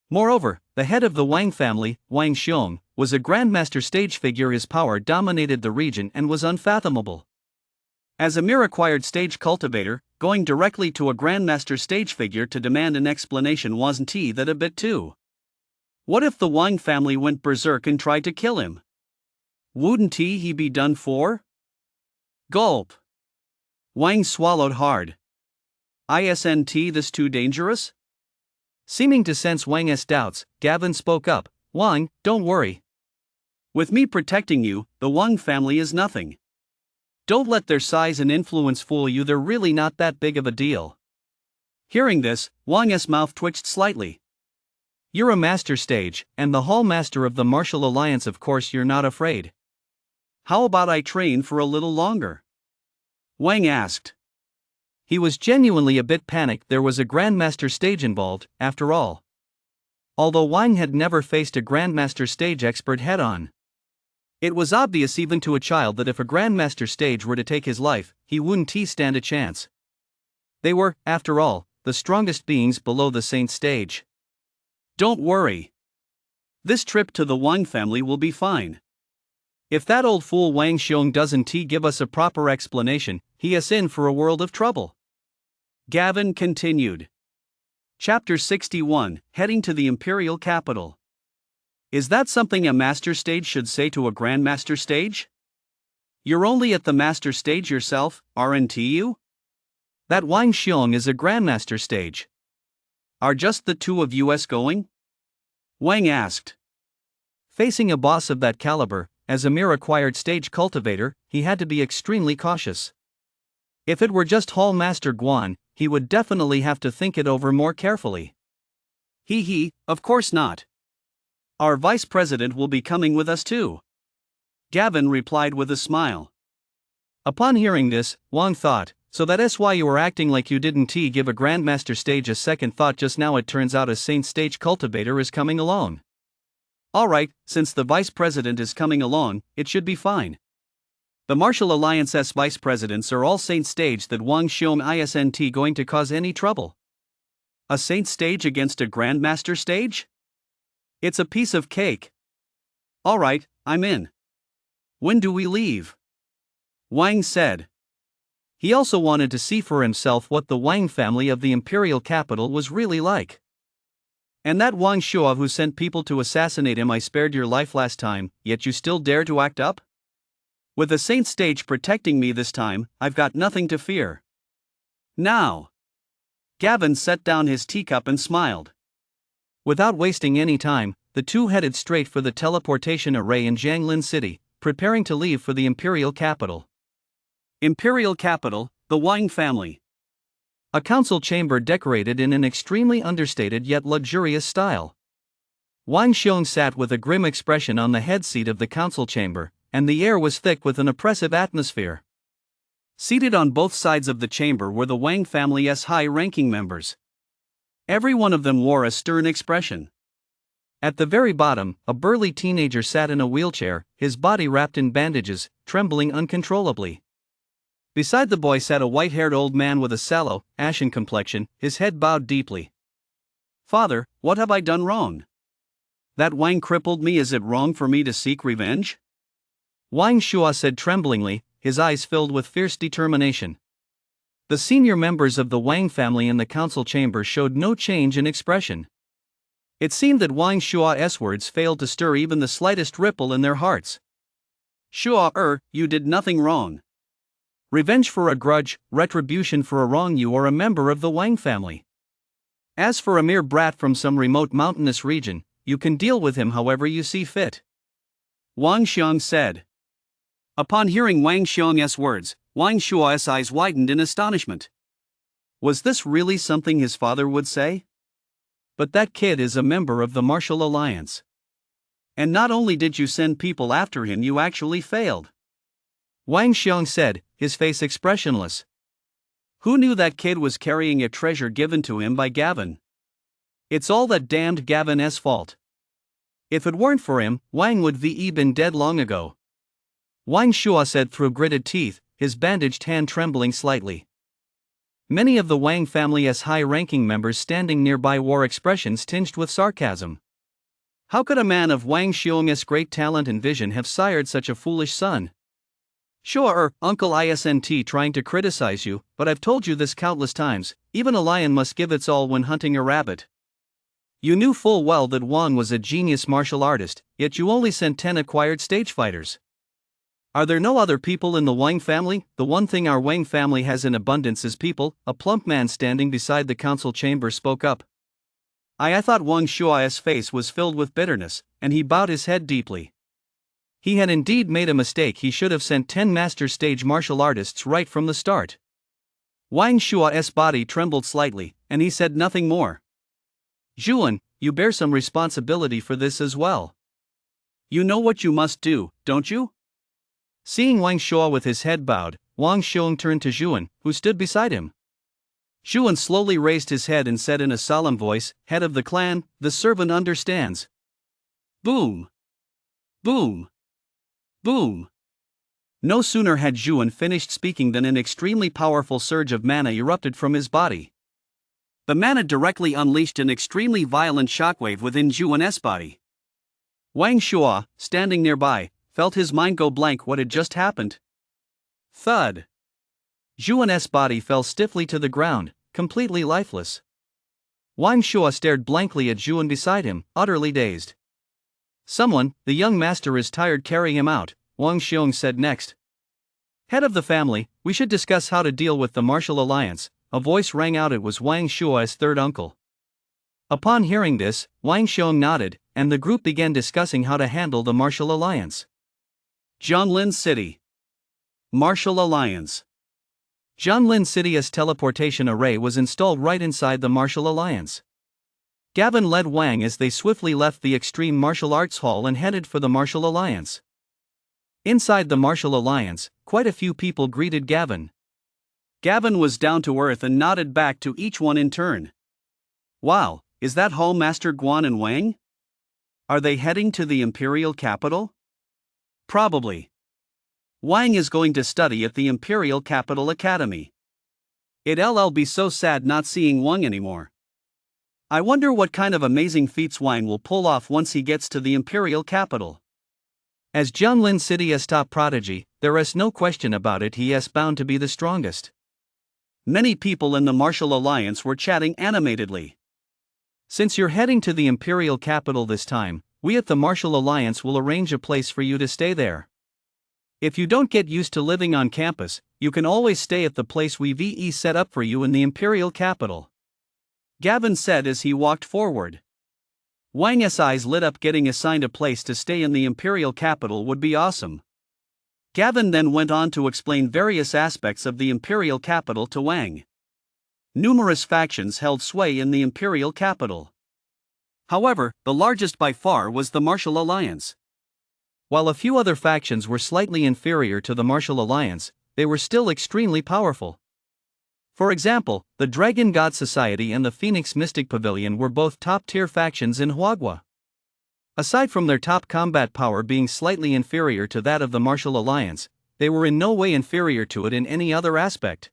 Moreover, the head of the Wang family, Wang Xiong, was a grandmaster stage figure. His power dominated the region and was unfathomable. As a mere acquired stage cultivator, going directly to a grandmaster stage figure to demand an explanation wasn't that a bit too? What if the Wang family went berserk and tried to kill him? Wouldn't he be done for? Gulp. Wang swallowed hard. Isn't this too dangerous? Seeming to sense Wang's doubts, Gavin spoke up. Wang, don't worry. With me protecting you, the Wang family is nothing. Don't let their size and influence fool you, they're really not that big of a deal. Hearing this, Wang's mouth twitched slightly. You're a master stage, and the hall master of the Martial Alliance, of course you're not afraid. How about I train for a little longer? Wang asked. He was genuinely a bit panicked. There was a grandmaster stage involved, after all. Although Wang had never faced a grandmaster stage expert head-on. It was obvious even to a child that if a grandmaster stage were to take his life, he wouldn't stand a chance. They were, after all, the strongest beings below the saint stage. Don't worry. This trip to the Wang family will be fine. If that old fool Wang Xiong doesn't give us a proper explanation, he is in for a world of trouble. Gavin continued. Chapter 61, Heading to the Imperial Capital. Is that something a master stage should say to a grandmaster stage? You're only at the master stage yourself, aren't you? That Wang Xiong is a grandmaster stage. Are just the two of us going? Wang asked. Facing a boss of that caliber, as a mere acquired stage cultivator, he had to be extremely cautious. If it were just Hall Master Guan, he would definitely have to think it over more carefully. Of course not. Our vice president will be coming with us too. Gavin replied with a smile. Upon hearing this, Wang thought, so that's why you were acting like you didn't give a Grandmaster stage a second thought just now. It turns out a Saint stage cultivator is coming along. Alright, since the vice president is coming along, it should be fine. The Martial Alliance's vice presidents are all Saint stage. That Wang Xiong isn't going to cause any trouble. A Saint stage against a Grandmaster stage? It's a piece of cake. Alright, I'm in. When do we leave? Wang said. He also wanted to see for himself what the Wang family of the imperial capital was really like. And that Wang Shuo who sent people to assassinate him. I spared your life last time, yet you still dare to act up? With the Saint stage protecting me this time, I've got nothing to fear. Now. Gavin set down his teacup and smiled. Without wasting any time, the two headed straight for the teleportation array in Jianglin City, preparing to leave for the imperial capital. Imperial capital, the Wang family. A council chamber decorated in an extremely understated yet luxurious style. Wang Xiong sat with a grim expression on the head seat of the council chamber, and the air was thick with an oppressive atmosphere. Seated on both sides of the chamber were the Wang family's high-ranking members. Every one of them wore a stern expression. At the very bottom, a burly teenager sat in a wheelchair, his body wrapped in bandages, trembling uncontrollably. Beside the boy sat a white-haired old man with a sallow, ashen complexion, his head bowed deeply. Father, what have I done wrong? That Wang crippled me. Is it wrong for me to seek revenge? Wang Shuo said tremblingly, his eyes filled with fierce determination. The senior members of the Wang family in the council chamber showed no change in expression. It seemed that Wang Shuo's words failed to stir even the slightest ripple in their hearts. Shuo, you did nothing wrong. Revenge for a grudge, retribution for a wrong. You are a member of the Wang family. As for a mere brat from some remote mountainous region, you can deal with him however you see fit. Wang Xiong said. Upon hearing Wang Xiong's words, Wang Shuo's eyes widened in astonishment. Was this really something his father would say? But that kid is a member of the Martial Alliance. And not only did you send people after him, you actually failed. Wang Xiong said, his face expressionless. Who knew that kid was carrying a treasure given to him by Gavin? It's all that damned Gavin's fault. If it weren't for him, Wang would have been dead long ago. Wang Shuo said through gritted teeth, his bandaged hand trembling slightly. Many of the Wang family's high-ranking members standing nearby wore expressions tinged with sarcasm. How could a man of Wang Xiong's great talent and vision have sired such a foolish son? Sure, Uncle isn't trying to criticize you, but I've told you this countless times, even a lion must give its all when hunting a rabbit. You knew full well that Wang was a genius martial artist, yet you only sent 10 acquired stage fighters. Are there no other people in the Wang family? The one thing our Wang family has in abundance is people. A plump man standing beside the council chamber spoke up. I thought Wang Shuo's face was filled with bitterness, and he bowed his head deeply. He had indeed made a mistake. He should have sent 10 master stage martial artists right from the start. Wang Shuo's body trembled slightly, and he said nothing more. Zhuan, you bear some responsibility for this as well. You know what you must do, don't you? Seeing Wang Shuo with his head bowed, Wang Xiong turned to Zhuan, who stood beside him. Zhuan slowly raised his head and said in a solemn voice, Head of the clan, the servant understands. Boom! Boom! Boom! No sooner had Zhuan finished speaking than an extremely powerful surge of mana erupted from his body. The mana directly unleashed an extremely violent shockwave within Zhuan's body. Wang Shuo, standing nearby, felt his mind go blank. What had just happened? Thud! Zhuan's body fell stiffly to the ground, completely lifeless. Wang Shuo stared blankly at Zhuan beside him, utterly dazed. Someone, the young master is tired, carry him out, Wang Xiong said next. Head of the family, we should discuss how to deal with the Martial Alliance, a voice rang out. It was Wang Shuo's third uncle. Upon hearing this, Wang Xiong nodded, and the group began discussing how to handle the Martial Alliance. Jianlin City. Martial Alliance. Jianlin City's teleportation array was installed right inside the Martial Alliance. Gavin led Wang as they swiftly left the Extreme Martial Arts Hall and headed for the Martial Alliance. Inside the Martial Alliance, quite a few people greeted Gavin. Gavin was down to earth and nodded back to each one in turn. Wow, is that Hall Master Guan and Wang? Are they heading to the Imperial capital? Probably. Wang is going to study at the Imperial Capital Academy. It'll be so sad not seeing Wang anymore. I wonder what kind of amazing feats Wang will pull off once he gets to the Imperial capital. As Jianlin City's top prodigy, there is no question about it, he is bound to be the strongest. Many people in the Martial Alliance were chatting animatedly. Since you're heading to the Imperial capital this time, we at the Martial Alliance will arrange a place for you to stay there. If you don't get used to living on campus, you can always stay at the place we've set up for you in the Imperial capital. Gavin said as he walked forward. Wang's eyes lit up. Getting assigned a place to stay in the Imperial capital would be awesome. Gavin then went on to explain various aspects of the Imperial capital to Wang. Numerous factions held sway in the Imperial capital. However, the largest by far was the Martial Alliance. While a few other factions were slightly inferior to the Martial Alliance, they were still extremely powerful. For example, the Dragon God Society and the Phoenix Mystic Pavilion were both top-tier factions in Huagua. Aside from their top combat power being slightly inferior to that of the Martial Alliance, they were in no way inferior to it in any other aspect.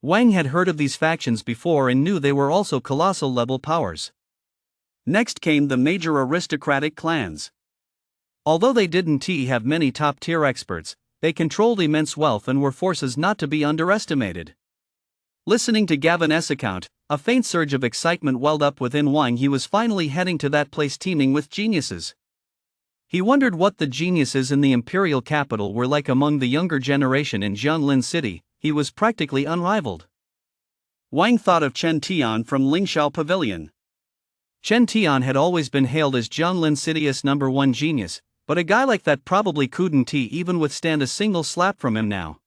Wang had heard of these factions before and knew they were also colossal level powers. Next came the major aristocratic clans. Although they didn't have many top-tier experts, they controlled immense wealth and were forces not to be underestimated. Listening to Gavin's account, a faint surge of excitement welled up within Wang. He was finally heading to that place teeming with geniuses. He wondered what the geniuses in the Imperial capital were like among the younger generation in Jianlin City. He was practically unrivaled. Wang thought of Chen Tian from Lingxiao Pavilion. Chen Tian had always been hailed as Jianlin City's #1 genius, but a guy like that probably couldn't even withstand a single slap from him now.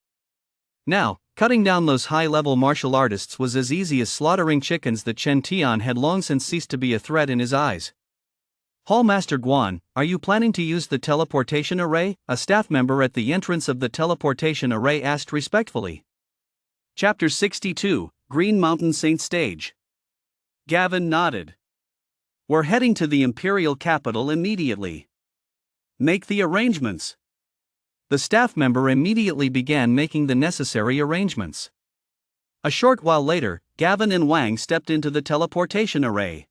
Now, cutting down those high-level martial artists was as easy as slaughtering chickens. That Chen Tian had long since ceased to be a threat in his eyes. Hall Master Guan, are you planning to use the teleportation array? A staff member at the entrance of the teleportation array asked respectfully. Chapter 62, Green Mountain Saint Stage. Gavin nodded. We're heading to the Imperial capital immediately. Make the arrangements. The staff member immediately began making the necessary arrangements. A short while later, Gavin and Wang stepped into the teleportation array.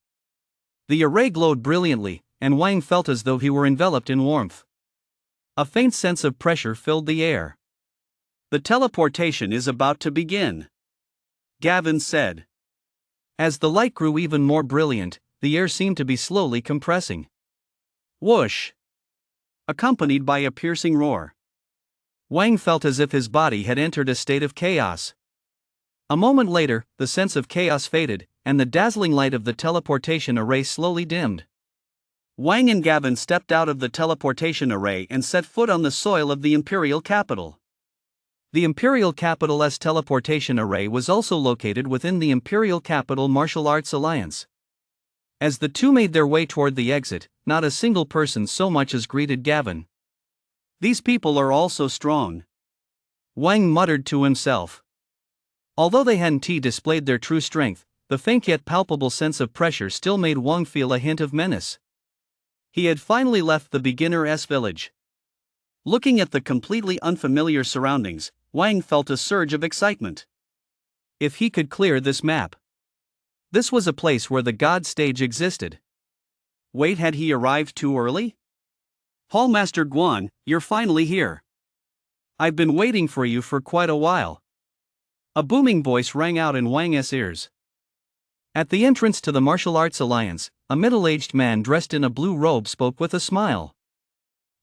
The array glowed brilliantly, and Wang felt as though he were enveloped in warmth. A faint sense of pressure filled the air. The teleportation is about to begin, Gavin said. As the light grew even more brilliant, the air seemed to be slowly compressing. Whoosh! Accompanied by a piercing roar. Wang felt as if his body had entered a state of chaos. A moment later, the sense of chaos faded, and the dazzling light of the teleportation array slowly dimmed. Wang and Gavin stepped out of the teleportation array and set foot on the soil of the Imperial capital. The Imperial capital's teleportation array was also located within the Imperial Capital Martial Arts Alliance. As the two made their way toward the exit, not a single person so much as greeted Gavin. These people are all so strong, Wang muttered to himself. Although they hadn't displayed their true strength, the faint yet palpable sense of pressure still made Wang feel a hint of menace. He had finally left the beginner's village. Looking at the completely unfamiliar surroundings, Wang felt a surge of excitement. If he could clear this map. This was a place where the God stage existed. Wait, had he arrived too early? Hall Master Guan, you're finally here. I've been waiting for you for quite a while. A booming voice rang out in Wang's ears. At the entrance to the Martial Arts Alliance, a middle-aged man dressed in a blue robe spoke with a smile.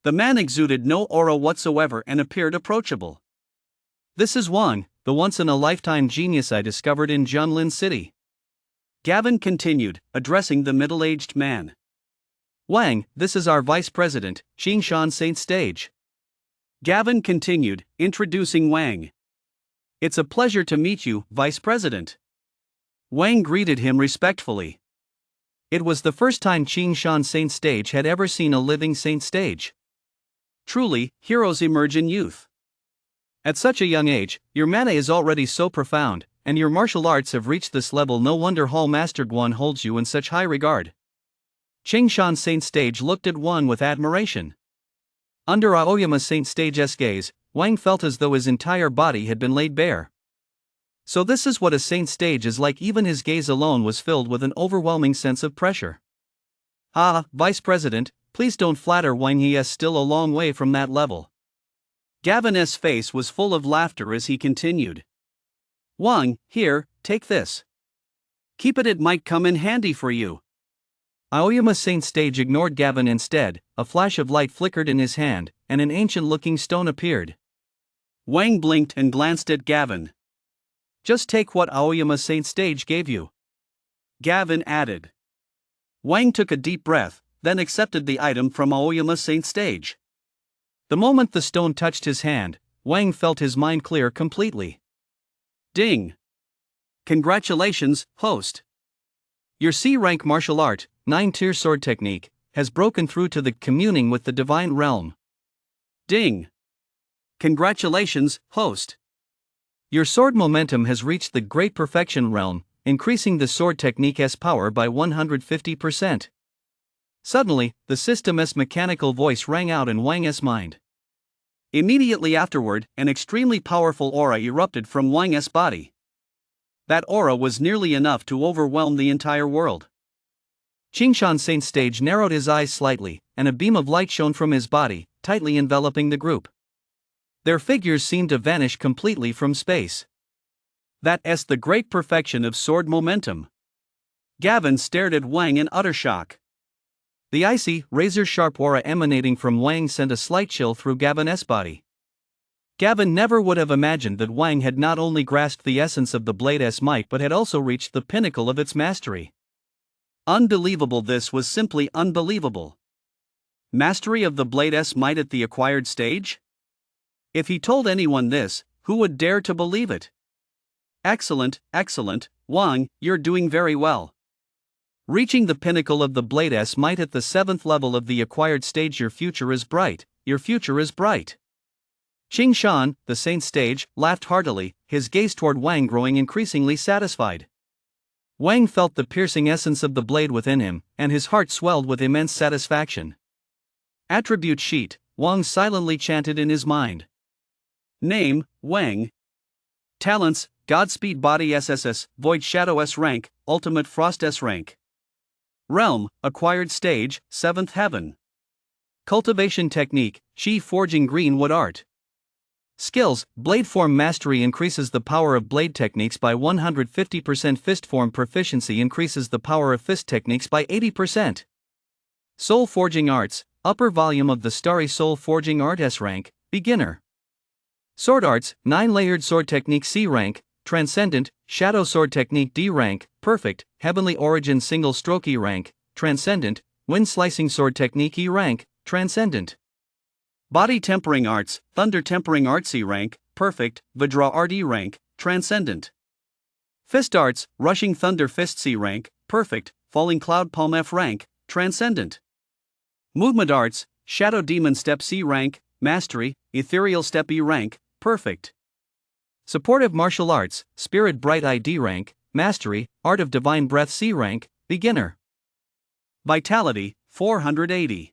The man exuded no aura whatsoever and appeared approachable. This is Wang, the once-in-a-lifetime genius I discovered in Jianlin City. Gavin continued, addressing the middle-aged man. Wang, this is our vice president, Qingshan Saint Stage. Gavin continued, introducing Wang. "It's a pleasure to meet you, Vice President." Wang greeted him respectfully. It was the first time Qing Shan Saint Stage had ever seen a living saint stage. Truly, heroes emerge in youth. At such a young age, your mana is already so profound, and your martial arts have reached this level. No wonder Hall Master Guan holds you in such high regard. Qing Shan Saint Stage looked at Wang with admiration. Under Aoyama Saint Stage's gaze, Wang felt as though his entire body had been laid bare. So this is what a saint stage is like. Even his gaze alone was filled with an overwhelming sense of pressure. "Ah, Vice President, please don't flatter Wang. He is still a long way from that level." Gavin's face was full of laughter as he continued. "Wang, here, take this. Keep it might come in handy for you." Aoyama Saint Stage ignored Gavin instead. A flash of light flickered in his hand, and an ancient-looking stone appeared. Wang blinked and glanced at Gavin. "Just take what Aoyama Saint Stage gave you," Gavin added. Wang took a deep breath, then accepted the item from Aoyama Saint Stage. The moment the stone touched his hand, Wang felt his mind clear completely. Ding! Congratulations, host. Your C-rank martial art, 9-tier sword technique, has broken through to the communing with the divine realm. Ding! Congratulations, host. Your sword momentum has reached the great perfection realm, increasing the sword technique's power by 150%. Suddenly, the system's mechanical voice rang out in Wang's mind. Immediately afterward, an extremely powerful aura erupted from Wang's body. That aura was nearly enough to overwhelm the entire world. Qingshan Saint Stage narrowed his eyes slightly, and a beam of light shone from his body, tightly enveloping the group. Their figures seemed to vanish completely from space. That's the great perfection of sword momentum. Gavin stared at Wang in utter shock. The icy, razor-sharp aura emanating from Wang sent a slight chill through Gavin's body. Gavin never would have imagined that Wang had not only grasped the essence of the blade's might but had also reached the pinnacle of its mastery. Unbelievable! This was simply unbelievable. Mastery of the blade's might at the acquired stage? If he told anyone this, who would dare to believe it? Excellent, excellent, Wang, you're doing very well. Reaching the pinnacle of the blade's might at the 7th level of the acquired stage. Your future is bright, your future is bright. Qing Shan, the Saint Stage, laughed heartily, his gaze toward Wang growing increasingly satisfied. Wang felt the piercing essence of the blade within him, and his heart swelled with immense satisfaction. Attribute sheet, Wang silently chanted in his mind. Name, Wang. Talents, Godspeed Body SSS, Void Shadow S-Rank, Ultimate Frost S-Rank. Realm, Acquired Stage, 7th Heaven. Cultivation Technique, Chi Forging Greenwood Art. Skills, Blade Form Mastery increases the power of blade techniques by 150%. Fist Form Proficiency increases the power of fist techniques by 80%. Soul Forging Arts, Upper Volume of the Starry Soul Forging Art S-Rank, Beginner. Sword Arts, 9-layered sword technique C-Rank, Transcendent, Shadow Sword Technique D-Rank, Perfect, Heavenly Origin Single Stroke E-Rank, Transcendent, Wind Slicing Sword Technique E-Rank, Transcendent. Body Tempering Arts, Thunder Tempering Arts E-Rank, Perfect, Vajra Art E-Rank, Transcendent. Fist Arts, Rushing Thunder Fist C-Rank, Perfect, Falling Cloud Palm F-Rank, Transcendent. Movement Arts, Shadow Demon Step C-Rank, Mastery, Ethereal Step E-Rank, Perfect. Supportive Martial Arts, Spirit Bright Eye D-Rank, Mastery, Art of Divine Breath C-Rank, Beginner. Vitality, 480.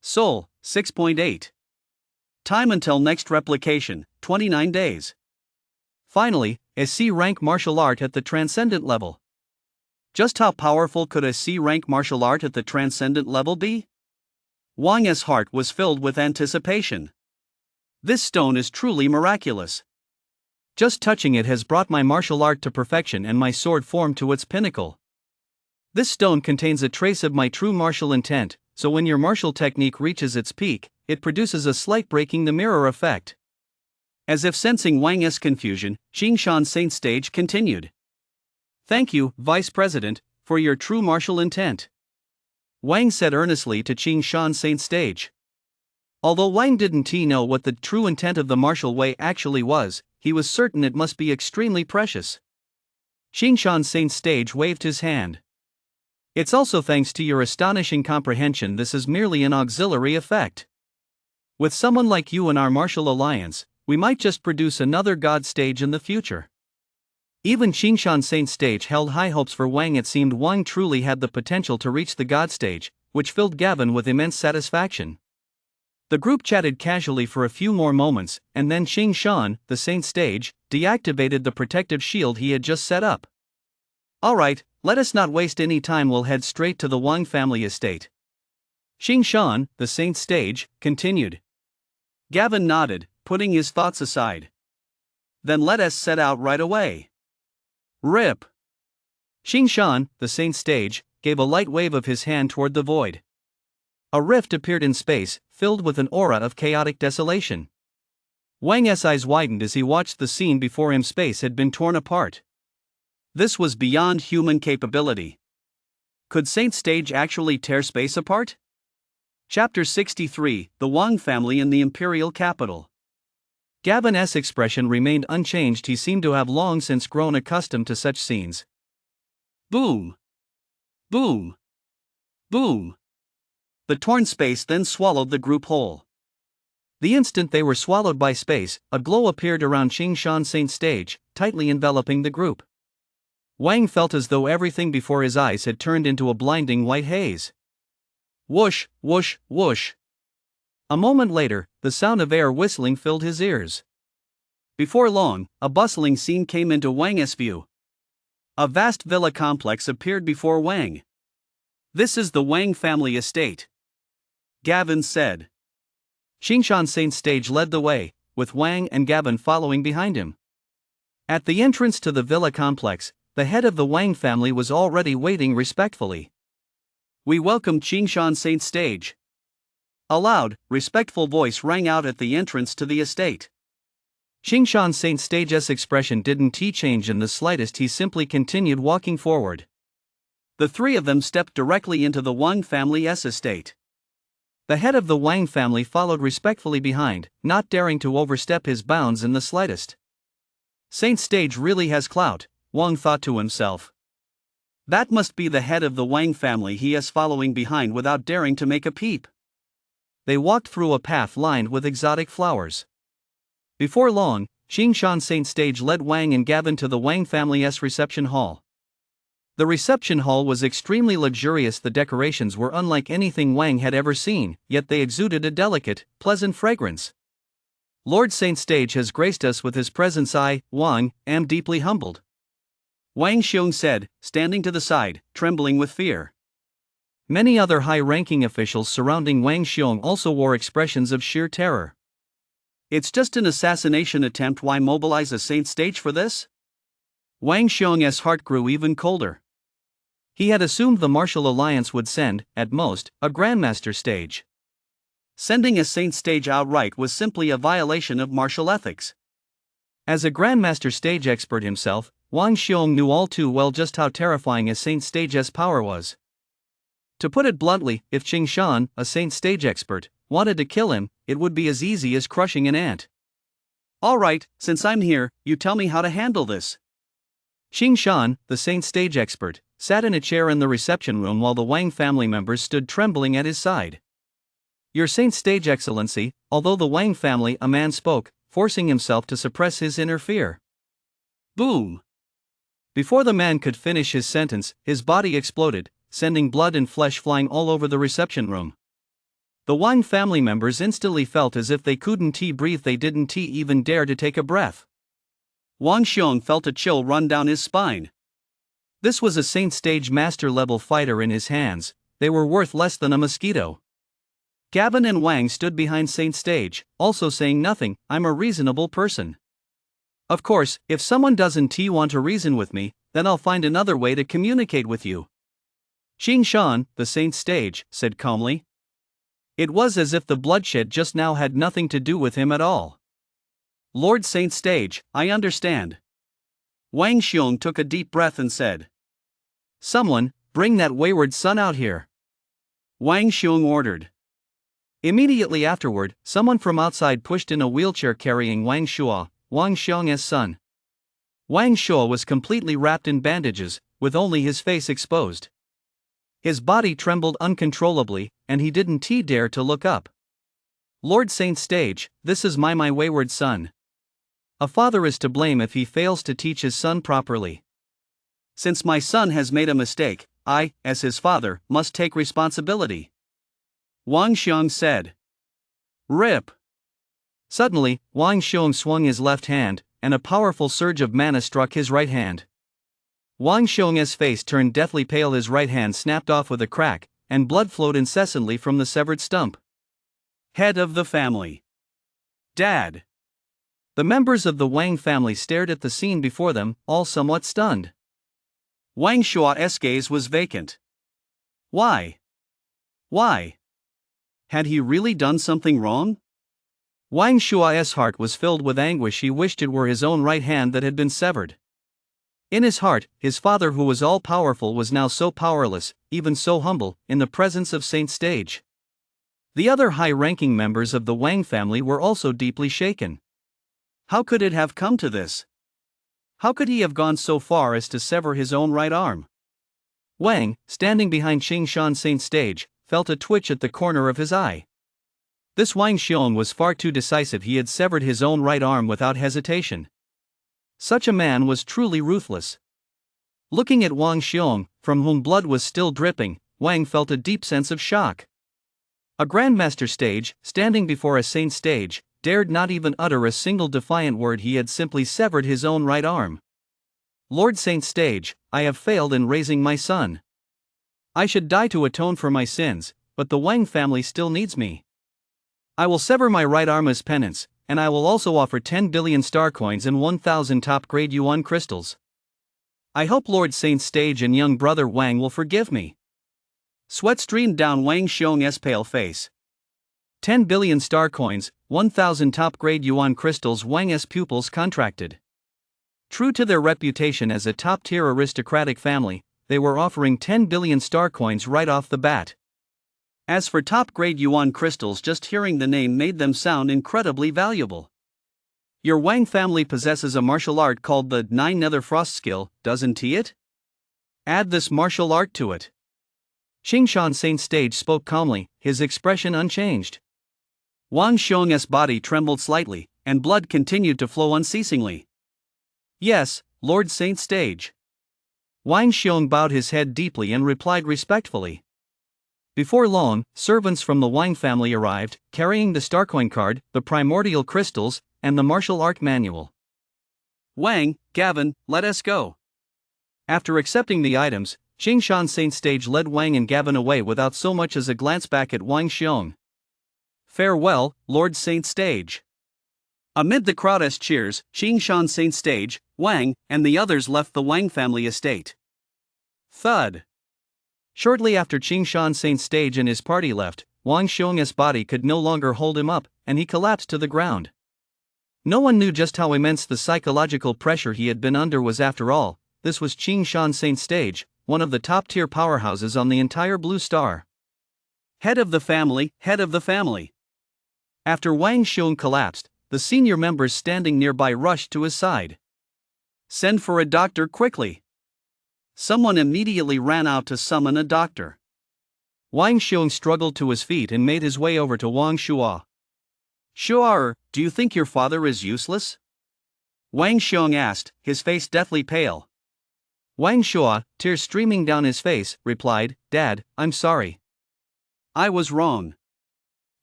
Soul, 6.8. Time until next replication, 29 days. Finally, a C-Rank martial art at the Transcendent level. Just how powerful could a C-Rank martial art at the Transcendent level be? Wang's heart was filled with anticipation. This stone is truly miraculous. Just touching it has brought my martial art to perfection and my sword form to its pinnacle. This stone contains a trace of my true martial intent, so when your martial technique reaches its peak, it produces a slight breaking the mirror effect. As if sensing Wang's confusion, Qingshan Saint Stage continued. Thank you, Vice President, for your true martial intent. Wang said earnestly to Qingshan Saint Stage. Although Wang didn't know what the true intent of the martial way actually was, he was certain it must be extremely precious. Xingshan Saint Stage waved his hand. It's also thanks to your astonishing comprehension, this is merely an auxiliary effect. With someone like you in our martial alliance, we might just produce another god stage in the future. Even Xingshan Saint Stage held high hopes for Wang. It seemed Wang truly had the potential to reach the god stage, which filled Gavin with immense satisfaction. The group chatted casually for a few more moments, and then Xingshan, the Saint Stage, deactivated the protective shield he had just set up. Alright, let us not waste any time, we'll head straight to the Wang family estate. Xingshan, the Saint Stage, continued. Gavin nodded, putting his thoughts aside. Then let us set out right away. Rip. Xingshan, the Saint Stage, gave a light wave of his hand toward the void. A rift appeared in space, filled with an aura of chaotic desolation. Wang's eyes widened as he watched the scene before him. Space had been torn apart. This was beyond human capability. Could Saint Stage actually tear space apart? Chapter 63, The Wang Family in the Imperial Capital. Gavin's expression remained unchanged. He seemed to have long since grown accustomed to such scenes. Boom! Boom! Boom! The torn space then swallowed the group whole. The instant they were swallowed by space, a glow appeared around Xingshan Saint Stage, tightly enveloping the group. Wang felt as though everything before his eyes had turned into a blinding white haze. Whoosh, whoosh, whoosh. A moment later, the sound of air whistling filled his ears. Before long, a bustling scene came into Wang's view. A vast villa complex appeared before Wang. This is the Wang family estate, Gavin said. Xingshan Saint Stage led the way, with Wang and Gavin following behind him. At the entrance to the villa complex, the head of the Wang family was already waiting respectfully. We welcome Xingshan Saint Stage. A loud, respectful voice rang out at the entrance to the estate. Xingshan Saint Stage's expression didn't change in the slightest. He simply continued walking forward. The three of them stepped directly into the Wang family's estate. The head of the Wang family followed respectfully behind, not daring to overstep his bounds in the slightest. Saint Stage really has clout, Wang thought to himself. That must be the head of the Wang family he is following behind without daring to make a peep. They walked through a path lined with exotic flowers. Before long, Xingshan Saint Stage led Wang and Gavin to the Wang family's reception hall. The reception hall was extremely luxurious. The decorations were unlike anything Wang had ever seen, yet they exuded a delicate, pleasant fragrance. Lord Saint Stage has graced us with his presence. I, Wang, am deeply humbled, Wang Xiong said, standing to the side, trembling with fear. Many other high-ranking officials surrounding Wang Xiong also wore expressions of sheer terror. It's just an assassination attempt. Why mobilize a Saint Stage for this? Wang Xiong's heart grew even colder. He had assumed the martial alliance would send, at most, a Grandmaster Stage. Sending a Saint Stage outright was simply a violation of martial ethics. As a Grandmaster Stage expert himself, Wang Xiong knew all too well just how terrifying a Saint Stage's power was. To put it bluntly, if Xingshan, a Saint Stage expert, wanted to kill him, it would be as easy as crushing an ant. Alright, since I'm here, you tell me how to handle this. Xingshan, the Saint Stage expert, sat in a chair in the reception room while the Wang family members stood trembling at his side. Your Saint Stage Excellency, although the Wang family, a man spoke, forcing himself to suppress his inner fear. Boom! Before the man could finish his sentence, his body exploded, sending blood and flesh flying all over the reception room. The Wang family members instantly felt as if they couldn't breathe. They didn't even dare to take a breath. Wang Xiong felt a chill run down his spine. This was a Saint Stage master-level fighter in his hands. They were worth less than a mosquito. Gavin and Wang stood behind Saint Stage, also saying nothing. I'm a reasonable person. Of course, if someone doesn't want to reason with me, then I'll find another way to communicate with you. Xingshan, the Saint Stage, said calmly. It was as if the bloodshed just now had nothing to do with him at all. Lord Saint Stage, I understand. Wang Xiong took a deep breath and said. Someone, bring that wayward son out here. Wang Xiong ordered. Immediately afterward, someone from outside pushed in a wheelchair carrying Wang Shuo, Wang Xiong's son. Wang Shuo was completely wrapped in bandages, with only his face exposed. His body trembled uncontrollably, and he didn't dare to look up. Lord Saint Stage, this is my wayward son. A father is to blame if he fails to teach his son properly. Since my son has made a mistake, I, as his father, must take responsibility. Wang Xiong said. Rip. Suddenly, Wang Xiong swung his left hand, and a powerful surge of mana struck his right hand. Wang Xiong's face turned deathly pale, his right hand snapped off with a crack, and blood flowed incessantly from the severed stump. Head of the family. Dad. The members of the Wang family stared at the scene before them, all somewhat stunned. Wang Shuo's gaze was vacant. Why? Why? Had he really done something wrong? Wang Shuo's heart was filled with anguish. He wished it were his own right hand that had been severed. In his heart, his father, who was all-powerful, was now so powerless, even so humble, in the presence of Saint Stage. The other high-ranking members of the Wang family were also deeply shaken. How could it have come to this? How could he have gone so far as to sever his own right arm? Wang, standing behind Qingshan Saint Stage, felt a twitch at the corner of his eye. This Wang Xiong was far too decisive. He had severed his own right arm without hesitation. Such a man was truly ruthless. Looking at Wang Xiong, from whom blood was still dripping, Wang felt a deep sense of shock. A Grandmaster Stage, standing before a Saint Stage, dared not even utter a single defiant word. He had simply severed his own right arm. Lord Saint Stage, I have failed in raising my son. I should die to atone for my sins, but the Wang family still needs me. I will sever my right arm as penance, and I will also offer 10 billion star coins and 1,000 top-grade yuan crystals. I hope Lord Saint Stage and young brother Wang will forgive me. Sweat streamed down Wang Xiong's pale face. 10 billion star coins, 1,000 top-grade yuan crystals. Wang's pupils contracted. True to their reputation as a top-tier aristocratic family, they were offering 10 billion star coins right off the bat. As for top-grade yuan crystals, just hearing the name made them sound incredibly valuable. Your Wang family possesses a martial art called the Nine Nether Frost skill, doesn't it? Add this martial art to it. Qingshan Saint Stage spoke calmly, his expression unchanged. Wang Xiong's body trembled slightly, and blood continued to flow unceasingly. Yes, Lord Saint Stage. Wang Xiong bowed his head deeply and replied respectfully. Before long, servants from the Wang family arrived, carrying the Starcoin card, the primordial crystals, and the martial art manual. Wang, Gavin, let us go. After accepting the items, Qingshan Saint Stage led Wang and Gavin away without so much as a glance back at Wang Xiong. Farewell, Lord Saint Stage. Amid the crowd's cheers, Qingshan Saint Stage, Wang, and the others left the Wang family estate. Thud. Shortly after Qingshan Saint Stage and his party left, Wang Xiong's body could no longer hold him up, and he collapsed to the ground. No one knew just how immense the psychological pressure he had been under was. After all, this was Qingshan Saint Stage, one of the top-tier powerhouses on the entire Blue Star. Head of the family, head of the family. After Wang Xiong collapsed, the senior members standing nearby rushed to his side. Send for a doctor quickly. Someone immediately ran out to summon a doctor. Wang Xiong struggled to his feet and made his way over to Wang Shuo. Shuo, do you think your father is useless? Wang Xiong asked, his face deathly pale. Wang Shuo, tears streaming down his face, replied, Dad, I'm sorry. I was wrong.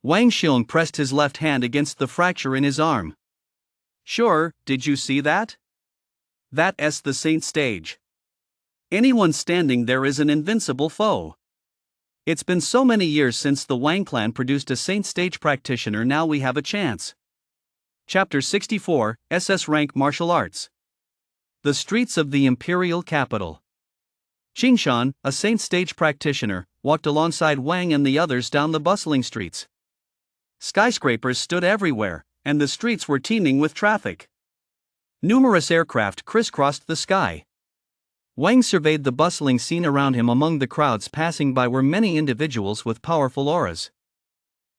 Wang Xiong pressed his left hand against the fracture in his arm. Sure, did you see that? That's the Saint Stage. Anyone standing there is an invincible foe. It's been so many years since the Wang clan produced a Saint Stage practitioner. Now we have a chance. Chapter 64, SS-Rank Martial Arts. The streets of the imperial capital. Qingshan, a Saint Stage practitioner, walked alongside Wang and the others down the bustling streets. Skyscrapers stood everywhere, and the streets were teeming with traffic. Numerous aircraft crisscrossed the sky. Wang surveyed the bustling scene around him. Among the crowds passing by were many individuals with powerful auras.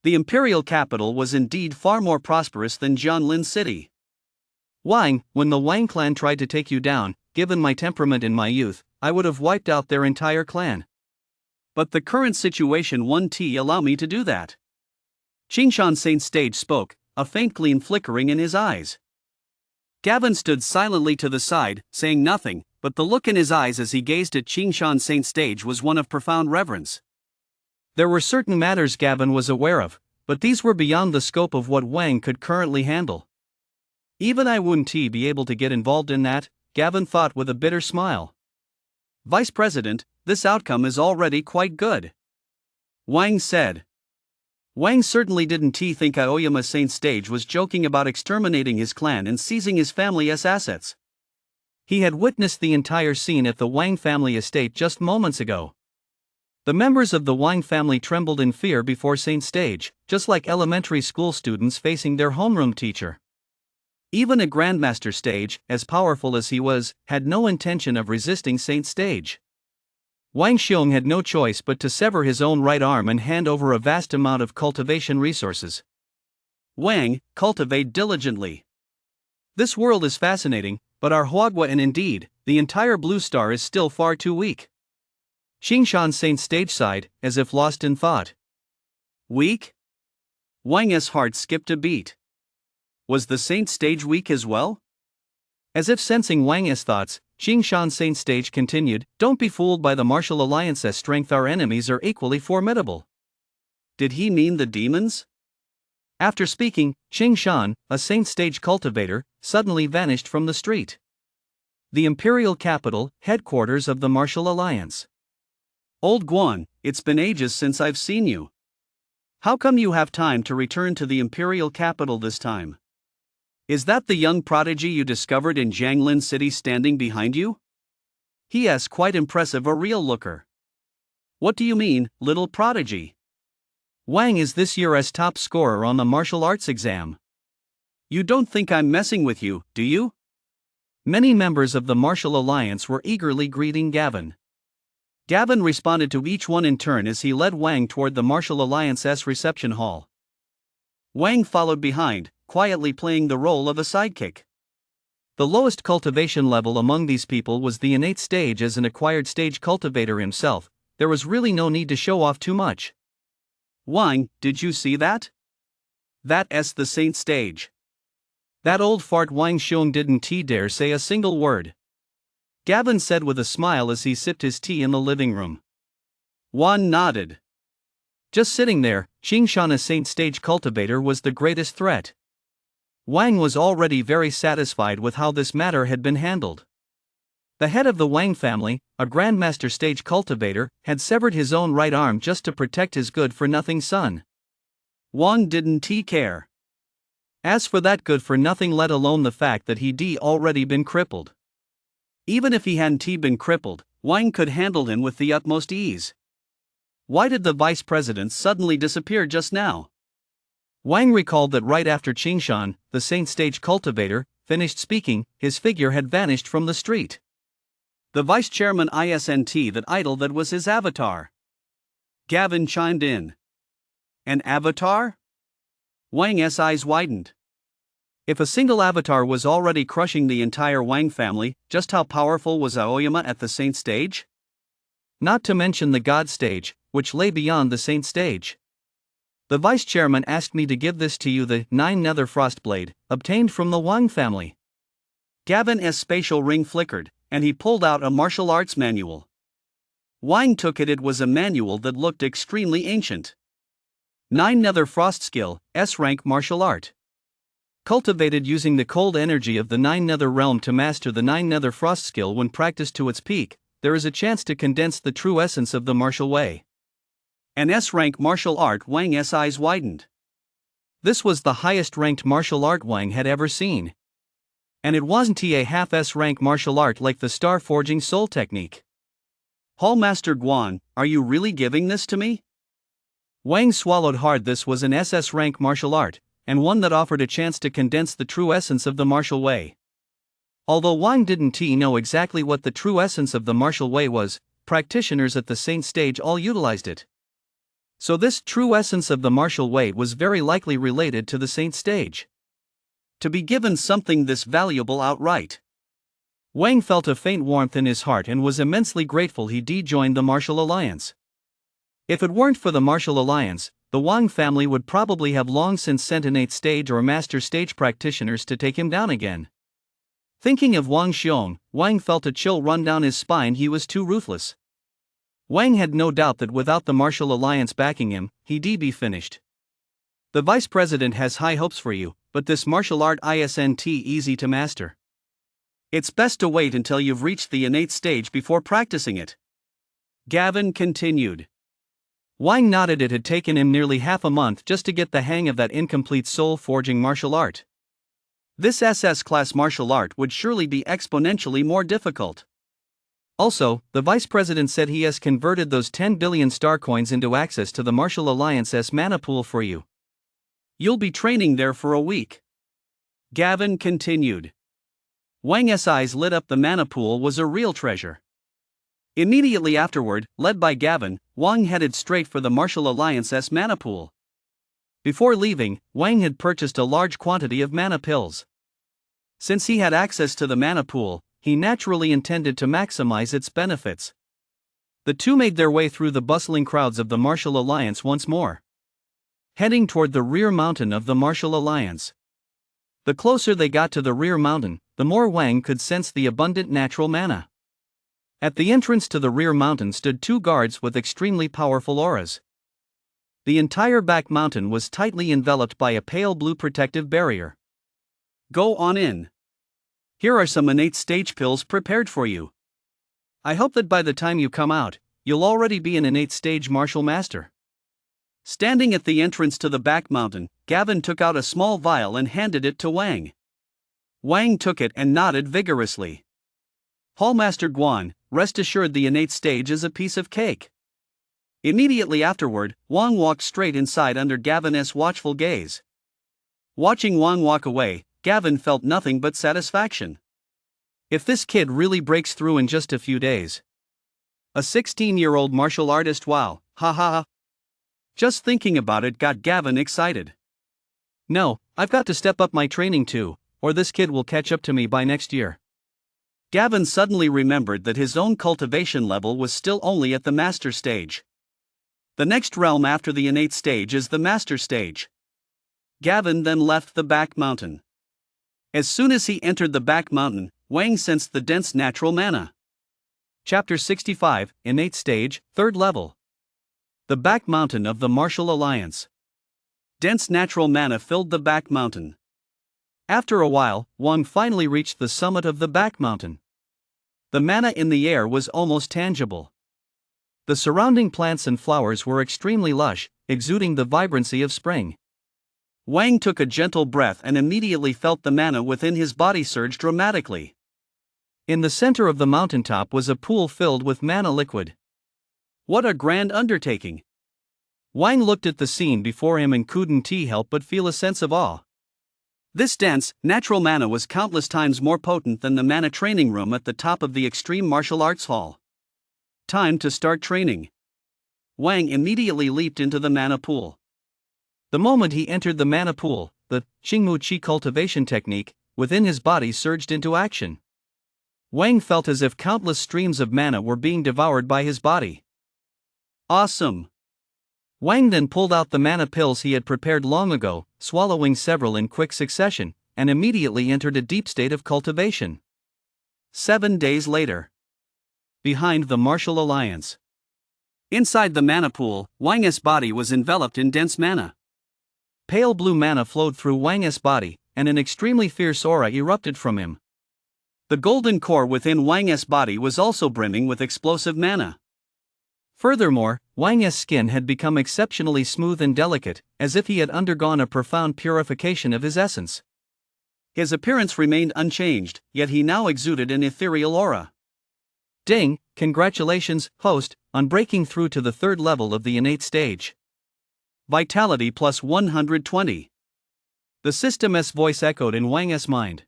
The imperial capital was indeed far more prosperous than Jianlin City. Wang, when the Wang clan tried to take you down, given my temperament in my youth, I would have wiped out their entire clan. But the current situation won't allow me to do that. Qingshan Saint Stage spoke, a faint gleam flickering in his eyes. Gavin stood silently to the side, saying nothing, but the look in his eyes as he gazed at Qingshan Saint Stage was one of profound reverence. There were certain matters Gavin was aware of, but these were beyond the scope of what Wang could currently handle. Even I wouldn't be able to get involved in that, Gavin thought with a bitter smile. Vice President, this outcome is already quite good, Wang said. Wang certainly didn't think Aoyama Saint Stage was joking about exterminating his clan and seizing his family's assets. He had witnessed the entire scene at the Wang family estate just moments ago. The members of the Wang family trembled in fear before Saint Stage, just like elementary school students facing their homeroom teacher. Even a Grandmaster Stage, as powerful as he was, had no intention of resisting Saint Stage. Wang Xiong had no choice but to sever his own right arm and hand over a vast amount of cultivation resources. Wang, cultivate diligently. This world is fascinating, but our Huagua and indeed, the entire Blue Star is still far too weak. Qingshan Saint Stage sighed, as if lost in thought. Weak? Wang's heart skipped a beat. Was the Saint Stage weak as well? As if sensing Wang's thoughts, Qingshan Saint Stage continued, "Don't be fooled by the martial alliance's strength, our enemies are equally formidable." Did he mean the demons? After speaking, Qingshan, a Saint Stage cultivator, suddenly vanished from the street. The imperial capital, headquarters of the martial alliance. Old Guan, it's been ages since I've seen you. How come you have time to return to the imperial capital this time? Is that the young prodigy you discovered in Jianlin City standing behind you? He has quite impressive a real looker. What do you mean, little prodigy? Wang is this year's top scorer on the martial arts exam. You don't think I'm messing with you, do you? Many members of the martial alliance were eagerly greeting Gavin. Gavin responded to each one in turn as he led Wang toward the martial alliance's reception hall. Wang followed behind, quietly playing the role of a sidekick. The lowest cultivation level among these people was the innate stage. As an acquired stage cultivator himself, there was really no need to show off too much. Wang, did you see that? That's the Saint Stage. That old fart Wang Xiong didn't dare say a single word. Gavin said with a smile as he sipped his tea in the living room. Wang nodded. Just sitting there, Qingshan, a Saint Stage cultivator, was the greatest threat. Wang was already very satisfied with how this matter had been handled. The head of the Wang family, a Grandmaster Stage cultivator, had severed his own right arm just to protect his good-for-nothing son. Wang didn't care. As for that good-for-nothing, let alone the fact that he'd already been crippled. Even if he hadn't been crippled, Wang could handle him with the utmost ease. Why did the vice president suddenly disappear just now? Wang recalled that right after Qingshan, the Saint Stage cultivator, finished speaking, his figure had vanished from the street. The vice chairman isn't that idol, that was his avatar. Gavin chimed in. An avatar? Wang's eyes widened. If a single avatar was already crushing the entire Wang family, just how powerful was Aoyama at the Saint Stage? Not to mention the God Stage, which lay beyond the Saint Stage. The vice chairman asked me to give this to you, the 9 Nether Frost Blade, obtained from the Wang family. Gavin's spatial ring flickered, and he pulled out a martial arts manual. Wang took it. It was a manual that looked extremely ancient. 9 Nether Frost Skill, S-Rank Martial Art. Cultivated using the cold energy of the 9 Nether Realm to master the 9 Nether Frost skill when practiced to its peak, there is a chance to condense the true essence of the martial way. An S-Rank martial art. Wang's eyes widened. This was the highest ranked martial art Wang had ever seen. And it wasn't a half S-Rank martial art like the Star Forging Soul technique. Hallmaster Guan, are you really giving this to me? Wang swallowed hard. This was an SS-Rank martial art, and one that offered a chance to condense the true essence of the martial way. Although Wang didn't know exactly what the true essence of the martial way was, practitioners at the Saint Stage all utilized it. So this true essence of the martial way was very likely related to the saint stage. To be given something this valuable outright. Wang felt a faint warmth in his heart and was immensely grateful he joined the martial alliance. If it weren't for the martial alliance, the Wang family would probably have long since sent an 8th stage or master stage practitioners to take him down again. Thinking of Wang Xiong, Wang felt a chill run down his spine. He was too ruthless. Wang had no doubt that without the martial alliance backing him, he'd be finished. The vice president has high hopes for you, but this martial art isn't easy to master. It's best to wait until you've reached the innate stage before practicing it. Gavin continued. Wang nodded. It had taken him nearly half a month just to get the hang of that incomplete soul-forging martial art. This SS class martial art would surely be exponentially more difficult. Also, the vice president said he has converted those 10 billion star coins into access to the Martial Alliance's mana pool for you. You'll be training there for a week. Gavin continued. Wang's eyes lit up. The mana pool was a real treasure. Immediately afterward, led by Gavin, Wang headed straight for the Martial Alliance's mana pool. Before leaving, Wang had purchased a large quantity of mana pills. Since he had access to the mana pool, he naturally intended to maximize its benefits. The two made their way through the bustling crowds of the Martial Alliance once more, heading toward the rear mountain of the Martial Alliance. The closer they got to the rear mountain, the more Wang could sense the abundant natural mana. At the entrance to the rear mountain stood two guards with extremely powerful auras. The entire back mountain was tightly enveloped by a pale blue protective barrier. Go on in. Here are some innate stage pills prepared for you. I hope that by the time you come out, you'll already be an innate stage martial master. Standing at the entrance to the back mountain, Gavin took out a small vial and handed it to Wang. Wang took it and nodded vigorously. Hallmaster Guan, rest assured the innate stage is a piece of cake. Immediately afterward, Wang walked straight inside under Gavin's watchful gaze. Watching Wang walk away, Gavin felt nothing but satisfaction. If this kid really breaks through in just a few days. A 16-year-old martial artist, wow, ha ha ha. Just thinking about it got Gavin excited. No, I've got to step up my training too, or this kid will catch up to me by next year. Gavin suddenly remembered that his own cultivation level was still only at the master stage. The next realm after the innate stage is the master stage. Gavin then left the back mountain. As soon as he entered the back mountain, Wang sensed the dense natural mana. Chapter 65, Innate Stage, 3rd Level. The back mountain of the Martial Alliance. Dense natural mana filled the back mountain. After a while, Wang finally reached the summit of the back mountain. The mana in the air was almost tangible. The surrounding plants and flowers were extremely lush, exuding the vibrancy of spring. Wang took a gentle breath and immediately felt the mana within his body surge dramatically. In the center of the mountaintop was a pool filled with mana liquid. What a grand undertaking! Wang looked at the scene before him and couldn't help but feel a sense of awe. This dense, natural mana was countless times more potent than the mana training room at the top of the Extreme Martial Arts Hall. Time to start training. Wang immediately leaped into the mana pool. The moment he entered the mana pool, the Qingmu Qi cultivation technique within his body surged into action. Wang felt as if countless streams of mana were being devoured by his body. Awesome! Wang then pulled out the mana pills he had prepared long ago, swallowing several in quick succession, and immediately entered a deep state of cultivation. 7 days later. Behind the Martial Alliance. Inside the mana pool, Wang's body was enveloped in dense mana. Pale blue mana flowed through Wang's body, and an extremely fierce aura erupted from him. The golden core within Wang's body was also brimming with explosive mana. Furthermore, Wang's skin had become exceptionally smooth and delicate, as if he had undergone a profound purification of his essence. His appearance remained unchanged, yet he now exuded an ethereal aura. Ding, congratulations, host, on breaking through to the 3rd level of the innate stage. Vitality plus 120. The system's voice echoed in Wang's mind.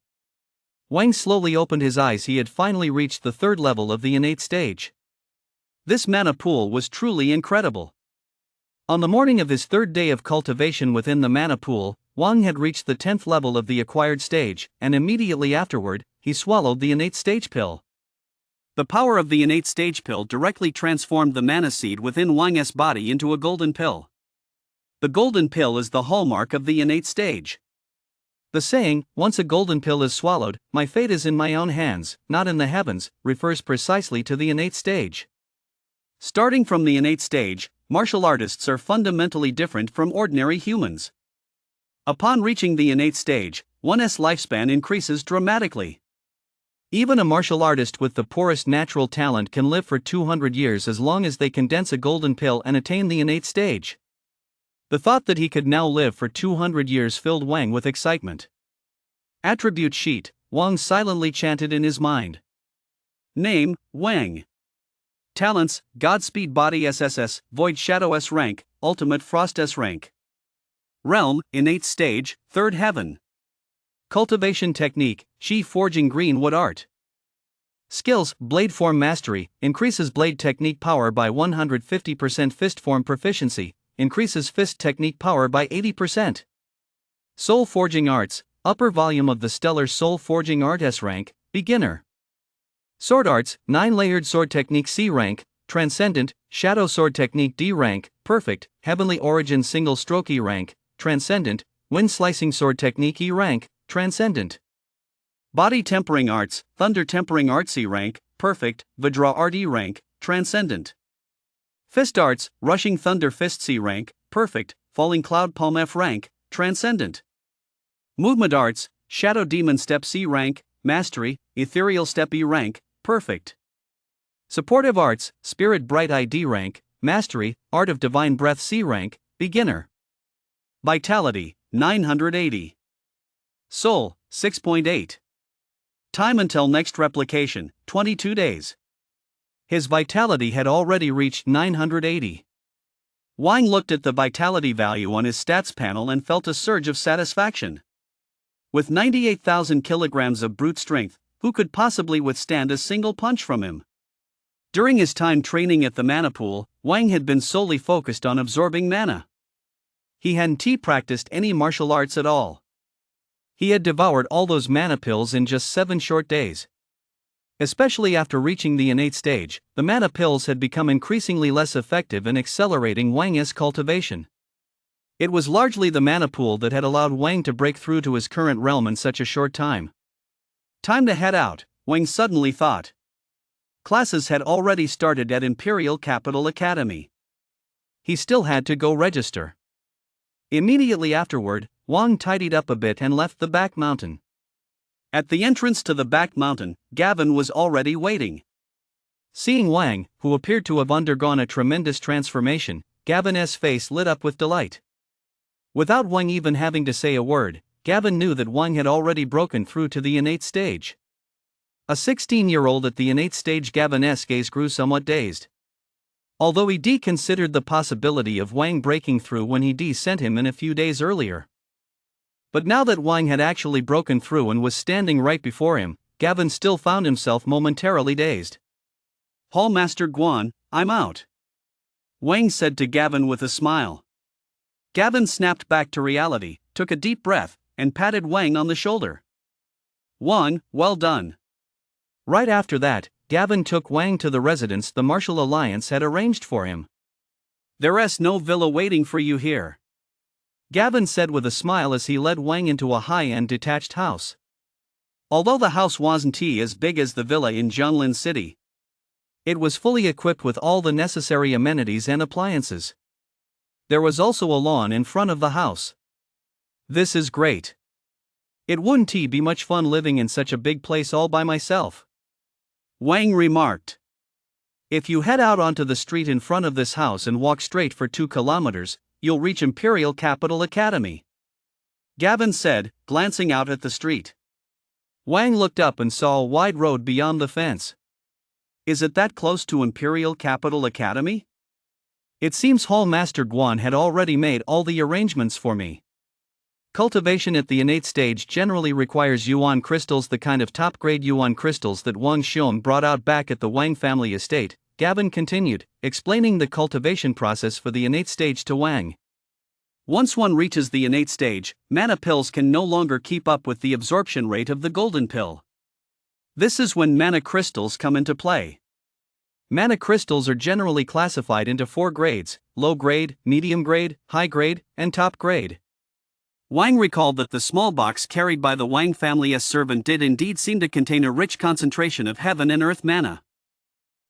Wang slowly opened his eyes. He had finally reached the 3rd level of the innate stage. This mana pool was truly incredible. On the morning of his third day of cultivation within the mana pool, Wang had reached the 10th level of the acquired stage, and immediately afterward, he swallowed the innate stage pill. The power of the innate stage pill directly transformed the mana seed within Wang's body into a golden pill. The golden pill is the hallmark of the innate stage. The saying, "Once a golden pill is swallowed, my fate is in my own hands, not in the heavens," refers precisely to the innate stage. Starting from the innate stage, martial artists are fundamentally different from ordinary humans. Upon reaching the innate stage, one's lifespan increases dramatically. Even a martial artist with the poorest natural talent can live for 200 years as long as they condense a golden pill and attain the innate stage. The thought that he could now live for 200 years filled Wang with excitement. Attribute sheet, Wang silently chanted in his mind. Name, Wang. Talents, Godspeed Body SSS, Void Shadow S rank, Ultimate Frost S rank. Realm, Innate Stage, Third Heaven. Cultivation technique, Shi Forging Green Wood Art. Skills, Blade Form Mastery, increases blade technique power by 150%. Fist form proficiency, increases fist technique power by 80%. Soul Forging Arts, upper volume of the Stellar Soul Forging Art S rank, Beginner. Sword Arts, 9-layered sword technique C rank, Transcendent, Shadow Sword technique D rank, Perfect, Heavenly Origin single stroke E rank, Transcendent, Wind Slicing Sword technique E rank, Transcendent. Body Tempering Arts, Thunder Tempering Arts E rank, Perfect, Vajra Art E rank, Transcendent. Fist Arts, Rushing Thunder Fist C rank, Perfect, Falling Cloud Palm F rank, Transcendent. Movement Arts, Shadow Demon Step C rank, Mastery, Ethereal Step E rank, Perfect. Supportive Arts, Spirit Bright Eye D rank, Mastery, Art of Divine Breath C rank, Beginner. Vitality, 980. Soul, 6.8. Time until next replication, 22 days. His vitality had already reached 980. Wang looked at the vitality value on his stats panel and felt a surge of satisfaction. With 98,000 kilograms of brute strength, who could possibly withstand a single punch from him? During his time training at the mana pool, Wang had been solely focused on absorbing mana. He hadn't practiced any martial arts at all. He had devoured all those mana pills in just 7 short days. Especially after reaching the innate stage, the mana pills had become increasingly less effective in accelerating Wang's cultivation. It was largely the mana pool that had allowed Wang to break through to his current realm in such a short time. Time to head out, Wang suddenly thought. Classes had already started at Imperial Capital Academy. He still had to go register. Immediately afterward, Wang tidied up a bit and left the back mountain. At the entrance to the back mountain, Gavin was already waiting. Seeing Wang, who appeared to have undergone a tremendous transformation, Gavin's face lit up with delight. Without Wang even having to say a word, Gavin knew that Wang had already broken through to the innate stage. A 16-year-old at the innate stage, Gavin's gaze grew somewhat dazed. Although he considered the possibility of Wang breaking through when he sent him in a few days earlier. But now that Wang had actually broken through and was standing right before him, Gavin still found himself momentarily dazed. "Hall Master Guan, I'm out," Wang said to Gavin with a smile. Gavin snapped back to reality, took a deep breath, and patted Wang on the shoulder. "Wang, well done." Right after that, Gavin took Wang to the residence the Martial Alliance had arranged for him. "There's no villa waiting for you here," Gavin said with a smile as he led Wang into a high-end detached house. Although the house wasn't as big as the villa in Jianlin City, it was fully equipped with all the necessary amenities and appliances. There was also a lawn in front of the house. "This is great. It wouldn't be much fun living in such a big place all by myself," Wang remarked. "If you head out onto the street in front of this house and walk straight for 2 kilometers, you'll reach Imperial Capital Academy," Gavin said, glancing out at the street. Wang looked up and saw a wide road beyond the fence. "Is it that close to Imperial Capital Academy? It seems Hall Master Guan had already made all the arrangements for me." Cultivation at the innate stage generally requires yuan crystals, the kind of top-grade yuan crystals that Wang Xiong brought out back at the Wang family estate. Gavin continued, explaining the cultivation process for the innate stage to Wang. Once one reaches the innate stage, mana pills can no longer keep up with the absorption rate of the golden pill. This is when mana crystals come into play. Mana crystals are generally classified into 4 grades: low grade, medium grade, high grade, and top grade. Wang recalled that the small box carried by the Wang family's servant did indeed seem to contain a rich concentration of heaven and earth mana.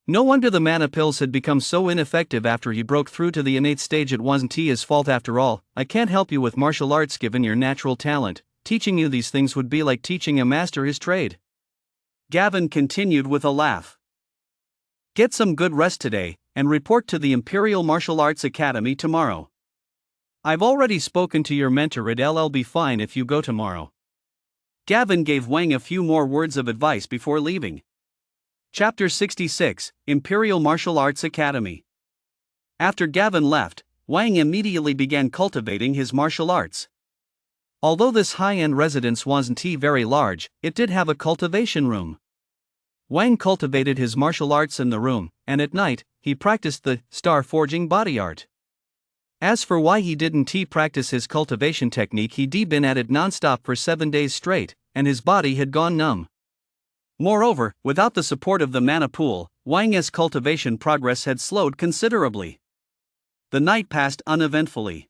No wonder the mana pills had become so ineffective after he broke through to the innate stage. It wasn't his fault after all. I can't help you with martial arts given your natural talent. Teaching you these things would be like teaching a master his trade. Gavin continued with a laugh. Get some good rest today, and report to the Imperial Martial Arts Academy tomorrow. I've already spoken to your mentor. It'll be fine if you go tomorrow. Gavin gave Wang a few more words of advice before leaving. Chapter 66, Imperial Martial Arts Academy. After Gavin left, Wang immediately began cultivating his martial arts. Although this high-end residence wasn't very large, it did have a cultivation room. Wang cultivated his martial arts in the room, and at night, he practiced the star forging body art. As for why he didn't practice his cultivation technique, he'd been at it non-stop for 7 days straight, and his body had gone numb. Moreover, without the support of the mana pool, Wang's cultivation progress had slowed considerably. The night passed uneventfully.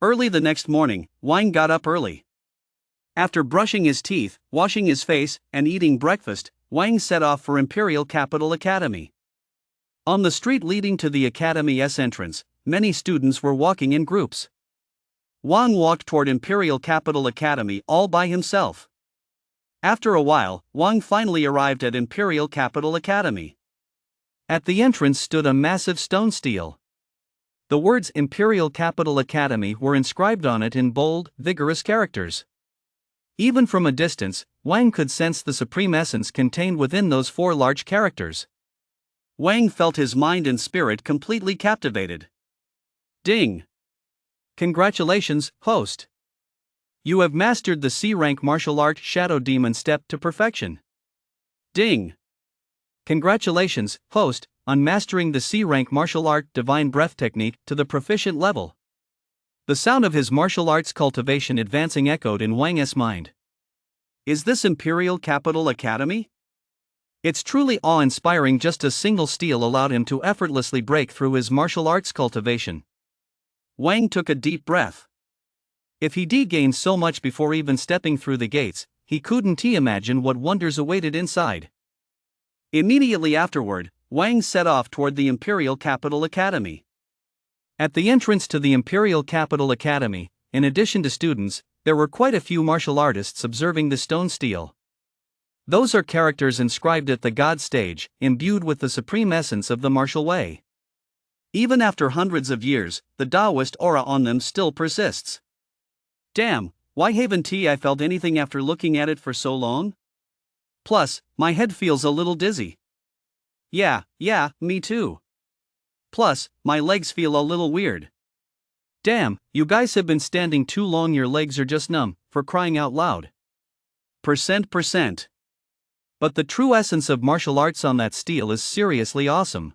Early the next morning, Wang got up early. After brushing his teeth, washing his face, and eating breakfast, Wang set off for Imperial Capital Academy. On the street leading to the Academy's entrance, many students were walking in groups. Wang walked toward Imperial Capital Academy all by himself. After a while, Wang finally arrived at Imperial Capital Academy. At the entrance stood a massive stone stele. The words Imperial Capital Academy were inscribed on it in bold, vigorous characters. Even from a distance, Wang could sense the supreme essence contained within those 4 large characters. Wang felt his mind and spirit completely captivated. Ding! Congratulations, host! You have mastered the C-rank martial art Shadow Demon step to perfection. Ding! Congratulations, host, on mastering the C-rank martial art Divine Breath technique to the proficient level. The sound of his martial arts cultivation advancing echoed in Wang's mind. Is this Imperial Capital Academy? It's truly awe-inspiring. Just a single stele allowed him to effortlessly break through his martial arts cultivation. Wang took a deep breath. If he gained so much before even stepping through the gates, he couldn't imagine what wonders awaited inside. Immediately afterward, Wang set off toward the Imperial Capital Academy. At the entrance to the Imperial Capital Academy, in addition to students, there were quite a few martial artists observing the stone stele. Those are characters inscribed at the God stage, imbued with the supreme essence of the martial way. Even after hundreds of years, the Taoist aura on them still persists. Damn, why haven't I felt anything after looking at it for so long? Plus, my head feels a little dizzy. Yeah, me too. Plus, my legs feel a little weird. Damn, you guys have been standing too long. Your legs are just numb, for crying out loud. Percent. But the true essence of martial arts on that stele is seriously awesome.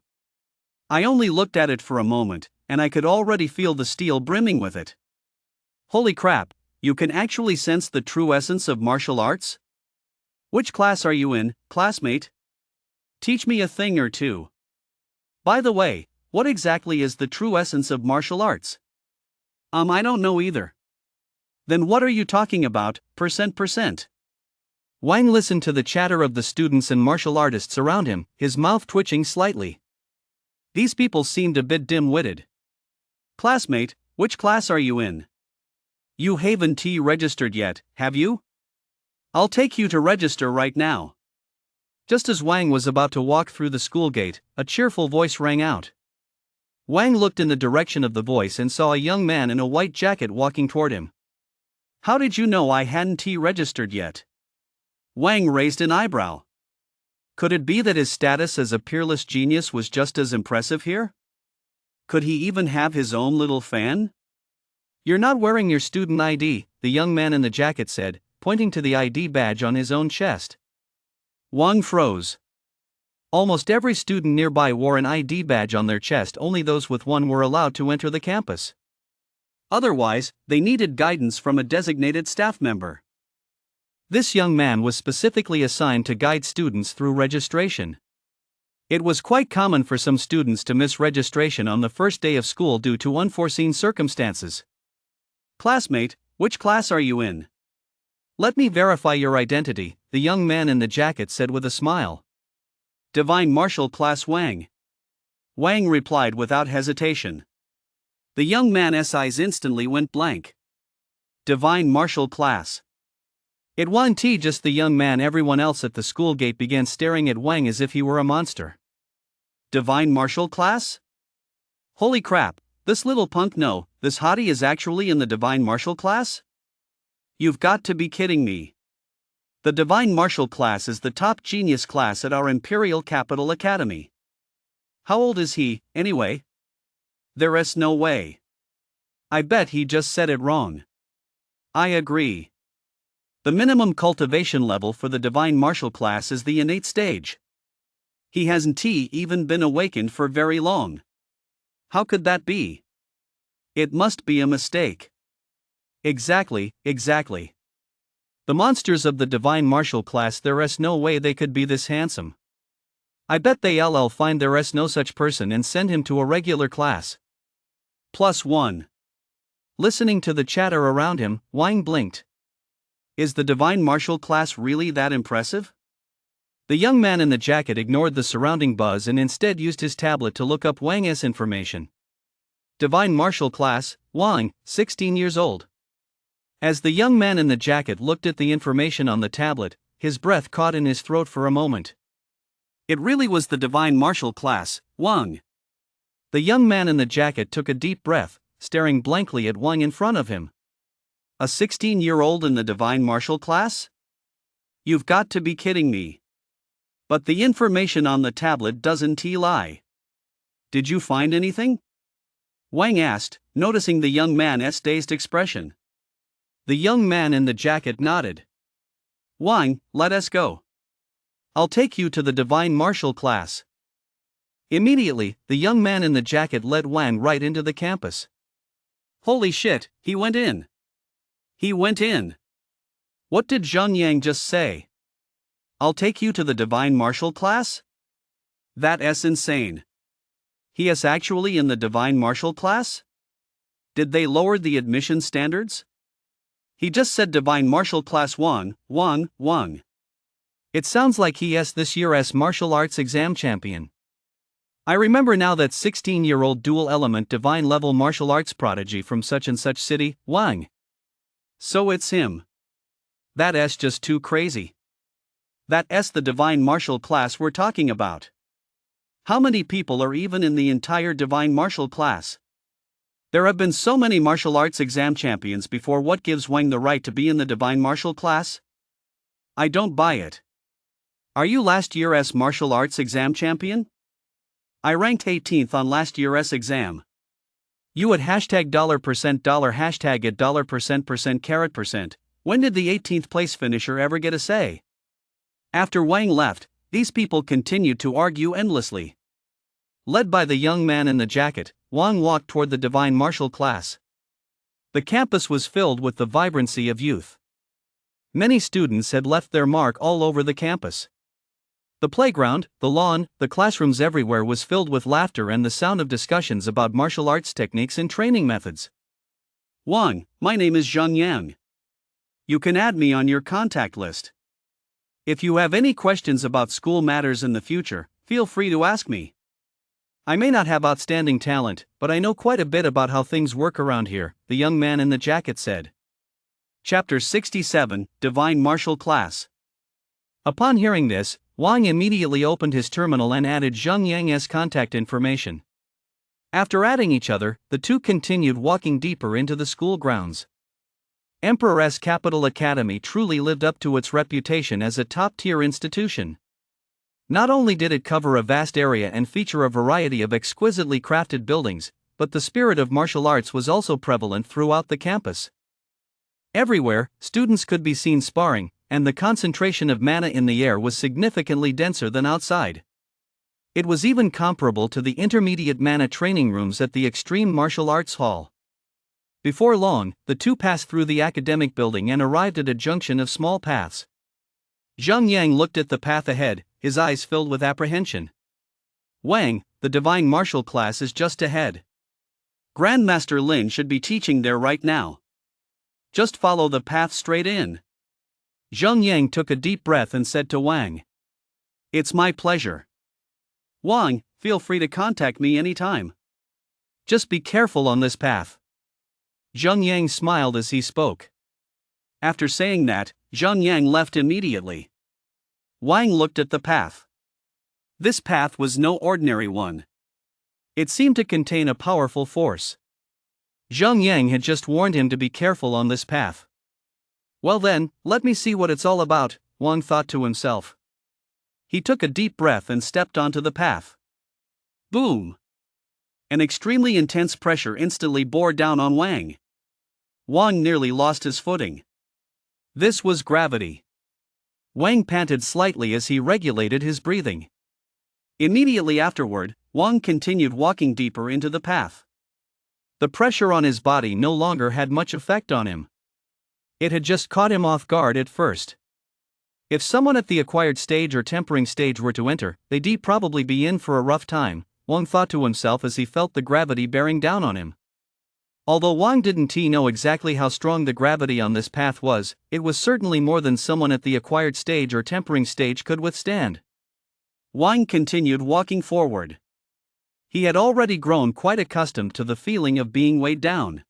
I only looked at it for a moment, and I could already feel the stele brimming with it. Holy crap, you can actually sense the true essence of martial arts? Which class are you in, classmate? Teach me a thing or two. By the way, what exactly is the true essence of martial arts? I don't know either. Then what are you talking about, percent? Wang listened to the chatter of the students and martial artists around him, his mouth twitching slightly. These people seemed a bit dim-witted. Classmate, which class are you in? You haven't registered yet, have you? I'll take you to register right now. Just as Wang was about to walk through the school gate, a cheerful voice rang out. Wang looked in the direction of the voice and saw a young man in a white jacket walking toward him. How did you know I hadn't registered yet? Wang raised an eyebrow. Could it be that his status as a peerless genius was just as impressive here? Could he even have his own little fan? You're not wearing your student ID, the young man in the jacket said, pointing to the ID badge on his own chest. Wang froze. Almost every student nearby wore an ID badge on their chest, only those with one were allowed to enter the campus. Otherwise, they needed guidance from a designated staff member. This young man was specifically assigned to guide students through registration. It was quite common for some students to miss registration on the first day of school due to unforeseen circumstances. "Classmate, which class are you in?" "Let me verify your identity," the young man in the jacket said with a smile. "Divine Martial Class Wang." Wang replied without hesitation. The young man's eyes instantly went blank. Divine Martial Class. It wasn't just the young man. Everyone else at the school gate began staring at Wang as if he were a monster. Divine Martial Class? Holy crap, this little punk this hottie is actually in the Divine Martial Class? You've got to be kidding me. The Divine Martial Class is the top genius class at our Imperial Capital Academy. How old is he, anyway? There's no way. I bet he just said it wrong. I agree. The minimum cultivation level for the Divine Martial Class is the innate stage. He hasn't even been awakened for very long. How could that be? It must be a mistake. Exactly. The monsters of the Divine Martial Class, there's no way they could be this handsome. I bet they'll find there's no such person and send him to a regular class. +1. Listening to the chatter around him, Wang blinked. Is the Divine Martial Class really that impressive? The young man in the jacket ignored the surrounding buzz and instead used his tablet to look up Wang's information. Divine Martial Class, Wang, 16 years old. As the young man in the jacket looked at the information on the tablet, his breath caught in his throat for a moment. It really was the Divine Martial Class, Wang. The young man in the jacket took a deep breath, staring blankly at Wang in front of him. A 16-year-old in the Divine Martial Class? You've got to be kidding me. But the information on the tablet doesn't lie. Did you find anything? Wang asked, noticing the young man's dazed expression. The young man in the jacket nodded. Wang, let us go. I'll take you to the Divine Martial Class. Immediately, the young man in the jacket led Wang right into the campus. Holy shit, he went in. What did Zhang Yang just say? I'll take you to the Divine Martial Class? That's insane. He is actually in the Divine Martial Class? Did they lower the admission standards? He just said Divine Martial Class Wang. It sounds like he is this year's martial arts exam champion. I remember now, that 16-year-old dual-element divine-level martial arts prodigy from such and such city, Wang. So it's him. That's just too crazy. That's the Divine Martial Class we're talking about. How many people are even in the entire Divine Martial Class? There have been so many martial arts exam champions before. What gives Wang the right to be in the Divine Martial Class? I don't buy it. Are you last year's martial arts exam champion? I ranked 18th on last year's exam. You at $% hashtag at $%%. When did the 18th place finisher ever get a say? After Wang left, these people continued to argue endlessly. Led by the young man in the jacket, Wang walked toward the Divine Martial Class. The campus was filled with the vibrancy of youth. Many students had left their mark all over the campus. The playground, the lawn, the classrooms, everywhere was filled with laughter and the sound of discussions about martial arts techniques and training methods. Wang, my name is Zhang Yang. You can add me on your contact list. If you have any questions about school matters in the future, feel free to ask me. I may not have outstanding talent, but I know quite a bit about how things work around here, the young man in the jacket said. Chapter 67, Divine Martial Class. Upon hearing this, Wang immediately opened his terminal and added Zhang Yang's contact information. After adding each other, the two continued walking deeper into the school grounds. Emperor's Capital Academy truly lived up to its reputation as a top-tier institution. Not only did it cover a vast area and feature a variety of exquisitely crafted buildings, but the spirit of martial arts was also prevalent throughout the campus. Everywhere, students could be seen sparring, and the concentration of mana in the air was significantly denser than outside. It was even comparable to the intermediate mana training rooms at the Extreme Martial Arts Hall. Before long, the two passed through the academic building and arrived at a junction of small paths. Zhang Yang looked at the path ahead, his eyes filled with apprehension. Wang, the divine martial class is just ahead. Grandmaster Lin should be teaching there right now. Just follow the path straight in. Zhang Yang took a deep breath and said to Wang. It's my pleasure. Wang, feel free to contact me anytime. Just be careful on this path. Zhang Yang smiled as he spoke. After saying that, Zhang Yang left immediately. Wang looked at the path. This path was no ordinary one. It seemed to contain a powerful force. Zhang Yang had just warned him to be careful on this path. Well then, let me see what it's all about, Wang thought to himself. He took a deep breath and stepped onto the path. Boom! An extremely intense pressure instantly bore down on Wang. Wang nearly lost his footing. This was gravity. Wang panted slightly as he regulated his breathing. Immediately afterward, Wang continued walking deeper into the path. The pressure on his body no longer had much effect on him. It had just caught him off guard at first. If someone at the acquired stage or tempering stage were to enter, they'd probably be in for a rough time, Wang thought to himself as he felt the gravity bearing down on him. Although Wang didn't know exactly how strong the gravity on this path was, it was certainly more than someone at the acquired stage or tempering stage could withstand. Wang continued walking forward. He had already grown quite accustomed to the feeling of being weighed down.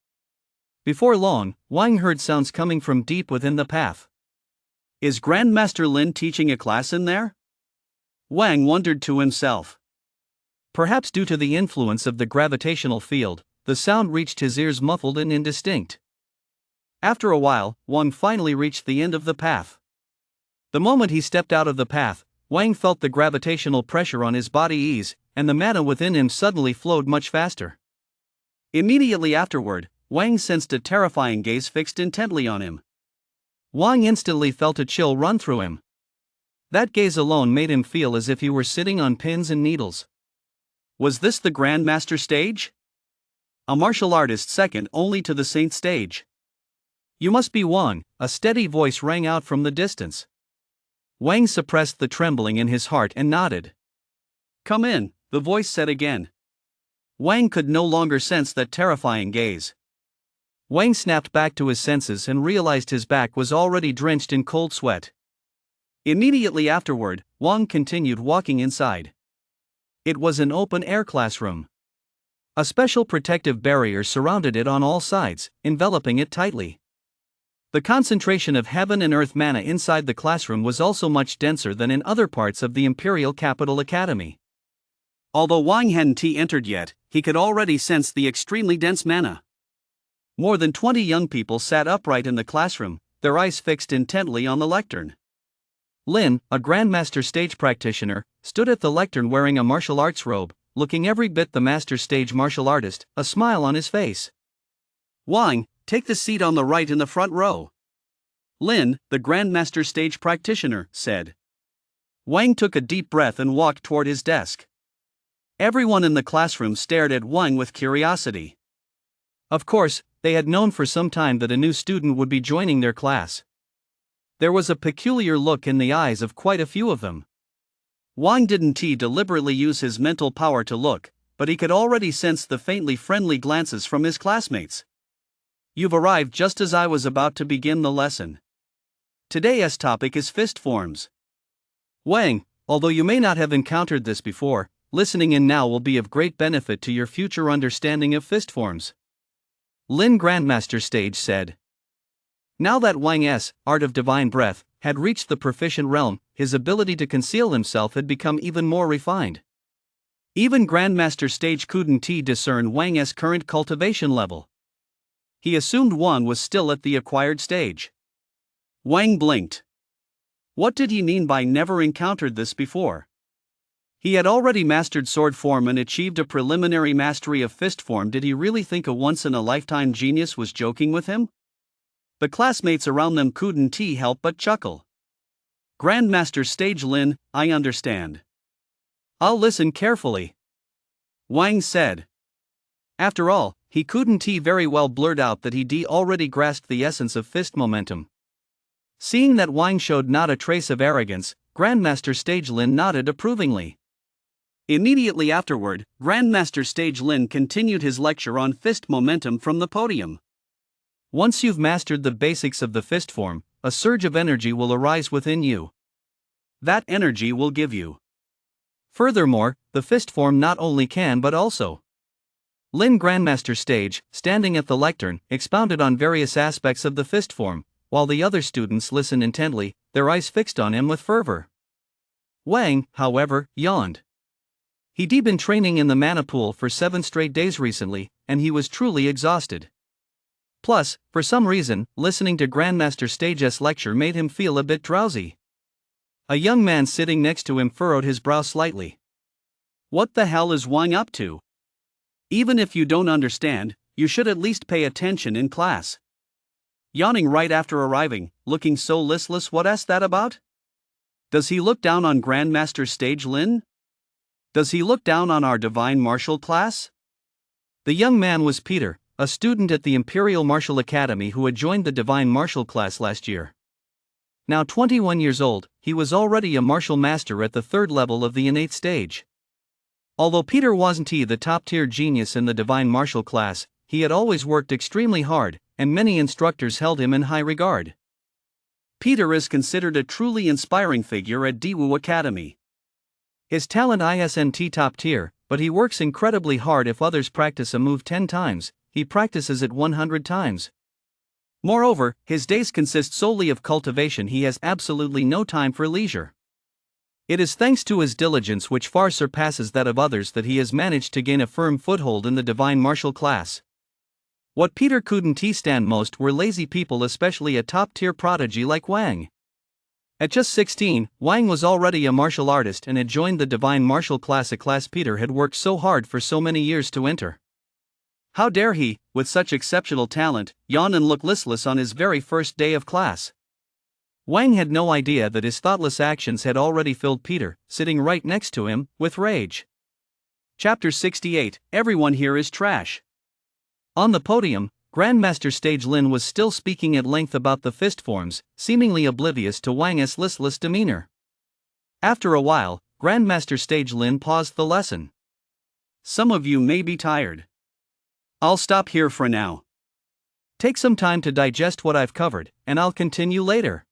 Before long, Wang heard sounds coming from deep within the path. Is Grandmaster Lin teaching a class in there? Wang wondered to himself. Perhaps due to the influence of the gravitational field, the sound reached his ears muffled and indistinct. After a while, Wang finally reached the end of the path. The moment he stepped out of the path, Wang felt the gravitational pressure on his body ease, and the mana within him suddenly flowed much faster. Immediately afterward, Wang sensed a terrifying gaze fixed intently on him. Wang instantly felt a chill run through him. That gaze alone made him feel as if he were sitting on pins and needles. Was this the Grandmaster stage? A martial artist second only to the Saint stage. You must be Wang, a steady voice rang out from the distance. Wang suppressed the trembling in his heart and nodded. Come in, the voice said again. Wang could no longer sense that terrifying gaze. Wang snapped back to his senses and realized his back was already drenched in cold sweat. Immediately afterward, Wang continued walking inside. It was an open-air classroom. A special protective barrier surrounded it on all sides, enveloping it tightly. The concentration of heaven and earth mana inside the classroom was also much denser than in other parts of the Imperial Capital Academy. Although Wang hadn't entered yet, he could already sense the extremely dense mana. More than 20 young people sat upright in the classroom, their eyes fixed intently on the lectern. Lin, a Grandmaster stage practitioner, stood at the lectern wearing a martial arts robe, looking every bit the master stage martial artist, a smile on his face. Wang, take the seat on the right in the front row. Lin, the Grandmaster stage practitioner, said. Wang took a deep breath and walked toward his desk. Everyone in the classroom stared at Wang with curiosity. Of course, they had known for some time that a new student would be joining their class. There was a peculiar look in the eyes of quite a few of them. Wang didn't deliberately use his mental power to look, but he could already sense the faintly friendly glances from his classmates. You've arrived just as I was about to begin the lesson. Today's topic is fist forms. Wang, although you may not have encountered this before, listening in now will be of great benefit to your future understanding of fist forms. Lin Grandmaster Stage said. Now that Wang's art of divine breath had reached the proficient realm, his ability to conceal himself had become even more refined. Even Grandmaster Stage couldn't discern Wang's current cultivation level. He assumed Wang was still at the acquired stage. Wang blinked. What did he mean by never encountered this before? He had already mastered sword form and achieved a preliminary mastery of fist form. Did he really think a once-in-a-lifetime genius was joking with him? The classmates around them couldn't help but chuckle. Grandmaster Stage Lin, I understand. I'll listen carefully, Wang said. After all, he couldn't very well blurt out that he already grasped the essence of fist momentum. Seeing that Wang showed not a trace of arrogance, Grandmaster Stage Lin nodded approvingly. Immediately afterward, Grandmaster Stage Lin continued his lecture on fist momentum from the podium. Once you've mastered the basics of the fist form, a surge of energy will arise within you. That energy will give you. Furthermore, the fist form not only can but also. Lin Grandmaster Stage, standing at the lectern, expounded on various aspects of the fist form, while the other students listened intently, their eyes fixed on him with fervor. Wang, however, yawned. He'd been training in the mana pool for 7 straight days recently, and he was truly exhausted. Plus, for some reason, listening to Grandmaster Stage's lecture made him feel a bit drowsy. A young man sitting next to him furrowed his brow slightly. What the hell is Wang up to? Even if you don't understand, you should at least pay attention in class. Yawning right after arriving, looking so listless, what's that about? Does he look down on Grandmaster Stage Lin? Does he look down on our Divine Martial class? The young man was Peter, a student at the Imperial Martial Academy who had joined the Divine Martial class last year. Now 21 years old, he was already a martial master at the 3rd level of the innate stage. Although Peter wasn't the top-tier genius in the Divine Martial class, he had always worked extremely hard, and many instructors held him in high regard. Peter is considered a truly inspiring figure at Daewoo Academy. His talent isn't top tier, but he works incredibly hard. If others practice a move 10 times, he practices it 100 times. Moreover, his days consist solely of cultivation. He has absolutely no time for leisure. It is thanks to his diligence, which far surpasses that of others, that he has managed to gain a firm foothold in the Divine Martial class. What Peter couldn't stand most were lazy people, especially a top-tier prodigy like Wang. At just 16, Wang was already a martial artist and had joined the Divine Martial class, a class Peter had worked so hard for so many years to enter. How dare he, with such exceptional talent, yawn and look listless on his very first day of class? Wang had no idea that his thoughtless actions had already filled Peter, sitting right next to him, with rage. Chapter 68, Everyone Here is Trash. On the podium, Grandmaster Stage Lin was still speaking at length about the fist forms, seemingly oblivious to Wang's listless demeanor. After a while, Grandmaster Stage Lin paused the lesson. Some of you may be tired. I'll stop here for now. Take some time to digest what I've covered, and I'll continue later.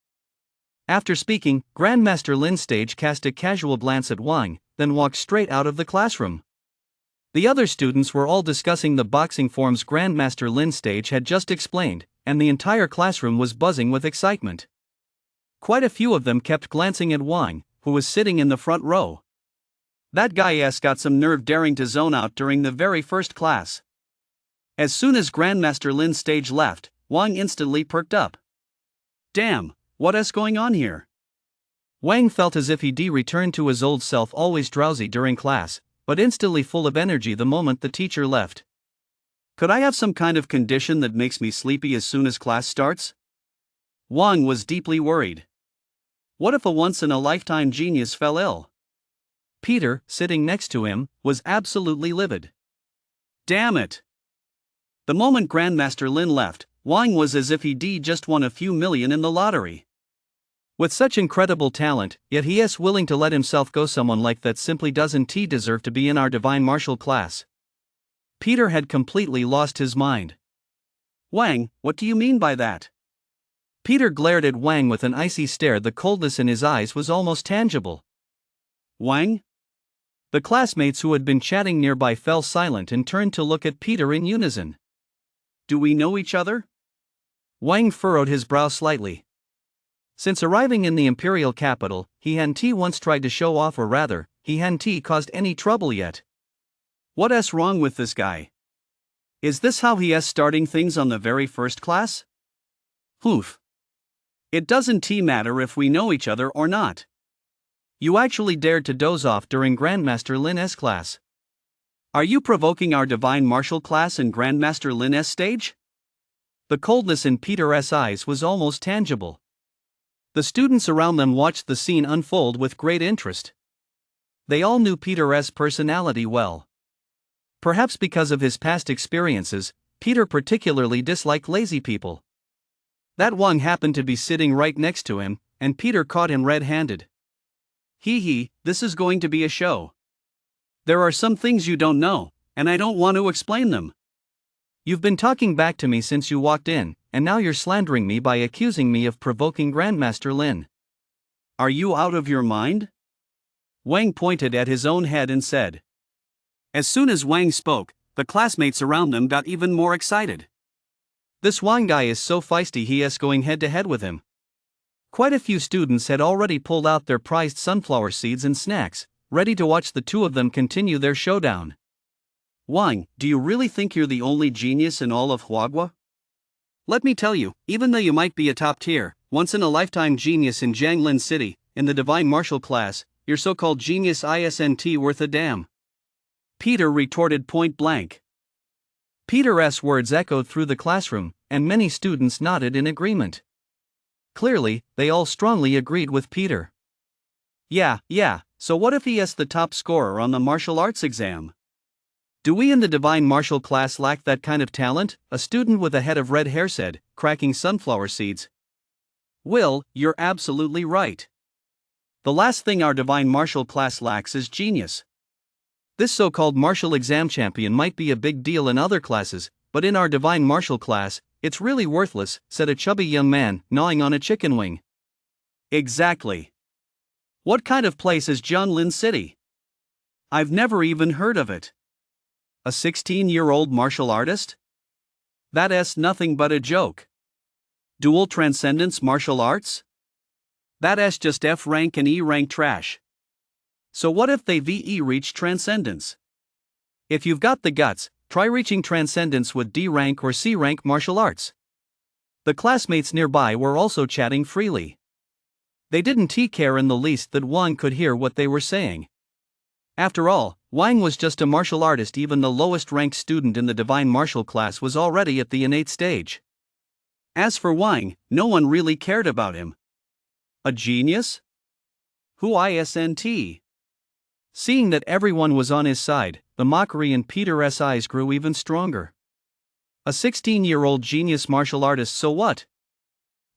After speaking, Grandmaster Lin Stage cast a casual glance at Wang, then walked straight out of the classroom. The other students were all discussing the boxing forms Grandmaster Lin Stage had just explained, and the entire classroom was buzzing with excitement. Quite a few of them kept glancing at Wang, who was sitting in the front row. That guy's got some nerve, daring to zone out during the very first class. As soon as Grandmaster Lin Stage left, Wang instantly perked up. Damn, what's going on here? Wang felt as if he'd returned to his old self, always drowsy during class, but instantly full of energy the moment the teacher left. Could I have some kind of condition that makes me sleepy as soon as class starts? Wang was deeply worried. What if a once-in-a-lifetime genius fell ill? Peter, sitting next to him, was absolutely livid. Damn it! The moment Grandmaster Lin left, Wang was as if he'd just won a few million in the lottery. With such incredible talent, yet he is willing to let himself go. Someone like that simply doesn't deserve to be in our Divine Martial class. Peter had completely lost his mind. Wang, what do you mean by that? Peter glared at Wang with an icy stare. The coldness in his eyes was almost tangible. Wang? The classmates who had been chatting nearby fell silent and turned to look at Peter in unison. Do we know each other? Wang furrowed his brow slightly. Since arriving in the imperial capital, he hadn't once tried to show off, or rather, he hadn't caused any trouble yet. What's wrong with this guy? Is this how he is starting things on the very first class? Oof. It doesn't matter if we know each other or not. You actually dared to doze off during Grandmaster Lin's class. Are you provoking our Divine Martial class in Grandmaster Lin's stage? The coldness in Peter's eyes was almost tangible. The students around them watched the scene unfold with great interest. They all knew Peter's personality well. Perhaps because of his past experiences, Peter particularly disliked lazy people. That Wang happened to be sitting right next to him, and Peter caught him red-handed. Hee, this is going to be a show. There are some things you don't know, and I don't want to explain them. You've been talking back to me since you walked in, and now you're slandering me by accusing me of provoking Grandmaster Lin. Are you out of your mind? Wang pointed at his own head and said. As soon as Wang spoke, the classmates around them got even more excited. This Wang guy is so feisty, he is going head to head with him. Quite a few students had already pulled out their prized sunflower seeds and snacks, ready to watch the two of them continue their showdown. Wang, do you really think you're the only genius in all of Huagua? Let me tell you, even though you might be a top-tier, once-in-a-lifetime genius in Jianglin City, in the Divine Martial class, your so-called genius isn't worth a damn. Peter retorted point-blank. Peter's words echoed through the classroom, and many students nodded in agreement. Clearly, they all strongly agreed with Peter. Yeah, so what if he is the top scorer on the martial arts exam? Do we in the Divine Martial class lack that kind of talent? A student with a head of red hair said, cracking sunflower seeds. Will, you're absolutely right. The last thing our Divine Martial class lacks is genius. This so-called martial exam champion might be a big deal in other classes, but in our Divine Martial class, it's really worthless, said a chubby young man, gnawing on a chicken wing. Exactly. What kind of place is Jianglin City? I've never even heard of it. A 16-year-old martial artist? That's nothing but a joke. Dual Transcendence Martial Arts? That's just F rank and E rank trash. So what if they VE reach Transcendence? If you've got the guts, try reaching Transcendence with D rank or C rank martial arts. The classmates nearby were also chatting freely. They didn't care in the least that Wang could hear what they were saying. After all, Wang was just a martial artist. Even the lowest-ranked student in the Divine Martial class was already at the innate stage. As for Wang, no one really cared about him. A genius? Who isn't? Seeing that everyone was on his side, the mockery in Peter's eyes grew even stronger. A 16-year-old genius martial artist, so what?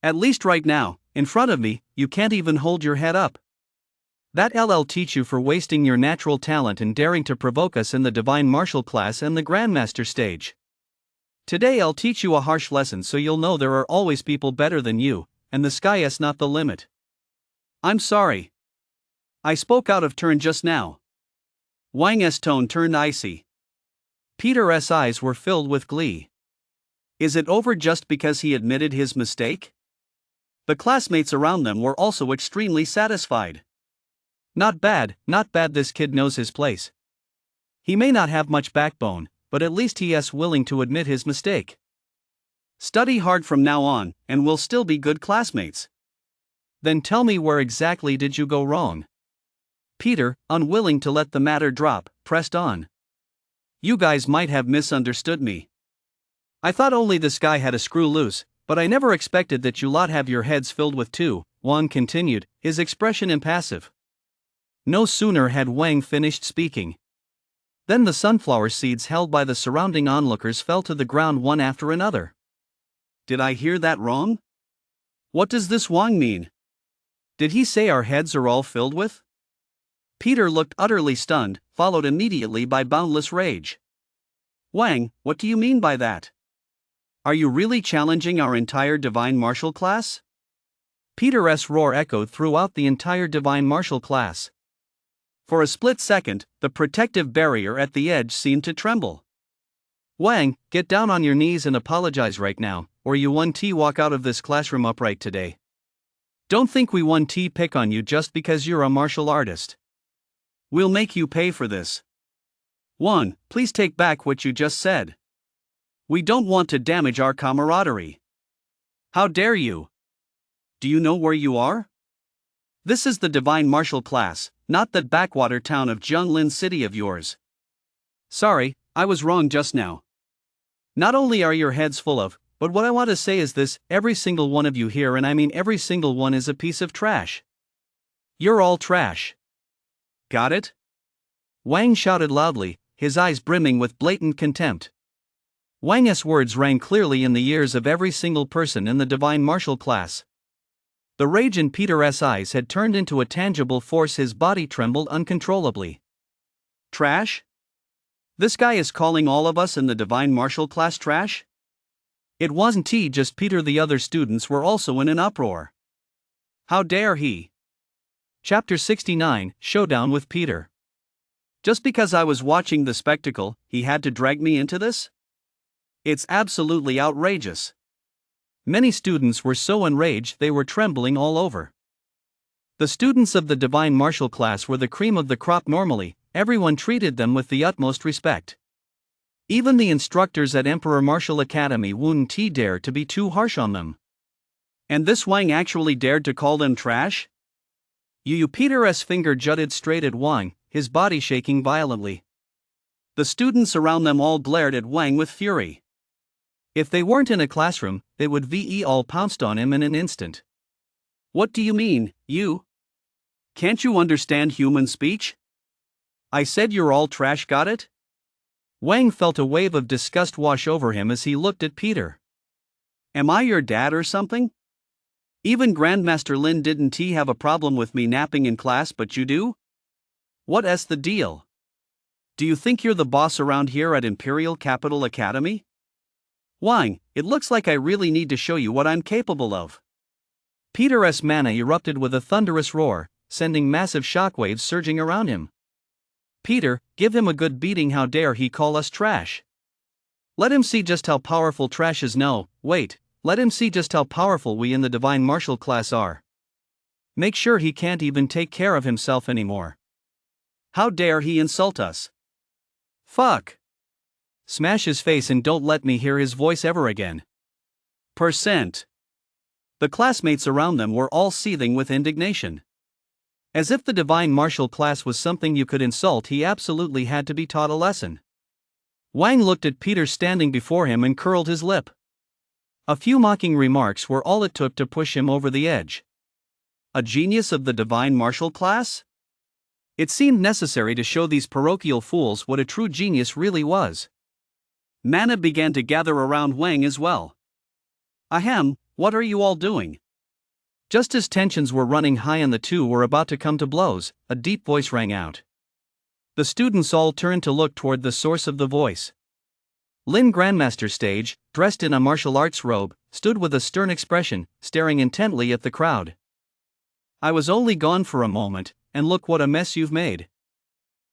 At least right now, in front of me, you can't even hold your head up. That'll teach you for wasting your natural talent and daring to provoke us in the Divine Martial class and the Grandmaster stage. Today I'll teach you a harsh lesson so you'll know there are always people better than you, and the sky is not the limit. I'm sorry. I spoke out of turn just now. Wang's tone turned icy. Peter's eyes were filled with glee. Is it over just because he admitted his mistake? The classmates around them were also extremely satisfied. Not bad, this kid knows his place. He may not have much backbone, but at least he is willing to admit his mistake. Study hard from now on, and we'll still be good classmates. Then tell me, where exactly did you go wrong? Peter, unwilling to let the matter drop, pressed on. You guys might have misunderstood me. I thought only this guy had a screw loose, but I never expected that you lot have your heads filled with two, Wang continued, his expression impassive. No sooner had Wang finished speaking than the sunflower seeds held by the surrounding onlookers fell to the ground one after another. Did I hear that wrong? What does this Wang mean? Did he say our heads are all filled with? Peter looked utterly stunned, followed immediately by boundless rage. Wang, what do you mean by that? Are you really challenging our entire Divine Martial class? Peter's roar echoed throughout the entire Divine Martial class. For a split second, the protective barrier at the edge seemed to tremble. Wang, get down on your knees and apologize right now, or you won't walk out of this classroom upright today. Don't think we won't pick on you just because you're a martial artist. We'll make you pay for this. Wang, please take back what you just said. We don't want to damage our camaraderie. How dare you? Do you know where you are? This is the Divine Martial class, not that backwater town of Jianglin City of yours. Sorry, I was wrong just now. Not only are your heads full of, but what I want to say is this, every single one of you here, and I mean every single one, is a piece of trash. You're all trash. Got it? Wang shouted loudly, his eyes brimming with blatant contempt. Wang's words rang clearly in the ears of every single person in the divine martial class. The rage in Peter's eyes had turned into a tangible force. His body trembled uncontrollably. Trash? This guy is calling all of us in the divine martial class trash? It wasn't just Peter, the other students were also in an uproar. How dare he? Chapter 69, Showdown with Peter. Just because I was watching the spectacle, he had to drag me into this? It's absolutely outrageous. Many students were so enraged they were trembling all over. The students of the divine martial class were the cream of the crop. Normally, everyone treated them with the utmost respect. Even the instructors at Emperor Martial Academy wouldn't dare to be too harsh on them. And this Wang actually dared to call them trash? Peter's finger jutted straight at Wang, his body shaking violently. The students around them all glared at Wang with fury. If they weren't in a classroom, they would all pounced on him in an instant. What do you mean, you? Can't you understand human speech? I said you're all trash, got it? Wang felt a wave of disgust wash over him as he looked at Peter. Am I your dad or something? Even Grandmaster Lin didn't have a problem with me napping in class, but you do? What's the deal? Do you think you're the boss around here at Imperial Capital Academy? Wang, it looks like I really need to show you what I'm capable of. Peter's mana erupted with a thunderous roar, sending massive shockwaves surging around him. Peter, give him a good beating. How dare he call us trash? Let him see just how powerful trash is. No, wait, let him see just how powerful we in the divine martial class are. Make sure he can't even take care of himself anymore. How dare he insult us? Fuck. Smash his face and don't let me hear his voice ever again. %. The classmates around them were all seething with indignation. As if the divine martial class was something you could insult, he absolutely had to be taught a lesson. Wang looked at Peter standing before him and curled his lip. A few mocking remarks were all it took to push him over the edge. A genius of the divine martial class? It seemed necessary to show these parochial fools what a true genius really was. Mana began to gather around Wang as well. Ahem, what are you all doing? Just as tensions were running high and the two were about to come to blows, a deep voice rang out. The students all turned to look toward the source of the voice. Lin Grandmaster Stage, dressed in a martial arts robe, stood with a stern expression, staring intently at the crowd. I was only gone for a moment, and look what a mess you've made.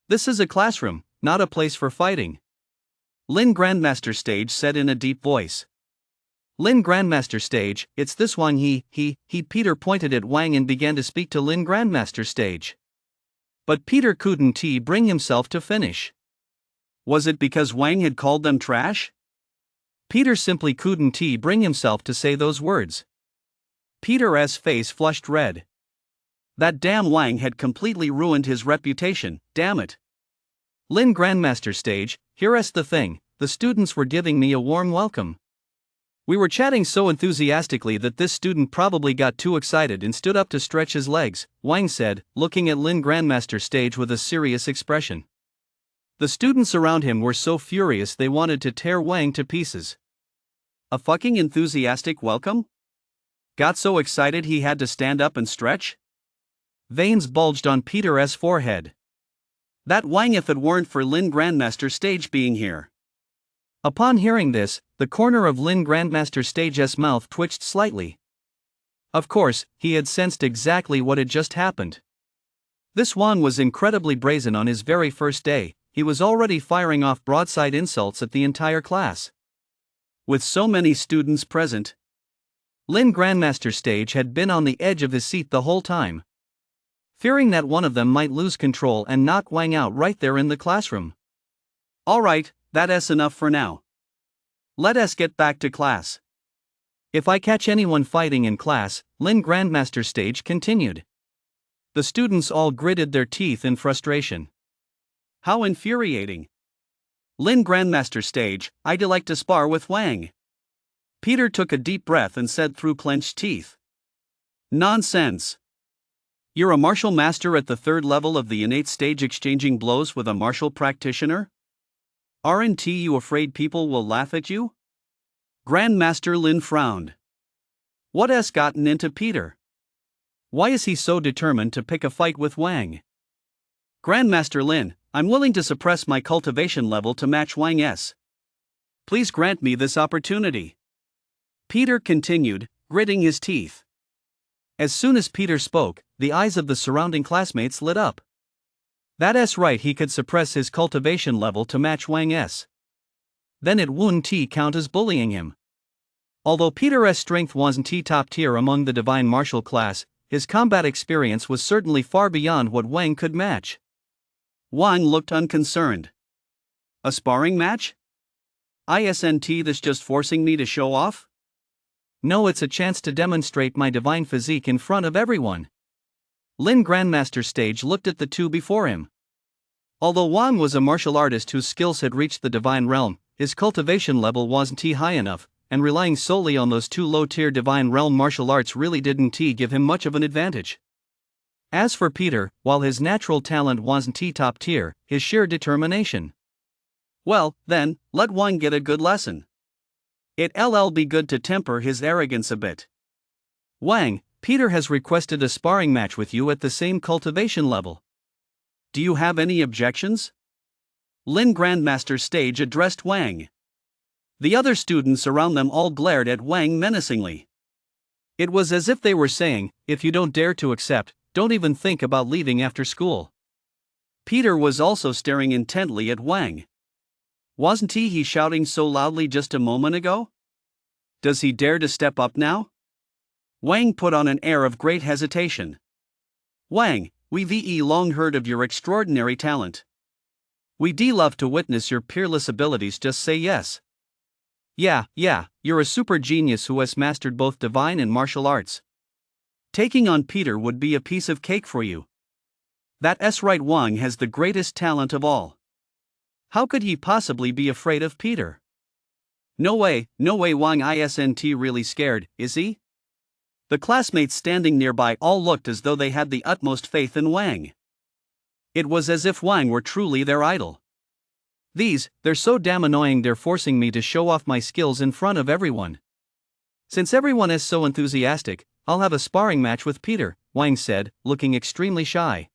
This is a classroom, not a place for fighting. Lin Grandmaster Stage said in a deep voice. Lin Grandmaster Stage, it's this one. Peter pointed at Wang and began to speak to Lin Grandmaster Stage. But Peter couldn't bring himself to finish. Was it because Wang had called them trash? Peter simply couldn't bring himself to say those words. Peter's face flushed red. That damn Wang had completely ruined his reputation, damn it. Lin Grandmaster Stage, here's the thing, the students were giving me a warm welcome. We were chatting so enthusiastically that this student probably got too excited and stood up to stretch his legs, Wang said, looking at Lin Grandmaster Stage with a serious expression. The students around him were so furious they wanted to tear Wang to pieces. A fucking enthusiastic welcome? Got so excited he had to stand up and stretch? Veins bulged on Peter's forehead. That Wang, if it weren't for Lin Grandmaster Stage being here. Upon hearing this, the corner of Lin Grandmaster Stage's mouth twitched slightly. Of course, he had sensed exactly what had just happened. This Wang was incredibly brazen. On his very first day, he was already firing off broadside insults at the entire class. With so many students present, Lin Grandmaster Stage had been on the edge of his seat the whole time, fearing that one of them might lose control and knock Wang out right there in the classroom. Alright, that's enough for now. Let us get back to class. If I catch anyone fighting in class, Lin Grandmaster Stage continued. The students all gritted their teeth in frustration. How infuriating. Lin Grandmaster Stage, I'd like to spar with Wang. Peter took a deep breath and said through clenched teeth. Nonsense. You're a martial master at the third level of the innate stage, exchanging blows with a martial practitioner? Aren't you afraid people will laugh at you? Grandmaster Lin frowned. What has gotten into Peter? Why is he so determined to pick a fight with Wang? Grandmaster Lin, I'm willing to suppress my cultivation level to match Wang's. Please grant me this opportunity. Peter continued, gritting his teeth. As soon as Peter spoke, the eyes of the surrounding classmates lit up. That's right, he could suppress his cultivation level to match Wang's. Then it wouldn't count as bullying him. Although Peter's strength wasn't top tier among the divine martial class, his combat experience was certainly far beyond what Wang could match. Wang looked unconcerned. A sparring match? Isn't this just forcing me to show off? No, it's a chance to demonstrate my divine physique in front of everyone. Lin Grandmaster Stage looked at the two before him. Although Wang was a martial artist whose skills had reached the divine realm, his cultivation level wasn't high enough, and relying solely on those two low-tier divine realm martial arts really didn't give him much of an advantage. As for Peter, while his natural talent wasn't top tier, his sheer determination. Well, then, let Wang get a good lesson. It'll be good to temper his arrogance a bit. Wang, Peter has requested a sparring match with you at the same cultivation level. Do you have any objections? Lin Grandmaster Stage addressed Wang. The other students around them all glared at Wang menacingly. It was as if they were saying, if you don't dare to accept, don't even think about leaving after school. Peter was also staring intently at Wang. Wasn't he shouting so loudly just a moment ago? Does he dare to step up now? Wang put on an air of great hesitation. Wang, we've long heard of your extraordinary talent. We'd love to witness your peerless abilities, just say yes. Yeah, you're a super genius who has mastered both divine and martial arts. Taking on Peter would be a piece of cake for you. That's right, Wang has the greatest talent of all. How could he possibly be afraid of Peter? No way, Wang isn't really scared, is he? The classmates standing nearby all looked as though they had the utmost faith in Wang. It was as if Wang were truly their idol. They're so damn annoying, they're forcing me to show off my skills in front of everyone. Since everyone is so enthusiastic, I'll have a sparring match with Peter, Wang said, looking extremely shy.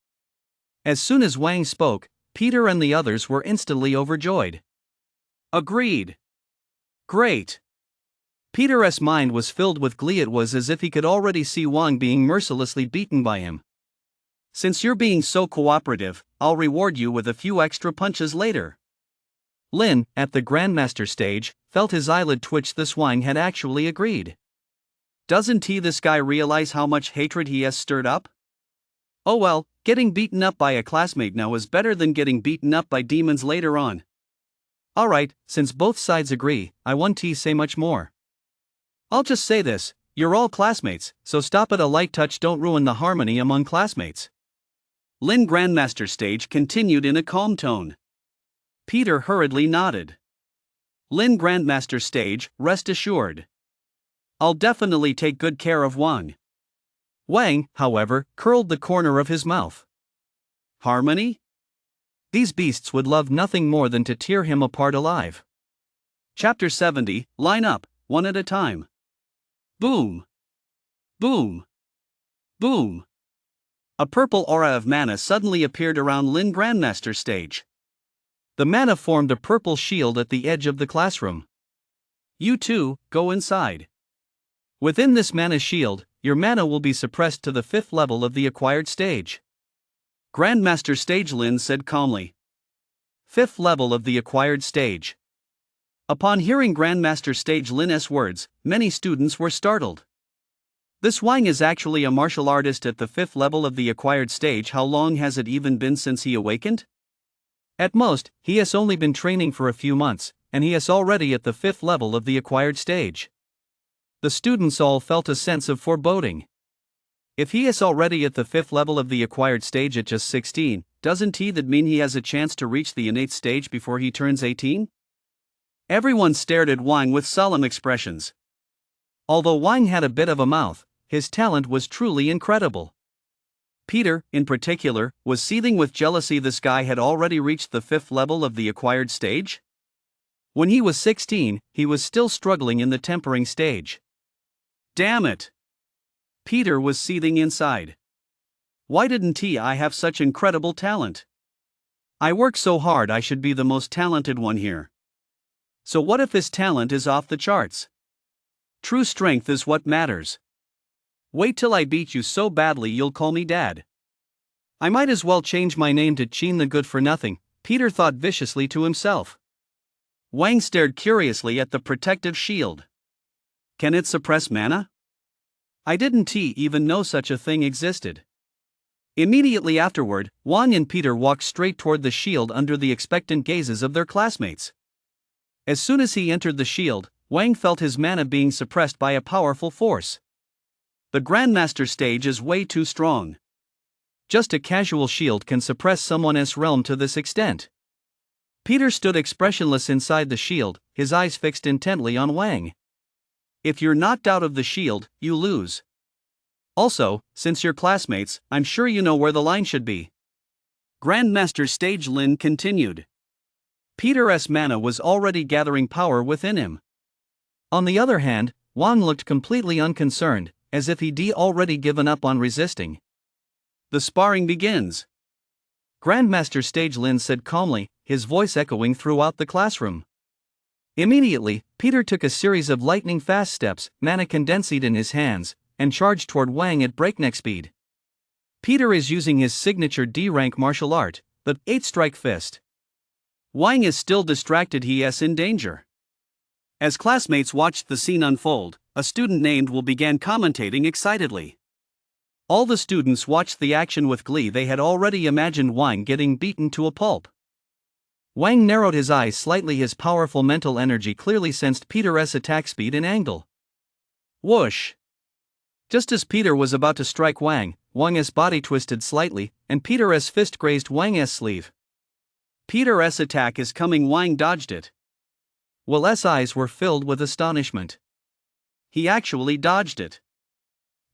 As soon as Wang spoke, Peter and the others were instantly overjoyed. Agreed. Great. Peter's mind was filled with glee. It was as if he could already see Wang being mercilessly beaten by him. Since you're being so cooperative, I'll reward you with a few extra punches later. Lin, at the Grandmaster Stage, felt his eyelid twitch. This Wang had actually agreed. Doesn't this guy realize how much hatred he has stirred up? Oh well, getting beaten up by a classmate now is better than getting beaten up by demons later on. Alright, since both sides agree, I won't say much more. I'll just say this, you're all classmates, so stop at a light touch, don't ruin the harmony among classmates. Lin Grandmaster Stage continued in a calm tone. Peter hurriedly nodded. Lin Grandmaster Stage, rest assured. I'll definitely take good care of Wang. Wang, however, curled the corner of his mouth. Harmony? These beasts would love nothing more than to tear him apart alive. Chapter 70, line up, one at a time. Boom. Boom. Boom. A purple aura of mana suddenly appeared around Lin Grandmaster Stage. The mana formed a purple shield at the edge of the classroom. You two, go inside. Within this mana shield, your mana will be suppressed to the 5th level of the acquired stage. Grandmaster Stage Lin said calmly. 5th level of the acquired stage. Upon hearing Grandmaster Stage Lin's words, many students were startled. This Wang is actually a martial artist at the 5th level of the acquired stage. How long has it even been since he awakened? At most, he has only been training for a few months, and he is already at the 5th level of the acquired stage. The students all felt a sense of foreboding. If he is already at the 5th level of the acquired stage at just 16, doesn't that mean he has a chance to reach the innate stage before he turns 18? Everyone stared at Wang with solemn expressions. Although Wang had a bit of a mouth, his talent was truly incredible. Peter, in particular, was seething with jealousy. This guy had already reached the 5th level of the acquired stage. When he was 16, he was still struggling in the tempering stage. Damn it! Peter was seething inside. Why didn't I have such incredible talent? I work so hard, I should be the most talented one here. So what if his talent is off the charts? True strength is what matters. Wait till I beat you so badly you'll call me Dad. I might as well change my name to Chin the Good-for-Nothing, Peter thought viciously to himself. Wang stared curiously at the protective shield. Can it suppress mana? I didn't even know such a thing existed. Immediately afterward, Wang and Peter walked straight toward the shield under the expectant gazes of their classmates. As soon as he entered the shield, Wang felt his mana being suppressed by a powerful force. The Grandmaster stage is way too strong. Just a casual shield can suppress someone's realm to this extent. Peter stood expressionless inside the shield, his eyes fixed intently on Wang. If you're knocked out of the shield, you lose. Also, since you're classmates, I'm sure you know where the line should be. Grandmaster stage Lin continued. Peter's mana was already gathering power within him. On the other hand, Wang looked completely unconcerned, as if he'd already given up on resisting. The sparring begins. Grandmaster stage Lin said calmly, his voice echoing throughout the classroom. Immediately, Peter took a series of lightning-fast steps, mana condensed in his hands, and charged toward Wang at breakneck speed. Peter is using his signature D-rank martial art, the 8th Strike Fist. Wang is still distracted, he is in danger. As classmates watched the scene unfold, a student named Will began commentating excitedly. All the students watched the action with glee. They had already imagined Wang getting beaten to a pulp. Wang narrowed his eyes slightly. His powerful mental energy clearly sensed Peter's attack speed and angle. Whoosh! Just as Peter was about to strike Wang's body twisted slightly, and Peter's fist grazed Wang's sleeve. Peter's attack is coming. Wang dodged it. Will's eyes were filled with astonishment. He actually dodged it.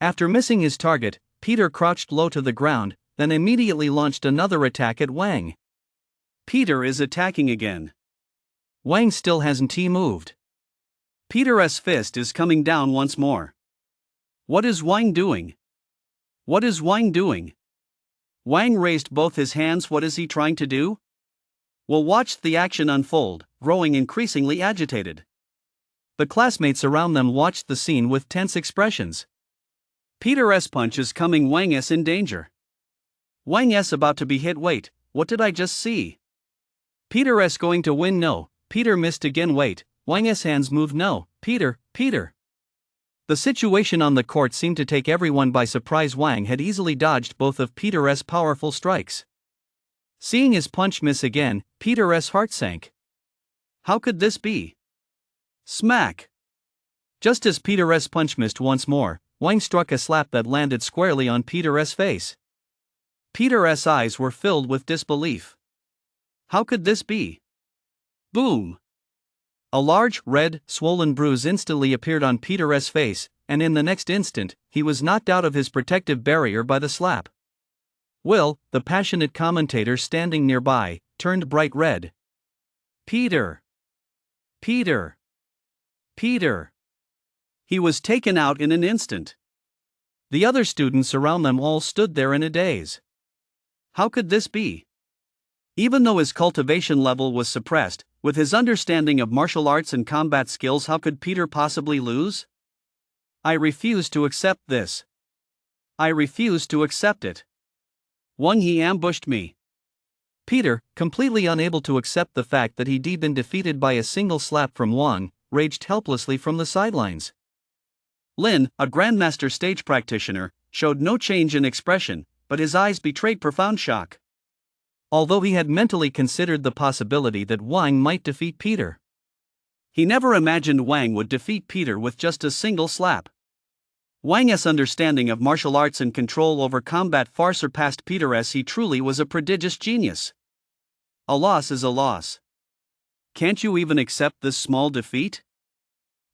After missing his target, Peter crouched low to the ground, then immediately launched another attack at Wang. Peter is attacking again. Wang still hasn't moved. Peter's fist is coming down once more. What is Wang doing? What is Wang doing? Wang raised both his hands. What is he trying to do? Will watched the action unfold, growing increasingly agitated. The classmates around them watched the scene with tense expressions. Peter's punch is coming. Wang's in danger. Wang's about to be hit. Wait, what did I just see? Peter's going to win. No, Peter missed again. Wait, Wang's hands moved. No, Peter. The situation on the court seemed to take everyone by surprise. Wang had easily dodged both of Peter's powerful strikes. Seeing his punch miss again, Peter's heart sank. How could this be? Smack! Just as Peter's punch missed once more, Wang struck a slap that landed squarely on Peter's face. Peter's eyes were filled with disbelief. How could this be? Boom! A large, red, swollen bruise instantly appeared on Peter's face, and in the next instant, he was knocked out of his protective barrier by the slap. Will, the passionate commentator standing nearby, turned bright red. Peter! He was taken out in an instant. The other students around them all stood there in a daze. How could this be? Even though his cultivation level was suppressed, with his understanding of martial arts and combat skills, how could Peter possibly lose? I refuse to accept this. I refuse to accept it. Wang, he ambushed me. Peter, completely unable to accept the fact that he'd been defeated by a single slap from Wang, raged helplessly from the sidelines. Lin, a Grandmaster stage practitioner, showed no change in expression, but his eyes betrayed profound shock. Although he had mentally considered the possibility that Wang might defeat Peter, he never imagined Wang would defeat Peter with just a single slap. Wang's understanding of martial arts and control over combat far surpassed Peter's. He truly was a prodigious genius. A loss is a loss. Can't you even accept this small defeat?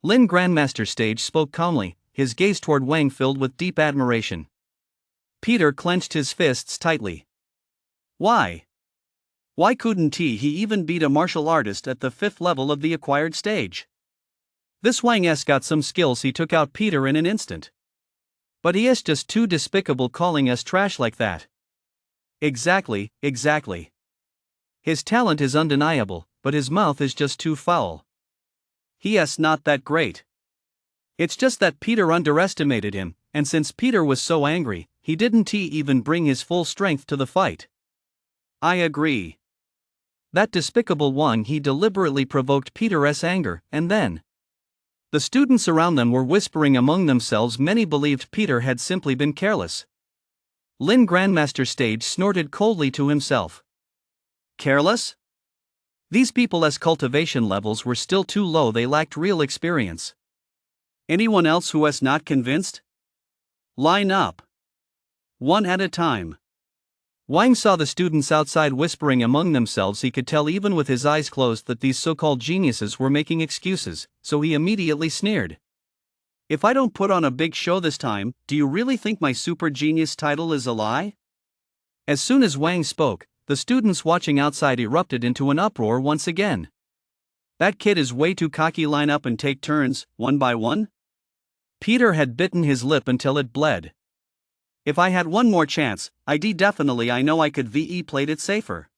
Lin Grandmaster stage spoke calmly, his gaze toward Wang filled with deep admiration. Peter clenched his fists tightly. Why? Why couldn't he even beat a martial artist at the 5th level of the acquired stage? This Wang-S got some skills, he took out Peter in an instant. But he is just too despicable calling us trash like that. Exactly. His talent is undeniable, but his mouth is just too foul. He is not that great. It's just that Peter underestimated him, and since Peter was so angry, he didn't even bring his full strength to the fight. I agree. That despicable one, he deliberately provoked Peter's anger, and then the students around them were whispering among themselves. Many believed Peter had simply been careless. Lin Grandmaster Stage snorted coldly to himself. Careless? These people's cultivation levels were still too low, they lacked real experience. Anyone else who is not convinced? Line up. One at a time. Wang saw the students outside whispering among themselves. He could tell even with his eyes closed that these so-called geniuses were making excuses, so he immediately sneered. If I don't put on a big show this time, do you really think my super genius title is a lie? As soon as Wang spoke, the students watching outside erupted into an uproar once again. That kid is way too cocky. Line up and take turns, one by one. Peter had bitten his lip until it bled. If I had one more chance, I know I could VE played it safer.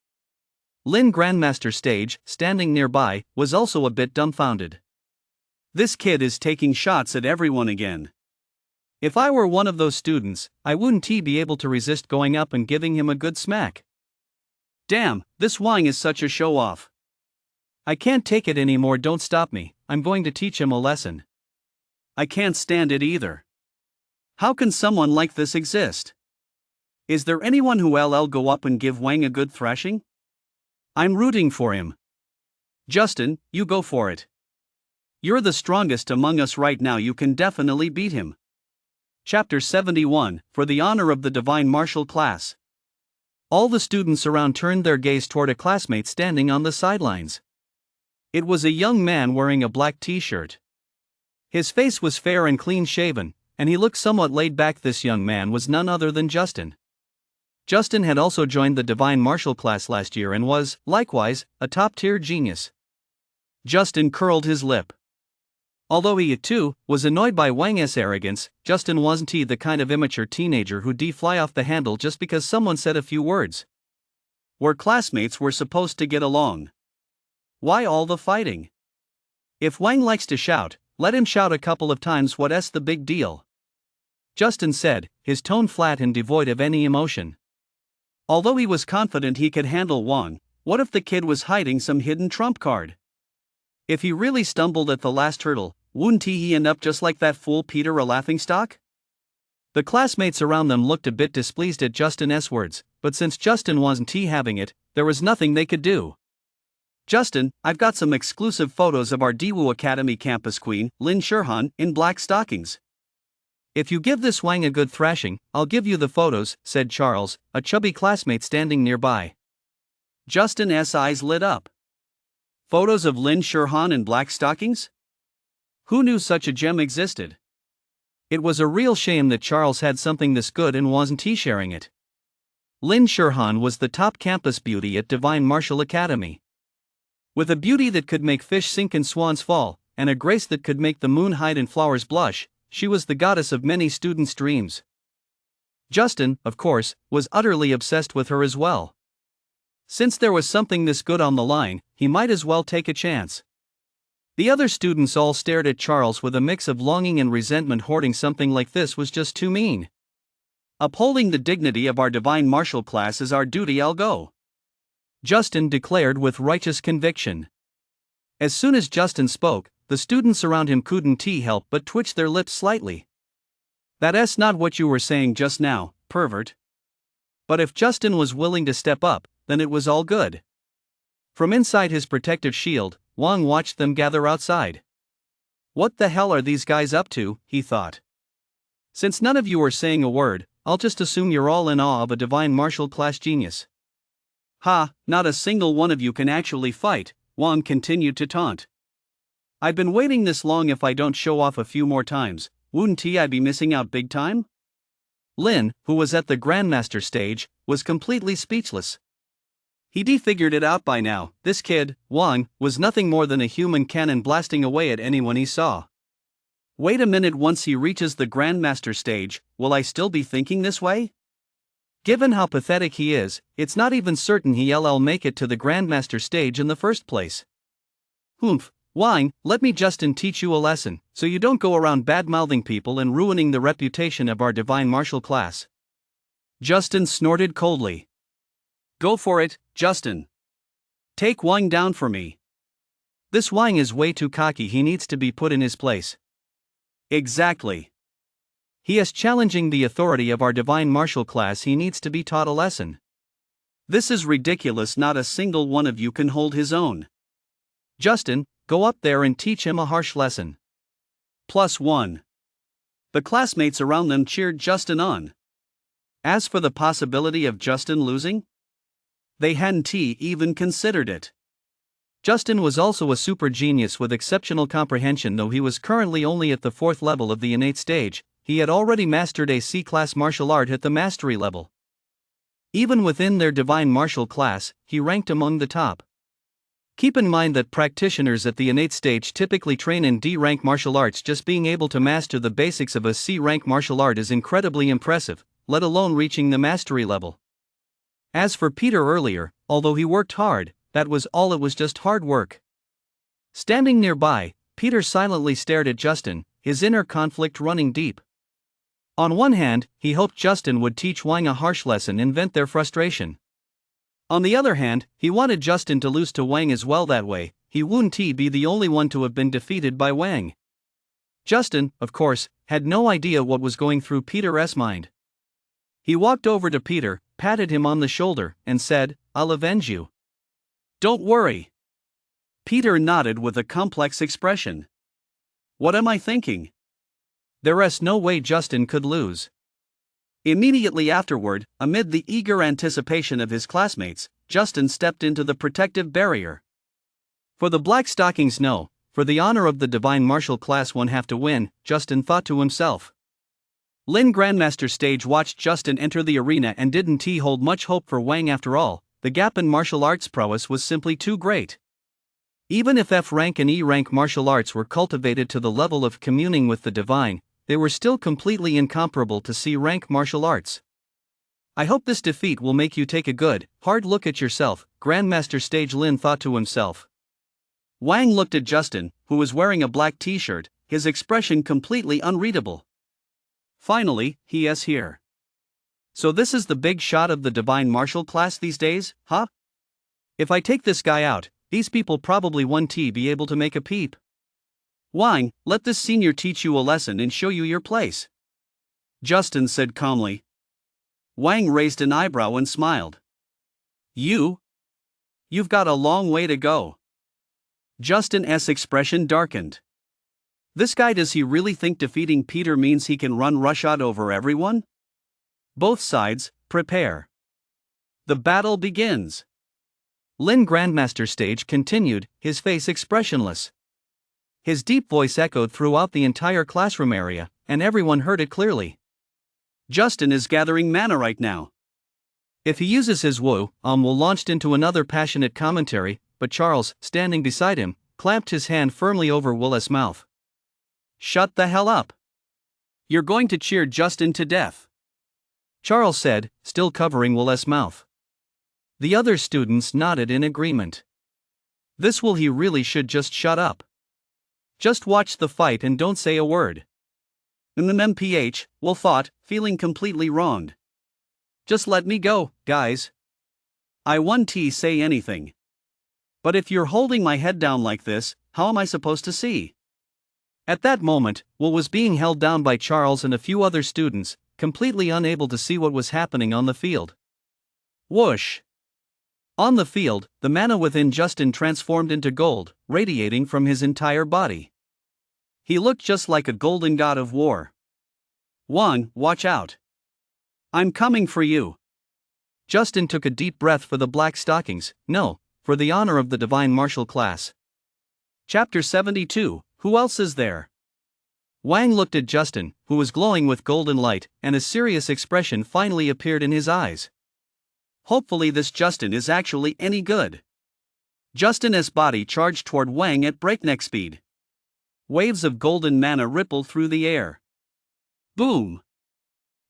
Lin Grandmaster Stage, standing nearby, was also a bit dumbfounded. This kid is taking shots at everyone again. If I were one of those students, I wouldn't be able to resist going up and giving him a good smack. Damn, this Wang is such a show-off. I can't take it anymore. Don't stop me, I'm going to teach him a lesson. I can't stand it either. How can someone like this exist? Is there anyone who'll go up and give Wang a good thrashing? I'm rooting for him. Justin, you go for it. You're the strongest among us right now, you can definitely beat him. Chapter 71, For the Honor of the Divine Martial Class. All the students around turned their gaze toward a classmate standing on the sidelines. It was a young man wearing a black t-shirt. His face was fair and clean-shaven, and he looked somewhat laid back. This young man was none other than Justin. Justin had also joined the Divine Martial class last year and was, likewise, a top-tier genius. Justin curled his lip. Although he, too, was annoyed by Wang's arrogance, Justin wasn't the kind of immature teenager who'd fly off the handle just because someone said a few words. Where classmates were supposed to get along. Why all the fighting? If Wang likes to shout, let him shout a couple of times. What's the big deal? Justin said, his tone flat and devoid of any emotion. Although he was confident he could handle Wang, what if the kid was hiding some hidden trump card? If he really stumbled at the last hurdle, wouldn't he end up just like that fool Peter, a laughingstock? The classmates around them looked a bit displeased at Justin's words, but since Justin wasn't having it, there was nothing they could do. Justin, I've got some exclusive photos of our Daewoo Academy campus queen, Lin Shurhan, in black stockings. If you give this Wang a good thrashing, I'll give you the photos, said Charles, a chubby classmate standing nearby. Justin's eyes lit up. Photos of Lin Shurhan in black stockings? Who knew such a gem existed? It was a real shame that Charles had something this good and wasn't sharing it. Lin Shurhan was the top campus beauty at Divine Martial Academy. With a beauty that could make fish sink and swans fall, and a grace that could make the moon hide and flowers blush, she was the goddess of many students' dreams. Justin, of course, was utterly obsessed with her as well. Since there was something this good on the line, he might as well take a chance. The other students all stared at Charles with a mix of longing and resentment. Hoarding something like this was just too mean. Upholding the dignity of our Divine Martial class is our duty. I'll go, Justin declared with righteous conviction. As soon as Justin spoke, the students around him couldn't help but twitch their lips slightly. That's not what you were saying just now, pervert. But if Justin was willing to step up, then it was all good. From inside his protective shield, Wang watched them gather outside. What the hell are these guys up to, he thought. Since none of you are saying a word, I'll just assume you're all in awe of a Divine Martial class genius. Ha, not a single one of you can actually fight, Wang continued to taunt. I've been waiting this long. If I don't show off a few more times, wouldn't I be missing out big time? Lin, who was at the Grandmaster stage, was completely speechless. He'd figured it out by now. This kid, Wang, was nothing more than a human cannon blasting away at anyone he saw. Wait a minute, once he reaches the Grandmaster stage, will I still be thinking this way? Given how pathetic he is, it's not even certain he'll make it to the Grandmaster stage in the first place. Humph, Wang, let me Justin teach you a lesson, so you don't go around bad-mouthing people and ruining the reputation of our divine martial class. Justin snorted coldly. Go for it, Justin. Take Wang down for me. This Wang is way too cocky, he needs to be put in his place. Exactly. He is challenging the authority of our divine martial class, he needs to be taught a lesson. This is ridiculous, not a single one of you can hold his own. Justin, go up there and teach him a harsh lesson. +1. The classmates around them cheered Justin on. As for the possibility of Justin losing, they hadn't even considered it. Justin was also a super genius with exceptional comprehension. Though he was currently only at the 4th level of the innate stage, he had already mastered a C-class martial art at the mastery level. Even within their divine martial class, he ranked among the top. Keep in mind that practitioners at the innate stage typically train in D-rank martial arts. Just being able to master the basics of a C-rank martial art is incredibly impressive, let alone reaching the mastery level. As for Peter earlier, although he worked hard, that was all, it was just hard work. Standing nearby, Peter silently stared at Justin, his inner conflict running deep. On one hand, he hoped Justin would teach Wang a harsh lesson and vent their frustration. On the other hand, he wanted Justin to lose to Wang as well. That way, he wouldn't be the only one to have been defeated by Wang. Justin, of course, had no idea what was going through Peter's mind. He walked over to Peter, patted him on the shoulder, and said, "I'll avenge you." "Don't worry." Peter nodded with a complex expression. "What am I thinking? There's no way Justin could lose." Immediately afterward, amid the eager anticipation of his classmates, Justin stepped into the protective barrier. For the Black Stockings, no, for the honor of the divine martial class one have to win, Justin thought to himself. Lin Grandmaster stage watched Justin enter the arena and didn't hold much hope for Wang after all. The gap in martial arts prowess was simply too great. Even if F-rank and E-rank martial arts were cultivated to the level of communing with the divine, they were still completely incomparable to C-rank martial arts. I hope this defeat will make you take a good, hard look at yourself, Grandmaster stage Lin thought to himself. Wang looked at Justin, who was wearing a black t-shirt, his expression completely unreadable. Finally, he is here. So this is the big shot of the divine martial class these days, huh? If I take this guy out, these people probably won't be able to make a peep. Wang, let this senior teach you a lesson and show you your place. Justin said calmly. Wang raised an eyebrow and smiled. You've got a long way to go. Justin's expression darkened. This guy, does he really think defeating Peter means he can run roughshod over everyone? Both sides, prepare. The battle begins. Lin Grandmaster stage continued, his face expressionless. His deep voice echoed throughout the entire classroom area, and everyone heard it clearly. Justin is gathering mana right now. If he uses his will launched into another passionate commentary, but Charles, standing beside him, clamped his hand firmly over Will's mouth. Shut the hell up. You're going to cheer Justin to death, Charles said, still covering Will's mouth. The other students nodded in agreement. This Will, he really should just shut up. Just watch the fight and don't say a word. MPH, Will thought, feeling completely wronged. Just let me go, guys. I won't say anything. But if you're holding my head down like this, how am I supposed to see? At that moment, Will was being held down by Charles and a few other students, completely unable to see what was happening on the field. Whoosh! On the field, the mana within Justin transformed into gold, radiating from his entire body. He looked just like a golden god of war. Wang, watch out. I'm coming for you. Justin took a deep breath for the Black Stockings, no, for the honor of the divine martial class. Chapter 72, Who else is there? Wang looked at Justin, who was glowing with golden light, and a serious expression finally appeared in his eyes. Hopefully this Justin is actually any good. Justin's body charged toward Wang at breakneck speed. Waves of golden mana rippled through the air. Boom!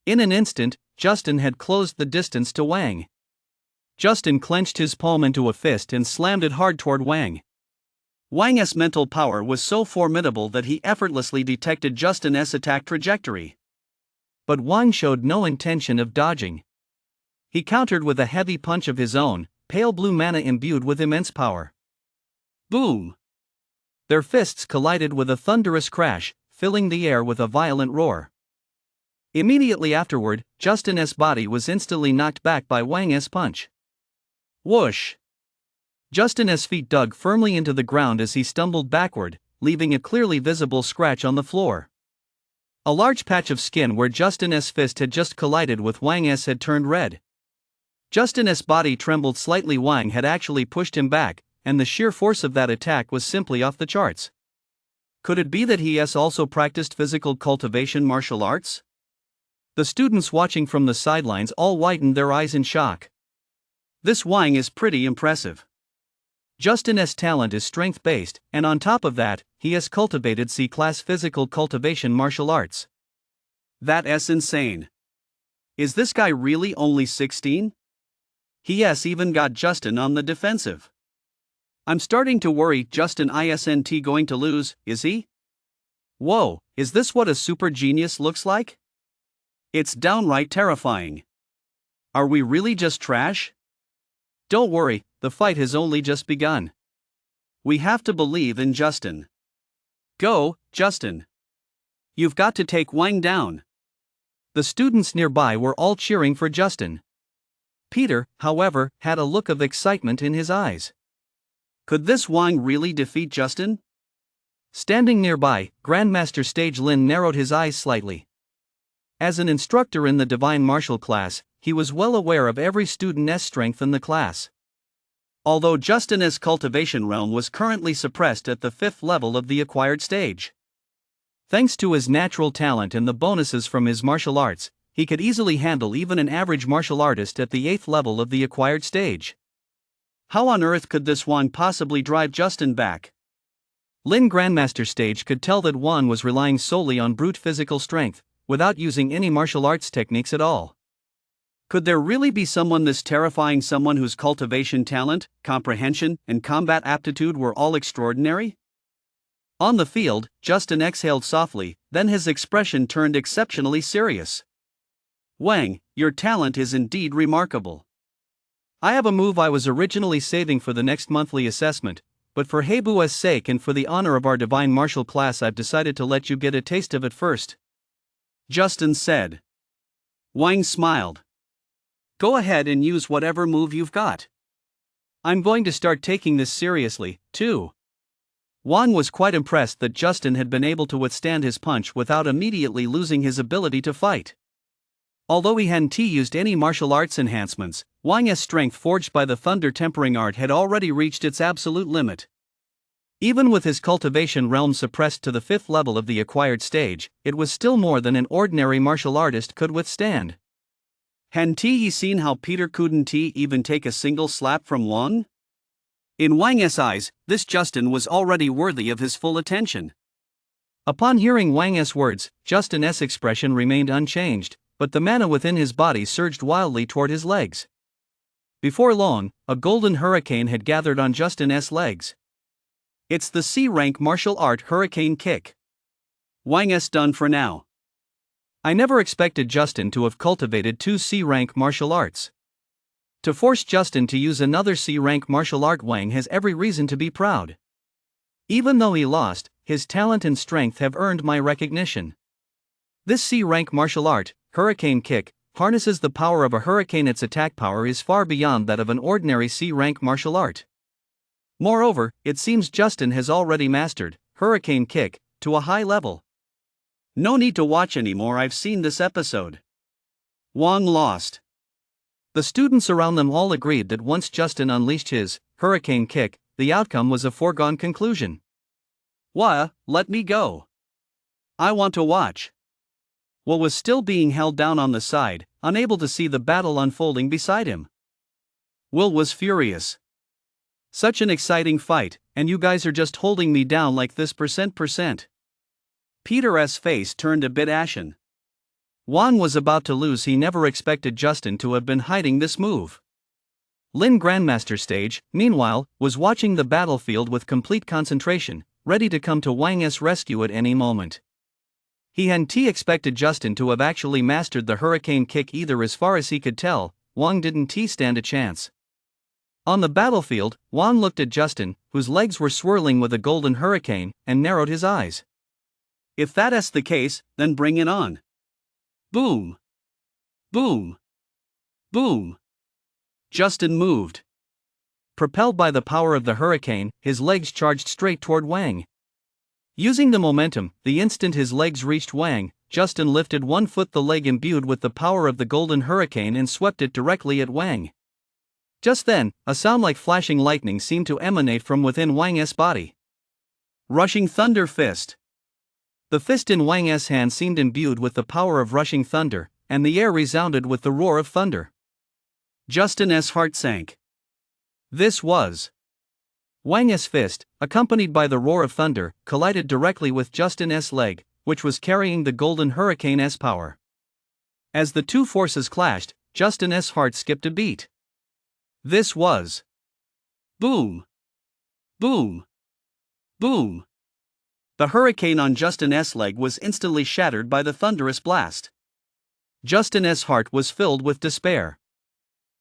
In an instant, Justin had closed the distance to Wang. Justin clenched his palm into a fist and slammed it hard toward Wang. Wang's mental power was so formidable that he effortlessly detected Justin's attack trajectory. But Wang showed no intention of dodging. He countered with a heavy punch of his own, pale blue mana imbued with immense power. Boom! Their fists collided with a thunderous crash, filling the air with a violent roar. Immediately afterward, Justin's body was instantly knocked back by Wang's punch. Whoosh! Justin's feet dug firmly into the ground as he stumbled backward, leaving a clearly visible scratch on the floor. A large patch of skin where Justin's fist had just collided with Wang's had turned red. Justin's body trembled slightly. Wang had actually pushed him back, and the sheer force of that attack was simply off the charts. Could it be that he has also practiced physical cultivation martial arts? The students watching from the sidelines all widened their eyes in shock. This Wang is pretty impressive. Justin's talent is strength-based, and on top of that, he has cultivated C-class physical cultivation martial arts. That's insane. Is this guy really only 16? He has even got Justin on the defensive. I'm starting to worry. Justin isn't going to lose, is he? Whoa, is this what a super genius looks like? It's downright terrifying. Are we really just trash? Don't worry, the fight has only just begun. We have to believe in Justin. Go, Justin. You've got to take Wang down. The students nearby were all cheering for Justin. Peter, however, had a look of excitement in his eyes. Could this Wang really defeat Justin? Standing nearby, Grandmaster Stage Lin narrowed his eyes slightly. As an instructor in the Divine Martial class, he was well aware of every student's strength in the class. Although Justin's cultivation realm was currently suppressed at the 5th level of the acquired stage. Thanks to his natural talent and the bonuses from his martial arts, he could easily handle even an average martial artist at the 8th level of the acquired stage. How on earth could this Wang possibly drive Justin back? Lin Grandmaster Stage could tell that Wang was relying solely on brute physical strength, without using any martial arts techniques at all. Could there really be someone this terrifying, someone whose cultivation talent, comprehension, and combat aptitude were all extraordinary? On the field, Justin exhaled softly, then his expression turned exceptionally serious. Wang, your talent is indeed remarkable. I have a move I was originally saving for the next monthly assessment, but for Heibu's sake and for the honor of our divine martial class I've decided to let you get a taste of it first. Justin said. Wang smiled. Go ahead and use whatever move you've got. I'm going to start taking this seriously, too. Wang was quite impressed that Justin had been able to withstand his punch without immediately losing his ability to fight. Although he hadn't used any martial arts enhancements, Wang's strength forged by the thunder tempering art had already reached its absolute limit. Even with his cultivation realm suppressed to the 5th level of the acquired stage, it was still more than an ordinary martial artist could withstand. Hadn't he seen how Peter couldn't even take a single slap from Wang? In Wang's eyes, this Justin was already worthy of his full attention. Upon hearing Wang's words, Justin's expression remained unchanged, but the mana within his body surged wildly toward his legs. Before long, a golden hurricane had gathered on Justin's legs. It's the C-rank martial art hurricane kick. Wang's done for now. I never expected Justin to have cultivated 2 C-rank martial arts. To force Justin to use another C-rank martial art, Wang has every reason to be proud. Even though he lost, his talent and strength have earned my recognition. This C-rank martial art, Hurricane Kick, harnesses the power of a hurricane. Its attack power is far beyond that of an ordinary C-rank martial art. Moreover, it seems Justin has already mastered Hurricane Kick to a high level. No need to watch anymore, I've seen this episode. Wang lost. The students around them all agreed that once Justin unleashed his Hurricane Kick, the outcome was a foregone conclusion. Let me go. I want to watch. Will was still being held down on the side, unable to see the battle unfolding beside him. Will was furious. Such an exciting fight, and you guys are just holding me down like this %. Peter's face turned a bit ashen. Juan was about to lose. He never expected Justin to have been hiding this move. Lin Grandmaster Stage, meanwhile, was watching the battlefield with complete concentration, ready to come to Wang's rescue at any moment. He hadn't expected Justin to have actually mastered the hurricane kick either. As far as he could tell, Wang didn't stand a chance. On the battlefield, Wang looked at Justin, whose legs were swirling with a golden hurricane, and narrowed his eyes. If that's the case, then bring it on. Boom! Boom! Boom! Justin moved. Propelled by the power of the hurricane, his legs charged straight toward Wang. Using the momentum, the instant his legs reached Wang, Justin lifted one foot, the leg imbued with the power of the golden hurricane, and swept it directly at Wang. Just then, a sound like flashing lightning seemed to emanate from within Wang's body. Rushing Thunder Fist. The fist in Wang's hand seemed imbued with the power of rushing thunder, and the air resounded with the roar of thunder. Justin's heart sank. This was Wang's fist, accompanied by the roar of thunder, collided directly with Justin's leg, which was carrying the golden hurricane's power. As the two forces clashed, Justin's heart skipped a beat. This was boom! Boom! Boom! The hurricane on Justin's leg was instantly shattered by the thunderous blast. Justin's heart was filled with despair.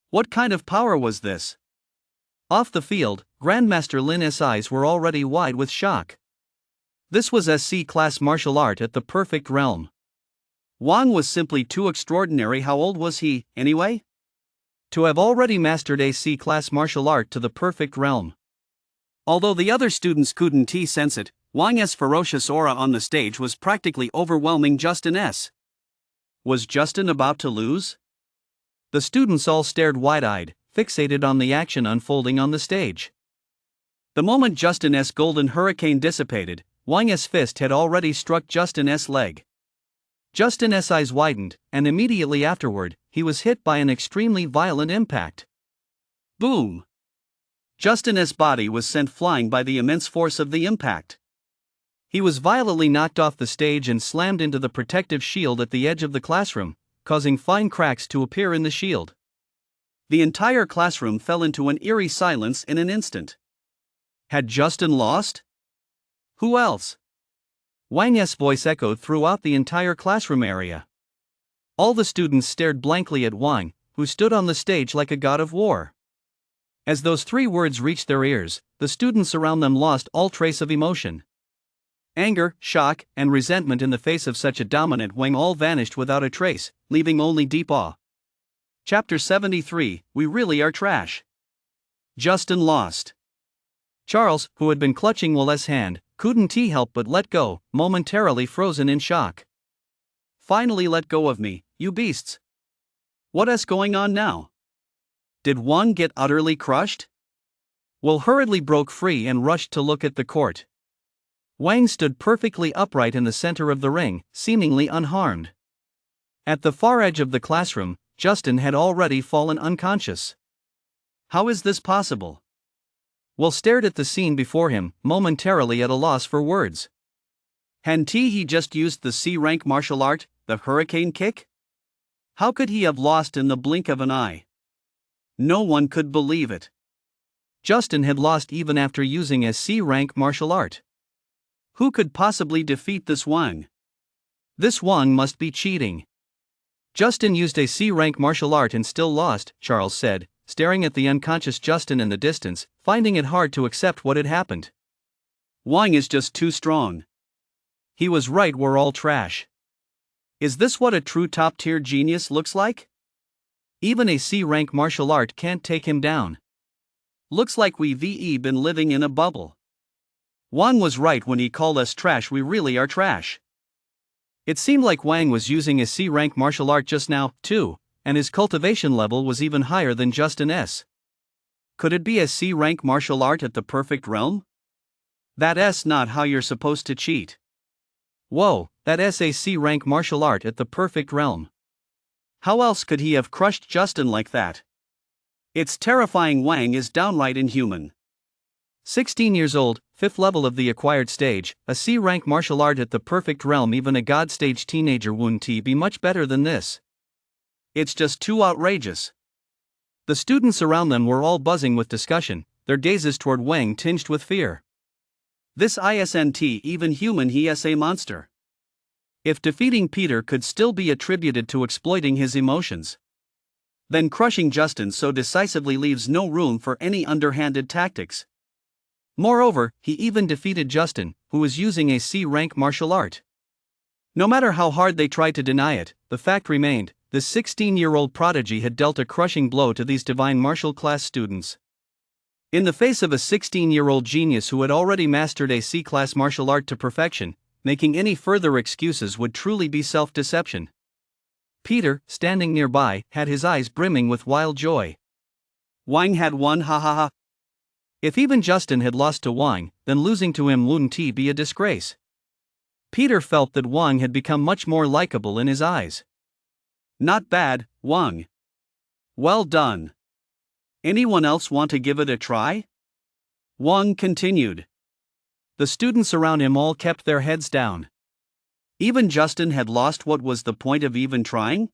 What kind of power was this? Off the field, Grandmaster Lin's eyes were already wide with shock. This was SC class martial art at the perfect realm. Wang was simply too extraordinary. How old was he, anyway? To have already mastered AC class martial art to the perfect realm. Although the other students couldn't sense it, Wang's ferocious aura on the stage was practically overwhelming Justin's. Was Justin about to lose? The students all stared wide-eyed, fixated on the action unfolding on the stage. The moment Justin's golden hurricane dissipated, Wang's fist had already struck Justin's leg. Justin's eyes widened, and immediately afterward, he was hit by an extremely violent impact. Boom! Justin's body was sent flying by the immense force of the impact. He was violently knocked off the stage and slammed into the protective shield at the edge of the classroom, causing fine cracks to appear in the shield. The entire classroom fell into an eerie silence in an instant. Had Justin lost? Who else? Wang's voice echoed throughout the entire classroom area. All the students stared blankly at Wang, who stood on the stage like a god of war. As those three words reached their ears, the students around them lost all trace of emotion. Anger, shock, and resentment in the face of such a dominant Wang all vanished without a trace, leaving only deep awe. Chapter 73, We Really Are Trash. Justin lost. Charles, who had been clutching Will's hand, couldn't help but let go, momentarily frozen in shock. Finally let go of me, you beasts. What's going on now? Did Wang get utterly crushed? Will hurriedly broke free and rushed to look at the court. Wang stood perfectly upright in the center of the ring, seemingly unharmed. At the far edge of the classroom, Justin had already fallen unconscious. How is this possible? Will stared at the scene before him, momentarily at a loss for words. Hadn't he just used the C-rank martial art, the hurricane kick? How could he have lost in the blink of an eye? No one could believe it. Justin had lost even after using a C-rank martial art. Who could possibly defeat this Wang? This Wang must be cheating. Justin used a C-rank martial art and still lost, Charles said, staring at the unconscious Justin in the distance, finding it hard to accept what had happened. Wang is just too strong. He was right, we're all trash. Is this what a true top-tier genius looks like? Even a C-rank martial art can't take him down. Looks like we've been living in a bubble. Wang was right when he called us trash. We really are trash. It seemed like Wang was using a C-rank martial art just now, too, and his cultivation level was even higher than Justin's. Could it be a C-rank martial art at the perfect realm? That's not how you're supposed to cheat. Whoa, that SSS-Rank martial art at the perfect realm. How else could he have crushed Justin like that? It's terrifying. Wang is downright inhuman. 16 years old, 5th level of the acquired stage, a C-rank martial art at the perfect realm. Even a god stage teenager wouldn't be much better than this. It's just too outrageous. The students around them were all buzzing with discussion, their gazes toward Wang tinged with fear. This isn't even human, he is a monster. If defeating Peter could still be attributed to exploiting his emotions, then crushing Justin so decisively leaves no room for any underhanded tactics. Moreover, he even defeated Justin, who was using a C-rank martial art. No matter how hard they tried to deny it, the fact remained, this 16-year-old prodigy had dealt a crushing blow to these divine martial class students. In the face of a 16-year-old genius who had already mastered a C-class martial art to perfection, making any further excuses would truly be self-deception. Peter, standing nearby, had his eyes brimming with wild joy. Wang had won, ha ha ha. If even Justin had lost to Wang, then losing to him wouldn't be a disgrace. Peter felt that Wang had become much more likable in his eyes. Not bad, Wang. Well done. Anyone else want to give it a try? Wang continued. The students around him all kept their heads down. Even Justin had lost. What was the point of even trying?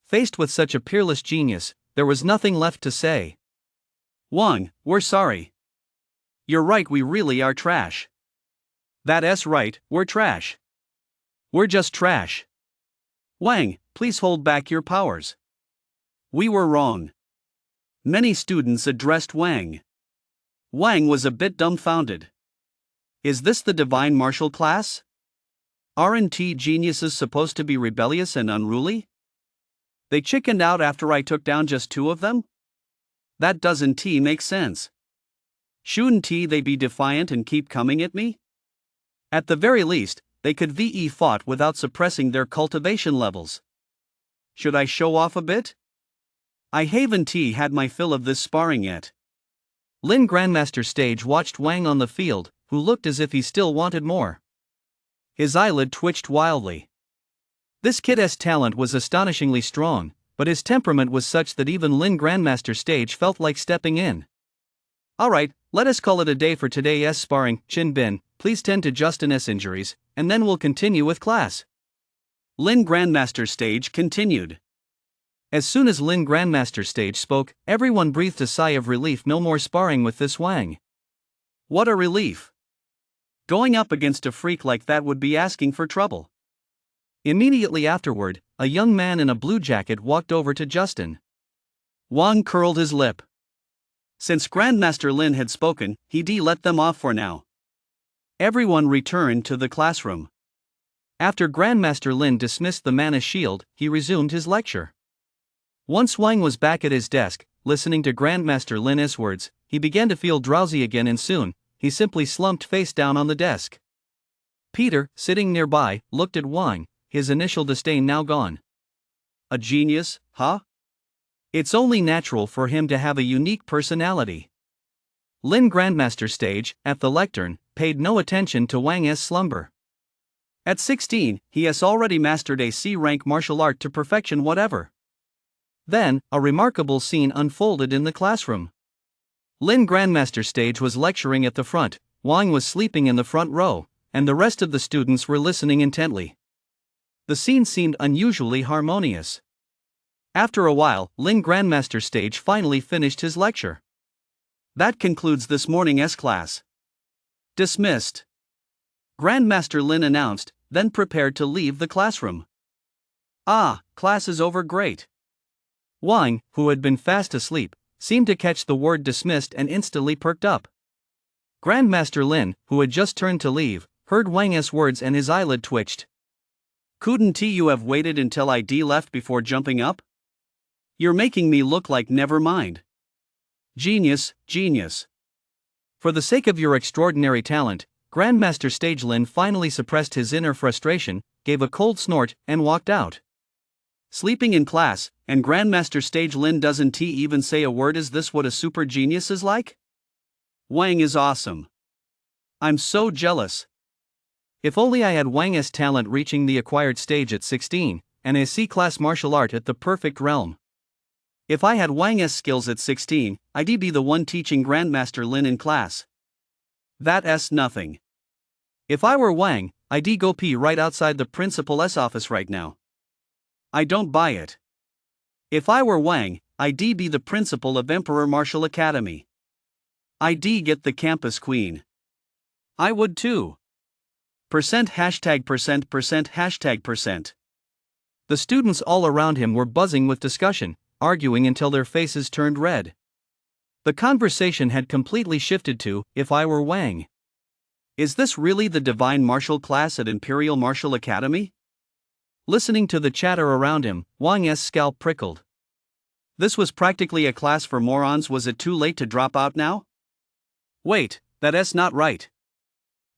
Faced with such a peerless genius, there was nothing left to say. Wang, we're sorry. You're right, we really are trash. That's right, we're trash. We're just trash. Wang, please hold back your powers. We were wrong. Many students addressed Wang. Wang was a bit dumbfounded. Is this the divine martial class? Aren't geniuses supposed to be rebellious and unruly? They chickened out after I took down just 2 of them? That doesn't make sense. Shouldn't they be defiant and keep coming at me? At the very least, they could fought without suppressing their cultivation levels. Should I show off a bit? I haven't had my fill of this sparring yet. Lin Grandmaster Stage watched Wang on the field, who looked as if he still wanted more. His eyelid twitched wildly. This kid's talent was astonishingly strong, but his temperament was such that even Lin Grandmaster Stage felt like stepping in. Alright, let us call it a day for today's sparring. Chin Bin, please tend to Justin's injuries, and then we'll continue with class. Lin Grandmaster Stage continued. As soon as Lin Grandmaster Stage spoke, everyone breathed a sigh of relief. No more sparring with this Wang. What a relief. Going up against a freak like that would be asking for trouble. Immediately afterward, a young man in a blue jacket walked over to Justin. Wang curled his lip. Since Grandmaster Lin had spoken, he'd let them off for now. Everyone returned to the classroom. After Grandmaster Lin dismissed the Mana Shield, he resumed his lecture. Once Wang was back at his desk, listening to Grandmaster Lin's words, he began to feel drowsy again, and soon, he simply slumped face down on the desk. Peter, sitting nearby, looked at Wang, his initial disdain now gone. A genius, huh? It's only natural for him to have a unique personality. Lin Grandmaster Stage, at the lectern, paid no attention to Wang's slumber. At 16, he has already mastered a C-rank martial art to perfection. Whatever. Then, a remarkable scene unfolded in the classroom. Lin Grandmaster Stage was lecturing at the front, Wang was sleeping in the front row, and the rest of the students were listening intently. The scene seemed unusually harmonious. After a while, Lin Grandmaster Stage finally finished his lecture. That concludes this morning's class. Dismissed. Grandmaster Lin announced, then prepared to leave the classroom. Ah, class is over, great. Wang, who had been fast asleep, seemed to catch the word dismissed and instantly perked up. Grandmaster Lin, who had just turned to leave, heard Wang's words and his eyelid twitched. Couldn't you have waited until I left before jumping up? You're making me look like never mind. Genius, genius. For the sake of your extraordinary talent, Grandmaster Stage Lin finally suppressed his inner frustration, gave a cold snort, and walked out. Sleeping in class, and Grandmaster Stage Lin doesn't even say a word. Is this what a super genius is like? Wang is awesome. I'm so jealous. If only I had Wang's talent reaching the acquired stage at 16, and a C-class martial art at the perfect realm. If I had Wang's skills at 16, I'd be the one teaching Grandmaster Lin in class. That's nothing. If I were Wang, I'd go pee right outside the principal's office right now. I don't buy it. If I were Wang, I'd be the principal of Emperor Martial Academy. I'd get the campus queen. I would too. %%%%%. The students all around him were buzzing with discussion, arguing until their faces turned red. The conversation had completely shifted to, if I were Wang. Is this really the divine martial class at Imperial Martial Academy? Listening to the chatter around him, Wang's scalp prickled. This was practically a class for morons. Was it too late to drop out now? Wait, that's not right.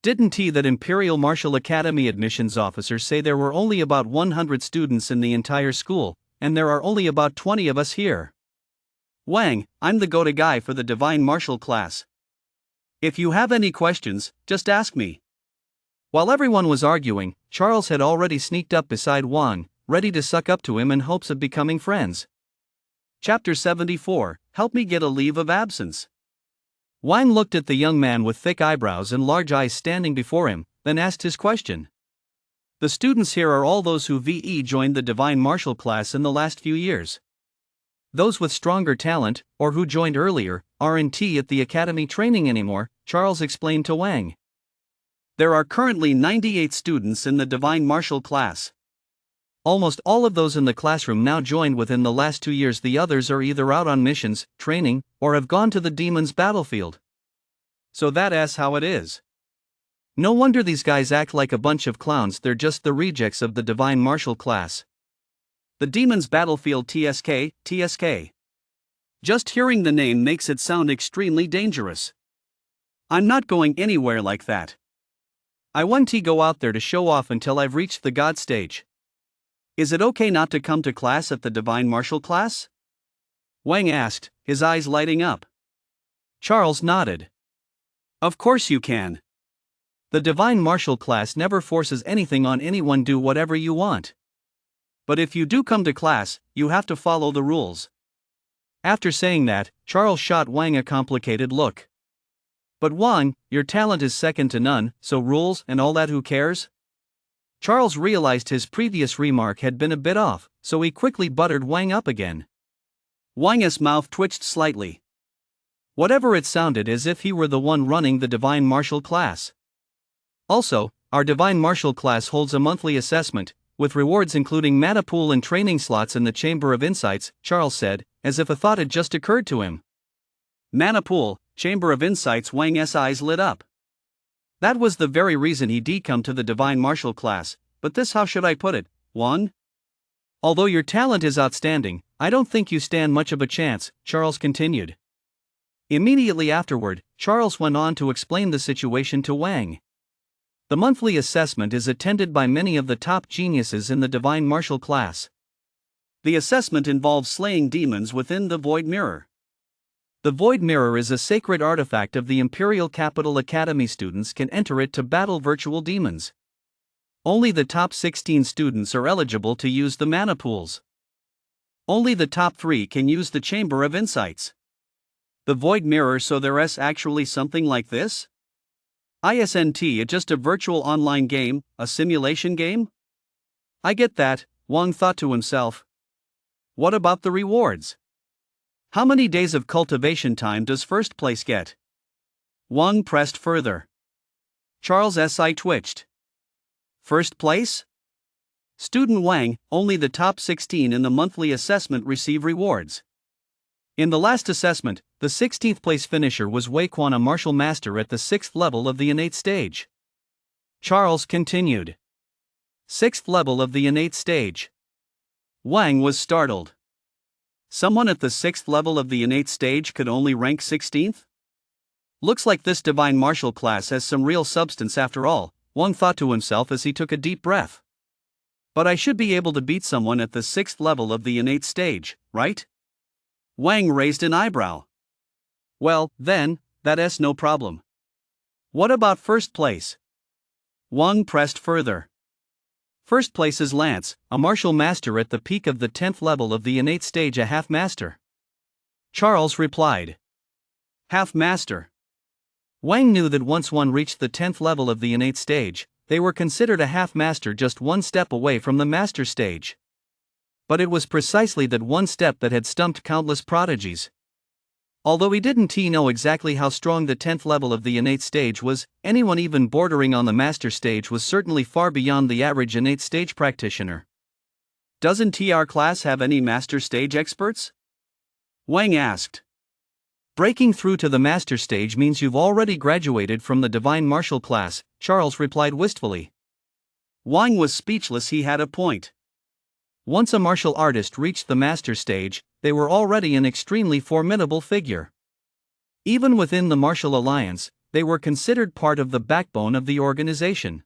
Didn't he that Imperial Martial Academy admissions officers say there were only about 100 students in the entire school, and there are only about 20 of us here? Wang, I'm the go-to guy for the divine martial class. If you have any questions, just ask me. While everyone was arguing, Charles had already sneaked up beside Wang, ready to suck up to him in hopes of becoming friends. Chapter 74, Help Me Get a Leave of Absence. Wang looked at the young man with thick eyebrows and large eyes standing before him, then asked his question. The students here are all those who joined the divine martial class in the last few years. Those with stronger talent, or who joined earlier, aren't at the academy training anymore, Charles explained to Wang. There are currently 98 students in the divine martial class. Almost all of those in the classroom now joined within the last 2 years. The others are either out on missions, training, or have gone to the demon's battlefield. So that's how it is. No wonder these guys act like a bunch of clowns. They're just the rejects of the divine martial class. The demon's battlefield, TSK. Just hearing the name makes it sound extremely dangerous. I'm not going anywhere like that. I want to go out there to show off until I've reached the god stage. Is it okay not to come to class at the divine martial class? Wang asked, his eyes lighting up. Charles nodded. Of course you can. The divine martial class never forces anything on anyone. Do whatever you want. But if you do come to class, you have to follow the rules. After saying that, Charles shot Wang a complicated look. But Wang, your talent is second to none, so rules and all that, who cares? Charles realized his previous remark had been a bit off, so he quickly buttered Wang up again. Wang's mouth twitched slightly. Whatever, it sounded as if he were the one running the divine martial class. Also, our divine martial class holds a monthly assessment, with rewards including mana pool and training slots in the Chamber of Insights, Charles said, as if a thought had just occurred to him. Mana pool, Chamber of Insights. Wang's eyes lit up. That was the very reason he'd come to the divine martial class, but this, how should I put it, Wang? Although your talent is outstanding, I don't think you stand much of a chance, Charles continued. Immediately afterward, Charles went on to explain the situation to Wang. The monthly assessment is attended by many of the top geniuses in the divine martial class. The assessment involves slaying demons within the Void Mirror. The Void Mirror is a sacred artifact of the Imperial Capital Academy. Students can enter it to battle virtual demons. Only the top 16 students are eligible to use the mana pools. Only the top 3 can use the Chamber of Insights. The Void Mirror. So there's actually something like this? Isn't it just a virtual online game, a simulation game? I get that, Wang thought to himself. What about the rewards? How many days of cultivation time does first place get? Wang pressed further. Charles' eye twitched. First place? Student Wang, only the top 16 in the monthly assessment receive rewards. In the last assessment, the 16th place finisher was Wei Quan, a martial master at the 6th level of the innate stage. Charles continued. 6th level of the innate stage. Wang was startled. Someone at the 6th level of the innate stage could only rank 16th? Looks like this divine martial class has some real substance after all, Wang thought to himself as he took a deep breath. But I should be able to beat someone at the 6th level of the innate stage, right? Wang raised an eyebrow. Well, then, that's no problem. What about first place? Wang pressed further. First place is Lance, a martial master at the peak of the 10th level of the innate stage, a half-master. Charles replied. Half-master. Wang knew that once one reached the 10th level of the innate stage, they were considered a half-master, just one step away from the master stage. But it was precisely that one step that had stumped countless prodigies. Although he didn't know exactly how strong the 10th level of the innate stage was, anyone even bordering on the master stage was certainly far beyond the average innate stage practitioner. Doesn't our class have any master stage experts? Wang asked. Breaking through to the master stage means you've already graduated from the divine martial class, Charles replied wistfully. Wang was speechless. He had a point. Once a martial artist reached the master stage, they were already an extremely formidable figure. Even within the martial alliance, they were considered part of the backbone of the organization.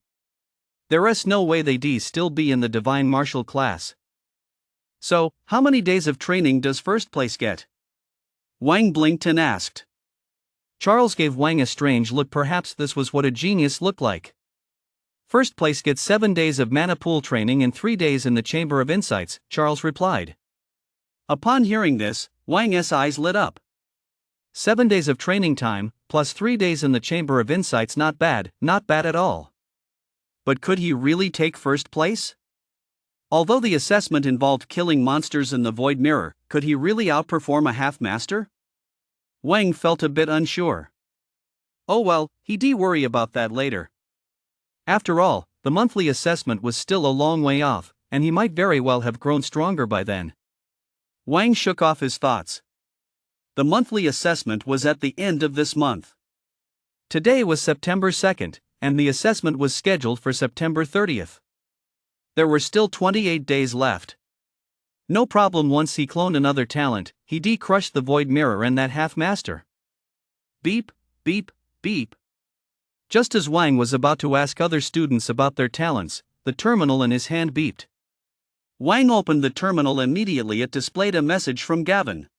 There's no way they'd still be in the divine martial class. So, how many days of training does first place get? Wang blinked and asked. Charles gave Wang a strange look. Perhaps this was what a genius looked like. First place gets 7 days of mana pool training and 3 days in the Chamber of Insights, Charles replied. Upon hearing this, Wang's eyes lit up. 7 days of training time, plus 3 days in the Chamber of Insights, not bad at all. But could he really take first place? Although the assessment involved killing monsters in the Void Mirror, could he really outperform a half-master? Wang felt a bit unsure. Oh well, he'd worry about that later. After all, the monthly assessment was still a long way off, and he might very well have grown stronger by then. Wang shook off his thoughts. The monthly assessment was at the end of this month. Today was September 2nd, and the assessment was scheduled for September 30th. There were still 28 days left. No problem. Once he cloned another talent, he'd crush the Void Mirror and that half-master. Beep, beep, beep. Just as Wang was about to ask other students about their talents, the terminal in his hand beeped. Wang opened the terminal immediately. It displayed a message from Gavin.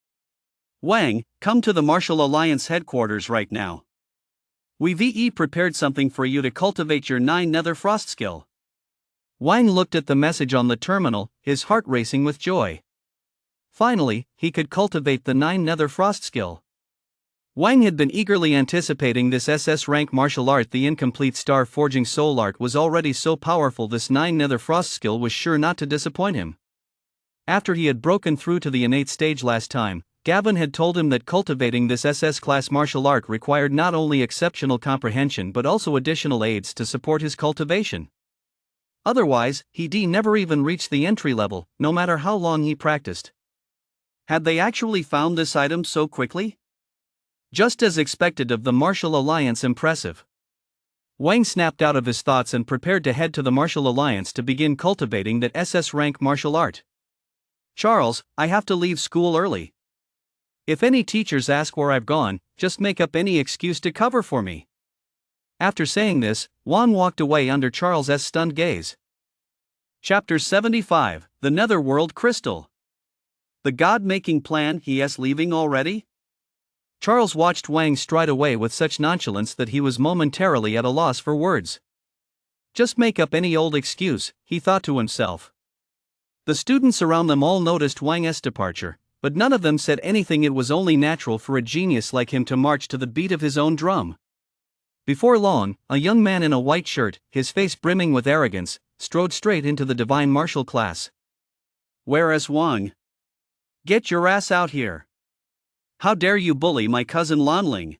Wang, come to the Martial Alliance headquarters right now. We've prepared something for you to cultivate your 9 Nether Frost skill. Wang looked at the message on the terminal, his heart racing with joy. Finally, he could cultivate the 9 Nether Frost skill. Wang had been eagerly anticipating this SS-Rank martial art. The incomplete star forging soul art was already so powerful. This 9 Nether Frost skill was sure not to disappoint him. After he had broken through to the innate stage last time, Gavin had told him that cultivating this SS-class martial art required not only exceptional comprehension but also additional aids to support his cultivation. Otherwise, he'd never even reach the entry level, no matter how long he practiced. Had they actually found this item so quickly? Just as expected of the Martial Alliance. Impressive. Wang snapped out of his thoughts and prepared to head to the Martial Alliance to begin cultivating that SS-Rank martial art. Charles, I have to leave school early. If any teachers ask where I've gone, just make up any excuse to cover for me. After saying this, Wang walked away under Charles's stunned gaze. Chapter 75, The Netherworld Crystal. The God-making plan. He's leaving already? Charles watched Wang stride away with such nonchalance that he was momentarily at a loss for words. Just make up any old excuse, he thought to himself. The students around them all noticed Wang's departure, but none of them said anything. It was only natural for a genius like him to march to the beat of his own drum. Before long, a young man in a white shirt, his face brimming with arrogance, strode straight into the divine martial class. Where's Wang? Get your ass out here. How dare you bully my cousin Lanling?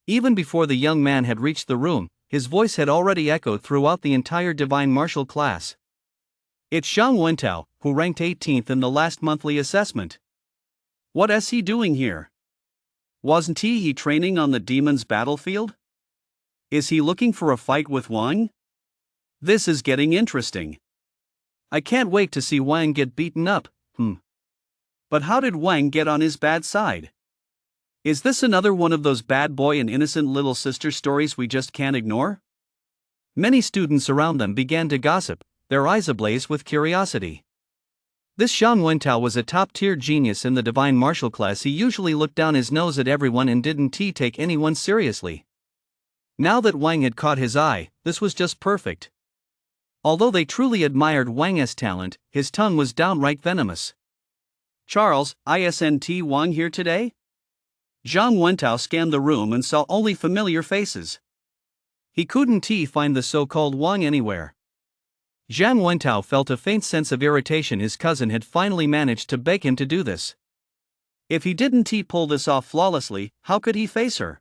Even before the young man had reached the room, his voice had already echoed throughout the entire divine martial class. It's Xiang Wentao, who ranked 18th in the last monthly assessment. What's he doing here? Wasn't he training on the demon's battlefield? Is he looking for a fight with Wang? This is getting interesting. I can't wait to see Wang get beaten up. But how did Wang get on his bad side? Is this another one of those bad boy and innocent little sister stories we just can't ignore? Many students around them began to gossip, their eyes ablaze with curiosity. This Xiang Wentao was a top-tier genius in the divine martial class. He usually looked down his nose at everyone and didn't take anyone seriously. Now that Wang had caught his eye, this was just perfect. Although they truly admired Wang's talent, his tongue was downright venomous. Charles, isn't Wang here today? Zhang Wentao scanned the room and saw only familiar faces. He couldn't find the so-called Wang anywhere. Zhang Wentao felt a faint sense of irritation his cousin had finally managed to beg him to do this. If he didn't pull this off flawlessly, how could he face her?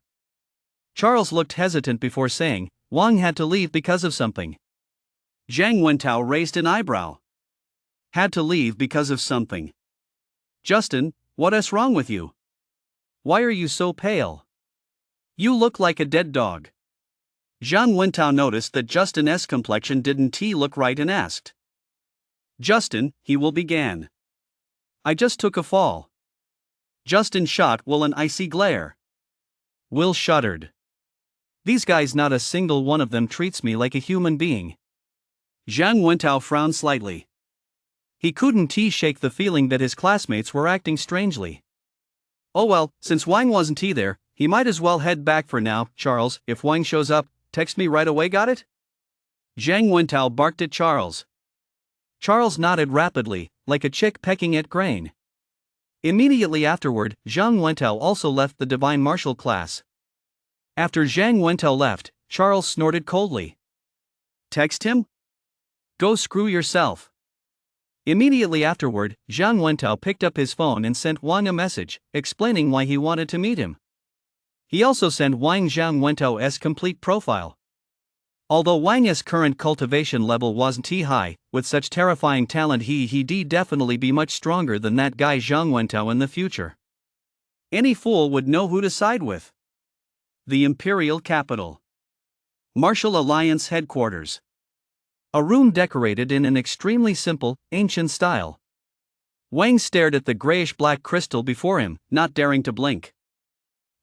Charles looked hesitant before saying, Wang had to leave because of something. Zhang Wentao raised an eyebrow. Had to leave because of something. Justin, what's wrong with you? Why are you so pale? You look like a dead dog. Zhang Wentao noticed that Justin's complexion didn't look right and asked. Justin, he will began. I just took a fall. Justin shot Will an icy glare. Will shuddered. These guys, not a single one of them treats me like a human being. Zhang Wentao frowned slightly. He couldn't shake the feeling that his classmates were acting strangely. Oh well, since Wang wasn't there, he might as well head back for now. Charles, if Wang shows up, text me right away, got it? Zhang Wentao barked at Charles. Charles nodded rapidly, like a chick pecking at grain. Immediately afterward, Zhang Wentao also left the divine martial class. After Zhang Wentao left, Charles snorted coldly. Text him? Go screw yourself. Immediately afterward, Zhang Wentao picked up his phone and sent Wang a message, explaining why he wanted to meet him. He also sent Wang Zhang Wentao's complete profile. Although Wang's current cultivation level wasn't high, with such terrifying talent he'd definitely be much stronger than that guy Zhang Wentao in the future. Any fool would know who to side with. The Imperial Capital. Martial Alliance Headquarters. A room decorated in an extremely simple, ancient style. Wang stared at the grayish-black crystal before him, not daring to blink.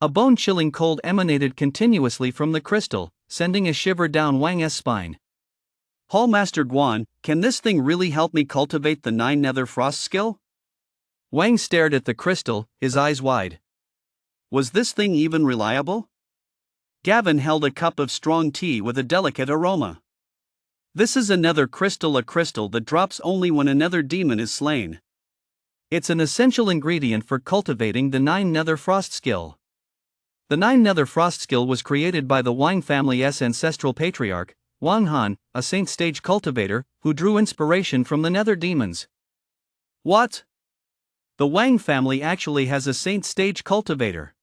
A bone-chilling cold emanated continuously from the crystal, sending a shiver down Wang's spine. Hallmaster Guan, can this thing really help me cultivate the 9 Nether Frost skill? Wang stared at the crystal, his eyes wide. Was this thing even reliable? Gavin held a cup of strong tea with a delicate aroma. This is another crystal, a crystal that drops only when another demon is slain. It's an essential ingredient for cultivating the 9 Nether Frost skill. The 9 Nether Frost skill was created by the Wang family's ancestral patriarch, Wang Han, a saint stage cultivator, who drew inspiration from the Nether demons. What? The Wang family actually has a saint stage cultivator.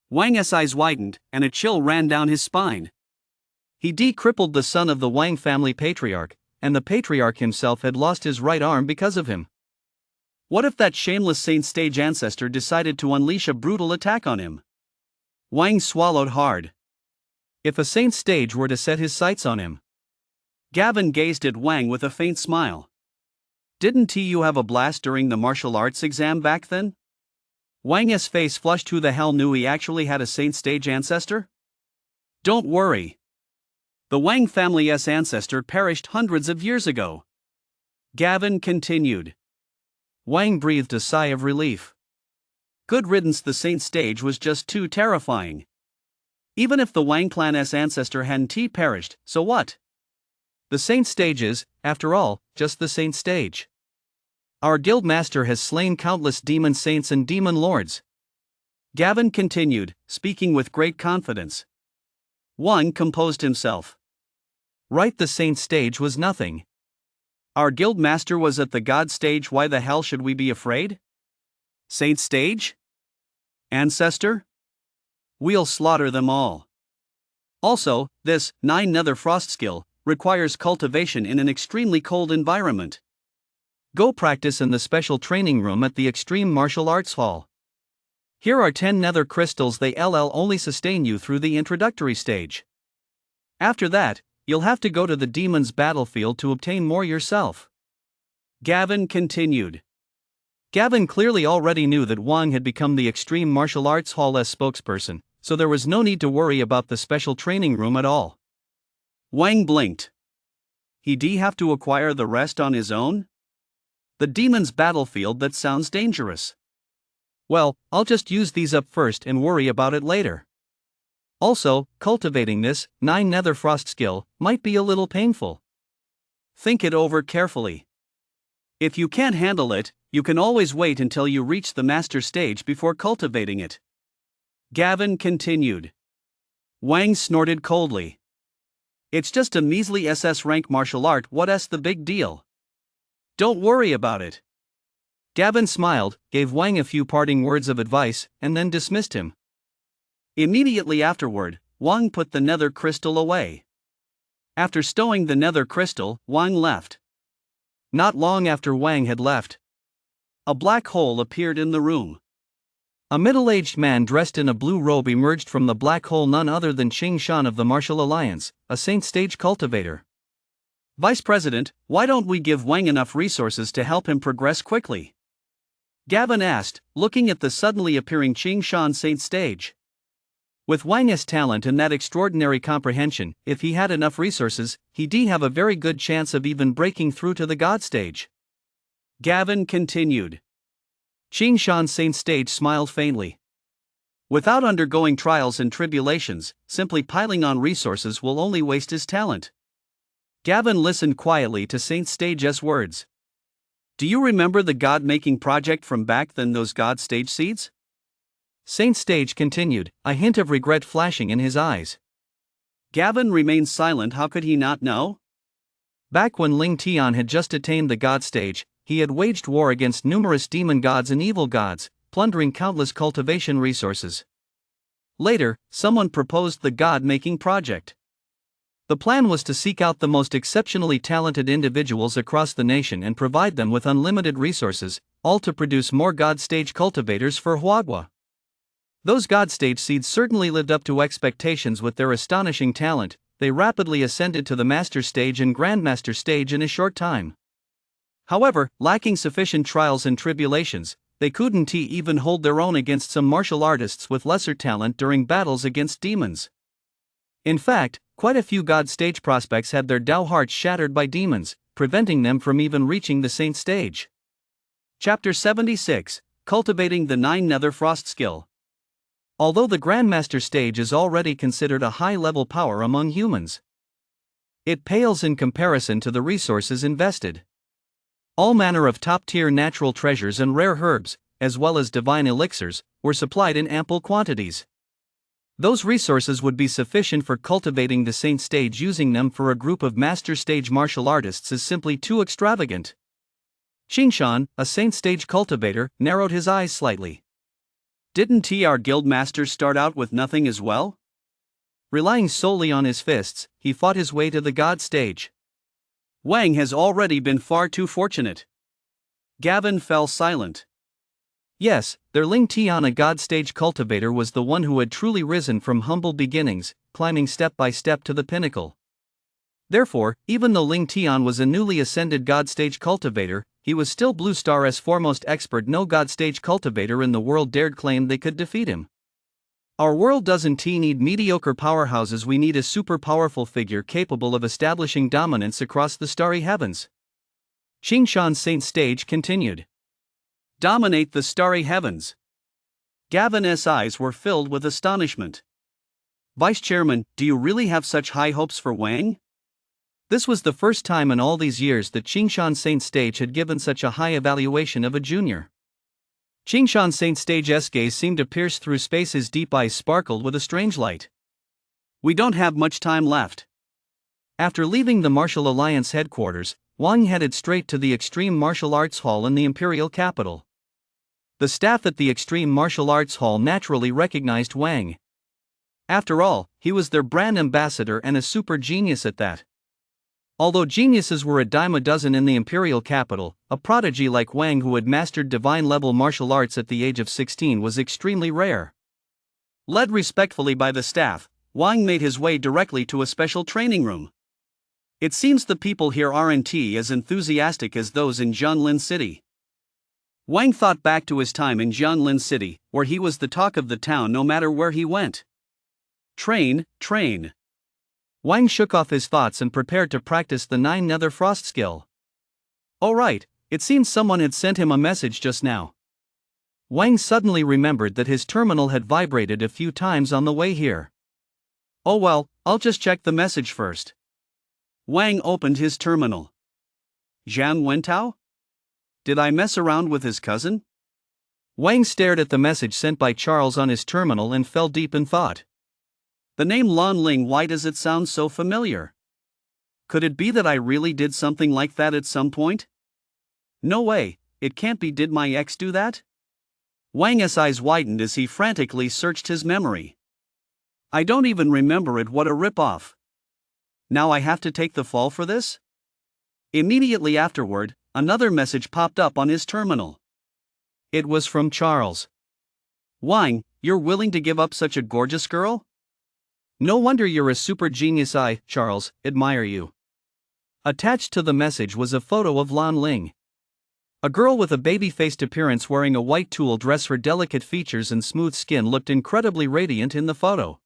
Wang's eyes widened, and a chill ran down his spine. He crippled the son of the Wang family patriarch, and the patriarch himself had lost his right arm because of him. What if that shameless saint stage ancestor decided to unleash a brutal attack on him? Wang swallowed hard. If a saint stage were to set his sights on him? Gavin gazed at Wang with a faint smile. Didn't you have a blast during the martial arts exam back then? Wang's face flushed. Who the hell knew he actually had a saint stage ancestor? Don't worry. The Wang family's ancestor perished hundreds of years ago. Gavin continued. Wang breathed a sigh of relief. Good riddance, the saint stage was just too terrifying. Even if the Wang clan's ancestor hadn't perished, so what? The saint stage is, after all, just the saint stage. Our guild master has slain countless demon saints and demon lords. Gavin continued, speaking with great confidence. Wang composed himself. Right, the saint stage was nothing. Our guild master was at the god stage. Why the hell should we be afraid? Saint stage? Ancestor? We'll slaughter them all. Also, this 9 Nether Frost skill requires cultivation in an extremely cold environment. Go practice in the special training room at the Extreme Martial Arts Hall. Here are 10 nether crystals. They'll only sustain you through the introductory stage. After that, you'll have to go to the demon's battlefield to obtain more yourself. Gavin continued. Gavin clearly already knew that Wang had become the Extreme Martial Arts Hall's spokesperson, so there was no need to worry about the special training room at all. Wang blinked. He'd have to acquire the rest on his own? The demon's battlefield, that sounds dangerous. Well, I'll just use these up first and worry about it later. Also, cultivating this 9 Nether Frost skill might be a little painful. Think it over carefully. If you can't handle it, you can always wait until you reach the master stage before cultivating it. Gavin continued. Wang snorted coldly. It's just a measly SS rank martial art, what's the big deal? Don't worry about it. Gavin smiled, gave Wang a few parting words of advice, and then dismissed him. Immediately afterward, Wang put the nether crystal away. After stowing the nether crystal, Wang left. Not long after Wang had left, a black hole appeared in the room. A middle-aged man dressed in a blue robe emerged from the black hole, none other than Qing Shan of the Martial Alliance, a Saint Stage cultivator. Vice President, why don't we give Wang enough resources to help him progress quickly? Gavin asked, looking at the suddenly appearing Qing Shan Saint Stage. With Wang's talent and that extraordinary comprehension, if he had enough resources, he'd have a very good chance of even breaking through to the God stage. Gavin continued. Qing Shan Saint Stage smiled faintly. Without undergoing trials and tribulations, simply piling on resources will only waste his talent. Gavin listened quietly to Saint Stage's words. Do you remember the God-making project from back then, those God stage seeds? Saint Stage continued, a hint of regret flashing in his eyes. Gavin remained silent. How could he not know? Back when Ling Tian had just attained the God stage, he had waged war against numerous demon gods and evil gods, plundering countless cultivation resources. Later, someone proposed the God-making project. The plan was to seek out the most exceptionally talented individuals across the nation and provide them with unlimited resources, all to produce more God stage cultivators for Huagua. Those God stage seeds certainly lived up to expectations with their astonishing talent. They rapidly ascended to the Master Stage and Grandmaster Stage in a short time. However, lacking sufficient trials and tribulations, they couldn't even hold their own against some martial artists with lesser talent during battles against demons. In fact, quite a few God stage prospects had their Dao hearts shattered by demons, preventing them from even reaching the Saint Stage. Chapter 76, Cultivating the 9 Nether Frost Skill. Although the Grandmaster Stage is already considered a high-level power among humans, it pales in comparison to the resources invested. All manner of top-tier natural treasures and rare herbs, as well as divine elixirs, were supplied in ample quantities. Those resources would be sufficient for cultivating the Saint Stage. Using them for a group of Master Stage martial artists is simply too extravagant. Qing Shan, a Saint Stage cultivator, narrowed his eyes slightly. Didn't our guild masters start out with nothing as well? Relying solely on his fists, he fought his way to the God stage. Wang has already been far too fortunate. Gavin fell silent. Yes, their Ling Tian, a God stage cultivator, was the one who had truly risen from humble beginnings, climbing step by step to the pinnacle. Therefore, even though Ling Tian was a newly ascended God stage cultivator, he was still Blue Star's foremost expert. No God stage cultivator in the world dared claim they could defeat him. Our world doesn't need mediocre powerhouses, we need a super powerful figure capable of establishing dominance across the starry heavens. Qing Shan's Saint Stage continued. Dominate the starry heavens. Gavin's eyes were filled with astonishment. Vice Chairman, do you really have such high hopes for Wang? This was the first time in all these years that Qing Shan's Saint Stage had given such a high evaluation of a junior. Qing Shan's Saint Stage's gaze seemed to pierce through space. His deep eyes sparkled with a strange light. We don't have much time left. After leaving the Martial Alliance headquarters, Wang headed straight to the Extreme Martial Arts Hall in the Imperial capital. The staff at the Extreme Martial Arts Hall naturally recognized Wang. After all, he was their brand ambassador and a super genius at that. Although geniuses were a dime a dozen in the imperial capital, a prodigy like Wang who had mastered divine-level martial arts at the age of 16 was extremely rare. Led respectfully by the staff, Wang made his way directly to a special training room. It seems the people here aren't as enthusiastic as those in Jianlin City. Wang thought back to his time in Jianlin City, where he was the talk of the town no matter where he went. Train. Wang shook off his thoughts and prepared to practice the 9 Nether Frost skill. Oh right, it seems someone had sent him a message just now. Wang suddenly remembered that his terminal had vibrated a few times on the way here. Oh well, I'll just check the message first. Wang opened his terminal. Jiang Wentao? Did I mess around with his cousin? Wang stared at the message sent by Charles on his terminal and fell deep in thought. The name Lan Ling, why does it sound so familiar? Could it be that I really did something like that at some point? No way, it can't be. Did my ex do that? Wang's eyes widened as he frantically searched his memory. I don't even remember it. What a ripoff. Now I have to take the fall for this? Immediately afterward, another message popped up on his terminal. It was from Charles. Wang, you're willing to give up such a gorgeous girl? No wonder you're a super genius. I, Charles, admire you. Attached to the message was a photo of Lan Ling. A girl with a baby-faced appearance wearing a white tulle dress. Her delicate features and smooth skin looked incredibly radiant in the photo.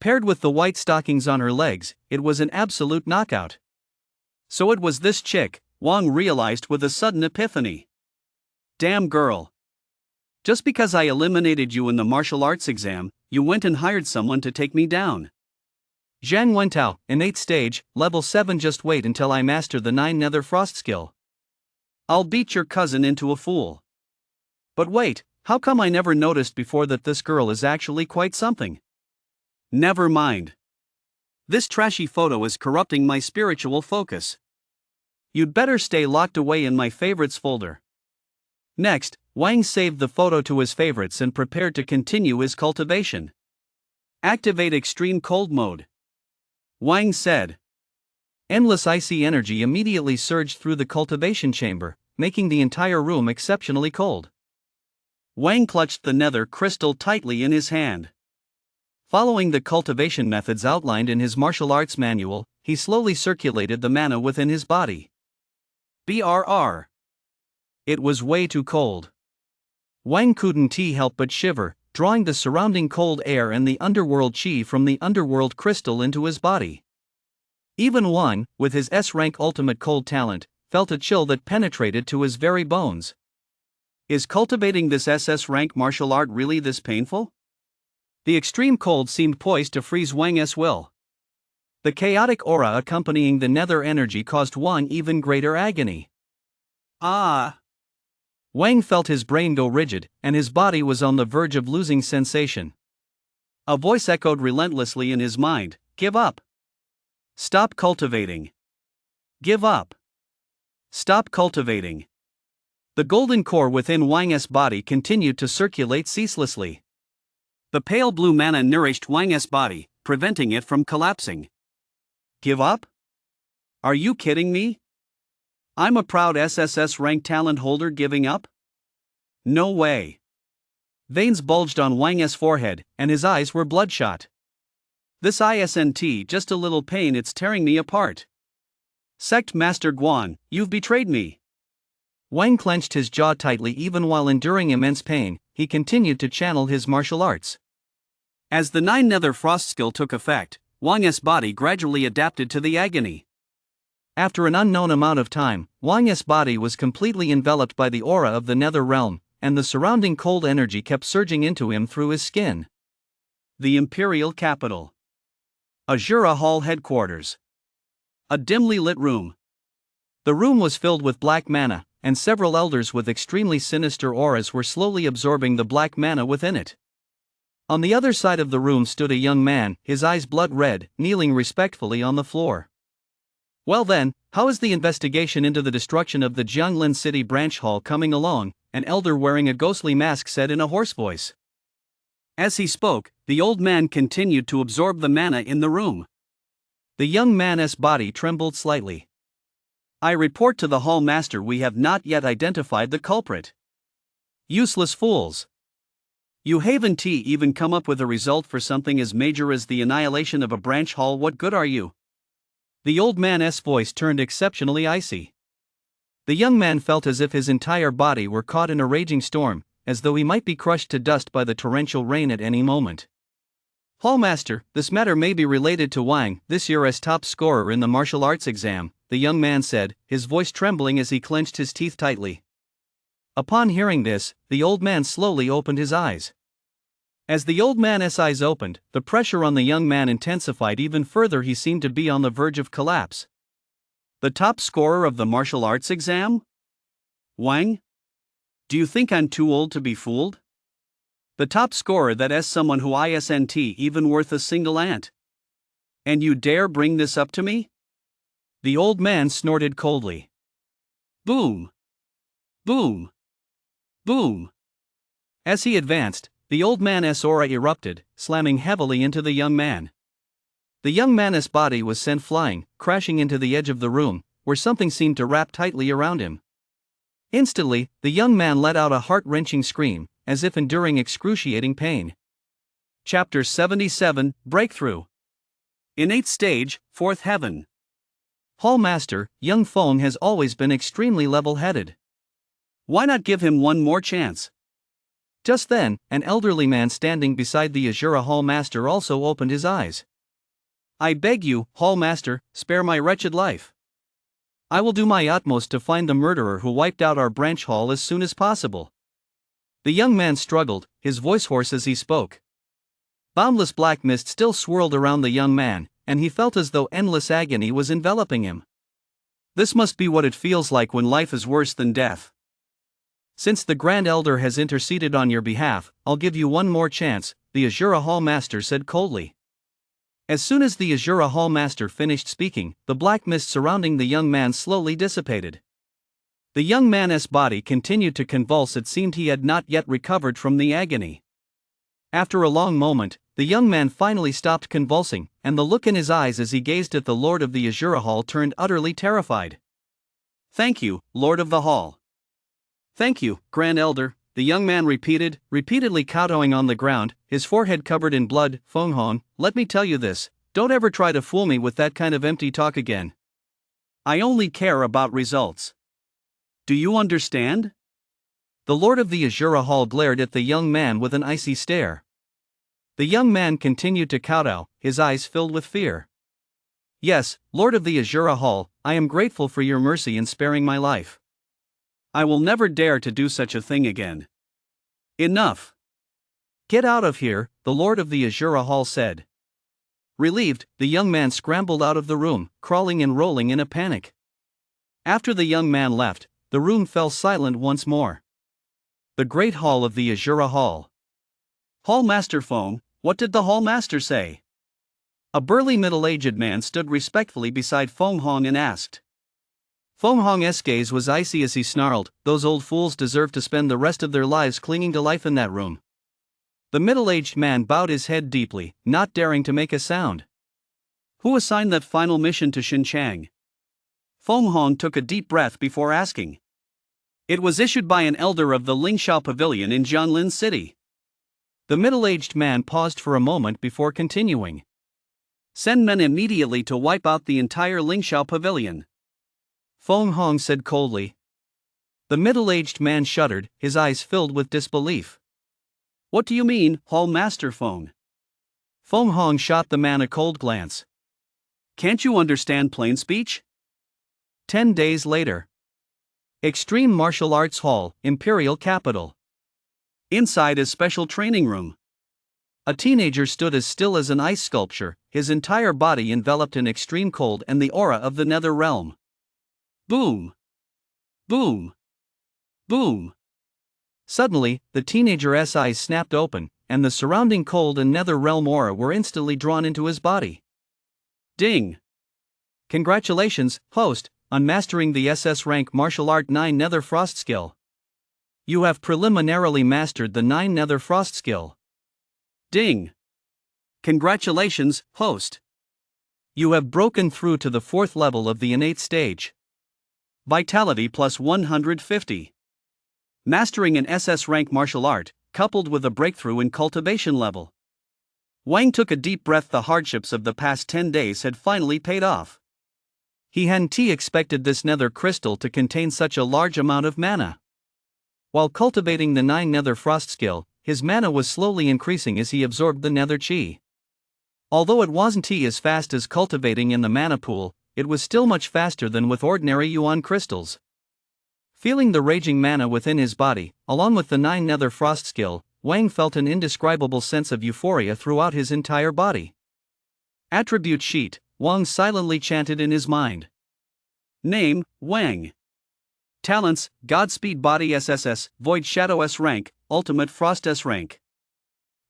Paired with the white stockings on her legs, it was an absolute knockout. So it was this chick, Wang realized with a sudden epiphany. Damn girl. Just because I eliminated you in the martial arts exam, you went and hired someone to take me down. Jiang Wentao, innate stage, level 7. Just wait until I master the 9 Nether Frost skill. I'll beat your cousin into a fool. But wait, how come I never noticed before that this girl is actually quite something? Never mind. This trashy photo is corrupting my spiritual focus. You'd better stay locked away in my favorites folder. Next, Wang saved the photo to his favorites and prepared to continue his cultivation. Activate extreme cold mode. Wang said. Endless icy energy immediately surged through the cultivation chamber, making the entire room exceptionally cold. Wang clutched the nether crystal tightly in his hand. Following the cultivation methods outlined in his martial arts manual, he slowly circulated the mana within his body. BRR. It was way too cold. Wang couldn't help but shiver, drawing the surrounding cold air and the underworld chi from the underworld crystal into his body. Even Wang, with his S-rank ultimate cold talent, felt a chill that penetrated to his very bones. Is cultivating this SS-rank martial art really this painful? The extreme cold seemed poised to freeze Wang's will. The chaotic aura accompanying the nether energy caused Wang even greater agony. Ah! Wang felt his brain go rigid, and his body was on the verge of losing sensation. A voice echoed relentlessly in his mind, give up. Stop cultivating. Give up. Stop cultivating. The golden core within Wang's body continued to circulate ceaselessly. The pale blue mana nourished Wang's body, preventing it from collapsing. Give up? Are you kidding me? I'm a proud SSS-Rank talent holder giving up? No way. Veins bulged on Wang's forehead, and his eyes were bloodshot. This isn't just a little pain, it's tearing me apart. Sect Master Guan, you've betrayed me. Wang clenched his jaw tightly. Even while enduring immense pain, he continued to channel his martial arts. As the 9 Nether Frost skill took effect, Wang's body gradually adapted to the agony. After an unknown amount of time, Wang's body was completely enveloped by the aura of the Nether realm, and the surrounding cold energy kept surging into him through his skin. The Imperial Capital. Azura Hall headquarters. A dimly lit room. The room was filled with black mana, and several elders with extremely sinister auras were slowly absorbing the black mana within it. On the other side of the room stood a young man, his eyes blood red, kneeling respectfully on the floor. Well then, how is the investigation into the destruction of the Jianglin City branch hall coming along? An elder wearing a ghostly mask said in a hoarse voice. As he spoke, the old man continued to absorb the mana in the room. The young man's body trembled slightly. I report to the hall master, we have not yet identified the culprit. Useless fools. You haven't even come up with a result for something as major as the annihilation of a branch hall. What good are you? The old man's voice turned exceptionally icy. The young man felt as if his entire body were caught in a raging storm, as though he might be crushed to dust by the torrential rain at any moment. Hallmaster, this matter may be related to Wang, this year's top scorer in the martial arts exam, the young man said, his voice trembling as he clenched his teeth tightly. Upon hearing this, the old man slowly opened his eyes. As the old man's eyes opened, the pressure on the young man intensified even further. He seemed to be on the verge of collapse. The top scorer of the martial arts exam? Wang? Do you think I'm too old to be fooled? The top scorer, that is someone who isn't even worth a single ant. And you dare bring this up to me? The old man snorted coldly. Boom! Boom! Boom! As he advanced, the old man's aura erupted, slamming heavily into the young man. The young man's body was sent flying, crashing into the edge of the room, where something seemed to wrap tightly around him. Instantly, the young man let out a heart-wrenching scream, as if enduring excruciating pain. Chapter 77, Breakthrough. In 8th stage, 4th heaven. Hall Master, young Feng has always been extremely level-headed. Why not give him one more chance? Just then, an elderly man standing beside the Azura Hall Master also opened his eyes. I beg you, Hall Master, spare my wretched life. I will do my utmost to find the murderer who wiped out our branch hall as soon as possible. The young man struggled, his voice hoarse as he spoke. Boundless black mist still swirled around the young man, and he felt as though endless agony was enveloping him. This must be what it feels like when life is worse than death. Since the Grand Elder has interceded on your behalf, I'll give you one more chance, the Azura Hall Master said coldly. As soon as the Azura Hall Master finished speaking, the black mist surrounding the young man slowly dissipated. The young man's body continued to convulse. It seemed he had not yet recovered from the agony. After a long moment, the young man finally stopped convulsing, and the look in his eyes as he gazed at the Lord of the Azura Hall turned utterly terrified. Thank you, Lord of the Hall. Thank you, Grand Elder, the young man repeated, repeatedly kowtowing on the ground, his forehead covered in blood. Feng Hong, let me tell you this, don't ever try to fool me with that kind of empty talk again. I only care about results. Do you understand? The Lord of the Azura Hall glared at the young man with an icy stare. The young man continued to kowtow, his eyes filled with fear. Yes, Lord of the Azura Hall, I am grateful for your mercy in sparing my life. I will never dare to do such a thing again. Enough. Get out of here, the Lord of the Azura Hall said. Relieved, the young man scrambled out of the room, crawling and rolling in a panic. After the young man left, the room fell silent once more. The Great Hall of the Azura Hall. Hall Master Feng, what did the Hall Master say? A burly middle-aged man stood respectfully beside Feng Hong and asked. Feng Hong's gaze was icy as he snarled, those old fools deserve to spend the rest of their lives clinging to life in that room. The middle-aged man bowed his head deeply, not daring to make a sound. Who assigned that final mission to Xinjiang? Feng Hong took a deep breath before asking. It was issued by an elder of the Lingxiao Pavilion in Jianlin City. The middle-aged man paused for a moment before continuing. Send men immediately to wipe out the entire Lingxiao Pavilion. Feng Hong said coldly. The middle-aged man shuddered, his eyes filled with disbelief. What do you mean, Hall Master Feng? Feng Hong shot the man a cold glance. Can't you understand plain speech? 10 days later. Extreme Martial Arts Hall, Imperial Capital. Inside a special training room. A teenager stood as still as an ice sculpture, his entire body enveloped in extreme cold and the aura of the nether realm. Boom! Boom! Boom! Suddenly, the teenager's eyes snapped open, and the surrounding cold and nether realm aura were instantly drawn into his body. Ding! Congratulations, host, on mastering the SS-Rank Martial Art 9 Nether Frost skill. You have preliminarily mastered the 9 Nether Frost skill. Ding! Congratulations, host. You have broken through to the 4th level of the innate stage. Vitality plus 150. Mastering an SS rank martial art, coupled with a breakthrough in cultivation level. Wang took a deep breath. The hardships of the past 10 days had finally paid off. He hadn't expected this nether crystal to contain such a large amount of mana. While cultivating the 9 Nether Frost skill, his mana was slowly increasing as he absorbed the nether chi. Although it wasn't as fast as cultivating in the mana pool, it was still much faster than with ordinary yuan crystals. Feeling the raging mana within his body, along with the 9 Nether Frost skill, Wang felt an indescribable sense of euphoria throughout his entire body. Attribute sheet, Wang silently chanted in his mind. Name, Wang. Talents, Godspeed Body SSS, Void Shadow S rank, Ultimate Frost S rank.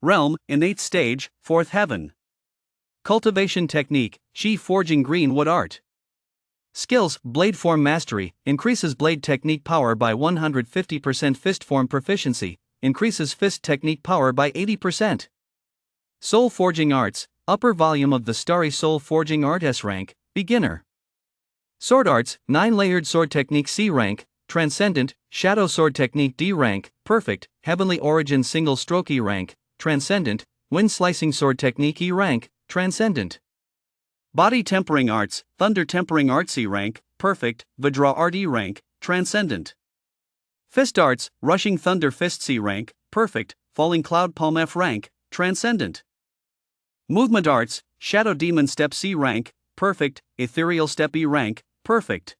Realm, Innate Stage, 4th Heaven. Cultivation technique, Chi Forging Green Wood Art. Skills, Blade Form Mastery, increases blade technique power by 150%. Fist Form Proficiency, increases fist technique power by 80%. Soul Forging Arts, upper volume of the Starry Soul Forging Art S rank, Beginner. Sword Arts, 9-layered sword technique C rank, Transcendent, Shadow Sword technique D rank, Perfect, Heavenly Origin single stroke E rank, Transcendent, Wind Slicing Sword technique E rank, Transcendent. Body Tempering Arts, Thunder Tempering Arts E rank, Perfect, Vidra Art E rank, Transcendent. Fist Arts, Rushing Thunder Fist C rank, Perfect, Falling Cloud Palm F rank, Transcendent. Movement Arts, Shadow Demon Step C rank, Perfect, Ethereal Step E rank, Perfect.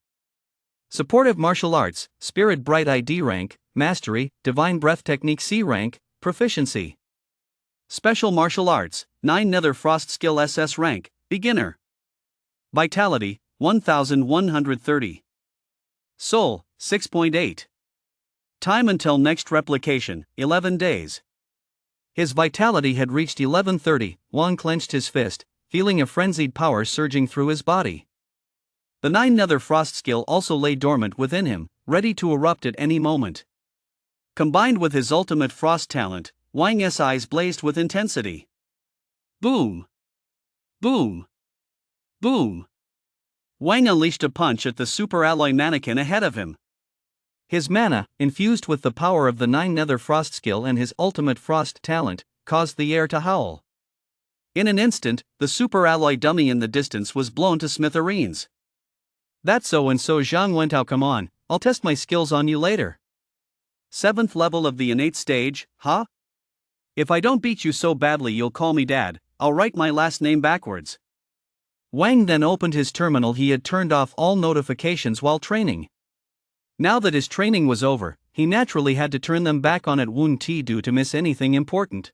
Supportive Martial Arts, Spirit Bright Eye D rank, Mastery, Divine Breath Technique C rank, Proficiency. Special Martial Arts, 9 Nether Frost Skill SS rank, Beginner. Vitality, 1130. Soul, 6.8. Time until next replication, 11 days. His vitality had reached 1130, Wang clenched his fist, feeling a frenzied power surging through his body. The 9 Nether Frost skill also lay dormant within him, ready to erupt at any moment. Combined with his ultimate frost talent, Wang's eyes blazed with intensity. Boom! Boom! Boom! Wang unleashed a punch at the super alloy mannequin ahead of him. His mana, infused with the power of the 9 Nether Frost skill and his ultimate frost talent, caused the air to howl. In an instant, the super alloy dummy in the distance was blown to smithereens. That's so and so Zhang Wentao, come on, I'll test my skills on you later. 7th level of the innate stage, huh? If I don't beat you so badly you'll call me dad, I'll write my last name backwards. Wang then opened his terminal. He had turned off all notifications while training. Now that his training was over, he naturally had to turn them back on. It wouldn't do to miss anything important.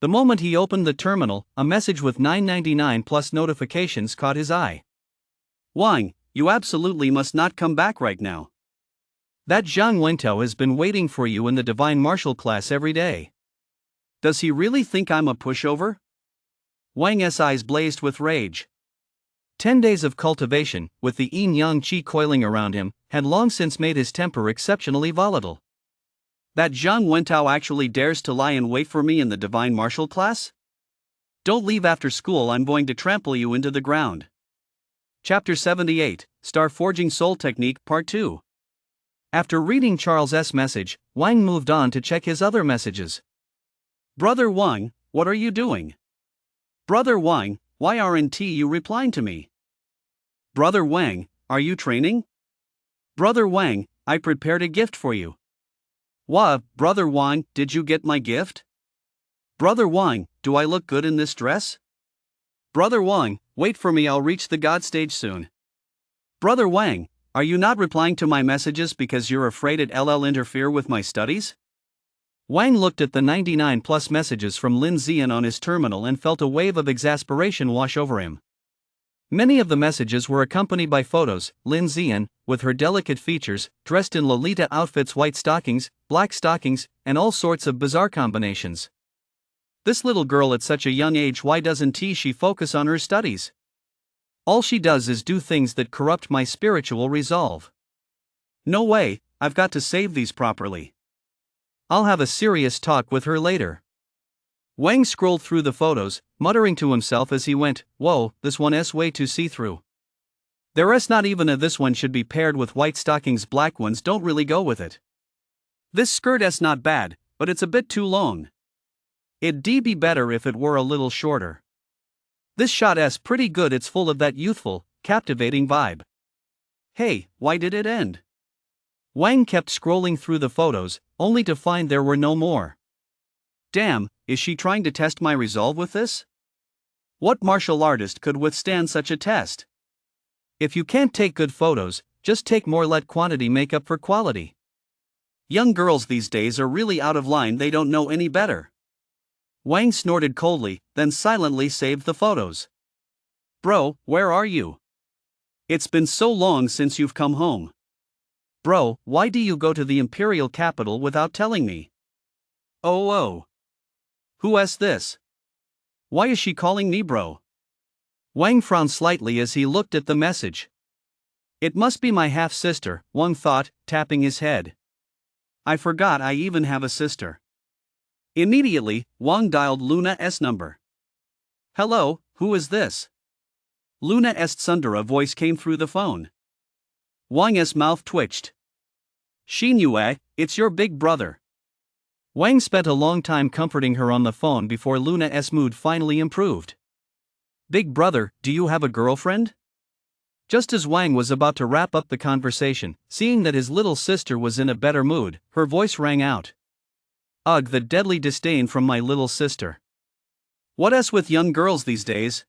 The moment he opened the terminal, a message with 999 plus notifications caught his eye. Wang, you absolutely must not come back right now. That Zhang Wentao has been waiting for you in the Divine Martial class every day. Does he really think I'm a pushover? Wang's eyes blazed with rage. 10 days of cultivation, with the yin-yang qi coiling around him, had long since made his temper exceptionally volatile. That Zhang Wentao actually dares to lie in wait for me in the Divine Martial class? Don't leave after school, I'm going to trample you into the ground. Chapter 78, Star Forging Soul Technique, Part 2. After reading Charles' message, Wang moved on to check his other messages. Brother Wang, what are you doing? Brother Wang, why aren't you replying to me? Brother Wang, are you training? Brother Wang, I prepared a gift for you. Wah, Brother Wang, did you get my gift? Brother Wang, do I look good in this dress? Brother Wang, wait for me, I'll reach the God stage soon. Brother Wang, are you not replying to my messages because you're afraid it'll interfere with my studies? Wang looked at the 99 plus messages from Lin Zian on his terminal and felt a wave of exasperation wash over him. Many of the messages were accompanied by photos. Lin Zian, with her delicate features, dressed in Lolita outfits, white stockings, black stockings, and all sorts of bizarre combinations. This little girl at such a young age, why doesn't she focus on her studies? All she does is do things that corrupt my spiritual resolve. No way, I've got to save these properly. I'll have a serious talk with her later. Wang scrolled through the photos, muttering to himself as he went, whoa, this one's way too see-through. There's not even a this one should be paired with white stockings, black ones don't really go with it. This skirt's not bad, but it's a bit too long. It'd be better if it were a little shorter. This shot's pretty good, it's full of that youthful, captivating vibe. Hey, why did it end? Wang kept scrolling through the photos, only to find there were no more. Damn, is she trying to test my resolve with this? What martial artist could withstand such a test? If you can't take good photos, just take more. Let quantity make up for quality. Young girls these days are really out of line, they don't know any better. Wang snorted coldly, then silently saved the photos. Bro, where are you? It's been so long since you've come home. Bro, why do you go to the imperial capital without telling me? Oh. Who this? Why is she calling me bro? Wang frowned slightly as he looked at the message. It must be my half-sister, Wang thought, tapping his head. I forgot I even have a sister. Immediately, Wang dialed Luna's number. Hello, who is this? Luna's Sundara voice came through the phone. Wang's mouth twitched. Xinyu, it's your big brother. Wang spent a long time comforting her on the phone before Luna's mood finally improved. Big brother, do you have a girlfriend? Just as Wang was about to wrap up the conversation, seeing that his little sister was in a better mood, her voice rang out. Ugh, the deadly disdain from my little sister. What's with young girls these days?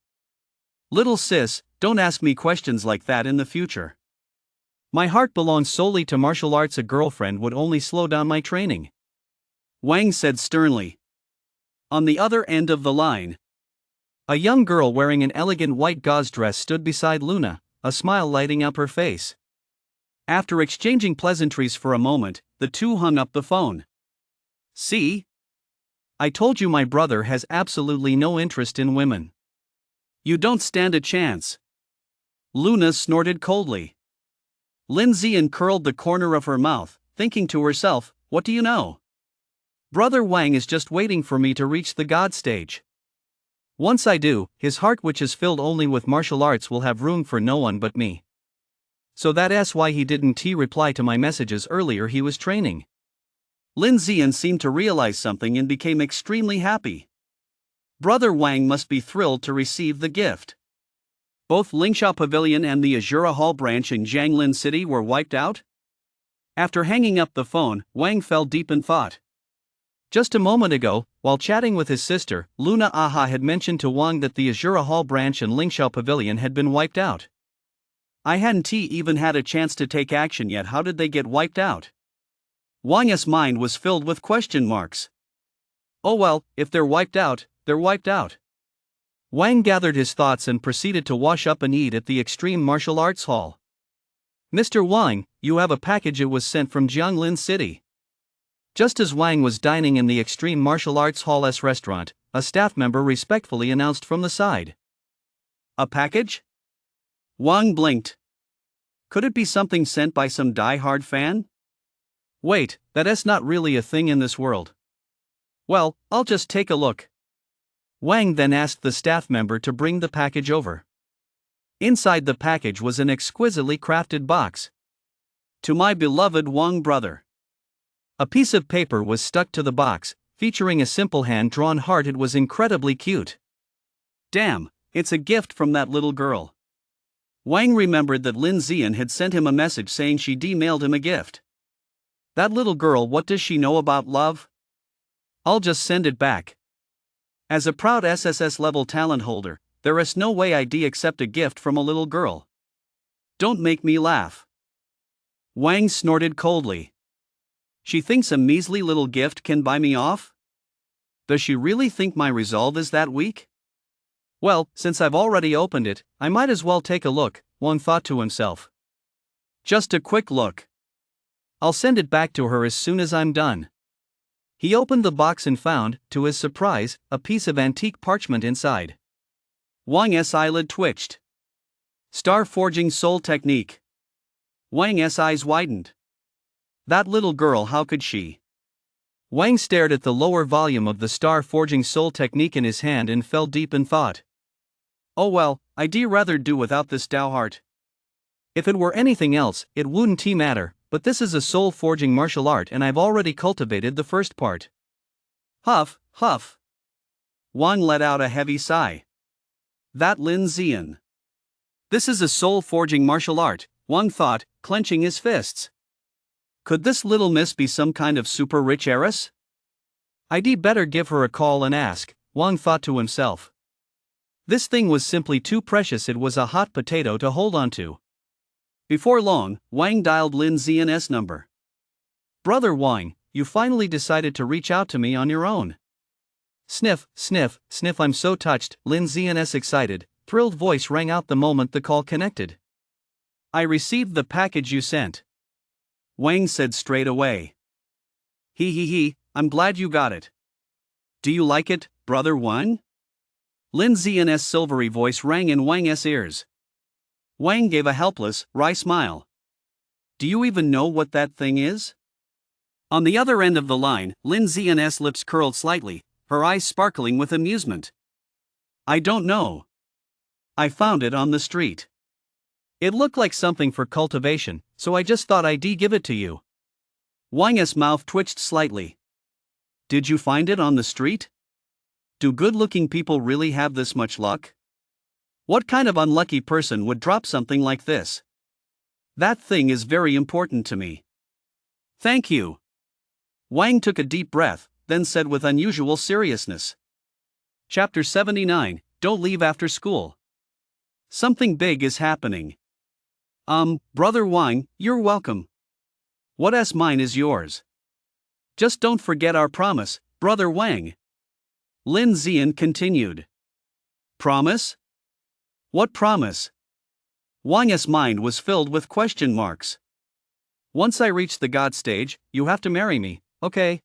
Little sis, don't ask me questions like that in the future. My heart belongs solely to martial arts. A girlfriend would only slow down my training. Wang said sternly. On the other end of the line, a young girl wearing an elegant white gauze dress stood beside Luna, a smile lighting up her face. After exchanging pleasantries for a moment, the two hung up the phone. See? I told you my brother has absolutely no interest in women. You don't stand a chance. Luna snorted coldly. Lin Zian curled the corner of her mouth, thinking to herself, what do you know? Brother Wang is just waiting for me to reach the god stage. Once I do, his heart, which is filled only with martial arts, will have room for no one but me. So that's why he didn't reply to my messages earlier. He was training. Lin Zian seemed to realize something and became extremely happy. Brother Wang must be thrilled to receive the gift. Both Lingxiao Pavilion and the Azura Hall branch in Jianglin City were wiped out? After hanging up the phone, Wang fell deep in thought. Just a moment ago, while chatting with his sister, Luna had mentioned to Wang that the Azura Hall branch and Lingxiao Pavilion had been wiped out. I hadn't even had a chance to take action yet. How did they get wiped out? Wang's mind was filled with question marks. Oh well, if they're wiped out, they're wiped out. Wang gathered his thoughts and proceeded to wash up and eat at the Extreme Martial Arts Hall. Mr. Wang, you have a package. It was sent from Jianglin City. Just as Wang was dining in the Extreme Martial Arts Hall's restaurant, a staff member respectfully announced from the side. A package? Wang blinked. Could it be something sent by some die-hard fan? Wait, that's not really a thing in this world. Well, I'll just take a look. Wang then asked the staff member to bring the package over. Inside the package was an exquisitely crafted box. To my beloved Wang brother. A piece of paper was stuck to the box, featuring a simple hand-drawn heart. It was incredibly cute. Damn, it's a gift from that little girl. Wang remembered that Lin Zian had sent him a message saying she mailed him a gift. That little girl, what does she know about love? I'll just send it back. As a proud SSS level talent holder, there is no way I'd accept a gift from a little girl. Don't make me laugh. Wang snorted coldly. She thinks a measly little gift can buy me off? Does she really think my resolve is that weak? Well, since I've already opened it, I might as well take a look, Wang thought to himself. Just a quick look. I'll send it back to her as soon as I'm done. He opened the box and found, to his surprise, a piece of antique parchment inside. Wang's eyelid twitched. Star Forging Soul Technique. Wang's eyes widened. That little girl, how could she? Wang stared at the lower volume of the Star Forging Soul Technique in his hand and fell deep in thought. Oh well, I'd rather do without this Dao heart. If it were anything else, it wouldn't matter, but this is a soul forging martial art and I've already cultivated the first part. Huff, huff. Wang let out a heavy sigh. That Lin Zian. This is a soul forging martial art, Wang thought, clenching his fists. Could this little miss be some kind of super rich heiress? I'd better give her a call and ask, Wang thought to himself. This thing was simply too precious. It was a hot potato to hold on to. Before long, Wang dialed Lin Zian's number. Brother Wang, you finally decided to reach out to me on your own. Sniff, sniff, sniff. I'm so touched. Lin Xian's excited, thrilled voice rang out the moment the call connected. I received the package you sent. Wang said straight away. He, I'm glad you got it. Do you like it, Brother Wang? Lin Xian's silvery voice rang in Wang's ears. Wang gave a helpless, wry smile. Do you even know what that thing is? On the other end of the line, Lin Xian's lips curled slightly, her eyes sparkling with amusement. I don't know. I found it on the street. It looked like something for cultivation, so I just thought I'd give it to you. Wang's mouth twitched slightly. Did you find it on the street? Do good-looking people really have this much luck? What kind of unlucky person would drop something like this? That thing is very important to me. Thank you. Wang took a deep breath, then said with unusual seriousness. Chapter 79, Don't Leave After School. Something big is happening. Brother Wang, you're welcome. What's mine is yours. Just don't forget our promise, Brother Wang. Lin Xian continued. Promise? What promise? Wang's mind was filled with question marks. Once I reach the God stage, you have to marry me, okay?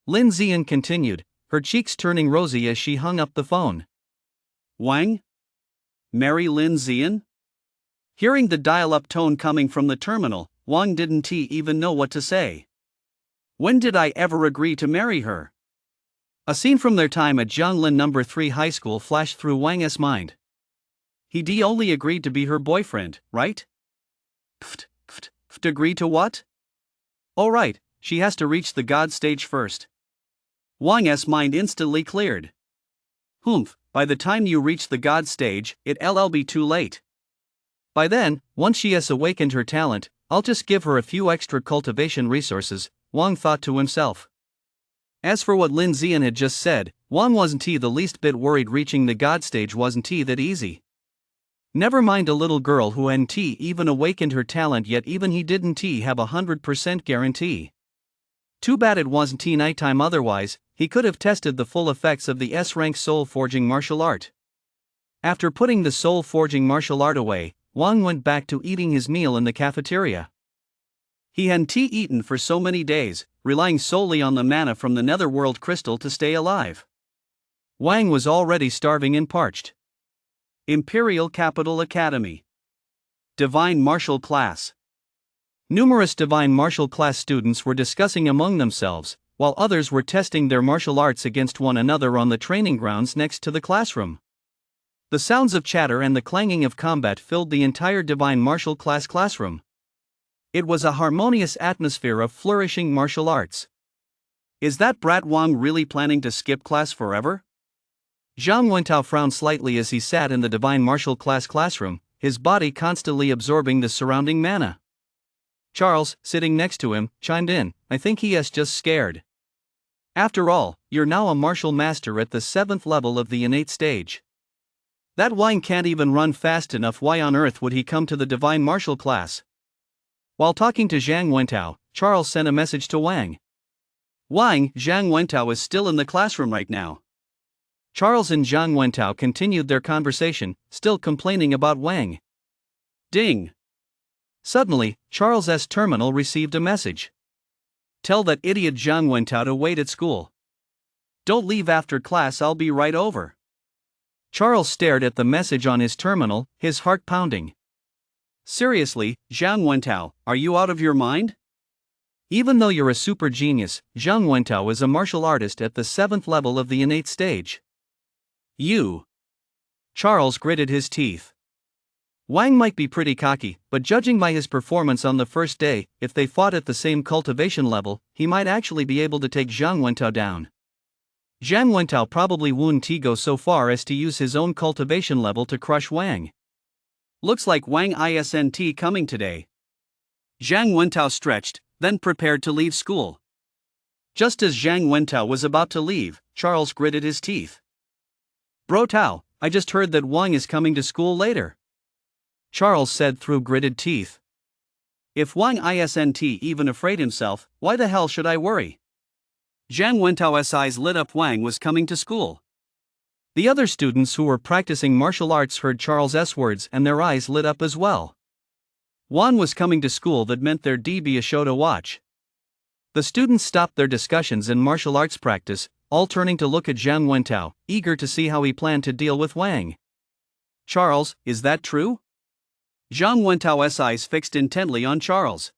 Lin Xian continued, her cheeks turning rosy as she hung up the phone. Wang? Marry Lin Xian? Hearing the dial-up tone coming from the terminal, Wang didn't even know what to say. When did I ever agree to marry her? A scene from their time at Jianglin No. 3 High School flashed through Wang's mind. He only agreed to be her boyfriend, right? Agree to what? Oh right, she has to reach the God stage first. Wang's mind instantly cleared. By the time you reach the God stage, it'll be too late. By then, once she has awakened her talent, I'll just give her a few extra cultivation resources, Wang thought to himself. As for what Lin Xian had just said, Wang wasn't the least bit worried. Reaching the God stage wasn't that easy. Never mind a little girl who hadn't even awakened her talent yet. Even he didn't have 100% guarantee. Too bad it wasn't nighttime, otherwise, he could have tested the full effects of the S-Rank soul forging martial art. After putting the soul forging martial art away, Wang went back to eating his meal in the cafeteria. He hadn't eaten for so many days, relying solely on the mana from the netherworld crystal to stay alive. Wang was already starving and parched. Imperial Capital Academy. Divine Martial Class. Numerous Divine Martial Class students were discussing among themselves, while others were testing their martial arts against one another on the training grounds next to the classroom. The sounds of chatter and the clanging of combat filled the entire Divine Martial Class classroom. It was a harmonious atmosphere of flourishing martial arts. Is that brat Wang really planning to skip class forever? Zhang Wentao frowned slightly as he sat in the Divine Martial Class classroom, his body constantly absorbing the surrounding mana. Charles, sitting next to him, chimed in, I think he is just scared. After all, you're now a martial master at the 7th level of the innate stage. That Wang can't even run fast enough. Why on earth would he come to the Divine Martial Class? While talking to Zhang Wentao, Charles sent a message to Wang. Wang, Zhang Wentao is still in the classroom right now. Charles and Zhang Wentao continued their conversation, still complaining about Wang. Ding! Suddenly, Charles's terminal received a message. Tell that idiot Zhang Wentao to wait at school. Don't leave after class, I'll be right over. Charles stared at the message on his terminal, his heart pounding. Seriously, Zhang Wentao, are you out of your mind? Even though you're a super genius, Zhang Wentao is a martial artist at the 7th level of the innate stage. You. Charles gritted his teeth. Wang might be pretty cocky, but judging by his performance on the first day, if they fought at the same cultivation level, he might actually be able to take Zhang Wentao down. Zhang Wentao probably wouldn't go so far as to use his own cultivation level to crush Wang. Looks like Wang isn't coming today. Zhang Wentao stretched, then prepared to leave school. Just as Zhang Wentao was about to leave, Charles gritted his teeth. Bro Tao, I just heard that Wang is coming to school later. Charles said through gritted teeth. If Wang isn't even afraid himself, why the hell should I worry? Zhang Wentao's eyes lit up. Wang was coming to school. The other students who were practicing martial arts heard Charles' words and their eyes lit up as well. Wang was coming to school, that meant there'd be a show to watch. The students stopped their discussions and martial arts practice, all turning to look at Zhang Wentao, eager to see how he planned to deal with Wang. Charles, is that true? Zhang Wentao's eyes fixed intently on Charles.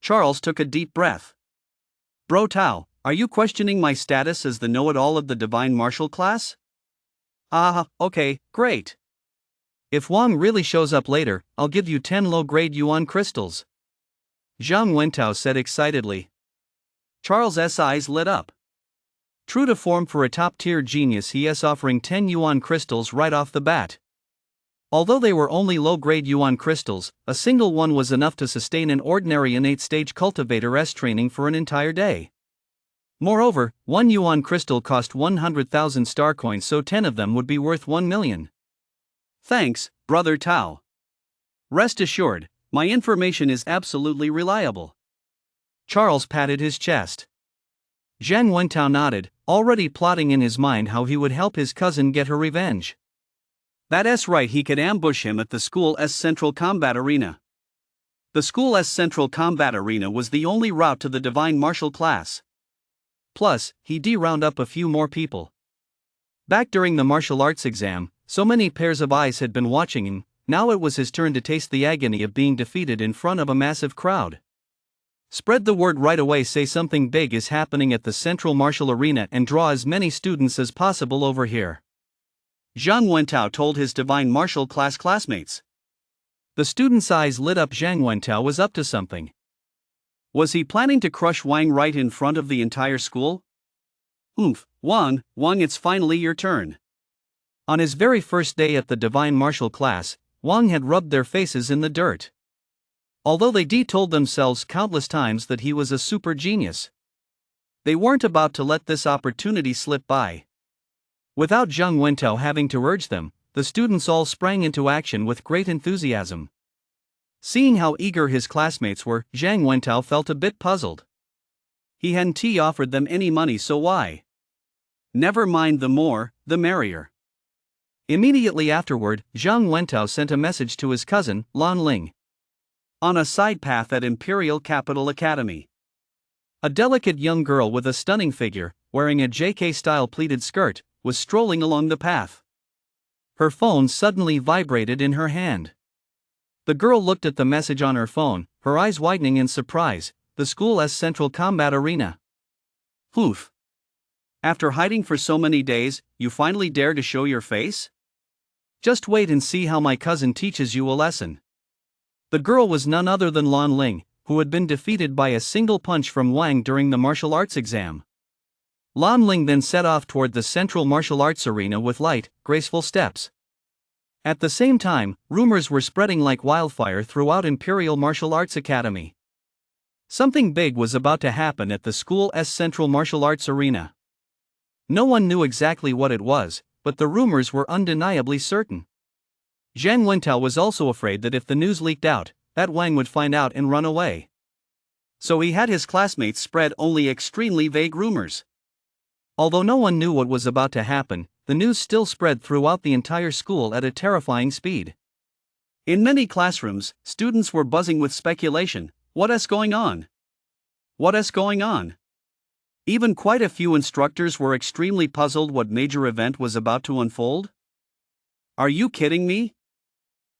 Charles took a deep breath. Bro Tao, are you questioning my status as the know-it-all of the divine martial class? Ah, okay, great. If Wang really shows up later, I'll give you 10 low-grade yuan crystals. Zhang Wentao said excitedly. Charles' eyes lit up. True to form for a top-tier genius, he is offering 10 yuan crystals right off the bat. Although they were only low-grade yuan crystals, a single one was enough to sustain an ordinary innate-stage cultivator's training for an entire day. Moreover, 1 yuan crystal cost 100,000 star coins, so 10 of them would be worth 1 million. Thanks, Brother Tao. Rest assured, my information is absolutely reliable. Charles patted his chest. Zhang Wentao nodded, already plotting in his mind how he would help his cousin get her revenge. That's right, he could ambush him at the school's central combat arena. The school's central combat arena was the only route to the divine martial class. Plus, he'd round up a few more people. Back during the martial arts exam, so many pairs of eyes had been watching him. Now it was his turn to taste the agony of being defeated in front of a massive crowd. Spread the word right away, say something big is happening at the central martial arena, and draw as many students as possible over here. Zhang Wentao told his divine martial class classmates. The students' eyes lit up. Zhang Wentao was up to something. Was he planning to crush Wang right in front of the entire school? Wang, it's finally your turn. On his very first day at the divine martial class, Wang had rubbed their faces in the dirt. Although they told themselves countless times that he was a super genius, they weren't about to let this opportunity slip by. Without Zhang Wentao having to urge them, the students all sprang into action with great enthusiasm. Seeing how eager his classmates were, Zhang Wentao felt a bit puzzled. He hadn't offered them any money, so why? Never mind, the more, the merrier. Immediately afterward, Zhang Wentao sent a message to his cousin, Lan Ling. On a side path at Imperial Capital Academy, a delicate young girl with a stunning figure, wearing a JK-style pleated skirt, was strolling along the path. Her phone suddenly vibrated in her hand. The girl looked at the message on her phone, her eyes widening in surprise. The school's central combat arena. Oof. After hiding for so many days, you finally dare to show your face? Just wait and see how my cousin teaches you a lesson. The girl was none other than Lan Ling, who had been defeated by a single punch from Wang during the martial arts exam. Lan Ling then set off toward the central martial arts arena with light, graceful steps. At the same time, rumors were spreading like wildfire throughout Imperial Martial Arts Academy. Something big was about to happen at the school's central martial arts arena. No one knew exactly what it was, but the rumors were undeniably certain. Zhang Wentao was also afraid that if the news leaked out, that Wang would find out and run away. So he had his classmates spread only extremely vague rumors. Although no one knew what was about to happen, the news still spread throughout the entire school at a terrifying speed. In many classrooms, students were buzzing with speculation. What's going on? What's going on? Even quite a few instructors were extremely puzzled what major event was about to unfold. Are you kidding me?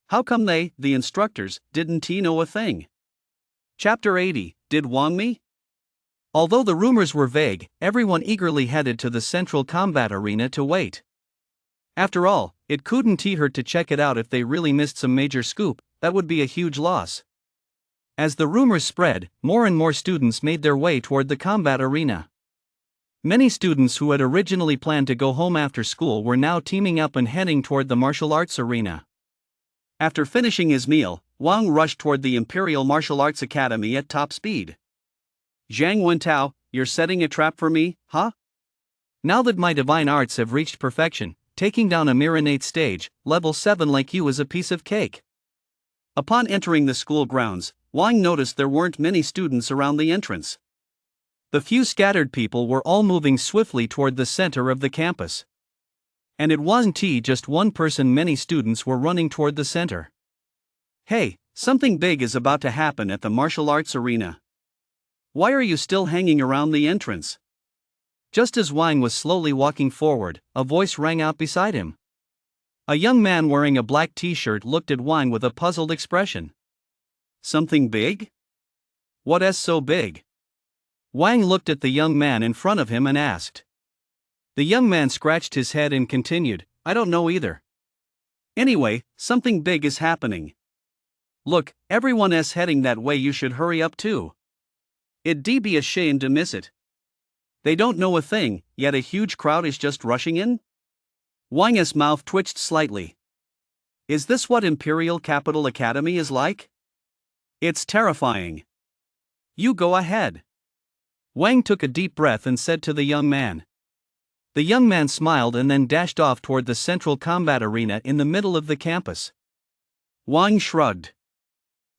How come the instructors, didn't know a thing? Chapter 80, Did Wang me? Although the rumors were vague, everyone eagerly headed to the central combat arena to wait. After all, it couldn't hurt to check it out. If they really missed some major scoop, that would be a huge loss. As the rumors spread, more and more students made their way toward the combat arena. Many students who had originally planned to go home after school were now teaming up and heading toward the martial arts arena. After finishing his meal, Wang rushed toward the Imperial Martial Arts Academy at top speed. Zhang Wentao, you're setting a trap for me, huh? Now that my divine arts have reached perfection, taking down a mere innate stage, level 7 like you is a piece of cake. Upon entering the school grounds, Wang noticed there weren't many students around the entrance. The few scattered people were all moving swiftly toward the center of the campus. And it wasn't just one person, many students were running toward the center. Hey, something big is about to happen at the martial arts arena. Why are you still hanging around the entrance? Just as Wang was slowly walking forward, a voice rang out beside him. A young man wearing a black t-shirt looked at Wang with a puzzled expression. Something big? What's so big? Wang looked at the young man in front of him and asked. The young man scratched his head and continued, I don't know either. Anyway, something big is happening. Look, everyone's heading that way, you should hurry up too. It'd be a shame to miss it. They don't know a thing, yet a huge crowd is just rushing in? Wang's mouth twitched slightly. Is this what Imperial Capital Academy is like? It's terrifying. You go ahead. Wang took a deep breath and said to the young man. The young man smiled and then dashed off toward the central combat arena in the middle of the campus. Wang shrugged.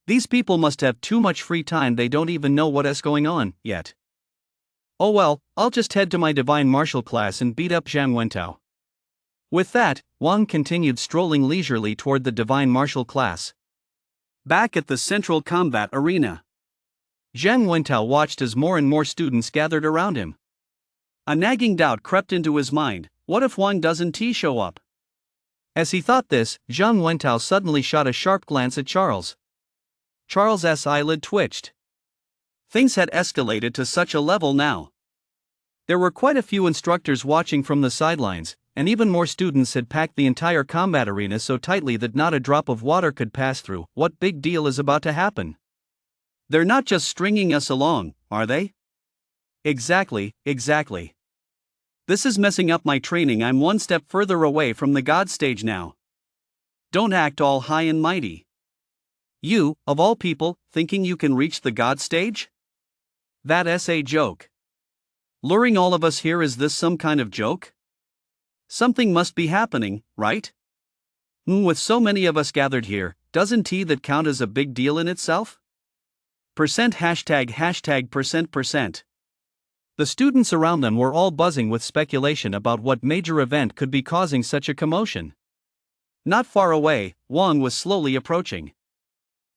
These people must have too much free time, they don't even know what's going on yet. Oh well, I'll just head to my divine martial class and beat up Zhang Wentao. With that, Wang continued strolling leisurely toward the divine martial class. Back at the central combat arena, Zhang Wentao watched as more and more students gathered around him. A nagging doubt crept into his mind, what if Wang doesn't show up? As he thought this, Zhang Wentao suddenly shot a sharp glance at Charles. Charles's eyelid twitched. Things had escalated to such a level now. There were quite a few instructors watching from the sidelines, and even more students had packed the entire combat arena so tightly that not a drop of water could pass through. What big deal is about to happen? They're not just stringing us along, are they? Exactly. This is messing up my training. I'm one step further away from the God stage now. Don't act all high and mighty. You, of all people, thinking you can reach the God stage? That's a joke. Luring all of us here, is this some kind of joke? Something must be happening, right? With so many of us gathered here, doesn't that count as a big deal in itself? %#%%. The students around them were all buzzing with speculation about what major event could be causing such a commotion. Not far away, Wang was slowly approaching.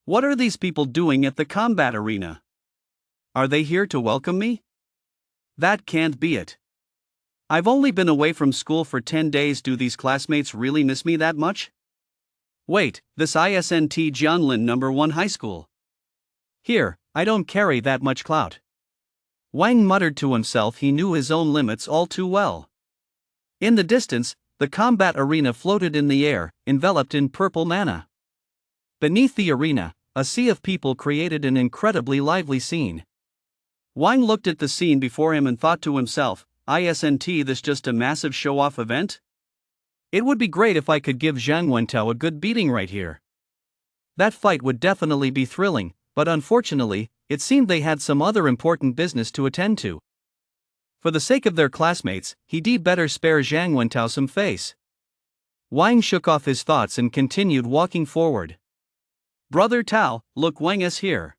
What are these people doing at the combat arena? Are they here to welcome me? That can't be it. I've only been away from school for 10 days. Do these classmates really miss me that much? Wait, this isn't Jianlin number 1 high school. Here, I don't carry that much clout. Wang muttered to himself. He knew his own limits all too well. In the distance, the combat arena floated in the air, enveloped in purple manna. Beneath the arena, a sea of people created an incredibly lively scene. Wang looked at the scene before him and thought to himself, isn't this just a massive show-off event? It would be great if I could give Zhang Wentao a good beating right here. That fight would definitely be thrilling, but unfortunately, it seemed they had some other important business to attend to. For the sake of their classmates, he'd better spare Zhang Wentao some face. Wang shook off his thoughts and continued walking forward. Brother Tao, look, Wang is here.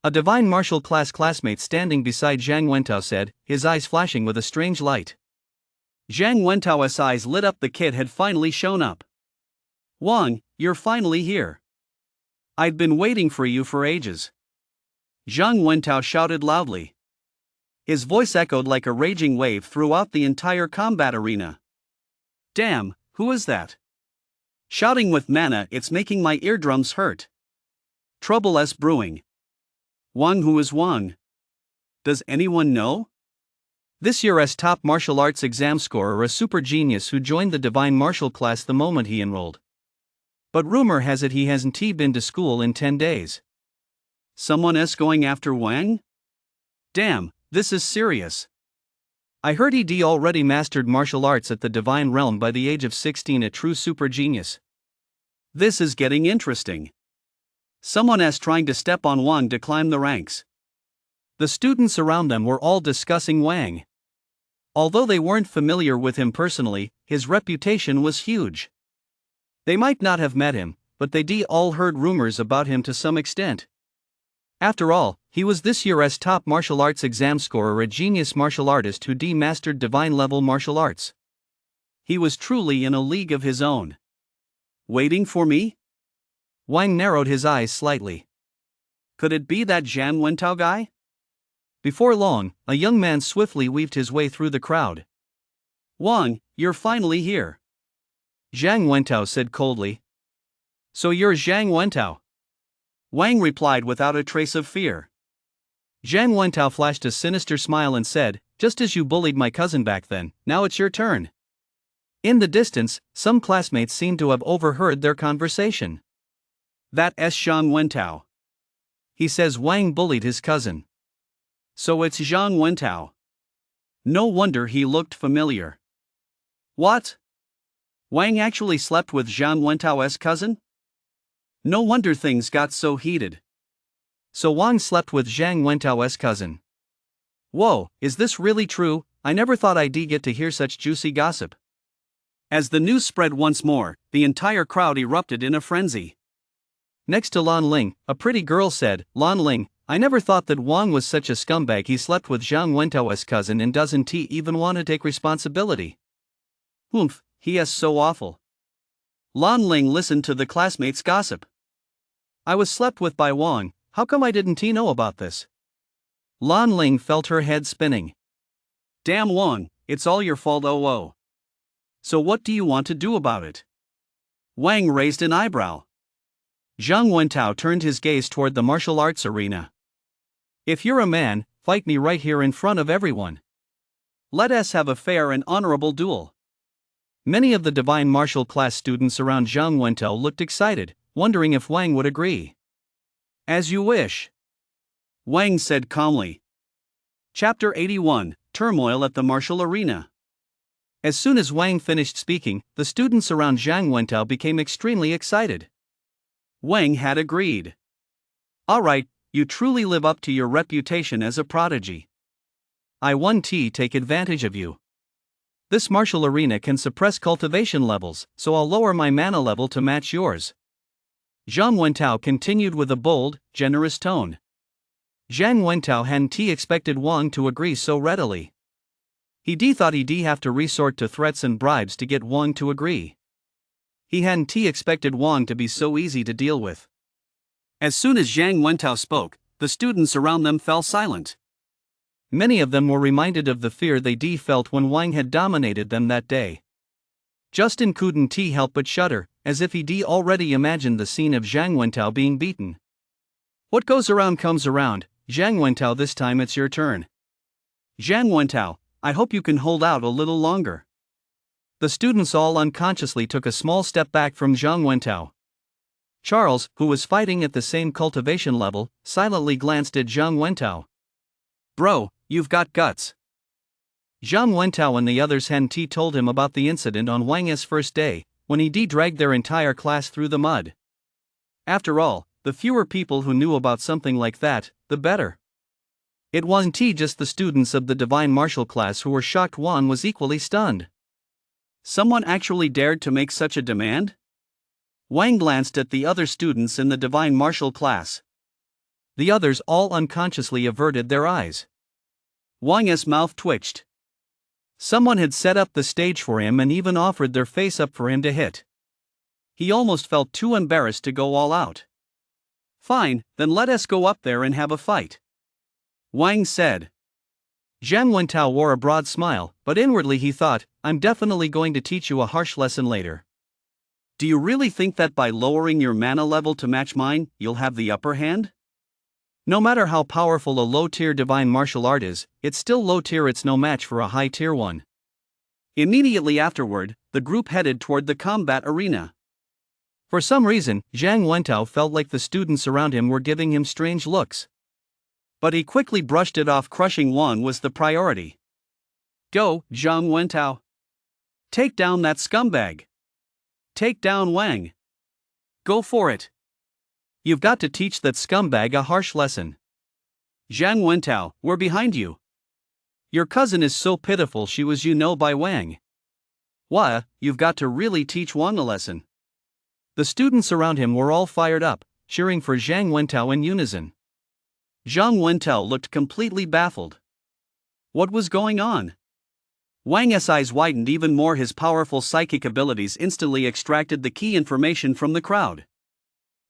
A divine martial class classmate standing beside Zhang Wentao said, his eyes flashing with a strange light. Zhang Wentao's eyes lit up. The kid had finally shown up. Wang, you're finally here. I'd been waiting for you for ages. Zhang Wentao shouted loudly. His voice echoed like a raging wave throughout the entire combat arena. Damn, who is that? Shouting with mana, it's making my eardrums hurt. Trouble's brewing. Wang, who is Wang? Does anyone know? This year's top martial arts exam scorer, a super genius who joined the divine martial class the moment he enrolled. But rumor has it he hasn't been to school in 10 days. Someone is going after Wang? Damn, this is serious. I heard he'd already mastered martial arts at the divine realm by the age of 16, a true super genius. This is getting interesting. Someone is trying to step on Wang to climb the ranks. The students around them were all discussing Wang. Although they weren't familiar with him personally, his reputation was huge. They might not have met him, but they'd all heard rumors about him to some extent. After all, he was this year's top martial arts exam scorer, a genius martial artist who mastered divine-level martial arts. He was truly in a league of his own. Waiting for me? Wang narrowed his eyes slightly. Could it be that Zhang Wentao guy? Before long, a young man swiftly weaved his way through the crowd. Wang, you're finally here. Zhang Wentao said coldly. So you're Zhang Wentao? Wang replied without a trace of fear. Zhang Wentao flashed a sinister smile and said, "Just as you bullied my cousin back then, now it's your turn." In the distance, some classmates seemed to have overheard their conversation. That's Zhang Wentao. He says Wang bullied his cousin. So it's Zhang Wentao. No wonder he looked familiar. What? Wang actually slept with Zhang Wentao's cousin? No wonder things got so heated. So Wang slept with Zhang Wentao's cousin. Whoa, is this really true? I never thought I'd get to hear such juicy gossip. As the news spread once more, the entire crowd erupted in a frenzy. Next to Lan Ling, a pretty girl said, "Lan Ling, I never thought that Wang was such a scumbag. He slept with Zhang Wentao's cousin and doesn't he even want to take responsibility? Humph, he is so awful." Lan Ling listened to the classmates' gossip. I was slept with by Wang, how come I didn't know about this? Lan Ling felt her head spinning. Damn Wang, it's all your fault. Oh. So what do you want to do about it? Wang raised an eyebrow. Zhang Wentao turned his gaze toward the martial arts arena. If you're a man, fight me right here in front of everyone. Let us have a fair and honorable duel. Many of the divine martial class students around Zhang Wentao looked excited, wondering if Wang would agree. As you wish, Wang said calmly. Chapter 81, Turmoil at the Martial Arena. As soon as Wang finished speaking, the students around Zhang Wentao became extremely excited. Wang had agreed. All right, you truly live up to your reputation as a prodigy. I won't take advantage of you. This martial arena can suppress cultivation levels, so I'll lower my mana level to match yours. Zhang Wentao continued with a bold, generous tone. Zhang Wentao hadn't expected Wang to agree so readily. He thought he'd have to resort to threats and bribes to get Wang to agree. He hadn't expected Wang to be so easy to deal with. As soon as Zhang Wentao spoke, the students around them fell silent. Many of them were reminded of the fear they felt when Wang had dominated them that day. Justin couldn't help but shudder, as if he already imagined the scene of Zhang Wentao being beaten. What goes around comes around. Zhang Wentao, this time it's your turn. Zhang Wentao, I hope you can hold out a little longer. The students all unconsciously took a small step back from Zhang Wentao. Charles, who was fighting at the same cultivation level, silently glanced at Zhang Wentao. Bro, you've got guts. Zhang Wentao and the others hadn't told him about the incident on Wang's first day, when he dragged their entire class through the mud. After all, the fewer people who knew about something like that, the better. It wasn't just the students of the divine martial class who were shocked. Wang was equally stunned. Someone actually dared to make such a demand? Wang glanced at the other students in the divine martial class. The others all unconsciously averted their eyes. Wang's mouth twitched. Someone had set up the stage for him and even offered their face up for him to hit. He almost felt too embarrassed to go all out. Fine, then let us go up there and have a fight, Wang said. Zhang Wentao wore a broad smile, but inwardly he thought, I'm definitely going to teach you a harsh lesson later. Do you really think that by lowering your mana level to match mine, you'll have the upper hand? No matter how powerful a low-tier divine martial art is, it's still low-tier. It's no match for a high-tier one. Immediately afterward, the group headed toward the combat arena. For some reason, Zhang Wentao felt like the students around him were giving him strange looks. But he quickly brushed it off. Crushing Wang was the priority. Go, Zhang Wentao. Take down that scumbag. Take down Wang. Go for it. You've got to teach that scumbag a harsh lesson. Zhang Wentao, we're behind you. Your cousin is so pitiful. She was by Wang. Wah, you've got to really teach Wang a lesson. The students around him were all fired up, cheering for Zhang Wentao in unison. Zhang Wentao looked completely baffled. What was going on? Wang's eyes widened even more. His powerful psychic abilities instantly extracted the key information from the crowd.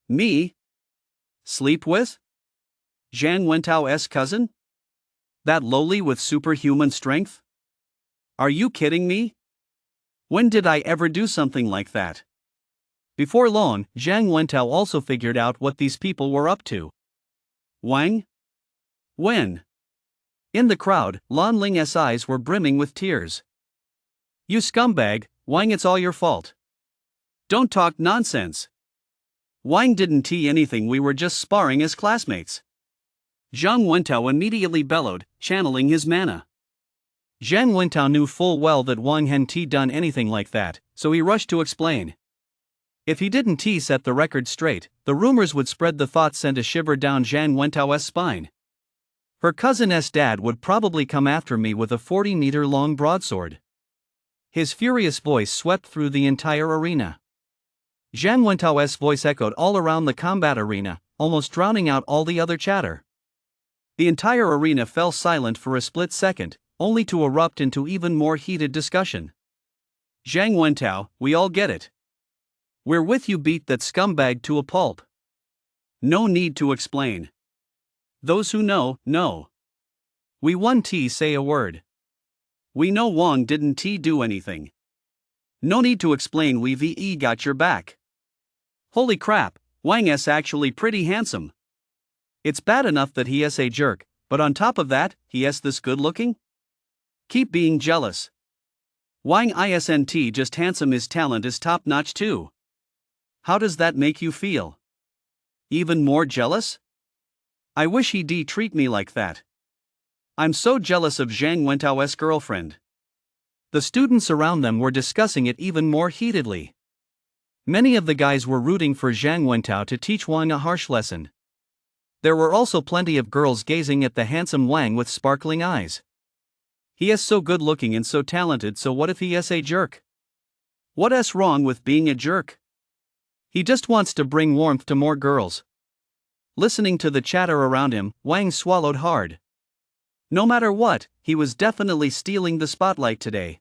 Me? Sleep with? Zhang Wentao's cousin? That lowly with superhuman strength? Are you kidding me? When did I ever do something like that? Before long, Zhang Wentao also figured out what these people were up to. Wang? When? In the crowd, Lan Ling's eyes were brimming with tears. You scumbag, Wang, it's all your fault. Don't talk nonsense. Wang didn't tee anything, we were just sparring as classmates. Zhang Wentao immediately bellowed, channeling his mana. Zhang Wentao knew full well that Wang hadn't done anything like that, so he rushed to explain. If he didn't set the record straight, the rumors would spread. The thought sent a shiver down Zhang Wentao's spine. Her cousin's dad would probably come after me with a 40-meter-long broadsword. His furious voice swept through the entire arena. Zhang Wentao's voice echoed all around the combat arena, almost drowning out all the other chatter. The entire arena fell silent for a split second, only to erupt into even more heated discussion. Zhang Wentao, we all get it. We're with you, beat that scumbag to a pulp. No need to explain. Those who know, know. We won. Say a word. We know Wang didn't do anything. No need to explain, we've got your back. Holy crap, Wang's actually pretty handsome. It's bad enough that he is a jerk, but on top of that, he is this good looking? Keep being jealous. Wang isn't just handsome, his talent is top notch too. How does that make you feel? Even more jealous? I wish he'd treat me like that. I'm so jealous of Zhang Wentao's girlfriend. The students around them were discussing it even more heatedly. Many of the guys were rooting for Zhang Wentao to teach Wang a harsh lesson. There were also plenty of girls gazing at the handsome Wang with sparkling eyes. He is so good looking and so talented, so what if he is a jerk? What's wrong with being a jerk? He just wants to bring warmth to more girls. Listening to the chatter around him, Wang swallowed hard. No matter what, he was definitely stealing the spotlight today.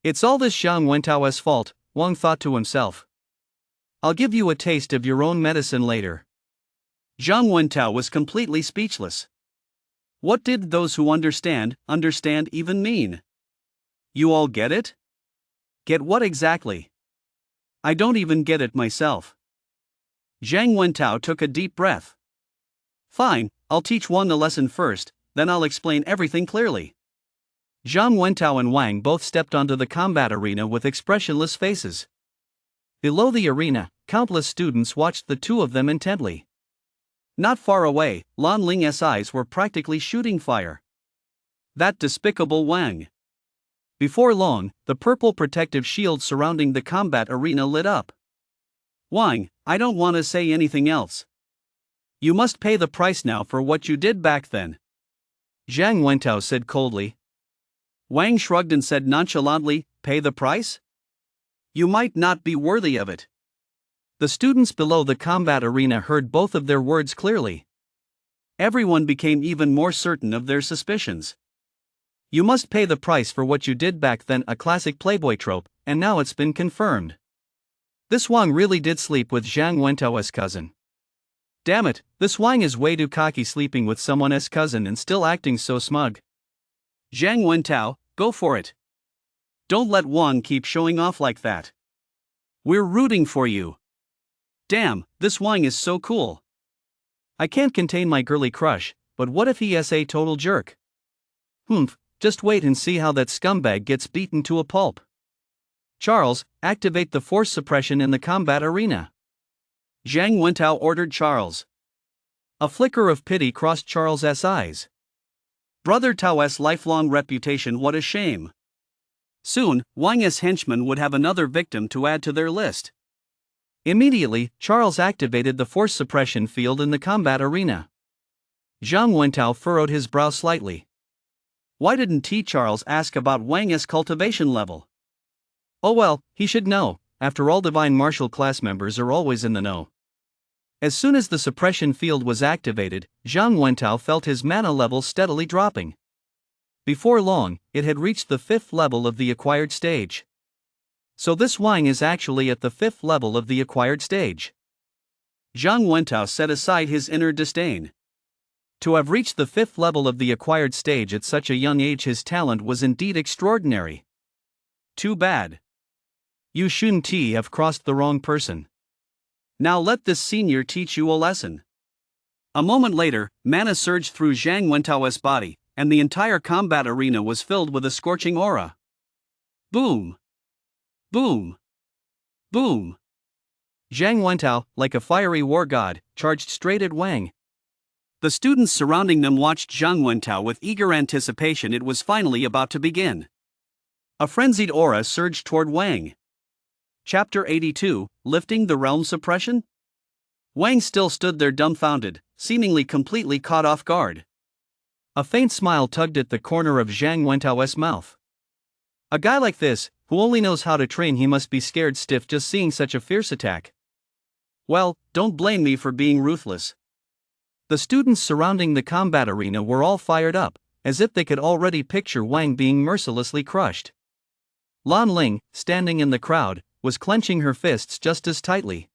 It's all this Zhang Wentao's fault, Wang thought to himself. I'll give you a taste of your own medicine later. Zhang Wentao was completely speechless. What did those who understand even mean? You all get it? Get what exactly? I don't even get it myself. Zhang Wentao took a deep breath. Fine, I'll teach Wang a lesson first, then I'll explain everything clearly. Zhang Wentao and Wang both stepped onto the combat arena with expressionless faces. Below the arena, countless students watched the two of them intently. Not far away, Lan Ling's eyes were practically shooting fire. That despicable Wang. Before long, the purple protective shield surrounding the combat arena lit up. Wang, I don't want to say anything else. You must pay the price now for what you did back then. Zhang Wentao said coldly. Wang shrugged and said nonchalantly, pay the price? You might not be worthy of it. The students below the combat arena heard both of their words clearly. Everyone became even more certain of their suspicions. You must pay the price for what you did back then, a classic Playboy trope, and now it's been confirmed. This Wang really did sleep with Zhang Wentao's cousin. Damn it, this Wang is way too cocky, sleeping with someone's cousin and still acting so smug. Zhang Wentao, go for it. Don't let Wang keep showing off like that. We're rooting for you. Damn, this Wang is so cool. I can't contain my girly crush, but what if he is a total jerk? Just wait and see how that scumbag gets beaten to a pulp. Charles, activate the force suppression in the combat arena. Zhang Wentao ordered Charles. A flicker of pity crossed Charles's eyes. Brother Tao's lifelong reputation, what a shame. Soon, Wang's henchmen would have another victim to add to their list. Immediately, Charles activated the force suppression field in the combat arena. Zhang Wentao furrowed his brow slightly. Why didn't Charles ask about Wang's cultivation level? Oh well, he should know, after all, divine martial class members are always in the know. As soon as the suppression field was activated, Zhang Wentao felt his mana level steadily dropping. Before long, it had reached the 5th level of the acquired stage. So this Wang is actually at the 5th level of the acquired stage. Zhang Wentao set aside his inner disdain. To have reached the 5th level of the acquired stage at such a young age, his talent was indeed extraordinary. Too bad. You shouldn't have crossed the wrong person. Now let this senior teach you a lesson. A moment later, mana surged through Zhang Wentao's body, and the entire combat arena was filled with a scorching aura. Boom! Boom! Boom! Zhang Wentao, like a fiery war god, charged straight at Wang. The students surrounding them watched Zhang Wentao with eager anticipation. It was finally about to begin. A frenzied aura surged toward Wang. Chapter 82, Lifting the Realm Suppression? Wang still stood there dumbfounded, seemingly completely caught off guard. A faint smile tugged at the corner of Zhang Wentao's mouth. A guy like this, who only knows how to train, he must be scared stiff just seeing such a fierce attack. Well, don't blame me for being ruthless. The students surrounding the combat arena were all fired up, as if they could already picture Wang being mercilessly crushed. Lan Ling, standing in the crowd, was clenching her fists just as tightly.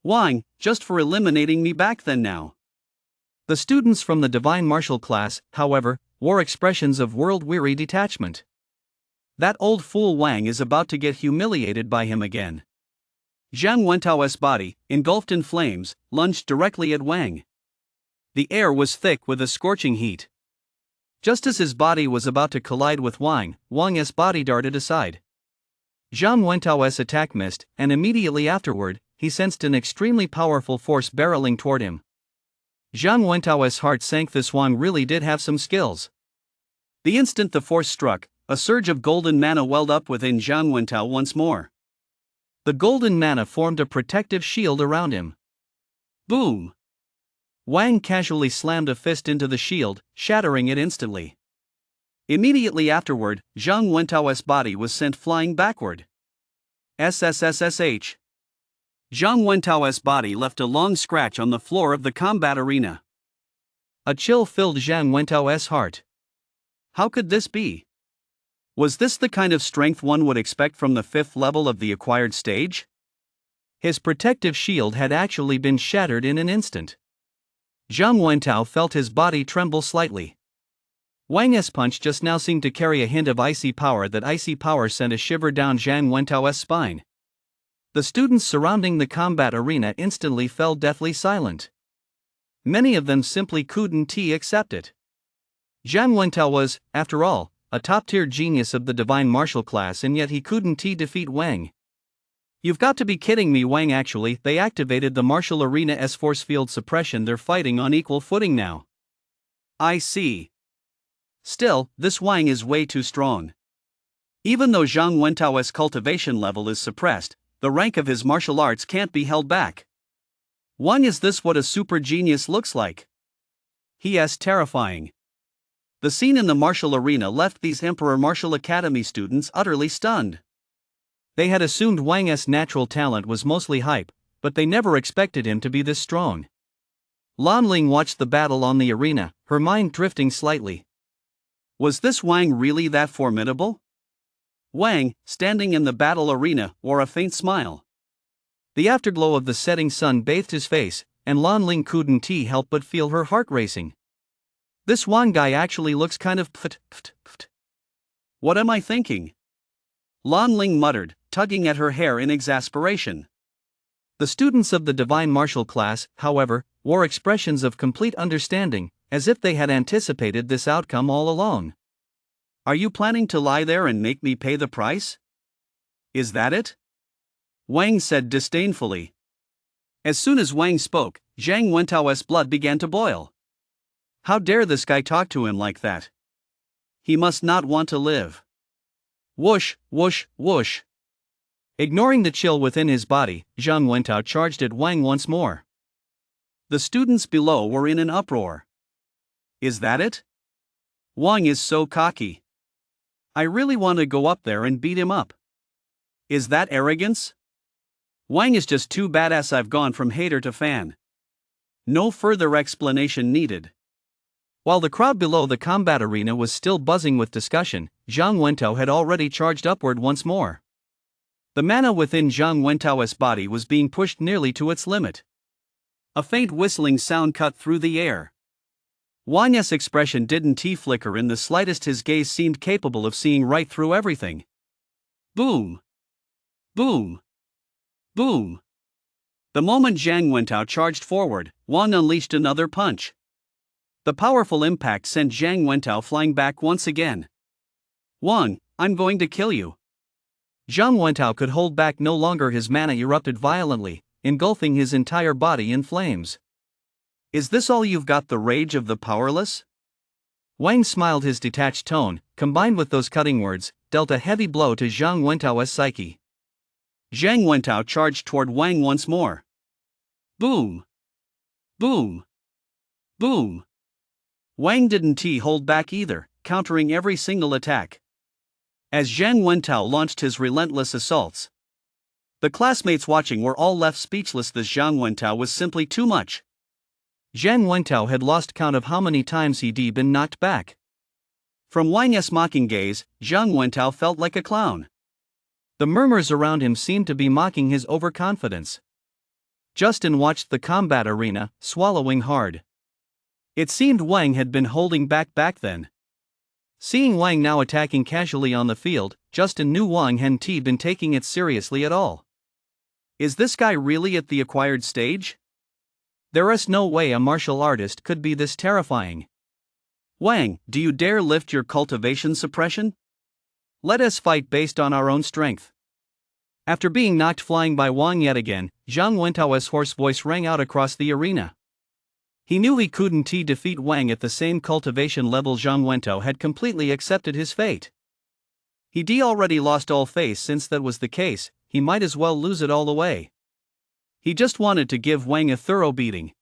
Wang, just for eliminating me back then now. The students from the Divine Martial class, however, wore expressions of world-weary detachment. That old fool Wang is about to get humiliated by him again. Zhang Wentao's body, engulfed in flames, lunged directly at Wang. The air was thick with a scorching heat. Just as his body was about to collide with Wang's body darted aside. Zhang Wentao's attack missed, and immediately afterward, he sensed an extremely powerful force barreling toward him. Zhang Wentao's heart sank. This Wang really did have some skills. The instant the force struck, a surge of golden mana welled up within Zhang Wentao once more. The golden mana formed a protective shield around him. Boom! Wang casually slammed a fist into the shield, shattering it instantly. Immediately afterward, Zhang Wentao's body was sent flying backward. SSS-H. Zhang Wentao's body left a long scratch on the floor of the combat arena. A chill filled Zhang Wentao's heart. How could this be? Was this the kind of strength one would expect from the 5th level of the acquired stage? His protective shield had actually been shattered in an instant. Zhang Wentao felt his body tremble slightly. Wang's punch just now seemed to carry a hint of icy power. That icy power sent a shiver down Zhang Wentao's spine. The students surrounding the combat arena instantly fell deathly silent. Many of them simply couldn't accept it. Zhang Wentao was, after all, a top-tier genius of the Divine Martial class, and yet he couldn't defeat Wang. You've got to be kidding me. Wang actually, they activated the martial arena's force field suppression. They're fighting on equal footing now. I see. Still, this Wang is way too strong. Even though Zhang Wentao's cultivation level is suppressed, the rank of his martial arts can't be held back. Wang, is this what a super genius looks like? He is terrifying. The scene in the martial arena left these Emperor Martial Academy students utterly stunned. They had assumed Wang's natural talent was mostly hype, but they never expected him to be this strong. Lan Ling watched the battle on the arena, her mind drifting slightly. Was this Wang really that formidable? Wang, standing in the battle arena, wore a faint smile. The afterglow of the setting sun bathed his face, and Lan Ling couldn't help but feel her heart racing. This Wang guy actually looks kind of pft. What am I thinking? Lan Ling muttered, tugging at her hair in exasperation. The students of the Divine Martial class, however, wore expressions of complete understanding, as if they had anticipated this outcome all along. Are you planning to lie there and make me pay the price? Is that it? Wang said disdainfully. As soon as Wang spoke, Zhang Wentao's blood began to boil. How dare this guy talk to him like that? He must not want to live. Whoosh, whoosh, whoosh. Ignoring the chill within his body, Zhang Wentao charged at Wang once more. The students below were in an uproar. Is that it? Wang is so cocky. I really want to go up there and beat him up. Is that arrogance? Wang is just too badass. I've gone from hater to fan. No further explanation needed. While the crowd below the combat arena was still buzzing with discussion, Zhang Wentao had already charged upward once more. The mana within Zhang Wentao's body was being pushed nearly to its limit. A faint whistling sound cut through the air. Wang's expression didn't flicker in the slightest. His gaze seemed capable of seeing right through everything. Boom! Boom! Boom! The moment Zhang Wentao charged forward, Wang unleashed another punch. The powerful impact sent Zhang Wentao flying back once again. Wang, I'm going to kill you. Zhang Wentao could hold back no longer. His mana erupted violently, engulfing his entire body in flames. Is this all you've got, the rage of the powerless? Wang smiled. His detached tone, combined with those cutting words, dealt a heavy blow to Zhang Wentao's psyche. Zhang Wentao charged toward Wang once more. Boom! Boom! Boom! Wang didn't hold back either, countering every single attack. As Zhang Wentao launched his relentless assaults, the classmates watching were all left speechless. This Zhang Wentao was simply too much. Zhang Wentao had lost count of how many times he'd been knocked back. From Wang's mocking gaze, Zhang Wentao felt like a clown. The murmurs around him seemed to be mocking his overconfidence. Justin watched the combat arena, swallowing hard. It seemed Wang had been holding back then. Seeing Wang now attacking casually on the field, Justin knew Wang hadn't been taking it seriously at all. Is this guy really at the acquired stage? There's no way a martial artist could be this terrifying. Wang, do you dare lift your cultivation suppression? Let us fight based on our own strength. After being knocked flying by Wang yet again, Zhang Wentao's hoarse voice rang out across the arena. He knew he couldn't defeat Wang at the same cultivation level. Zhang Wentao had completely accepted his fate. He'd already lost all faith. Since that was the case, he might as well lose it all away. He just wanted to give Wang a thorough beating.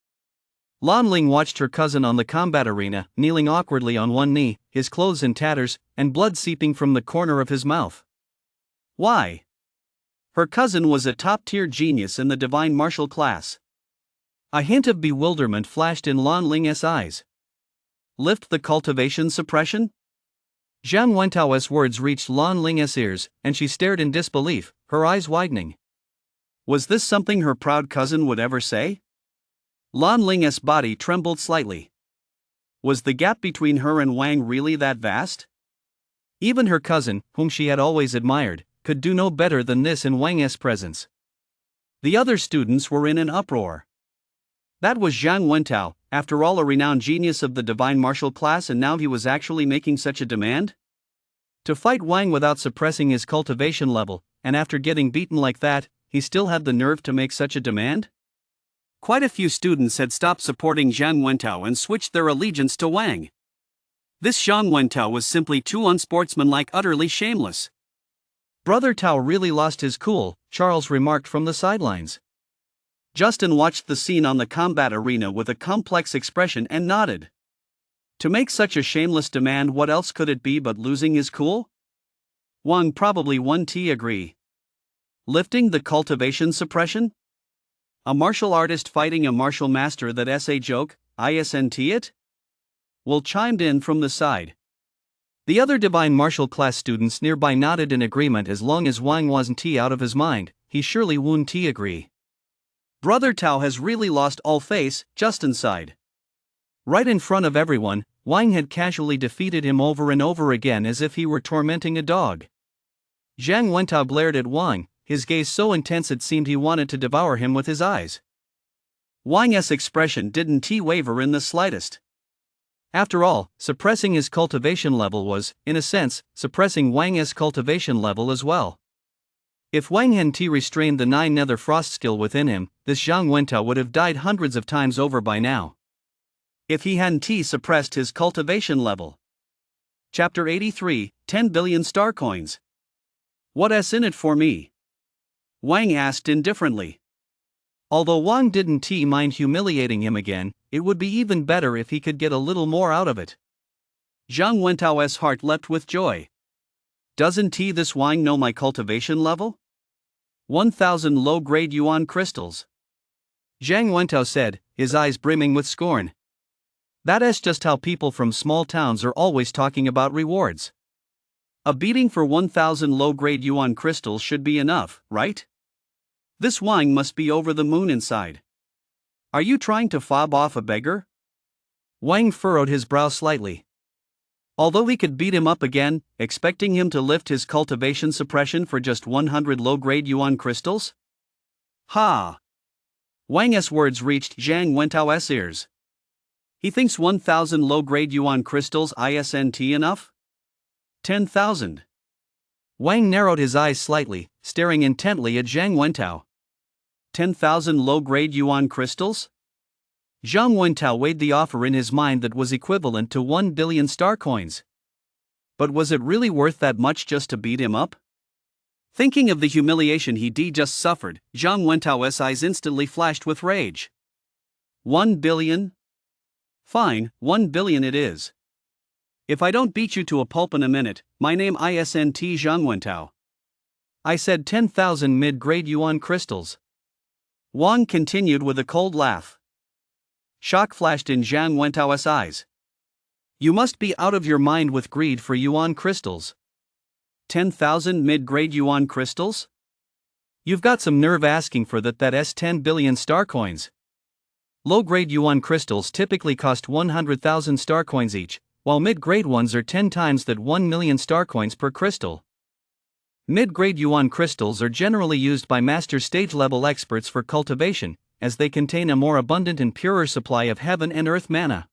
Lan Ling watched her cousin on the combat arena, kneeling awkwardly on one knee, his clothes in tatters, and blood seeping from the corner of his mouth. Why? Her cousin was a top-tier genius in the divine martial class. A hint of bewilderment flashed in Lan Ling's eyes. Lift the cultivation suppression? Zhang Wentao's words reached Lan Ling's ears, and she stared in disbelief, her eyes widening. Was this something her proud cousin would ever say? Lan Ling's body trembled slightly. Was the gap between her and Wang really that vast? Even her cousin, whom she had always admired, could do no better than this in Wang's presence. The other students were in an uproar. That was Zhang Wentao, after all a renowned genius of the divine martial class, and now he was actually making such a demand? To fight Wang without suppressing his cultivation level, and after getting beaten like that, he still had the nerve to make such a demand? Quite a few students had stopped supporting Zhang Wentao and switched their allegiance to Wang. This Zhang Wentao was simply too unsportsmanlike, utterly shameless. Brother Tao really lost his cool, Charles remarked from the sidelines. Justin watched the scene on the combat arena with a complex expression and nodded. To make such a shameless demand, what else could it be but losing his cool? Wang probably wouldn't agree. Lifting the cultivation suppression? A martial artist fighting a martial master, that's a joke, isn't it? Will chimed in from the side. The other divine martial class students nearby nodded in agreement. As long as Wang wasn't out of his mind, he surely wouldn't agree. Brother Tao has really lost all face, Justin sighed. Right in front of everyone, Wang had casually defeated him over and over again as if he were tormenting a dog. Zhang Wentao glared at Wang, his gaze so intense it seemed he wanted to devour him with his eyes. Wang's expression didn't waver in the slightest. After all, suppressing his cultivation level was, in a sense, suppressing Wang's cultivation level as well. If Wang hadn't restrained the 9 nether frost skill within him, this Zhang Wentao would have died hundreds of times over by now. If he hadn't suppressed his cultivation level. Chapter 83, 10 billion star coins. What's in it for me? Wang asked indifferently. Although Wang didn't mind humiliating him again, it would be even better if he could get a little more out of it. Zhang Wentao's heart leapt with joy. Doesn't this Wang know my cultivation level? 1,000 low-grade yuan crystals. Zhang Wentao said, his eyes brimming with scorn. That's just how people from small towns are always talking about rewards. A beating for 1,000 low-grade yuan crystals should be enough, right? This Wang must be over the moon inside. Are you trying to fob off a beggar? Wang furrowed his brow slightly. Although he could beat him up again, expecting him to lift his cultivation suppression for just 100 low-grade yuan crystals? Ha! Wang's words reached Zhang Wentao's ears. He thinks 1,000 low-grade yuan crystals isn't enough? 10,000. Wang narrowed his eyes slightly, staring intently at Zhang Wentao. 10,000 low-grade yuan crystals? Zhang Wentao weighed the offer in his mind that was equivalent to 1 billion star coins. But was it really worth that much just to beat him up? Thinking of the humiliation he just suffered, Zhang Wentao's eyes instantly flashed with rage. 1 billion? Fine, 1 billion it is. If I don't beat you to a pulp in a minute, my name isn't Zhang Wentao. I said 10,000 mid-grade yuan crystals. Wang continued with a cold laugh. Shock flashed in Zhang Wentao's eyes. You must be out of your mind with greed for yuan crystals. 10,000 mid-grade yuan crystals? You've got some nerve asking for that's 10 billion star coins. Low-grade yuan crystals typically cost 100,000 star coins each, while mid-grade ones are 10 times that 1 million star coins per crystal. Mid-grade yuan crystals are generally used by master stage-level experts for cultivation, as they contain a more abundant and purer supply of heaven and earth mana.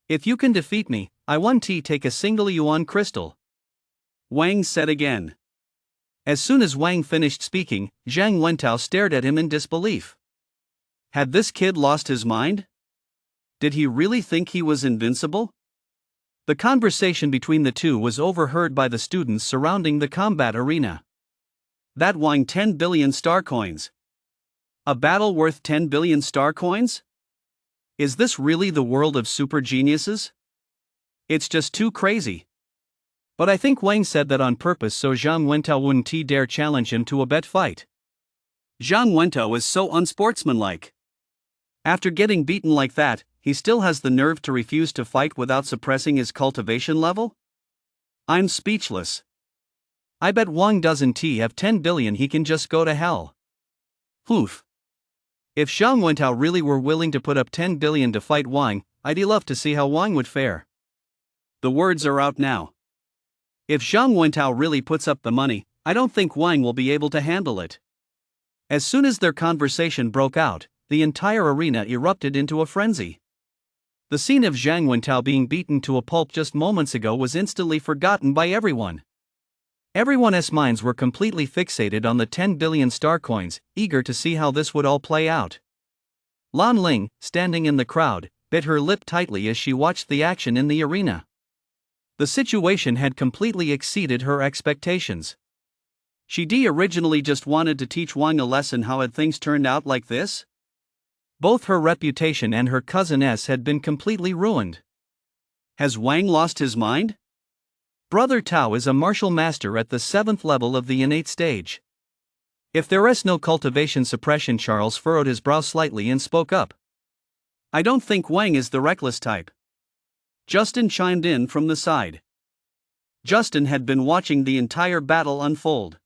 If you can defeat me, I want to take a single yuan crystal. Wang said again. As soon as Wang finished speaking, Zhang Wentao stared at him in disbelief. Had this kid lost his mind? Did he really think he was invincible? The conversation between the two was overheard by the students surrounding the combat arena. That Wang 10 billion star coins. A battle worth 10 billion star coins? Is this really the world of super geniuses? It's just too crazy. But I think Wang said that on purpose so Zhang Wentao wouldn't dare challenge him to a bet fight. Zhang Wentao is so unsportsmanlike. After getting beaten like that, he still has the nerve to refuse to fight without suppressing his cultivation level? I'm speechless. I bet Wang doesn't have 10 billion, he can just go to hell. Oof. If Zhang Wentao really were willing to put up 10 billion to fight Wang, I'd love to see how Wang would fare. The words are out now. If Zhang Wentao really puts up the money, I don't think Wang will be able to handle it. As soon as their conversation broke out, the entire arena erupted into a frenzy. The scene of Zhang Wentao being beaten to a pulp just moments ago was instantly forgotten by everyone. Everyone's minds were completely fixated on the 10 billion star coins, eager to see how this would all play out. Lan Ling, standing in the crowd, bit her lip tightly as she watched the action in the arena. The situation had completely exceeded her expectations. She originally just wanted to teach Wang a lesson. How had things turned out like this? Both her reputation and her cousin's had been completely ruined. Has Wang lost his mind? Brother Tao is a martial master at the 7th level of the innate stage. If there is no cultivation suppression, Charles furrowed his brow slightly and spoke up. I don't think Wang is the reckless type. Justin chimed in from the side. Justin had been watching the entire battle unfold.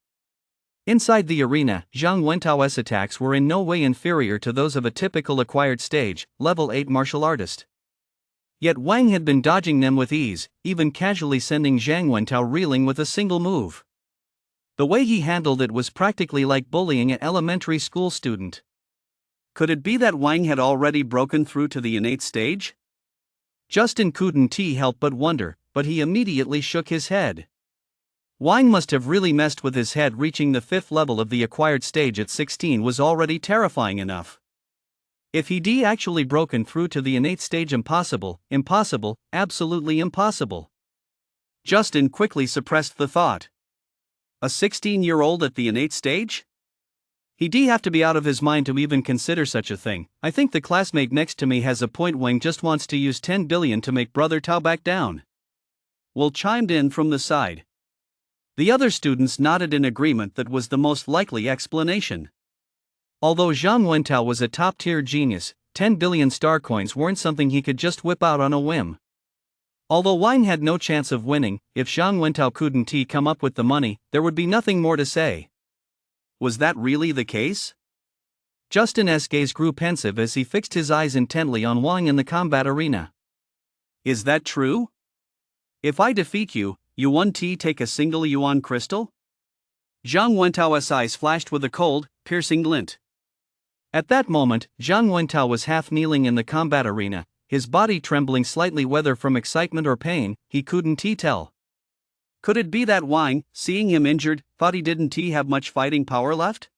Inside the arena, Zhang Wentao's attacks were in no way inferior to those of a typical acquired stage, level 8 martial artist. Yet Wang had been dodging them with ease, even casually sending Zhang Wentao reeling with a single move. The way he handled it was practically like bullying an elementary school student. Could it be that Wang had already broken through to the innate stage? Justin couldn't help but wonder, but he immediately shook his head. Wang must have really messed with his head. Reaching the 5th level of the acquired stage at 16 was already terrifying enough. If he'd actually broken through to the innate stage, impossible, absolutely impossible. Justin quickly suppressed the thought. A 16-year-old at the innate stage? He'd have to be out of his mind to even consider such a thing. I think the classmate next to me has a point. Wang just wants to use 10 billion to make Brother Tao back down. Will chimed in from the side. The other students nodded in agreement that was the most likely explanation. Although Zhang Wentao was a top-tier genius, 10 billion star coins weren't something he could just whip out on a whim. Although Wang had no chance of winning, if Zhang Wentao couldn't come up with the money, there would be nothing more to say. Was that really the case? Justin's gaze grew pensive as he fixed his eyes intently on Wang in the combat arena. Is that true? If I defeat you, you won't take a single yuan crystal? Zhang Wentao's eyes flashed with a cold, piercing glint. At that moment, Zhang Wentao was half kneeling in the combat arena, his body trembling slightly, whether from excitement or pain, he couldn't tell. Could it be that Wang, seeing him injured, thought he didn't have much fighting power left?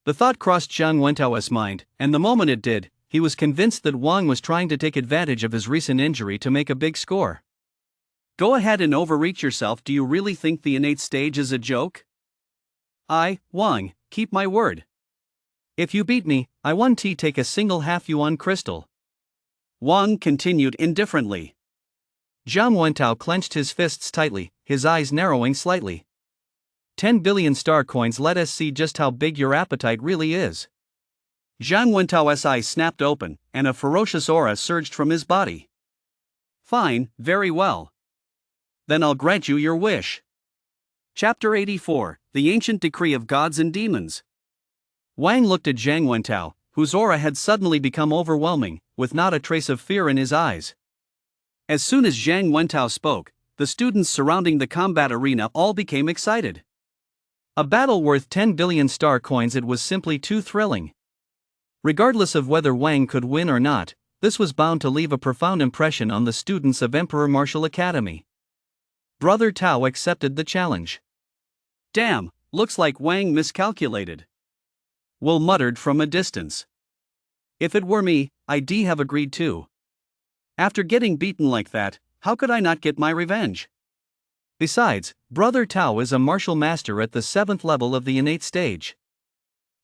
The thought crossed Zhang Wentao's mind, and the moment it did, he was convinced that Wang was trying to take advantage of his recent injury to make a big score. Go ahead and overreach yourself. Do you really think the innate stage is a joke? I, Wang, keep my word. If you beat me, I won't take a single half-yuan crystal. Wang continued indifferently. Zhang Wentao clenched his fists tightly, his eyes narrowing slightly. 10 billion star coins, let us see just how big your appetite really is. Zhang Wentao's eyes snapped open, and a ferocious aura surged from his body. Fine, very well. Then I'll grant you your wish. Chapter 84, The Ancient Decree of Gods and Demons. Wang looked at Zhang Wentao, whose aura had suddenly become overwhelming, with not a trace of fear in his eyes. As soon as Zhang Wentao spoke, the students surrounding the combat arena all became excited. A battle worth 10 billion star coins, it was simply too thrilling. Regardless of whether Wang could win or not, this was bound to leave a profound impression on the students of Emperor Martial Academy. Brother Tao accepted the challenge. Damn, looks like Wang miscalculated. Will muttered from a distance. If it were me, I'd have agreed too. After getting beaten like that, how could I not get my revenge? Besides, Brother Tao is a martial master at the 7th level of the innate stage.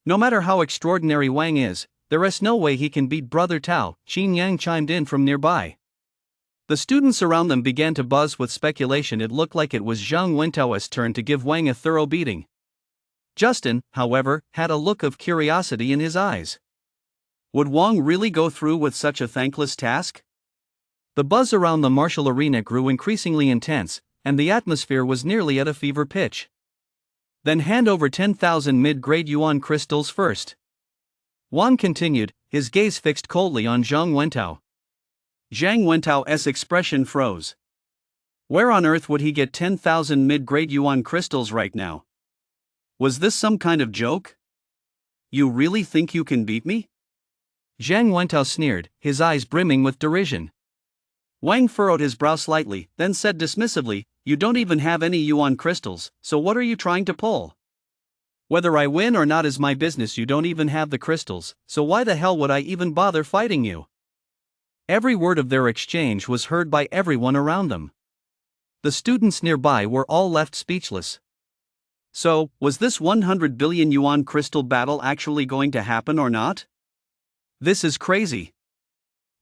No matter how extraordinary Wang is, there is no way he can beat Brother Tao, Qin Yang chimed in from nearby. The students around them began to buzz with speculation. It looked like it was Zhang Wentao's turn to give Wang a thorough beating. Justin, however, had a look of curiosity in his eyes. Would Wang really go through with such a thankless task? The buzz around the martial arena grew increasingly intense, and the atmosphere was nearly at a fever pitch. Then hand over 10,000 mid-grade yuan crystals first. Wang continued, his gaze fixed coldly on Zhang Wentao. Zhang Wentao's expression froze. Where on earth would he get 10,000 mid-grade yuan crystals right now? Was this some kind of joke? You really think you can beat me? Zhang Wentao sneered, his eyes brimming with derision. Wang furrowed his brow slightly, then said dismissively, you don't even have any yuan crystals, so what are you trying to pull? Whether I win or not is my business. You don't even have the crystals, so why the hell would I even bother fighting you? Every word of their exchange was heard by everyone around them. The students nearby were all left speechless. So, was this 100 billion yuan crystal battle actually going to happen or not? This is crazy.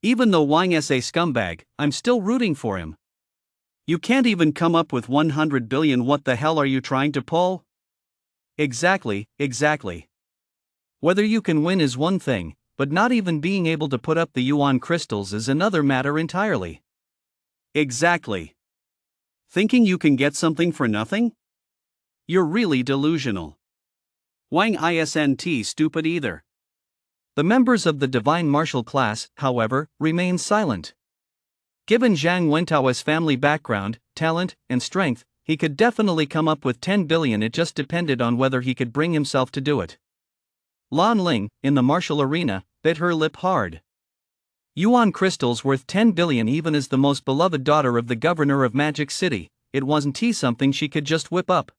Even though Wang is a scumbag, I'm still rooting for him. You can't even come up with 100 billion. What the hell are you trying to pull? Exactly. Whether you can win is one thing, but not even being able to put up the yuan crystals is another matter entirely. Exactly. Thinking you can get something for nothing? You're really delusional. Wang isn't stupid either. The members of the divine martial class, however, remained silent. Given Zhang Wentao's family background, talent, and strength, he could definitely come up with 10 billion. It just depended on whether he could bring himself to do it. Lan Ling, in the martial arena, bit her lip hard. Yuan crystals worth 10 billion. Even as the most beloved daughter of the governor of Magic City, it wasn't something she could just whip up.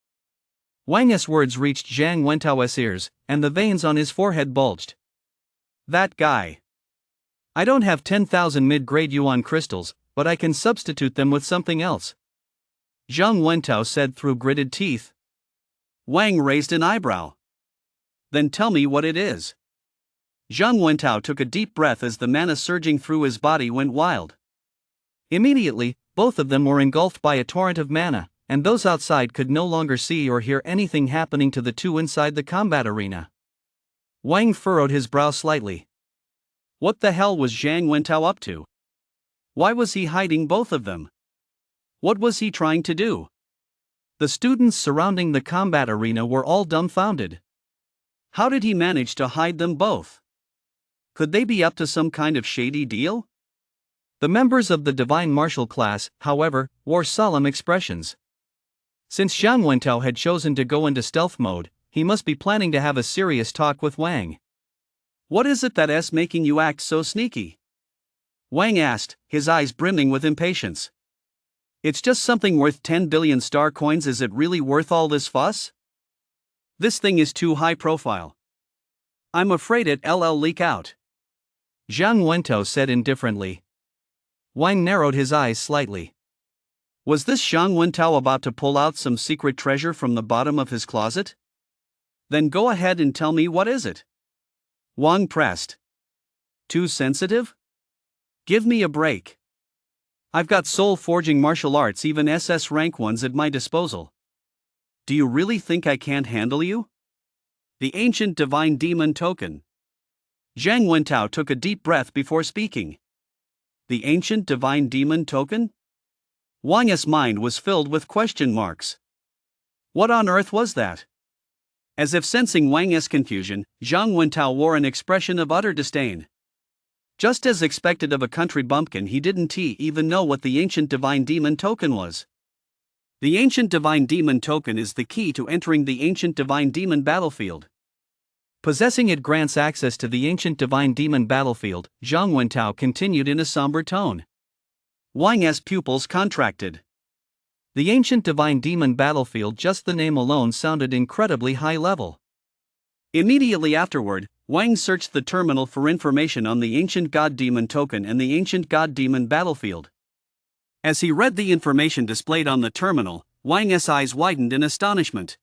Wang's words reached Zhang Wentao's ears, and the veins on his forehead bulged. That guy. I don't have 10,000 mid-grade yuan crystals, but I can substitute them with something else. Zhang Wentao said through gritted teeth. Wang raised an eyebrow. Then tell me what it is. Zhang Wentao took a deep breath as the mana surging through his body went wild. Immediately, both of them were engulfed by a torrent of mana, and those outside could no longer see or hear anything happening to the two inside the combat arena. Wang furrowed his brow slightly. What the hell was Zhang Wentao up to? Why was he hiding both of them? What was he trying to do? The students surrounding the combat arena were all dumbfounded. How did he manage to hide them both? Could they be up to some kind of shady deal? The members of the divine martial class, however, wore solemn expressions. Since Zhang Wentao had chosen to go into stealth mode, he must be planning to have a serious talk with Wang. What is it that's making you act so sneaky? Wang asked, his eyes brimming with impatience. It's just something worth 10 billion star coins. Is it really worth all this fuss? This thing is too high profile. I'm afraid it'll leak out, Zhang Wentao said indifferently. Wang narrowed his eyes slightly. Was this Zhang Wentao about to pull out some secret treasure from the bottom of his closet? Then go ahead and tell me, what is it? Wang pressed. Too sensitive? Give me a break. I've got soul-forging martial arts, even SS rank ones, at my disposal. Do you really think I can't handle you? The ancient divine demon token. Zhang Wentao took a deep breath before speaking. The ancient divine demon token? Wang's mind was filled with question marks. What on earth was that? As if sensing Wang's confusion, Zhang Wentao wore an expression of utter disdain. Just as expected of a country bumpkin, he didn't even know what the ancient divine demon token was. The ancient divine demon token is the key to entering the ancient divine demon battlefield. Possessing it grants access to the ancient divine demon battlefield, Zhang Wentao continued in a somber tone. Wang's pupils contracted. The ancient divine demon battlefield, just the name alone sounded incredibly high level. Immediately afterward, Wang searched the terminal for information on the ancient god demon token and the ancient god demon battlefield. As he read the information displayed on the terminal, Wang's eyes widened in astonishment.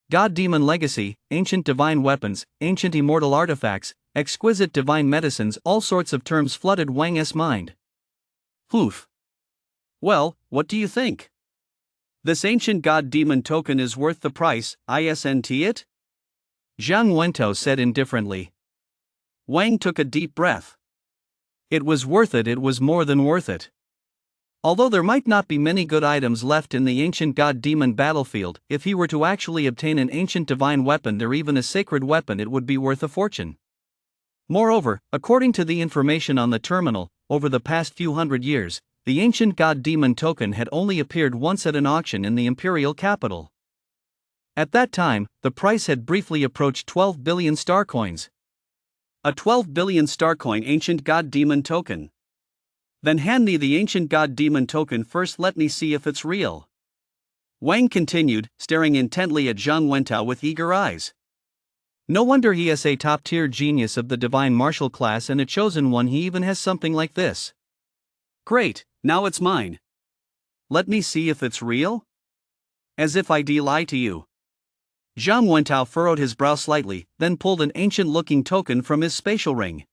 God demon legacy, ancient divine weapons, ancient immortal artifacts, exquisite divine medicines, all sorts of terms flooded Wang's mind. Oof. Well, what do you think? This ancient god demon token is worth the price, isn't it? Zhang Wentao said indifferently. Wang took a deep breath. It was worth it was more than worth it. Although there might not be many good items left in the ancient god-demon battlefield, if he were to actually obtain an ancient divine weapon or even a sacred weapon, it would be worth a fortune. Moreover, according to the information on the terminal, over the past few hundred years, the ancient god-demon token had only appeared once at an auction in the imperial capital. At that time, the price had briefly approached 12 billion star coins. A 12 billion star coin ancient god-demon token. Then hand me the ancient god-demon token first, let me see if it's real. Wang continued, staring intently at Zhang Wentao with eager eyes. No wonder he is a top-tier genius of the divine martial class and a chosen one. He even has something like this. Great, now it's mine. Let me see if it's real? As if I'd lie to you. Zhang Wentao furrowed his brow slightly, then pulled an ancient-looking token from his spatial ring.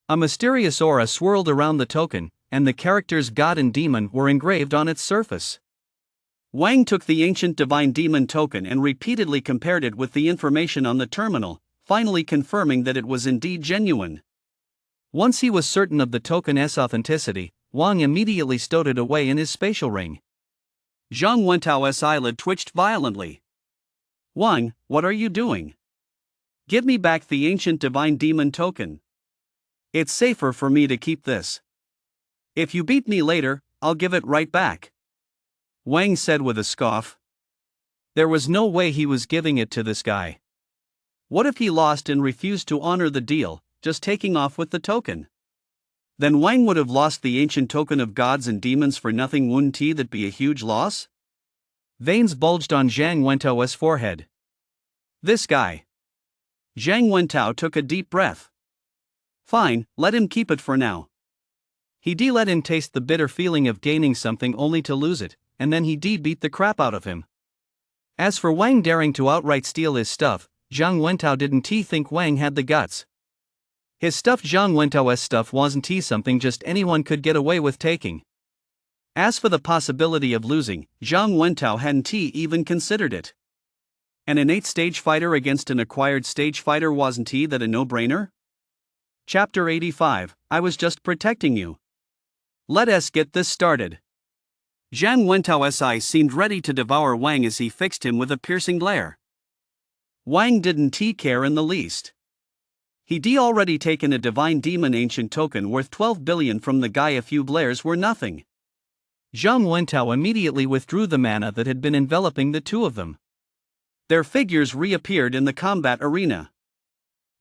A mysterious aura swirled around the token, and the characters God and Demon were engraved on its surface. Wang took the ancient divine demon token and repeatedly compared it with the information on the terminal, finally confirming that it was indeed genuine. Once he was certain of the token's authenticity, Wang immediately stowed it away in his spatial ring. Zhang Wentao's eyelid twitched violently. Wang, what are you doing? Give me back the ancient divine demon token. It's safer for me to keep this. If you beat me later, I'll give it right back, Wang said with a scoff. There was no way he was giving it to this guy. What if he lost and refused to honor the deal, just taking off with the token? Then Wang would have lost the ancient token of gods and demons for nothing. Wouldn't that be a huge loss? Veins bulged on Zhang Wentao's forehead. This guy. Zhang Wentao took a deep breath. Fine, let him keep it for now. He let him taste the bitter feeling of gaining something only to lose it, and then he beat the crap out of him. As for Wang daring to outright steal his stuff, Zhang Wentao didn't think Wang had the guts. His stuff, Zhang Wentao's stuff, wasn't something just anyone could get away with taking. As for the possibility of losing, Zhang Wentao hadn't even considered it. An innate stage fighter against an acquired stage fighter, wasn't that a no-brainer? Chapter 85, I was just protecting you. Let us get this started. Zhang Wentao's eyes seemed ready to devour Wang as he fixed him with a piercing glare. Wang didn't care in the least. He'd already taken a divine demon ancient token worth 12 billion from the guy. A few blares were nothing. Zhang Wentao immediately withdrew the mana that had been enveloping the two of them. Their figures reappeared in the combat arena.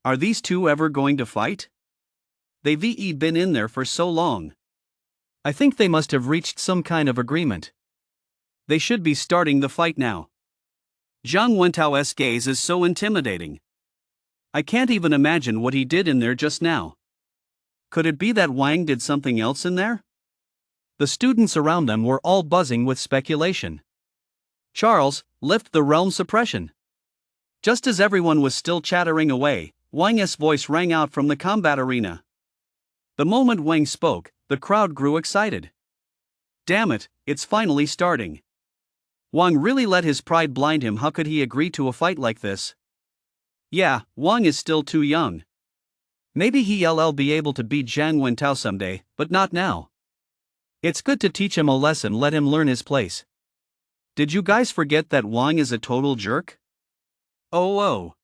Are these two ever going to fight? They've been in there for so long. I think they must have reached some kind of agreement. They should be starting the fight now. Zhang Wentao's gaze is so intimidating. I can't even imagine what he did in there just now. Could it be that Wang did something else in there? The students around them were all buzzing with speculation. Charles, lift the realm suppression. Just as everyone was still chattering away, Wang's voice rang out from the combat arena. The moment Wang spoke, the crowd grew excited. Damn it, it's finally starting. Wang really let his pride blind him. How could he agree to a fight like this? Yeah, Wang is still too young. Maybe he'll be able to beat Zhang Wentao someday, but not now. It's good to teach him a lesson, let him learn his place. Did you guys forget that Wang is a total jerk? Oh.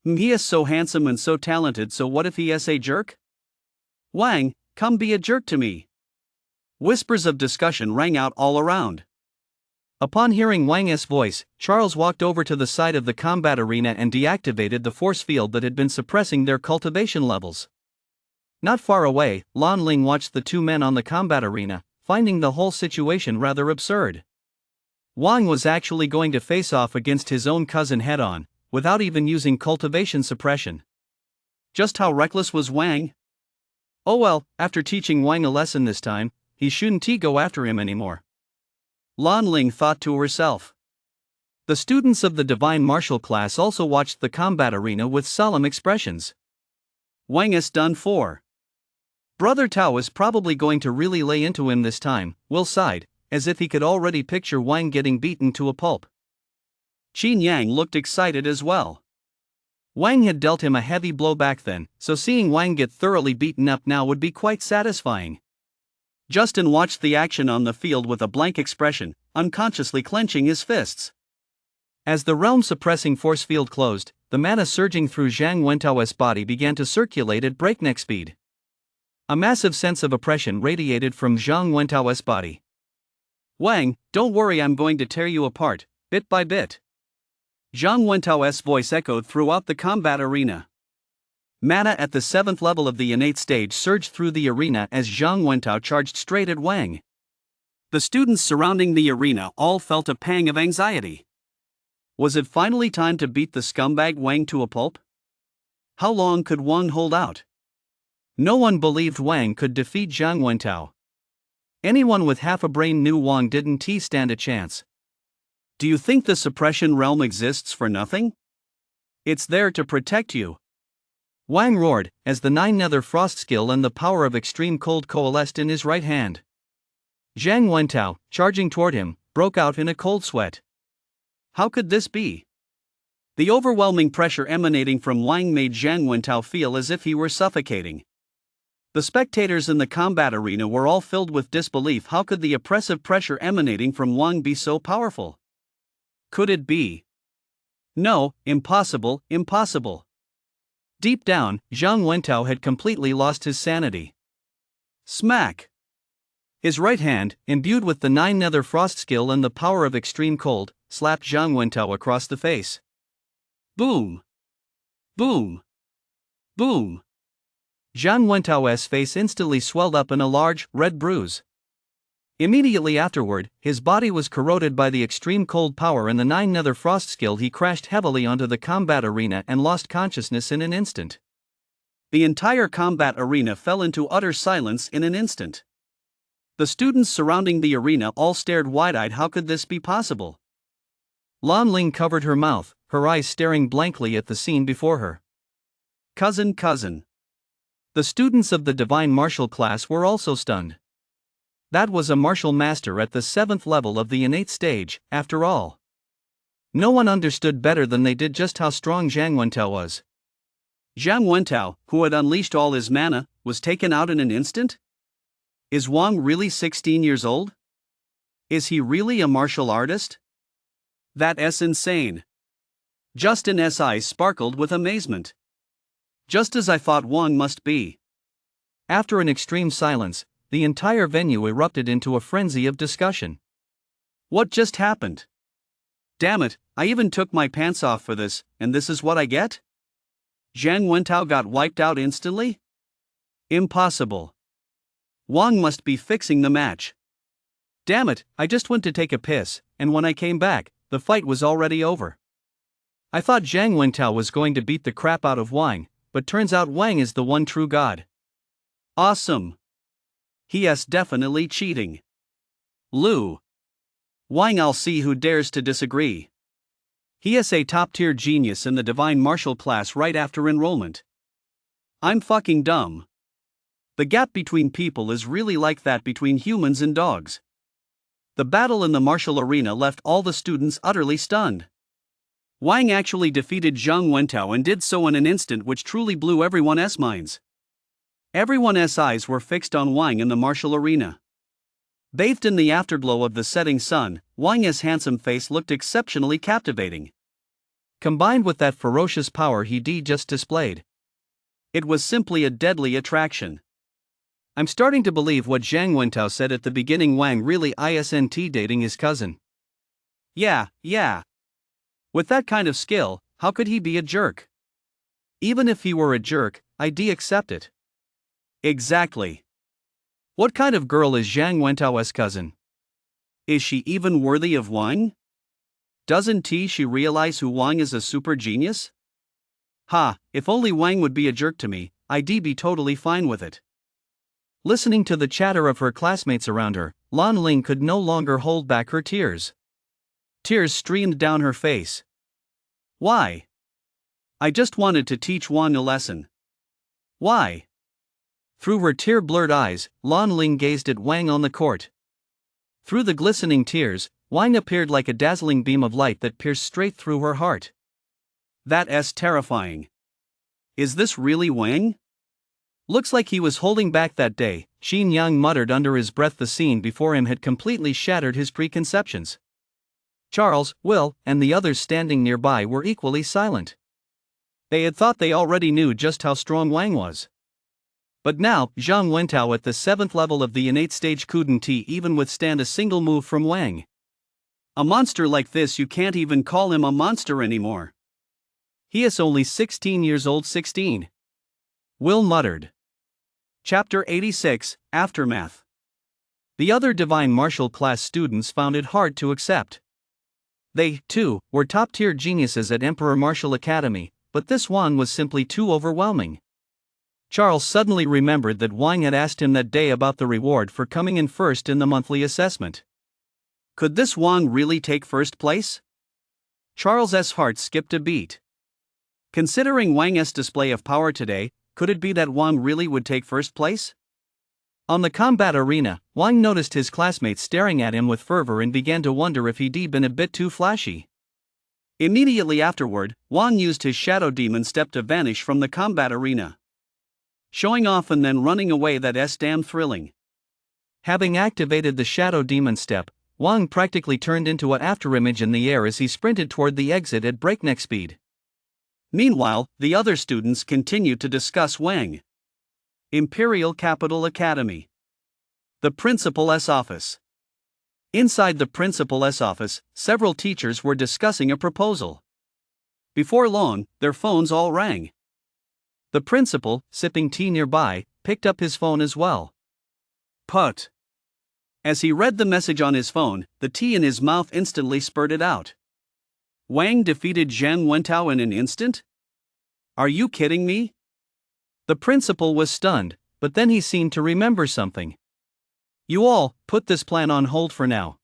He is so handsome and so talented, so what if he is a jerk? Wang, come be a jerk to me. Whispers of discussion rang out all around. Upon hearing Wang's voice, Charles walked over to the side of the combat arena and deactivated the force field that had been suppressing their cultivation levels. Not far away, Lan Ling watched the two men on the combat arena, finding the whole situation rather absurd. Wang was actually going to face off against his own cousin head-on, without even using cultivation suppression. Just how reckless was Wang? Oh well, after teaching Wang a lesson this time, he shouldn't go after him anymore. Lan Ling thought to herself. The students of the divine martial class also watched the combat arena with solemn expressions. Wang is done for. Brother Tao is probably going to really lay into him this time, Will sighed, as if he could already picture Wang getting beaten to a pulp. Qin Yang looked excited as well. Wang had dealt him a heavy blow back then, so seeing Wang get thoroughly beaten up now would be quite satisfying. Justin watched the action on the field with a blank expression, unconsciously clenching his fists. As the realm-suppressing force field closed, the mana surging through Zhang Wentao's body began to circulate at breakneck speed. A massive sense of oppression radiated from Zhang Wentao's body. Wang, don't worry, I'm going to tear you apart, bit by bit. Zhang Wentao's voice echoed throughout the combat arena. Mana at the 7th level of the innate stage surged through the arena as Zhang Wentao charged straight at Wang. The students surrounding the arena all felt a pang of anxiety. Was it finally time to beat the scumbag Wang to a pulp? How long could Wang hold out? No one believed Wang could defeat Zhang Wentao. Anyone with half a brain knew Wang didn't stand a chance. Do you think the suppression realm exists for nothing? It's there to protect you. Wang roared, as the 9 nether frost skill and the power of extreme cold coalesced in his right hand. Zhang Wentao, charging toward him, broke out in a cold sweat. How could this be? The overwhelming pressure emanating from Wang made Zhang Wentao feel as if he were suffocating. The spectators in the combat arena were all filled with disbelief. How could the oppressive pressure emanating from Wang be so powerful? Could it be? No, impossible. Deep down, Zhang Wentao had completely lost his sanity. Smack! His right hand, imbued with the 9 nether frost skill and the power of extreme cold, slapped Zhang Wentao across the face. Boom! Boom! Boom! Zhang Wentao's face instantly swelled up in a large, red bruise. Immediately afterward, his body was corroded by the extreme cold power and the 9 nether frost skill. He crashed heavily onto the combat arena and lost consciousness in an instant. The entire combat arena fell into utter silence in an instant. The students surrounding the arena all stared wide-eyed. How could this be possible? Lan Ling covered her mouth, her eyes staring blankly at the scene before her. Cousin. The students of the divine martial class were also stunned. That was a martial master at the 7th level of the innate stage, after all. No one understood better than they did just how strong Zhang Wentao was. Zhang Wentao, who had unleashed all his mana, was taken out in an instant? Is Wang really 16 years old? Is he really a martial artist? That's insane. Justin's eyes sparkled with amazement. Just as I thought Wang must be. After an extreme silence, the entire venue erupted into a frenzy of discussion. What just happened? Damn it, I even took my pants off for this, and this is what I get? Zhang Wentao got wiped out instantly? Impossible. Wang must be fixing the match. Damn it, I just went to take a piss, and when I came back, the fight was already over. I thought Zhang Wentao was going to beat the crap out of Wang, but turns out Wang is the one true god. Awesome. He's definitely cheating. Lu. Wang, I'll see who dares to disagree. He is a top-tier genius in the divine martial class right after enrollment. I'm fucking dumb. The gap between people is really like that between humans and dogs. The battle in the martial arena left all the students utterly stunned. Wang actually defeated Zhang Wentao and did so in an instant which truly blew everyone's minds. Everyone's eyes were fixed on Wang in the martial arena. Bathed in the afterglow of the setting sun, Wang's handsome face looked exceptionally captivating. Combined with that ferocious power he just displayed, it was simply a deadly attraction. I'm starting to believe what Zhang Wentao said at the beginning, Wang really isn't dating his cousin. Yeah. With that kind of skill, how could he be a jerk? Even if he were a jerk, I'd accept it. Exactly. What kind of girl is Zhang Wentao's cousin? Is she even worthy of Wang? Doesn't she realize who Wang is, a super genius? If only Wang would be a jerk to me, I'd be totally fine with it. Listening to the chatter of her classmates around her, Lan Ling could no longer hold back her tears. Tears streamed down her face. Why? I just wanted to teach Wang a lesson. Why? Through her tear-blurred eyes, Lan Ling gazed at Wang on the court. Through the glistening tears, Wang appeared like a dazzling beam of light that pierced straight through her heart. That's terrifying. Is this really Wang? Looks like he was holding back that day, Xin Yang muttered under his breath. The scene before him had completely shattered his preconceptions. Charles, Will, and the others standing nearby were equally silent. They had thought they already knew just how strong Wang was. But now, Zhang Wentao at the 7th level of the innate stage couldn't even withstand a single move from Wang. A monster like this, you can't even call him a monster anymore. He is only 16 years old. 16. Will muttered. Chapter 86, Aftermath. The other divine martial class students found it hard to accept. They, too, were top-tier geniuses at Emperor Martial Academy, but this Wang was simply too overwhelming. Charles suddenly remembered that Wang had asked him that day about the reward for coming in first in the monthly assessment. Could this Wang really take first place? Charles's heart skipped a beat. Considering Wang's display of power today, could it be that Wang really would take first place? On the combat arena, Wang noticed his classmates staring at him with fervor and began to wonder if he'd been a bit too flashy. Immediately afterward, Wang used his shadow demon step to vanish from the combat arena. Showing off and then running away, that's damn thrilling. Having activated the shadow demon step, Wang practically turned into an afterimage in the air as he sprinted toward the exit at breakneck speed. Meanwhile, the other students continued to discuss Wang. Imperial Capital Academy. The principal's office. Inside the principal's office, several teachers were discussing a proposal. Before long, their phones all rang. The principal, sipping tea nearby, picked up his phone as well. Put. As he read the message on his phone, the tea in his mouth instantly spurted out. Wang defeated Zhang Wentao in an instant? Are you kidding me? The principal was stunned, but then he seemed to remember something. You all, put this plan on hold for now.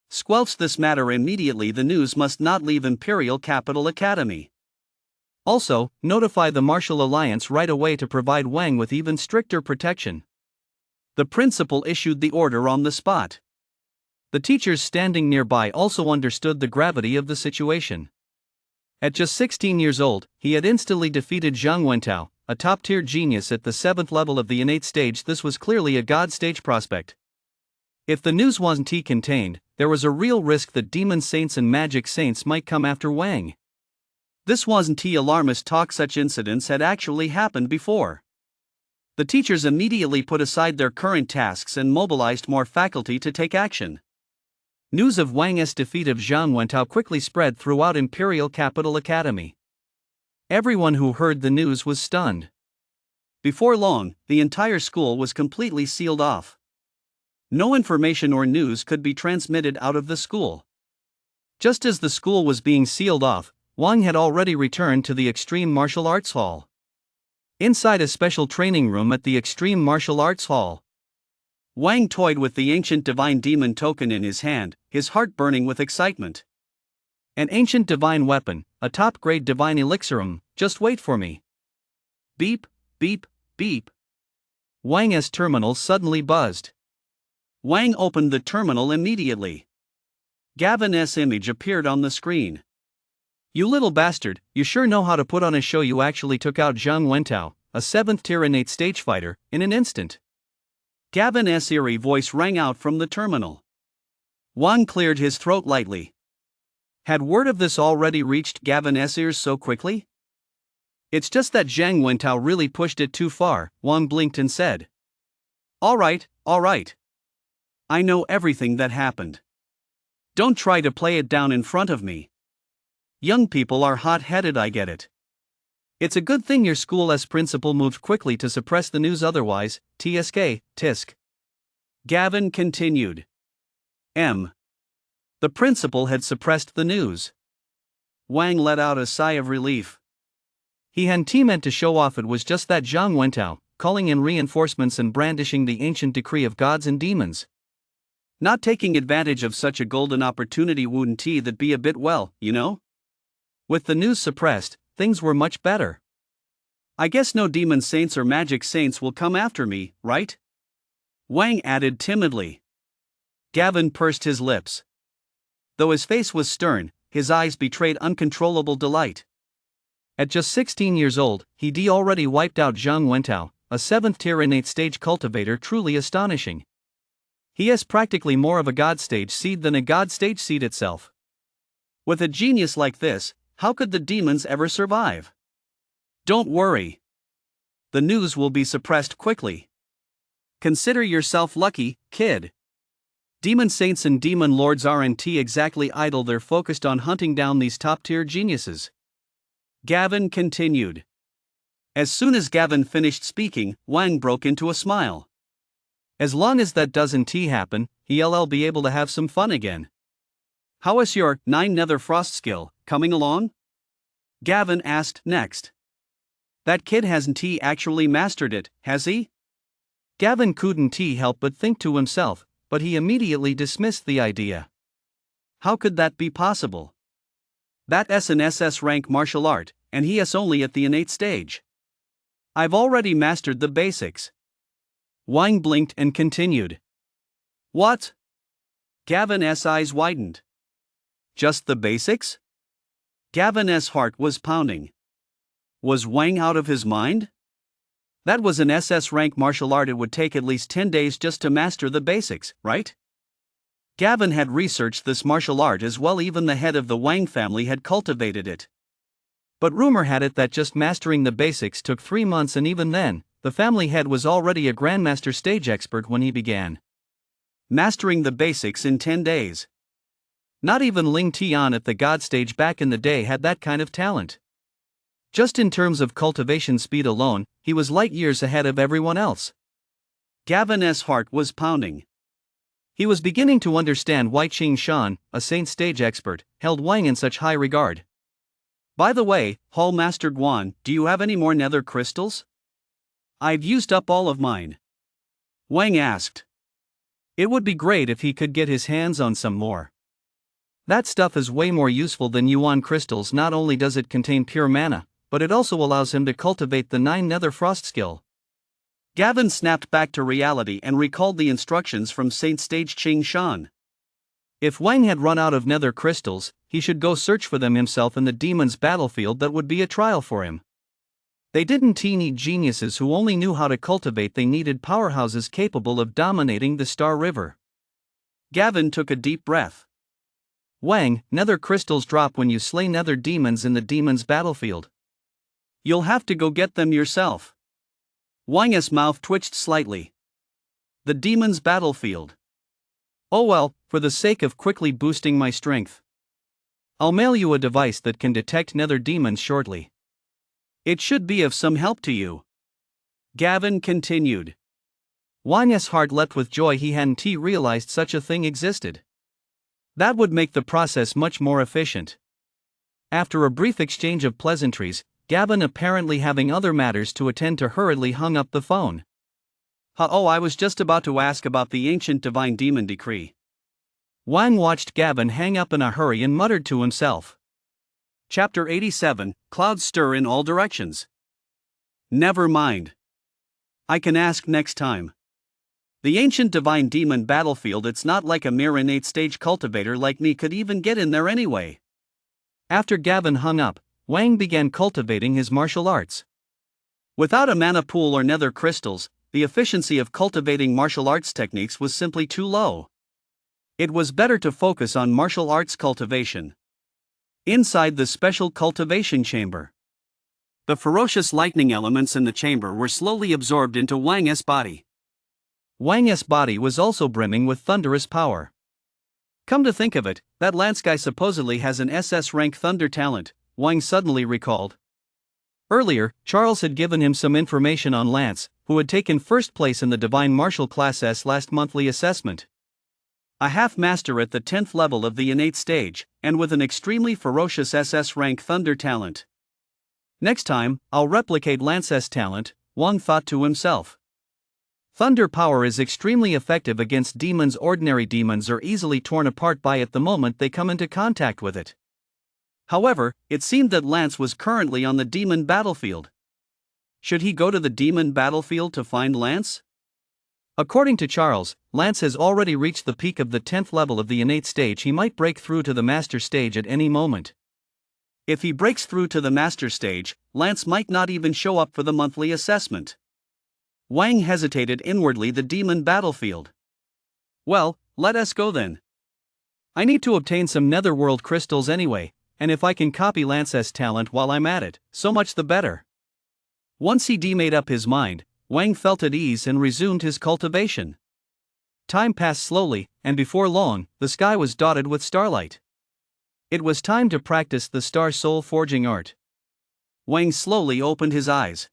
Squelch this matter immediately. The news must not leave Imperial Capital Academy. Also, notify the Martial Alliance right away to provide Wang with even stricter protection. The principal issued the order on the spot. The teachers standing nearby also understood the gravity of the situation. At just 16 years old, he had instantly defeated Zhang Wentao, a top-tier genius at the 7th level of the innate stage. This was clearly a god stage prospect. If the news wasn't contained, there was a real risk that demon saints and magic saints might come after Wang. This wasn't alarmist talk, such incidents had actually happened before. The teachers immediately put aside their current tasks and mobilized more faculty to take action. News of Wang's defeat of Zhang Wentao quickly spread throughout Imperial Capital Academy. Everyone who heard the news was stunned. Before long, the entire school was completely sealed off. No information or news could be transmitted out of the school. Just as the school was being sealed off, Wang had already returned to the Extreme Martial Arts Hall. Inside a special training room at the Extreme Martial Arts Hall, Wang toyed with the ancient divine demon token in his hand, his heart burning with excitement. An ancient divine weapon, a top-grade divine elixirum, just wait for me. Beep, beep, beep. Wang's terminal suddenly buzzed. Wang opened the terminal immediately. Gavin's image appeared on the screen. You little bastard, you sure know how to put on a show. You actually took out Zhang Wentao, a 7th-tier innate stage fighter, in an instant. Gavin's eerie voice rang out from the terminal. Wang cleared his throat lightly. Had word of this already reached Gavin's ears so quickly? It's just that Zhang Wentao really pushed it too far, Wang blinked and said. All right. I know everything that happened. Don't try to play it down in front of me. Young people are hot-headed, I get it. It's a good thing your school's principal moved quickly to suppress the news, otherwise, tisk. Gavin continued. The principal had suppressed the news. Wang let out a sigh of relief. He hadn't meant to show off. It was just that Zhang Wentao, calling in reinforcements and brandishing the ancient decree of gods and demons. Not taking advantage of such a golden opportunity wouldn't that be a bit well, you know? With the news suppressed, things were much better. I guess no demon saints or magic saints will come after me, right? Wang added timidly. Gavin pursed his lips. Though his face was stern, his eyes betrayed uncontrollable delight. At just 16 years old, he'd already wiped out Zhang Wentao, a 7th-tier innate stage cultivator, truly astonishing. He has practically more of a god stage seed than a god stage seed itself. With a genius like this, how could the demons ever survive? Don't worry. The news will be suppressed quickly. Consider yourself lucky, kid. Demon saints and demon lords aren't exactly idle. They're focused on hunting down these top-tier geniuses. Gavin continued. As soon as Gavin finished speaking, Wang broke into a smile. As long as that doesn't happen, he'll be able to have some fun again. How is your 9 Nether Frost skill coming along? Gavin asked next. That kid hasn't actually mastered it, has he? Gavin couldn't help but think to himself, but he immediately dismissed the idea. How could that be possible? That's an SSS-Rank martial art, and he is only at the innate stage. I've already mastered the basics. Wang blinked and continued. What? Gavin's eyes widened. Just the basics? Gavin's heart was pounding. Was Wang out of his mind? That was an SS-Rank martial art. It would take at least 10 days just to master the basics, right? Gavin had researched this martial art as well. Even the head of the Wang family had cultivated it. But rumor had it that just mastering the basics took 3 months, and even then, the family head was already a Grandmaster stage expert when he began. Mastering the basics in 10 days. Not even Ling Tian at the God stage back in the day had that kind of talent. Just in terms of cultivation speed alone, he was light years ahead of everyone else. Gavin's heart was pounding. He was beginning to understand why Qing Shan, a saint stage expert, held Wang in such high regard. By the way, Hall Master Guan, do you have any more nether crystals? I've used up all of mine. Wang asked. It would be great if he could get his hands on some more. That stuff is way more useful than Yuan crystals. Not only does it contain pure mana, but it also allows him to cultivate the 9 Nether Frost skill. Gavin snapped back to reality and recalled the instructions from Saint Stage Ching Shan. If Wang had run out of nether crystals, he should go search for them himself in the demon's battlefield. That would be a trial for him. They didn't need geniuses who only knew how to cultivate, they needed powerhouses capable of dominating the Star River. Gavin took a deep breath. Wang, nether crystals drop when you slay nether demons in the demon's battlefield. You'll have to go get them yourself. Wang's mouth twitched slightly. The demon's battlefield. Oh well, for the sake of quickly boosting my strength, I'll mail you a device that can detect nether demons shortly. It should be of some help to you. Gavin continued. Wang's heart leapt with joy. He hadn't realized such a thing existed. That would make the process much more efficient. After a brief exchange of pleasantries, Gavin, apparently having other matters to attend to, hurriedly hung up the phone. Oh, I was just about to ask about the ancient divine demon decree. Wang watched Gavin hang up in a hurry and muttered to himself. Chapter 87, Clouds Stir in All Directions. Never mind. I can ask next time. The ancient divine demon battlefield, it's not like a mere innate stage cultivator like me could even get in there anyway. After Gavin hung up, Wang began cultivating his martial arts. Without a mana pool or nether crystals, the efficiency of cultivating martial arts techniques was simply too low. It was better to focus on martial arts cultivation. Inside the special cultivation chamber, the ferocious lightning elements in the chamber were slowly absorbed into Wang's body. Wang's body was also brimming with thunderous power. Come to think of it, that Lance guy supposedly has an SS-Rank thunder talent, Wang suddenly recalled. Earlier, Charles had given him some information on Lance, who had taken first place in the Divine Martial Class S last monthly assessment. A half-master at the 10th level of the innate stage, and with an extremely ferocious SS-Rank thunder talent. Next time, I'll replicate Lance's talent, Wang thought to himself. Thunder power is extremely effective against demons. Ordinary demons are easily torn apart by it the moment they come into contact with it. However, it seemed that Lance was currently on the demon battlefield. Should he go to the demon battlefield to find Lance? According to Charles, Lance has already reached the peak of the 10th level of the innate stage. He might break through to the master stage at any moment. If he breaks through to the master stage, Lance might not even show up for the monthly assessment. Wang hesitated inwardly. The demon battlefield. Well, let us go then. I need to obtain some netherworld crystals anyway, and if I can copy Lance's talent while I'm at it, so much the better. Once he made up his mind, Wang felt at ease and resumed his cultivation. Time passed slowly, and before long, the sky was dotted with starlight. It was time to practice the star soul forging art. Wang slowly opened his eyes.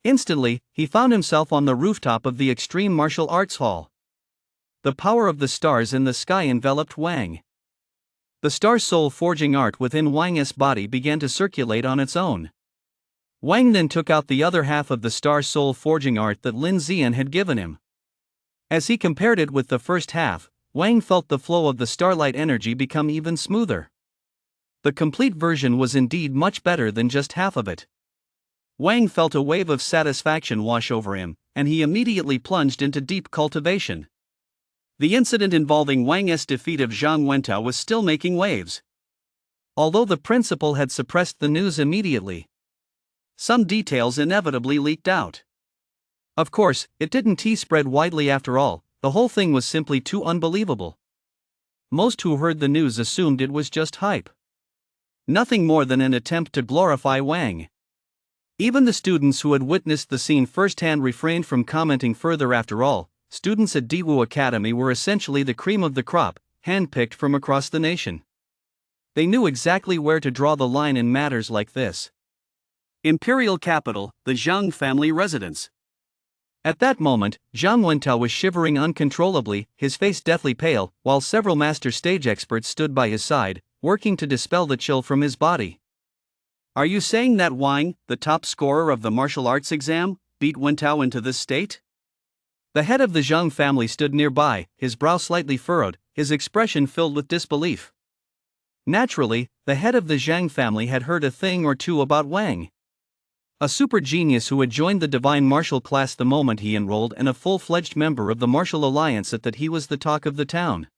Instantly, he found himself on the rooftop of the Extreme Martial Arts Hall. The power of the stars in the sky enveloped Wang. The star soul forging art within Wang's body began to circulate on its own. Wang then took out the other half of the star soul forging art that Lin Zian had given him. As he compared it with the first half, Wang felt the flow of the starlight energy become even smoother. The complete version was indeed much better than just half of it. Wang felt a wave of satisfaction wash over him, and he immediately plunged into deep cultivation. The incident involving Wang's defeat of Zhang Wentao was still making waves. Although the principal had suppressed the news immediately, some details inevitably leaked out. Of course, it didn't spread widely after all. The whole thing was simply too unbelievable. Most who heard the news assumed it was just hype. Nothing more than an attempt to glorify Wang. Even the students who had witnessed the scene firsthand refrained from commenting further. After all, students at Diwu Academy were essentially the cream of the crop, handpicked from across the nation. They knew exactly where to draw the line in matters like this. Imperial capital, the Zhang family residence. At that moment, Zhang Wentao was shivering uncontrollably, his face deathly pale, while several master stage experts stood by his side, working to dispel the chill from his body. Are you saying that Wang, the top scorer of the martial arts exam, beat Wentao into this state? The head of the Zhang family stood nearby, his brow slightly furrowed, his expression filled with disbelief. Naturally, the head of the Zhang family had heard a thing or two about Wang. A super genius who had joined the divine martial class the moment he enrolled, and a full-fledged member of the martial alliance, at that he was the talk of the town.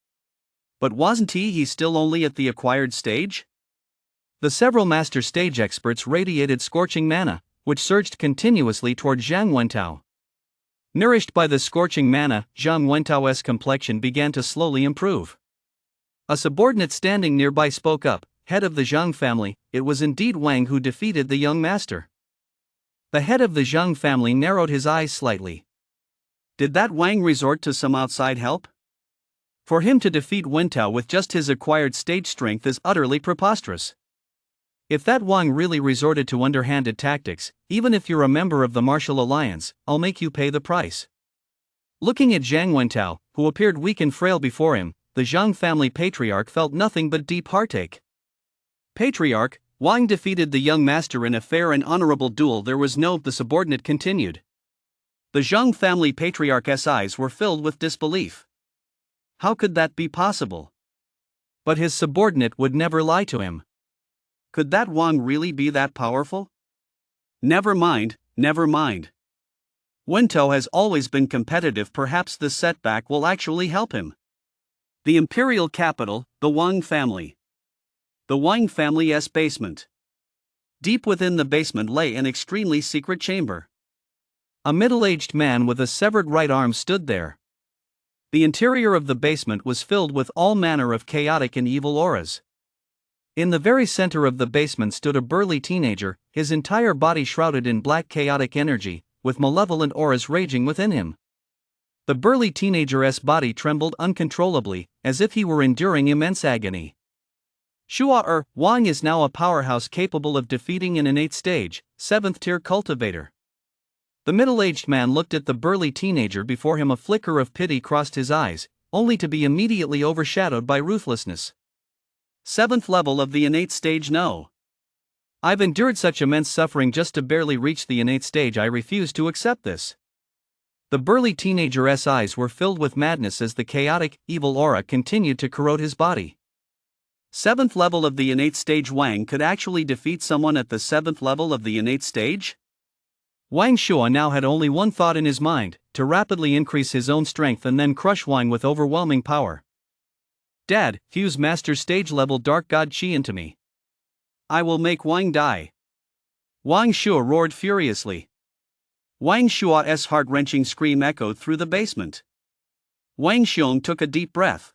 But wasn't he still only at the acquired stage? The several master stage experts radiated scorching mana, which surged continuously toward Zhang Wentao. Nourished by the scorching mana, Zhang Wentao's complexion began to slowly improve. A subordinate standing nearby spoke up, "Head of the Zhang family, it was indeed Wang who defeated the young master." The head of the Zhang family narrowed his eyes slightly. Did that Wang resort to some outside help? For him to defeat Wentao with just his acquired stage strength is utterly preposterous. If that Wang really resorted to underhanded tactics, even if you're a member of the martial alliance, I'll make you pay the price. Looking at Zhang Wentao, who appeared weak and frail before him, the Zhang family patriarch felt nothing but deep heartache. Patriarch, Wang defeated the young master in a fair and honorable duel. The subordinate continued. The Zhang family patriarch's eyes were filled with disbelief. How could that be possible? But his subordinate would never lie to him. Could that Wang really be that powerful? Never mind. Wentao has always been competitive. Perhaps this setback will actually help him. The imperial capital, the Wang family. The Wang family's basement. Deep within the basement lay an extremely secret chamber. A middle-aged man with a severed right arm stood there. The interior of the basement was filled with all manner of chaotic and evil auras. In the very center of the basement stood a burly teenager, his entire body shrouded in black chaotic energy, with malevolent auras raging within him. The burly teenager's body trembled uncontrollably, as if he were enduring immense agony. Wang is now a powerhouse capable of defeating an innate stage, 7th tier cultivator. The middle-aged man looked at the burly teenager before him. A flicker of pity crossed his eyes, only to be immediately overshadowed by ruthlessness. 7th level of the innate stage? No. I've endured such immense suffering just to barely reach the innate stage. I refuse to accept this. The burly teenager's eyes were filled with madness as the chaotic, evil aura continued to corrode his body. 7th level of the innate stage? Wang could actually defeat someone at the 7th level of the innate stage? Wang Shuo now had only one thought in his mind, to rapidly increase his own strength and then crush Wang with overwhelming power. Dad, fuse master stage level dark god chi into me. I will make Wang die. Wang Shuo roared furiously. Wang Shuo's heart-wrenching scream echoed through the basement. Wang Xiong took a deep breath.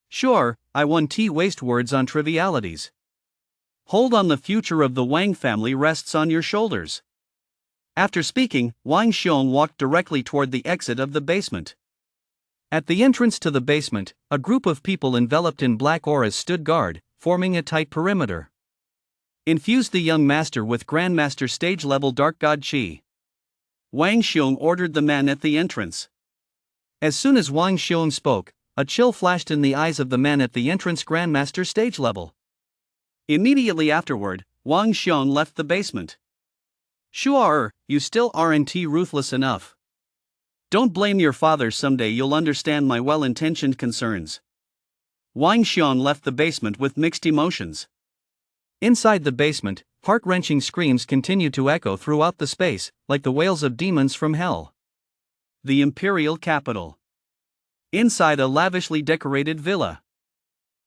Sure, I won't waste words on trivialities. Hold on, the future of the Wang family rests on your shoulders. After speaking, Wang Xiong walked directly toward the exit of the basement. At the entrance to the basement, a group of people enveloped in black auras stood guard, forming a tight perimeter. Infuse the young master with Grandmaster stage level dark god chi. Wang Xiong ordered the men at the entrance. As soon as Wang Xiong spoke, a chill flashed in the eyes of the men at the entrance. Grandmaster stage level. Immediately afterward, Wang Xiong left the basement. Shuo, you still aren't ruthless enough. Don't blame your father, someday you'll understand my well-intentioned concerns. Wang Xiong left the basement with mixed emotions. Inside the basement, heart-wrenching screams continued to echo throughout the space, like the wails of demons from hell. The imperial capital. Inside a lavishly decorated villa.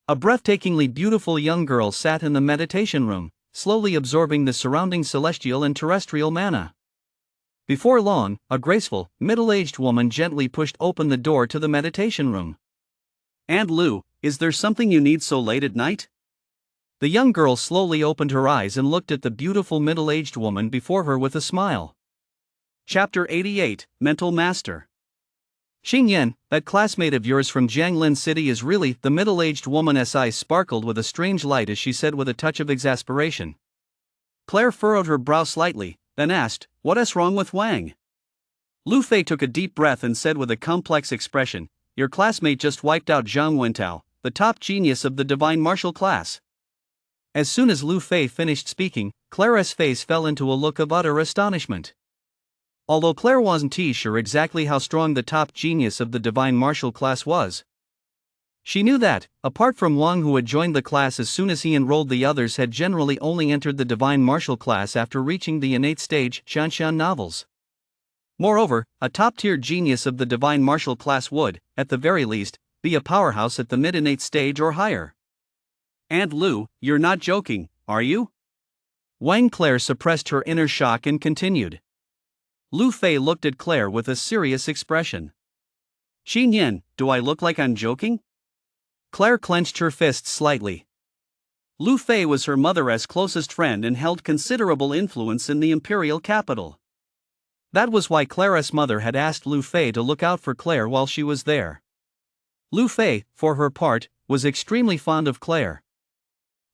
A breathtakingly beautiful young girl sat in the meditation room, slowly absorbing the surrounding celestial and terrestrial mana. Before long, a graceful, middle-aged woman gently pushed open the door to the meditation room. Aunt Lu, is there something you need so late at night? The young girl slowly opened her eyes and looked at the beautiful middle-aged woman before her with a smile. Chapter 88, Mental Master. Xingyan, that classmate of yours from Jianglin City is really... The middle-aged woman's eyes sparkled with a strange light as she said with a touch of exasperation. Claire furrowed her brow slightly, then asked, "What's wrong with Wang?" Lu Fei took a deep breath and said with a complex expression, "Your classmate just wiped out Zhang Wentao, the top genius of the divine martial class." As soon as Lu Fei finished speaking, Claire's face fell into a look of utter astonishment. Although Claire wasn't sure exactly how strong the top genius of the divine martial class was. She knew that, apart from Wang, who had joined the class as soon as he enrolled, the others had generally only entered the divine martial class after reaching the innate stage, Shanshan novels. Moreover, a top-tier genius of the divine martial class would, at the very least, be a powerhouse at the mid-innate stage or higher. Aunt Lu, you're not joking, are you? Wang Claire suppressed her inner shock and continued. Lu Fei looked at Claire with a serious expression. Qin Yan, do I look like I'm joking? Claire clenched her fists slightly. Lu Fei was her mother's closest friend and held considerable influence in the imperial capital. That was why Claire's mother had asked Lu Fei to look out for Claire while she was there. Lu Fei, for her part, was extremely fond of Claire.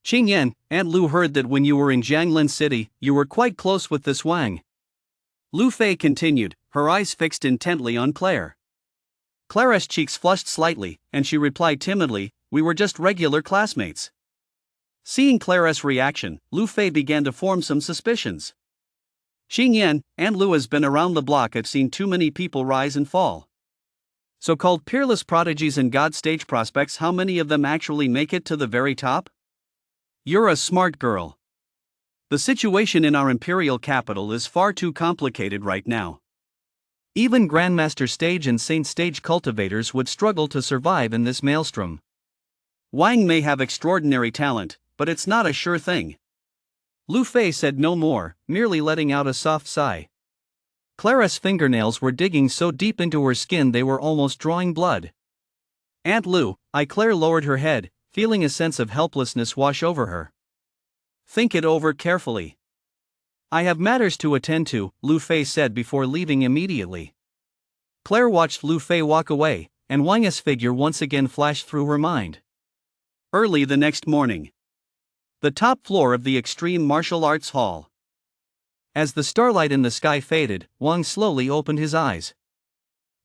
Qin Yan, Aunt Lu heard that when you were in Jianglin City, you were quite close with this Wang. Lu Fei continued, her eyes fixed intently on Claire. Claire's cheeks flushed slightly, and she replied timidly, we were just regular classmates. Seeing Claire's reaction, Lu Fei began to form some suspicions. Qin Yan, Aunt Lu has been around the block. I've seen too many people rise and fall. So-called peerless prodigies and god stage prospects, how many of them actually make it to the very top? You're a smart girl. The situation in our imperial capital is far too complicated right now. Even Grandmaster Stage and Saint Stage cultivators would struggle to survive in this maelstrom. Wang may have extraordinary talent, but it's not a sure thing. Lu Fei said no more, merely letting out a soft sigh. Claire's fingernails were digging so deep into her skin they were almost drawing blood. Aunt Lu, Claire lowered her head, feeling a sense of helplessness wash over her. Think it over carefully. I have matters to attend to, Lu Fei said before leaving immediately. Claire watched Lu Fei walk away, and Wang's figure once again flashed through her mind. Early the next morning. The top floor of the Extreme Martial Arts Hall. As the starlight in the sky faded, Wang slowly opened his eyes.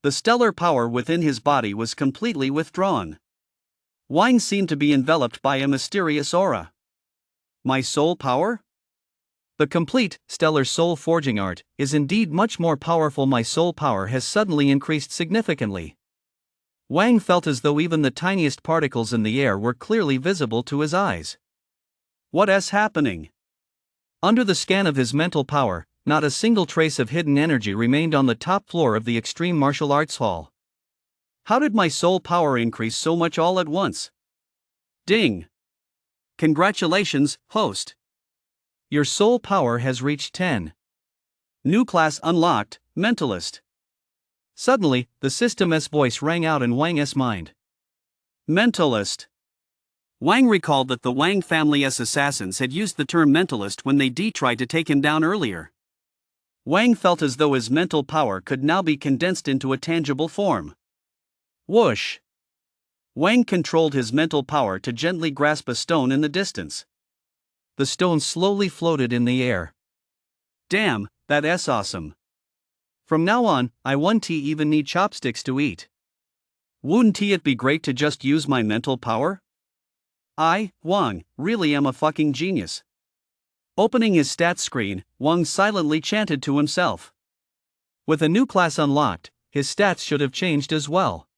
The stellar power within his body was completely withdrawn. Wang seemed to be enveloped by a mysterious aura. My soul power? The complete, stellar soul forging art is indeed much more powerful. My soul power has suddenly increased significantly. Wang felt as though even the tiniest particles in the air were clearly visible to his eyes. What is happening? Under the scan of his mental power, not a single trace of hidden energy remained on the top floor of the Extreme Martial Arts Hall. How did my soul power increase so much all at once? Ding! Congratulations, host. Your soul power has reached 10. New class unlocked, Mentalist. Suddenly, the system's voice rang out in Wang's mind. Mentalist. Wang recalled that the Wang family's assassins had used the term mentalist when they tried to take him down earlier. Wang felt as though his mental power could now be condensed into a tangible form. Whoosh! Wang controlled his mental power to gently grasp a stone in the distance. The stone slowly floated in the air. Damn, that's awesome. From now on, I won't even need chopsticks to eat. Wouldn't it be great to just use my mental power? I, Wang, really am a fucking genius. Opening his stats screen, Wang silently chanted to himself. With a new class unlocked, his stats should have changed as well.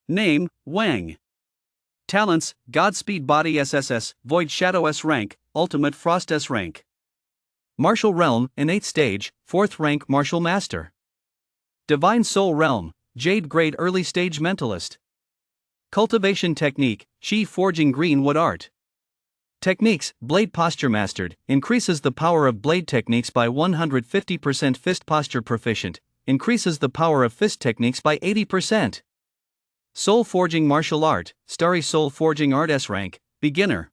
Name, Wang. Talents, Godspeed Body SSS, Void Shadow S-Rank, Ultimate Frost S-Rank. Martial Realm, Innate Stage, 4th Rank Martial Master. Divine Soul Realm, Jade Grade Early Stage Mentalist. Cultivation Technique, Chi Forging Greenwood Art. Techniques, Blade Posture Mastered, increases the power of blade techniques by 150%. Fist Posture Proficient, increases the power of fist techniques by 80%. Soul Forging Martial Art, Starry Soul Forging Art S-Rank, Beginner.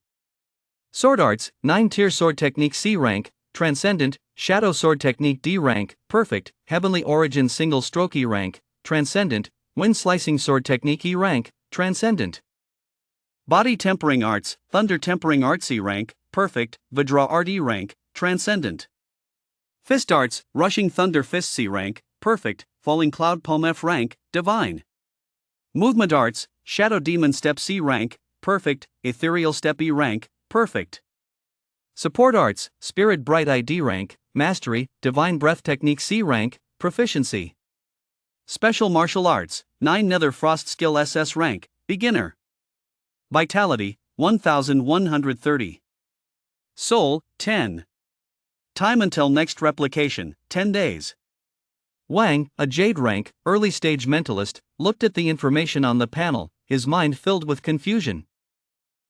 Sword Arts, 9-tier Sword Technique C-Rank, Transcendent, Shadow Sword Technique D-Rank, Perfect, Heavenly Origin Single Stroke E-Rank, Transcendent, Wind Slicing Sword Technique E-Rank, Transcendent. Body Tempering Arts, Thunder Tempering Arts E-Rank, Perfect, Vidra Art E-Rank, Transcendent. Fist Arts, Rushing Thunder Fist C-Rank, Perfect, Falling Cloud Poem F-Rank, Divine. Movement Arts, Shadow Demon Step C-Rank, Perfect, Ethereal Step E-Rank, Perfect. Support Arts, Spirit Bright ID Rank, Mastery, Divine Breath Technique C-Rank, Proficiency. Special Martial Arts, 9 Nether Frost Skill SS Rank, Beginner. Vitality, 1130. Soul, 10. Time until next replication, 10 days. Wang, a Jade rank, early stage mentalist, looked at the information on the panel, his mind filled with confusion.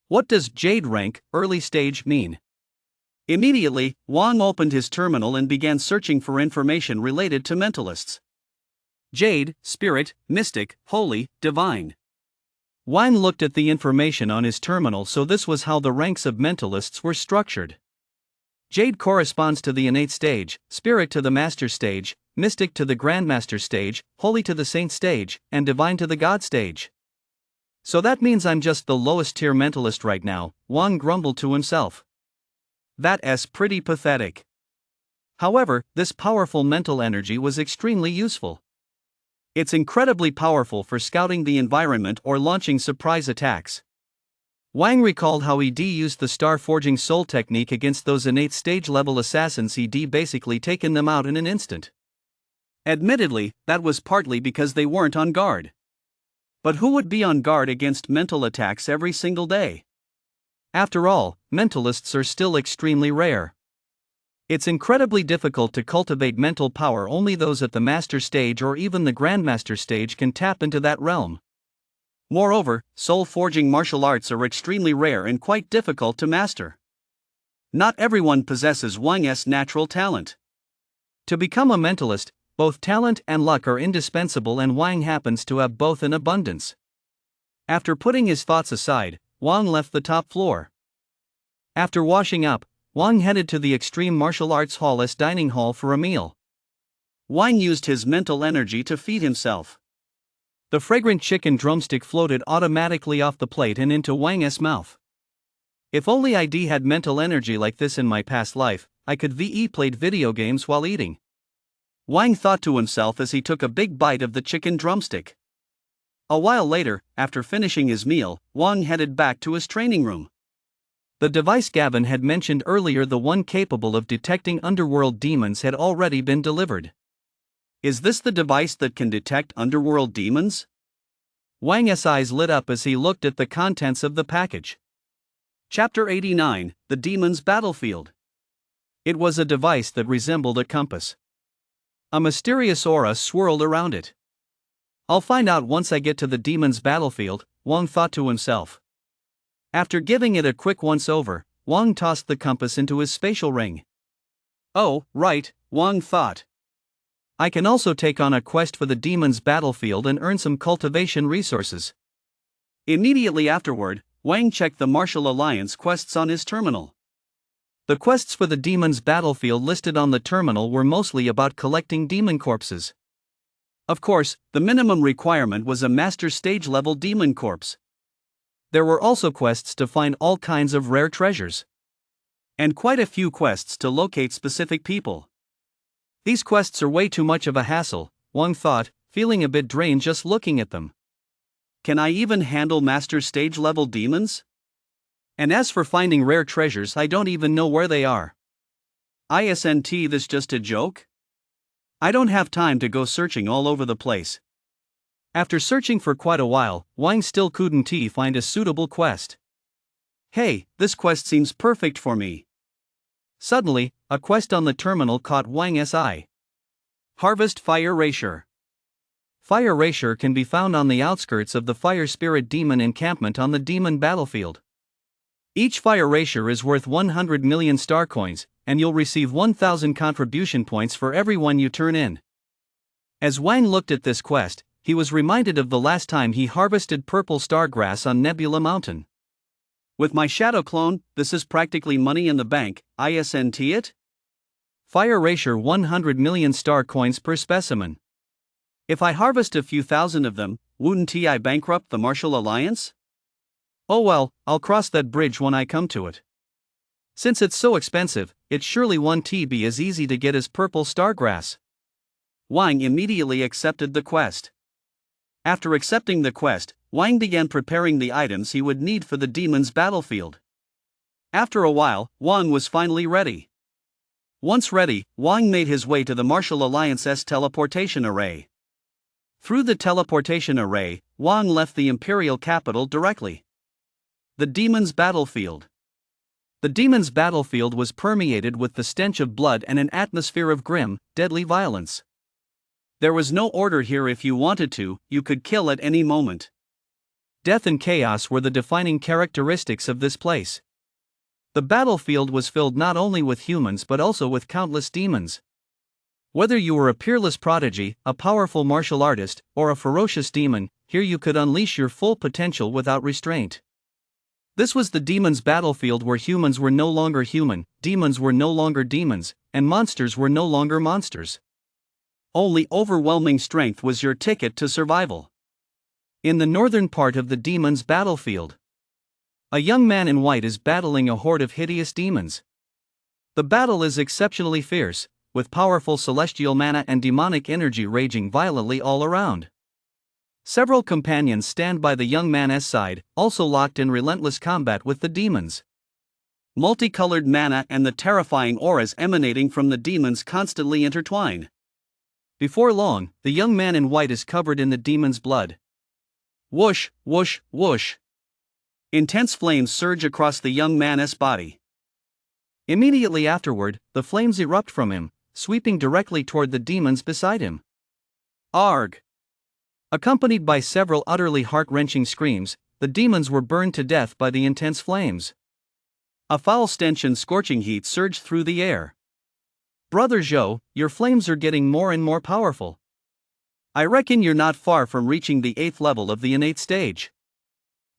What does Jade rank, early stage mean? Immediately, Wang opened his terminal and began searching for information related to mentalists. Jade, spirit, mystic, holy, divine. Wang looked at the information on his terminal, so this was how the ranks of mentalists were structured. Jade corresponds to the innate stage, spirit to the master stage, mystic to the grandmaster stage, holy to the saint stage, and divine to the god stage. So that means I'm just the lowest tier mentalist right now, Wang grumbled to himself. That's pretty pathetic. However, this powerful mental energy was extremely useful. It's incredibly powerful for scouting the environment or launching surprise attacks. Wang recalled how he'd used the Star Forging Soul technique against those innate stage-level assassins. He'd basically taken them out in an instant. Admittedly, that was partly because they weren't on guard. But who would be on guard against mental attacks every single day? After all, mentalists are still extremely rare. It's incredibly difficult to cultivate mental power. Only those at the master stage or even the grandmaster stage can tap into that realm. Moreover, soul-forging martial arts are extremely rare and quite difficult to master. Not everyone possesses Wang's natural talent. To become a mentalist, both talent and luck are indispensable, and Wang happens to have both in abundance. After putting his thoughts aside, Wang left the top floor. After washing up, Wang headed to the Extreme Martial Arts Hall's dining hall for a meal. Wang used his mental energy to feed himself. The fragrant chicken drumstick floated automatically off the plate and into Wang's mouth. If only I'd had mental energy like this in my past life, I could played video games while eating. Wang thought to himself as he took a big bite of the chicken drumstick. A while later, after finishing his meal, Wang headed back to his training room. The device Gavin had mentioned earlier, the one capable of detecting underworld demons, had already been delivered. Is this the device that can detect underworld demons? Wang's eyes lit up as he looked at the contents of the package. Chapter 89, The Demon's Battlefield. It was a device that resembled a compass. A mysterious aura swirled around it. I'll find out once I get to the demon's battlefield, Wang thought to himself. After giving it a quick once-over, Wang tossed the compass into his spatial ring. Oh, right, Wang thought. I can also take on a quest for the demon's battlefield and earn some cultivation resources. Immediately afterward, Wang checked the Martial Alliance quests on his terminal. The quests for the demon's battlefield listed on the terminal were mostly about collecting demon corpses. Of course, the minimum requirement was a master stage level demon corpse. There were also quests to find all kinds of rare treasures. And quite a few quests to locate specific people. These quests are way too much of a hassle, Wang thought, feeling a bit drained just looking at them. Can I even handle master stage level demons? And as for finding rare treasures, I don't even know where they are. Isn't this just a joke? I don't have time to go searching all over the place. After searching for quite a while, Wang still couldn't find a suitable quest. Hey, this quest seems perfect for me. Suddenly, a quest on the terminal caught Wang's eye. Harvest Fire Racer. Fire Racer can be found on the outskirts of the Fire Spirit Demon encampment on the Demon battlefield. Each Fire Racer is worth 100 million star coins, and you'll receive 1,000 contribution points for every one you turn in. As Wang looked at this quest, he was reminded of the last time he harvested purple stargrass on Nebula Mountain. With my shadow clone, this is practically money in the bank, isn't it? Fire Racer 100 million star coins per specimen. If I harvest a few thousand of them, wouldn't I bankrupt the Martial Alliance? Oh well, I'll cross that bridge when I come to it. Since it's so expensive, it surely won't be as easy to get as purple stargrass. Wang immediately accepted the quest. After accepting the quest, Wang began preparing the items he would need for the demon's battlefield. After a while, Wang was finally ready. Once ready, Wang made his way to the Martial Alliance's teleportation array. Through the teleportation array, Wang left the Imperial capital directly. The demon's battlefield. The demon's battlefield was permeated with the stench of blood and an atmosphere of grim, deadly violence. There was no order here. If you wanted to, you could kill at any moment. Death and chaos were the defining characteristics of this place. The battlefield was filled not only with humans but also with countless demons. Whether you were a peerless prodigy, a powerful martial artist, or a ferocious demon, here you could unleash your full potential without restraint. This was the demon's battlefield, where humans were no longer human, demons were no longer demons, and monsters were no longer monsters. Only overwhelming strength was your ticket to survival. In the northern part of the demon's battlefield, a young man in white is battling a horde of hideous demons. The battle is exceptionally fierce, with powerful celestial mana and demonic energy raging violently all around. Several companions stand by the young man's side, also locked in relentless combat with the demons. Multicolored mana and the terrifying auras emanating from the demons constantly intertwine. Before long, the young man in white is covered in the demon's blood. Whoosh, whoosh, whoosh. Intense flames surge across the young man's body. Immediately afterward, the flames erupt from him, sweeping directly toward the demons beside him. Arg! Accompanied by several utterly heart-wrenching screams, the demons were burned to death by the intense flames. A foul stench and scorching heat surged through the air. Brother Zhou, your flames are getting more and more powerful. I reckon you're not far from reaching the 8th level of the innate stage.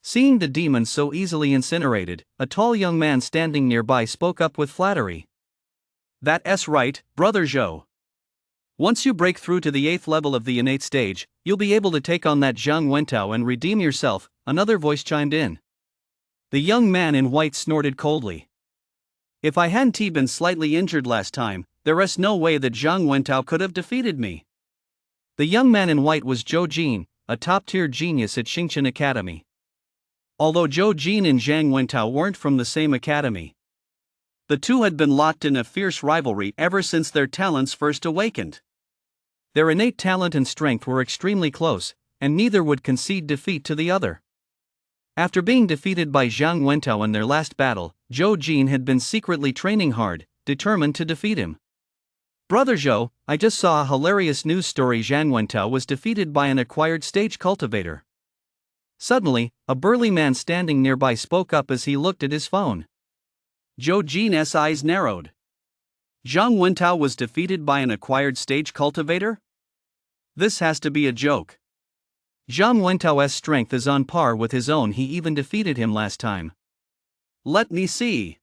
Seeing the demons so easily incinerated, a tall young man standing nearby spoke up with flattery. That's right, Brother Zhou. Once you break through to the 8th level of the innate stage, you'll be able to take on that Zhang Wentao and redeem yourself, another voice chimed in. The young man in white snorted coldly. If I hadn't been slightly injured last time, there's no way that Zhang Wentao could have defeated me. The young man in white was Zhou Jin, a top-tier genius at Xingqian Academy. Although Zhou Jin and Zhang Wentao weren't from the same academy, the two had been locked in a fierce rivalry ever since their talents first awakened. Their innate talent and strength were extremely close, and neither would concede defeat to the other. After being defeated by Zhang Wentao in their last battle, Zhou Jin had been secretly training hard, determined to defeat him. Brother Zhou, I just saw a hilarious news story. Zhang Wentao was defeated by an acquired stage cultivator. Suddenly, a burly man standing nearby spoke up as he looked at his phone. Zhou Jin's eyes narrowed. Zhang Wentao was defeated by an acquired stage cultivator? This has to be a joke. Zhang Wentao's strength is on par with his own. He even defeated him last time. Let me see.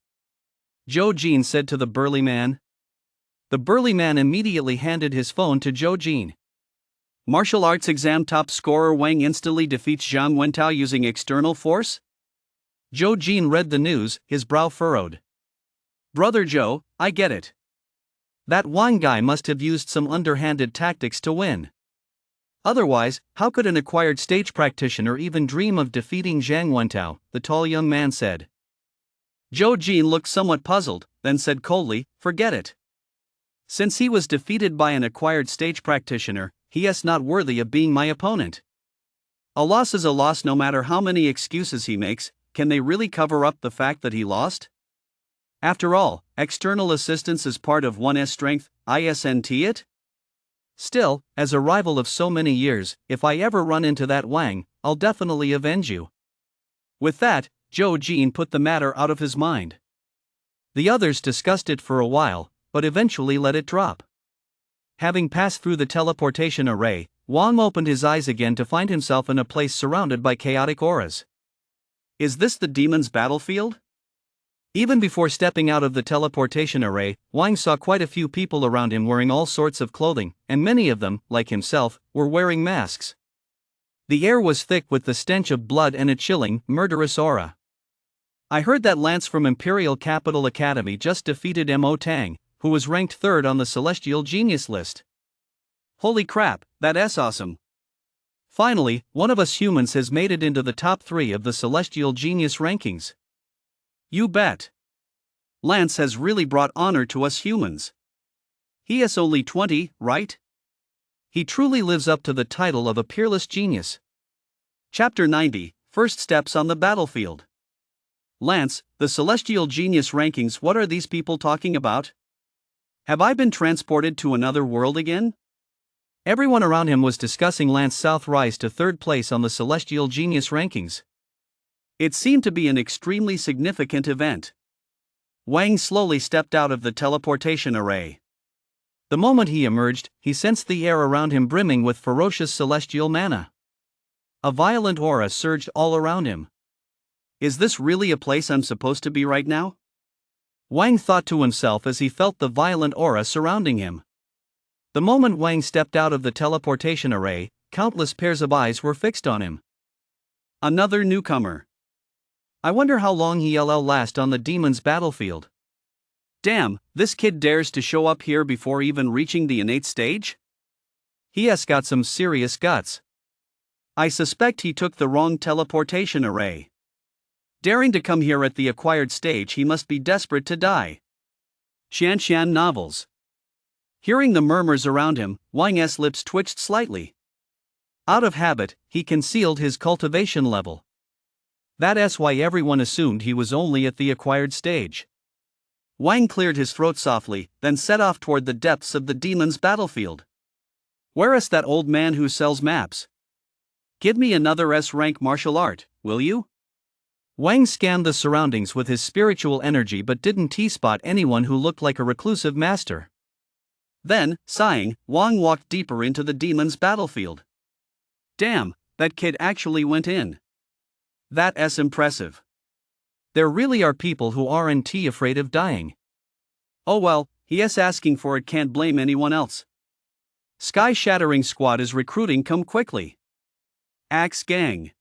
Zhou Jin said to the burly man. The burly man immediately handed his phone to Zhou Jin. Martial arts exam top scorer Wang instantly defeats Zhang Wentao using external force? Zhou Jin read the news, his brow furrowed. Brother Zhou, I get it. That Wang guy must have used some underhanded tactics to win. Otherwise, how could an acquired stage practitioner even dream of defeating Zhang Wentao? The tall young man said. Zhou Jin looked somewhat puzzled, then said coldly, forget it. Since he was defeated by an acquired stage practitioner, he is not worthy of being my opponent. A loss is a loss no matter how many excuses he makes. Can they really cover up the fact that he lost? After all, external assistance is part of one's strength, isn't it? Still, as a rival of so many years, if I ever run into that Wang, I'll definitely avenge you. With that, Zhou Jin put the matter out of his mind. The others discussed it for a while, but eventually let it drop. Having passed through the teleportation array, Wang opened his eyes again to find himself in a place surrounded by chaotic auras. Is this the demon's battlefield? Even before stepping out of the teleportation array, Wang saw quite a few people around him wearing all sorts of clothing, and many of them, like himself, were wearing masks. The air was thick with the stench of blood and a chilling, murderous aura. I heard that Lance from Imperial Capital Academy just defeated Mo Tang, who was ranked 3rd on the Celestial Genius list. Holy crap, that's awesome. Finally, one of us humans has made it into the top 3 of the Celestial Genius rankings. You bet. Lance has really brought honor to us humans. He is only 20, right? He truly lives up to the title of a peerless genius. Chapter 90, First Steps on the Battlefield. Lance, the celestial genius rankings, what are these people talking about? Have I been transported to another world again? Everyone around him was discussing Lance South's rise to third place on the celestial genius rankings. It seemed to be an extremely significant event. Wang slowly stepped out of the teleportation array. The moment he emerged, he sensed the air around him brimming with ferocious celestial mana. A violent aura surged all around him. Is this really a place I'm supposed to be right now? Wang thought to himself as he felt the violent aura surrounding him. The moment Wang stepped out of the teleportation array, countless pairs of eyes were fixed on him. Another newcomer. I wonder how long he'll last on the demon's battlefield. Damn, this kid dares to show up here before even reaching the innate stage? He has got some serious guts. I suspect he took the wrong teleportation array. Daring to come here at the acquired stage, he must be desperate to die. Shan novels. Hearing the murmurs around him, Wang's lips twitched slightly. Out of habit, he concealed his cultivation level. That's why everyone assumed he was only at the acquired stage. Wang cleared his throat softly, then set off toward the depths of the demon's battlefield. Where is that old man who sells maps? Give me another S-rank martial art, will you? Wang scanned the surroundings with his spiritual energy but didn't spot anyone who looked like a reclusive master. Then, sighing, Wang walked deeper into the demon's battlefield. Damn, that kid actually went in. That's impressive. There really are people who aren't afraid of dying. Oh well, he's asking for it, can't blame anyone else. Sky Shattering Squad is recruiting, come quickly. Axe Gang.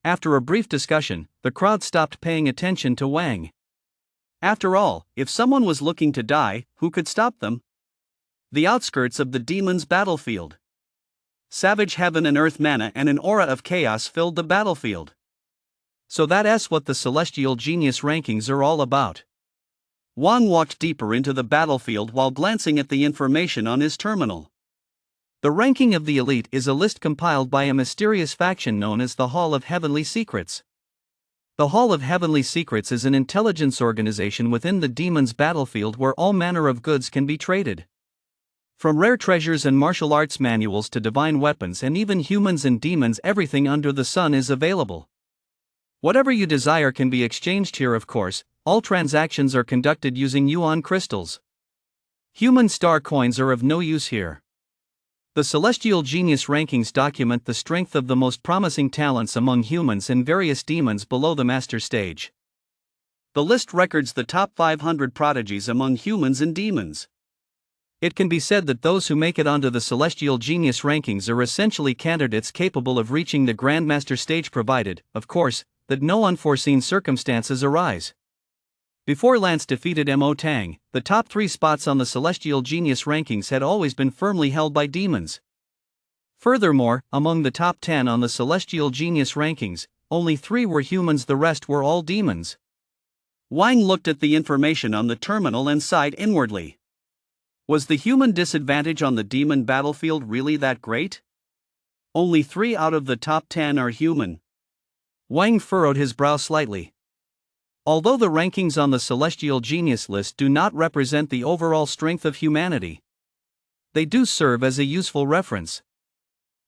After a brief discussion, the crowd stopped paying attention to Wang. After all, if someone was looking to die, who could stop them? The outskirts of the demon's battlefield. Savage heaven and earth mana and an aura of chaos filled the battlefield. So that's what the celestial genius rankings are all about. Wang walked deeper into the battlefield while glancing at the information on his terminal. The ranking of the elite is a list compiled by a mysterious faction known as the Hall of Heavenly Secrets. The Hall of Heavenly Secrets is an intelligence organization within the demon's battlefield where all manner of goods can be traded. From rare treasures and martial arts manuals to divine weapons and even humans and demons, everything under the sun is available. Whatever you desire can be exchanged here, of course. All transactions are conducted using yuan crystals. Human star coins are of no use here. The celestial genius rankings document the strength of the most promising talents among humans and various demons below the master stage. The list records the top 500 prodigies among humans and demons. It can be said that those who make it onto the celestial genius rankings are essentially candidates capable of reaching the grandmaster stage, provided, of course, that no unforeseen circumstances arise. Before Lance defeated Mo Tang, the top 3 spots on the celestial genius rankings had always been firmly held by demons. Furthermore, among the top 10 on the celestial genius rankings, only 3 were humans, the rest were all demons. Wang looked at the information on the terminal and sighed inwardly. Was the human disadvantage on the demon battlefield really that great? Only 3 out of the top 10 are human. Wang furrowed his brow slightly. Although the rankings on the celestial genius list do not represent the overall strength of humanity, they do serve as a useful reference.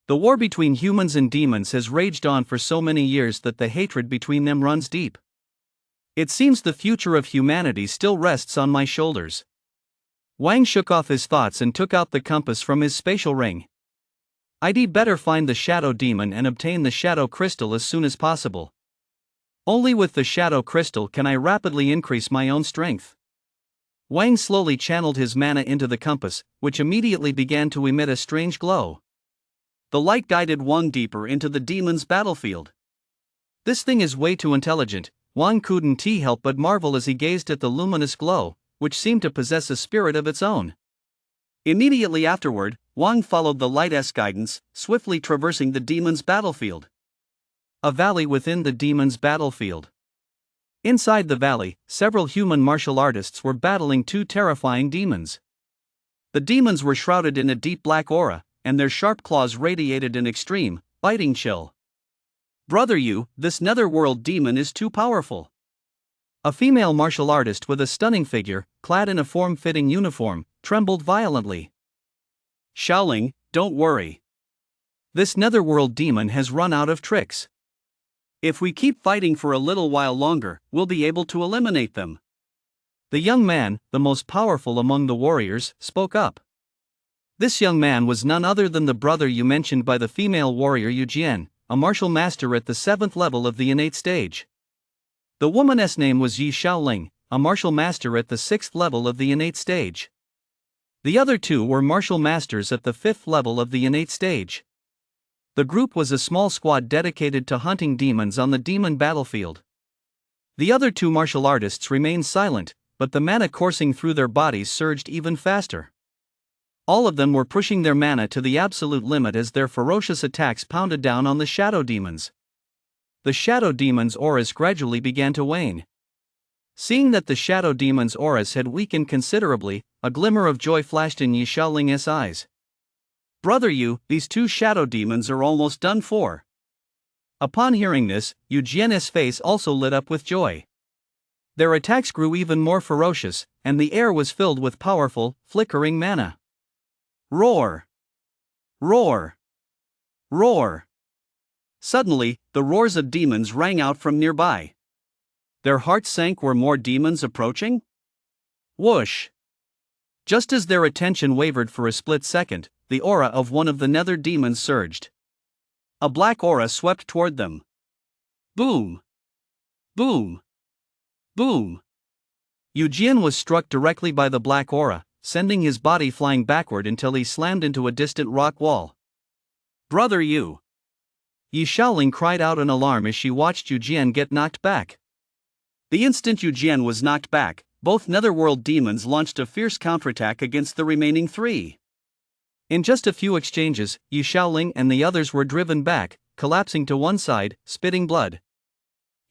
The war between humans and demons has raged on for so many years that the hatred between them runs deep. It seems the future of humanity still rests on my shoulders. Wang shook off his thoughts and took out the compass from his spatial ring. I'd better find the shadow demon and obtain the shadow crystal as soon as possible. Only with the shadow crystal can I rapidly increase my own strength. Wang slowly channeled his mana into the compass, which immediately began to emit a strange glow. The light guided Wang deeper into the demon's battlefield. This thing is way too intelligent. Wang couldn't help but marvel as he gazed at the luminous glow, which seemed to possess a spirit of its own. Immediately afterward, Wang followed the light's guidance, swiftly traversing the demon's battlefield. A valley within the demon's battlefield. Inside the valley, several human martial artists were battling 2 terrifying demons. The demons were shrouded in a deep black aura, and their sharp claws radiated an extreme, biting chill. Brother, this netherworld demon is too powerful. A female martial artist with a stunning figure, clad in a form-fitting uniform, trembled violently. Xiaoling, don't worry. This netherworld demon has run out of tricks. If we keep fighting for a little while longer, we'll be able to eliminate them. The young man, the most powerful among the warriors, spoke up. This young man was none other than the brother you mentioned by the female warrior Yu Jian, a martial master at the 7th level of the innate stage. The woman's name was Yi Xiaoling, a martial master at the 6th level of the innate stage. The other two were martial masters at the 5th level of the innate stage. The group was a small squad dedicated to hunting demons on the demon battlefield. The other two martial artists remained silent, but the mana coursing through their bodies surged even faster. All of them were pushing their mana to the absolute limit as their ferocious attacks pounded down on the shadow demons. The shadow demons' auras gradually began to wane. Seeing that the shadow demons' auras had weakened considerably, a glimmer of joy flashed in Yi Xiaoling's eyes. Brother Yu, these two shadow demons are almost done for. Upon hearing this, Yu Jian's face also lit up with joy. Their attacks grew even more ferocious, and the air was filled with powerful, flickering mana. Roar! Roar! Roar! Suddenly, the roars of demons rang out from nearby. Their hearts sank. Were more demons approaching? Whoosh! Just as their attention wavered for a split second, the aura of one of the nether demons surged. A black aura swept toward them. Boom! Boom! Boom! Yu Jian was struck directly by the black aura, sending his body flying backward until he slammed into a distant rock wall. Brother Yu! Yi Xiaoling cried out in alarm as she watched Yu Jian get knocked back. The instant Yu Jian was knocked back, both netherworld demons launched a fierce counterattack against the remaining three. In just a few exchanges, Yi Xiaoling and the others were driven back, collapsing to one side, spitting blood.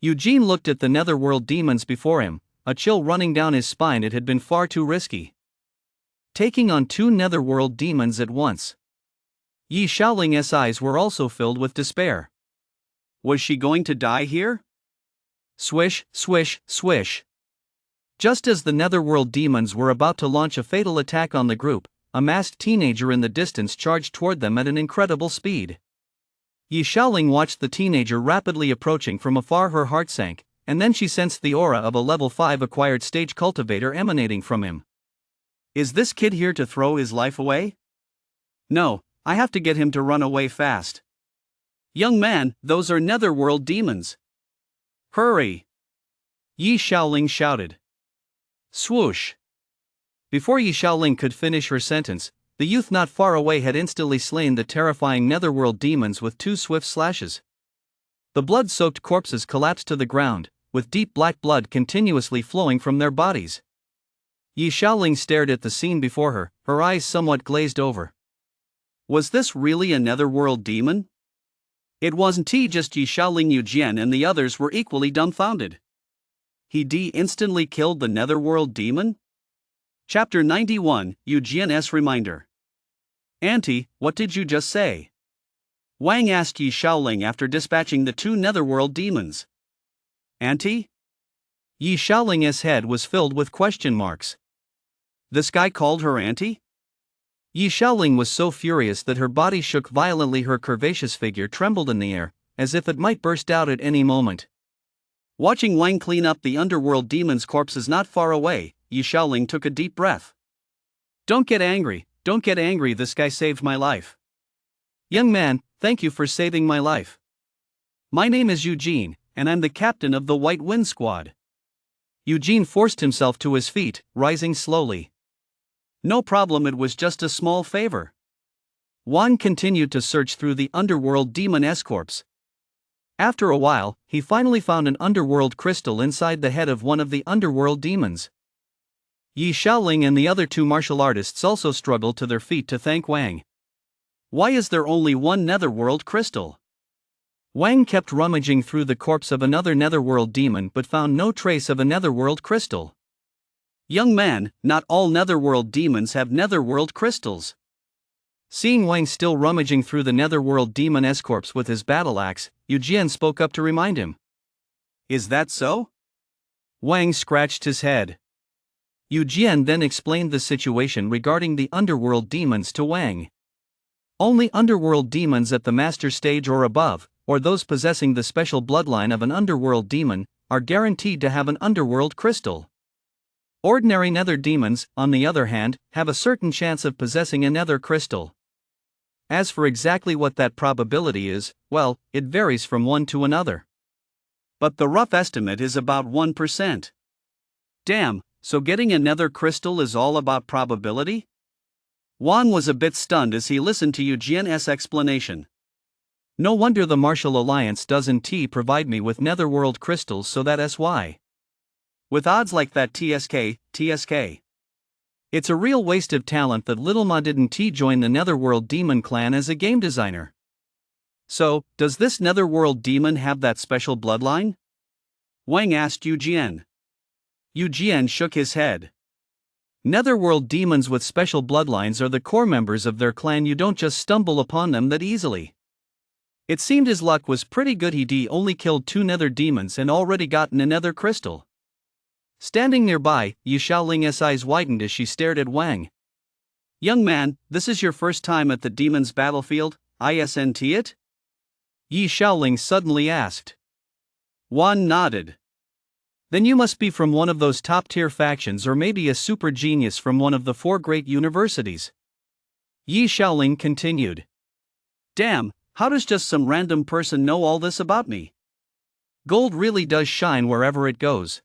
Yu Jian looked at the netherworld demons before him, a chill running down his spine. It had been far too risky. Taking on two netherworld demons at once. Yi Xiaoling's eyes were also filled with despair. Was she going to die here? Swish, swish, swish. Just as the netherworld demons were about to launch a fatal attack on the group, a masked teenager in the distance charged toward them at an incredible speed. Yi Xiaoling watched the teenager rapidly approaching from afar. Her heart sank, and then she sensed the aura of a level 5 acquired stage cultivator emanating from him. Is this kid here to throw his life away? No, I have to get him to run away fast. Young man, those are netherworld demons. Hurry! Yi Xiaoling shouted. Swoosh! Before Yi Xiaoling could finish her sentence, the youth not far away had instantly slain the terrifying netherworld demons with 2 swift slashes. The blood-soaked corpses collapsed to the ground, with deep black blood continuously flowing from their bodies. Yi Xiaoling stared at the scene before her, her eyes somewhat glazed over. Was this really a netherworld demon? It wasn't. Just Yi Xiaoling. Yu Jian and the others were equally dumbfounded. He instantly killed the netherworld demon? Chapter 91, Yu Jian's Reminder. Auntie, what did you just say? Wang asked Yi Xiaoling after dispatching the 2 netherworld demons. Auntie? Yi Xiaoling's head was filled with question marks. This guy called her auntie? Yi Xiaoling was so furious that her body shook violently. Her curvaceous figure trembled in the air, as if it might burst out at any moment. Watching Wang clean up the underworld demons' corpses not far away, Yi Xiaoling took a deep breath. Don't get angry, this guy saved my life. Young man, thank you for saving my life. My name is Eugene, and I'm the captain of the White Wind Squad. Eugene forced himself to his feet, rising slowly. No problem, it was just a small favor. Wang continued to search through the underworld demon's corpse. After a while, he finally found an underworld crystal inside the head of one of the underworld demons. Yi Xiaoling and the other 2 martial artists also struggled to their feet to thank Wang. Why is there only one netherworld crystal? Wang kept rummaging through the corpse of another netherworld demon but found no trace of a netherworld crystal. Young man, not all netherworld demons have netherworld crystals. Seeing Wang still rummaging through the netherworld demon's corpse with his battle axe, Yu Jian spoke up to remind him. Is that so? Wang scratched his head. Yu Jian then explained the situation regarding the underworld demons to Wang. Only underworld demons at the master stage or above, or those possessing the special bloodline of an underworld demon, are guaranteed to have an underworld crystal. Ordinary nether demons, on the other hand, have a certain chance of possessing a nether crystal. As for exactly what that probability is, well, it varies from one to another. But the rough estimate is about 1%. Damn, so getting a nether crystal is all about probability? Juan was a bit stunned as he listened to Yu Jian's explanation. No wonder the Martial Alliance doesn't provide me with netherworld crystals, so that's why. With odds like that, TSK. It's a real waste of talent that Little Ma didn't join the Netherworld Demon clan as a game designer. So, does this Netherworld demon have that special bloodline? Wang asked Yu Jian. Yu Jian shook his head. Netherworld demons with special bloodlines are the core members of their clan. You don't just stumble upon them that easily. It seemed his luck was pretty good. He only killed 2 nether demons and already gotten a nether crystal. Standing nearby, Yi Shaoling's eyes widened as she stared at Wang. Young man, this is your first time at the demon's battlefield, isn't it? Yi Shaoling suddenly asked. Juan nodded. Then you must be from one of those top-tier factions, or maybe a super genius from one of the 4 great universities. Yi Shaoling continued. Damn, how does just some random person know all this about me? Gold really does shine wherever it goes.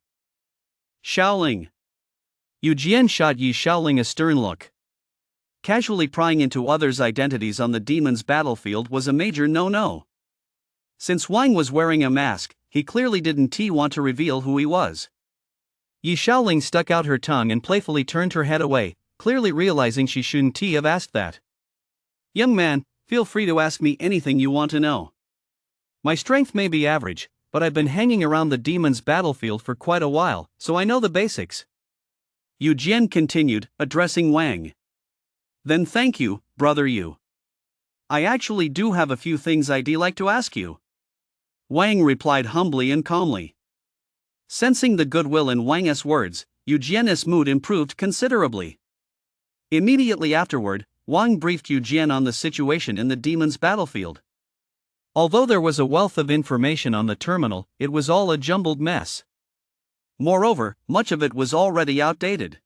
Shaoling. Yu Jian shot Yi Shaoling a stern look. Casually prying into others' identities on the demon's battlefield was a major no-no. Since Wang was wearing a mask, he clearly didn't want to reveal who he was. Yi Shaoling stuck out her tongue and playfully turned her head away, clearly realizing she shouldn't have asked that. Young man, feel free to ask me anything you want to know. My strength may be average, but I've been hanging around the demon's battlefield for quite a while, so I know the basics. Yu Jian continued, addressing Wang. Then thank you, brother Yu. I actually do have a few things I'd like to ask you. Wang replied humbly and calmly. Sensing the goodwill in Wang's words, Yu Jian's mood improved considerably. Immediately afterward, Wang briefed Yu Jian on the situation in the demon's battlefield. Although there was a wealth of information on the terminal, it was all a jumbled mess. Moreover, much of it was already outdated.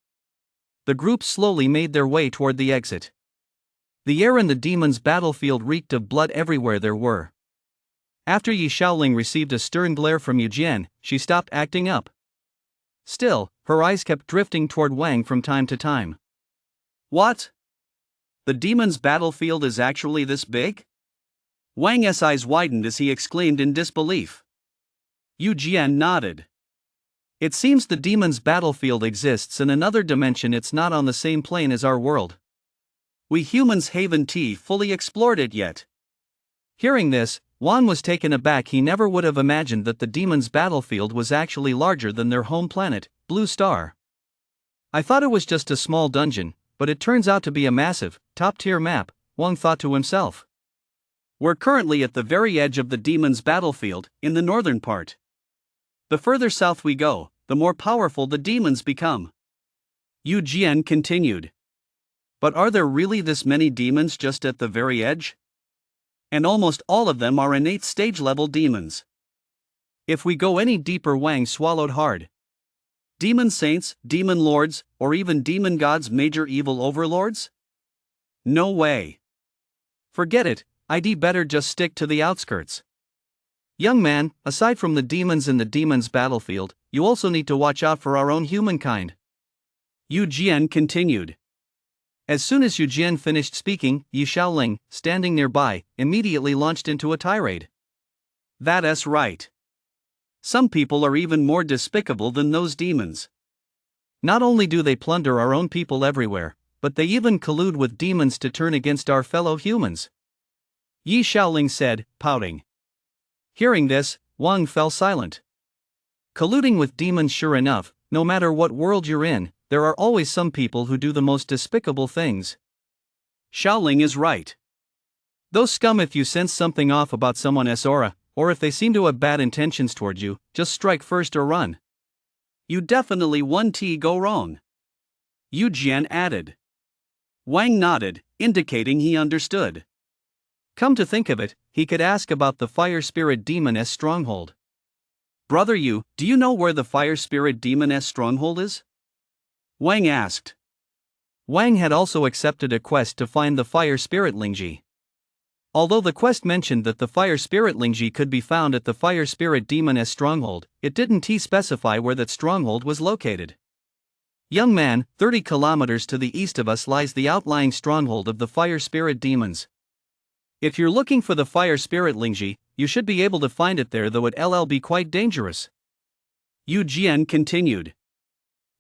The group slowly made their way toward the exit. The air in the demon's battlefield reeked of blood everywhere there were. After Yi Shaoling received a stern glare from Yu Jian, she stopped acting up. Still, her eyes kept drifting toward Wang from time to time. What? The demon's battlefield is actually this big? Wang's eyes widened as he exclaimed in disbelief. Yu Jian nodded. It seems the demon's battlefield exists in another dimension. It's not on the same plane as our world. We humans haven't fully explored it yet. Hearing this, Juan was taken aback. He never would have imagined that the demon's battlefield was actually larger than their home planet, Blue Star. I thought it was just a small dungeon, but it turns out to be a massive, top-tier map, Wang thought to himself. We're currently at the very edge of the demon's battlefield, in the northern part. The further south we go, the more powerful the demons become. Yu Jian continued. But are there really this many demons just at the very edge? And almost all of them are innate stage-level demons. If we go any deeper, Wang swallowed hard. Demon saints, demon lords, or even demon gods, major evil overlords? No way. Forget it. I'd better just stick to the outskirts. Young man, aside from the demons in the demon's battlefield, you also need to watch out for our own humankind. Yu Jian continued. As soon as Yu Jian finished speaking, Yi Shaoling, standing nearby, immediately launched into a tirade. That's right. Some people are even more despicable than those demons. Not only do they plunder our own people everywhere, but they even collude with demons to turn against our fellow humans. Yi Shaoling said, pouting. Hearing this, Wang fell silent. Colluding with demons, sure enough, no matter what world you're in, there are always some people who do the most despicable things. Shaoling is right. Those scum, if you sense something off about someone's aura, or if they seem to have bad intentions toward you, just strike first or run. You definitely 1T go wrong. Yu Jian added. Wang nodded, indicating he understood. Come to think of it, he could ask about the fire spirit demoness stronghold. Brother Yu, do you know where the fire spirit demoness stronghold is? Wang asked. Wang had also accepted a quest to find the fire spirit Lingji. Although the quest mentioned that the fire spirit Lingji could be found at the fire spirit demoness stronghold, it didn't specify where that stronghold was located. Young man, 30 kilometers to the east of us lies the outlying stronghold of the fire spirit demons. If you're looking for the fire spirit Lingji, you should be able to find it there, though it'll be quite dangerous. Yu Jian continued.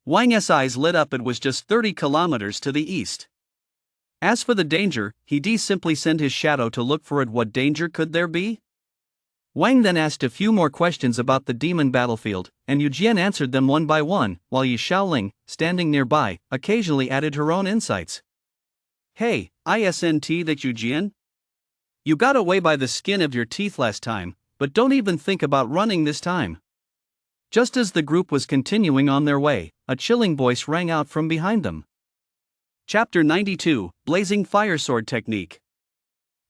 Wang's eyes lit up. It was just 30 kilometers to the east. As for the danger, he simply sent his shadow to look for it. What danger could there be? Wang then asked a few more questions about the demon battlefield, and Yu Jian answered them one by one, while Yi Shaoling, standing nearby, occasionally added her own insights. Hey, isn't that Yu Jian? You got away by the skin of your teeth last time, but don't even think about running this time. Just as the group was continuing on their way, a chilling voice rang out from behind them. Chapter 92, Blazing Fire Sword Technique.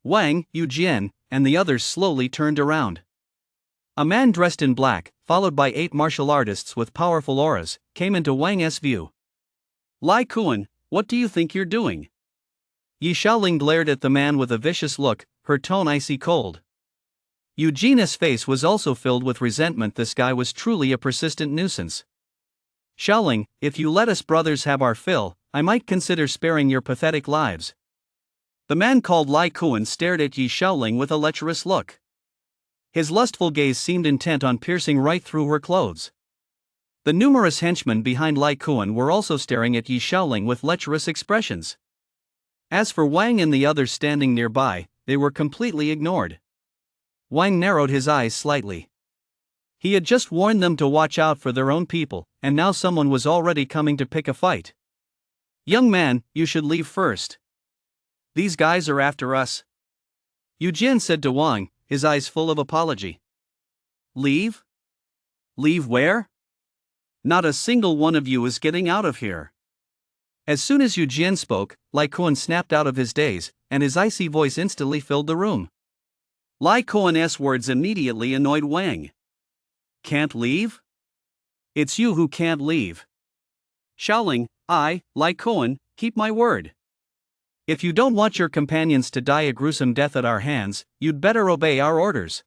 Wang, Yu Jian, and the others slowly turned around. A man dressed in black, followed by 8 martial artists with powerful auras, came into Wang's view. Lai Kuan, what do you think you're doing? Yi Shaoling glared at the man with a vicious look, her tone icy cold. Yu Jian's face was also filled with resentment. This guy was truly a persistent nuisance. Shaoling, if you let us brothers have our fill, I might consider sparing your pathetic lives. The man called Lai Kuan stared at Yi Shaoling with a lecherous look. His lustful gaze seemed intent on piercing right through her clothes. The numerous henchmen behind Lai Kuan were also staring at Yi Shaoling with lecherous expressions. As for Wang and the others standing nearby, they were completely ignored. Wang narrowed his eyes slightly. He had just warned them to watch out for their own people, and now someone was already coming to pick a fight. Young man, you should leave first. These guys are after us. Yu Jian said to Wang, his eyes full of apology. Leave? Leave where? Not a single one of you is getting out of here. As soon as Yu Jian spoke, Lai Kuan snapped out of his daze, and his icy voice instantly filled the room. Lai Kuan's words immediately annoyed Wang. Can't leave? It's you who can't leave. Shaoling, I, Lai Kuan, keep my word. If you don't want your companions to die a gruesome death at our hands, you'd better obey our orders.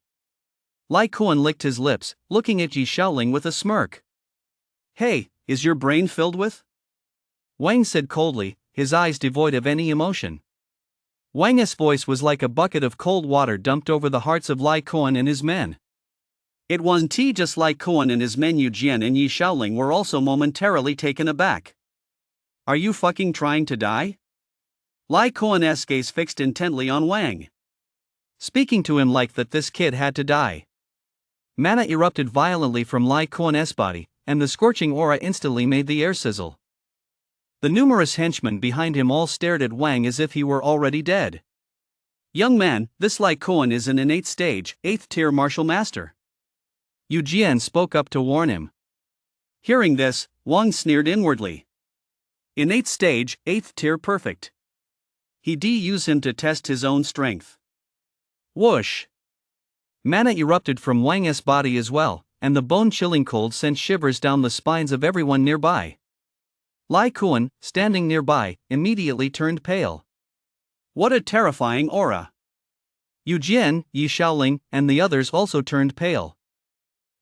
Lai Kuan licked his lips, looking at Yi Shaoling with a smirk. Hey, is your brain filled with? Wang said coldly, his eyes devoid of any emotion. Wang's voice was like a bucket of cold water dumped over the hearts of Lai Kuan and his men. It wasn't just Lai Kuan and his men. Yu Jian and Yi Shaoling were also momentarily taken aback. Are you fucking trying to die? Lai Kuan's gaze fixed intently on Wang. Speaking to him like that, this kid had to die. Mana erupted violently from Lai Kuan's body, and the scorching aura instantly made the air sizzle. The numerous henchmen behind him all stared at Wang as if he were already dead. Young man, this Lai Kuan is an innate stage, 8th tier martial master. Yu Jian spoke up to warn him. Hearing this, Wang sneered inwardly. Innate stage, 8th tier perfect. He'd use him to test his own strength. Whoosh! Mana erupted from Wang's body as well, and the bone-chilling cold sent shivers down the spines of everyone nearby. Lai Kuan, standing nearby, immediately turned pale. What a terrifying aura! Yu Jian, Yi Shaoling, and the others also turned pale.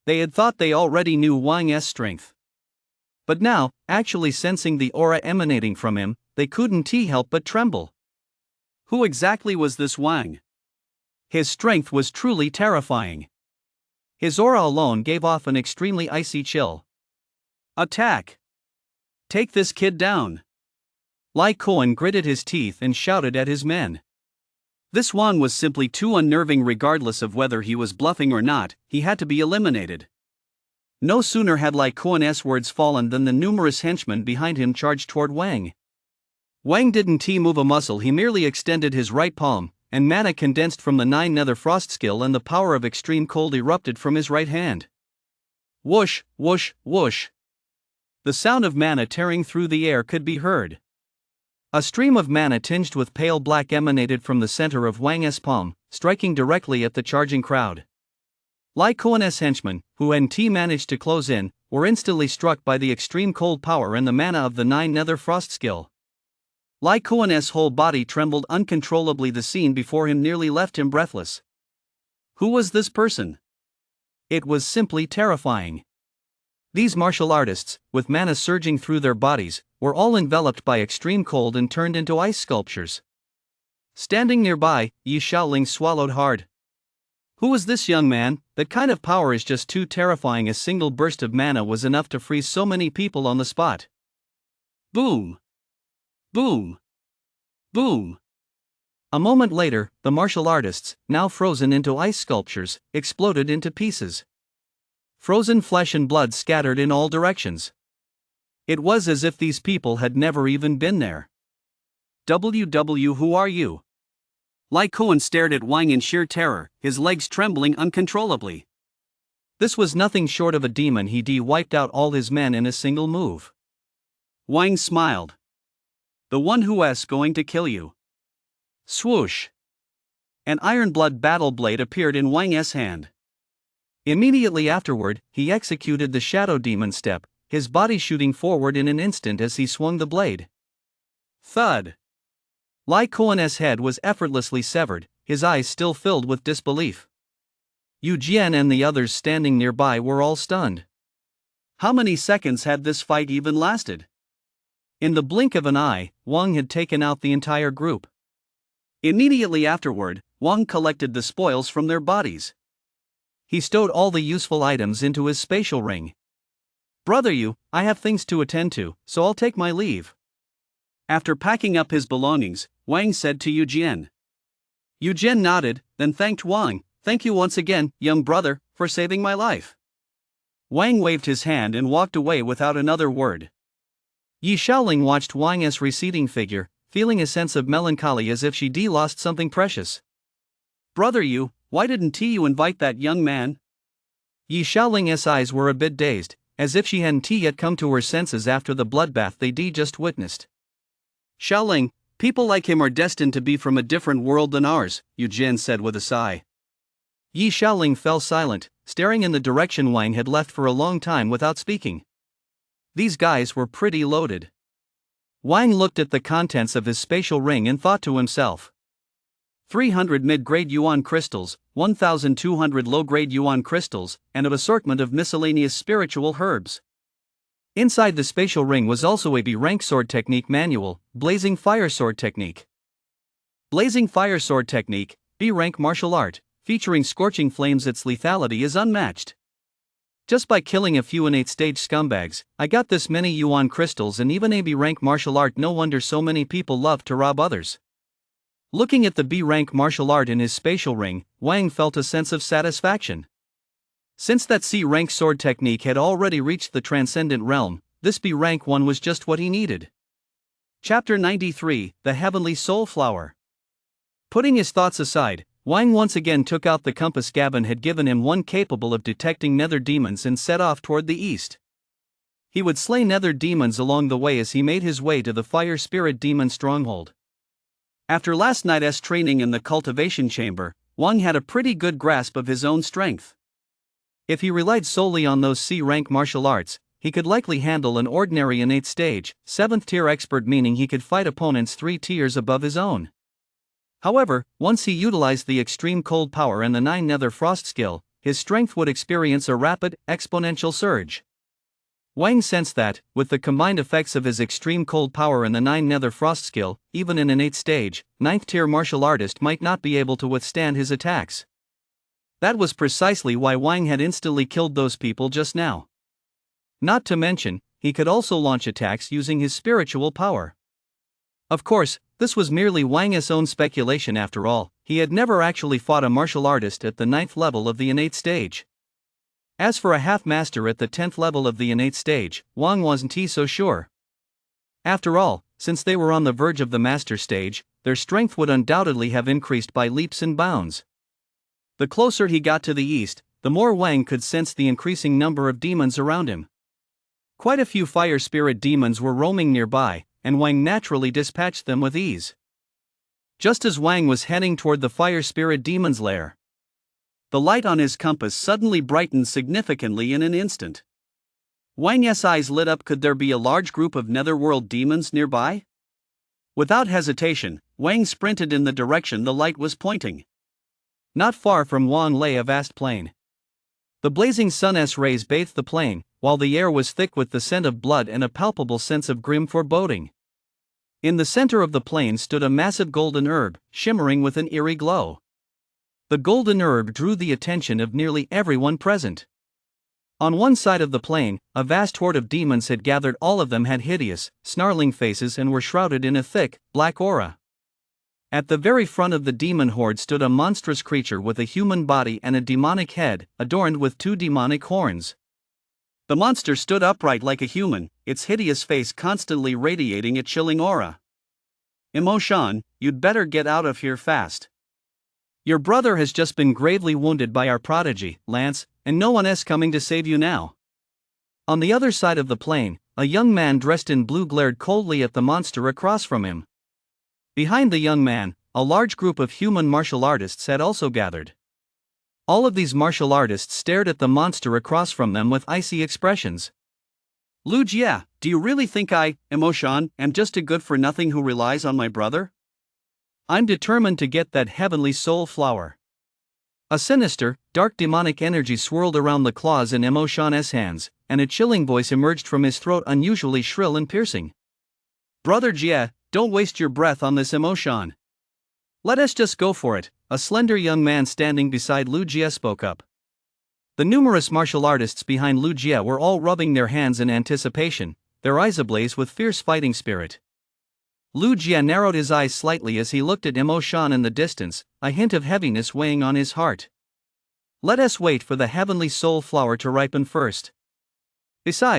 They had thought they already knew Wang's strength. But now, actually sensing the aura emanating from him, they couldn't help but tremble. Who exactly was this Wang? His strength was truly terrifying. His aura alone gave off an extremely icy chill. Attack! Take this kid down! Lai Kuan gritted his teeth and shouted at his men. This Wang was simply too unnerving. Regardless of whether he was bluffing or not, he had to be eliminated. No sooner had Lai Kuan's words fallen than the numerous henchmen behind him charged toward Wang. Wang didn't move a muscle. He merely extended his right palm, and mana condensed from the 9 nether frost skill, and the power of extreme cold erupted from his right hand. Whoosh, whoosh, whoosh. The sound of mana tearing through the air could be heard. A stream of mana tinged with pale black emanated from the center of Wang's palm, striking directly at the charging crowd. Lai Kuan's henchmen, who NT managed to close in, were instantly struck by the extreme cold power and the mana of the 9 Nether Frost skill. Lai Kuan's whole body trembled uncontrollably. The scene before him nearly left him breathless. Who was this person? It was simply terrifying. These martial artists, with mana surging through their bodies, were all enveloped by extreme cold and turned into ice sculptures. Standing nearby, Yi Shaoling swallowed hard. Who was this young man? That kind of power is just too terrifying. A single burst of mana was enough to freeze so many people on the spot. Boom! Boom! Boom! A moment later, the martial artists, now frozen into ice sculptures, exploded into pieces. Frozen flesh and blood scattered in all directions. It was as if these people had never even been there. Who are you? Lai Kuan stared at Wang in sheer terror, his legs trembling uncontrollably. This was nothing short of a demon. He wiped out all his men in a single move. Wang smiled. The one who's going to kill you. Swoosh! An iron blood battle blade appeared in Wang's hand. Immediately afterward, he executed the shadow demon step, his body shooting forward in an instant as he swung the blade. Thud! Lai Kuan's head was effortlessly severed, his eyes still filled with disbelief. Yu Jian and the others standing nearby were all stunned. How many seconds had this fight even lasted? In the blink of an eye, Wang had taken out the entire group. Immediately afterward, Wang collected the spoils from their bodies. He stowed all the useful items into his spatial ring. Brother Yu, I have things to attend to, so I'll take my leave. After packing up his belongings, Wang said to Yu Jian. Yu Jian nodded, then thanked Wang. Thank you once again, young brother, for saving my life. Wang waved his hand and walked away without another word. Yi Shaoling watched Wang's receding figure, feeling a sense of melancholy as if she lost something precious. Brother Yu, why didn't you invite that young man? Yi Shaoling's eyes were a bit dazed, as if she hadn't yet come to her senses after the bloodbath they just witnessed. Shaoling, people like him are destined to be from a different world than ours, Yu Jian said with a sigh. Yi Shaoling fell silent, staring in the direction Wang had left for a long time without speaking. These guys were pretty loaded. Wang looked at the contents of his spatial ring and thought to himself. 300 mid-grade yuan crystals, 1,200 low-grade yuan crystals, and an assortment of miscellaneous spiritual herbs. Inside the spatial ring was also a B-rank sword technique manual, Blazing Fire Sword Technique. Blazing Fire Sword Technique, B-rank martial art, featuring scorching flames. Its lethality is unmatched. Just by killing a few innate stage scumbags, I got this many yuan crystals and even a B-rank martial art. No wonder so many people love to rob others. Looking at the B-rank martial art in his spatial ring, Wang felt a sense of satisfaction. Since that C-rank sword technique had already reached the transcendent realm, this B-rank one was just what he needed. Chapter 93, The Heavenly Soul Flower. Putting his thoughts aside, Wang once again took out the compass Gavin had given him, one capable of detecting nether demons, and set off toward the east. He would slay nether demons along the way as he made his way to the fire spirit demon stronghold. After last night's training in the cultivation chamber, Wang had a pretty good grasp of his own strength. If he relied solely on those C-rank martial arts, he could likely handle an ordinary innate stage, 7th tier expert, meaning he could fight opponents 3 tiers above his own. However, once he utilized the extreme cold power and the 9 Nether Frost skill, his strength would experience a rapid, exponential surge. Wang sensed that, with the combined effects of his extreme cold power and the 9 Nether Frost skill, even an innate stage, 9th tier martial artist might not be able to withstand his attacks. That was precisely why Wang had instantly killed those people just now. Not to mention, he could also launch attacks using his spiritual power. Of course, this was merely Wang's own speculation. After all, he had never actually fought a martial artist at the 9th level of the innate stage. As for a half-master at the 10th level of the innate stage, Wang wasn't so sure. After all, since they were on the verge of the master stage, their strength would undoubtedly have increased by leaps and bounds. The closer he got to the east, the more Wang could sense the increasing number of demons around him. Quite a few fire spirit demons were roaming nearby, and Wang naturally dispatched them with ease. Just as Wang was heading toward the fire spirit demon's lair, the light on his compass suddenly brightened significantly in an instant. Wang's eyes lit up. Could there be a large group of netherworld demons nearby? Without hesitation, Wang sprinted in the direction the light was pointing. Not far from Wang lay a vast plain. The blazing sun's rays bathed the plain, while the air was thick with the scent of blood and a palpable sense of grim foreboding. In the center of the plain stood a massive golden herb, shimmering with an eerie glow. The golden herb drew the attention of nearly everyone present. On one side of the plain, a vast horde of demons had gathered. All of them had hideous, snarling faces and were shrouded in a thick, black aura. At the very front of the demon horde stood a monstrous creature with a human body and a demonic head, adorned with 2 demonic horns. The monster stood upright like a human, its hideous face constantly radiating a chilling aura. "Emotion, you'd better get out of here fast. Your brother has just been gravely wounded by our prodigy, Lance, and no one is coming to save you now." On the other side of the plain, a young man dressed in blue glared coldly at the monster across from him. Behind the young man, a large group of human martial artists had also gathered. All of these martial artists stared at the monster across from them with icy expressions. "Lu Jie, do you really think I, Emotion, am just a good-for-nothing who relies on my brother? I'm determined to get that heavenly soul flower." A sinister, dark demonic energy swirled around the claws in Emotion's hands, and a chilling voice emerged from his throat, unusually shrill and piercing. "Brother Jie, don't waste your breath on this Emotion. Let us just go for it," a slender young man standing beside Lu Jie spoke up. The numerous martial artists behind Lu Jie were all rubbing their hands in anticipation, their eyes ablaze with fierce fighting spirit. Lu Jie narrowed his eyes slightly as he looked at Emotion in the distance, a hint of heaviness weighing on his heart. "Let us wait for the heavenly soul flower to ripen first. Besides,